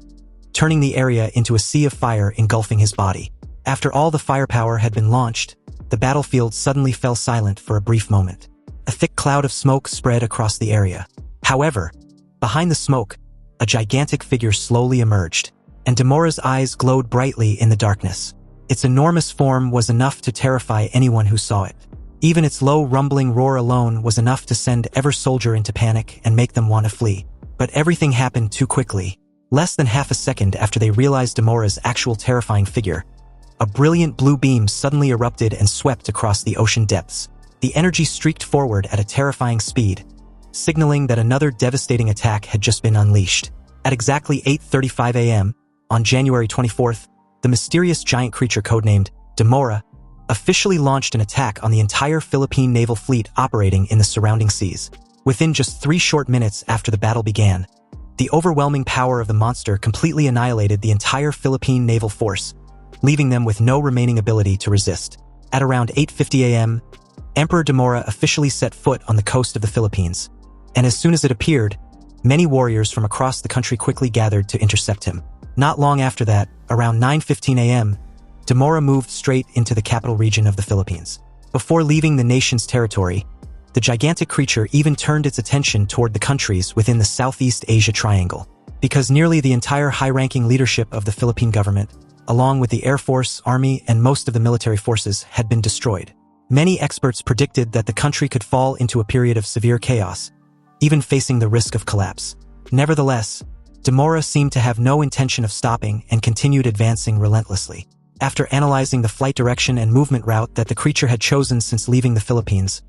turning the area into a sea of fire engulfing his body. After all the firepower had been launched, the battlefield suddenly fell silent for a brief moment. A thick cloud of smoke spread across the area. However, behind the smoke, a gigantic figure slowly emerged, and Demora's eyes glowed brightly in the darkness. Its enormous form was enough to terrify anyone who saw it. Even its low rumbling roar alone was enough to send every soldier into panic and make them want to flee. But everything happened too quickly. Less than half a second after they realized Demora's actual terrifying figure, a brilliant blue beam suddenly erupted and swept across the ocean depths. The energy streaked forward at a terrifying speed, signaling that another devastating attack had just been unleashed. At exactly 8:35 a.m., on January 24th, the mysterious giant creature codenamed Demora officially launched an attack on the entire Philippine naval fleet operating in the surrounding seas. Within just 3 short minutes after the battle began, the overwhelming power of the monster completely annihilated the entire Philippine naval force, leaving them with no remaining ability to resist. At around 8:50 a.m., Emperor Demora officially set foot on the coast of the Philippines, and as soon as it appeared, many warriors from across the country quickly gathered to intercept him. Not long after that, around 9:15 a.m., Demora moved straight into the capital region of the Philippines. Before leaving the nation's territory, the gigantic creature even turned its attention toward the countries within the Southeast Asia Triangle, because nearly the entire high-ranking leadership of the Philippine government, along with the Air Force, Army, and most of the military forces, had been destroyed. Many experts predicted that the country could fall into a period of severe chaos, even facing the risk of collapse. Nevertheless, Demora seemed to have no intention of stopping and continued advancing relentlessly. After analyzing the flight direction and movement route that the creature had chosen since leaving the Philippines,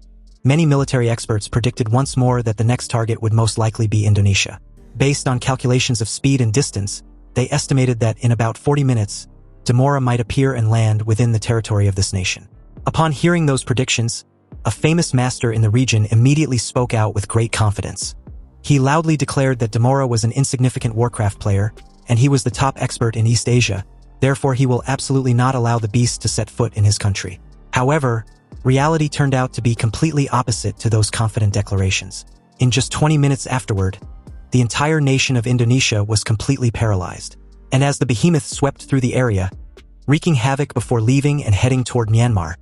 many military experts predicted once more that the next target would most likely be Indonesia. Based on calculations of speed and distance, they estimated that in about 40 minutes, Demora might appear and land within the territory of this nation. Upon hearing those predictions, a famous master in the region immediately spoke out with great confidence. He loudly declared that Demora was an insignificant Warcraft player, and he was the top expert in East Asia. Therefore, he will absolutely not allow the beast to set foot in his country. However, reality turned out to be completely opposite to those confident declarations. In just 20 minutes afterward, the entire nation of Indonesia was completely paralyzed. And as the behemoth swept through the area, wreaking havoc before leaving and heading toward Myanmar,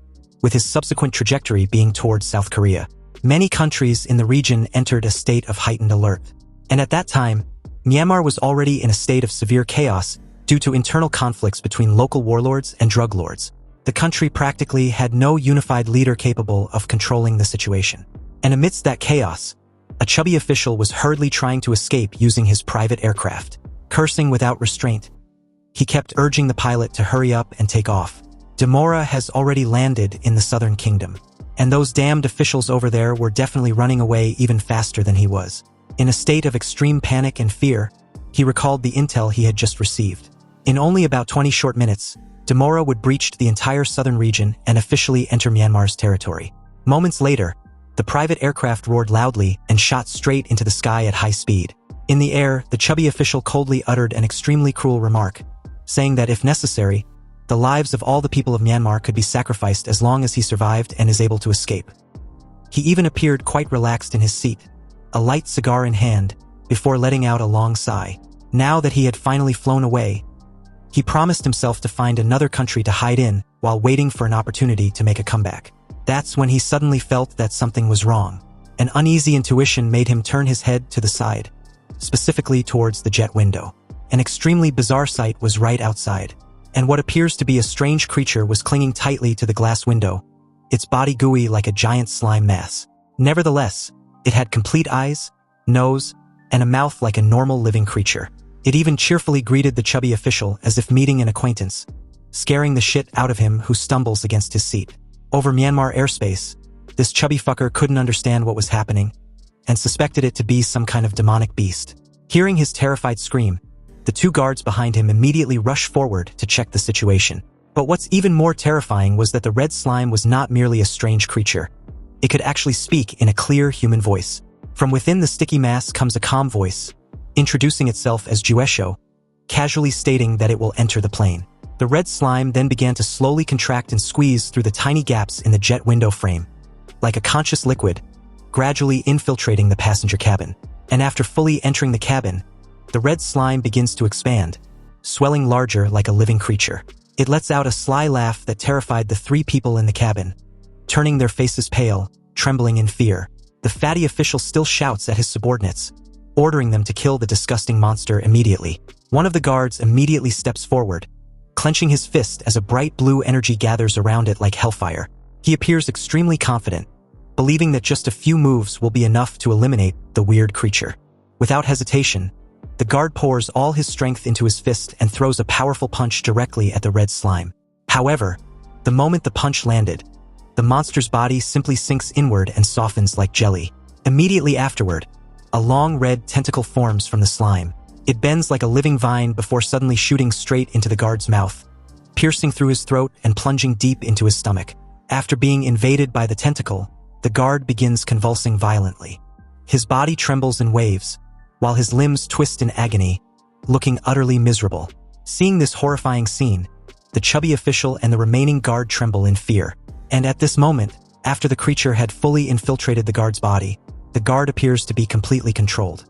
with his subsequent trajectory being towards South Korea, many countries in the region entered a state of heightened alert. And at that time, Myanmar was already in a state of severe chaos due to internal conflicts between local warlords and drug lords. The country practically had no unified leader capable of controlling the situation. And amidst that chaos, a chubby official was hurriedly trying to escape using his private aircraft. Cursing without restraint, he kept urging the pilot to hurry up and take off. Demora has already landed in the southern kingdom, and those damned officials over there were definitely running away even faster than he was. In a state of extreme panic and fear, he recalled the intel he had just received. In only about 20 short minutes, Demora would breach the entire southern region and officially enter Myanmar's territory. Moments later, The private aircraft roared loudly and shot straight into the sky at high speed. In the air, the chubby official coldly uttered an extremely cruel remark, saying that if necessary, the lives of all the people of Myanmar could be sacrificed as long as he survived and is able to escape. He even appeared quite relaxed in his seat, a light cigar in hand, before letting out a long sigh. Now that he had finally flown away, he promised himself to find another country to hide in while waiting for an opportunity to make a comeback. That's when he suddenly felt that something was wrong. An uneasy intuition made him turn his head to the side, specifically towards the jet window. An extremely bizarre sight was right outside, and what appears to be a strange creature was clinging tightly to the glass window, its body gooey like a giant slime mass. Nevertheless, it had complete eyes, nose, and a mouth like a normal living creature. It even cheerfully greeted the chubby official as if meeting an acquaintance, scaring the shit out of him who stumbles against his seat. Over Myanmar airspace, this chubby fucker couldn't understand what was happening and suspected it to be some kind of demonic beast. Hearing his terrified scream, the two guards behind him immediately rushed forward to check the situation. But what's even more terrifying was that the red slime was not merely a strange creature. It could actually speak in a clear human voice. From within the sticky mass comes a calm voice, introducing itself as Juesho, casually stating that it will enter the plane. The red slime then began to slowly contract and squeeze through the tiny gaps in the jet window frame, like a conscious liquid, gradually infiltrating the passenger cabin. And after fully entering the cabin, the red slime begins to expand, swelling larger like a living creature. It lets out a sly laugh that terrified the three people in the cabin, turning their faces pale, trembling in fear. The fatty official still shouts at his subordinates, ordering them to kill the disgusting monster immediately. One of the guards immediately steps forward, clenching his fist as a bright blue energy gathers around it like hellfire. He appears extremely confident, believing that just a few moves will be enough to eliminate the weird creature. Without hesitation, the guard pours all his strength into his fist and throws a powerful punch directly at the red slime. However, the moment the punch landed, the monster's body simply sinks inward and softens like jelly. Immediately afterward, a long red tentacle forms from the slime. It bends like a living vine before suddenly shooting straight into the guard's mouth, piercing through his throat and plunging deep into his stomach. After being invaded by the tentacle, the guard begins convulsing violently. His body trembles in waves, while his limbs twist in agony, looking utterly miserable. Seeing this horrifying scene, the chubby official and the remaining guard tremble in fear. And at this moment, after the creature had fully infiltrated the guard's body, the guard appears to be completely controlled.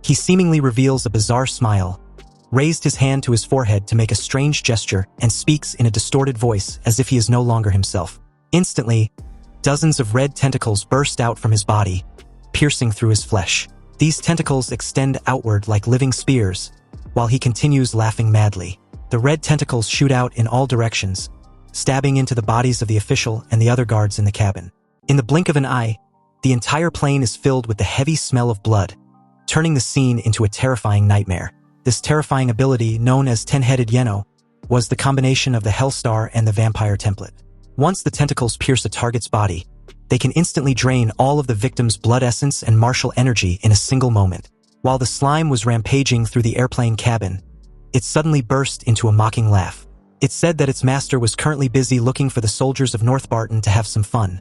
He seemingly reveals a bizarre smile, raised his hand to his forehead to make a strange gesture, and speaks in a distorted voice as if he is no longer himself. Instantly, dozens of red tentacles burst out from his body, piercing through his flesh. These tentacles extend outward like living spears, while he continues laughing madly. The red tentacles shoot out in all directions, stabbing into the bodies of the official and the other guards in the cabin. In the blink of an eye, the entire plane is filled with the heavy smell of blood, turning the scene into a terrifying nightmare. This terrifying ability, known as Ten-Headed Yeno, was the combination of the Hellstar and the Vampire template. Once the tentacles pierce a target's body, they can instantly drain all of the victim's blood essence and martial energy in a single moment. While the slime was rampaging through the airplane cabin, it suddenly burst into a mocking laugh. It said that its master was currently busy looking for the soldiers of North Barton to have some fun,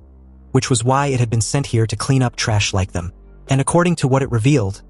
which was why it had been sent here to clean up trash like them. And according to what it revealed,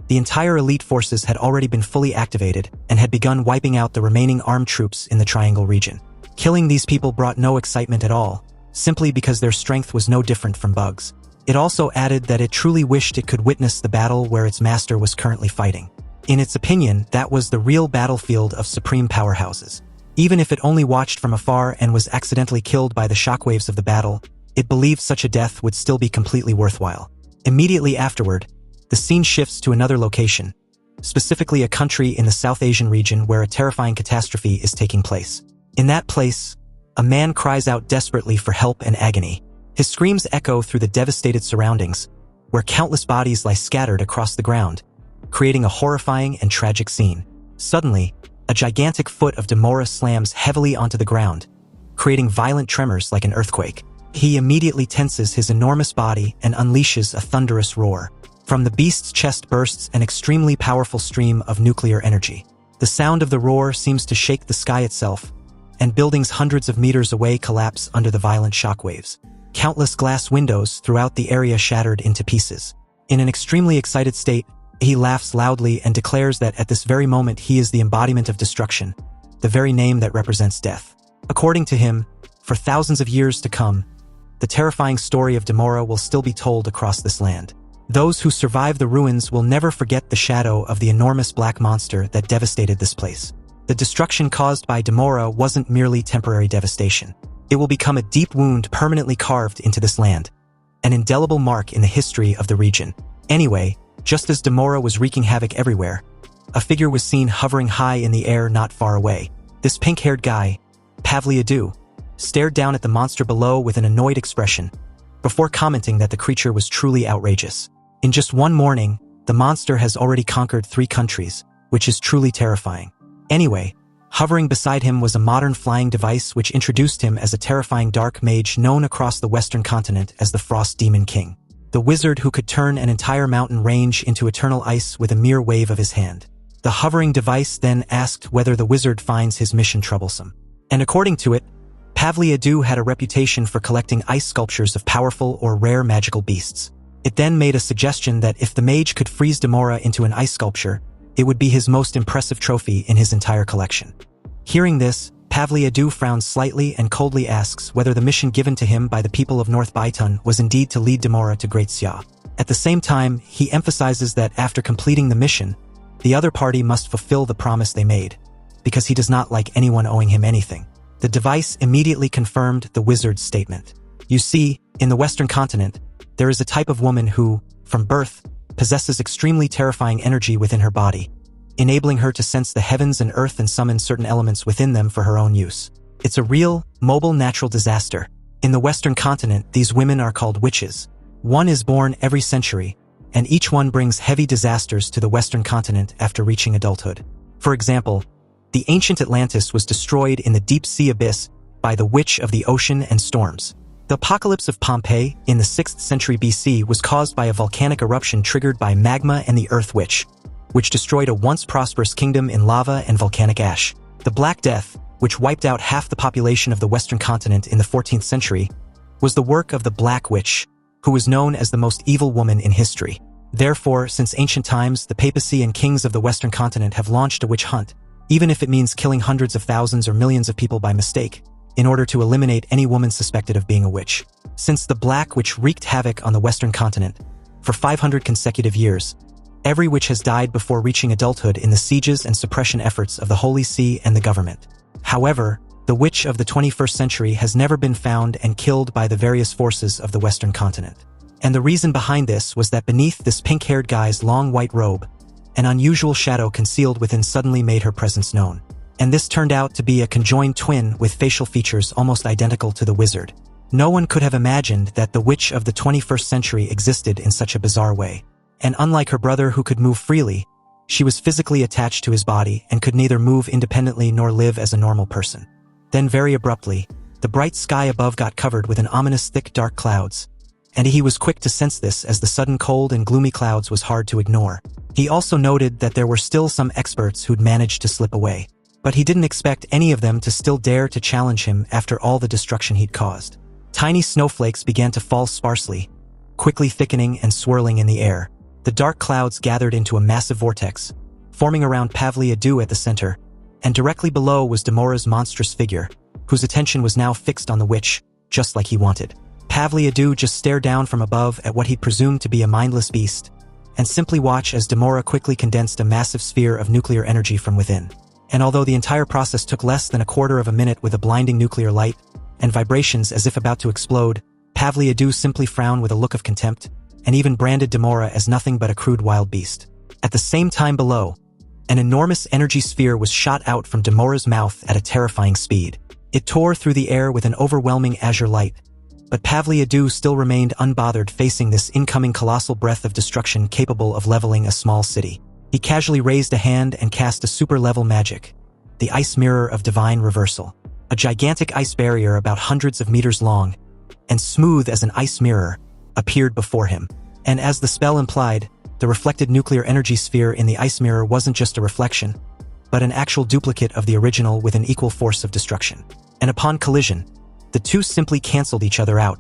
the entire elite forces had already been fully activated and had begun wiping out the remaining armed troops in the Triangle region. Killing these people brought no excitement at all, simply because their strength was no different from bugs. It also added that it truly wished it could witness the battle where its master was currently fighting. In its opinion, that was the real battlefield of supreme powerhouses. Even if it only watched from afar and was accidentally killed by the shockwaves of the battle, it believed such a death would still be completely worthwhile. Immediately afterward, the scene shifts to another location, specifically a country in the South Asian region where a terrifying catastrophe is taking place. In that place, a man cries out desperately for help and agony. His screams echo through the devastated surroundings, where countless bodies lie scattered across the ground, creating a horrifying and tragic scene. Suddenly, a gigantic foot of Demora slams heavily onto the ground, creating violent tremors like an earthquake. He immediately tenses his enormous body and unleashes a thunderous roar. From the beast's chest bursts an extremely powerful stream of nuclear energy. The sound of the roar seems to shake the sky itself, and buildings hundreds of meters away collapse under the violent shockwaves. countless glass windows throughout the area shattered into pieces. In an extremely excited state, he laughs loudly and declares that at this very moment he is the embodiment of destruction, the very name that represents death. According to him, for thousands of years to come, the terrifying story of Demora will still be told across this land. Those who survive the ruins will never forget the shadow of the enormous black monster that devastated this place. The destruction caused by Demora wasn't merely temporary devastation. It will become a deep wound permanently carved into this land, an indelible mark in the history of the region. Anyway, just as Demora was wreaking havoc everywhere, a figure was seen hovering high in the air not far away. This pink-haired guy, Pavliadu, stared down at the monster below with an annoyed expression, before commenting that the creature was truly outrageous. In just one morning, the monster has already conquered 3 countries, which is truly terrifying. Anyway, hovering beside him was a modern flying device which introduced him as a terrifying dark mage known across the Western continent as the Frost Demon King, the wizard who could turn an entire mountain range into eternal ice with a mere wave of his hand. The hovering device then asked whether the wizard finds his mission troublesome. And according to it, Pavliadu had a reputation for collecting ice sculptures of powerful or rare magical beasts. It then made a suggestion that if the mage could freeze Demora into an ice sculpture, it would be his most impressive trophy in his entire collection. Hearing this, Pavliadu frowns slightly and coldly asks whether the mission given to him by the people of North Baitan was indeed to lead Demora to Great Xia. At the same time, he emphasizes that after completing the mission, the other party must fulfill the promise they made, because he does not like anyone owing him anything. The device immediately confirmed the wizard's statement. You see, in the Western continent, there is a type of woman who, from birth, possesses extremely terrifying energy within her body, enabling her to sense the heavens and earth and summon certain elements within them for her own use. It's a real, mobile natural disaster. In the Western continent, these women are called witches. One is born every century, and each one brings heavy disasters to the Western continent after reaching adulthood. For example, the ancient Atlantis was destroyed in the deep sea abyss by the Witch of the Ocean and Storms. The apocalypse of Pompeii in the 6th century BC was caused by a volcanic eruption triggered by magma and the Earth Witch, which destroyed a once prosperous kingdom in lava and volcanic ash. The Black Death, which wiped out half the population of the Western continent in the 14th century, was the work of the Black Witch, who was known as the most evil woman in history. Therefore, since ancient times, the papacy and kings of the Western continent have launched a witch hunt, even if it means killing hundreds of thousands or millions of people by mistake, in order to eliminate any woman suspected of being a witch. Since the Black Witch wreaked havoc on the Western continent, for 500 consecutive years, every witch has died before reaching adulthood in the sieges and suppression efforts of the Holy See and the government. However, the witch of the 21st century has never been found and killed by the various forces of the Western continent. And the reason behind this was that beneath this pink-haired guy's long white robe, an unusual shadow concealed within suddenly made her presence known. And this turned out to be a conjoined twin with facial features almost identical to the wizard. No one could have imagined that the witch of the 21st century existed in such a bizarre way. And unlike her brother who could move freely, she was physically attached to his body and could neither move independently nor live as a normal person. Then very abruptly, the bright sky above got covered with an ominous thick dark clouds, and he was quick to sense this as the sudden cold and gloomy clouds was hard to ignore. He also noted that there were still some experts who'd managed to slip away, but he didn't expect any of them to still dare to challenge him after all the destruction he'd caused. Tiny snowflakes began to fall sparsely, quickly thickening and swirling in the air. The dark clouds gathered into a massive vortex, forming around Pavliadu at the center, and directly below was Demora's monstrous figure, whose attention was now fixed on the witch, just like he wanted. Pavliadu just stared down from above at what he presumed to be a mindless beast, and simply watched as Demora quickly condensed a massive sphere of nuclear energy from within. And although the entire process took less than a quarter of a minute with a blinding nuclear light and vibrations as if about to explode, Pavliadu simply frowned with a look of contempt, and even branded Demora as nothing but a crude wild beast. At the same time below, an enormous energy sphere was shot out from Demora's mouth at a terrifying speed. It tore through the air with an overwhelming azure light, but Pavliadu still remained unbothered facing this incoming colossal breath of destruction capable of leveling a small city. He casually raised a hand and cast a super-level magic, the Ice Mirror of Divine Reversal. A gigantic ice barrier about hundreds of meters long, and smooth as an ice mirror, appeared before him. And as the spell implied, the reflected nuclear energy sphere in the ice mirror wasn't just a reflection, but an actual duplicate of the original with an equal force of destruction. And upon collision, the two simply canceled each other out,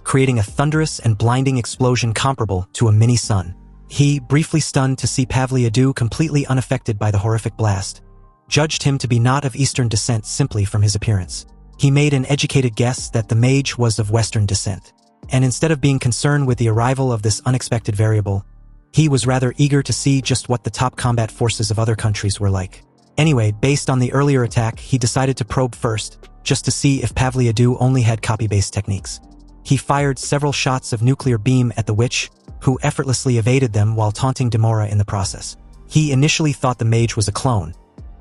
creating a thunderous and blinding explosion comparable to a mini-sun. He, briefly stunned to see Pavliadou completely unaffected by the horrific blast, judged him to be not of Eastern descent simply from his appearance. He made an educated guess that the mage was of Western descent, and instead of being concerned with the arrival of this unexpected variable, he was rather eager to see just what the top combat forces of other countries were like. Anyway, based on the earlier attack, he decided to probe first, just to see if Pavliadou only had copy-based techniques. He fired several shots of nuclear beam at the witch, who effortlessly evaded them while taunting Demora in the process. He initially thought the mage was a clone,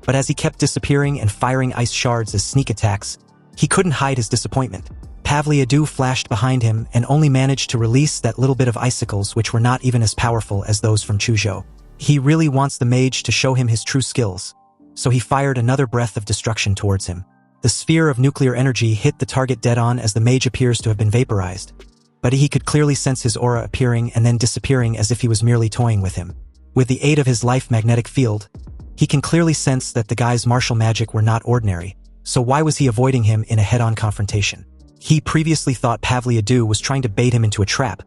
but as he kept disappearing and firing ice shards as sneak attacks, he couldn't hide his disappointment. Pavliadou flashed behind him and only managed to release that little bit of icicles which were not even as powerful as those from Chuzhou. He really wants the mage to show him his true skills, so he fired another breath of destruction towards him. The sphere of nuclear energy hit the target dead-on as the mage appears to have been vaporized, but he could clearly sense his aura appearing and then disappearing as if he was merely toying with him. With the aid of his life magnetic field, he can clearly sense that the guy's martial magic were not ordinary, so why was he avoiding him in a head-on confrontation? He previously thought Pavliadou was trying to bait him into a trap,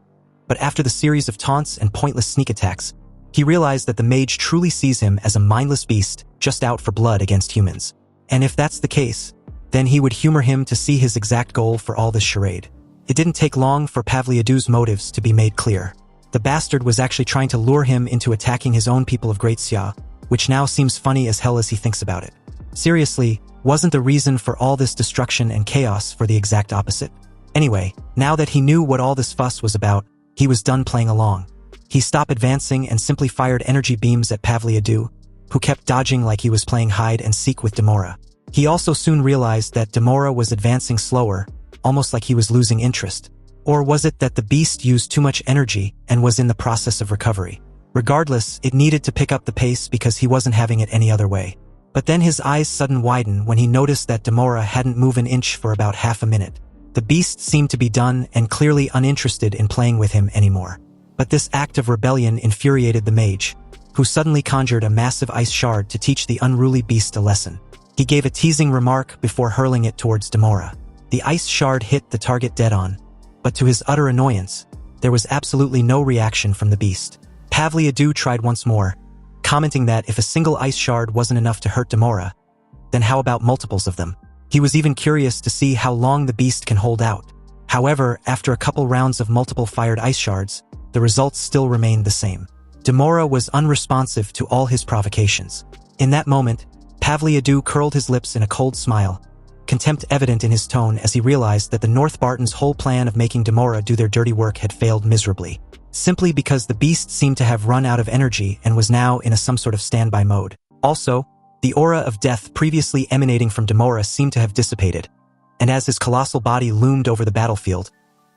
but after the series of taunts and pointless sneak attacks, he realized that the mage truly sees him as a mindless beast just out for blood against humans. And if that's the case, then he would humor him to see his exact goal for all this charade. It didn't take long for Pavliadou's motives to be made clear. The bastard was actually trying to lure him into attacking his own people of Great Xia, which now seems funny as hell as he thinks about it. Seriously, wasn't the reason for all this destruction and chaos for the exact opposite? Anyway, now that he knew what all this fuss was about, he was done playing along. He stopped advancing and simply fired energy beams at Pavliadou, who kept dodging like he was playing hide and seek with Demora. He also soon realized that Demora was advancing slower, almost like he was losing interest. Or was it that the beast used too much energy and was in the process of recovery? Regardless, it needed to pick up the pace because he wasn't having it any other way. But then his eyes suddenly widened when he noticed that Demora hadn't moved an inch for about half a minute. The beast seemed to be done and clearly uninterested in playing with him anymore. But this act of rebellion infuriated the mage, who suddenly conjured a massive ice shard to teach the unruly beast a lesson. He gave a teasing remark before hurling it towards Demora. The ice shard hit the target dead-on, but to his utter annoyance, there was absolutely no reaction from the beast. Pavliadou tried once more, commenting that if a single ice shard wasn't enough to hurt Demora, then how about multiples of them? He was even curious to see how long the beast can hold out. However, after a couple rounds of multiple fired ice shards, the results still remained the same. Demora was unresponsive to all his provocations. In that moment, Pavliadou curled his lips in a cold smile, contempt evident in his tone as he realized that the North Bartons' whole plan of making Demora do their dirty work had failed miserably, simply because the beast seemed to have run out of energy and was now in some sort of standby mode. Also, the aura of death previously emanating from Demora seemed to have dissipated, and as his colossal body loomed over the battlefield,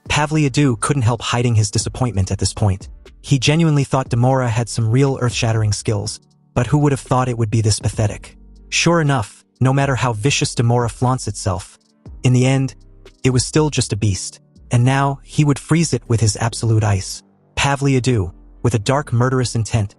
Pavliadou couldn't help hiding his disappointment at this point. He genuinely thought Demora had some real earth-shattering skills, but who would have thought it would be this pathetic? Sure enough, no matter how vicious Demora flaunts itself, in the end, it was still just a beast, and now he would freeze it with his absolute ice. Pavliadou, with a dark murderous intent,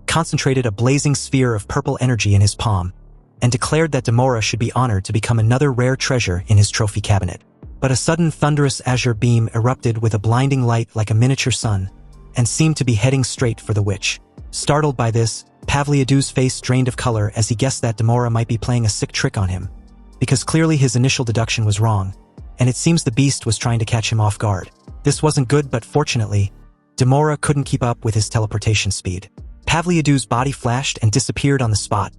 concentrated a blazing sphere of purple energy in his palm, and declared that Demora should be honored to become another rare treasure in his trophy cabinet. But a sudden thunderous azure beam erupted with a blinding light like a miniature sun, and seemed to be heading straight for the witch. Startled by this, Pavliadou's face drained of color as he guessed that Demora might be playing a sick trick on him, because clearly his initial deduction was wrong, and it seems the beast was trying to catch him off guard. This wasn't good, but fortunately, Demora couldn't keep up with his teleportation speed. Pavliadou's body flashed and disappeared on the spot,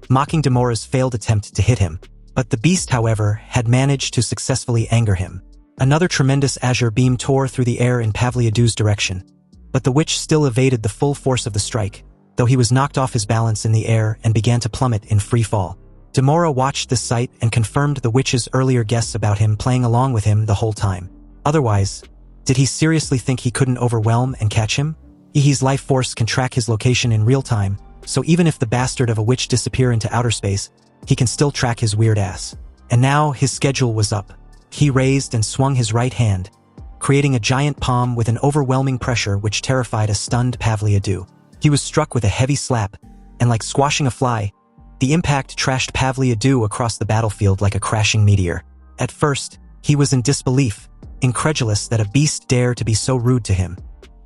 mocking Demora's failed attempt to hit him. But the beast, however, had managed to successfully anger him. Another tremendous azure beam tore through the air in Pavliadou's direction, but the witch still evaded the full force of the strike, though he was knocked off his balance in the air and began to plummet in free fall. Demora watched this sight and confirmed the witch's earlier guess about him playing along with him the whole time. Otherwise, did he seriously think he couldn't overwhelm and catch him? Ihi's life force can track his location in real time, so even if the bastard of a witch disappear into outer space, he can still track his weird ass. And now his schedule was up. He raised and swung his right hand, creating a giant palm with an overwhelming pressure which terrified a stunned Pavliadou. He was struck with a heavy slap, and like squashing a fly, the impact trashed Pavliadou across the battlefield like a crashing meteor. At first, he was in disbelief, incredulous that a beast dared to be so rude to him.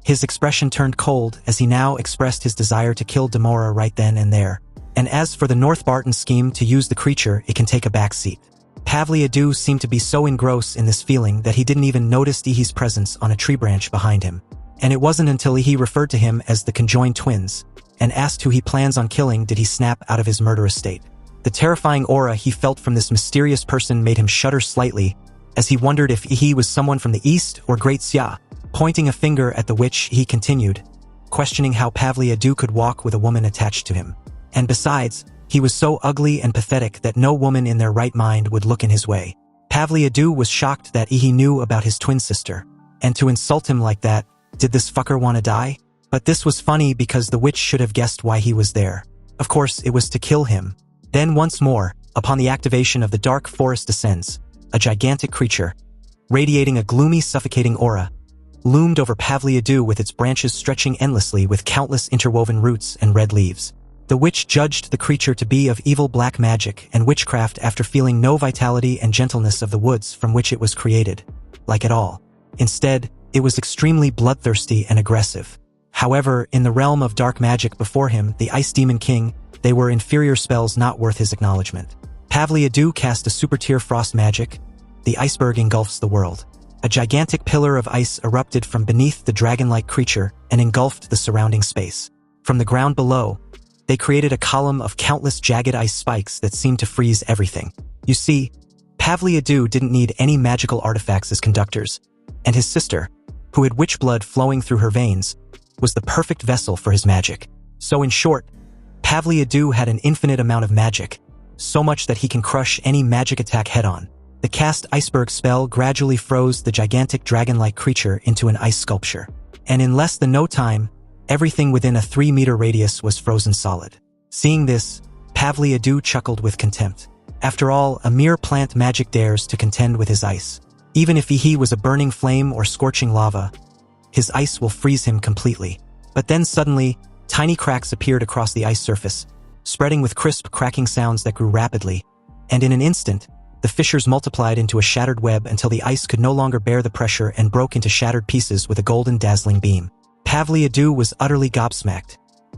His expression turned cold as he now expressed his desire to kill Demora right then and there. And as for the North Barton scheme to use the creature, it can take a backseat. Pavliadew seemed to be so engrossed in this feeling that he didn't even notice Ihi's presence on a tree branch behind him. And it wasn't until Ihi referred to him as the conjoined twins and asked who he plans on killing did he snap out of his murderous state. The terrifying aura he felt from this mysterious person made him shudder slightly as he wondered if Ihi was someone from the east or Great Xia. Pointing a finger at the witch, he continued, questioning how Pavliadew could walk with a woman attached to him. And besides, he was so ugly and pathetic that no woman in their right mind would look in his way. Pavliadew was shocked that Ihi knew about his twin sister. And to insult him like that, did this fucker want to die? But this was funny because the witch should have guessed why he was there. Of course, it was to kill him. Then once more, upon the activation of the dark forest descends, a gigantic creature, radiating a gloomy, suffocating aura, loomed over Pavliadew with its branches stretching endlessly with countless interwoven roots and red leaves. The witch judged the creature to be of evil black magic and witchcraft after feeling no vitality and gentleness of the woods from which it was created, like at all. Instead, it was extremely bloodthirsty and aggressive. However, in the realm of dark magic before him, the Ice Demon King, they were inferior spells not worth his acknowledgement. Pavliadew cast a super-tier frost magic. The iceberg engulfs the world. A gigantic pillar of ice erupted from beneath the dragon-like creature and engulfed the surrounding space. From the ground below, they created a column of countless jagged ice spikes that seemed to freeze everything. You see, Pavliadew didn't need any magical artifacts as conductors, and his sister, who had witch blood flowing through her veins, was the perfect vessel for his magic. So in short, Pavliadew had an infinite amount of magic, so much that he can crush any magic attack head-on. The cast iceberg spell gradually froze the gigantic dragon-like creature into an ice sculpture. And in less than no time, everything within a 3-meter radius was frozen solid. Seeing this, Pavliadew chuckled with contempt. After all, a mere plant magic dares to contend with his ice. Even if he was a burning flame or scorching lava, his ice will freeze him completely. But then suddenly, tiny cracks appeared across the ice surface, spreading with crisp cracking sounds that grew rapidly. And in an instant, the fissures multiplied into a shattered web until the ice could no longer bear the pressure and broke into shattered pieces with a golden dazzling beam. Pavliadew was utterly gobsmacked,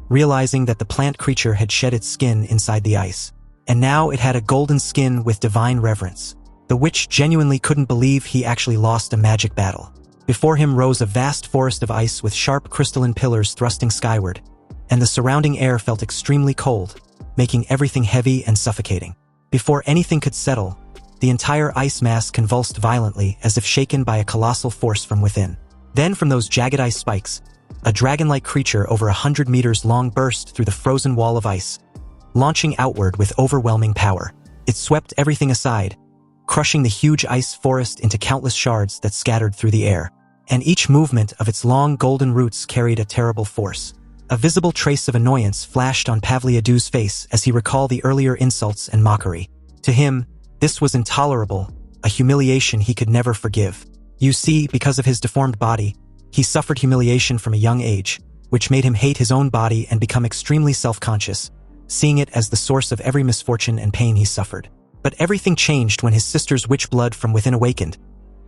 realizing that the plant creature had shed its skin inside the ice. And now it had a golden skin with divine reverence. The witch genuinely couldn't believe he actually lost a magic battle. Before him rose a vast forest of ice with sharp crystalline pillars thrusting skyward, and the surrounding air felt extremely cold, making everything heavy and suffocating. Before anything could settle, the entire ice mass convulsed violently as if shaken by a colossal force from within. Then from those jagged ice spikes, a dragon-like creature over 100 meters long burst through the frozen wall of ice, launching outward with overwhelming power. It swept everything aside, crushing the huge ice forest into countless shards that scattered through the air. And each movement of its long golden roots carried a terrible force. A visible trace of annoyance flashed on Pavliadew's face as he recalled the earlier insults and mockery. To him, this was intolerable, a humiliation he could never forgive. You see, because of his deformed body, he suffered humiliation from a young age, which made him hate his own body and become extremely self-conscious, seeing it as the source of every misfortune and pain he suffered. But everything changed when his sister's witch blood from within awakened,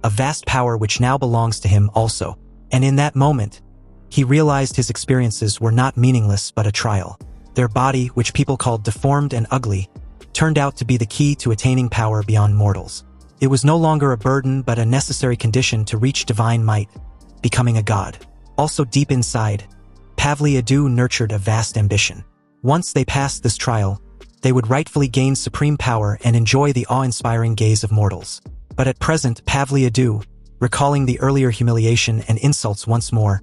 a vast power which now belongs to him also. And in that moment, he realized his experiences were not meaningless but a trial. Their body, which people called deformed and ugly, turned out to be the key to attaining power beyond mortals. It was no longer a burden but a necessary condition to reach divine might, becoming a god. Also deep inside, Pavliadew nurtured a vast ambition. Once they passed this trial, they would rightfully gain supreme power and enjoy the awe-inspiring gaze of mortals. But at present, Pavliadew, recalling the earlier humiliation and insults once more,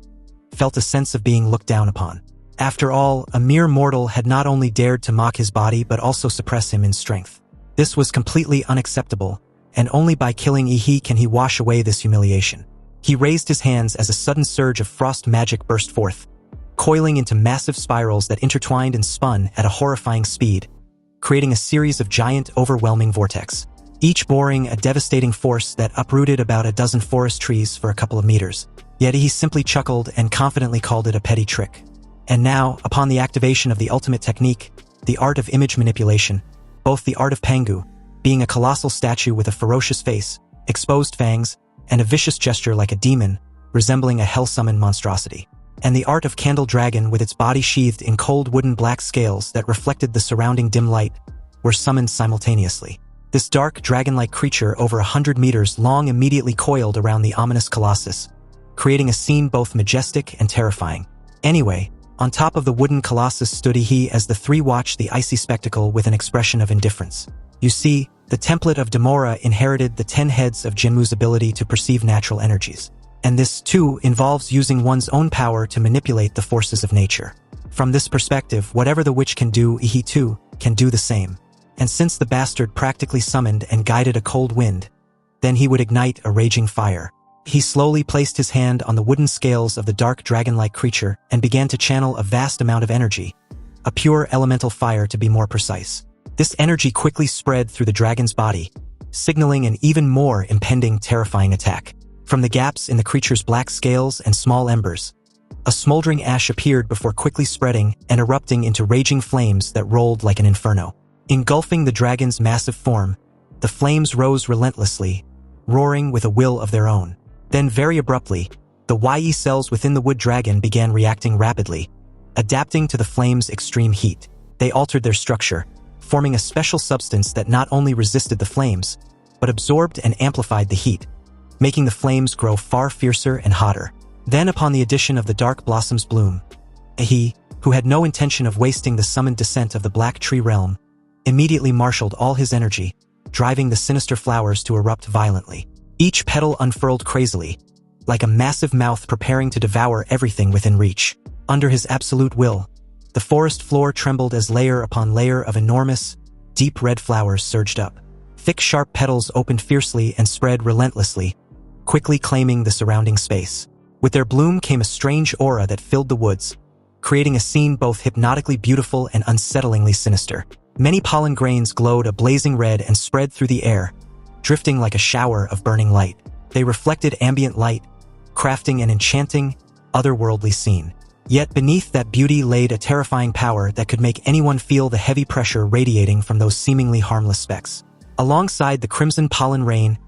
felt a sense of being looked down upon. After all, a mere mortal had not only dared to mock his body but also suppress him in strength. This was completely unacceptable, and only by killing Ihi can he wash away this humiliation. He raised his hands as a sudden surge of frost magic burst forth, coiling into massive spirals that intertwined and spun at a horrifying speed, creating a series of giant, overwhelming vortex, each boring a devastating force that uprooted about a dozen forest trees for a couple of meters. Yet he simply chuckled and confidently called it a petty trick. And now, upon the activation of the ultimate technique, the art of image manipulation, both the art of Pangu, being a colossal statue with a ferocious face, exposed fangs, and a vicious gesture like a demon, resembling a hell-summoned monstrosity. And the art of Candle Dragon with its body sheathed in cold wooden black scales that reflected the surrounding dim light were summoned simultaneously. This dark, dragon-like creature over 100 meters long immediately coiled around the ominous colossus, creating a scene both majestic and terrifying. Anyway, on top of the wooden colossus stood he as the three watched the icy spectacle with an expression of indifference. You see, the template of Demora inherited the 10 heads of Jinmu's ability to perceive natural energies. And this, too, involves using one's own power to manipulate the forces of nature. From this perspective, whatever the witch can do, he too can do the same. And since the bastard practically summoned and guided a cold wind, then he would ignite a raging fire. He slowly placed his hand on the wooden scales of the dark dragon-like creature and began to channel a vast amount of energy, a pure elemental fire to be more precise. This energy quickly spread through the dragon's body, signaling an even more impending, terrifying attack. From the gaps in the creature's black scales and small embers, a smoldering ash appeared before quickly spreading and erupting into raging flames that rolled like an inferno. Engulfing the dragon's massive form, the flames rose relentlessly, roaring with a will of their own. Then very abruptly, the YE cells within the wood dragon began reacting rapidly, adapting to the flame's extreme heat. They altered their structure, forming a special substance that not only resisted the flames, but absorbed and amplified the heat, making the flames grow far fiercer and hotter. Then upon the addition of the dark blossom's bloom, he, who had no intention of wasting the summoned descent of the Black Tree realm, immediately marshaled all his energy, driving the sinister flowers to erupt violently. Each petal unfurled crazily, like a massive mouth preparing to devour everything within reach. Under his absolute will, the forest floor trembled as layer upon layer of enormous, deep red flowers surged up. Thick, sharp petals opened fiercely and spread relentlessly, quickly claiming the surrounding space. With their bloom came a strange aura that filled the woods, creating a scene both hypnotically beautiful and unsettlingly sinister. Many pollen grains glowed a blazing red and spread through the air, drifting like a shower of burning light. They reflected ambient light, crafting an enchanting, otherworldly scene. Yet beneath that beauty laid a terrifying power that could make anyone feel the heavy pressure radiating from those seemingly harmless specks. Alongside the crimson pollen rain,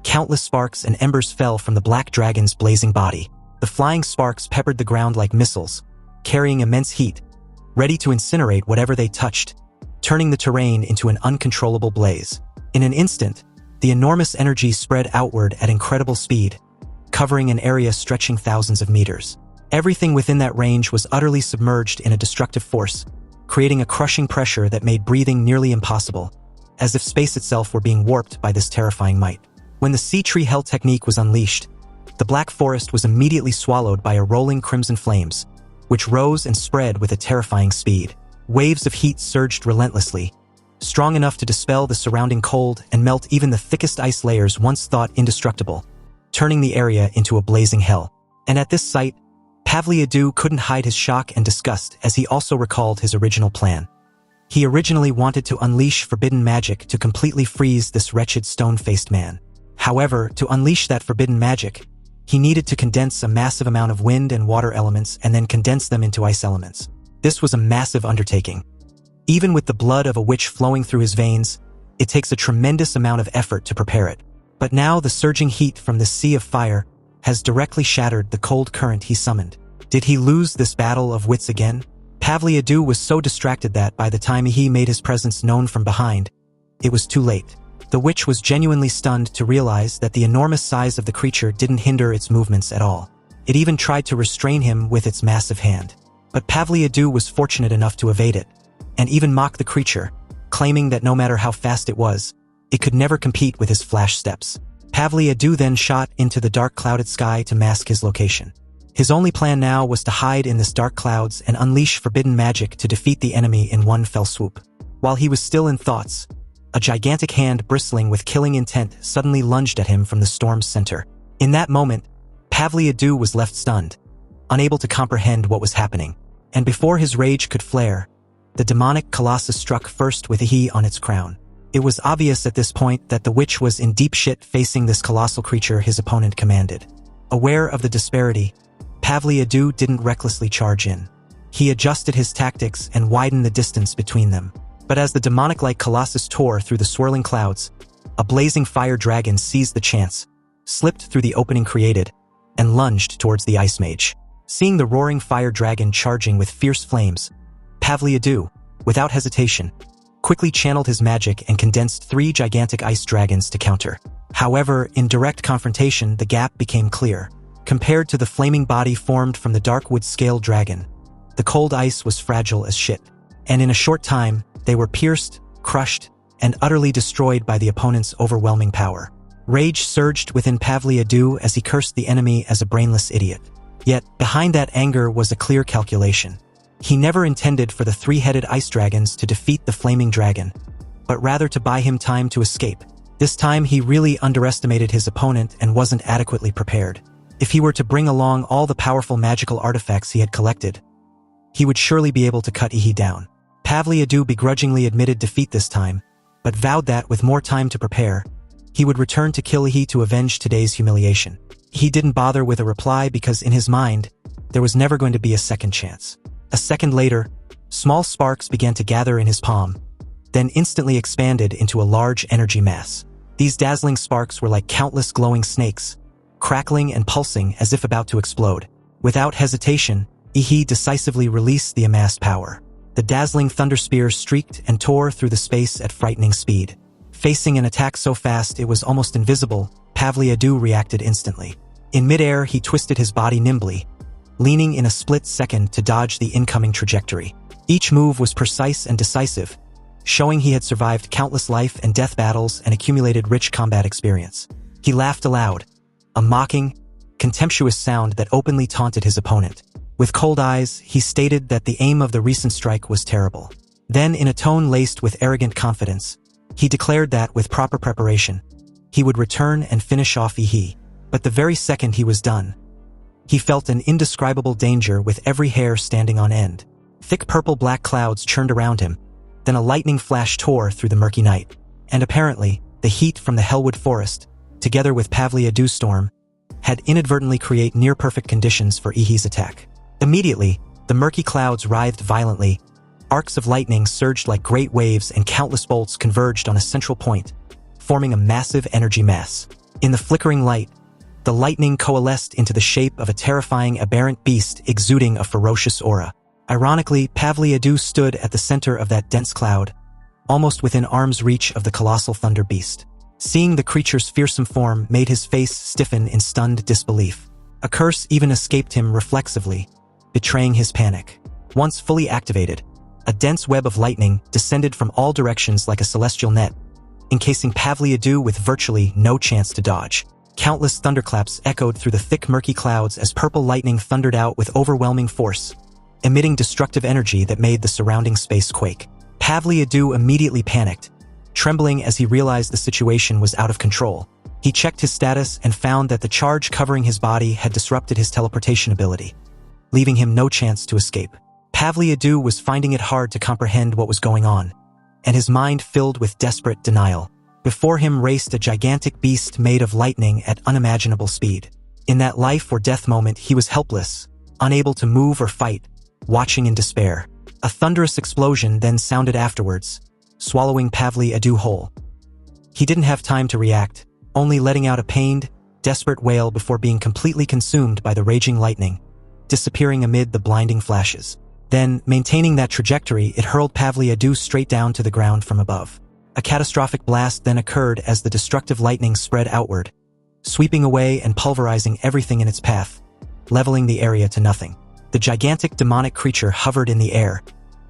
countless sparks and embers fell from the black dragon's blazing body. The flying sparks peppered the ground like missiles, carrying immense heat, ready to incinerate whatever they touched, turning the terrain into an uncontrollable blaze. In an instant, the enormous energy spread outward at incredible speed, covering an area stretching thousands of meters. Everything within that range was utterly submerged in a destructive force, creating a crushing pressure that made breathing nearly impossible, as if space itself were being warped by this terrifying might. When the sea tree hell technique was unleashed, the black forest was immediately swallowed by a rolling crimson flames, which rose and spread with a terrifying speed. Waves of heat surged relentlessly, strong enough to dispel the surrounding cold and melt even the thickest ice layers once thought indestructible, turning the area into a blazing hell. And at this sight, Pavliadu couldn't hide his shock and disgust as he also recalled his original plan. He originally wanted to unleash forbidden magic to completely freeze this wretched stone-faced man. However, to unleash that forbidden magic, he needed to condense a massive amount of wind and water elements and then condense them into ice elements. This was a massive undertaking. Even with the blood of a witch flowing through his veins, it takes a tremendous amount of effort to prepare it. But now the surging heat from the sea of fire has directly shattered the cold current he summoned. Did he lose this battle of wits again? Pavliadu was so distracted that by the time he made his presence known from behind, it was too late. The witch was genuinely stunned to realize that the enormous size of the creature didn't hinder its movements at all. It even tried to restrain him with its massive hand. But Pavliadu was fortunate enough to evade it, and even mock the creature, claiming that no matter how fast it was, it could never compete with his flash steps. Pavliadu then shot into the dark clouded sky to mask his location. His only plan now was to hide in this dark clouds and unleash forbidden magic to defeat the enemy in one fell swoop. While he was still in thoughts, a gigantic hand bristling with killing intent suddenly lunged at him from the storm's center. In that moment, Pavliadu was left stunned, unable to comprehend what was happening. And before his rage could flare, the demonic colossus struck first with a he on its crown. It was obvious at this point that the witch was in deep shit facing this colossal creature his opponent commanded. Aware of the disparity, Pavliadu didn't recklessly charge in. He adjusted his tactics and widened the distance between them. But as the demonic-like colossus tore through the swirling clouds, a blazing fire dragon seized the chance, slipped through the opening created, and lunged towards the ice mage. Seeing the roaring fire dragon charging with fierce flames, Pavliadu, without hesitation, quickly channeled his magic and condensed 3 gigantic ice dragons to counter. However, in direct confrontation, the gap became clear. Compared to the flaming body formed from the dark wood scale dragon, the cold ice was fragile as shit. And in a short time, they were pierced, crushed, and utterly destroyed by the opponent's overwhelming power. Rage surged within Pavliadu as he cursed the enemy as a brainless idiot. Yet, behind that anger was a clear calculation. He never intended for the 3-headed ice dragons to defeat the flaming dragon, but rather to buy him time to escape. This time he really underestimated his opponent and wasn't adequately prepared. If he were to bring along all the powerful magical artifacts he had collected, he would surely be able to cut Ihi down. Pavliadu begrudgingly admitted defeat this time, but vowed that with more time to prepare, he would return to kill Ihi to avenge today's humiliation. He didn't bother with a reply because in his mind, there was never going to be a second chance. A second later, small sparks began to gather in his palm, then instantly expanded into a large energy mass. These dazzling sparks were like countless glowing snakes, crackling and pulsing as if about to explode. Without hesitation, Ihi decisively released the amassed power. The dazzling thunder spear streaked and tore through the space at frightening speed. Facing an attack so fast it was almost invisible, Pavliadu reacted instantly. In midair, he twisted his body nimbly, leaning in a split second to dodge the incoming trajectory. Each move was precise and decisive, showing he had survived countless life and death battles and accumulated rich combat experience. He laughed aloud, a mocking, contemptuous sound that openly taunted his opponent. With cold eyes, he stated that the aim of the recent strike was terrible. Then, in a tone laced with arrogant confidence, he declared that, with proper preparation, he would return and finish off Ihi. But the very second he was done, he felt an indescribable danger with every hair standing on end. Thick purple-black clouds churned around him, then a lightning flash tore through the murky night. And apparently, the heat from the Hellwood Forest, together with Pavliadu's storm, had inadvertently created near-perfect conditions for Ihi's attack. Immediately, the murky clouds writhed violently, arcs of lightning surged like great waves and countless bolts converged on a central point, forming a massive energy mass. In the flickering light, the lightning coalesced into the shape of a terrifying aberrant beast exuding a ferocious aura. Ironically, Pavliadu stood at the center of that dense cloud, almost within arm's reach of the colossal thunder beast. Seeing the creature's fearsome form made his face stiffen in stunned disbelief. A curse even escaped him reflexively, betraying his panic. Once fully activated, a dense web of lightning descended from all directions like a celestial net, encasing Pavliadu with virtually no chance to dodge. Countless thunderclaps echoed through the thick murky clouds as purple lightning thundered out with overwhelming force, emitting destructive energy that made the surrounding space quake. Pavliadu immediately panicked, trembling as he realized the situation was out of control. He checked his status and found that the charge covering his body had disrupted his teleportation ability, leaving him no chance to escape. Pavliadu was finding it hard to comprehend what was going on, and his mind filled with desperate denial. Before him raced a gigantic beast made of lightning at unimaginable speed. In that life or death moment, he was helpless, unable to move or fight, watching in despair. A thunderous explosion then sounded afterwards, swallowing Pavliadu whole. He didn't have time to react, only letting out a pained, desperate wail before being completely consumed by the raging lightning, disappearing amid the blinding flashes. Then, maintaining that trajectory, it hurled Pavliadu straight down to the ground from above. A catastrophic blast then occurred as the destructive lightning spread outward, sweeping away and pulverizing everything in its path, leveling the area to nothing. The gigantic demonic creature hovered in the air,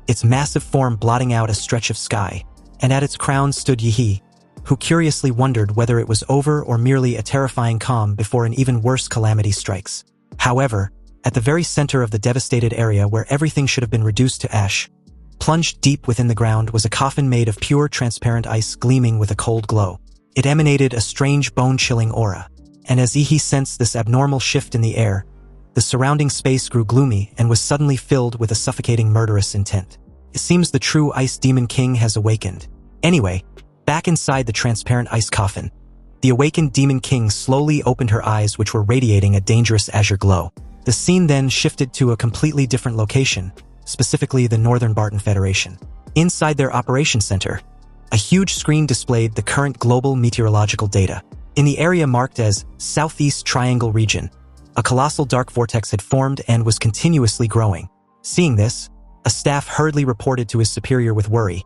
its massive form blotting out a stretch of sky, and at its crown stood Ihi, who curiously wondered whether it was over or merely a terrifying calm before an even worse calamity strikes. However, at the very center of the devastated area where everything should have been reduced to ash, plunged deep within the ground was a coffin made of pure transparent ice gleaming with a cold glow. It emanated a strange bone-chilling aura, and as Ihi sensed this abnormal shift in the air, the surrounding space grew gloomy and was suddenly filled with a suffocating murderous intent. It seems the true Ice Demon King has awakened. Anyway, back inside the transparent ice coffin, the awakened Demon King slowly opened her eyes, which were radiating a dangerous azure glow. The scene then shifted to a completely different location, specifically the Northern Barton Federation. Inside their operations center, a huge screen displayed the current global meteorological data. In the area marked as Southeast Triangle Region, a colossal dark vortex had formed and was continuously growing. Seeing this, a staff hurriedly reported to his superior with worry,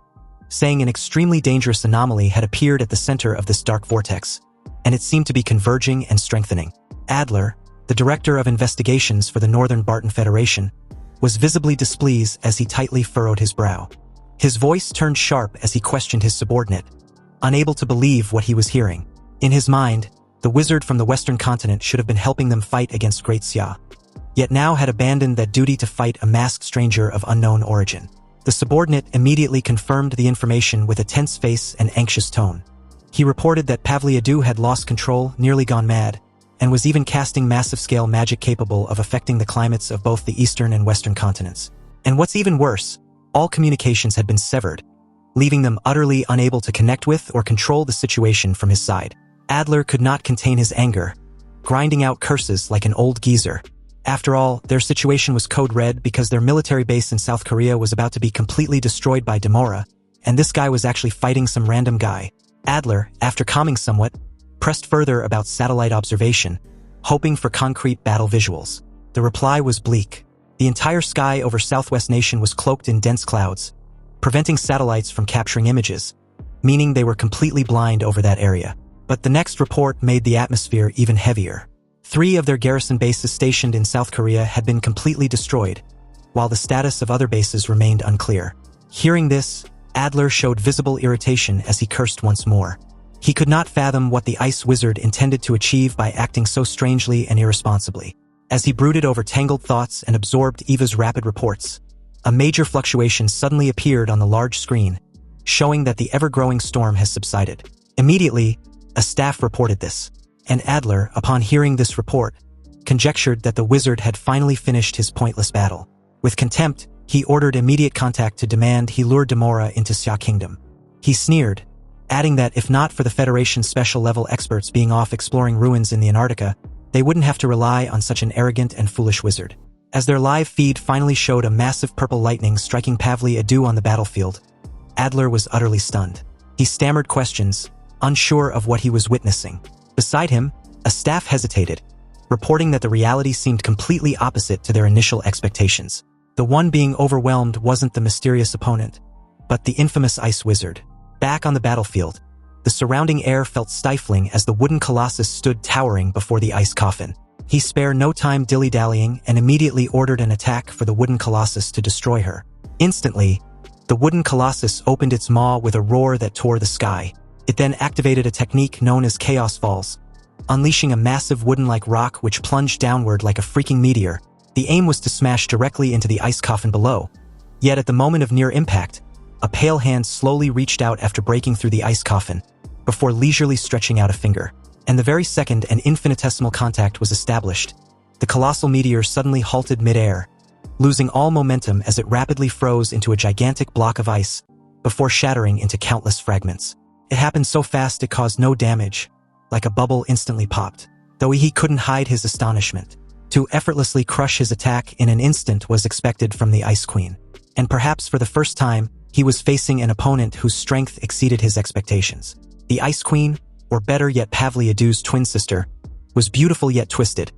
saying an extremely dangerous anomaly had appeared at the center of this dark vortex, and it seemed to be converging and strengthening. Adler, the director of investigations for the Northern Barton Federation, was visibly displeased as he tightly furrowed his brow. His voice turned sharp as he questioned his subordinate, unable to believe what he was hearing. In his mind, the wizard from the Western continent should have been helping them fight against Great Xia, yet now had abandoned that duty to fight a masked stranger of unknown origin. The subordinate immediately confirmed the information with a tense face and anxious tone. He reported that Pavliadu had lost control, nearly gone mad, and was even casting massive-scale magic capable of affecting the climates of both the eastern and western continents. And what's even worse, all communications had been severed, leaving them utterly unable to connect with or control the situation from his side. Adler could not contain his anger, grinding out curses like an old geezer. After all, their situation was code red because their military base in South Korea was about to be completely destroyed by Demora, and this guy was actually fighting some random guy. Adler, after calming somewhat, pressed further about satellite observation, hoping for concrete battle visuals. The reply was bleak. The entire sky over Southwest Nation was cloaked in dense clouds, preventing satellites from capturing images, meaning they were completely blind over that area. But the next report made the atmosphere even heavier. 3 of their garrison bases stationed in South Korea had been completely destroyed, while the status of other bases remained unclear. Hearing this, Adler showed visible irritation as he cursed once more. He could not fathom what the ice wizard intended to achieve by acting so strangely and irresponsibly. As he brooded over tangled thoughts and absorbed Eva's rapid reports, a major fluctuation suddenly appeared on the large screen, showing that the ever-growing storm has subsided. Immediately, a staff reported this, and Adler, upon hearing this report, conjectured that the wizard had finally finished his pointless battle. With contempt, he ordered immediate contact to demand he lure Demora into Xia Kingdom. He sneered, adding that if not for the Federation's special-level experts being off exploring ruins in the Antarctica, they wouldn't have to rely on such an arrogant and foolish wizard. As their live feed finally showed a massive purple lightning striking Pavliadu on the battlefield, Adler was utterly stunned. He stammered questions, unsure of what he was witnessing. Beside him, a staff hesitated, reporting that the reality seemed completely opposite to their initial expectations. The one being overwhelmed wasn't the mysterious opponent, but the infamous ice wizard. Back on the battlefield, the surrounding air felt stifling as the wooden colossus stood towering before the ice coffin. He spared no time dilly-dallying and immediately ordered an attack for the wooden colossus to destroy her. Instantly, the wooden colossus opened its maw with a roar that tore the sky. It then activated a technique known as Chaos Falls, unleashing a massive wooden-like rock which plunged downward like a freaking meteor. The aim was to smash directly into the ice coffin below. Yet at the moment of near impact, a pale hand slowly reached out after breaking through the ice coffin, before leisurely stretching out a finger. And the very second an infinitesimal contact was established, the colossal meteor suddenly halted mid-air, losing all momentum as it rapidly froze into a gigantic block of ice, before shattering into countless fragments. It happened so fast it caused no damage, like a bubble instantly popped, though he couldn't hide his astonishment. To effortlessly crush his attack in an instant was expected from the Ice Queen, and perhaps for the first time, he was facing an opponent whose strength exceeded his expectations. The Ice Queen, or better yet Pavliadu's twin sister, was beautiful yet twisted.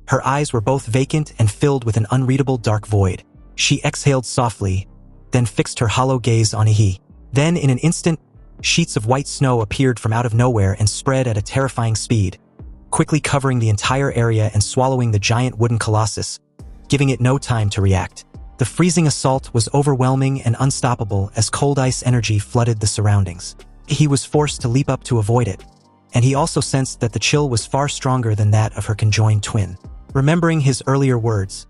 Her eyes were both vacant and filled with an unreadable dark void. She exhaled softly, then fixed her hollow gaze on Ihi. Then in an instant, sheets of white snow appeared from out of nowhere and spread at a terrifying speed, quickly covering the entire area and swallowing the giant wooden colossus, giving it no time to react. The freezing assault was overwhelming and unstoppable as cold ice energy flooded the surroundings. He was forced to leap up to avoid it, and he also sensed that the chill was far stronger than that of her conjoined twin. Remembering his earlier words,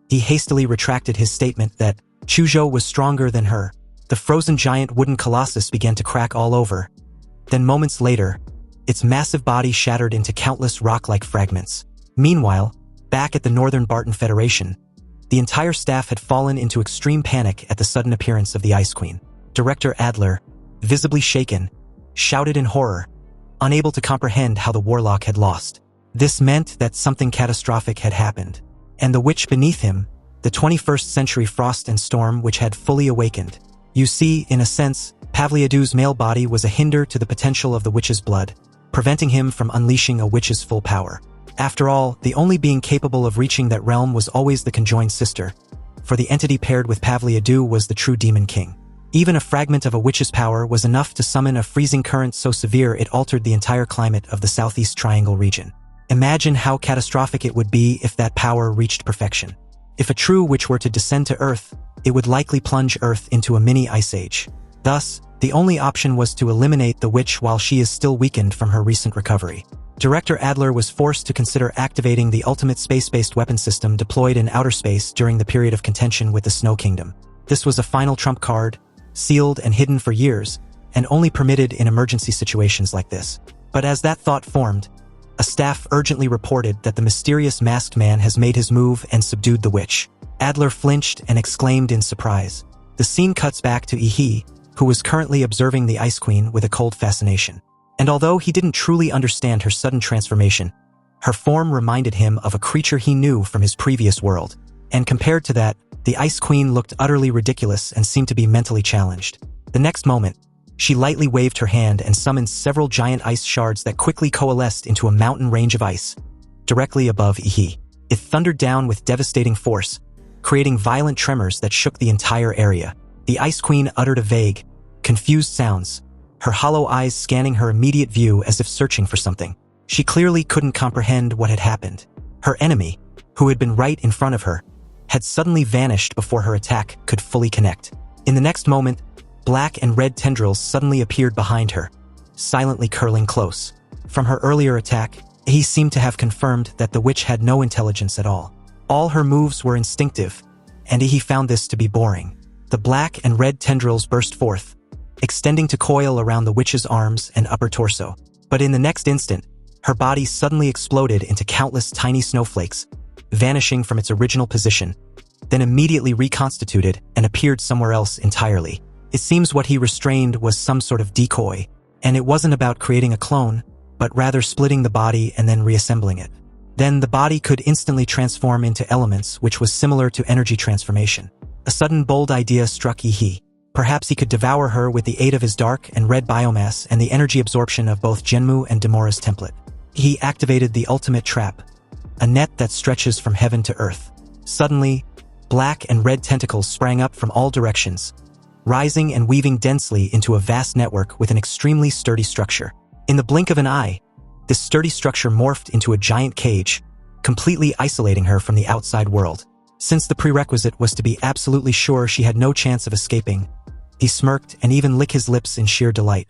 he hastily retracted his statement that Chuzhou was stronger than her. The frozen giant wooden colossus began to crack all over. Then moments later, its massive body shattered into countless rock-like fragments. Meanwhile, back at the Northern Barton Federation, the entire staff had fallen into extreme panic at the sudden appearance of the Ice Queen. Director Adler, visibly shaken, shouted in horror, unable to comprehend how the warlock had lost. This meant that something catastrophic had happened, and the witch beneath him, the 21st century frost and storm which had fully awakened. You see, in a sense, Pavliadu's male body was a hinder to the potential of the witch's blood, preventing him from unleashing a witch's full power. After all, the only being capable of reaching that realm was always the conjoined sister, for the entity paired with Pavliadu was the true Demon King. Even a fragment of a witch's power was enough to summon a freezing current so severe it altered the entire climate of the Southeast Triangle region. Imagine how catastrophic it would be if that power reached perfection. If a true witch were to descend to Earth, it would likely plunge Earth into a mini ice age. Thus, the only option was to eliminate the witch while she is still weakened from her recent recovery. Director Adler was forced to consider activating the ultimate space-based weapon system deployed in outer space during the period of contention with the Snow Kingdom. This was a final trump card, sealed and hidden for years, and only permitted in emergency situations like this. But as that thought formed, a staff urgently reported that the mysterious masked man has made his move and subdued the witch. Adler flinched and exclaimed in surprise. The scene cuts back to Ihi, who was currently observing the Ice Queen with a cold fascination. And although he didn't truly understand her sudden transformation, her form reminded him of a creature he knew from his previous world. And compared to that, the Ice Queen looked utterly ridiculous and seemed to be mentally challenged. The next moment, she lightly waved her hand and summoned several giant ice shards that quickly coalesced into a mountain range of ice, directly above Ihi. It thundered down with devastating force, creating violent tremors that shook the entire area. The Ice Queen uttered a vague, confused sounds, her hollow eyes scanning her immediate view as if searching for something. She clearly couldn't comprehend what had happened. Her enemy, who had been right in front of her, had suddenly vanished before her attack could fully connect. In the next moment, black and red tendrils suddenly appeared behind her, silently curling close. From her earlier attack, he seemed to have confirmed that the witch had no intelligence at all. All her moves were instinctive, and he found this to be boring. The black and red tendrils burst forth, extending to coil around the witch's arms and upper torso. But in the next instant, her body suddenly exploded into countless tiny snowflakes, vanishing from its original position, then immediately reconstituted and appeared somewhere else entirely. It seems what he restrained was some sort of decoy, and it wasn't about creating a clone, but rather splitting the body and then reassembling it. Then the body could instantly transform into elements, which was similar to energy transformation. A sudden bold idea struck Ihi. Perhaps he could devour her with the aid of his dark and red biomass and the energy absorption of both Genmu and Demora's template. He activated the ultimate trap, a net that stretches from heaven to earth. Suddenly, black and red tentacles sprang up from all directions, rising and weaving densely into a vast network with an extremely sturdy structure. In the blink of an eye, this sturdy structure morphed into a giant cage, completely isolating her from the outside world. Since the prerequisite was to be absolutely sure she had no chance of escaping, he smirked and even licked his lips in sheer delight.